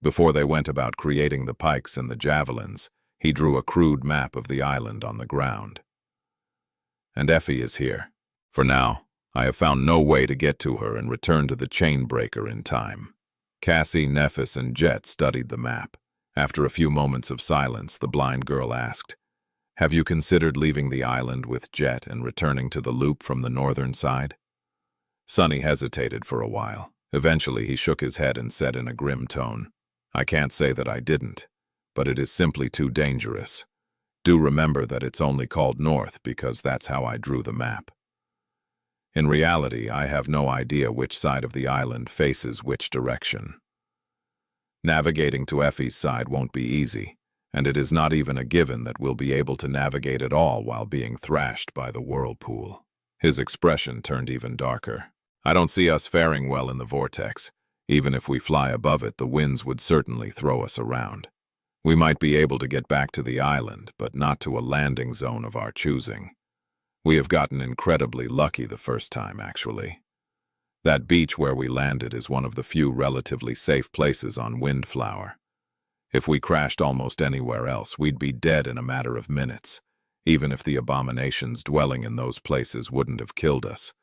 Before they went about creating the pikes and the javelins, he drew a crude map of the island on the ground. And Effie is here. For now, I have found no way to get to her and return to the chainbreaker in time. Cassie, Nephis, and Jet studied the map. After a few moments of silence, the blind girl asked, have you considered leaving the island with Jet and returning to the loop from the northern side? Sunny hesitated for a while. Eventually, he shook his head and said in a grim tone, I can't say that I didn't, but it is simply too dangerous. Do remember that it's only called north because that's how I drew the map. In reality, I have no idea which side of the island faces which direction. Navigating to Effie's side won't be easy, and it is not even a given that we'll be able to navigate at all while being thrashed by the whirlpool. His expression turned even darker. I don't see us faring well in the vortex. Even if we fly above it, the winds would certainly throw us around. We might be able to get back to the island, but not to a landing zone of our choosing. We have gotten incredibly lucky the first time, actually. That beach where we landed is one of the few relatively safe places on Windflower. If we crashed almost anywhere else, we'd be dead in a matter of minutes. Even if the abominations dwelling in those places wouldn't have killed us,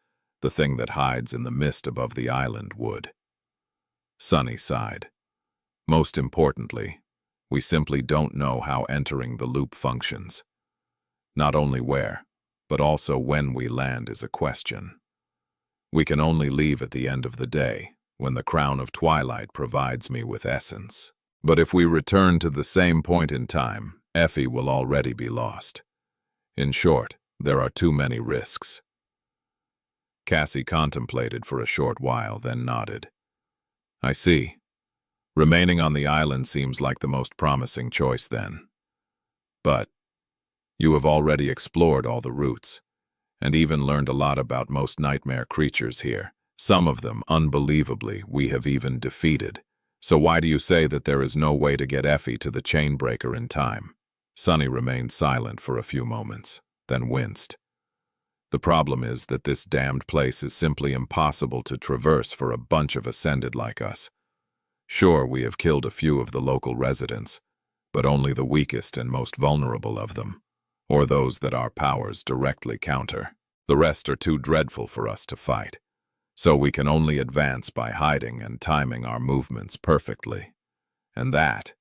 the thing that hides in the mist above the island would. Sunny sighed. Most importantly, we simply don't know how entering the loop functions. Not only where, but also when we land is a question. We can only leave at the end of the day, when the crown of twilight provides me with essence. But if we return to the same point in time, Effie will already be lost. In short, there are too many risks. Cassie contemplated for a short while, then nodded. I see. Remaining on the island seems like the most promising choice then. But you have already explored all the routes, and even learned a lot about most nightmare creatures here. Some of them, unbelievably, we have even defeated. So why do you say that there is no way to get Effie to the chainbreaker in time? Sunny remained silent for a few moments, then winced. The problem is that this damned place is simply impossible to traverse for a bunch of Ascended like us. Sure, we have killed a few of the local residents, but only the weakest and most vulnerable of them, or those that our powers directly counter. The rest are too dreadful for us to fight, so we can only advance by hiding and timing our movements perfectly. And that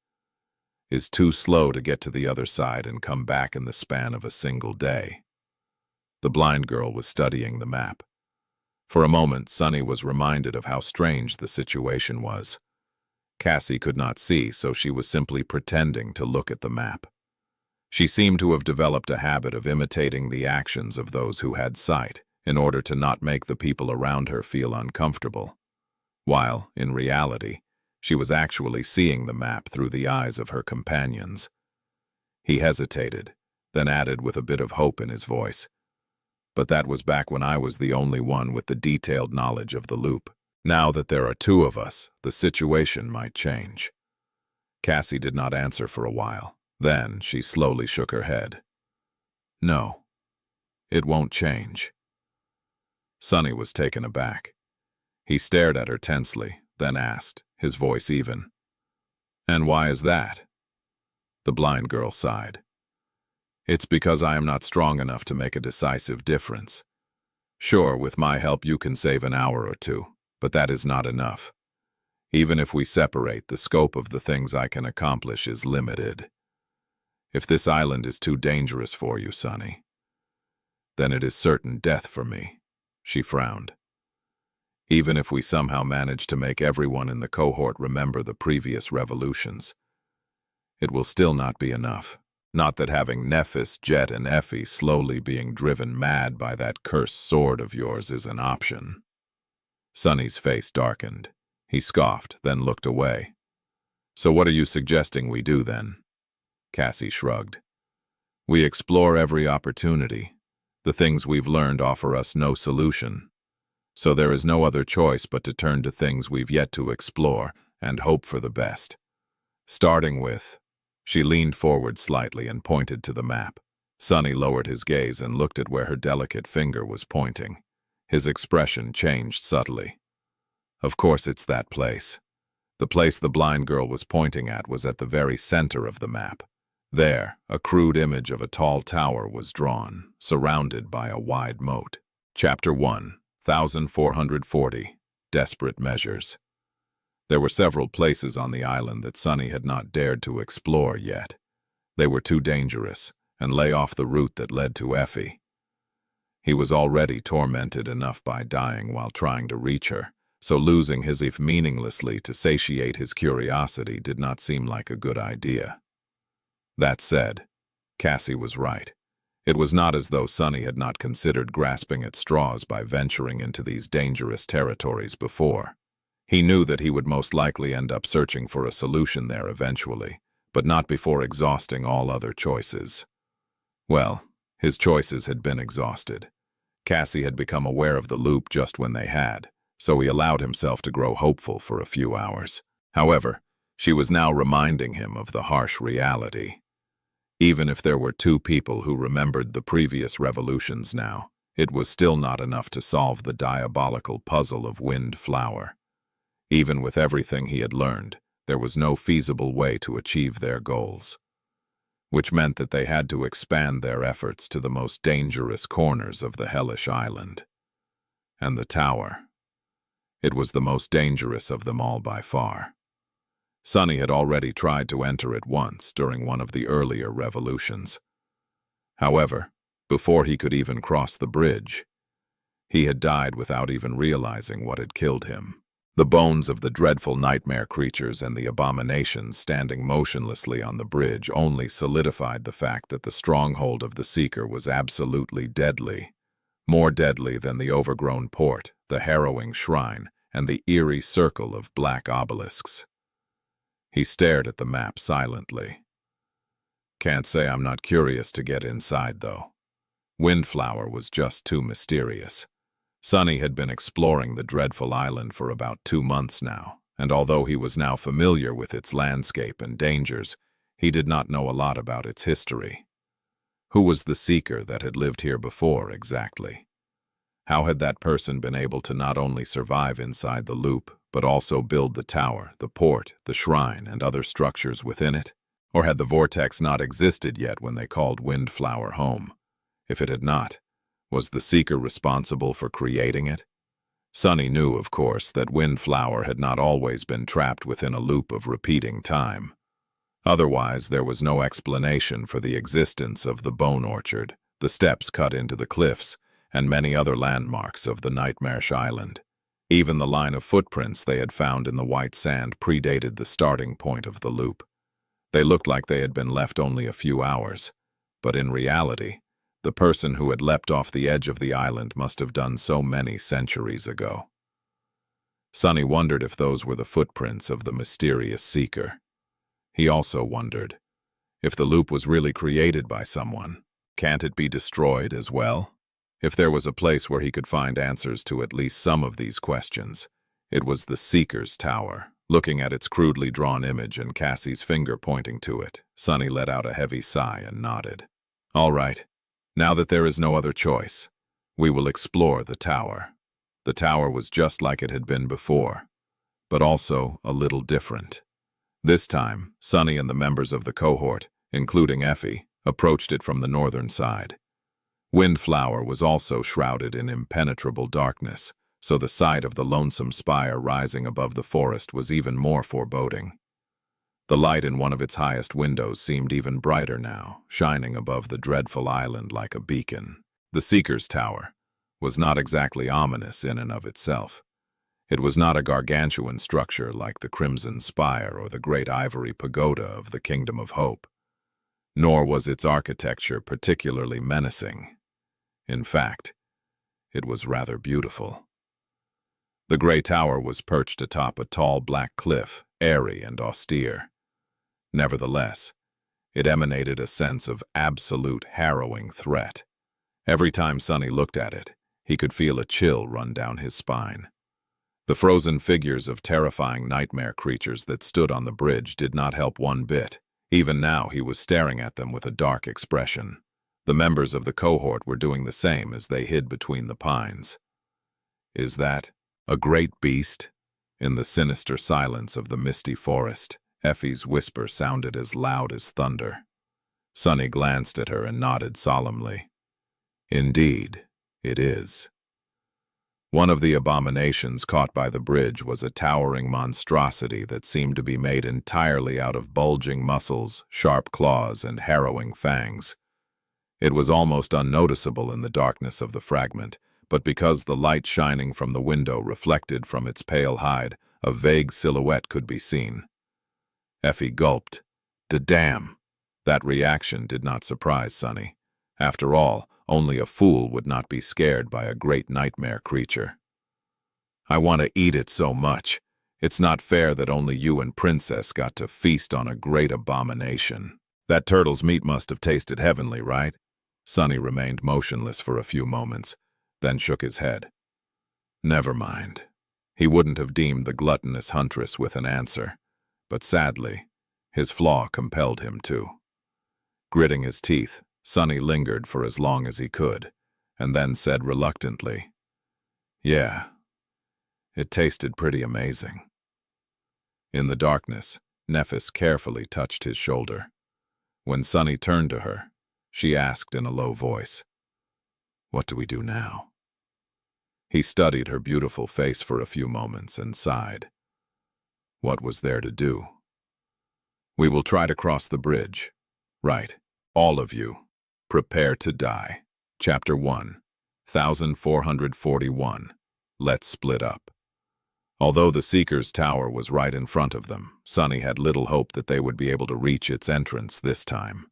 is too slow to get to the other side and come back in the span of a single day. The blind girl was studying the map. For a moment, Sunny was reminded of how strange the situation was. Cassie could not see, so she was simply pretending to look at the map. She seemed to have developed a habit of imitating the actions of those who had sight, in order to not make the people around her feel uncomfortable, while, in reality, she was actually seeing the map through the eyes of her companions. He hesitated, then added with a bit of hope in his voice, "But that was back when I was the only one with the detailed knowledge of the loop. Now that there are two of us, the situation might change." Cassie did not answer for a while. Then she slowly shook her head. "No, it won't change." Sunny was taken aback. He stared at her tensely, then asked, his voice even, "And why is that?" The blind girl sighed. "It's because I am not strong enough to make a decisive difference. Sure, with my help you can save an hour or two, but that is not enough. Even if we separate, the scope of the things I can accomplish is limited. If this island is too dangerous for you, Sunny, then it is certain death for me." She frowned. "Even if we somehow manage to make everyone in the cohort remember the previous revolutions, it will still not be enough. Not that having Nephis, Jet, and Effie slowly being driven mad by that cursed sword of yours is an option." Sunny's face darkened. He scoffed, then looked away. "So what are you suggesting we do then?" Cassie shrugged. "We explore every opportunity. The things we've learned offer us no solution. So there is no other choice but to turn to things we've yet to explore and hope for the best. Starting with..." She leaned forward slightly and pointed to the map. Sunny lowered his gaze and looked at where her delicate finger was pointing. His expression changed subtly. "Of course it's that place." The place the blind girl was pointing at was at the very center of the map. There, a crude image of a tall tower was drawn, surrounded by a wide moat. Chapter 1, 1440, Desperate Measures. There were several places on the island that Sunny had not dared to explore yet. They were too dangerous, and lay off the route that led to Effie. He was already tormented enough by dying while trying to reach her, so losing his if meaninglessly to satiate his curiosity did not seem like a good idea. That said, Cassie was right. It was not as though Sunny had not considered grasping at straws by venturing into these dangerous territories before. He knew that he would most likely end up searching for a solution there eventually, but not before exhausting all other choices. Well, his choices had been exhausted. Cassie had become aware of the loop just when they had, so he allowed himself to grow hopeful for a few hours. However, she was now reminding him of the harsh reality. Even if there were 2 people who remembered the previous revolutions now, it was still not enough to solve the diabolical puzzle of Windflower. Even with everything he had learned, there was no feasible way to achieve their goals, which meant that they had to expand their efforts to the most dangerous corners of the hellish island. And the tower. It was the most dangerous of them all by far. Sunny had already tried to enter it once during one of the earlier revolutions. However, before he could even cross the bridge, he had died without even realizing what had killed him. The bones of the dreadful nightmare creatures and the abominations standing motionlessly on the bridge only solidified the fact that the stronghold of the Seeker was absolutely deadly, more deadly than the overgrown port, the harrowing shrine, and the eerie circle of black obelisks. He stared at the map silently. Can't say I'm not curious to get inside, though. Windflower was just too mysterious. Sunny had been exploring the dreadful island for about 2 months now, and although he was now familiar with its landscape and dangers, he did not know a lot about its history. Who was the Seeker that had lived here before, exactly? How had that person been able to not only survive inside the loop, but also build the tower, the port, the shrine, and other structures within it? Or had the vortex not existed yet when they called Windflower home? If it had not, was the Seeker responsible for creating it? Sunny knew, of course, that Windflower had not always been trapped within a loop of repeating time. Otherwise, there was no explanation for the existence of the bone orchard, the steps cut into the cliffs, and many other landmarks of the nightmarish island. Even the line of footprints they had found in the white sand predated the starting point of the loop. They looked like they had been left only a few hours, but in reality, the person who had leapt off the edge of the island must have done so many centuries ago. Sunny wondered if those were the footprints of the mysterious Seeker. He also wondered if the loop was really created by someone. Can't it be destroyed as well? If there was a place where he could find answers to at least some of these questions, it was the Seeker's tower. Looking at its crudely drawn image and Cassie's finger pointing to it, Sunny let out a heavy sigh and nodded. All right, now that there is no other choice, we will explore the tower. The tower was just like it had been before, but also a little different. This time, Sunny and the members of the cohort, including Effie, approached it from the northern side. Windflower was also shrouded in impenetrable darkness, so the sight of the lonesome spire rising above the forest was even more foreboding. The light in one of its highest windows seemed even brighter now, shining above the dreadful island like a beacon. The Seeker's Tower was not exactly ominous in and of itself. It was not a gargantuan structure like the Crimson Spire or the Great Ivory Pagoda of the Kingdom of Hope, nor was its architecture particularly menacing. In fact, it was rather beautiful. The gray tower was perched atop a tall black cliff, airy and austere. Nevertheless, it emanated a sense of absolute harrowing threat. Every time Sunny looked at it, he could feel a chill run down his spine. The frozen figures of terrifying nightmare creatures that stood on the bridge did not help one bit. Even now he was staring at them with a dark expression. The members of the cohort were doing the same as they hid between the pines. Is that a great beast? In the sinister silence of the misty forest, Effie's whisper sounded as loud as thunder. Sunny glanced at her and nodded solemnly. Indeed, it is. One of the abominations caught by the bridge was a towering monstrosity that seemed to be made entirely out of bulging muscles, sharp claws, and harrowing fangs. It was almost unnoticeable in the darkness of the fragment, but because the light shining from the window reflected from its pale hide, a vague silhouette could be seen. Effie gulped. Damn, That reaction did not surprise Sunny. After all, only a fool would not be scared by a great nightmare creature. I want to eat it so much. It's not fair that only you and Princess got to feast on a great abomination. That turtle's meat must have tasted heavenly, right? Sunny remained motionless for a few moments, then shook his head. Never mind. He wouldn't have deemed the gluttonous huntress with an answer, but sadly, his flaw compelled him to. Gritting his teeth, Sunny lingered for as long as he could, and then said reluctantly, "Yeah, it tasted pretty amazing." In the darkness, Nephis carefully touched his shoulder. When Sunny turned to her, she asked in a low voice, "What do we do now?" He studied her beautiful face for a few moments and sighed. What was there to do? "We will try to cross the bridge. Right, all of you. Prepare to die." Chapter 1, 1441. Let's split up. Although the Seeker's Tower was right in front of them, Sunny had little hope that they would be able to reach its entrance this time.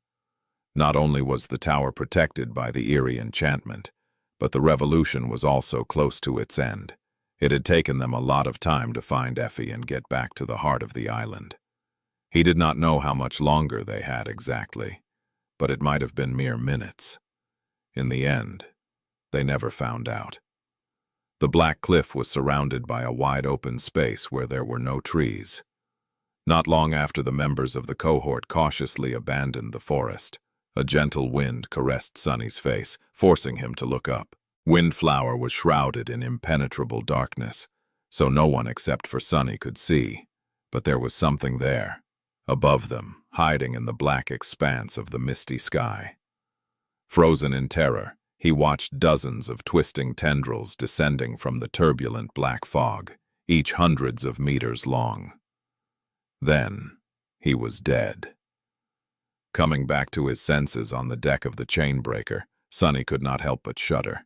Not only was the tower protected by the eerie enchantment, but the revolution was also close to its end. It had taken them a lot of time to find Effie and get back to the heart of the island. He did not know how much longer they had exactly, but it might have been mere minutes. In the end, they never found out. The black cliff was surrounded by a wide open space where there were no trees. Not long after the members of the cohort cautiously abandoned the forest, a gentle wind caressed Sunny's face, forcing him to look up. Windflower was shrouded in impenetrable darkness, so no one except for Sunny could see, but there was something there, above them, hiding in the black expanse of the misty sky. Frozen in terror, he watched dozens of twisting tendrils descending from the turbulent black fog, each hundreds of meters long. Then, he was dead. Coming back to his senses on the deck of the chainbreaker, Sunny could not help but shudder.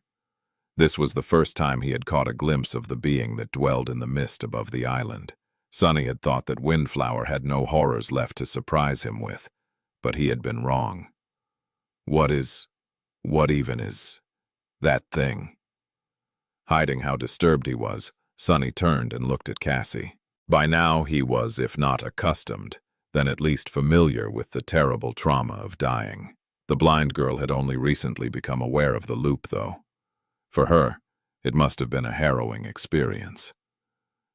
This was the first time he had caught a glimpse of the being that dwelled in the mist above the island. Sunny had thought that Windflower had no horrors left to surprise him with, but he had been wrong. What even is that thing? Hiding how disturbed he was, Sunny turned and looked at Cassie. By now he was, if not accustomed, then at least familiar with the terrible trauma of dying. The blind girl had only recently become aware of the loop, though. For her, it must have been a harrowing experience.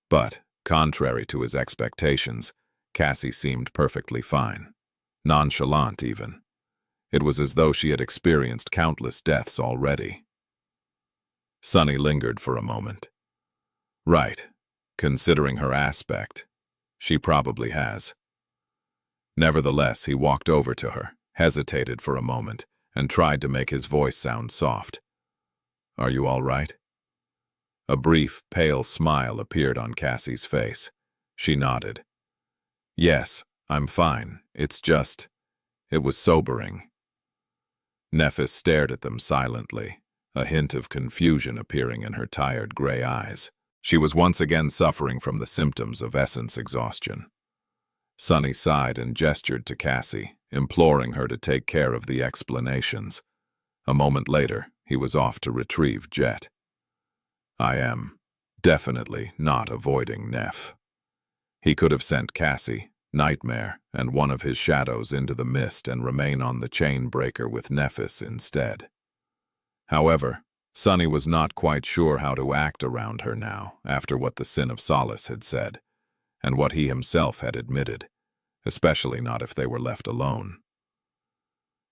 But, contrary to his expectations, Cassie seemed perfectly fine. Nonchalant, even. It was as though she had experienced countless deaths already. Sunny lingered for a moment. Right, considering her aspect, she probably has. Nevertheless, he walked over to her, hesitated for a moment, and tried to make his voice sound soft. "Are you all right?" A brief, pale smile appeared on Cassie's face. She nodded. "Yes, I'm fine. It's just, it was sobering." Nephis stared at them silently, a hint of confusion appearing in her tired gray eyes. She was once again suffering from the symptoms of essence exhaustion. Sunny sighed and gestured to Cassie, imploring her to take care of the explanations. A moment later, he was off to retrieve Jet. I am definitely not avoiding Neff. He could have sent Cassie, Nightmare, and one of his shadows into the mist and remain on the chain breaker with Nephis instead. However, Sunny was not quite sure how to act around her now, after what the Sin of Solace had said, and what he himself had admitted, especially not if they were left alone.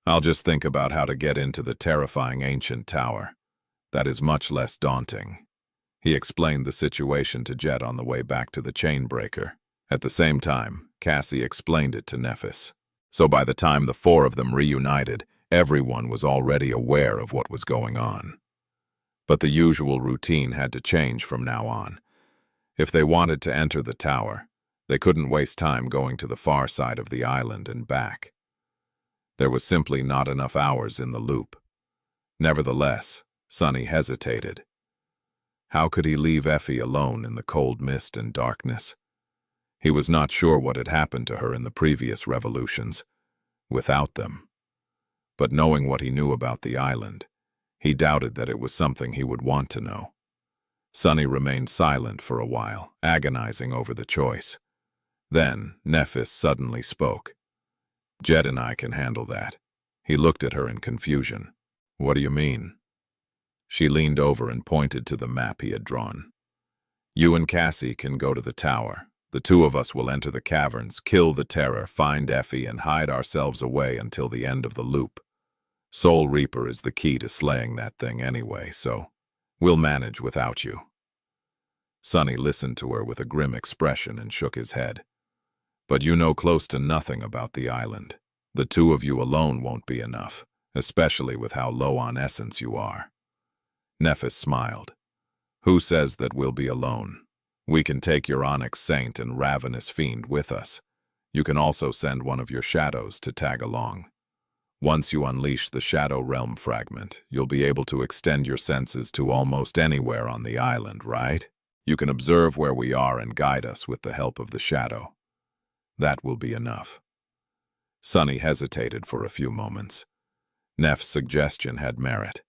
"I'll just think about how to get into the terrifying ancient tower. That is much less daunting." He explained the situation to Jet on the way back to the chain breaker. At the same time, Cassie explained it to Nephis. So by the time the four of them reunited, everyone was already aware of what was going on. But the usual routine had to change from now on. If they wanted to enter the tower, they couldn't waste time going to the far side of the island and back. There was simply not enough hours in the loop. Nevertheless, Sunny hesitated. How could he leave Effie alone in the cold mist and darkness? He was not sure what had happened to her in the previous revolutions. without them. But knowing what he knew about the island, he doubted that it was something he would want to know. Sunny remained silent for a while, agonizing over the choice. Then, Nephis suddenly spoke. "Jet and I can handle that." He looked at her in confusion. "What do you mean?" She leaned over and pointed to the map he had drawn. "You and Cassie can go to the tower. The two of us will enter the caverns, kill the terror, find Effie, and hide ourselves away until the end of the loop. Soul Reaper is the key to slaying that thing anyway, so we'll manage without you." Sunny listened to her with a grim expression and shook his head. "But you know close to nothing about the island. The two of you alone won't be enough, especially with how low on essence you are." Nephis smiled. "Who says that we'll be alone? We can take your Onyx Saint and Ravenous Fiend with us. You can also send one of your shadows to tag along. Once you unleash the Shadow Realm fragment, you'll be able to extend your senses to almost anywhere on the island, right? You can observe where we are and guide us with the help of the shadow. That will be enough." Sunny hesitated for a few moments. Neff's suggestion had merit.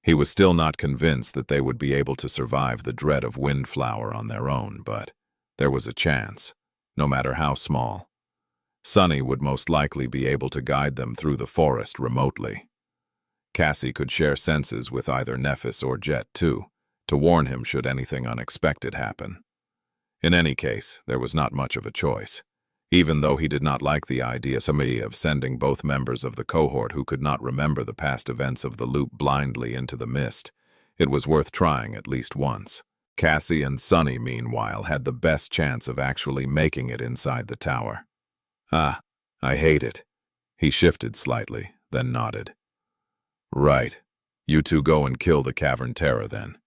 He was still not convinced that they would be able to survive the dread of Windflower on their own, but there was a chance, no matter how small. Sunny would most likely be able to guide them through the forest remotely. Cassie could share senses with either Nephis or Jet too, to warn him should anything unexpected happen. In any case, there was not much of a choice. Even though he did not like the idea of sending both members of the cohort who could not remember the past events of the loop blindly into the mist, it was worth trying at least once. Cassie and Sunny, meanwhile, had the best chance of actually making it inside the tower. "Ah, I hate it." He shifted slightly, then nodded. "Right. You two go and kill the Cavern Terror then.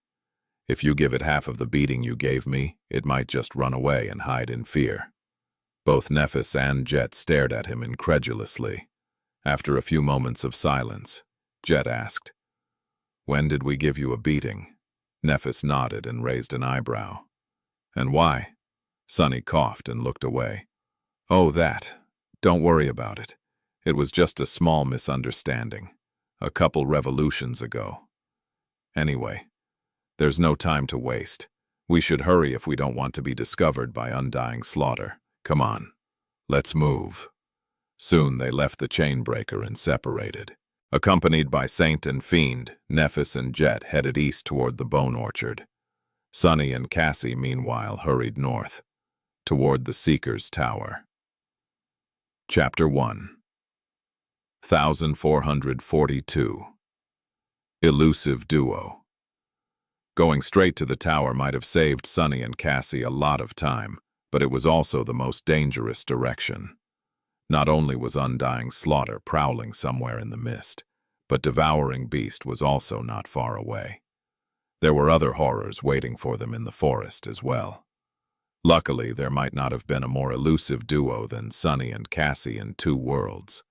If you give it half of the beating you gave me, it might just run away and hide in fear." Both Nephis and Jet stared at him incredulously. After a few moments of silence, Jet asked, "When did we give you a beating?" Nephis nodded and raised an eyebrow. "And why?" Sunny coughed and looked away. "Oh, that. Don't worry about it. It was just a small misunderstanding. A couple revolutions ago. Anyway, there's no time to waste. We should hurry if we don't want to be discovered by undying slaughter. Come on, let's move." Soon they left the chain breaker and separated. Accompanied by Saint and Fiend, Nephis and Jet headed east toward the Bone Orchard. Sunny and Cassie, meanwhile, hurried north, toward the Seeker's Tower. Chapter 1. 1442. Elusive Duo. Going straight to the tower might have saved Sunny and Cassie a lot of time, but it was also the most dangerous direction. Not only was undying slaughter prowling somewhere in the mist, but devouring beast was also not far away. There were other horrors waiting for them in the forest as well. Luckily, there might not have been a more elusive duo than Sunny and Cassie in Two Worlds.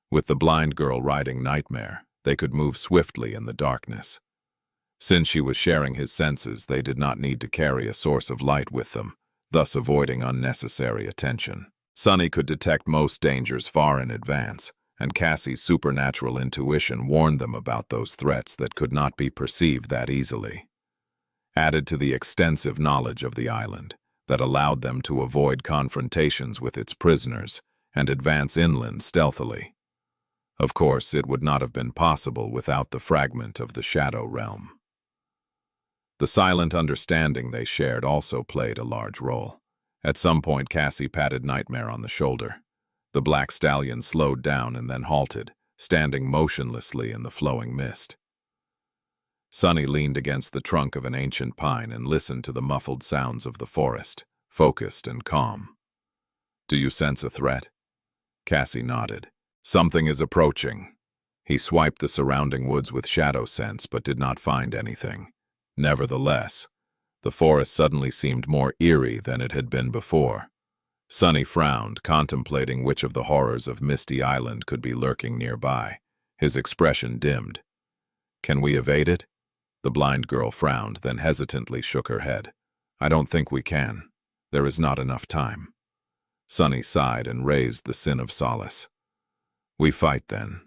With the blind girl riding Nightmare, they could move swiftly in the darkness. Since she was sharing his senses, they did not need to carry a source of light with them, thus avoiding unnecessary attention. Sunny could detect most dangers far in advance, and Cassie's supernatural intuition warned them about those threats that could not be perceived that easily. Added to the extensive knowledge of the island, that allowed them to avoid confrontations with its prisoners and advance inland stealthily. Of course, it would not have been possible without the fragment of the Shadow Realm. The silent understanding they shared also played a large role. At some point, Cassie patted Nightmare on the shoulder. The black stallion slowed down and then halted, standing motionlessly in the flowing mist. Sunny leaned against the trunk of an ancient pine and listened to the muffled sounds of the forest, focused and calm. "Do you sense a threat?" Cassie nodded. "Something is approaching." He swiped the surrounding woods with shadow sense but did not find anything. Nevertheless, the forest suddenly seemed more eerie than it had been before. Sunny frowned, contemplating which of the horrors of Misty Island could be lurking nearby. His expression dimmed. "Can we evade it?" The blind girl frowned, then hesitantly shook her head. "I don't think we can. There is not enough time." Sunny sighed and raised the Sin of Solace. We fight then.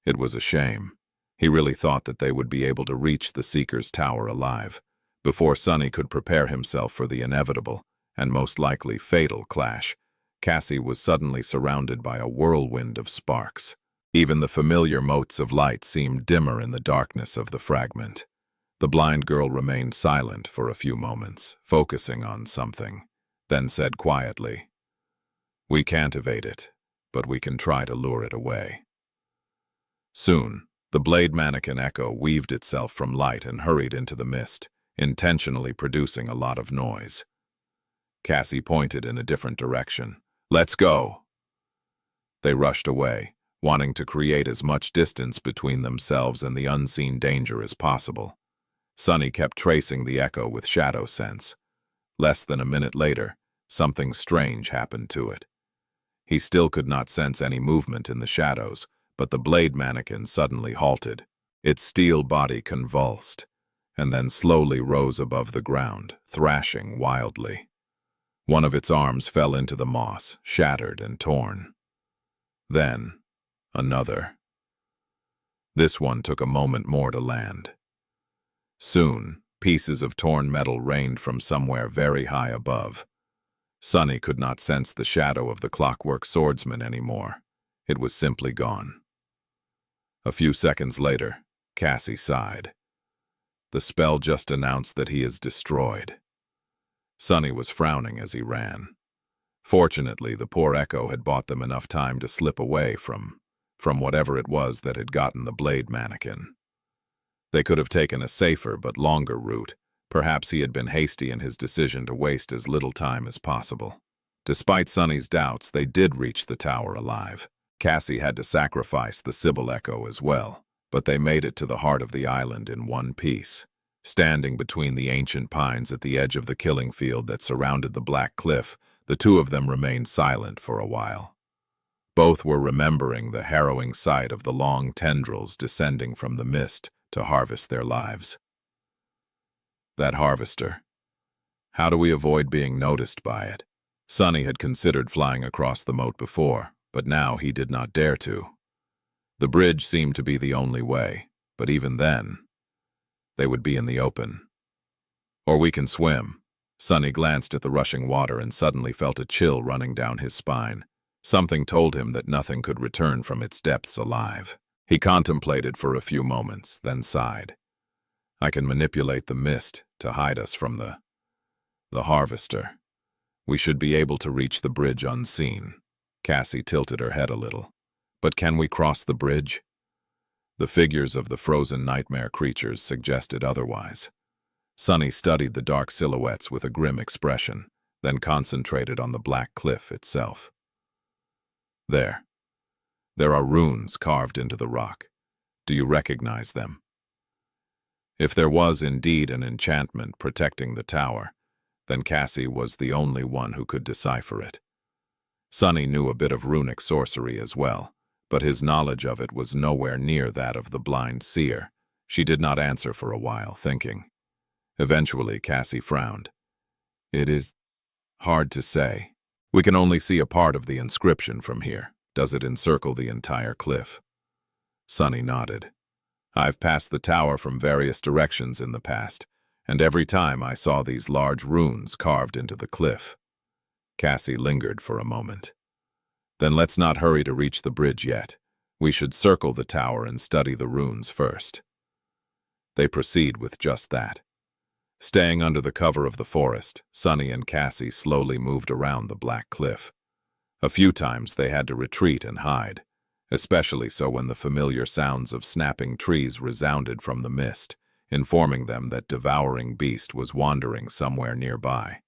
It was a shame. He really thought that they would be able to reach the Seeker's tower alive, before Sunny could prepare himself for the inevitable, and most likely fatal clash. Cassie was suddenly surrounded by a whirlwind of sparks. Even the familiar motes of light seemed dimmer in the darkness of the fragment. The blind girl remained silent for a few moments, focusing on something, then said quietly, "We can't evade it, but we can try to lure it away." Soon, the blade mannequin echo weaved itself from light and hurried into the mist, intentionally producing a lot of noise. Cassie pointed in a different direction. "Let's go!" They rushed away, wanting to create as much distance between themselves and the unseen danger as possible. Sunny kept tracing the echo with shadow sense. Less than a minute later, something strange happened to it. He still could not sense any movement in the shadows, but the blade mannequin suddenly halted. Its steel body convulsed, and then slowly rose above the ground, thrashing wildly. One of its arms fell into the moss, shattered and torn. Then, another. This one took a moment more to land. Soon, pieces of torn metal rained from somewhere very high above. Sunny could not sense the shadow of the clockwork swordsman anymore. It was simply gone. A few seconds later, Cassie sighed. The spell just announced that he is destroyed. Sunny was frowning as he ran. Fortunately, the poor echo had bought them enough time to slip away from whatever it was that had gotten the blade mannequin. They could have taken a safer but longer route. Perhaps he had been hasty in his decision to waste as little time as possible. Despite Sunny's doubts, they did reach the tower alive. Cassie had to sacrifice the Sibyl echo as well, but they made it to the heart of the island in one piece. Standing between the ancient pines at the edge of the killing field that surrounded the black cliff, the two of them remained silent for a while. Both were remembering the harrowing sight of the long tendrils descending from the mist to harvest their lives. That harvester. How do we avoid being noticed by it? Sunny had considered flying across the moat before, but now he did not dare to. The bridge seemed to be the only way, but even then, they would be in the open. Or we can swim. Sunny glanced at the rushing water and suddenly felt a chill running down his spine. Something told him that nothing could return from its depths alive. He contemplated for a few moments, then sighed. I can manipulate the mist to hide us from the harvester. We should be able to reach the bridge unseen. Cassie tilted her head a little. But can we cross the bridge? The figures of the frozen nightmare creatures suggested otherwise. Sunny studied the dark silhouettes with a grim expression, then concentrated on the black cliff itself. There are runes carved into the rock. Do you recognize them? If there was indeed an enchantment protecting the tower, then Cassie was the only one who could decipher it. Sunny knew a bit of runic sorcery as well, but his knowledge of it was nowhere near that of the blind seer. She did not answer for a while, thinking. Eventually, Cassie frowned. It is hard to say. We can only see a part of the inscription from here. Does it encircle the entire cliff? Sunny nodded. I've passed the tower from various directions in the past, and every time I saw these large runes carved into the cliff. Cassie lingered for a moment. Then let's not hurry to reach the bridge yet. We should circle the tower and study the runes first. They proceed with just that. Staying under the cover of the forest, Sunny and Cassie slowly moved around the black cliff. A few times they had to retreat and hide, especially so when the familiar sounds of snapping trees resounded from the mist, informing them that devouring beast was wandering somewhere nearby.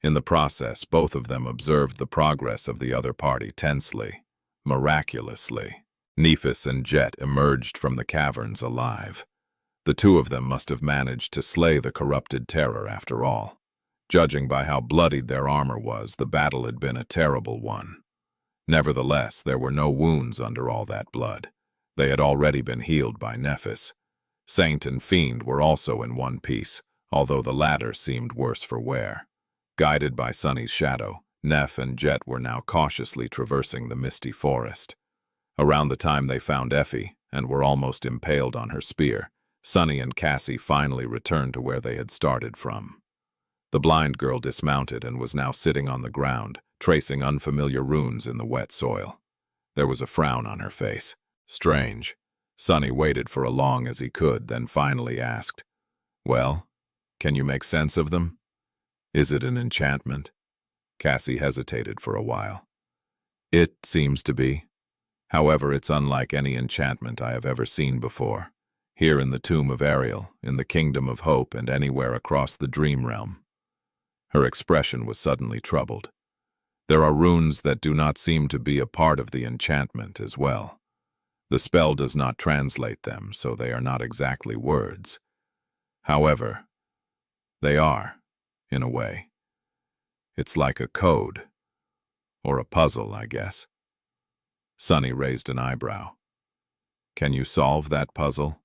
In the process, both of them observed the progress of the other party tensely. Miraculously, Nephis and Jet emerged from the caverns alive. The two of them must have managed to slay the corrupted terror after all. Judging by how bloodied their armor was, the battle had been a terrible one. Nevertheless, there were no wounds under all that blood. They had already been healed by Nephis. Saint and Fiend were also in one piece, although the latter seemed worse for wear. Guided by Sunny's shadow, Neph and Jet were now cautiously traversing the misty forest. Around the time they found Effie and were almost impaled on her spear, Sunny and Cassie finally returned to where they had started from. The blind girl dismounted and was now sitting on the ground, tracing unfamiliar runes in the wet soil. There was a frown on her face. Strange. Sunny waited for as long as he could, then finally asked, "Well, can you make sense of them? Is it an enchantment?" Cassie hesitated for a while. "It seems to be. However, it's unlike any enchantment I have ever seen before, here in the tomb of Ariel, in the kingdom of hope, and anywhere across the dream realm." Her expression was suddenly troubled. "There are runes that do not seem to be a part of the enchantment as well. The spell does not translate them, so they are not exactly words. However, they are, in a way. It's like a code, or a puzzle, I guess." Sunny raised an eyebrow. "Can you solve that puzzle?"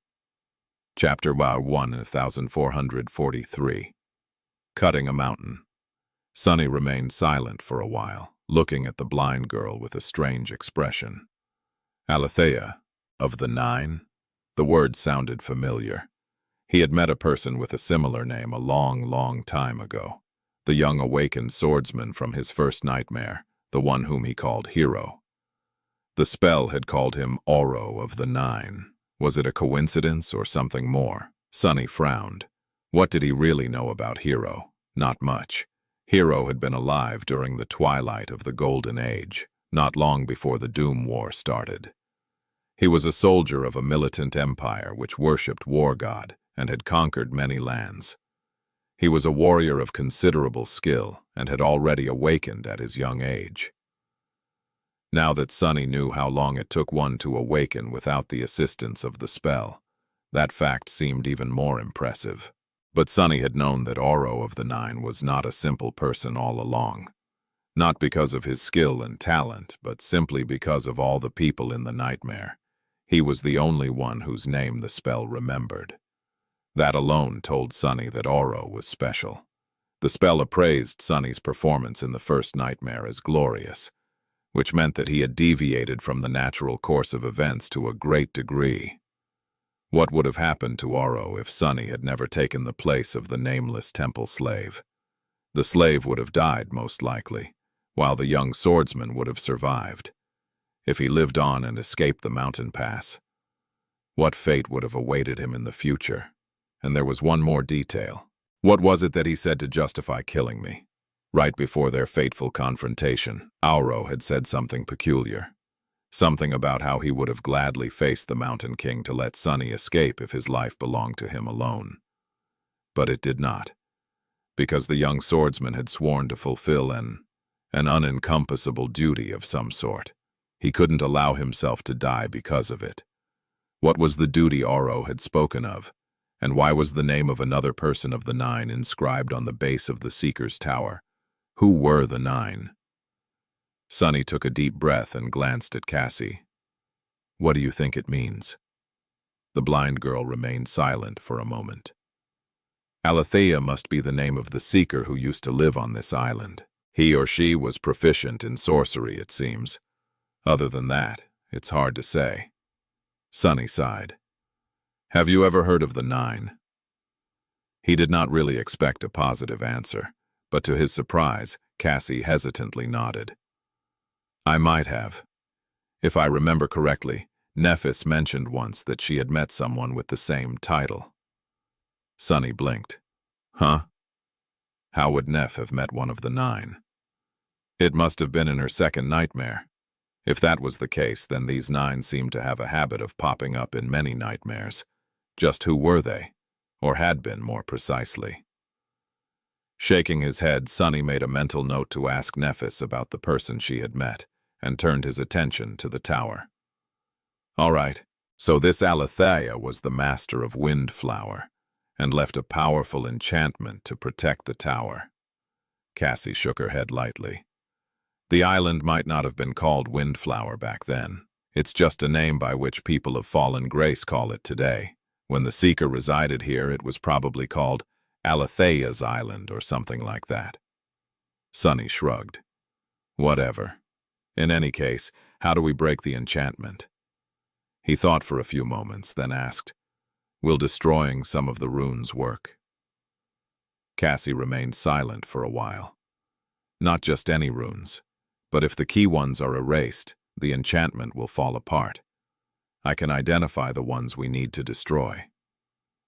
Chapter 1443. Cutting a Mountain. Sunny remained silent for a while, looking at the blind girl with a strange expression. Alethea, of the Nine? The word sounded familiar. He had met a person with a similar name a long, long time ago. The young awakened swordsman from his first nightmare, the one whom he called Hero. The spell had called him Oro of the Nine. Was it a coincidence or something more? Sunny frowned. What did he really know about Hero? Not much. Hero had been alive during the twilight of the Golden Age, not long before the Doom War started. He was a soldier of a militant empire which worshipped War God and had conquered many lands. He was a warrior of considerable skill and had already awakened at his young age. Now that Sunny knew how long it took one to awaken without the assistance of the spell, that fact seemed even more impressive. But Sunny had known that Oro of the Nine was not a simple person all along. Not because of his skill and talent, but simply because of all the people in the nightmare. He was the only one whose name the spell remembered. That alone told Sunny that Oro was special. The spell appraised Sunny's performance in the first nightmare as glorious, which meant that he had deviated from the natural course of events to a great degree. What would have happened to Oro if Sunny had never taken the place of the nameless temple slave? The slave would have died, most likely, while the young swordsman would have survived. If he lived on and escaped the mountain pass, what fate would have awaited him in the future? And there was one more detail. What was it that he said to justify killing me? Right before their fateful confrontation, Oro had said something peculiar. Something about how he would have gladly faced the Mountain King to let Sunny escape if his life belonged to him alone. But it did not, because the young swordsman had sworn to fulfill an unencompassable duty of some sort. He couldn't allow himself to die because of it. What was the duty Oro had spoken of, and why was the name of another person of the Nine inscribed on the base of the Seeker's Tower? Who were the Nine? Sunny took a deep breath and glanced at Cassie. "What do you think it means?" The blind girl remained silent for a moment. "Alethea must be the name of the Seeker who used to live on this island. He or she was proficient in sorcery, it seems. Other than that, it's hard to say." Sunny sighed. "Have you ever heard of the Nine?" He did not really expect a positive answer, but to his surprise, Cassie hesitantly nodded. "I might have. If I remember correctly, Nephis mentioned once that she had met someone with the same title." Sunny blinked. "Huh? How would Neph have met one of the Nine?" "It must have been in her second nightmare. If that was the case, then these Nine seemed to have a habit of popping up in many nightmares. Just who were they? Or had been, more precisely?" Shaking his head, Sunny made a mental note to ask Nephis about the person she had met, and turned his attention to the tower. "All right, so this Alethea was the master of Windflower, and left a powerful enchantment to protect the tower." Cassie shook her head lightly. "The island might not have been called Windflower back then. It's just a name by which people of fallen grace call it today. When the Seeker resided here, it was probably called Alethea's Island or something like that." Sunny shrugged. "Whatever. In any case, how do we break the enchantment? He thought for a few moments, then asked, "Will destroying some of the runes work?" Cassie remained silent for a while. Not just any runes, but if the key ones are erased, the enchantment will fall apart. I can identify the ones we need to destroy.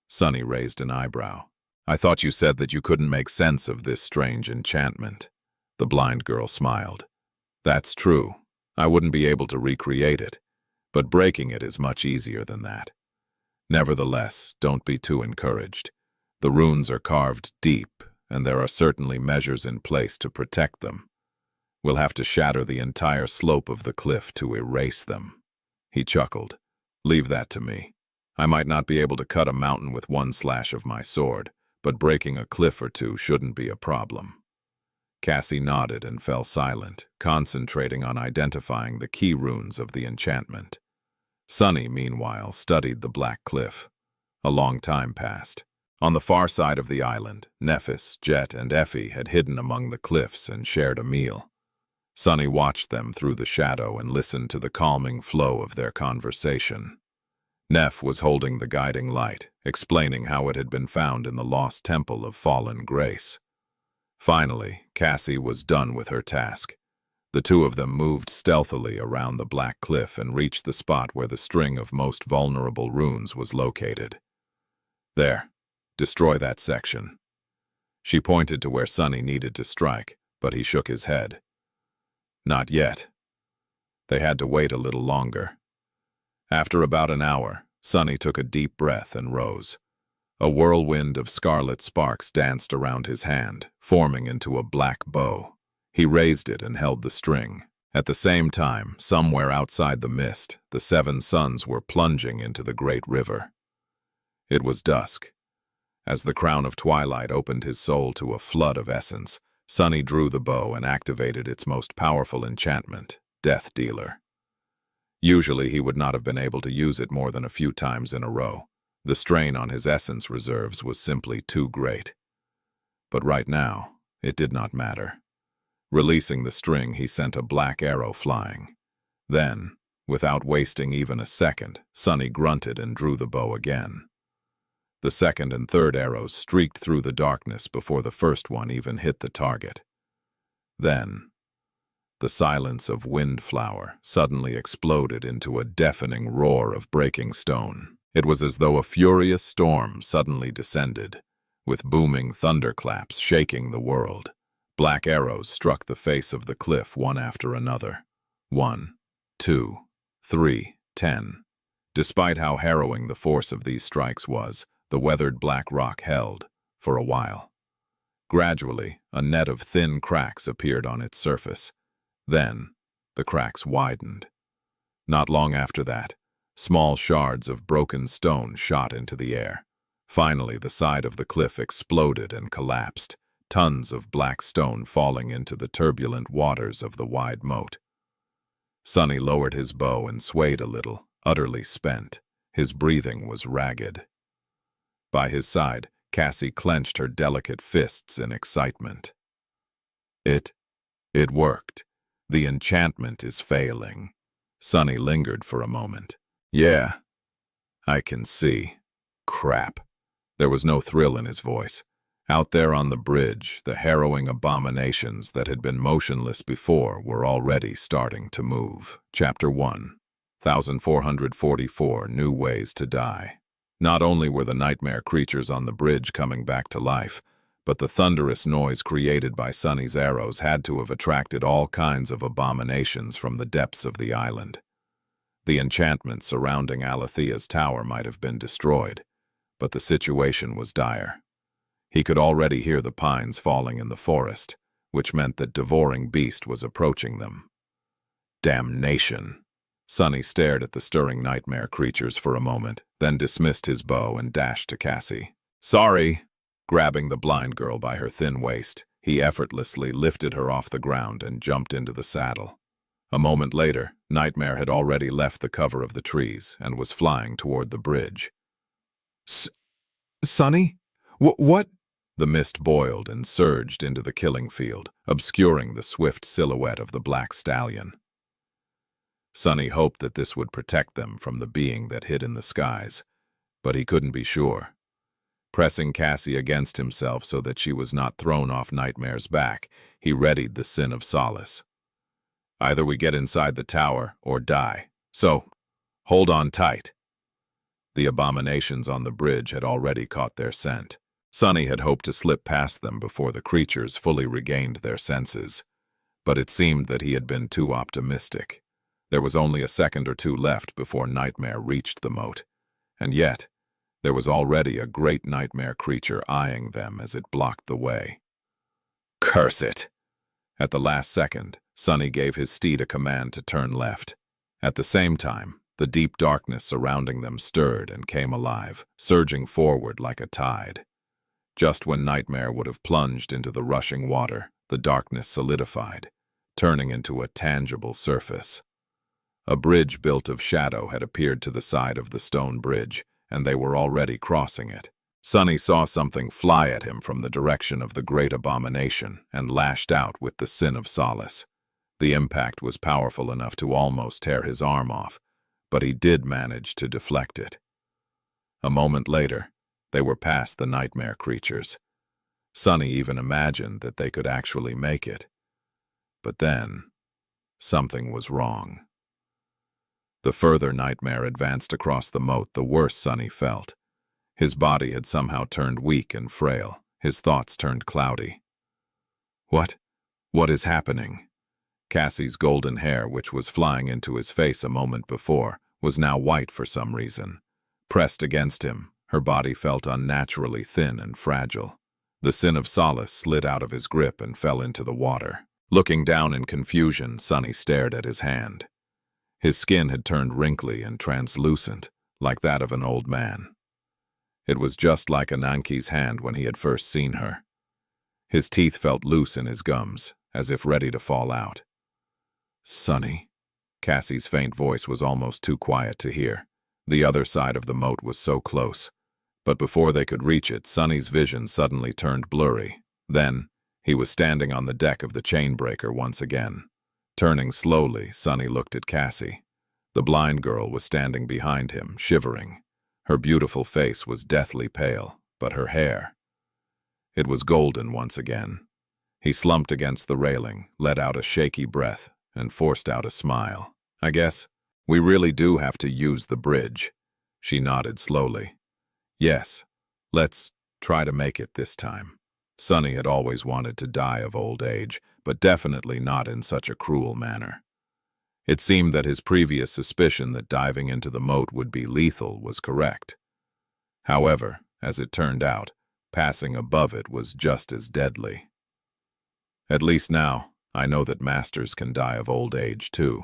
Sunny raised an eyebrow. "I thought you said that you couldn't make sense of this strange enchantment." The blind girl smiled. "That's true. I wouldn't be able to recreate it, but breaking it is much easier than that. Nevertheless, don't be too encouraged. The runes are carved deep, and there are certainly measures in place to protect them. We'll have to shatter the entire slope of the cliff to erase them." He chuckled. "Leave that to me. I might not be able to cut a mountain with one slash of my sword, but breaking a cliff or two shouldn't be a problem." Cassie nodded and fell silent, concentrating on identifying the key runes of the enchantment. Sunny, meanwhile, studied the black cliff. A long time passed. On the far side of the island, Nephis, Jet, and Effie had hidden among the cliffs and shared a meal. Sunny watched them through the shadow and listened to the calming flow of their conversation. Neph was holding the guiding light, explaining how it had been found in the lost temple of fallen grace. Finally, Cassie was done with her task. The two of them moved stealthily around the black cliff and reached the spot where the string of most vulnerable runes was located. "There, destroy that section." She pointed to where Sunny needed to strike, but he shook his head. "Not yet." They had to wait a little longer. After about an hour, Sunny took a deep breath and rose. A whirlwind of scarlet sparks danced around his hand, forming into a black bow. He raised it and held the string. At the same time, somewhere outside the mist, the 7 suns were plunging into the great river. It was dusk. As the crown of twilight opened his soul to a flood of essence, Sunny drew the bow and activated its most powerful enchantment, Death Dealer. Usually he would not have been able to use it more than a few times in a row. The strain on his essence reserves was simply too great. But right now, it did not matter. Releasing the string, he sent a black arrow flying. Then, without wasting even a second, Sunny grunted and drew the bow again. The second and third arrows streaked through the darkness before the first one even hit the target. Then, the silence of Windflower suddenly exploded into a deafening roar of breaking stone. It was as though a furious storm suddenly descended, with booming thunderclaps shaking the world. Black arrows struck the face of the cliff one after another. 1, 2, 3, 10. Despite how harrowing the force of these strikes was, the weathered black rock held, for a while. Gradually, a net of thin cracks appeared on its surface. Then, the cracks widened. Not long after that, small shards of broken stone shot into the air. Finally, the side of the cliff exploded and collapsed, tons of black stone falling into the turbulent waters of the wide moat. Sunny lowered his bow and swayed a little, utterly spent. His breathing was ragged. By his side, Cassie clenched her delicate fists in excitement. It worked. The enchantment is failing." Sunny lingered for a moment. "Yeah, I can see. Crap." There was no thrill in his voice. Out there on the bridge, the harrowing abominations that had been motionless before were already starting to move. Chapter 1. 1444 New Ways to Die. Not only were the nightmare creatures on the bridge coming back to life, but the thunderous noise created by Sunny's arrows had to have attracted all kinds of abominations from the depths of the island. The enchantment surrounding Alethea's tower might have been destroyed, but the situation was dire. He could already hear the pines falling in the forest, which meant that devouring beast was approaching them. Damnation! Sunny stared at the stirring nightmare creatures for a moment, then dismissed his bow and dashed to Cassie. "Sorry!" Grabbing the blind girl by her thin waist, he effortlessly lifted her off the ground and jumped into the saddle. A moment later, Nightmare had already left the cover of the trees and was flying toward the bridge. "Sunny? What?" The mist boiled and surged into the killing field, obscuring the swift silhouette of the black stallion. Sunny hoped that this would protect them from the being that hid in the skies, but he couldn't be sure. Pressing Cassie against himself so that she was not thrown off Nightmare's back, he readied the sin of solace. Either we get inside the tower or die, so hold on tight. The abominations on the bridge had already caught their scent. Sunny had hoped to slip past them before the creatures fully regained their senses, but it seemed that he had been too optimistic. There was only a second or two left before Nightmare reached the moat, and yet there was already a great nightmare creature eyeing them as it blocked the way. Curse it! At the last second, Sunny gave his steed a command to turn left. At the same time, the deep darkness surrounding them stirred and came alive, surging forward like a tide. Just when Nightmare would have plunged into the rushing water, the darkness solidified, turning into a tangible surface. A bridge built of shadow had appeared to the side of the stone bridge, and they were already crossing it. Sunny saw something fly at him from the direction of the great abomination and lashed out with the sin of solace. The impact was powerful enough to almost tear his arm off, but he did manage to deflect it. A moment later, they were past the nightmare creatures. Sunny even imagined that they could actually make it. But then, something was wrong. The further Nightmare advanced across the moat, the worse Sunny felt. His body had somehow turned weak and frail. His thoughts turned cloudy. What is happening? Cassie's golden hair, which was flying into his face a moment before, was now white for some reason. Pressed against him, her body felt unnaturally thin and fragile. The sin of solace slid out of his grip and fell into the water. Looking down in confusion, Sunny stared at his hand. His skin had turned wrinkly and translucent, like that of an old man. It was just like Ananki's hand when he had first seen her. His teeth felt loose in his gums, as if ready to fall out. Sunny. Cassie's faint voice was almost too quiet to hear. The other side of the moat was so close. But before they could reach it, Sunny's vision suddenly turned blurry. Then, he was standing on the deck of the chainbreaker once again. Turning slowly, Sunny looked at Cassie. The blind girl was standing behind him, shivering. Her beautiful face was deathly pale, but her hair, it was golden once again. He slumped against the railing, let out a shaky breath, and forced out a smile. I guess we really do have to use the bridge. She nodded slowly. Yes, let's try to make it this time. Sunny had always wanted to die of old age, but definitely not in such a cruel manner. It seemed that his previous suspicion that diving into the moat would be lethal was correct. However, as it turned out, passing above it was just as deadly. At least now, I know that masters can die of old age too.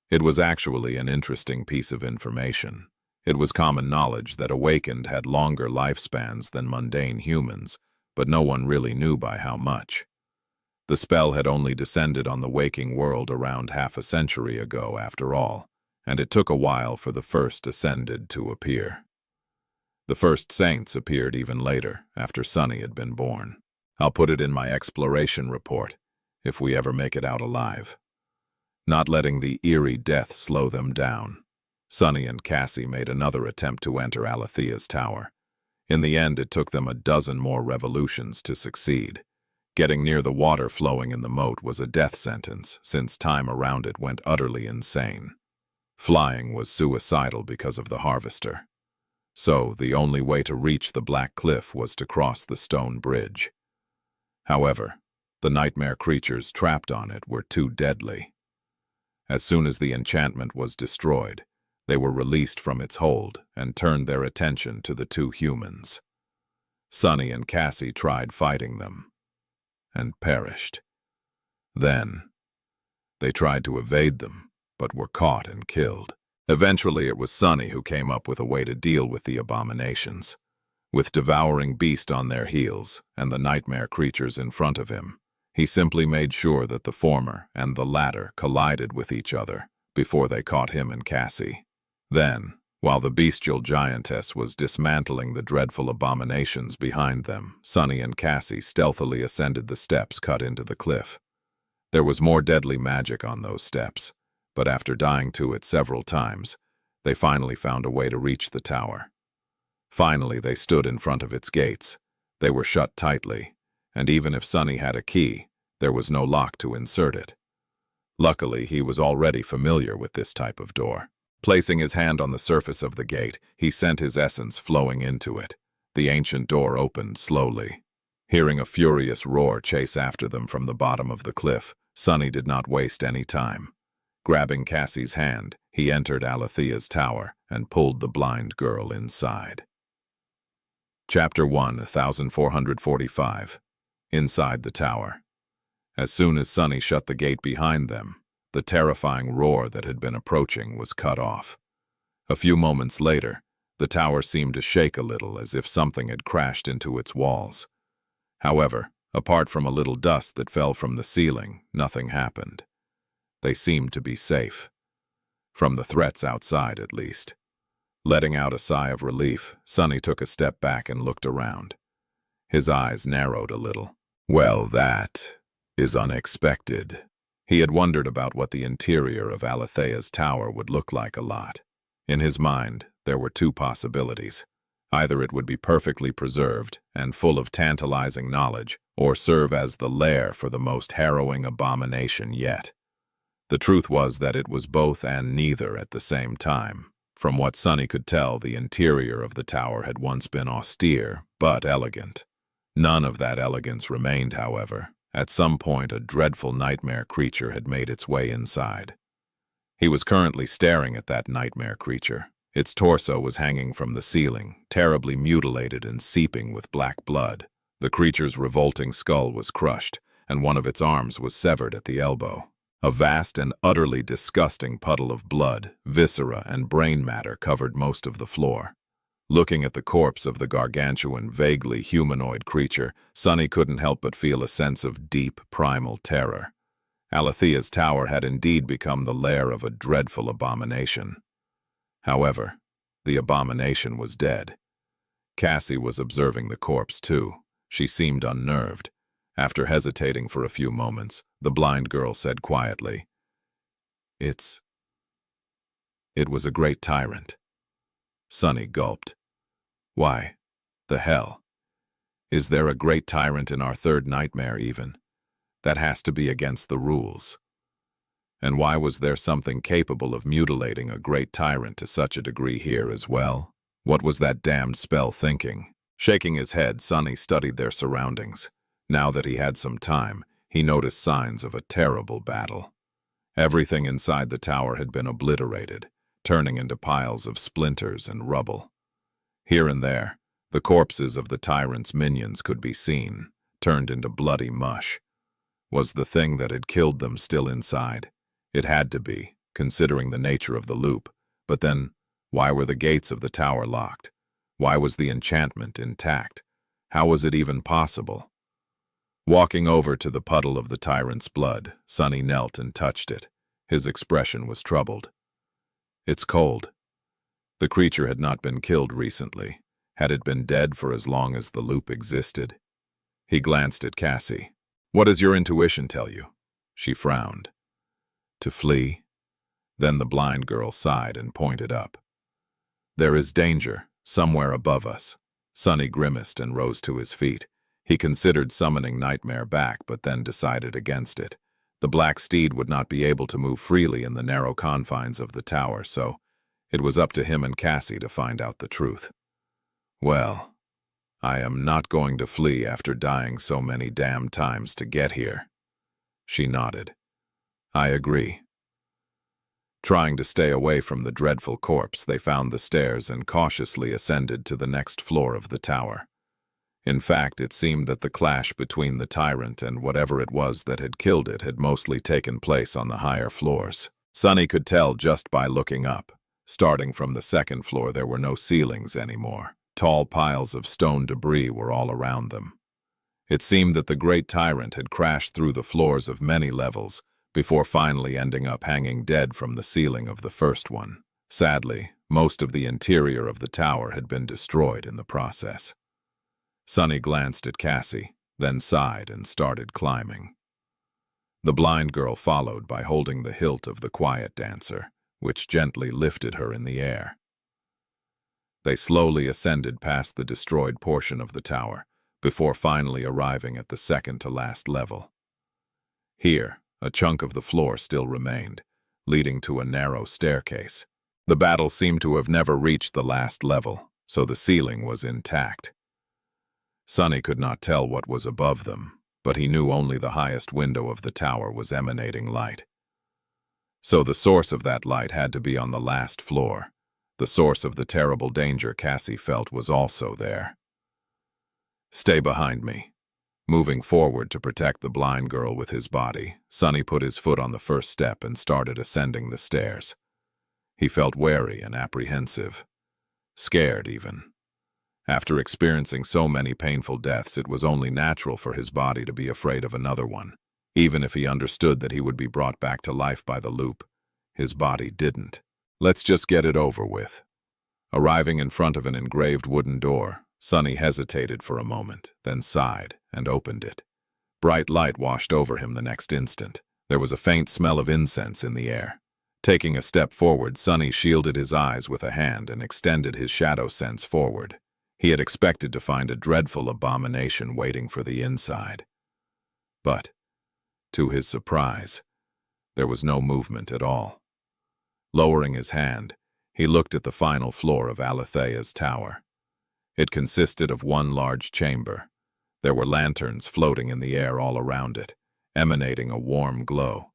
It was actually an interesting piece of information. It was common knowledge that awakened had longer lifespans than mundane humans, but no one really knew by how much. The spell had only descended on the waking world around half a century ago, after all, and it took a while for the first ascended to appear. The first saints appeared even later, after Sunny had been born. I'll put it in my exploration report, if we ever make it out alive. Not letting the eerie death slow them down, Sunny and Cassie made another attempt to enter Alethea's tower. In the end, it took them a dozen more revolutions to succeed. Getting near the water flowing in the moat was a death sentence, since time around it went utterly insane. Flying was suicidal because of the harvester. So, the only way to reach the black cliff was to cross the stone bridge. However, the nightmare creatures trapped on it were too deadly. As soon as the enchantment was destroyed, they were released from its hold and turned their attention to the two humans. Sunny and Cassie tried fighting them, and perished. Then, they tried to evade them, but were caught and killed. Eventually, it was Sunny who came up with a way to deal with the abominations. With devouring beast on their heels and the nightmare creatures in front of him, he simply made sure that the former and the latter collided with each other before they caught him and Cassie. Then, while the bestial giantess was dismantling the dreadful abominations behind them, Sunny and Cassie stealthily ascended the steps cut into the cliff. There was more deadly magic on those steps, but after dying to it several times, they finally found a way to reach the tower. Finally, they stood in front of its gates. They were shut tightly, and even if Sunny had a key, there was no lock to insert it. Luckily, he was already familiar with this type of door. Placing his hand on the surface of the gate, he sent his essence flowing into it. The ancient door opened slowly. Hearing a furious roar chase after them from the bottom of the cliff, Sunny did not waste any time. Grabbing Cassie's hand, he entered Alethea's tower and pulled the blind girl inside. Chapter 1, 1445. Inside the tower. As soon as Sunny shut the gate behind them, the terrifying roar that had been approaching was cut off. A few moments later, the tower seemed to shake a little as if something had crashed into its walls. However, apart from a little dust that fell from the ceiling, nothing happened. They seemed to be safe. From the threats outside, at least. Letting out a sigh of relief, Sunny took a step back and looked around. His eyes narrowed a little. Well, that is unexpected. He had wondered about what the interior of Alethea's tower would look like a lot. In his mind, there were two possibilities. Either it would be perfectly preserved and full of tantalizing knowledge, or serve as the lair for the most harrowing abomination yet. The truth was that it was both and neither at the same time. From what Sunny could tell, the interior of the tower had once been austere, but elegant. None of that elegance remained, however. At some point, a dreadful nightmare creature had made its way inside. He was currently staring at that nightmare creature. Its torso was hanging from the ceiling, terribly mutilated and seeping with black blood. The creature's revolting skull was crushed, and one of its arms was severed at the elbow. A vast and utterly disgusting puddle of blood, viscera, and brain matter covered most of the floor. Looking at the corpse of the gargantuan, vaguely humanoid creature, Sunny couldn't help but feel a sense of deep, primal terror. Alethea's tower had indeed become the lair of a dreadful abomination. However, the abomination was dead. Cassie was observing the corpse, too. She seemed unnerved. After hesitating for a few moments, the blind girl said quietly, It was a great tyrant." Sunny gulped. "Why, the hell? Is there a great tyrant in our third nightmare even? That has to be against the rules. And why was there something capable of mutilating a great tyrant to such a degree here as well? What was that damned spell thinking?" Shaking his head, Sunny studied their surroundings. Now that he had some time, he noticed signs of a terrible battle. Everything inside the tower had been obliterated, turning into piles of splinters and rubble. Here and there, the corpses of the tyrant's minions could be seen, turned into bloody mush. Was the thing that had killed them still inside? It had to be, considering the nature of the loop. But then, why were the gates of the tower locked? Why was the enchantment intact? How was it even possible? Walking over to the puddle of the tyrant's blood, Sunny knelt and touched it. His expression was troubled. "It's cold." The creature had not been killed recently. Had it been dead for as long as the loop existed? He glanced at Cassie. "What does your intuition tell you?" She frowned. "To flee." Then the blind girl sighed and pointed up. "There is danger, somewhere above us." Sunny grimaced and rose to his feet. He considered summoning Nightmare back, but then decided against it. The black steed would not be able to move freely in the narrow confines of the tower, so it was up to him and Cassie to find out the truth. "Well, I am not going to flee after dying so many damn times to get here." She nodded. "I agree." Trying to stay away from the dreadful corpse, they found the stairs and cautiously ascended to the next floor of the tower. In fact, it seemed that the clash between the tyrant and whatever it was that had killed it had mostly taken place on the higher floors. Sunny could tell just by looking up. Starting from the second floor, there were no ceilings anymore. Tall piles of stone debris were all around them. It seemed that the great tyrant had crashed through the floors of many levels before finally ending up hanging dead from the ceiling of the first one. Sadly, most of the interior of the tower had been destroyed in the process. Sunny glanced at Cassie, then sighed and started climbing. The blind girl followed by holding the hilt of the quiet dancer, which gently lifted her in the air. They slowly ascended past the destroyed portion of the tower, before finally arriving at the second-to-last level. Here, a chunk of the floor still remained, leading to a narrow staircase. The battle seemed to have never reached the last level, so the ceiling was intact. Sunny could not tell what was above them, but he knew only the highest window of the tower was emanating light. So the source of that light had to be on the last floor. The source of the terrible danger Cassie felt was also there. "Stay behind me." Moving forward to protect the blind girl with his body, Sunny put his foot on the first step and started ascending the stairs. He felt wary and apprehensive, scared even. After experiencing so many painful deaths, it was only natural for his body to be afraid of another one. Even if he understood that he would be brought back to life by the loop, his body didn't. Let's just get it over with. Arriving in front of an engraved wooden door, Sunny hesitated for a moment, then sighed and opened it. Bright light washed over him the next instant. There was a faint smell of incense in the air. Taking a step forward, Sunny shielded his eyes with a hand and extended his shadow sense forward. He had expected to find a dreadful abomination waiting for the inside. But, to his surprise, there was no movement at all. Lowering his hand, he looked at the final floor of Alethea's tower. It consisted of one large chamber. There were lanterns floating in the air all around it, emanating a warm glow.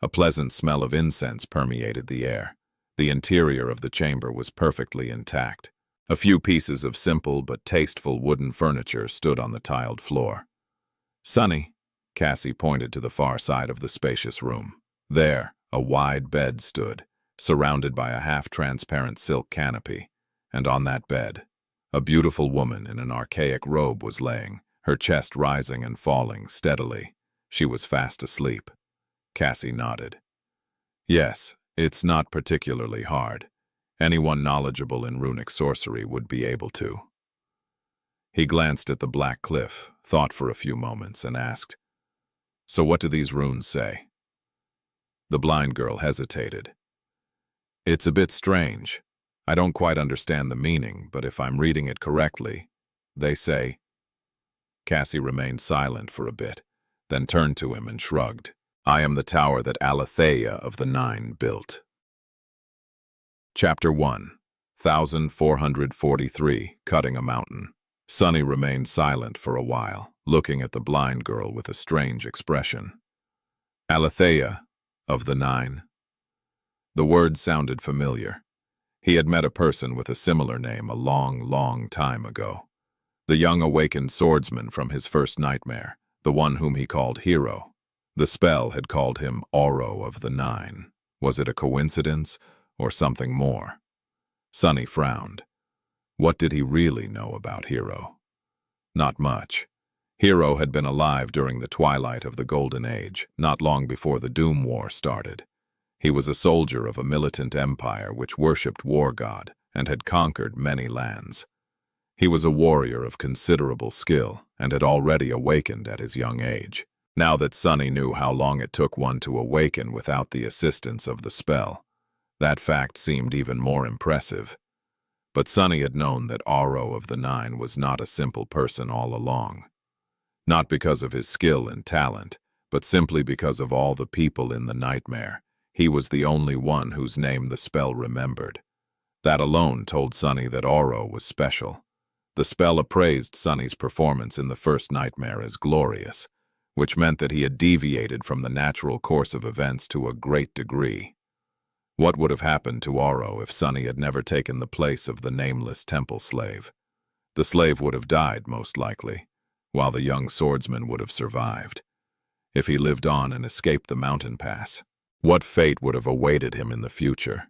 A pleasant smell of incense permeated the air. The interior of the chamber was perfectly intact. A few pieces of simple but tasteful wooden furniture stood on the tiled floor. "Sunny," Cassie pointed to the far side of the spacious room. There, a wide bed stood, surrounded by a half-transparent silk canopy, and on that bed, a beautiful woman in an archaic robe was laying, her chest rising and falling steadily. She was fast asleep. Cassie nodded. "Yes, it's not particularly hard. Anyone knowledgeable in runic sorcery would be able to." He glanced at the black cliff, thought for a few moments, and asked, "So what do these runes say?" The blind girl hesitated. "It's a bit strange. I don't quite understand the meaning, but if I'm reading it correctly, they say—" Cassie remained silent for a bit, then turned to him and shrugged. "I am the tower that Alethea of the Nine built." Chapter 1, 1443, Cutting a Mountain. Sunny remained silent for a while, looking at the blind girl with a strange expression. "Alethea of the Nine." The word sounded familiar. He had met a person with a similar name a long, long time ago. The young awakened swordsman from his first nightmare, the one whom he called Hero. The spell had called him Oro of the Nine. Was it a coincidence or something more? Sunny frowned. What did he really know about Hero? Not much. Hero had been alive during the twilight of the Golden Age, not long before the Doom War started. He was a soldier of a militant empire which worshipped War God and had conquered many lands. He was a warrior of considerable skill and had already awakened at his young age. Now that Sunny knew how long it took one to awaken without the assistance of the spell, that fact seemed even more impressive. But Sunny had known that Oro of the Nine was not a simple person all along. Not because of his skill and talent, but simply because of all the people in the nightmare. He was the only one whose name the spell remembered. That alone told Sunny that Oro was special. The spell appraised Sunny's performance in the first nightmare as glorious, which meant that he had deviated from the natural course of events to a great degree. What would have happened to Oro if Sunny had never taken the place of the nameless temple slave? The slave would have died, most likely, while the young swordsman would have survived. If he lived on and escaped the mountain pass, what fate would have awaited him in the future?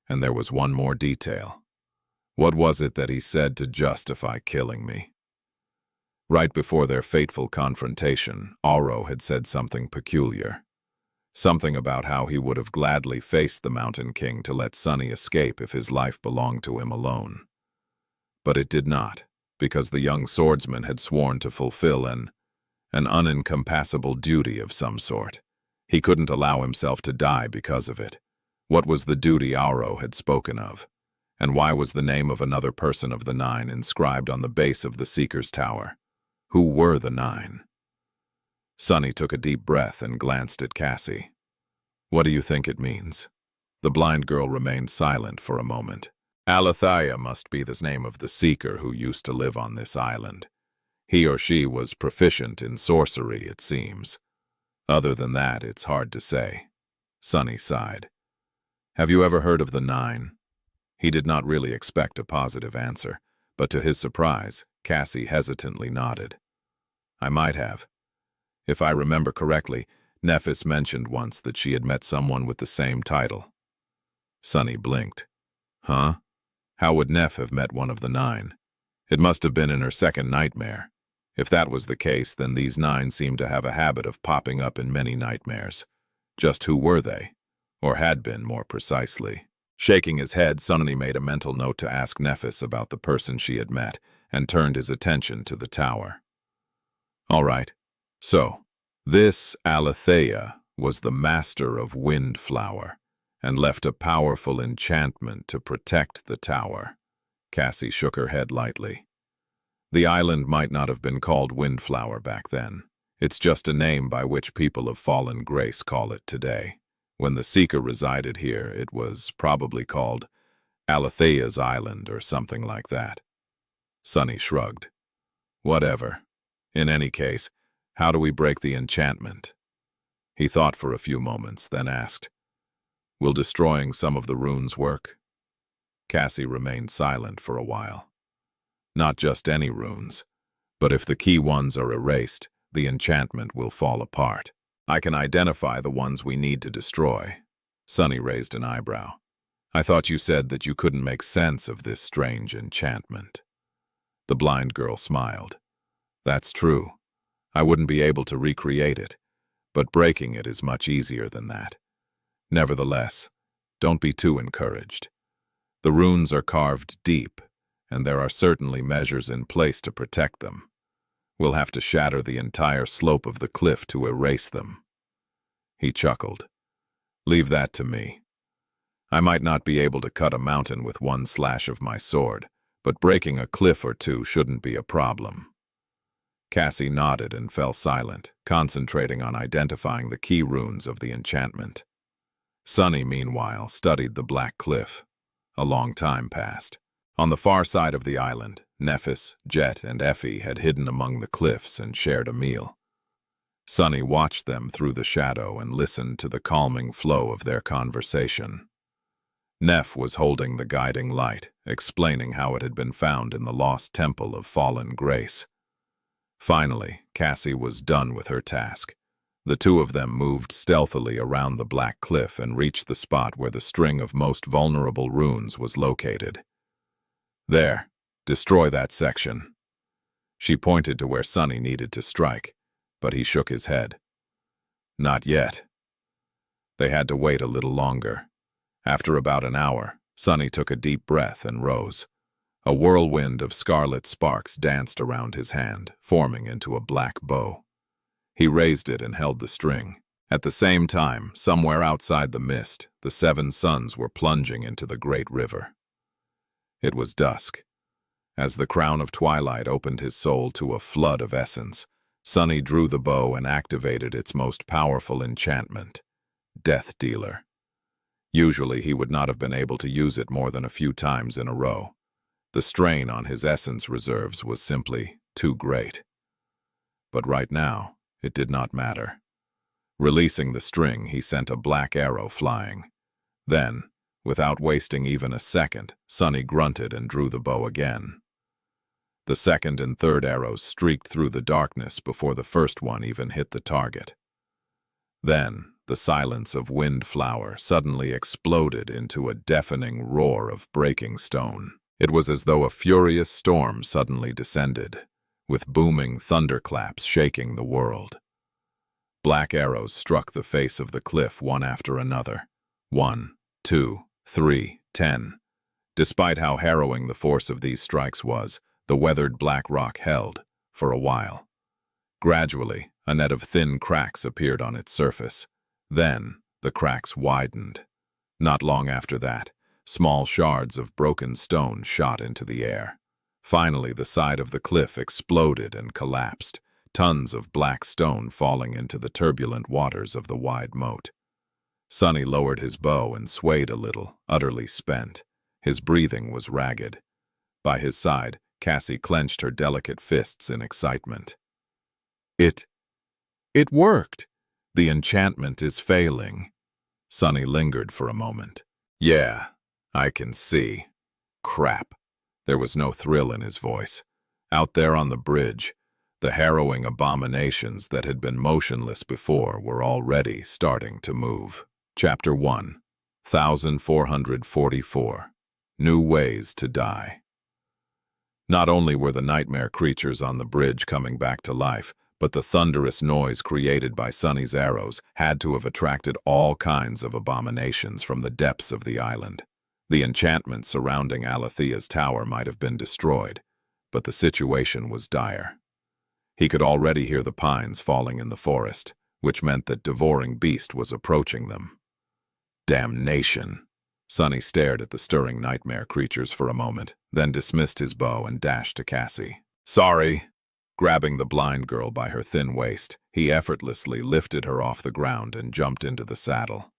And there was one more detail. What was it that he said to justify killing me? Right before their fateful confrontation, Oro had said something peculiar. Something about how he would have gladly faced the Mountain King to let Sunny escape if his life belonged to him alone. But it did not, because the young swordsman had sworn to fulfill an unencompassable duty of some sort. He couldn't allow himself to die because of it. What was the duty Auro had spoken of? And why was the name of another person of the Nine inscribed on the base of the Seeker's Tower? Who were the Nine? Sunny took a deep breath and glanced at Cassie. What do you think it means? The blind girl remained silent for a moment. Alethea must be the name of the Seeker who used to live on this island. He or she was proficient in sorcery, it seems. Other than that, it's hard to say. Sunny sighed. Have you ever heard of the Nine? He did not really expect a positive answer, but to his surprise, Cassie hesitantly nodded. I might have. If I remember correctly, Nephis mentioned once that she had met someone with the same title. Sunny blinked. Huh? How would Neph have met one of the Nine? It must have been in her second nightmare. If that was the case, then these Nine seemed to have a habit of popping up in many nightmares. Just who were they? Or had been, more precisely. Shaking his head, Sunny made a mental note to ask Nephis about the person she had met, and turned his attention to the tower. All right. So, this Alethea was the master of Windflower, and left a powerful enchantment to protect the tower. Cassie shook her head lightly. The island might not have been called Windflower back then. It's just a name by which people of fallen grace call it today. When the Seeker resided here, it was probably called Alethea's Island or something like that. Sunny shrugged. Whatever. In any case, how do we break the enchantment? He thought for a few moments, then asked, Will destroying some of the runes work? Cassie remained silent for a while. Not just any runes, but if the key ones are erased, the enchantment will fall apart. I can identify the ones we need to destroy. Sunny raised an eyebrow. I thought you said that you couldn't make sense of this strange enchantment. The blind girl smiled. That's true. I wouldn't be able to recreate it, but breaking it is much easier than that. Nevertheless, don't be too encouraged. The runes are carved deep, and there are certainly measures in place to protect them. We'll have to shatter the entire slope of the cliff to erase them. He chuckled. Leave that to me. I might not be able to cut a mountain with one slash of my sword, but breaking a cliff or two shouldn't be a problem. Cassie nodded and fell silent, concentrating on identifying the key runes of the enchantment. Sunny, meanwhile, studied the black cliff. A long time passed. On the far side of the island, Nephis, Jet, and Effie had hidden among the cliffs and shared a meal. Sunny watched them through the shadow and listened to the calming flow of their conversation. Neph was holding the guiding light, explaining how it had been found in the lost temple of fallen grace. Finally, Cassie was done with her task. The two of them moved stealthily around the black cliff and reached the spot where the string of most vulnerable runes was located. There, destroy that section. She pointed to where Sunny needed to strike, but he shook his head. Not yet. They had to wait a little longer. After about an hour, Sunny took a deep breath and rose. A whirlwind of scarlet sparks danced around his hand, forming into a black bow. He raised it and held the string. At the same time, somewhere outside the mist, the 7 suns were plunging into the great river. It was dusk. As the crown of twilight opened his soul to a flood of essence, Sunny drew the bow and activated its most powerful enchantment, Death Dealer. Usually he would not have been able to use it more than a few times in a row. The strain on his essence reserves was simply too great. But right now, it did not matter. Releasing the string, he sent a black arrow flying. Then, without wasting even a second, Sunny grunted and drew the bow again. The second and third arrows streaked through the darkness before the first one even hit the target. Then, the silence of Windflower suddenly exploded into a deafening roar of breaking stone. It was as though a furious storm suddenly descended, with booming thunderclaps shaking the world. Black arrows struck the face of the cliff one after another. 1, 2, 3, 10. Despite how harrowing the force of these strikes was, the weathered black rock held, for a while. Gradually, a net of thin cracks appeared on its surface. Then, the cracks widened. Not long after that, small shards of broken stone shot into the air. Finally, the side of the cliff exploded and collapsed, tons of black stone falling into the turbulent waters of the wide moat. Sunny lowered his bow and swayed a little, utterly spent. His breathing was ragged. By his side, Cassie clenched her delicate fists in excitement. It worked! The enchantment is failing. Sunny lingered for a moment. Yeah, I can see. Crap. There was no thrill in his voice. Out there on the bridge, the harrowing abominations that had been motionless before were already starting to move. Chapter 1, 1444. New Ways to Die. Not only were the nightmare creatures on the bridge coming back to life, but the thunderous noise created by Sunny's arrows had to have attracted all kinds of abominations from the depths of the island. The enchantment surrounding Alethea's tower might have been destroyed, but the situation was dire. He could already hear the pines falling in the forest, which meant that devouring beast was approaching them. Damnation! Sunny stared at the stirring nightmare creatures for a moment, then dismissed his bow and dashed to Cassie. Sorry! Grabbing the blind girl by her thin waist, he effortlessly lifted her off the ground and jumped into the saddle.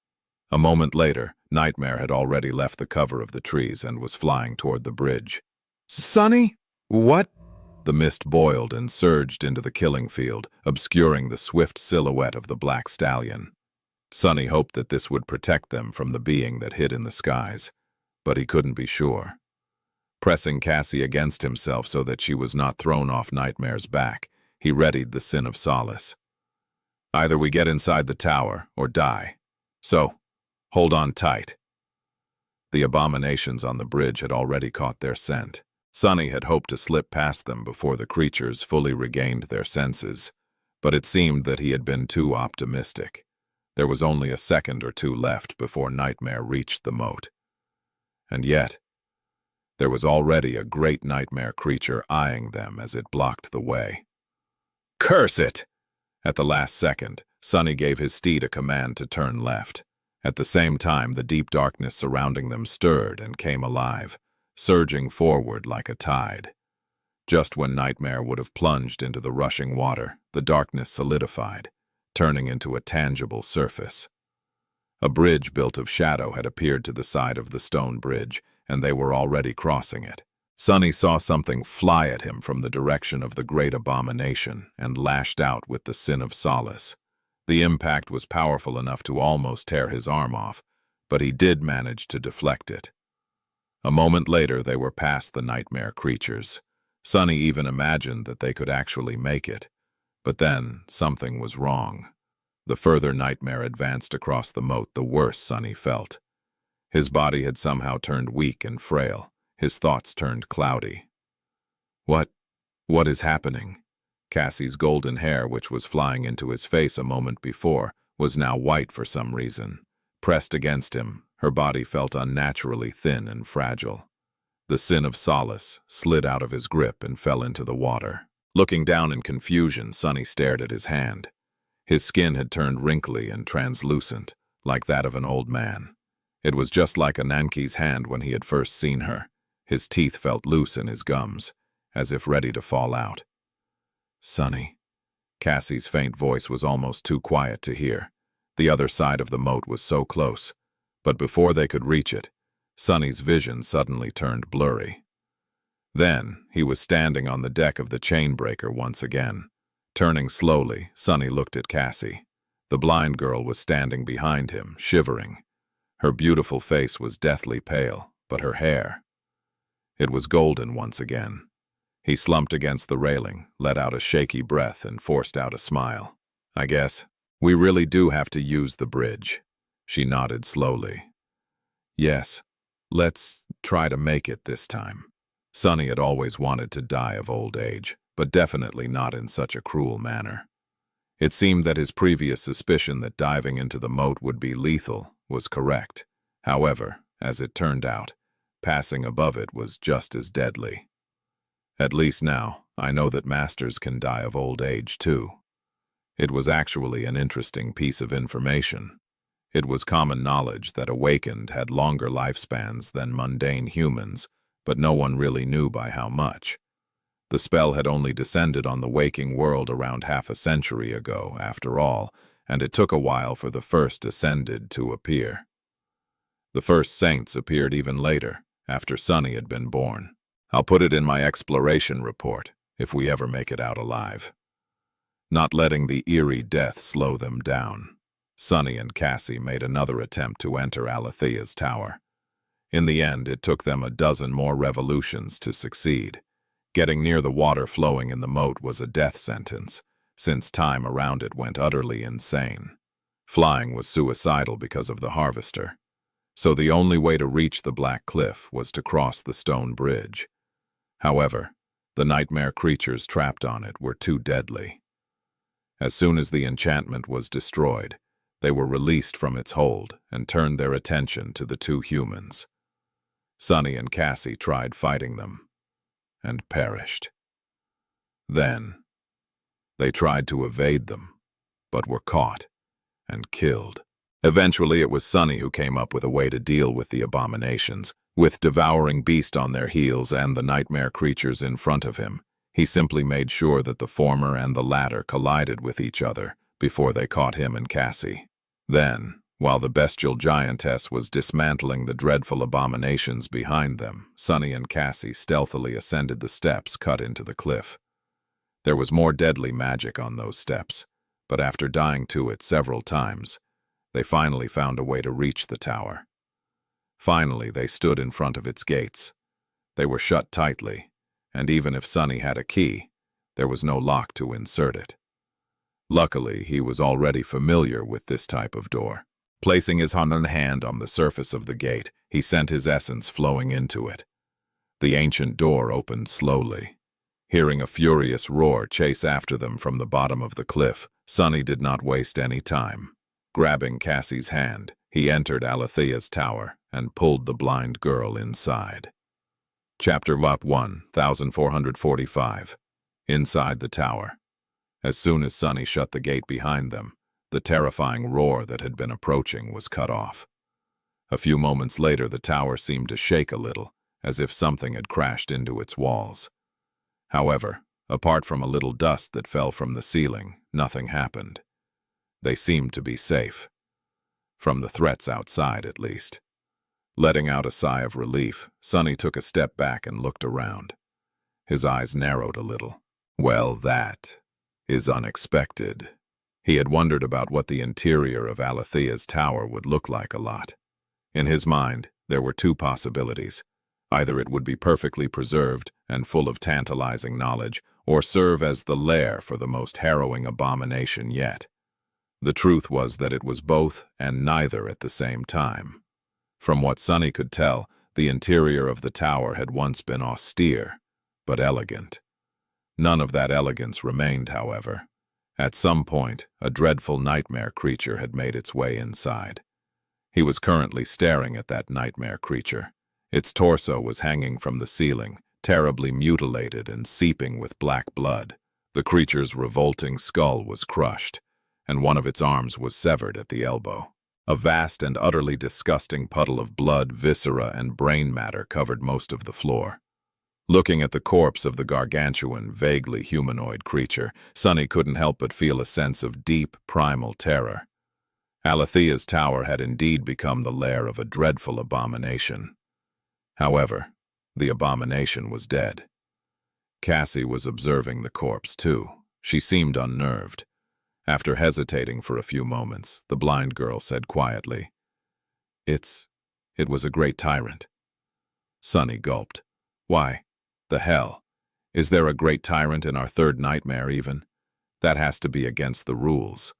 A moment later, Nightmare had already left the cover of the trees and was flying toward the bridge. Sunny? What? The mist boiled and surged into the killing field, obscuring the swift silhouette of the black stallion. Sunny hoped that this would protect them from the being that hid in the skies, but he couldn't be sure. Pressing Cassie against himself so that she was not thrown off Nightmare's back, he readied the sin of solace. Either we get inside the tower or die. So, hold on tight. The abominations on the bridge had already caught their scent. Sunny had hoped to slip past them before the creatures fully regained their senses, but it seemed that he had been too optimistic. There was only a second or two left before Nightmare reached the moat. And yet, there was already a great nightmare creature eyeing them as it blocked the way. Curse it! At the last second, Sunny gave his steed a command to turn left. At the same time, the deep darkness surrounding them stirred and came alive, surging forward like a tide. Just when Nightmare would have plunged into the rushing water, the darkness solidified, turning into a tangible surface. A bridge built of shadow had appeared to the side of the stone bridge, and they were already crossing it. Sunny saw something fly at him from the direction of the great abomination and lashed out with the sin of solace. The impact was powerful enough to almost tear his arm off, but he did manage to deflect it. A moment later, they were past the nightmare creatures. Sunny even imagined that they could actually make it. But then, something was wrong. The further Nightmare advanced across the moat, the worse Sunny felt. His body had somehow turned weak and frail. His thoughts turned cloudy. What is happening? Cassie's golden hair, which was flying into his face a moment before, was now white for some reason. Pressed against him, her body felt unnaturally thin and fragile. The sin of solace slid out of his grip and fell into the water. Looking down in confusion, Sunny stared at his hand. His skin had turned wrinkly and translucent, like that of an old man. It was just like Ananke's hand when he had first seen her. His teeth felt loose in his gums, as if ready to fall out. Sunny. Cassie's faint voice was almost too quiet to hear. The other side of the moat was so close, but before they could reach it, Sunny's vision suddenly turned blurry. Then, he was standing on the deck of the chainbreaker once again. Turning slowly, Sunny looked at Cassie. The blind girl was standing behind him, shivering. Her beautiful face was deathly pale, but her hair, it was golden once again. He slumped against the railing, let out a shaky breath, and forced out a smile. I guess we really do have to use the bridge. She nodded slowly. Yes, let's try to make it this time. Sunny had always wanted to die of old age, but definitely not in such a cruel manner. It seemed that his previous suspicion that diving into the moat would be lethal was correct. However, as it turned out, passing above it was just as deadly. At least now, I know that masters can die of old age too. It was actually an interesting piece of information. It was common knowledge that awakened had longer lifespans than mundane humans, but no one really knew by how much. The spell had only descended on the waking world around half a century ago, after all, and it took a while for the first ascended to appear. The first saints appeared even later, after Sunny had been born. I'll put it in my exploration report, if we ever make it out alive. Not letting the eerie death slow them down, Sunny and Cassie made another attempt to enter Alethea's tower. In the end, it took them a dozen more revolutions to succeed. Getting near the water flowing in the moat was a death sentence, since time around it went utterly insane. Flying was suicidal because of the harvester. So the only way to reach the black cliff was to cross the stone bridge. However, the nightmare creatures trapped on it were too deadly. As soon as the enchantment was destroyed, they were released from its hold and turned their attention to the two humans. Sunny and Cassie tried fighting them, and perished. Then, they tried to evade them, but were caught and killed. Eventually, it was Sunny who came up with a way to deal with the abominations. With devouring beast on their heels and the nightmare creatures in front of him, he simply made sure that the former and the latter collided with each other before they caught him and Cassie. Then, while the bestial giantess was dismantling the dreadful abominations behind them, Sunny and Cassie stealthily ascended the steps cut into the cliff. There was more deadly magic on those steps, but after dying to it several times, they finally found a way to reach the tower. Finally, they stood in front of its gates. They were shut tightly, and even if Sunny had a key, there was no lock to insert it. Luckily, he was already familiar with this type of door. Placing his hand on the surface of the gate, he sent his essence flowing into it. The ancient door opened slowly. Hearing a furious roar chase after them from the bottom of the cliff, Sunny did not waste any time. Grabbing Cassie's hand, he entered Alethea's tower and pulled the blind girl inside. Chapter 1, 1445. Inside the tower. As soon as Sunny shut the gate behind them, the terrifying roar that had been approaching was cut off. A few moments later, the tower seemed to shake a little, as if something had crashed into its walls. However, apart from a little dust that fell from the ceiling, nothing happened. They seemed to be safe. From the threats outside, at least. Letting out a sigh of relief, Sunny took a step back and looked around. His eyes narrowed a little. Well, that is unexpected. He had wondered about what the interior of Alethea's tower would look like a lot. In his mind, there were two possibilities. Either it would be perfectly preserved and full of tantalizing knowledge, or serve as the lair for the most harrowing abomination yet. The truth was that it was both and neither at the same time. From what Sunny could tell, the interior of the tower had once been austere, but elegant. None of that elegance remained, however. At some point, a dreadful nightmare creature had made its way inside. He was currently staring at that nightmare creature. Its torso was hanging from the ceiling, terribly mutilated and seeping with black blood. The creature's revolting skull was crushed, and one of its arms was severed at the elbow. A vast and utterly disgusting puddle of blood, viscera, and brain matter covered most of the floor. Looking at the corpse of the gargantuan, vaguely humanoid creature, Sunny couldn't help but feel a sense of deep, primal terror. Alethea's tower had indeed become the lair of a dreadful abomination. However, the abomination was dead. Cassie was observing the corpse, too. She seemed unnerved. After hesitating for a few moments, the blind girl said quietly, It was a great tyrant." Sunny gulped. "Why, the hell? Is there a great tyrant in our third nightmare even? That has to be against the rules.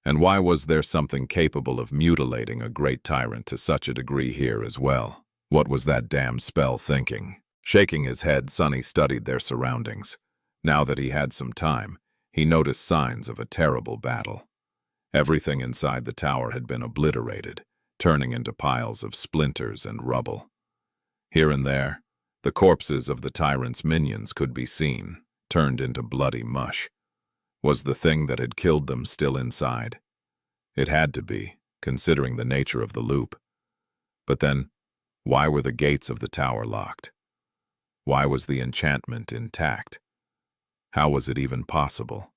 And why was there something capable of mutilating a great tyrant to such a degree here as well? What was that damn spell thinking?" Shaking his head, Sunny studied their surroundings. Now that he had some time, he noticed signs of a terrible battle. Everything inside the tower had been obliterated, turning into piles of splinters and rubble. Here and there, the corpses of the tyrant's minions could be seen, turned into bloody mush. Was the thing that had killed them still inside? It had to be, considering the nature of the loop. But then, why were the gates of the tower locked? Why was the enchantment intact? How was it even possible?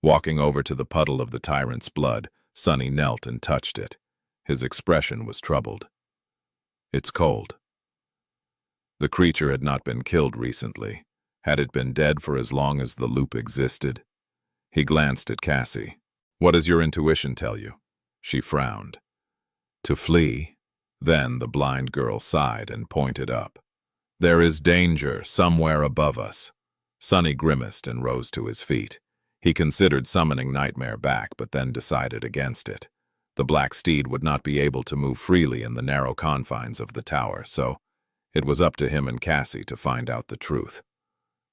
Walking over to the puddle of the tyrant's blood, Sunny knelt and touched it. His expression was troubled. It's cold. The creature had not been killed recently. Had it been dead for as long as the loop existed? He glanced at Cassie. What does your intuition tell you? She frowned. To flee. Then the blind girl sighed and pointed up. There is danger somewhere above us. Sunny grimaced and rose to his feet. He considered summoning Nightmare back, but then decided against it. The black steed would not be able to move freely in the narrow confines of the tower, so it was up to him and Cassie to find out the truth.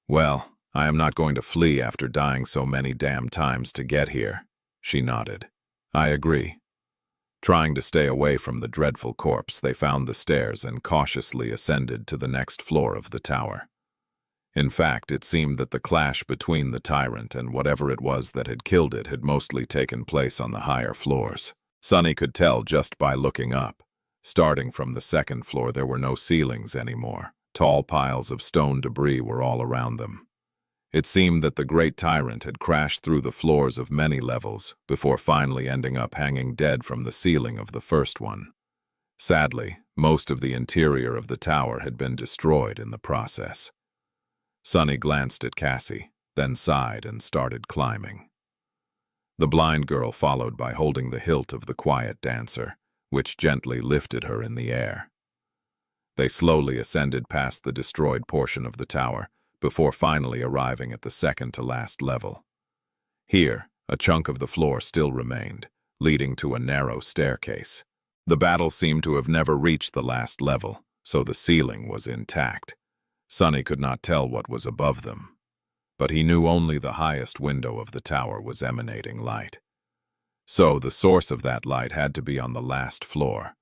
Well, I am not going to flee after dying so many damn times to get here, she nodded. I agree. Trying to stay away from the dreadful corpse, they found the stairs and cautiously ascended to the next floor of the tower. In fact, it seemed that the clash between the tyrant and whatever it was that had killed it had mostly taken place on the higher floors. Sunny could tell just by looking up. Starting from the second floor, there were no ceilings anymore. Tall piles of stone debris were all around them. It seemed that the great tyrant had crashed through the floors of many levels before finally ending up hanging dead from the ceiling of the first one. Sadly, most of the interior of the tower had been destroyed in the process. Sunny glanced at Cassie, then sighed and started climbing. The blind girl followed by holding the hilt of the quiet dancer, which gently lifted her in the air. They slowly ascended past the destroyed portion of the tower, before finally arriving at the second-to-last level. Here, a chunk of the floor still remained, leading to a narrow staircase. The battle seemed to have never reached the last level, so the ceiling was intact. Sunny could not tell what was above them, but he knew only the highest window of the tower was emanating light. So the source of that light had to be on the last floor.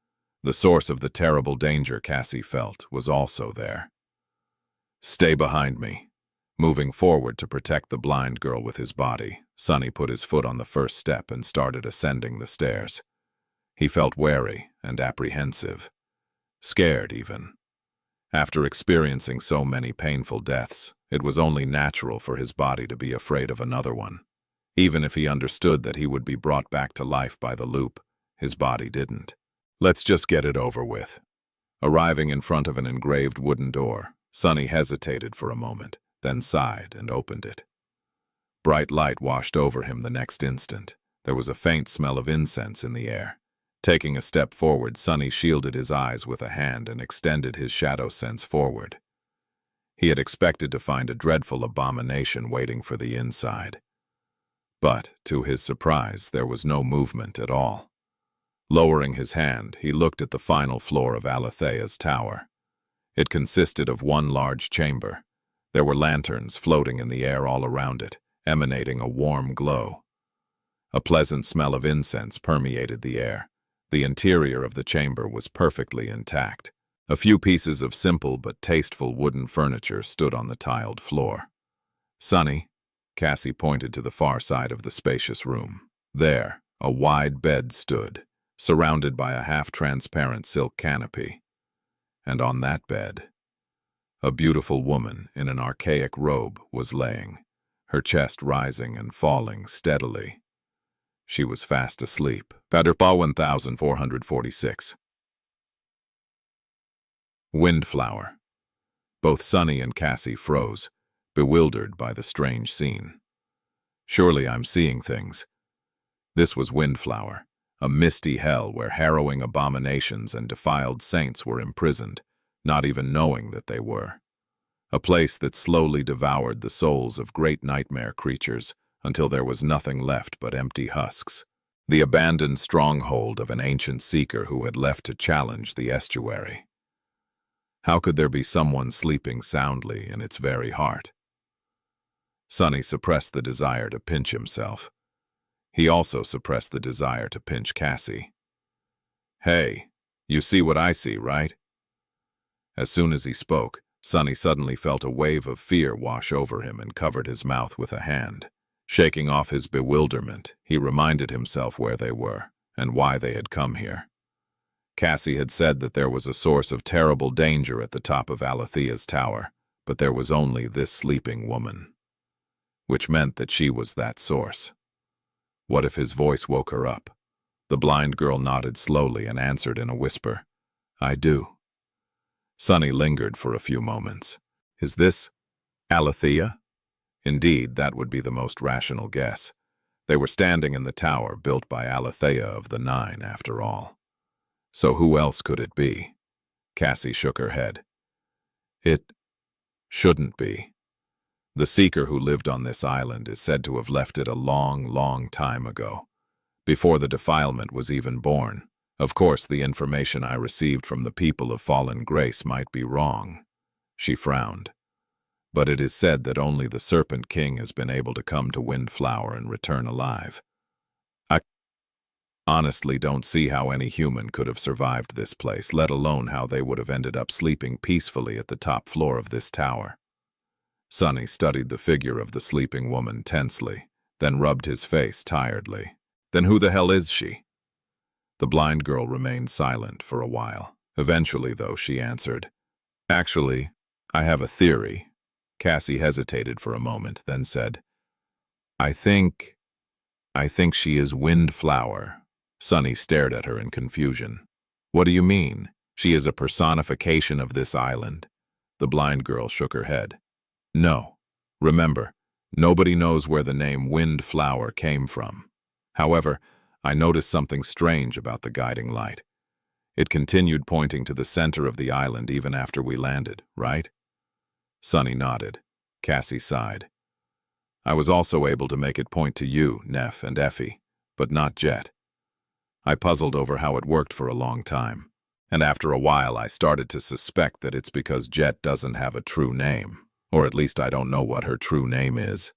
The source of the terrible danger Cassie felt was also there. Stay behind me. Moving forward to protect the blind girl with his body, Sunny put his foot on the first step and started ascending the stairs. He felt wary and apprehensive, scared even. After experiencing so many painful deaths, it was only natural for his body to be afraid of another one. Even if he understood that he would be brought back to life by the loop, his body didn't. Let's just get it over with. Arriving in front of an engraved wooden door, Sunny hesitated for a moment, then sighed and opened it. Bright light washed over him the next instant. There was a faint smell of incense in the air. Taking a step forward, Sunny shielded his eyes with a hand and extended his shadow sense forward. He had expected to find a dreadful abomination waiting for the inside. But, to his surprise, there was no movement at all. Lowering his hand, he looked at the final floor of Alethea's tower. It consisted of one large chamber. There were lanterns floating in the air all around it, emanating a warm glow. A pleasant smell of incense permeated the air. The interior of the chamber was perfectly intact. A few pieces of simple but tasteful wooden furniture stood on the tiled floor. Sunny, Cassie pointed to the far side of the spacious room. There, a wide bed stood, surrounded by a half-transparent silk canopy. And on that bed, a beautiful woman in an archaic robe was laying, her chest rising and falling steadily. She was fast asleep. Paderpaw 1446. Windflower. Both Sunny and Cassie froze, bewildered by the strange scene. Surely I'm seeing things. This was Windflower, a misty hell where harrowing abominations and defiled saints were imprisoned, not even knowing that they were. A place that slowly devoured the souls of great nightmare creatures until there was nothing left but empty husks. The abandoned stronghold of an ancient seeker who had left to challenge the estuary. How could there be someone sleeping soundly in its very heart? Sunny suppressed the desire to pinch himself. He also suppressed the desire to pinch Cassie. Hey, you see what I see, right? As soon as he spoke, Sunny suddenly felt a wave of fear wash over him and covered his mouth with a hand. Shaking off his bewilderment, he reminded himself where they were, and why they had come here. Cassie had said that there was a source of terrible danger at the top of Alethea's tower, but there was only this sleeping woman, which meant that she was that source. What if his voice woke her up? The blind girl nodded slowly and answered in a whisper, "I do." Sunny lingered for a few moments. Is this Alethea? Indeed, that would be the most rational guess. They were standing in the tower built by Alethea of the Nine, after all. So who else could it be? Cassie shook her head. It shouldn't be. The seeker who lived on this island is said to have left it a long, long time ago, before the defilement was even born. Of course, the information I received from the people of Fallen Grace might be wrong. She frowned. But it is said that only the Serpent King has been able to come to Windflower and return alive. I honestly don't see how any human could have survived this place, let alone how they would have ended up sleeping peacefully at the top floor of this tower. Sunny studied the figure of the sleeping woman tensely, then rubbed his face tiredly. Then who the hell is she? The blind girl remained silent for a while. Eventually, though, she answered, "Actually, I have a theory." Cassie hesitated for a moment, then said, I think she is Windflower." Sunny stared at her in confusion. "What do you mean? She is a personification of this island?" The blind girl shook her head. "No. Remember, nobody knows where the name Windflower came from. However, I noticed something strange about the guiding light. It continued pointing to the center of the island even after we landed, right?" Sunny nodded. Cassie sighed. "I was also able to make it point to you, Neff and Effie, but not Jet. I puzzled over how it worked for a long time, and after a while I started to suspect that it's because Jet doesn't have a true name, or at least I don't know what her true name is.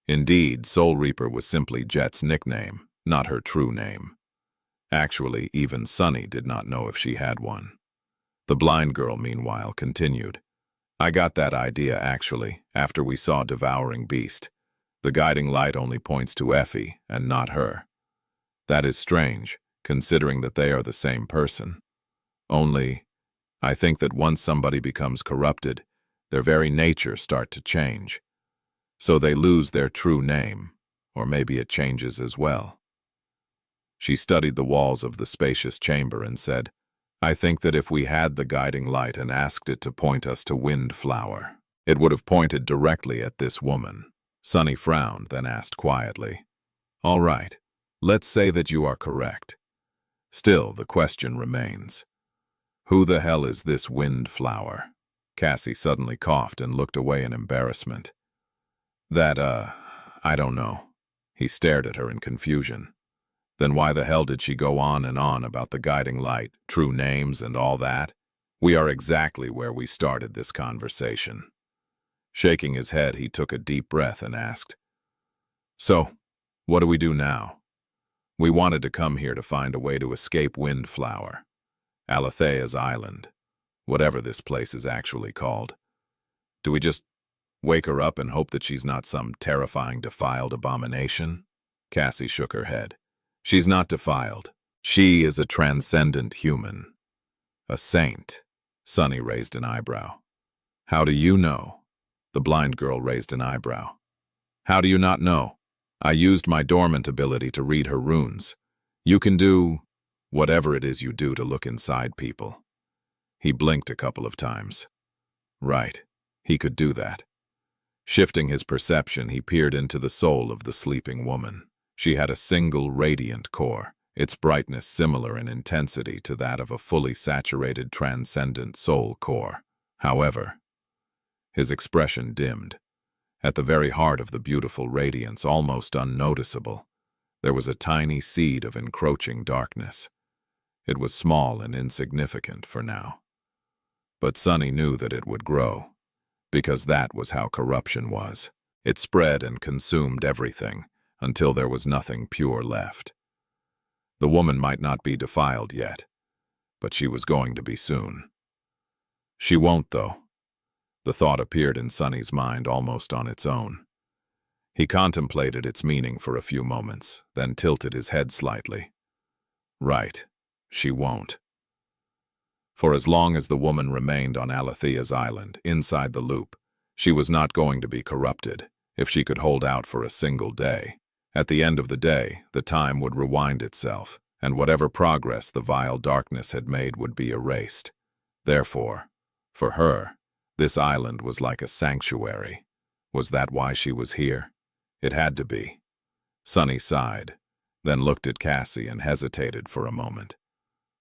Indeed, Soul Reaper was simply Jet's nickname, not her true name. Actually, even Sunny did not know if she had one." The blind girl, meanwhile, continued. "I got that idea, actually, after we saw Devouring Beast. The guiding light only points to Effie, and not her. That is strange, considering that they are the same person. Only, I think that once somebody becomes corrupted, their very nature starts to change. So they lose their true name, or maybe it changes as well." She studied the walls of the spacious chamber and said, "I think that if we had the guiding light and asked it to point us to Windflower, it would have pointed directly at this woman." Sunny frowned, then asked quietly, "All right, let's say that you are correct. Still, the question remains. Who the hell is this Windflower?" Cassie suddenly coughed and looked away in embarrassment. I don't know." He stared at her in confusion. "Then why the hell did she go on and on about the guiding light, true names, and all that? We are exactly where we started this conversation." Shaking his head, he took a deep breath and asked, "So, what do we do now? We wanted to come here to find a way to escape Windflower, Alethea's island, whatever this place is actually called. Do we just wake her up and hope that she's not some terrifying, defiled abomination?" Cassie shook her head. "She's not defiled. She is a transcendent human. A saint." Sunny raised an eyebrow. "How do you know?" The blind girl raised an eyebrow. "How do you not know? I used my dormant ability to read her runes. You can do whatever it is you do to look inside people." He blinked a couple of times. Right, he could do that. Shifting his perception, he peered into the soul of the sleeping woman. She had a single radiant core, its brightness similar in intensity to that of a fully saturated transcendent soul core. However, his expression dimmed. At the very heart of the beautiful radiance, almost unnoticeable, there was a tiny seed of encroaching darkness. It was small and insignificant for now. But Sunny knew that it would grow, because that was how corruption was. It spread and consumed everything, until there was nothing pure left. The woman might not be defiled yet, but she was going to be soon. She won't, though. The thought appeared in Sunny's mind almost on its own. He contemplated its meaning for a few moments, then tilted his head slightly. Right. She won't. For as long as the woman remained on Alethea's island, inside the loop, she was not going to be corrupted, if she could hold out for a single day. At the end of the day, the time would rewind itself, and whatever progress the vile darkness had made would be erased. Therefore, for her, this island was like a sanctuary. Was that why she was here? It had to be. Sunny sighed, then looked at Cassie and hesitated for a moment.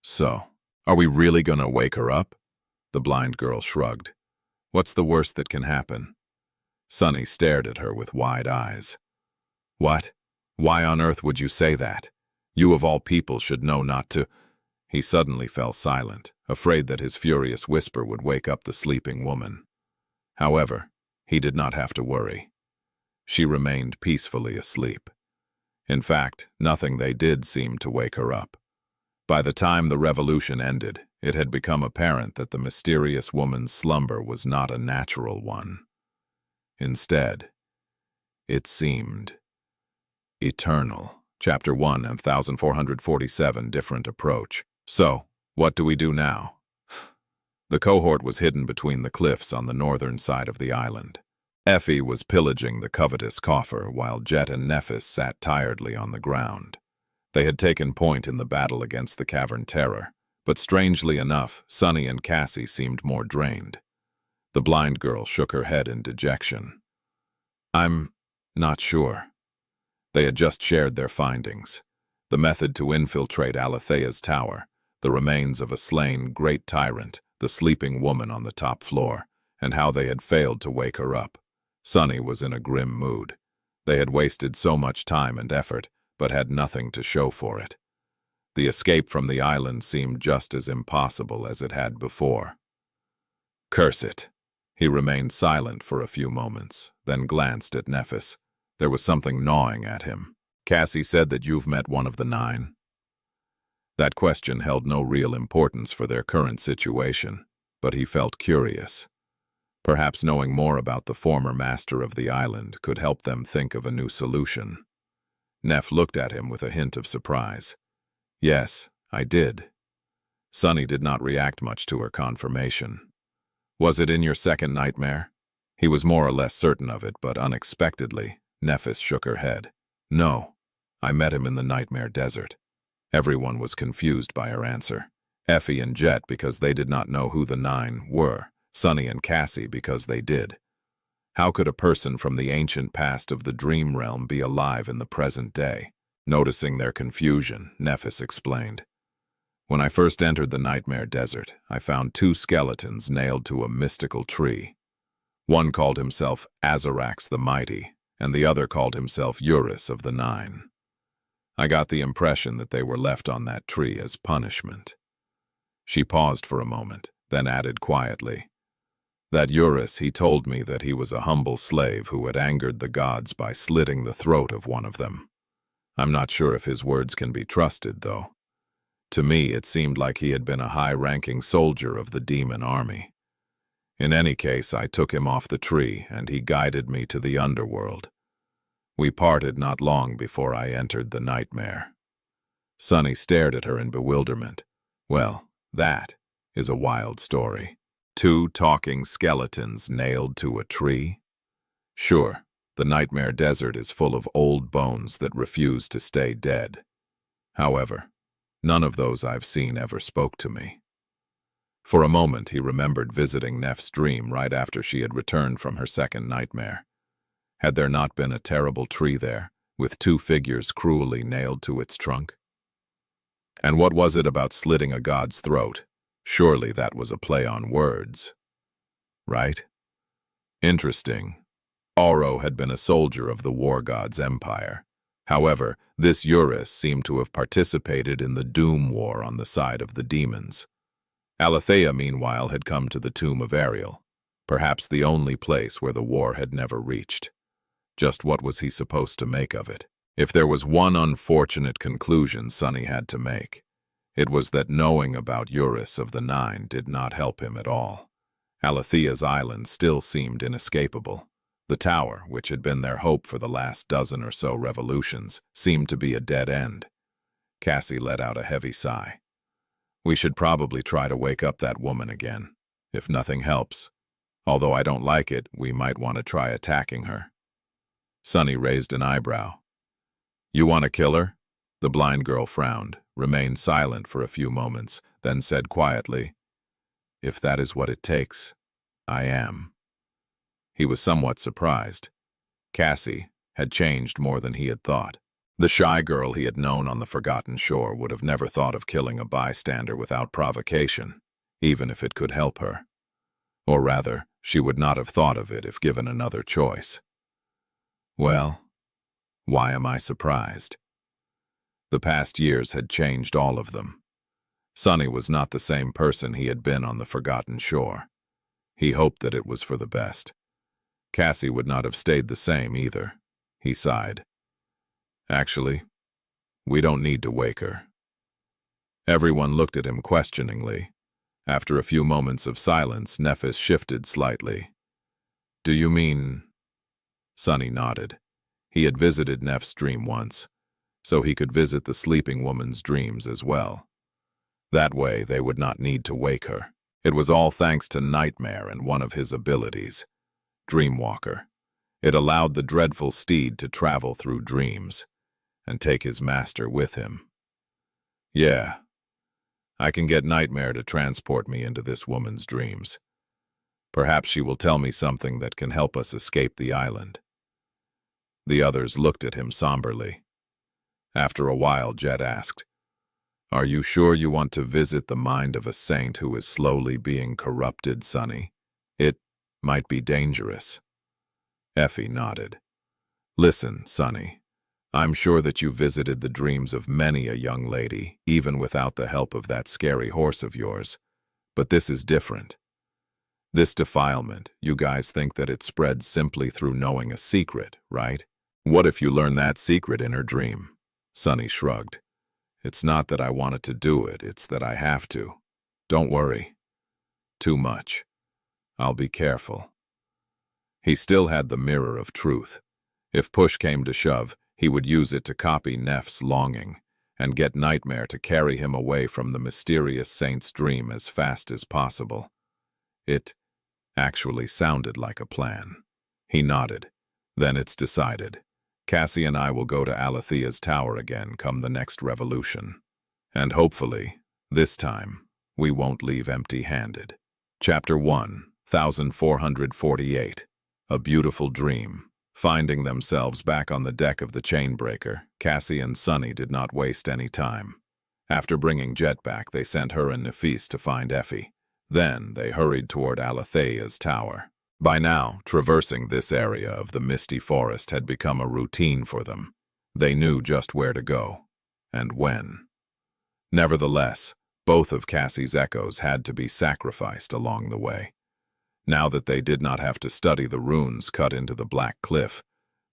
So, are we really gonna wake her up? The blind girl shrugged. What's the worst that can happen? Sunny stared at her with wide eyes. What? Why on earth would you say that? You of all people should know not to. He suddenly fell silent, afraid that his furious whisper would wake up the sleeping woman. However, he did not have to worry. She remained peacefully asleep. In fact, nothing they did seemed to wake her up. By the time the revolution ended, it had become apparent that the mysterious woman's slumber was not a natural one. Instead, it seemed eternal. Chapter 1 and 1447 Different Approach. So, what do we do now? The cohort was hidden between the cliffs on the northern side of the island. Effie was pillaging the covetous coffer while Jet and Nephis sat tiredly on the ground. They had taken point in the battle against the cavern terror, but strangely enough, Sunny and Cassie seemed more drained. The blind girl shook her head in dejection. I'm not sure. They had just shared their findings. The method to infiltrate Alethea's tower, the remains of a slain great tyrant, the sleeping woman on the top floor, and how they had failed to wake her up. Sunny was in a grim mood. They had wasted so much time and effort, but had nothing to show for it. The escape from the island seemed just as impossible as it had before. Curse it. He remained silent for a few moments, then glanced at Nephis. There was something gnawing at him. Cassie said that you've met one of the 9. That question held no real importance for their current situation, but he felt curious. Perhaps knowing more about the former master of the island could help them think of a new solution. Neff looked at him with a hint of surprise. Yes, I did. Sunny did not react much to her confirmation. Was it in your second nightmare? He was more or less certain of it, but unexpectedly, Nephis shook her head. No, I met him in the nightmare desert. Everyone was confused by her answer. Effie and Jet because they did not know who the 9 were, Sunny and Cassie because they did. How could a person from the ancient past of the dream realm be alive in the present day? Noticing their confusion, Nephis explained. When I first entered the nightmare desert, I found 2 skeletons nailed to a mystical tree. One called himself Azarax the Mighty, and the other called himself Eurus of the 9. I got the impression that they were left on that tree as punishment. She paused for a moment, then added quietly, That Eurus, he told me that he was a humble slave who had angered the gods by slitting the throat of one of them. I'm not sure if his words can be trusted, though. To me, it seemed like he had been a high-ranking soldier of the demon army. In any case, I took him off the tree, and he guided me to the underworld. We parted not long before I entered the nightmare. Sunny stared at her in bewilderment. Well, that is a wild story. 2 talking skeletons nailed to a tree? Sure, the nightmare desert is full of old bones that refuse to stay dead. However, none of those I've seen ever spoke to me. For a moment he remembered visiting Neff's dream right after she had returned from her second nightmare. Had there not been a terrible tree there, with 2 figures cruelly nailed to its trunk? And what was it about slitting a god's throat? Surely that was a play on words. Right? Interesting. Oro had been a soldier of the war god's empire. However, this Eurus seemed to have participated in the Doom War on the side of the demons. Aletheia, meanwhile, had come to the tomb of Ariel, perhaps the only place where the war had never reached. Just what was he supposed to make of it? If there was one unfortunate conclusion Sunny had to make, it was that knowing about Eurus of the 9 did not help him at all. Alethea's island still seemed inescapable. The tower, which had been their hope for the last dozen or so revolutions, seemed to be a dead end. Cassie let out a heavy sigh. We should probably try to wake up that woman again. If nothing helps. Although I don't like it, we might want to try attacking her. Sunny raised an eyebrow. You want to kill her? The blind girl frowned, remained silent for a few moments, then said quietly, If that is what it takes, I am. He was somewhat surprised. Cassie had changed more than he had thought. The shy girl he had known on the forgotten shore would have never thought of killing a bystander without provocation, even if it could help her. Or rather, she would not have thought of it if given another choice. Well, why am I surprised? The past years had changed all of them. Sunny was not the same person he had been on the forgotten shore. He hoped that it was for the best. Cassie would not have stayed the same either. He sighed. Actually, we don't need to wake her. Everyone looked at him questioningly. After a few moments of silence, Nephis shifted slightly. Do you mean? Sunny nodded. He had visited Neph's dream once, so he could visit the sleeping woman's dreams as well. That way, they would not need to wake her. It was all thanks to Nightmare and one of his abilities, Dreamwalker. It allowed the dreadful steed to travel through dreams and take his master with him. Yeah, I can get Nightmare to transport me into this woman's dreams. Perhaps she will tell me something that can help us escape the island. The others looked at him somberly. After a while, Jet asked, Are you sure you want to visit the mind of a saint who is slowly being corrupted, Sunny? It might be dangerous. Effie nodded. Listen, Sunny, I'm sure that you visited the dreams of many a young lady, even without the help of that scary horse of yours. But this is different. This defilement, you guys think that it spreads simply through knowing a secret, right? What if you learn that secret in her dream? Sunny shrugged. It's not that I wanted to do it, it's that I have to. Don't worry. Too much. I'll be careful. He still had the mirror of truth. If push came to shove, he would use it to copy Neph's longing and get Nightmare to carry him away from the mysterious saint's dream as fast as possible. It actually sounded like a plan. He nodded. Then it's decided. Cassie and I will go to Alethea's tower again come the next revolution. And hopefully, this time, we won't leave empty-handed. Chapter 1, 1448. A Beautiful Dream. Finding themselves back on the deck of the Chainbreaker, Cassie and Sunny did not waste any time. After bringing Jet back, they sent her and Nephis to find Effie. Then they hurried toward Alethea's tower. By now, traversing this area of the misty forest had become a routine for them. They knew just where to go, and when. Nevertheless, both of Cassie's echoes had to be sacrificed along the way. Now that they did not have to study the runes cut into the black cliff,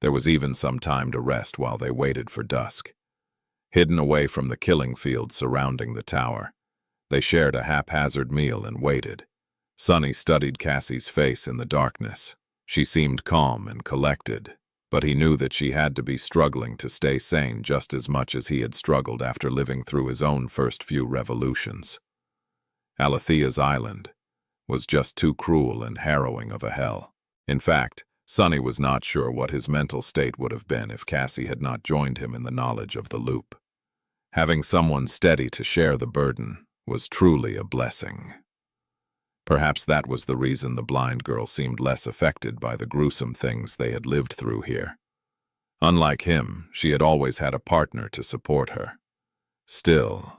there was even some time to rest while they waited for dusk. Hidden away from the killing field surrounding the tower, they shared a haphazard meal and waited. Sunny studied Cassie's face in the darkness. She seemed calm and collected, but he knew that she had to be struggling to stay sane just as much as he had struggled after living through his own first few revolutions. Alethea's island was just too cruel and harrowing of a hell. In fact, Sunny was not sure what his mental state would have been if Cassie had not joined him in the knowledge of the loop. Having someone steady to share the burden was truly a blessing. Perhaps that was the reason the blind girl seemed less affected by the gruesome things they had lived through here. Unlike him, she had always had a partner to support her. Still,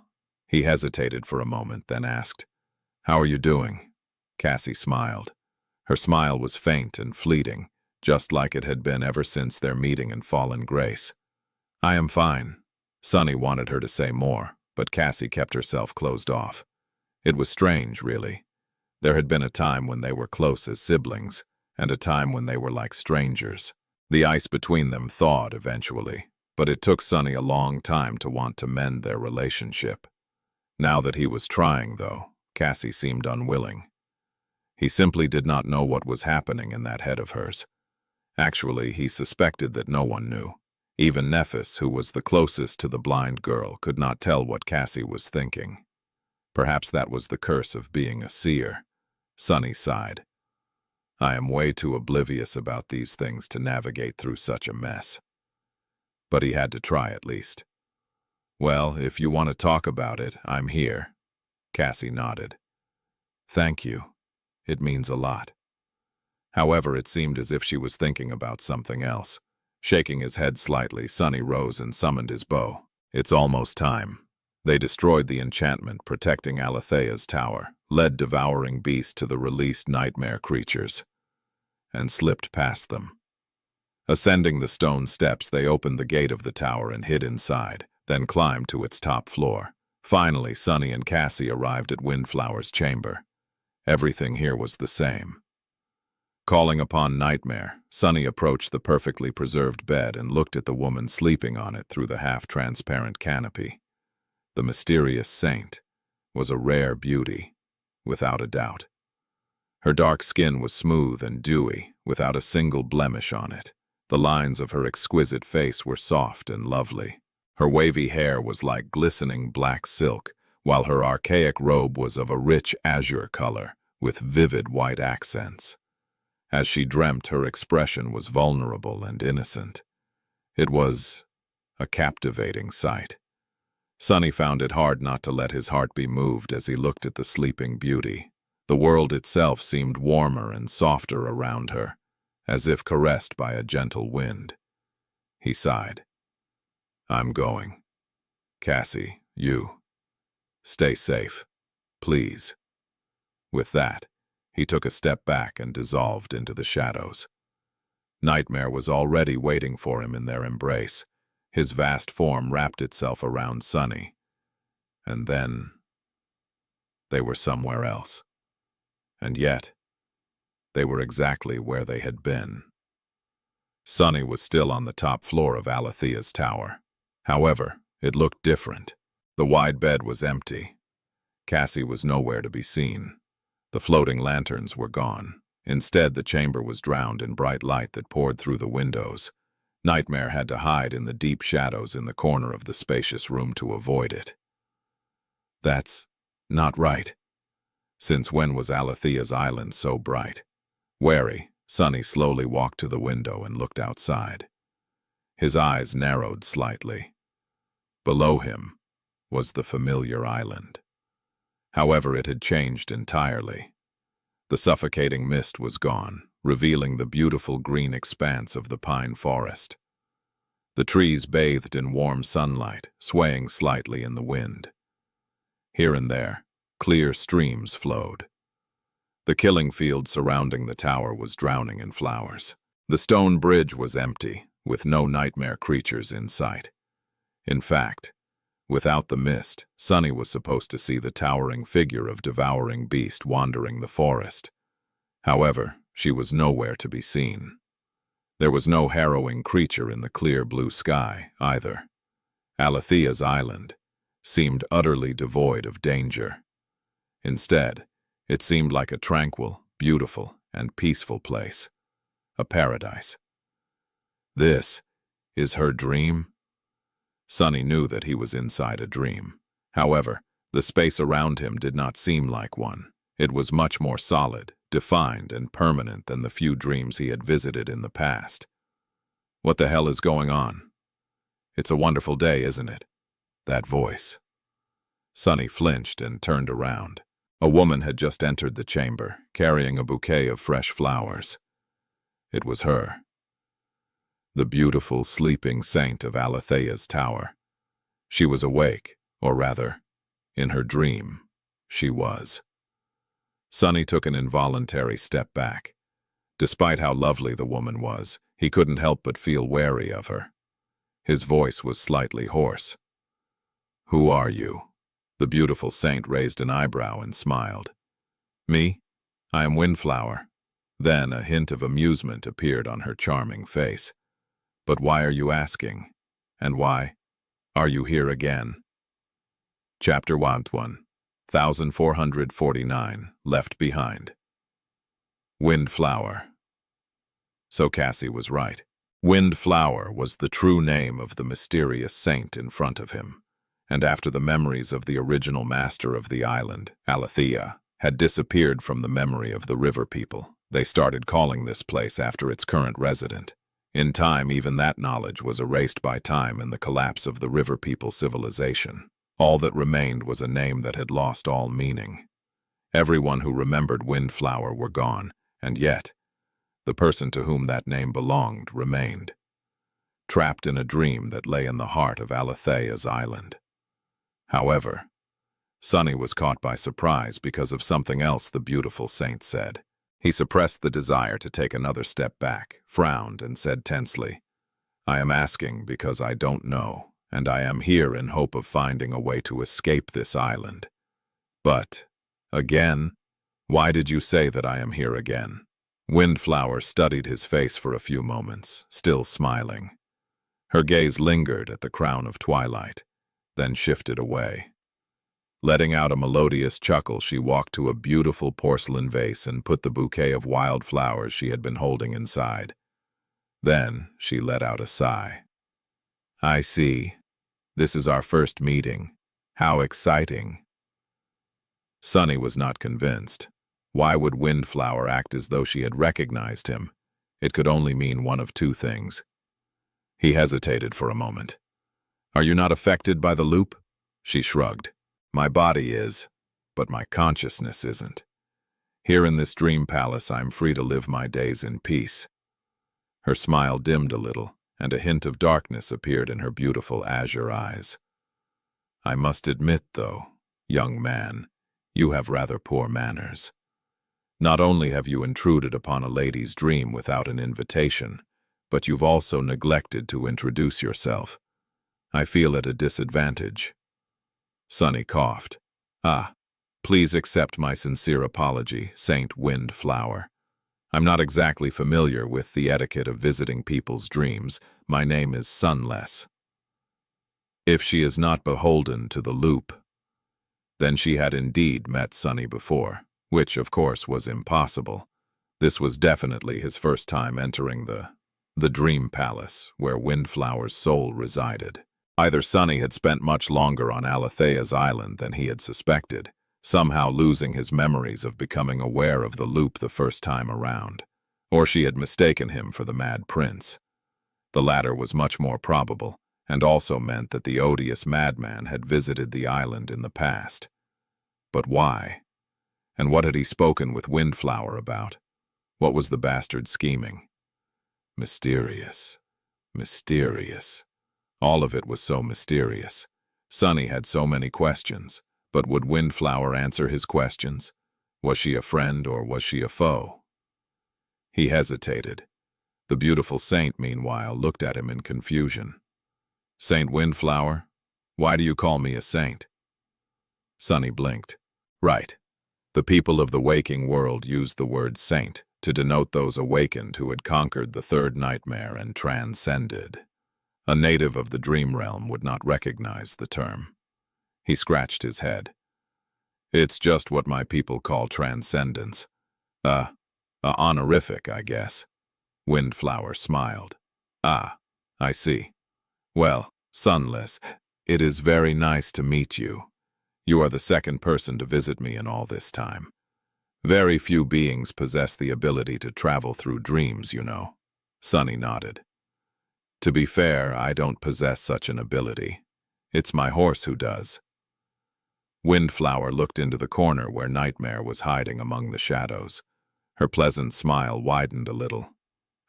he hesitated for a moment, then asked, "How are you doing?" Cassie smiled. Her smile was faint and fleeting, just like it had been ever since their meeting in Fallen Grace. "I am fine." Sunny wanted her to say more, but Cassie kept herself closed off. It was strange, really. There had been a time when they were close as siblings, and a time when they were like strangers. The ice between them thawed eventually, but it took Sunny a long time to want to mend their relationship. Now that he was trying, though, Cassie seemed unwilling. He simply did not know what was happening in that head of hers. Actually, he suspected that no one knew. Even Nephis, who was the closest to the blind girl, could not tell what Cassie was thinking. Perhaps that was the curse of being a seer. Sunny sighed. I am way too oblivious about these things to navigate through such a mess. But he had to try at least. Well, if you want to talk about it, I'm here. Cassie nodded. Thank you. It means a lot. However, it seemed as if she was thinking about something else. Shaking his head slightly, Sunny rose and summoned his bow. It's almost time. They destroyed the enchantment protecting Alethea's tower, led devouring beasts to the released nightmare creatures, and slipped past them. Ascending the stone steps, they opened the gate of the tower and hid inside, then climbed to its top floor. Finally, Sunny and Cassie arrived at Windflower's chamber. Everything here was the same. Calling upon Nightmare, Sunny approached the perfectly preserved bed and looked at the woman sleeping on it through the half-transparent canopy. The mysterious saint was a rare beauty, without a doubt. Her dark skin was smooth and dewy, without a single blemish on it. The lines of her exquisite face were soft and lovely. Her wavy hair was like glistening black silk, while her archaic robe was of a rich azure color, with vivid white accents. As she dreamt, her expression was vulnerable and innocent. It was a captivating sight. Sunny found it hard not to let his heart be moved as he looked at the sleeping beauty. The world itself seemed warmer and softer around her, as if caressed by a gentle wind. He sighed. I'm going. Cassie, you. Stay safe, please. With that, he took a step back and dissolved into the shadows. Nightmare was already waiting for him in their embrace. His vast form wrapped itself around Sunny. And then they were somewhere else. And yet, they were exactly where they had been. Sunny was still on the top floor of Alethea's tower. However, it looked different. The wide bed was empty. Cassie was nowhere to be seen. The floating lanterns were gone. Instead, the chamber was drowned in bright light that poured through the windows. Nightmare had to hide in the deep shadows in the corner of the spacious room to avoid it. That's not right. Since when was Alethea's island so bright? Wary, Sunny slowly walked to the window and looked outside. His eyes narrowed slightly. Below him was the familiar island. However, it had changed entirely. The suffocating mist was gone, revealing the beautiful green expanse of the pine forest. The trees bathed in warm sunlight, swaying slightly in the wind. Here and there, clear streams flowed. The killing field surrounding the tower was drowning in flowers. The stone bridge was empty, with no nightmare creatures in sight. In fact, without the mist, Sunny was supposed to see the towering figure of devouring beast wandering the forest. However, she was nowhere to be seen. There was no harrowing creature in the clear blue sky, either. Alethea's island seemed utterly devoid of danger. Instead, it seemed like a tranquil, beautiful, and peaceful place. A paradise. This is her dream? Sunny knew that he was inside a dream. However, the space around him did not seem like one. It was much more solid, defined, and permanent than the few dreams he had visited in the past. What the hell is going on? It's a wonderful day, isn't it? That voice. Sunny flinched and turned around. A woman had just entered the chamber, carrying a bouquet of fresh flowers. It was her. The beautiful, sleeping saint of Alethea's tower. She was awake, or rather, in her dream, she was. Sunny took an involuntary step back. Despite how lovely the woman was, he couldn't help but feel wary of her. His voice was slightly hoarse. Who are you? The beautiful saint raised an eyebrow and smiled. Me? I am Windflower. Then a hint of amusement appeared on her charming face. But why are you asking? And why are you here again? Chapter 1, 1449, Left Behind. Windflower. So Cassie was right. Windflower was the true name of the mysterious saint in front of him, and after the memories of the original master of the island, Alethea, had disappeared from the memory of the river people, they started calling this place after its current resident. In time, even that knowledge was erased by time and the collapse of the river people civilization. All that remained was a name that had lost all meaning. Everyone who remembered Windflower were gone, and yet, the person to whom that name belonged remained, trapped in a dream that lay in the heart of Alethea's island. However, Sunny was caught by surprise because of something else the beautiful saint said. He suppressed the desire to take another step back, frowned, and said tensely, "I am asking because I don't know, and I am here in hope of finding a way to escape this island. But, again, why did you say that I am here again?" Windflower studied his face for a few moments, still smiling. Her gaze lingered at the crown of twilight, then shifted away. Letting out a melodious chuckle, she walked to a beautiful porcelain vase and put the bouquet of wild flowers she had been holding inside. Then she let out a sigh. "I see. This is our first meeting. How exciting." Sunny was not convinced. Why would Windflower act as though she had recognized him? It could only mean one of two things. He hesitated for a moment. "Are you not affected by the loop?" She shrugged. "My body is, but my consciousness isn't. Here in this dream palace, I'm free to live my days in peace." Her smile dimmed a little, and a hint of darkness appeared in her beautiful azure eyes. "I must admit, though, young man, you have rather poor manners. Not only have you intruded upon a lady's dream without an invitation, but you've also neglected to introduce yourself. I feel at a disadvantage." Sunny coughed. Please accept my sincere apology, Saint Windflower. I'm not exactly familiar with the etiquette of visiting people's dreams. My name is Sunless." If she is not beholden to the loop, then she had indeed met Sunny before, which, of course, was impossible. This was definitely his first time entering the dream palace, where Windflower's soul resided. Either Sunny had spent much longer on Alethea's island than he had suspected, somehow losing his memories of becoming aware of the loop the first time around, or she had mistaken him for the Mad Prince. The latter was much more probable, and also meant that the odious madman had visited the island in the past. But why? And what had he spoken with Windflower about? What was the bastard scheming? Mysterious. Mysterious. All of it was so mysterious. Sunny had so many questions, but would Windflower answer his questions? Was she a friend or was she a foe? He hesitated. The beautiful saint, meanwhile, looked at him in confusion. "Saint Windflower, why do you call me a saint?" Sunny blinked. "Right. The people of the waking world used the word saint to denote those awakened who had conquered the third nightmare and transcended. A native of the dream realm would not recognize the term." He scratched his head. "It's just what my people call transcendence. Honorific, I guess." Windflower smiled. I see. Well, Sunless, it is very nice to meet you. You are the second person to visit me in all this time. Very few beings possess the ability to travel through dreams, you know." Sunny nodded. "To be fair, I don't possess such an ability. It's my horse who does." Windflower looked into the corner where Nightmare was hiding among the shadows. Her pleasant smile widened a little.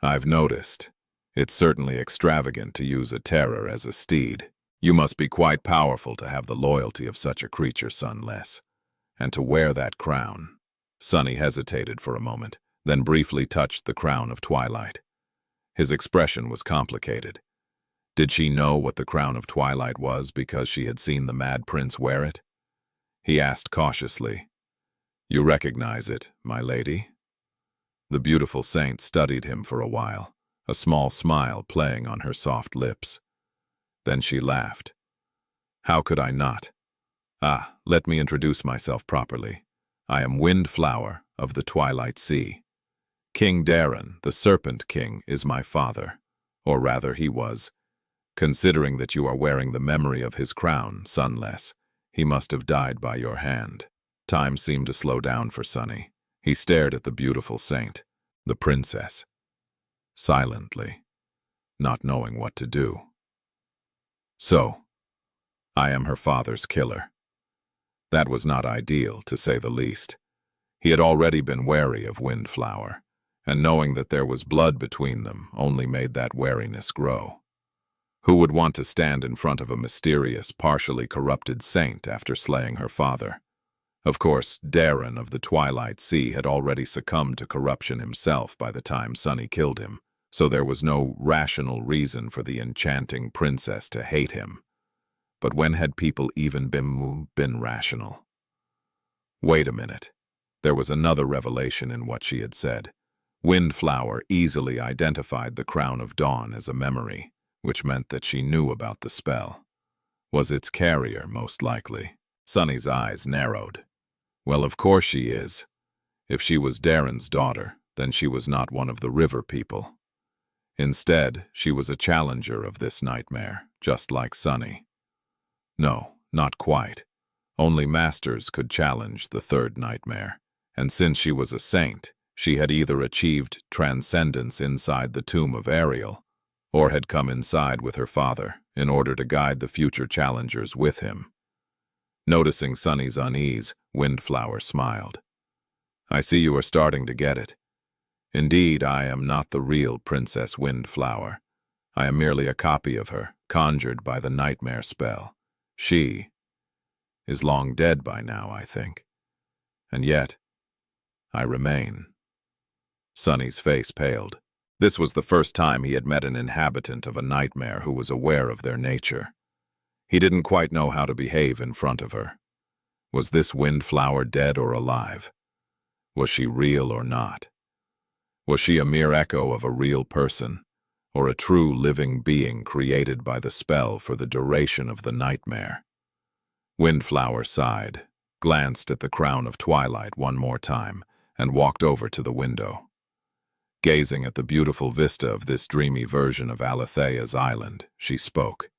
"I've noticed. It's certainly extravagant to use a terror as a steed. You must be quite powerful to have the loyalty of such a creature, Sunless. And to wear that crown." Sunny hesitated for a moment, then briefly touched the crown of twilight. His expression was complicated. Did she know what the crown of twilight was because she had seen the Mad Prince wear it? He asked cautiously, "You recognize it, my lady?" The beautiful saint studied him for a while, a small smile playing on her soft lips. Then she laughed. "How could I not? Let me introduce myself properly. I am Windflower of the Twilight Sea. King Darren, the Serpent King, is my father. Or rather, he was. Considering that you are wearing the memory of his crown, Sunless, he must have died by your hand. Time seemed to slow down for Sunny. He stared at the beautiful saint, the princess, silently, not knowing what to do. So, I am her father's killer. That was not ideal, to say the least. He had already been wary of Windflower, and knowing that there was blood between them only made that wariness grow. Who would want to stand in front of a mysterious, partially corrupted saint after slaying her father? Of course, Darren of the Twilight Sea had already succumbed to corruption himself by the time Sunny killed him, so there was no rational reason for the enchanting princess to hate him. But when had people even been rational? Wait a minute. There was another revelation in what she had said. Windflower easily identified the Crown of Dawn as a memory, which meant that she knew about the spell. Was its carrier, most likely? Sunny's eyes narrowed. Well, of course she is. If she was Darren's daughter, then she was not one of the river people. Instead, she was a challenger of this nightmare, just like Sunny. No, not quite. Only masters could challenge the third nightmare, and since she was a saint, she had either achieved transcendence inside the tomb of Ariel, or had come inside with her father in order to guide the future challengers with him. Noticing Sunny's unease, Windflower smiled. I see you are starting to get it. Indeed, I am not the real Princess Windflower. I am merely a copy of her, conjured by the nightmare spell. She is long dead by now, I think. And yet, I remain. Sunny's face paled. This was the first time he had met an inhabitant of a nightmare who was aware of their nature. He didn't quite know how to behave in front of her. Was this Windflower dead or alive? Was she real or not? Was she a mere echo of a real person, or a true living being created by the spell for the duration of the nightmare? Windflower sighed, glanced at the crown of twilight one more time, and walked over to the window. Gazing at the beautiful vista of this dreamy version of Alethea's island, she spoke.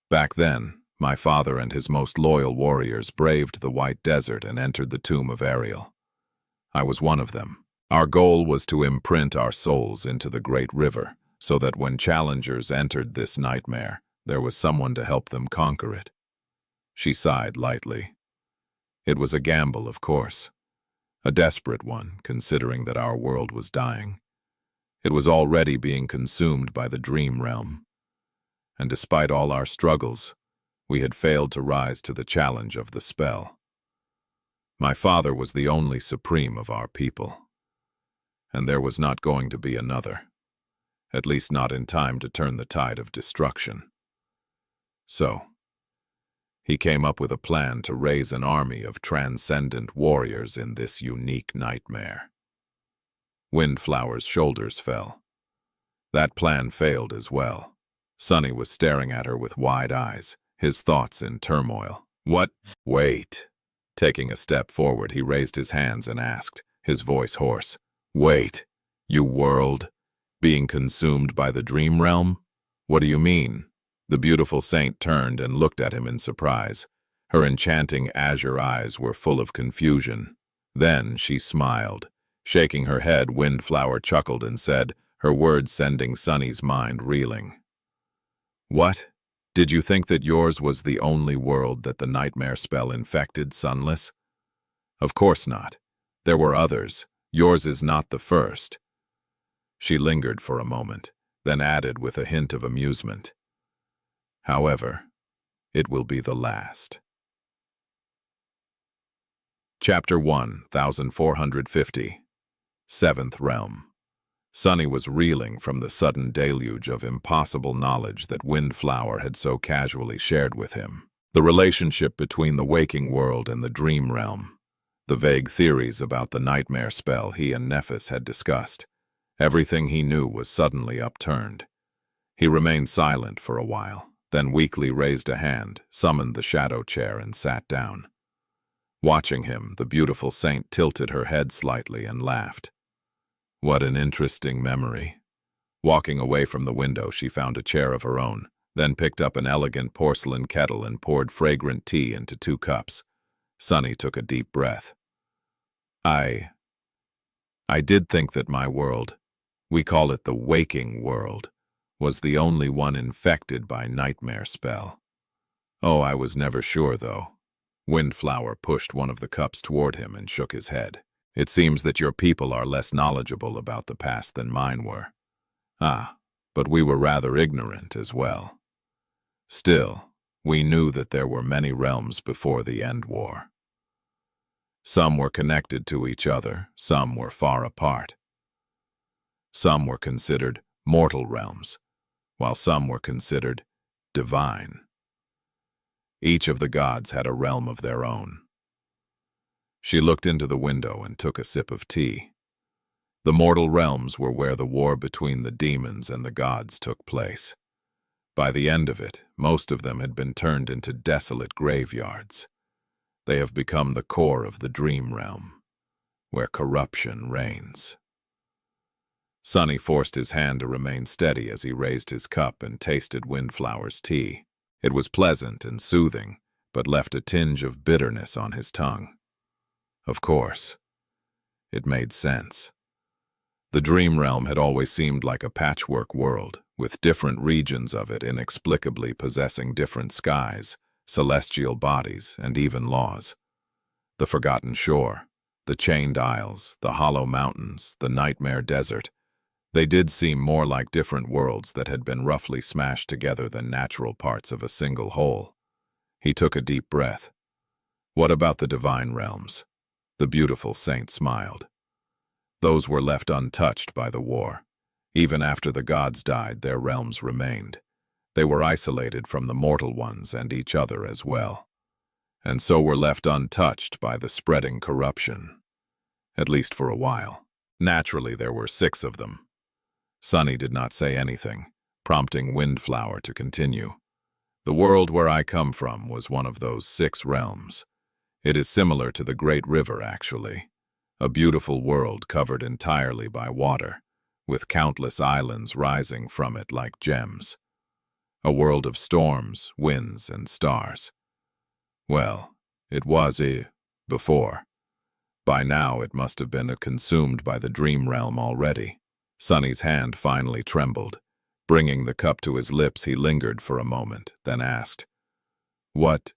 Back then, my father and his most loyal warriors braved the white desert and entered the tomb of Ariel. I was one of them. Our goal was to imprint our souls into the great river, so that when challengers entered this nightmare, there was someone to help them conquer it. She sighed lightly. It was a gamble, of course. A desperate one, considering that our world was dying. It was already being consumed by the dream realm. And despite all our struggles, we had failed to rise to the challenge of the spell. My father was the only supreme of our people. And there was not going to be another. At least not in time to turn the tide of destruction. So, he came up with a plan to raise an army of transcendent warriors in this unique nightmare. Windflower's shoulders fell. That plan failed as well. Sunny was staring at her with wide eyes, his thoughts in turmoil. What? Wait. Taking a step forward, he raised his hands and asked, his voice hoarse. Wait, you world, being consumed by the dream realm? What do you mean? The beautiful saint turned and looked at him in surprise. Her enchanting azure eyes were full of confusion. Then she smiled. Shaking her head, Windflower chuckled and said, her words sending Sunny's mind reeling. What? Did you think that yours was the only world that the nightmare spell infected, Sunless? Of course not. There were others. Yours is not the first. She lingered for a moment, then added with a hint of amusement. However, it will be the last. Chapter 1450. Seventh Realm. Sunny was reeling from the sudden deluge of impossible knowledge that Windflower had so casually shared with him. The relationship between the waking world and the dream realm. The vague theories about the nightmare spell he and Nephis had discussed. Everything he knew was suddenly upturned. He remained silent for a while, then weakly raised a hand, summoned the shadow chair, and sat down. Watching him, the beautiful saint tilted her head slightly and laughed. What an interesting memory. Walking away from the window, she found a chair of her own, then picked up an elegant porcelain kettle and poured fragrant tea into 2 cups. Sunny took a deep breath. I did think that my world, we call it the waking world, was the only one infected by nightmare spell. Oh, I was never sure, though. Windflower pushed one of the cups toward him and shook his head. It seems that your people are less knowledgeable about the past than mine were. Ah, but we were rather ignorant as well. Still, we knew that there were many realms before the End War. Some were connected to each other, some were far apart. Some were considered mortal realms, while some were considered divine. Each of the gods had a realm of their own. She looked into the window and took a sip of tea. The mortal realms were where the war between the demons and the gods took place. By the end of it, most of them had been turned into desolate graveyards. They have become the core of the dream realm, where corruption reigns. Sunny forced his hand to remain steady as he raised his cup and tasted Windflower's tea. It was pleasant and soothing, but left a tinge of bitterness on his tongue. Of course, it made sense. The dream realm had always seemed like a patchwork world, with different regions of it inexplicably possessing different skies, celestial bodies, and even laws. The forgotten shore, the chained isles, the hollow mountains, the nightmare desert, they did seem more like different worlds that had been roughly smashed together than natural parts of a single whole. He took a deep breath. What about the divine realms? The beautiful saint smiled. Those were left untouched by the war. Even after the gods died, their realms remained. They were isolated from the mortal ones and each other as well, and so were left untouched by the spreading corruption. At least for a while. Naturally, there were 6 of them. Sunny did not say anything, prompting Windflower to continue. The world where I come from was one of those 6 realms. It is similar to the Great River, actually. A beautiful world covered entirely by water, with countless islands rising from it like gems. A world of storms, winds, and stars. Well, it was before. By now it must have been consumed by the dream realm already. Sunny's hand finally trembled. Bringing the cup to his lips, he lingered for a moment, then asked, What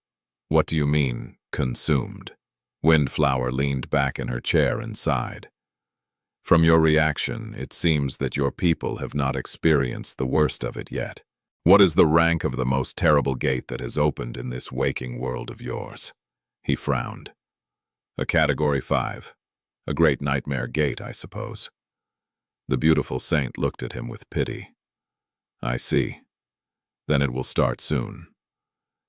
do you mean, consumed? Windflower leaned back in her chair and sighed. From your reaction, it seems that your people have not experienced the worst of it yet. What is the rank of the most terrible gate that has opened in this waking world of yours? He frowned. A Category 5. A great nightmare gate, I suppose. The beautiful saint looked at him with pity. I see. Then it will start soon.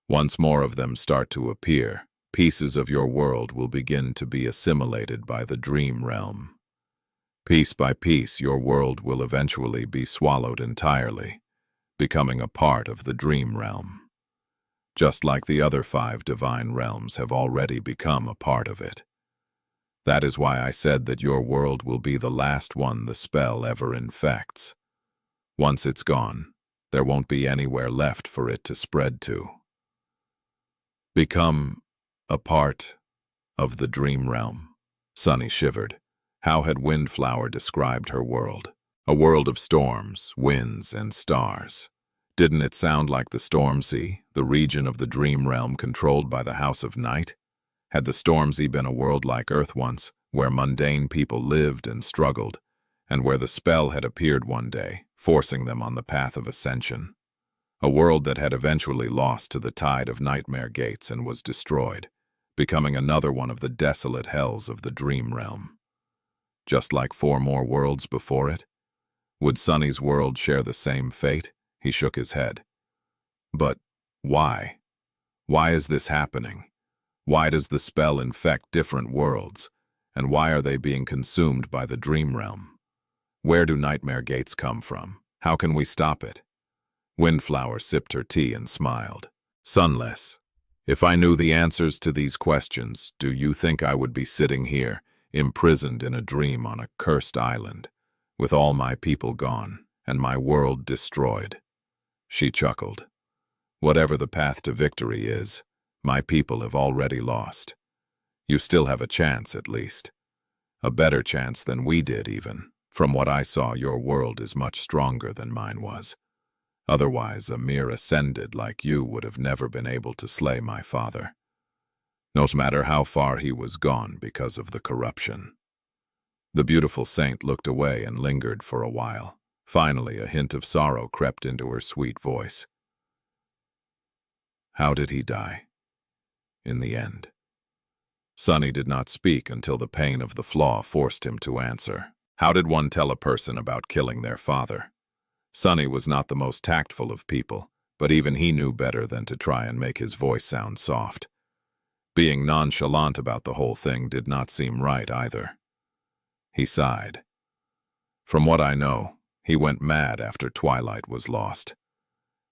Once more of them start to appear, pieces of your world will begin to be assimilated by the dream realm. Piece by piece, your world will eventually be swallowed entirely, becoming a part of the dream realm. Just like the other 5 divine realms have already become a part of it. That is why I said that your world will be the last one the spell ever infects. Once it's gone, there won't be anywhere left for it to spread to. Become a part of the dream realm. Sunny shivered. How had Windflower described her world? A world of storms, winds, and stars. Didn't it sound like the Storm Sea, the region of the dream realm controlled by the House of Night? Had the Storm Sea been a world like Earth once, where mundane people lived and struggled, and where the spell had appeared one day, forcing them on the path of ascension? A world that had eventually lost to the tide of nightmare gates and was destroyed, becoming another one of the desolate hells of the dream realm. Just like 4 more worlds before it? Would Sunny's world share the same fate? He shook his head. But why? Why is this happening? Why does the spell infect different worlds? And why are they being consumed by the dream realm? Where do nightmare gates come from? How can we stop it? Windflower sipped her tea and smiled. Sunless, if I knew the answers to these questions, do you think I would be sitting here, imprisoned in a dream on a cursed island, with all my people gone, and my world destroyed." She chuckled. "Whatever the path to victory is, my people have already lost. You still have a chance, at least. A better chance than we did, even. From what I saw, your world is much stronger than mine was. Otherwise, a mere ascended like you would have never been able to slay my father, no matter how far he was gone because of the corruption." The beautiful saint looked away and lingered for a while. Finally, a hint of sorrow crept into her sweet voice. "How did he die, in the end?" Sunny did not speak until the pain of the flaw forced him to answer. How did one tell a person about killing their father? Sunny was not the most tactful of people, but even he knew better than to try and make his voice sound soft. Being nonchalant about the whole thing did not seem right either. He sighed. "From what I know, he went mad after Twilight was lost.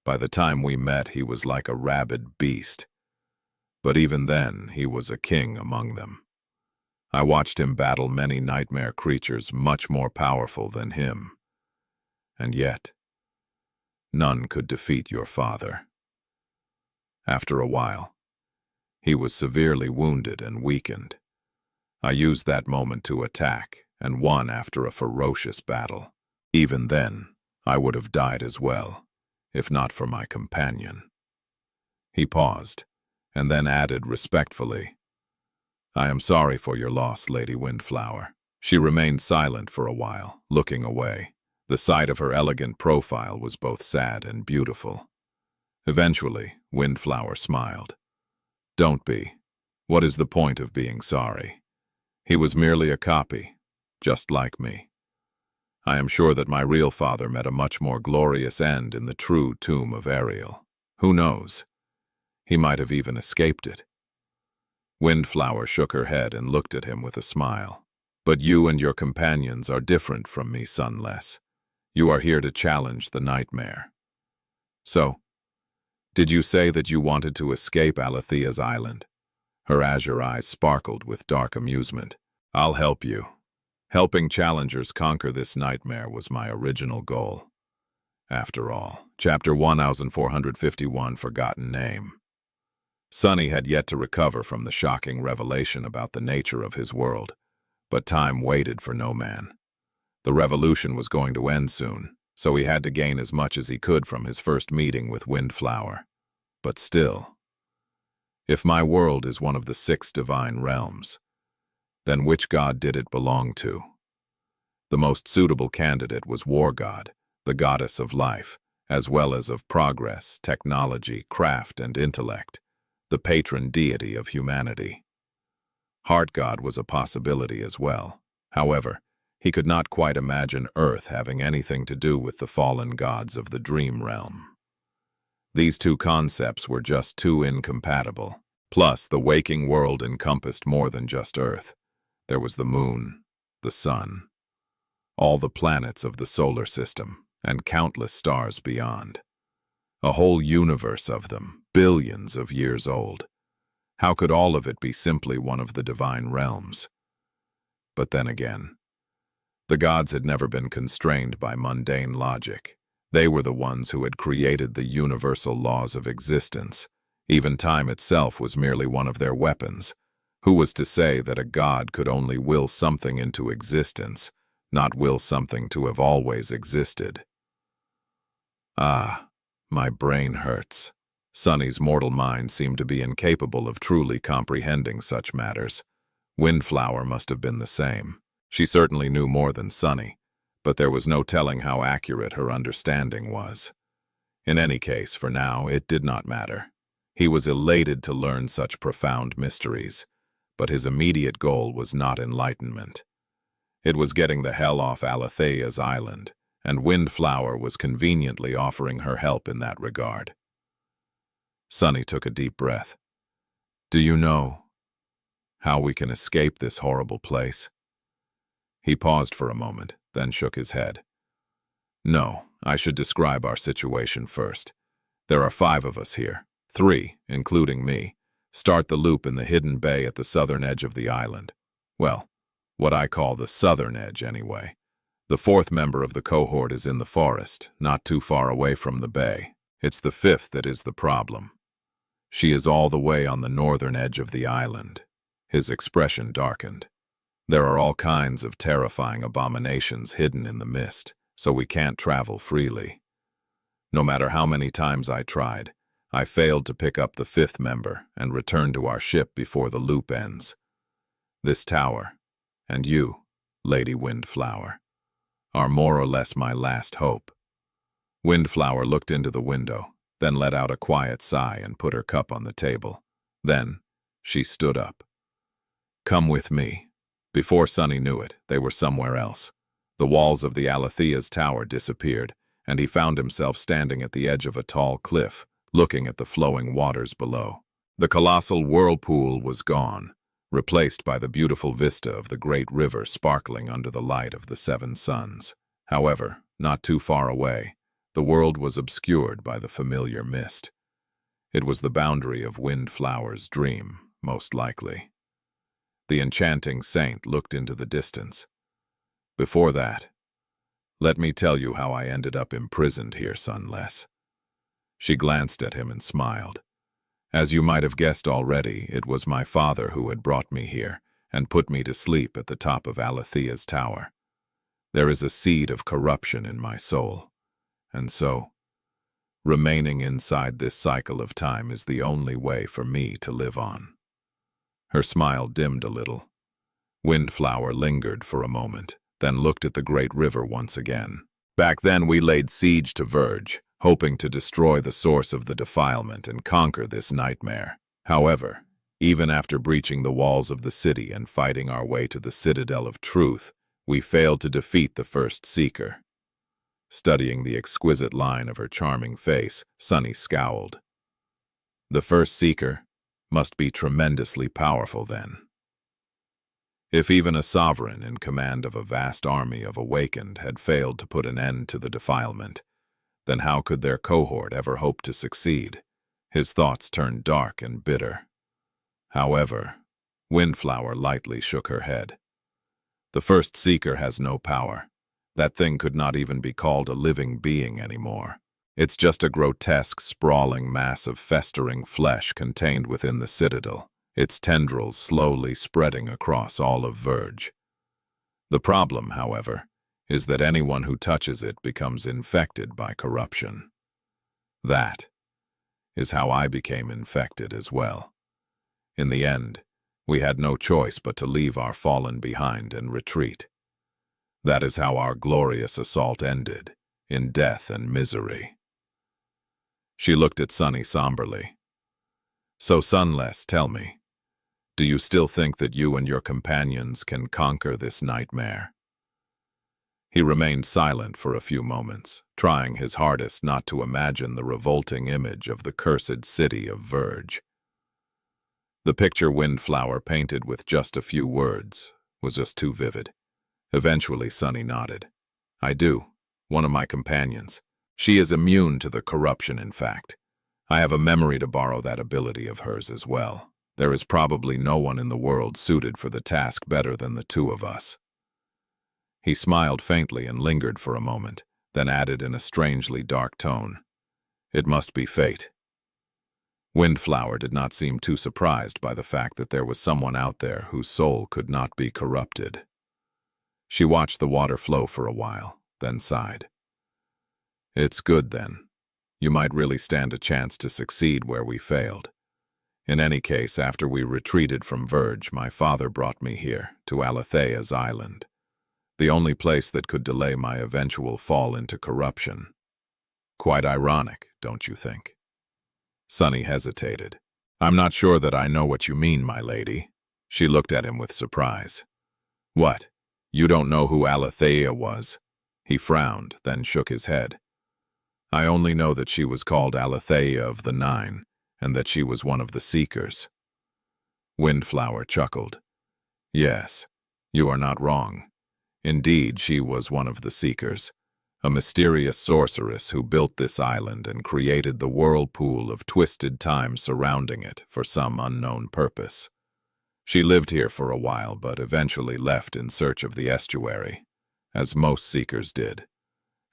By the time we met, he was like a rabid beast. But even then, he was a king among them. I watched him battle many nightmare creatures much more powerful than him. And yet, none could defeat your father. After a while, he was severely wounded and weakened. I used that moment to attack, and won after a ferocious battle. Even then, I would have died as well, if not for my companion." He paused, and then added respectfully, "I am sorry for your loss, Lady Windflower." She remained silent for a while, looking away. The sight of her elegant profile was both sad and beautiful. Eventually, Windflower smiled. "Don't be. What is the point of being sorry? He was merely a copy, just like me. I am sure that my real father met a much more glorious end in the true tomb of Ariel. Who knows? He might have even escaped it." Windflower shook her head and looked at him with a smile. "But you and your companions are different from me, Sunless. You are here to challenge the nightmare. So, did you say that you wanted to escape Alethea's island?" Her azure eyes sparkled with dark amusement. "I'll help you. Helping challengers conquer this nightmare was my original goal. After all, Chapter 1451, Forgotten Name." Sunny had yet to recover from the shocking revelation about the nature of his world, but time waited for no man. The revolution was going to end soon, so he had to gain as much as he could from his first meeting with Windflower. But still, if my world is one of the 6 divine realms, then which god did it belong to? The most suitable candidate was War God, the goddess of life, as well as of progress, technology, craft, and intellect, the patron deity of humanity. Heart God was a possibility as well. However, he could not quite imagine Earth having anything to do with the fallen gods of the dream realm. These two concepts were just too incompatible. Plus, the waking world encompassed more than just Earth. There was the moon, the sun, all the planets of the solar system, and countless stars beyond. A whole universe of them, billions of years old. How could all of it be simply one of the divine realms? But then again, the gods had never been constrained by mundane logic. They were the ones who had created the universal laws of existence. Even time itself was merely one of their weapons. Who was to say that a god could only will something into existence, not will something to have always existed? Ah, my brain hurts. Sunny's mortal mind seemed to be incapable of truly comprehending such matters. Windflower must have been the same. She certainly knew more than Sunny, but there was no telling how accurate her understanding was. In any case, for now, it did not matter. He was elated to learn such profound mysteries, but his immediate goal was not enlightenment. It was getting the hell off Alethea's island, and Windflower was conveniently offering her help in that regard. Sunny took a deep breath. "Do you know how we can escape this horrible place?" He paused for a moment, then shook his head. "No, I should describe our situation first. There are 5 of us here. 3, including me, start the loop in the hidden bay at the southern edge of the island. Well, what I call the southern edge, anyway. The fourth member of the cohort is in the forest, not too far away from the bay. It's the fifth that is the problem. She is all the way on the northern edge of the island. His expression darkened. There are all kinds of terrifying abominations hidden in the mist, so we can't travel freely. No matter how many times I tried, I failed to pick up the fifth member and return to our ship before the loop ends. This tower, and you, Lady Windflower, are more or less my last hope. Windflower looked into the window, then let out a quiet sigh and put her cup on the table. Then, she stood up. Come with me. Before Sunny knew it, they were somewhere else. The walls of the Alethea's tower disappeared, and he found himself standing at the edge of a tall cliff, looking at the flowing waters below. The colossal whirlpool was gone, replaced by the beautiful vista of the great river sparkling under the light of the seven suns. However, not too far away, the world was obscured by the familiar mist. It was the boundary of Windflower's dream, most likely. The enchanting saint looked into the distance. Before that, let me tell you how I ended up imprisoned here, Sunless. She glanced at him and smiled. As you might have guessed already, it was my father who had brought me here and put me to sleep at the top of Alethea's tower. There is a seed of corruption in my soul, and so, remaining inside this cycle of time is the only way for me to live on. Her smile dimmed a little. Windflower lingered for a moment, then looked at the great river once again. Back then we laid siege to Verge, hoping to destroy the source of the defilement and conquer this nightmare. However, even after breaching the walls of the city and fighting our way to the Citadel of Truth, we failed to defeat the first seeker. Studying the exquisite line of her charming face, Sunny scowled. The first seeker must be tremendously powerful then. If even a sovereign in command of a vast army of awakened had failed to put an end to the defilement, then how could their cohort ever hope to succeed? His thoughts turned dark and bitter. However, Windflower lightly shook her head. The first seeker has no power. That thing could not even be called a living being anymore. It's just a grotesque, sprawling mass of festering flesh contained within the citadel, its tendrils slowly spreading across all of Verge. The problem, however, is that anyone who touches it becomes infected by corruption. That is how I became infected as well. In the end, we had no choice but to leave our fallen behind and retreat. That is how our glorious assault ended, in death and misery. She looked at Sunny somberly. So, Sunless, tell me, do you still think that you and your companions can conquer this nightmare? He remained silent for a few moments, trying his hardest not to imagine the revolting image of the cursed city of Verge. The picture Windflower painted with just a few words was just too vivid. Eventually, Sunny nodded. I do. One of my companions. She is immune to the corruption, in fact. I have a memory to borrow that ability of hers as well. There is probably no one in the world suited for the task better than the two of us. He smiled faintly and lingered for a moment, then added in a strangely dark tone, It must be fate. Windflower did not seem too surprised by the fact that there was someone out there whose soul could not be corrupted. She watched the water flow for a while, then sighed. It's good then. You might really stand a chance to succeed where we failed. In any case, after we retreated from Verge, my father brought me here, to Alethea's island. The only place that could delay my eventual fall into corruption. Quite ironic, don't you think? Sunny hesitated. I'm not sure that I know what you mean, my lady. She looked at him with surprise. What? You don't know who Alethea was? He frowned, then shook his head. I only know that she was called Alethea of the Nine, and that she was one of the Seekers. Windflower chuckled. Yes, you are not wrong. Indeed, she was one of the Seekers, a mysterious sorceress who built this island and created the whirlpool of twisted time surrounding it for some unknown purpose. She lived here for a while, but eventually left in search of the estuary. as most seekers did.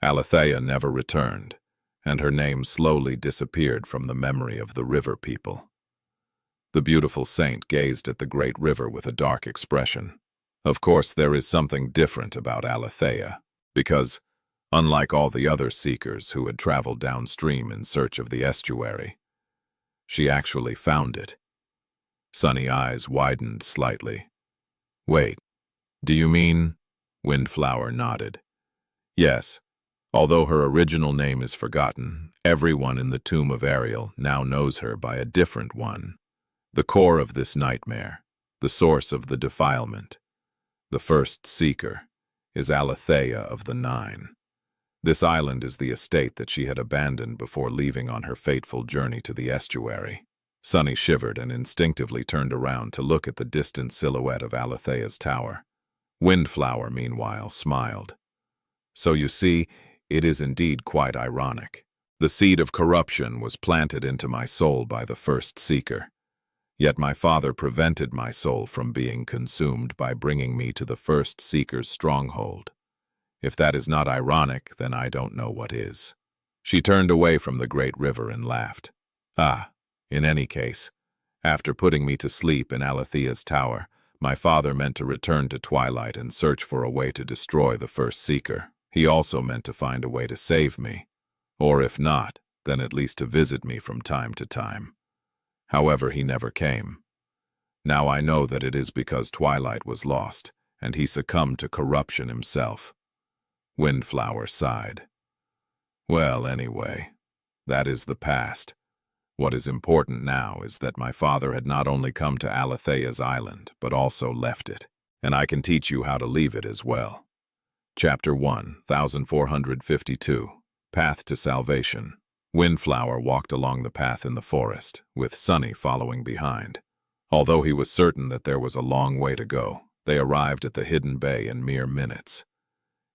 Alethea never returned, and her name slowly disappeared from the memory of the river people. The beautiful saint gazed at the great river with a dark expression. Of course, there is something different about Alethea, because, unlike all the other seekers who had traveled downstream in search of the estuary, she actually found it. Sunny eyes widened slightly. "Wait, do you mean?" Windflower nodded. "Yes. Although her original name is forgotten, everyone in the tomb of Ariel now knows her by a different one. The core of this nightmare, the source of the defilement, the first seeker, is Alethea of the Nine. This island is the estate that she had abandoned before leaving on her fateful journey to the estuary." Sunny shivered and instinctively turned around to look at the distant silhouette of Alethea's tower. Windflower, meanwhile, smiled. "So you see, it is indeed quite ironic. The seed of corruption was planted into my soul by the first seeker. Yet my father prevented my soul from being consumed by bringing me to the first seeker's stronghold. If that is not ironic, then I don't know what is." She turned away from the great river and laughed. In any case, after putting me to sleep in Alethea's tower, my father meant to return to Twilight and search for a way to destroy the first seeker. He also meant to find a way to save me, or if not, then at least to visit me from time to time. However, he never came. Now I know that it is because Twilight was lost, and he succumbed to corruption himself. Windflower sighed. "Well, anyway, that is the past. What is important now is that my father had not only come to Alethea's island, but also left it, and I can teach you how to leave it as well." Chapter 1, 1452, Path to Salvation. Windflower walked along the path in the forest, with Sunny following behind. Although he was certain that there was a long way to go, they arrived at the hidden bay in mere minutes.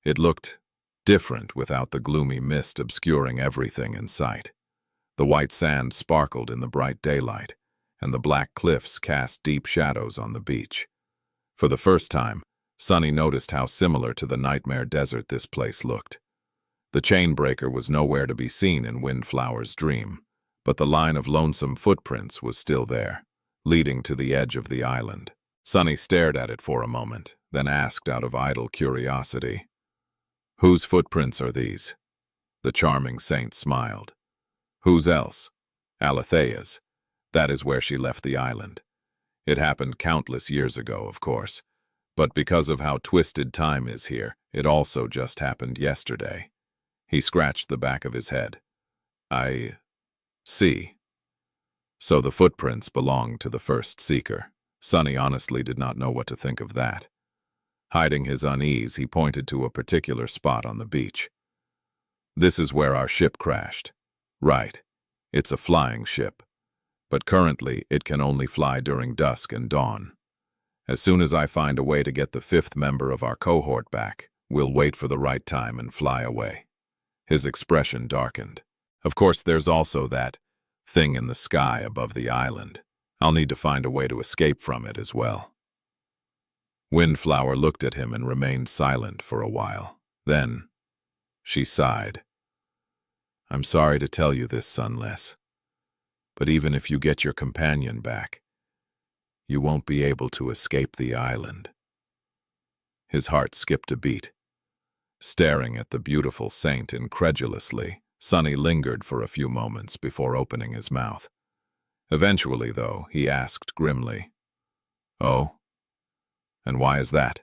It looked different without the gloomy mist obscuring everything in sight. The white sand sparkled in the bright daylight, and the black cliffs cast deep shadows on the beach. For the first time, Sunny noticed how similar to the nightmare desert this place looked. The chain breaker was nowhere to be seen in Windflower's dream, but the line of lonesome footprints was still there, leading to the edge of the island. Sunny stared at it for a moment, then asked out of idle curiosity, "Whose footprints are these?" The charming saint smiled. "Whose else? Alethea's. That is where she left the island. It happened countless years ago, of course, but because of how twisted time is here, it also just happened yesterday." He scratched the back of his head. "I see. So the footprints belonged to the first seeker." Sunny honestly did not know what to think of that. Hiding his unease, he pointed to a particular spot on the beach. "This is where our ship crashed." "Right. It's a flying ship. But currently, it can only fly during dusk and dawn. As soon as I find a way to get the fifth member of our cohort back, we'll wait for the right time and fly away." His expression darkened. "Of course, there's also that thing in the sky above the island. I'll need to find a way to escape from it as well." Windflower looked at him and remained silent for a while. Then, she sighed. "I'm sorry to tell you this, Sunless, but even if you get your companion back, you won't be able to escape the island." His heart skipped a beat. Staring at the beautiful saint incredulously, Sunny lingered for a few moments before opening his mouth. Eventually, though, he asked grimly, "Oh? And why is that?"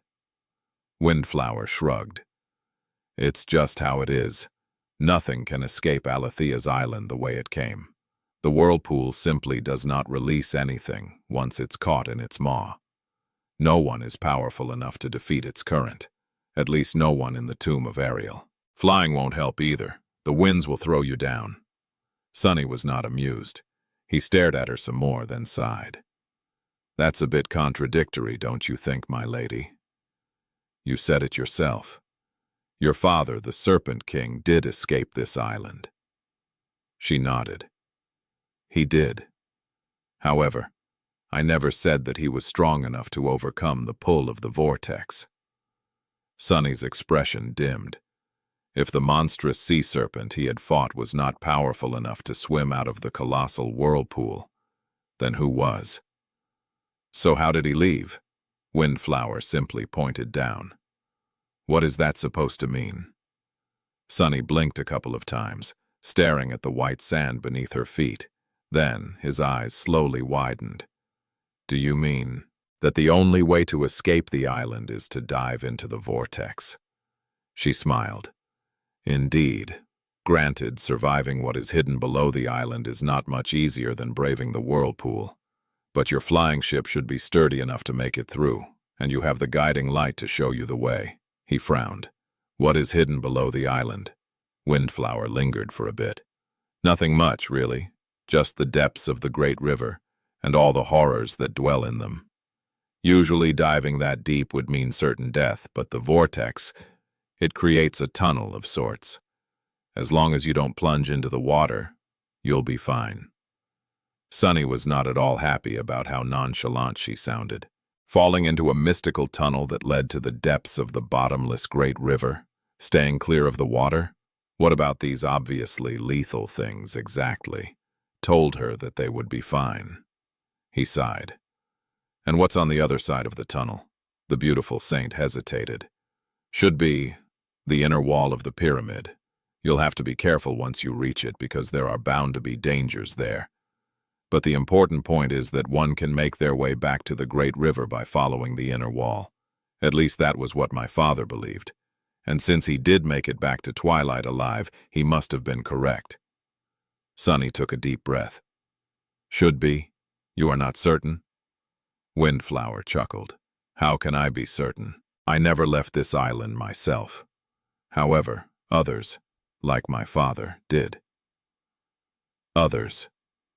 Windflower shrugged. "It's just how it is. Nothing can escape Alethea's island the way it came. The whirlpool simply does not release anything once it's caught in its maw. No one is powerful enough to defeat its current, at least no one in the tomb of Ariel. Flying won't help either. The winds will throw you down." Sunny was not amused. He stared at her some more, then sighed. "That's a bit contradictory, don't you think, my lady? You said it yourself. Your father, the Serpent King, did escape this island." She nodded. "He did. However, I never said that he was strong enough to overcome the pull of the vortex." Sonny's expression dimmed. If the monstrous sea serpent he had fought was not powerful enough to swim out of the colossal whirlpool, then who was? So how did he leave? Windflower simply pointed down. What is that supposed to mean? Sunny blinked a couple of times, staring at the white sand beneath her feet. Then his eyes slowly widened. Do you mean that the only way to escape the island is to dive into the vortex? She smiled. Indeed. Granted, surviving what is hidden below the island is not much easier than braving the whirlpool. But your flying ship should be sturdy enough to make it through, and you have the guiding light to show you the way. He frowned. What is hidden below the island? Windflower lingered for a bit. Nothing much, really. Just the depths of the great river, and all the horrors that dwell in them. Usually diving that deep would mean certain death, but the vortex, it creates a tunnel of sorts. As long as you don't plunge into the water, you'll be fine. Sunny was not at all happy about how nonchalant she sounded. Falling into a mystical tunnel that led to the depths of the bottomless great river, staying clear of the water? What about these obviously lethal things exactly? Told her that they would be fine. He sighed. And what's on the other side of the tunnel? The beautiful saint hesitated. Should be the inner wall of the pyramid. You'll have to be careful once you reach it because there are bound to be dangers there. But the important point is that one can make their way back to the great river by following the inner wall. At least that was what my father believed. And since he did make it back to Twilight alive, he must have been correct. Sunny took a deep breath. Should be? You are not certain? Windflower chuckled. How can I be certain? I never left this island myself. However, others, like my father, did. Others.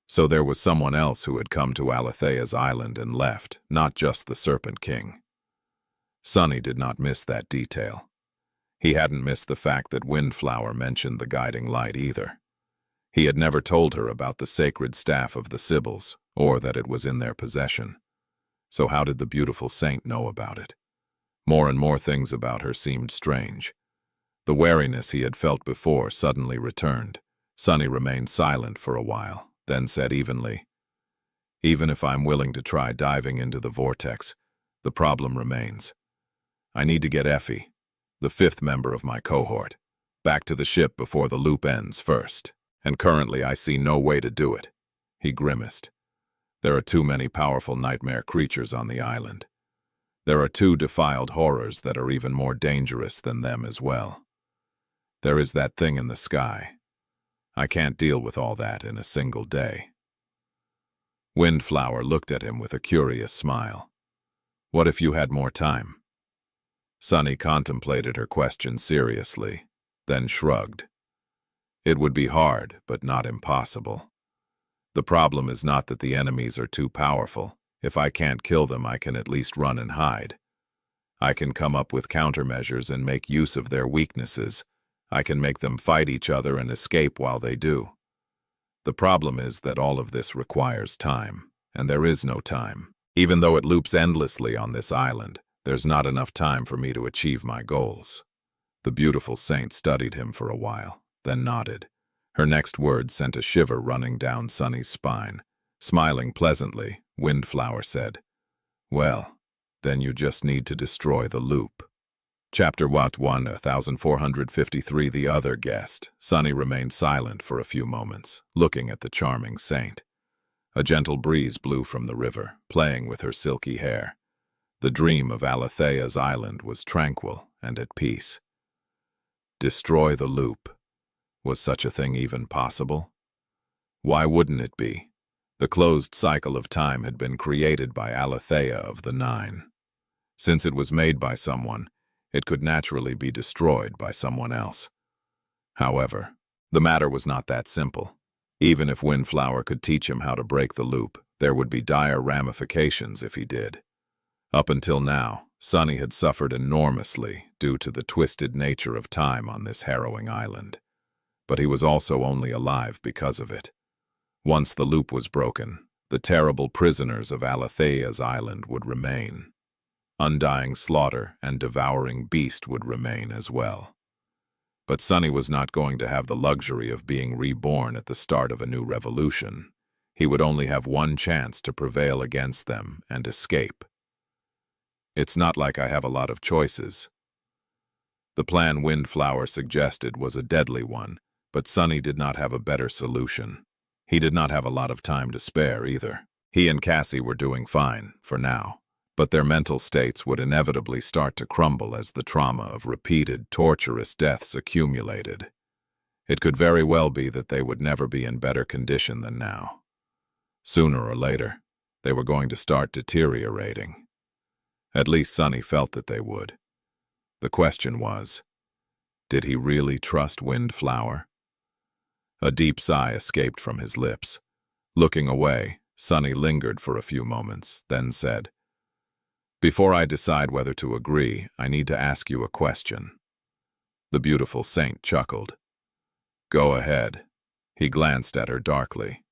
So there was someone else who had come to Alethea's island and left, not just the Serpent King. Sunny did not miss that detail. He hadn't missed the fact that Windflower mentioned the guiding light either. He had never told her about the sacred staff of the Sibyls, or that it was in their possession. So how did the beautiful saint know about it? More and more things about her seemed strange. The wariness he had felt before suddenly returned. Sunny remained silent for a while, then said evenly, Even if I'm willing to try diving into the vortex, the problem remains. I need to get Effie, the fifth member of my cohort, back to the ship before the loop ends first, and currently I see no way to do it. He grimaced. There are too many powerful nightmare creatures on the island. There are two defiled horrors that are even more dangerous than them as well. There is that thing in the sky. I can't deal with all that in a single day. Windflower looked at him with a curious smile. What if you had more time? Sunny contemplated her question seriously, then shrugged. It would be hard, but not impossible. The problem is not that the enemies are too powerful. If I can't kill them, I can at least run and hide. I can come up with countermeasures and make use of their weaknesses. I can make them fight each other and escape while they do. The problem is that all of this requires time, and there is no time. Even though it loops endlessly on this island, there's not enough time for me to achieve my goals. The beautiful saint studied him for a while, then nodded. Her next words sent a shiver running down Sunny's spine. Smiling pleasantly, Windflower said, Well, then you just need to destroy the loop. Chapter 1453. The other guest. Sunny remained silent for a few moments, looking at the charming saint. A gentle breeze blew from the river, playing with her silky hair. The dream of Alethea's island was tranquil and at peace. Destroy the loop. Was such a thing even possible? Why wouldn't it be? The closed cycle of time had been created by Alethea of the Nine. Since it was made by someone, it could naturally be destroyed by someone else. However, the matter was not that simple. Even if Windflower could teach him how to break the loop, there would be dire ramifications if he did. Up until now, Sunny had suffered enormously due to the twisted nature of time on this harrowing island. But he was also only alive because of it. Once the loop was broken, the terrible prisoners of Alethea's island would remain. undying slaughter and devouring beast would remain as well. But Sunny was not going to have the luxury of being reborn at the start of a new revolution. He would only have one chance to prevail against them and escape. It's not like I have a lot of choices. The plan Windflower suggested was a deadly one, but Sunny did not have a better solution. He did not have a lot of time to spare either. He and Cassie were doing fine, for now, but their mental states would inevitably start to crumble as the trauma of repeated, torturous deaths accumulated. It could very well be that they would never be in better condition than now. Sooner or later, they were going to start deteriorating. At least Sunny felt that they would. The question was, did he really trust Windflower? A deep sigh escaped from his lips. Looking away, Sunny lingered for a few moments, then said, "Before I decide whether to agree, I need to ask you a question." The beautiful saint chuckled. "Go ahead." He glanced at her darkly.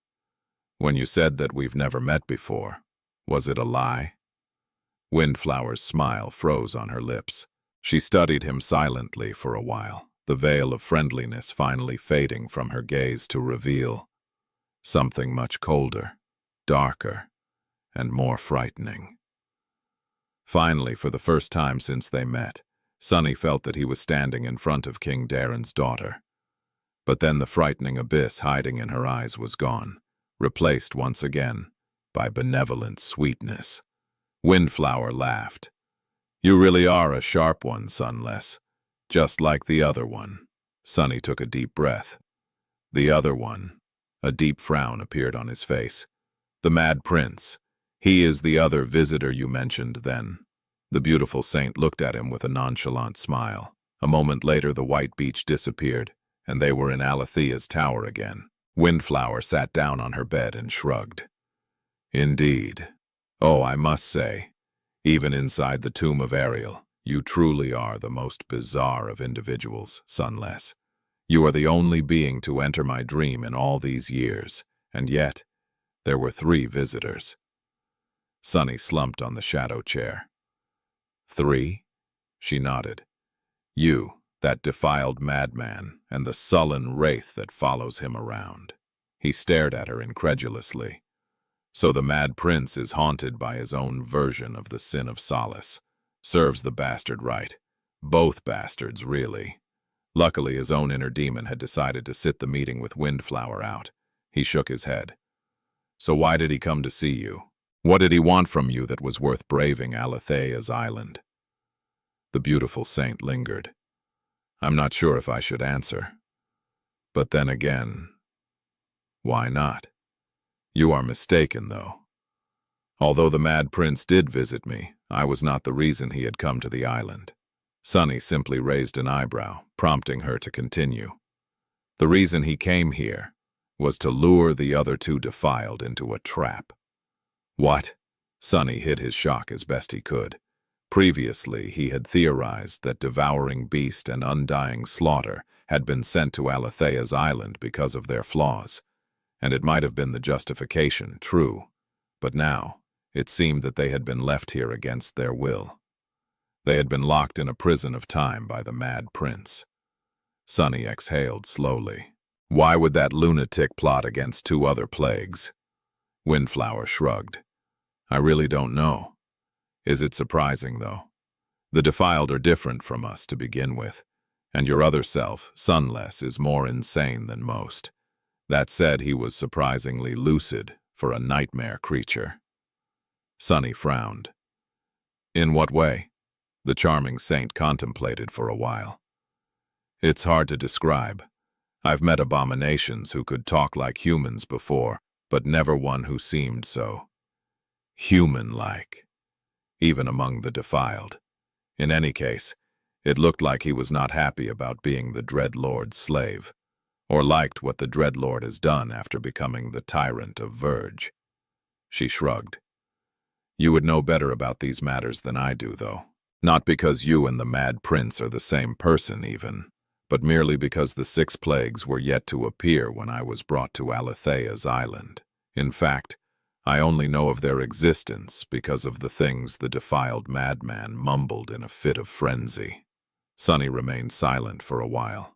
"When you said that we've never met before, was it a lie?" Windflower's smile froze on her lips. She studied him silently for a while, the veil of friendliness finally fading from her gaze to reveal something much colder, darker, and more frightening. Finally, for the first time since they met, Sunny felt that he was standing in front of King Darren's daughter. But then the frightening abyss hiding in her eyes was gone, replaced once again by benevolent sweetness. Windflower laughed. "You really are a sharp one, Sunless. Just like the other one." Sunny took a deep breath. The other one. A deep frown appeared on his face. "The Mad Prince. He is the other visitor you mentioned then." The beautiful saint looked at him with a nonchalant smile. A moment later the white beach disappeared, and they were in Alethea's tower again. Windflower sat down on her bed and shrugged. "Indeed. Oh, I must say, even inside the tomb of Ariel, you truly are the most bizarre of individuals, Sunless. You are the only being to enter my dream in all these years, and yet there were 3 visitors." Sunny slumped on the shadow chair. "3?" She nodded. "You, that defiled madman, and the sullen wraith that follows him around." He stared at her incredulously. "So the Mad Prince is haunted by his own version of the sin of Solace. Serves the bastard right. Both bastards, really." Luckily, his own inner demon had decided to sit the meeting with Windflower out. He shook his head. "So why did he come to see you? What did he want from you that was worth braving Alethea's island?" The beautiful saint lingered. "I'm not sure if I should answer. But then again, why not? You are mistaken, though. Although the Mad Prince did visit me, I was not the reason he had come to the island." Sunny simply raised an eyebrow, prompting her to continue. "The reason he came here was to lure the other 2 defiled into a trap." "What?" Sunny hid his shock as best he could. Previously, he had theorized that devouring beast and undying slaughter had been sent to Alethea's island because of their flaws, and it might have been the justification, true, but now it seemed that they had been left here against their will. They had been locked in a prison of time by the Mad Prince. Sunny exhaled slowly. Why would that lunatic plot against 2 other plagues? Windflower shrugged. "I really don't know. Is it surprising, though? The defiled are different from us to begin with, and your other self, Sunless, is more insane than most. That said, he was surprisingly lucid for a nightmare creature." Sunny frowned. "In what way?" The charming saint contemplated for a while. "It's hard to describe. I've met abominations who could talk like humans before, but never one who seemed so human-like, even among the defiled. In any case, it looked like he was not happy about being the Dreadlord's slave, or liked what the Dreadlord has done after becoming the tyrant of Verge." She shrugged. "You would know better about these matters than I do, though. Not because you and the Mad Prince are the same person, even, but merely because the 6 plagues were yet to appear when I was brought to Alethea's island. In fact, I only know of their existence because of the things the defiled madman mumbled in a fit of frenzy. Sunny remained silent for a while.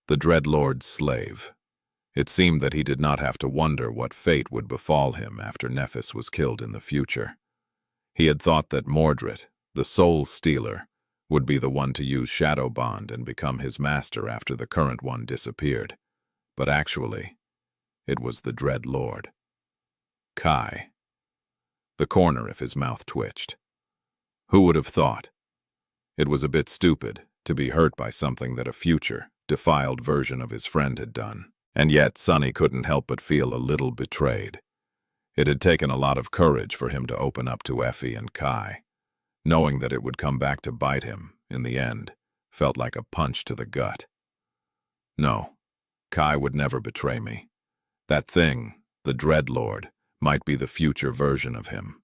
The Dreadlord's slave. It seemed that he did not have to wonder what fate would befall him after Nephis was killed in the future. He had thought that Mordred, the soul stealer, would be the one to use Shadow Bond and become his master after the current one disappeared. But actually, it was the Dreadlord. Kai. The corner of his mouth twitched. Who would have thought? It was a bit stupid to be hurt by something that a future, defiled version of his friend had done. And yet Sunny couldn't help but feel a little betrayed. It had taken a lot of courage for him to open up to Effie and Kai. Knowing that it would come back to bite him, in the end, felt like a punch to the gut. No, Kai would never betray me. That thing, the Dreadlord, might be the future version of him.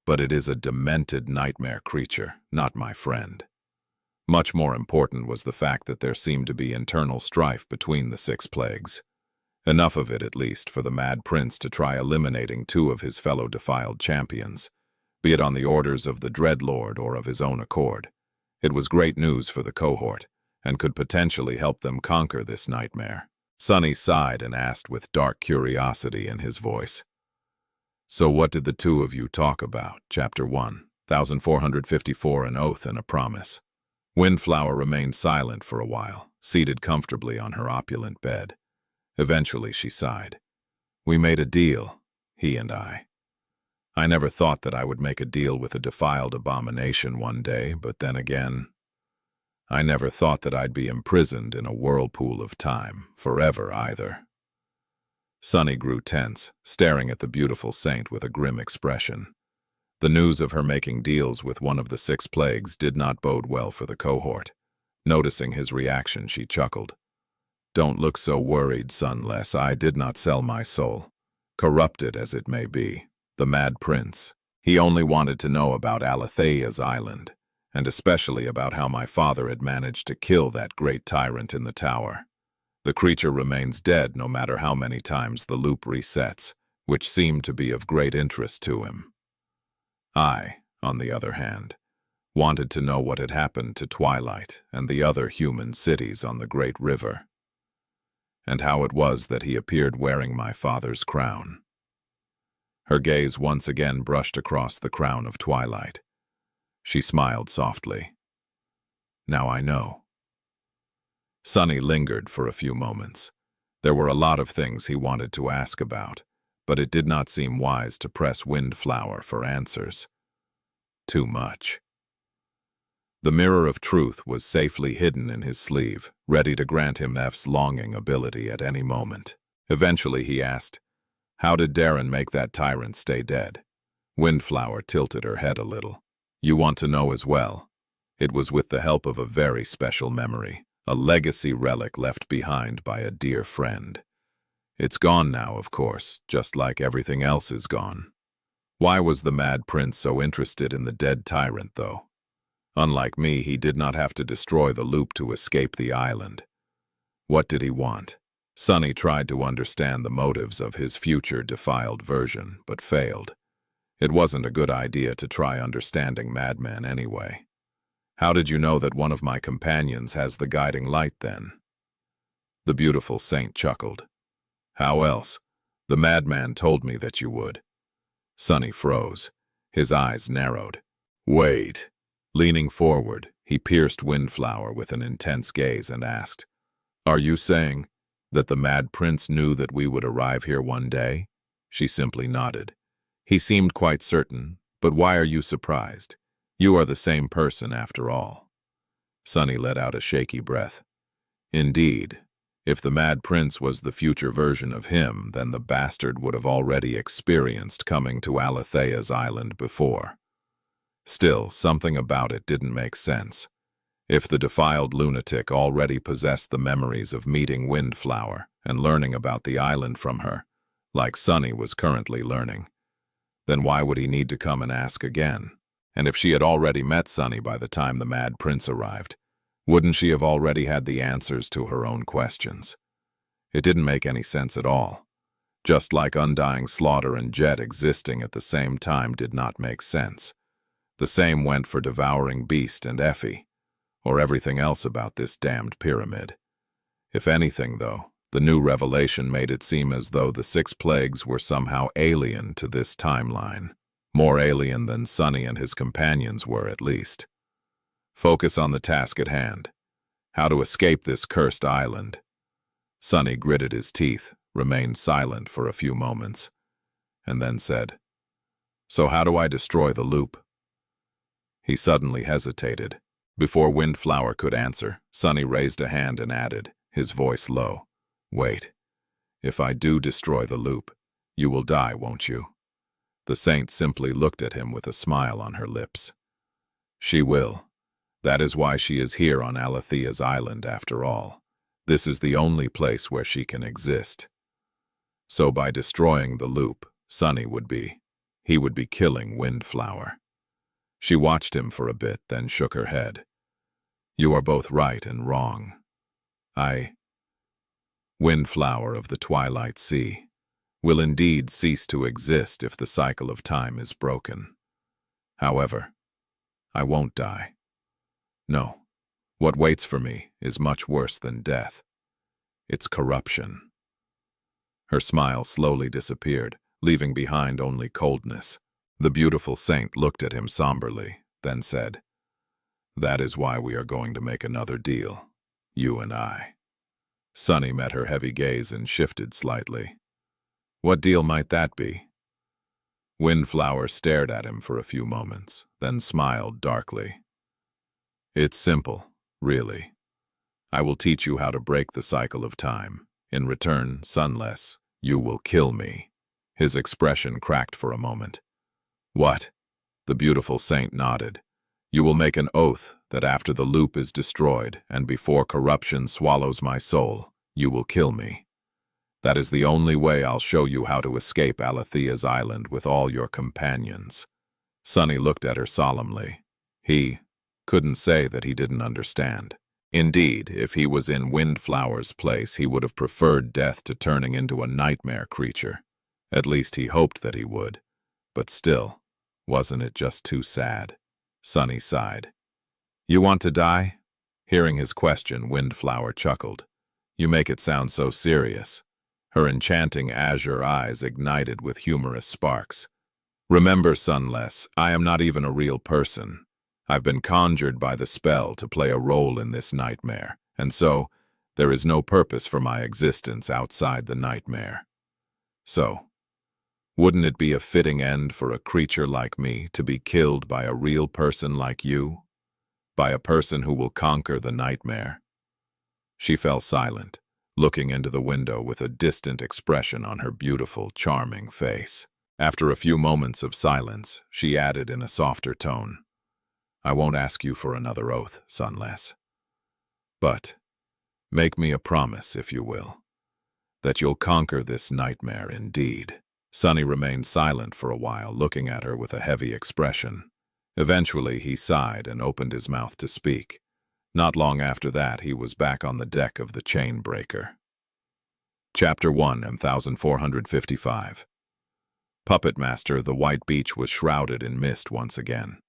But it is a demented nightmare creature, not my friend. Much more important was the fact that there seemed to be internal strife between the 6 plagues. Enough of it, at least, for the Mad Prince to try eliminating 2 of his fellow defiled champions, be it on the orders of the Dreadlord or of his own accord. It was great news for the cohort, and could potentially help them conquer this nightmare. Sunny sighed and asked with dark curiosity in his voice. So what did the 2 of you talk about? Chapter 1, 1454, An Oath and a Promise. Windflower remained silent for a while, seated comfortably on her opulent bed. Eventually she sighed. We made a deal, he and I. I never thought that I would make a deal with a defiled abomination one day, but then again, I never thought that I'd be imprisoned in a whirlpool of time, forever either. Sunny grew tense, staring at the beautiful saint with a grim expression. The news of her making deals with one of the 6 plagues did not bode well for the cohort. Noticing his reaction, she chuckled. Don't look so worried, Sunless. I did not sell my soul. Corrupted as it may be, the Mad Prince. He only wanted to know about Alethea's island, and especially about how my father had managed to kill that great tyrant in the tower. The creature remains dead no matter how many times the loop resets, which seemed to be of great interest to him. I, on the other hand, wanted to know what had happened to Twilight and the other human cities on the great river, and how it was that he appeared wearing my father's crown. Her gaze once again brushed across the crown of Twilight. She smiled softly. Now I know. Sunny lingered for a few moments. There were a lot of things he wanted to ask about, but it did not seem wise to press Windflower for answers. Too much. The Mirror of Truth was safely hidden in his sleeve, ready to grant him F's longing ability at any moment. Eventually he asked, how did Darren make that tyrant stay dead? Windflower tilted her head a little. You want to know as well? It was with the help of a very special memory, a legacy relic left behind by a dear friend. It's gone now, of course, just like everything else is gone. Why was the Mad Prince so interested in the dead tyrant, though? Unlike me, he did not have to destroy the loop to escape the island. What did he want? Sunny tried to understand the motives of his future defiled version, but failed. It wasn't a good idea to try understanding madmen anyway. How did you know that one of my companions has the guiding light, then? The beautiful saint chuckled. How else? The madman told me that you would. Sunny froze. His eyes narrowed. Wait. Leaning forward, he pierced Windflower with an intense gaze and asked, Are you saying that the Mad Prince knew that we would arrive here one day? She simply nodded. He seemed quite certain, but why are you surprised? You are the same person after all. Sunny let out a shaky breath. Indeed, if the Mad Prince was the future version of him, then the bastard would have already experienced coming to Alethea's island before. Still, something about it didn't make sense. If the defiled lunatic already possessed the memories of meeting Windflower and learning about the island from her, like Sunny was currently learning, then why would he need to come and ask again? And if she had already met Sunny by the time the Mad Prince arrived, wouldn't she have already had the answers to her own questions? It didn't make any sense at all. Just like undying slaughter and jet existing at the same time did not make sense. The same went for devouring beast and Effie, or everything else about this damned pyramid. If anything, though, the new revelation made it seem as though the 6 plagues were somehow alien to this timeline. More alien than Sunny and his companions were, at least. Focus on the task at hand. How to escape this cursed island. Sunny gritted his teeth, remained silent for a few moments, and then said, "So how do I destroy the loop?" He suddenly hesitated. Before Windflower could answer, Sunny raised a hand and added, his voice low, "Wait. If I do destroy the loop, you will die, won't you?" The saint simply looked at him with a smile on her lips. "She will. That is why she is here on Alethea's island after all. This is the only place where she can exist. So by destroying the loop, he would be killing Windflower." She watched him for a bit, then shook her head. "You are both right and wrong. Windflower of the Twilight Sea, will indeed cease to exist if the cycle of time is broken. However, I won't die. No, what waits for me is much worse than death. It's corruption." Her smile slowly disappeared, leaving behind only coldness. The beautiful saint looked at him somberly, then said, "That is why we are going to make another deal, you and I." Sunny met her heavy gaze and shifted slightly. "What deal might that be?" Windflower stared at him for a few moments, then smiled darkly. "It's simple, really. I will teach you how to break the cycle of time. In return, Sunless, you will kill me." His expression cracked for a moment. "What?" The beautiful saint nodded. "You will make an oath that after the loop is destroyed and before corruption swallows my soul, you will kill me. That is the only way I'll show you how to escape Alethea's island with all your companions." Sunny looked at her solemnly. He couldn't say that he didn't understand. Indeed, if he was in Windflower's place, he would have preferred death to turning into a nightmare creature. At least he hoped that he would. But still, wasn't it just too sad? Sunny sighed. "You want to die?" Hearing his question, Windflower chuckled. "You make it sound so serious." Her enchanting azure eyes ignited with humorous sparks. "Remember, Sunless, I am not even a real person. I've been conjured by the spell to play a role in this nightmare, and so there is no purpose for my existence outside the nightmare. So, wouldn't it be a fitting end for a creature like me to be killed by a real person like you? By a person who will conquer the nightmare?" She fell silent, looking into the window with a distant expression on her beautiful, charming face. After a few moments of silence, she added in a softer tone, "I won't ask you for another oath, Sunless. But make me a promise, if you will, that you'll conquer this nightmare indeed." Sunny remained silent for a while, looking at her with a heavy expression. Eventually, he sighed and opened his mouth to speak. Not long after that, he was back on the deck of the chain breaker. Chapter 1 and 1455. Puppet Master, the white beach was shrouded in mist once again.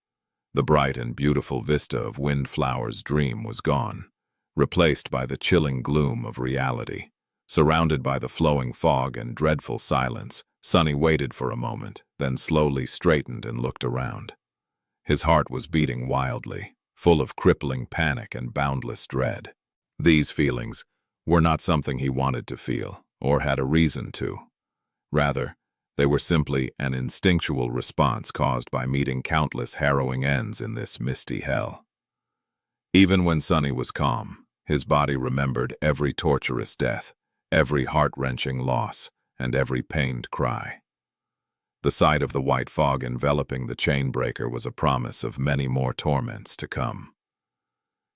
The bright and beautiful vista of Windflower's dream was gone, replaced by the chilling gloom of reality. Surrounded by the flowing fog and dreadful silence, Sunny waited for a moment, then slowly straightened and looked around. His heart was beating wildly, full of crippling panic and boundless dread. These feelings were not something he wanted to feel, or had a reason to. Rather, they were simply an instinctual response caused by meeting countless harrowing ends in this misty hell. Even when Sunny was calm, his body remembered every torturous death, every heart-wrenching loss, and every pained cry. The sight of the white fog enveloping the chain breaker was a promise of many more torments to come.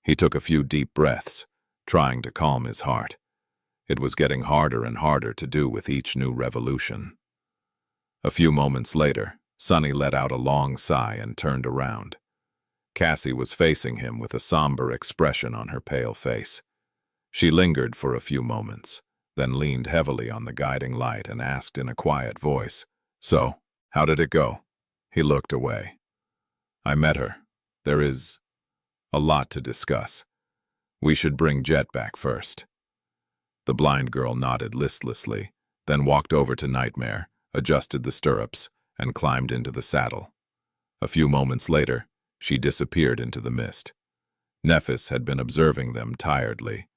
He took a few deep breaths, trying to calm his heart. It was getting harder and harder to do with each new revolution. A few moments later, Sunny let out a long sigh and turned around. Cassie was facing him with a somber expression on her pale face. She lingered for a few moments, then leaned heavily on the guiding light and asked in a quiet voice, "So, how did it go?" He looked away. "I met her. There is a lot to discuss. We should bring Jet back first." The blind girl nodded listlessly, then walked over to Nightmare, adjusted the stirrups, and climbed into the saddle. A few moments later, she disappeared into the mist. Nephis had been observing them tiredly.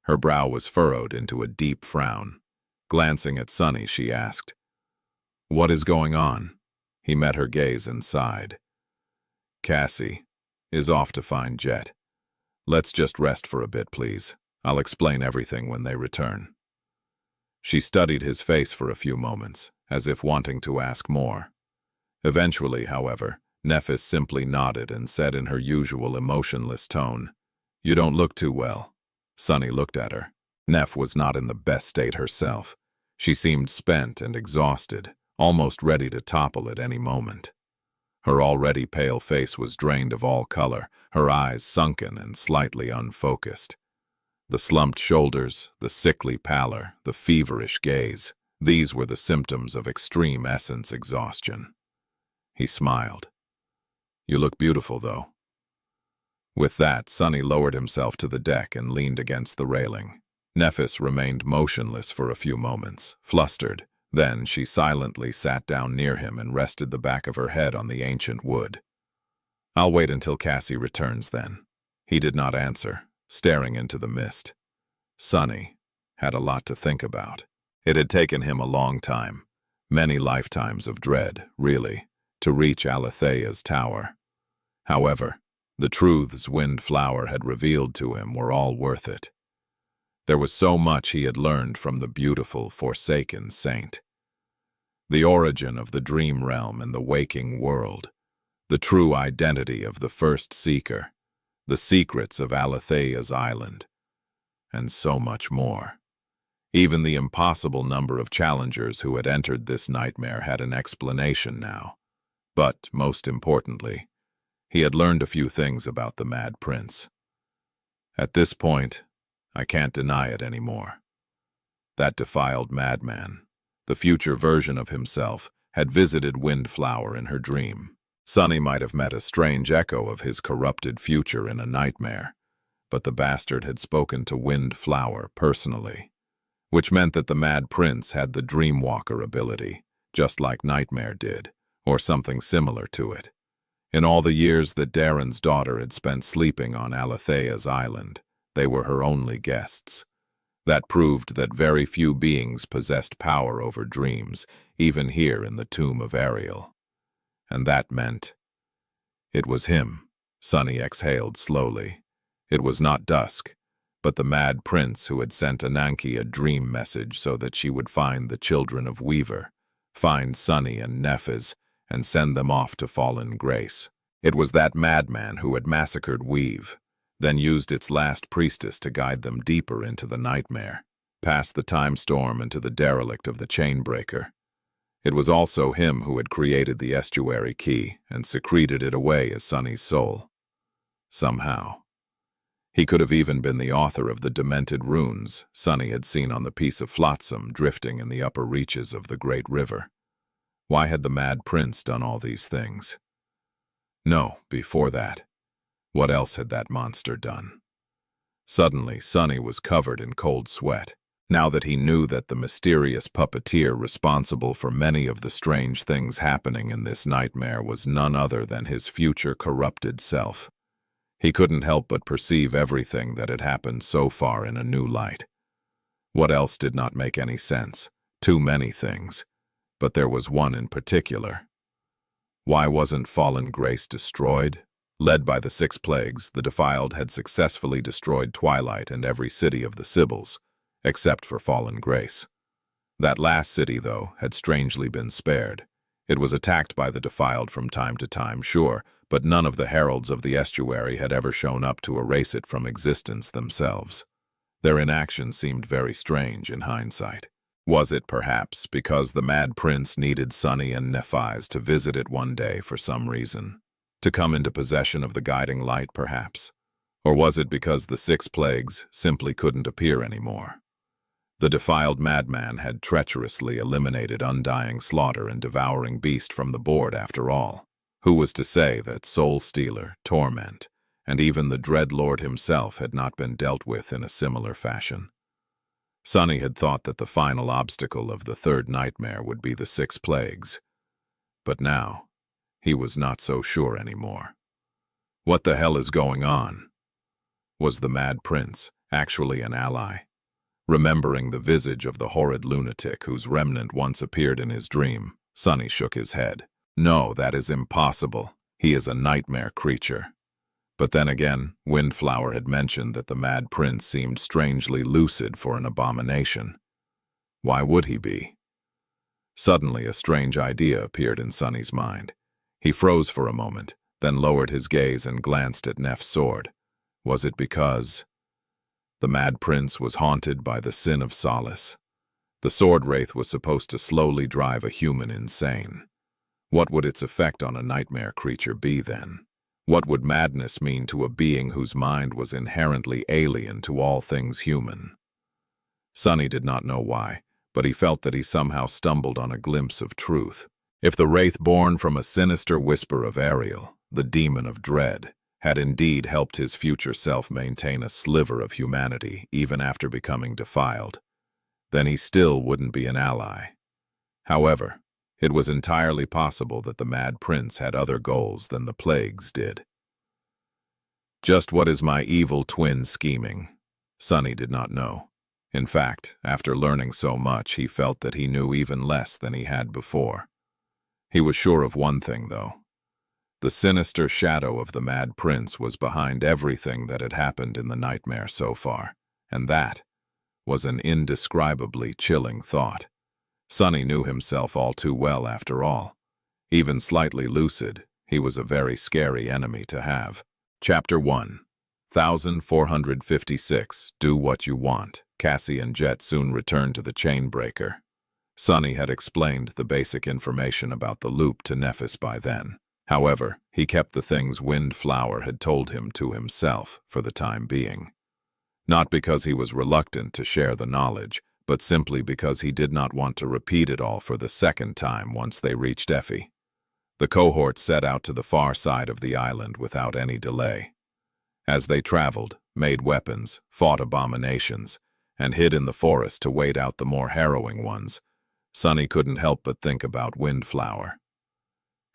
Her brow was furrowed into a deep frown. Glancing at Sunny, she asked, "What is going on?" He met her gaze and sighed. "Cassie is off to find Jet. Let's just rest for a bit, please. I'll explain everything when they return." She studied his face for a few moments, as if wanting to ask more. Eventually, however, Nephis simply nodded and said in her usual emotionless tone, "You don't look too well." Sunny looked at her. Neph was not in the best state herself. She seemed spent and exhausted, almost ready to topple at any moment. Her already pale face was drained of all color, her eyes sunken and slightly unfocused. The slumped shoulders, the sickly pallor, the feverish gaze, these were the symptoms of extreme essence exhaustion. He smiled. "You look beautiful, though." With that, Sunny lowered himself to the deck and leaned against the railing. Nephis remained motionless for a few moments, flustered. Then she silently sat down near him and rested the back of her head on the ancient wood. "I'll wait until Cassie returns then." He did not answer, staring into the mist. Sunny had a lot to think about. It had taken him a long time, many lifetimes of dread, really, to reach Alethea's tower. However, the truths Windflower had revealed to him were all worth it. There was so much he had learned from the beautiful, forsaken saint. The origin of the dream realm and the waking world, the true identity of the first seeker, the secrets of Alethea's island, and so much more. Even the impossible number of challengers who had entered this nightmare had an explanation now. But, most importantly, he had learned a few things about the Mad Prince. At this point, I can't deny it anymore. That defiled madman, the future version of himself, had visited Windflower in her dream. Sunny might have met a strange echo of his corrupted future in a nightmare, but the bastard had spoken to Windflower personally, which meant that the Mad Prince had the Dreamwalker ability, just like Nightmare did, or something similar to it. In all the years that Darren's daughter had spent sleeping on Alethea's island, they were her only guests. That proved that very few beings possessed power over dreams, even here in the tomb of Ariel. And that meant it was him. Sunny exhaled slowly. It was not Dusk, but the Mad Prince who had sent Ananke a dream message so that she would find the children of Weaver, find Sunny and Nephis, and send them off to Fallen Grace. It was that madman who had massacred Weave, then used its last priestess to guide them deeper into the nightmare, past the time storm and to the derelict of the Chainbreaker. It was also him who had created the estuary key and secreted it away as Sunny's soul. Somehow. He could have even been the author of the demented runes Sunny had seen on the piece of flotsam drifting in the upper reaches of the great river. Why had the Mad Prince done all these things? No, before that. What else had that monster done? Suddenly, Sunny was covered in cold sweat, now that he knew that the mysterious puppeteer responsible for many of the strange things happening in this nightmare was none other than his future corrupted self. He couldn't help but perceive everything that had happened so far in a new light. What else did not make any sense? Too many things. But there was one in particular. Why wasn't Fallen Grace destroyed? Led by the 6 plagues, the Defiled had successfully destroyed Twilight and every city of the Sibyls, except for Fallen Grace. That last city, though, had strangely been spared. It was attacked by the Defiled from time to time, sure, but none of the heralds of the estuary had ever shown up to erase it from existence themselves. Their inaction seemed very strange in hindsight. Was it, perhaps, because the Mad Prince needed Sunny and Nephis to visit it one day for some reason? To come into possession of the guiding light, perhaps? Or was it because the 6 plagues simply couldn't appear anymore? The defiled madman had treacherously eliminated undying slaughter and devouring beast from the board after all. Who was to say that soul stealer, torment, and even the dread lord himself had not been dealt with in a similar fashion? Sunny had thought that the final obstacle of the third nightmare would be the 6 plagues. But now, he was not so sure anymore. What the hell is going on? Was the Mad Prince actually an ally? Remembering the visage of the horrid lunatic whose remnant once appeared in his dream, Sunny shook his head. No, that is impossible. He is a nightmare creature. But then again, Windflower had mentioned that the Mad Prince seemed strangely lucid for an abomination. Why would he be? Suddenly, a strange idea appeared in Sunny's mind. He froze for a moment, then lowered his gaze and glanced at Neff's sword. Was it because the Mad Prince was haunted by the sin of solace? The sword wraith was supposed to slowly drive a human insane. What would its effect on a nightmare creature be then? What would madness mean to a being whose mind was inherently alien to all things human? Sunny did not know why, but he felt that he somehow stumbled on a glimpse of truth. If the wraith born from a sinister whisper of Ariel, the demon of dread, had indeed helped his future self maintain a sliver of humanity even after becoming defiled, then he still wouldn't be an ally. However, it was entirely possible that the Mad Prince had other goals than the plagues did. Just what is my evil twin scheming? Sunny did not know. In fact, after learning so much, he felt that he knew even less than he had before. He was sure of one thing, though. The sinister shadow of the Mad Prince was behind everything that had happened in the nightmare so far, and that was an indescribably chilling thought. Sunny knew himself all too well after all. Even slightly lucid, he was a very scary enemy to have. Chapter 1. 1456. Do what you want. Cassie and Jet soon returned to the chain breaker. Sunny had explained the basic information about the loop to Nephis by then. However, he kept the things Windflower had told him to himself for the time being. Not because he was reluctant to share the knowledge, but simply because he did not want to repeat it all for the second time once they reached Effie. The cohort set out to the far side of the island without any delay. As they traveled, made weapons, fought abominations, and hid in the forest to wait out the more harrowing ones, Sunny couldn't help but think about Windflower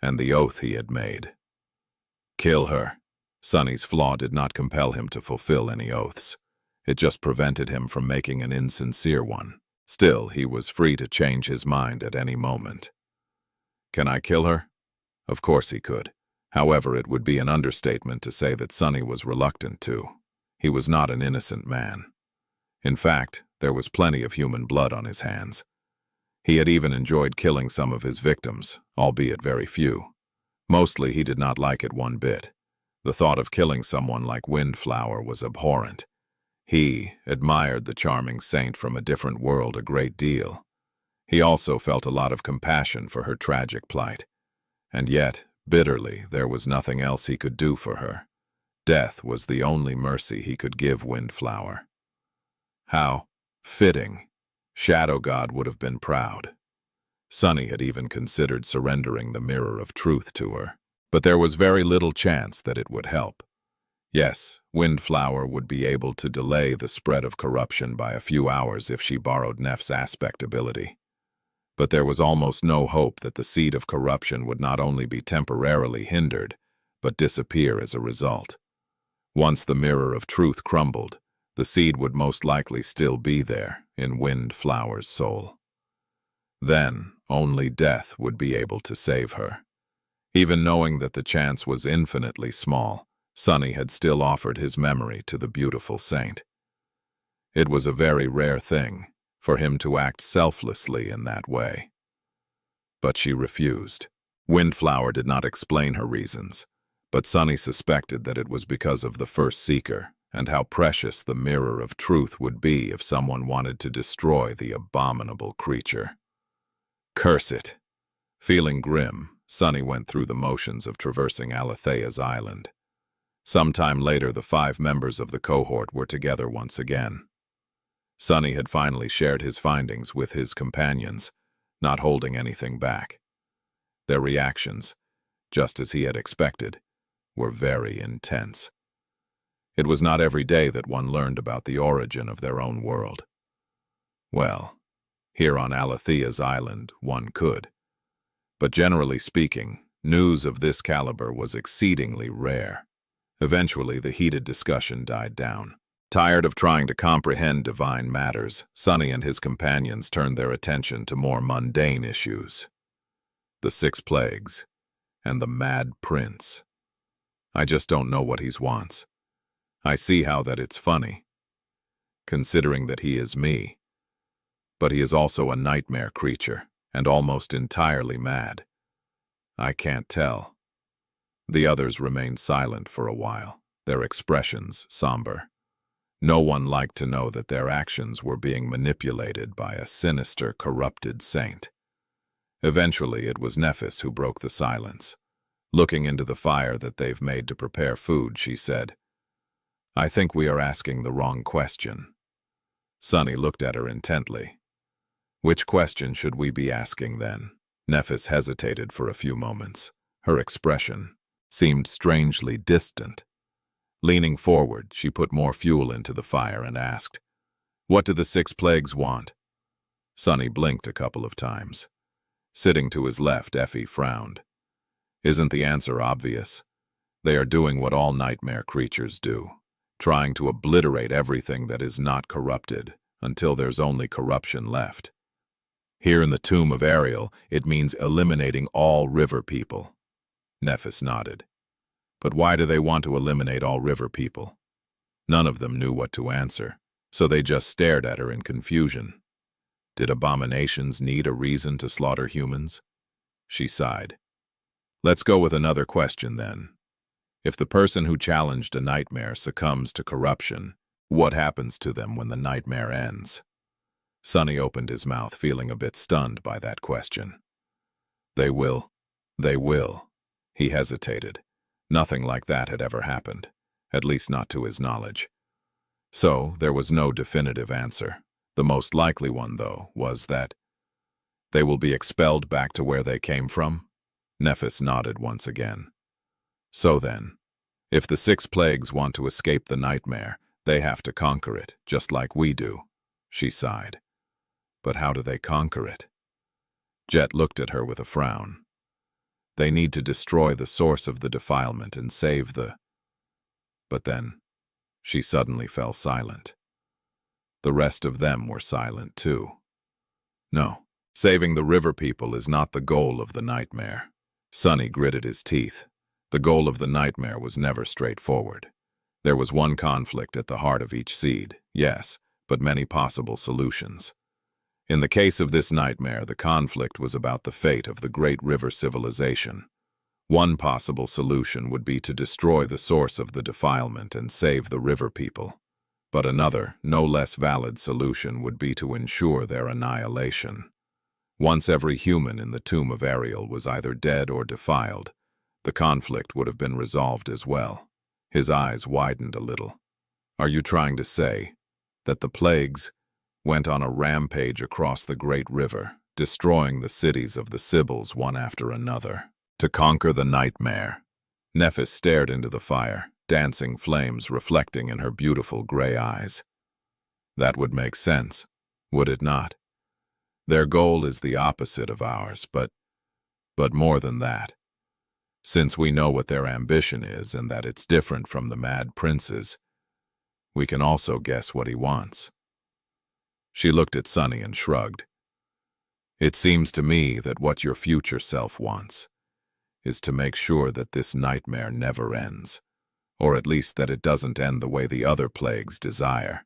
and the oath he had made. Kill her. Sunny's flaw did not compel him to fulfill any oaths. It just prevented him from making an insincere one. Still, he was free to change his mind at any moment. Can I kill her? Of course he could. However, it would be an understatement to say that Sunny was reluctant to. He was not an innocent man. In fact, there was plenty of human blood on his hands. He had even enjoyed killing some of his victims, albeit very few. Mostly he did not like it one bit. The thought of killing someone like Windflower was abhorrent. He admired the charming saint from a different world a great deal. He also felt a lot of compassion for her tragic plight. And yet, bitterly, there was nothing else he could do for her. Death was the only mercy he could give Windflower. How fitting. Shadow God would have been proud. Sunny had even considered surrendering the mirror of truth to her, but there was very little chance that it would help. Yes, Windflower would be able to delay the spread of corruption by a few hours if she borrowed Neff's aspect ability. But there was almost no hope that the seed of corruption would not only be temporarily hindered, but disappear as a result. Once the mirror of truth crumbled, the seed would most likely still be there in Windflower's soul. Then, only death would be able to save her. Even knowing that the chance was infinitely small, Sunny had still offered his memory to the beautiful saint. It was a very rare thing for him to act selflessly in that way. But she refused. Windflower did not explain her reasons, but Sunny suspected that it was because of the first seeker, and how precious the mirror of truth would be if someone wanted to destroy the abominable creature. Curse it! Feeling grim, Sunny went through the motions of traversing Alethea's island. Sometime later, the 5 members of the cohort were together once again. Sunny had finally shared his findings with his companions, not holding anything back. Their reactions, just as he had expected, were very intense. It was not every day that one learned about the origin of their own world. Well, here on Alethea's island, one could. But generally speaking, news of this caliber was exceedingly rare. Eventually, the heated discussion died down. Tired of trying to comprehend divine matters, Sunny and his companions turned their attention to more mundane issues. The 6 plagues, and the Mad Prince. I just don't know what he wants. I see how that it's funny, considering that he is me. But he is also a nightmare creature, and almost entirely mad. I can't tell. The others remained silent for a while, their expressions somber. No one liked to know that their actions were being manipulated by a sinister, corrupted saint. Eventually, it was Nephis who broke the silence. Looking into the fire that they've made to prepare food, she said, "I think we are asking the wrong question." Sunny looked at her intently. "Which question should we be asking then?" Nephis hesitated for a few moments. Her expression seemed strangely distant. Leaning forward, she put more fuel into the fire and asked, "What do the 6 plagues want?" Sunny blinked a couple of times. Sitting to his left, Effie frowned. Isn't the answer obvious? They are doing what all nightmare creatures do, trying to obliterate everything that is not corrupted until there's only corruption left. Here in the tomb of Ariel, it means eliminating all river people. Nephis nodded. But why do they want to eliminate all river people? None of them knew what to answer, so they just stared at her in confusion. Did abominations need a reason to slaughter humans? She sighed. Let's go with another question then. If the person who challenged a nightmare succumbs to corruption, what happens to them when the nightmare ends? Sunny opened his mouth, feeling a bit stunned by that question. They will. He hesitated. Nothing like that had ever happened, at least not to his knowledge. So, there was no definitive answer. The most likely one, though, was that they will be expelled back to where they came from. Nephis nodded once again. So then, if the 6 plagues want to escape the nightmare, they have to conquer it, just like we do. She sighed. But how do they conquer it? Jet looked at her with a frown. They need to destroy the source of the defilement and save the... But then, she suddenly fell silent. The rest of them were silent too. No, saving the river people is not the goal of the nightmare. Sunny gritted his teeth. The goal of the nightmare was never straightforward. There was one conflict at the heart of each seed, yes, but many possible solutions. In the case of this nightmare, the conflict was about the fate of the great river civilization. One possible solution would be to destroy the source of the defilement and save the river people. But another, no less valid solution would be to ensure their annihilation. Once every human in the tomb of Ariel was either dead or defiled, the conflict would have been resolved as well. His eyes widened a little. Are you trying to say that the plagues went on a rampage across the great river, destroying the cities of the Sibyls one after another, to conquer the nightmare? Nephis stared into the fire, dancing flames reflecting in her beautiful gray eyes. That would make sense, would it not? Their goal is the opposite of ours, but more than that. Since we know what their ambition is and that it's different from the Mad Prince's, we can also guess what he wants. She looked at Sunny and shrugged. It seems to me that what your future self wants is to make sure that this nightmare never ends, or at least that it doesn't end the way the other plagues desire.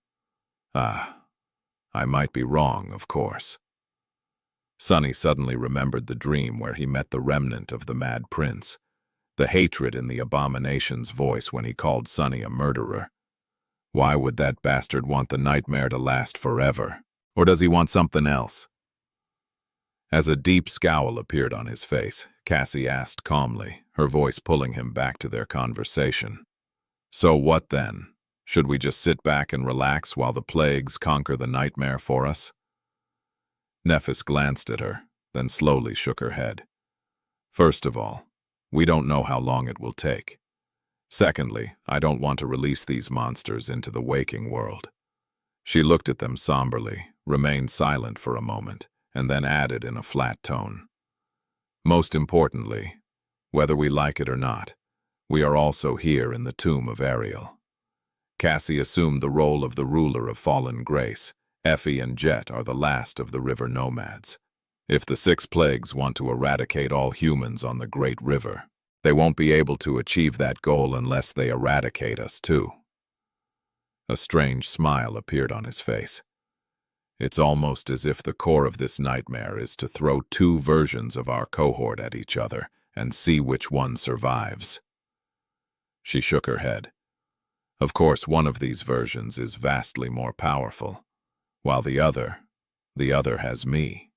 I might be wrong, of course. Sunny suddenly remembered the dream where he met the remnant of the Mad Prince, the hatred in the abomination's voice when he called Sunny a murderer. Why would that bastard want the nightmare to last forever? Or does he want something else? As a deep scowl appeared on his face, Cassie asked calmly, her voice pulling him back to their conversation. So what then? Should we just sit back and relax while the plagues conquer the nightmare for us? Nephis glanced at her, then slowly shook her head. First of all, we don't know how long it will take. Secondly, I don't want to release these monsters into the waking world. She looked at them somberly, remained silent for a moment, and then added in a flat tone. Most importantly, whether we like it or not, we are also here in the tomb of Ariel. Cassie assumed the role of the ruler of fallen grace. Effie and Jet are the last of the river nomads. If the 6 plagues want to eradicate all humans on the Great River, they won't be able to achieve that goal unless they eradicate us too. A strange smile appeared on his face. It's almost as if the core of this nightmare is to throw 2 versions of our cohort at each other and see which one survives. She shook her head. Of course, one of these versions is vastly more powerful, while the other has me.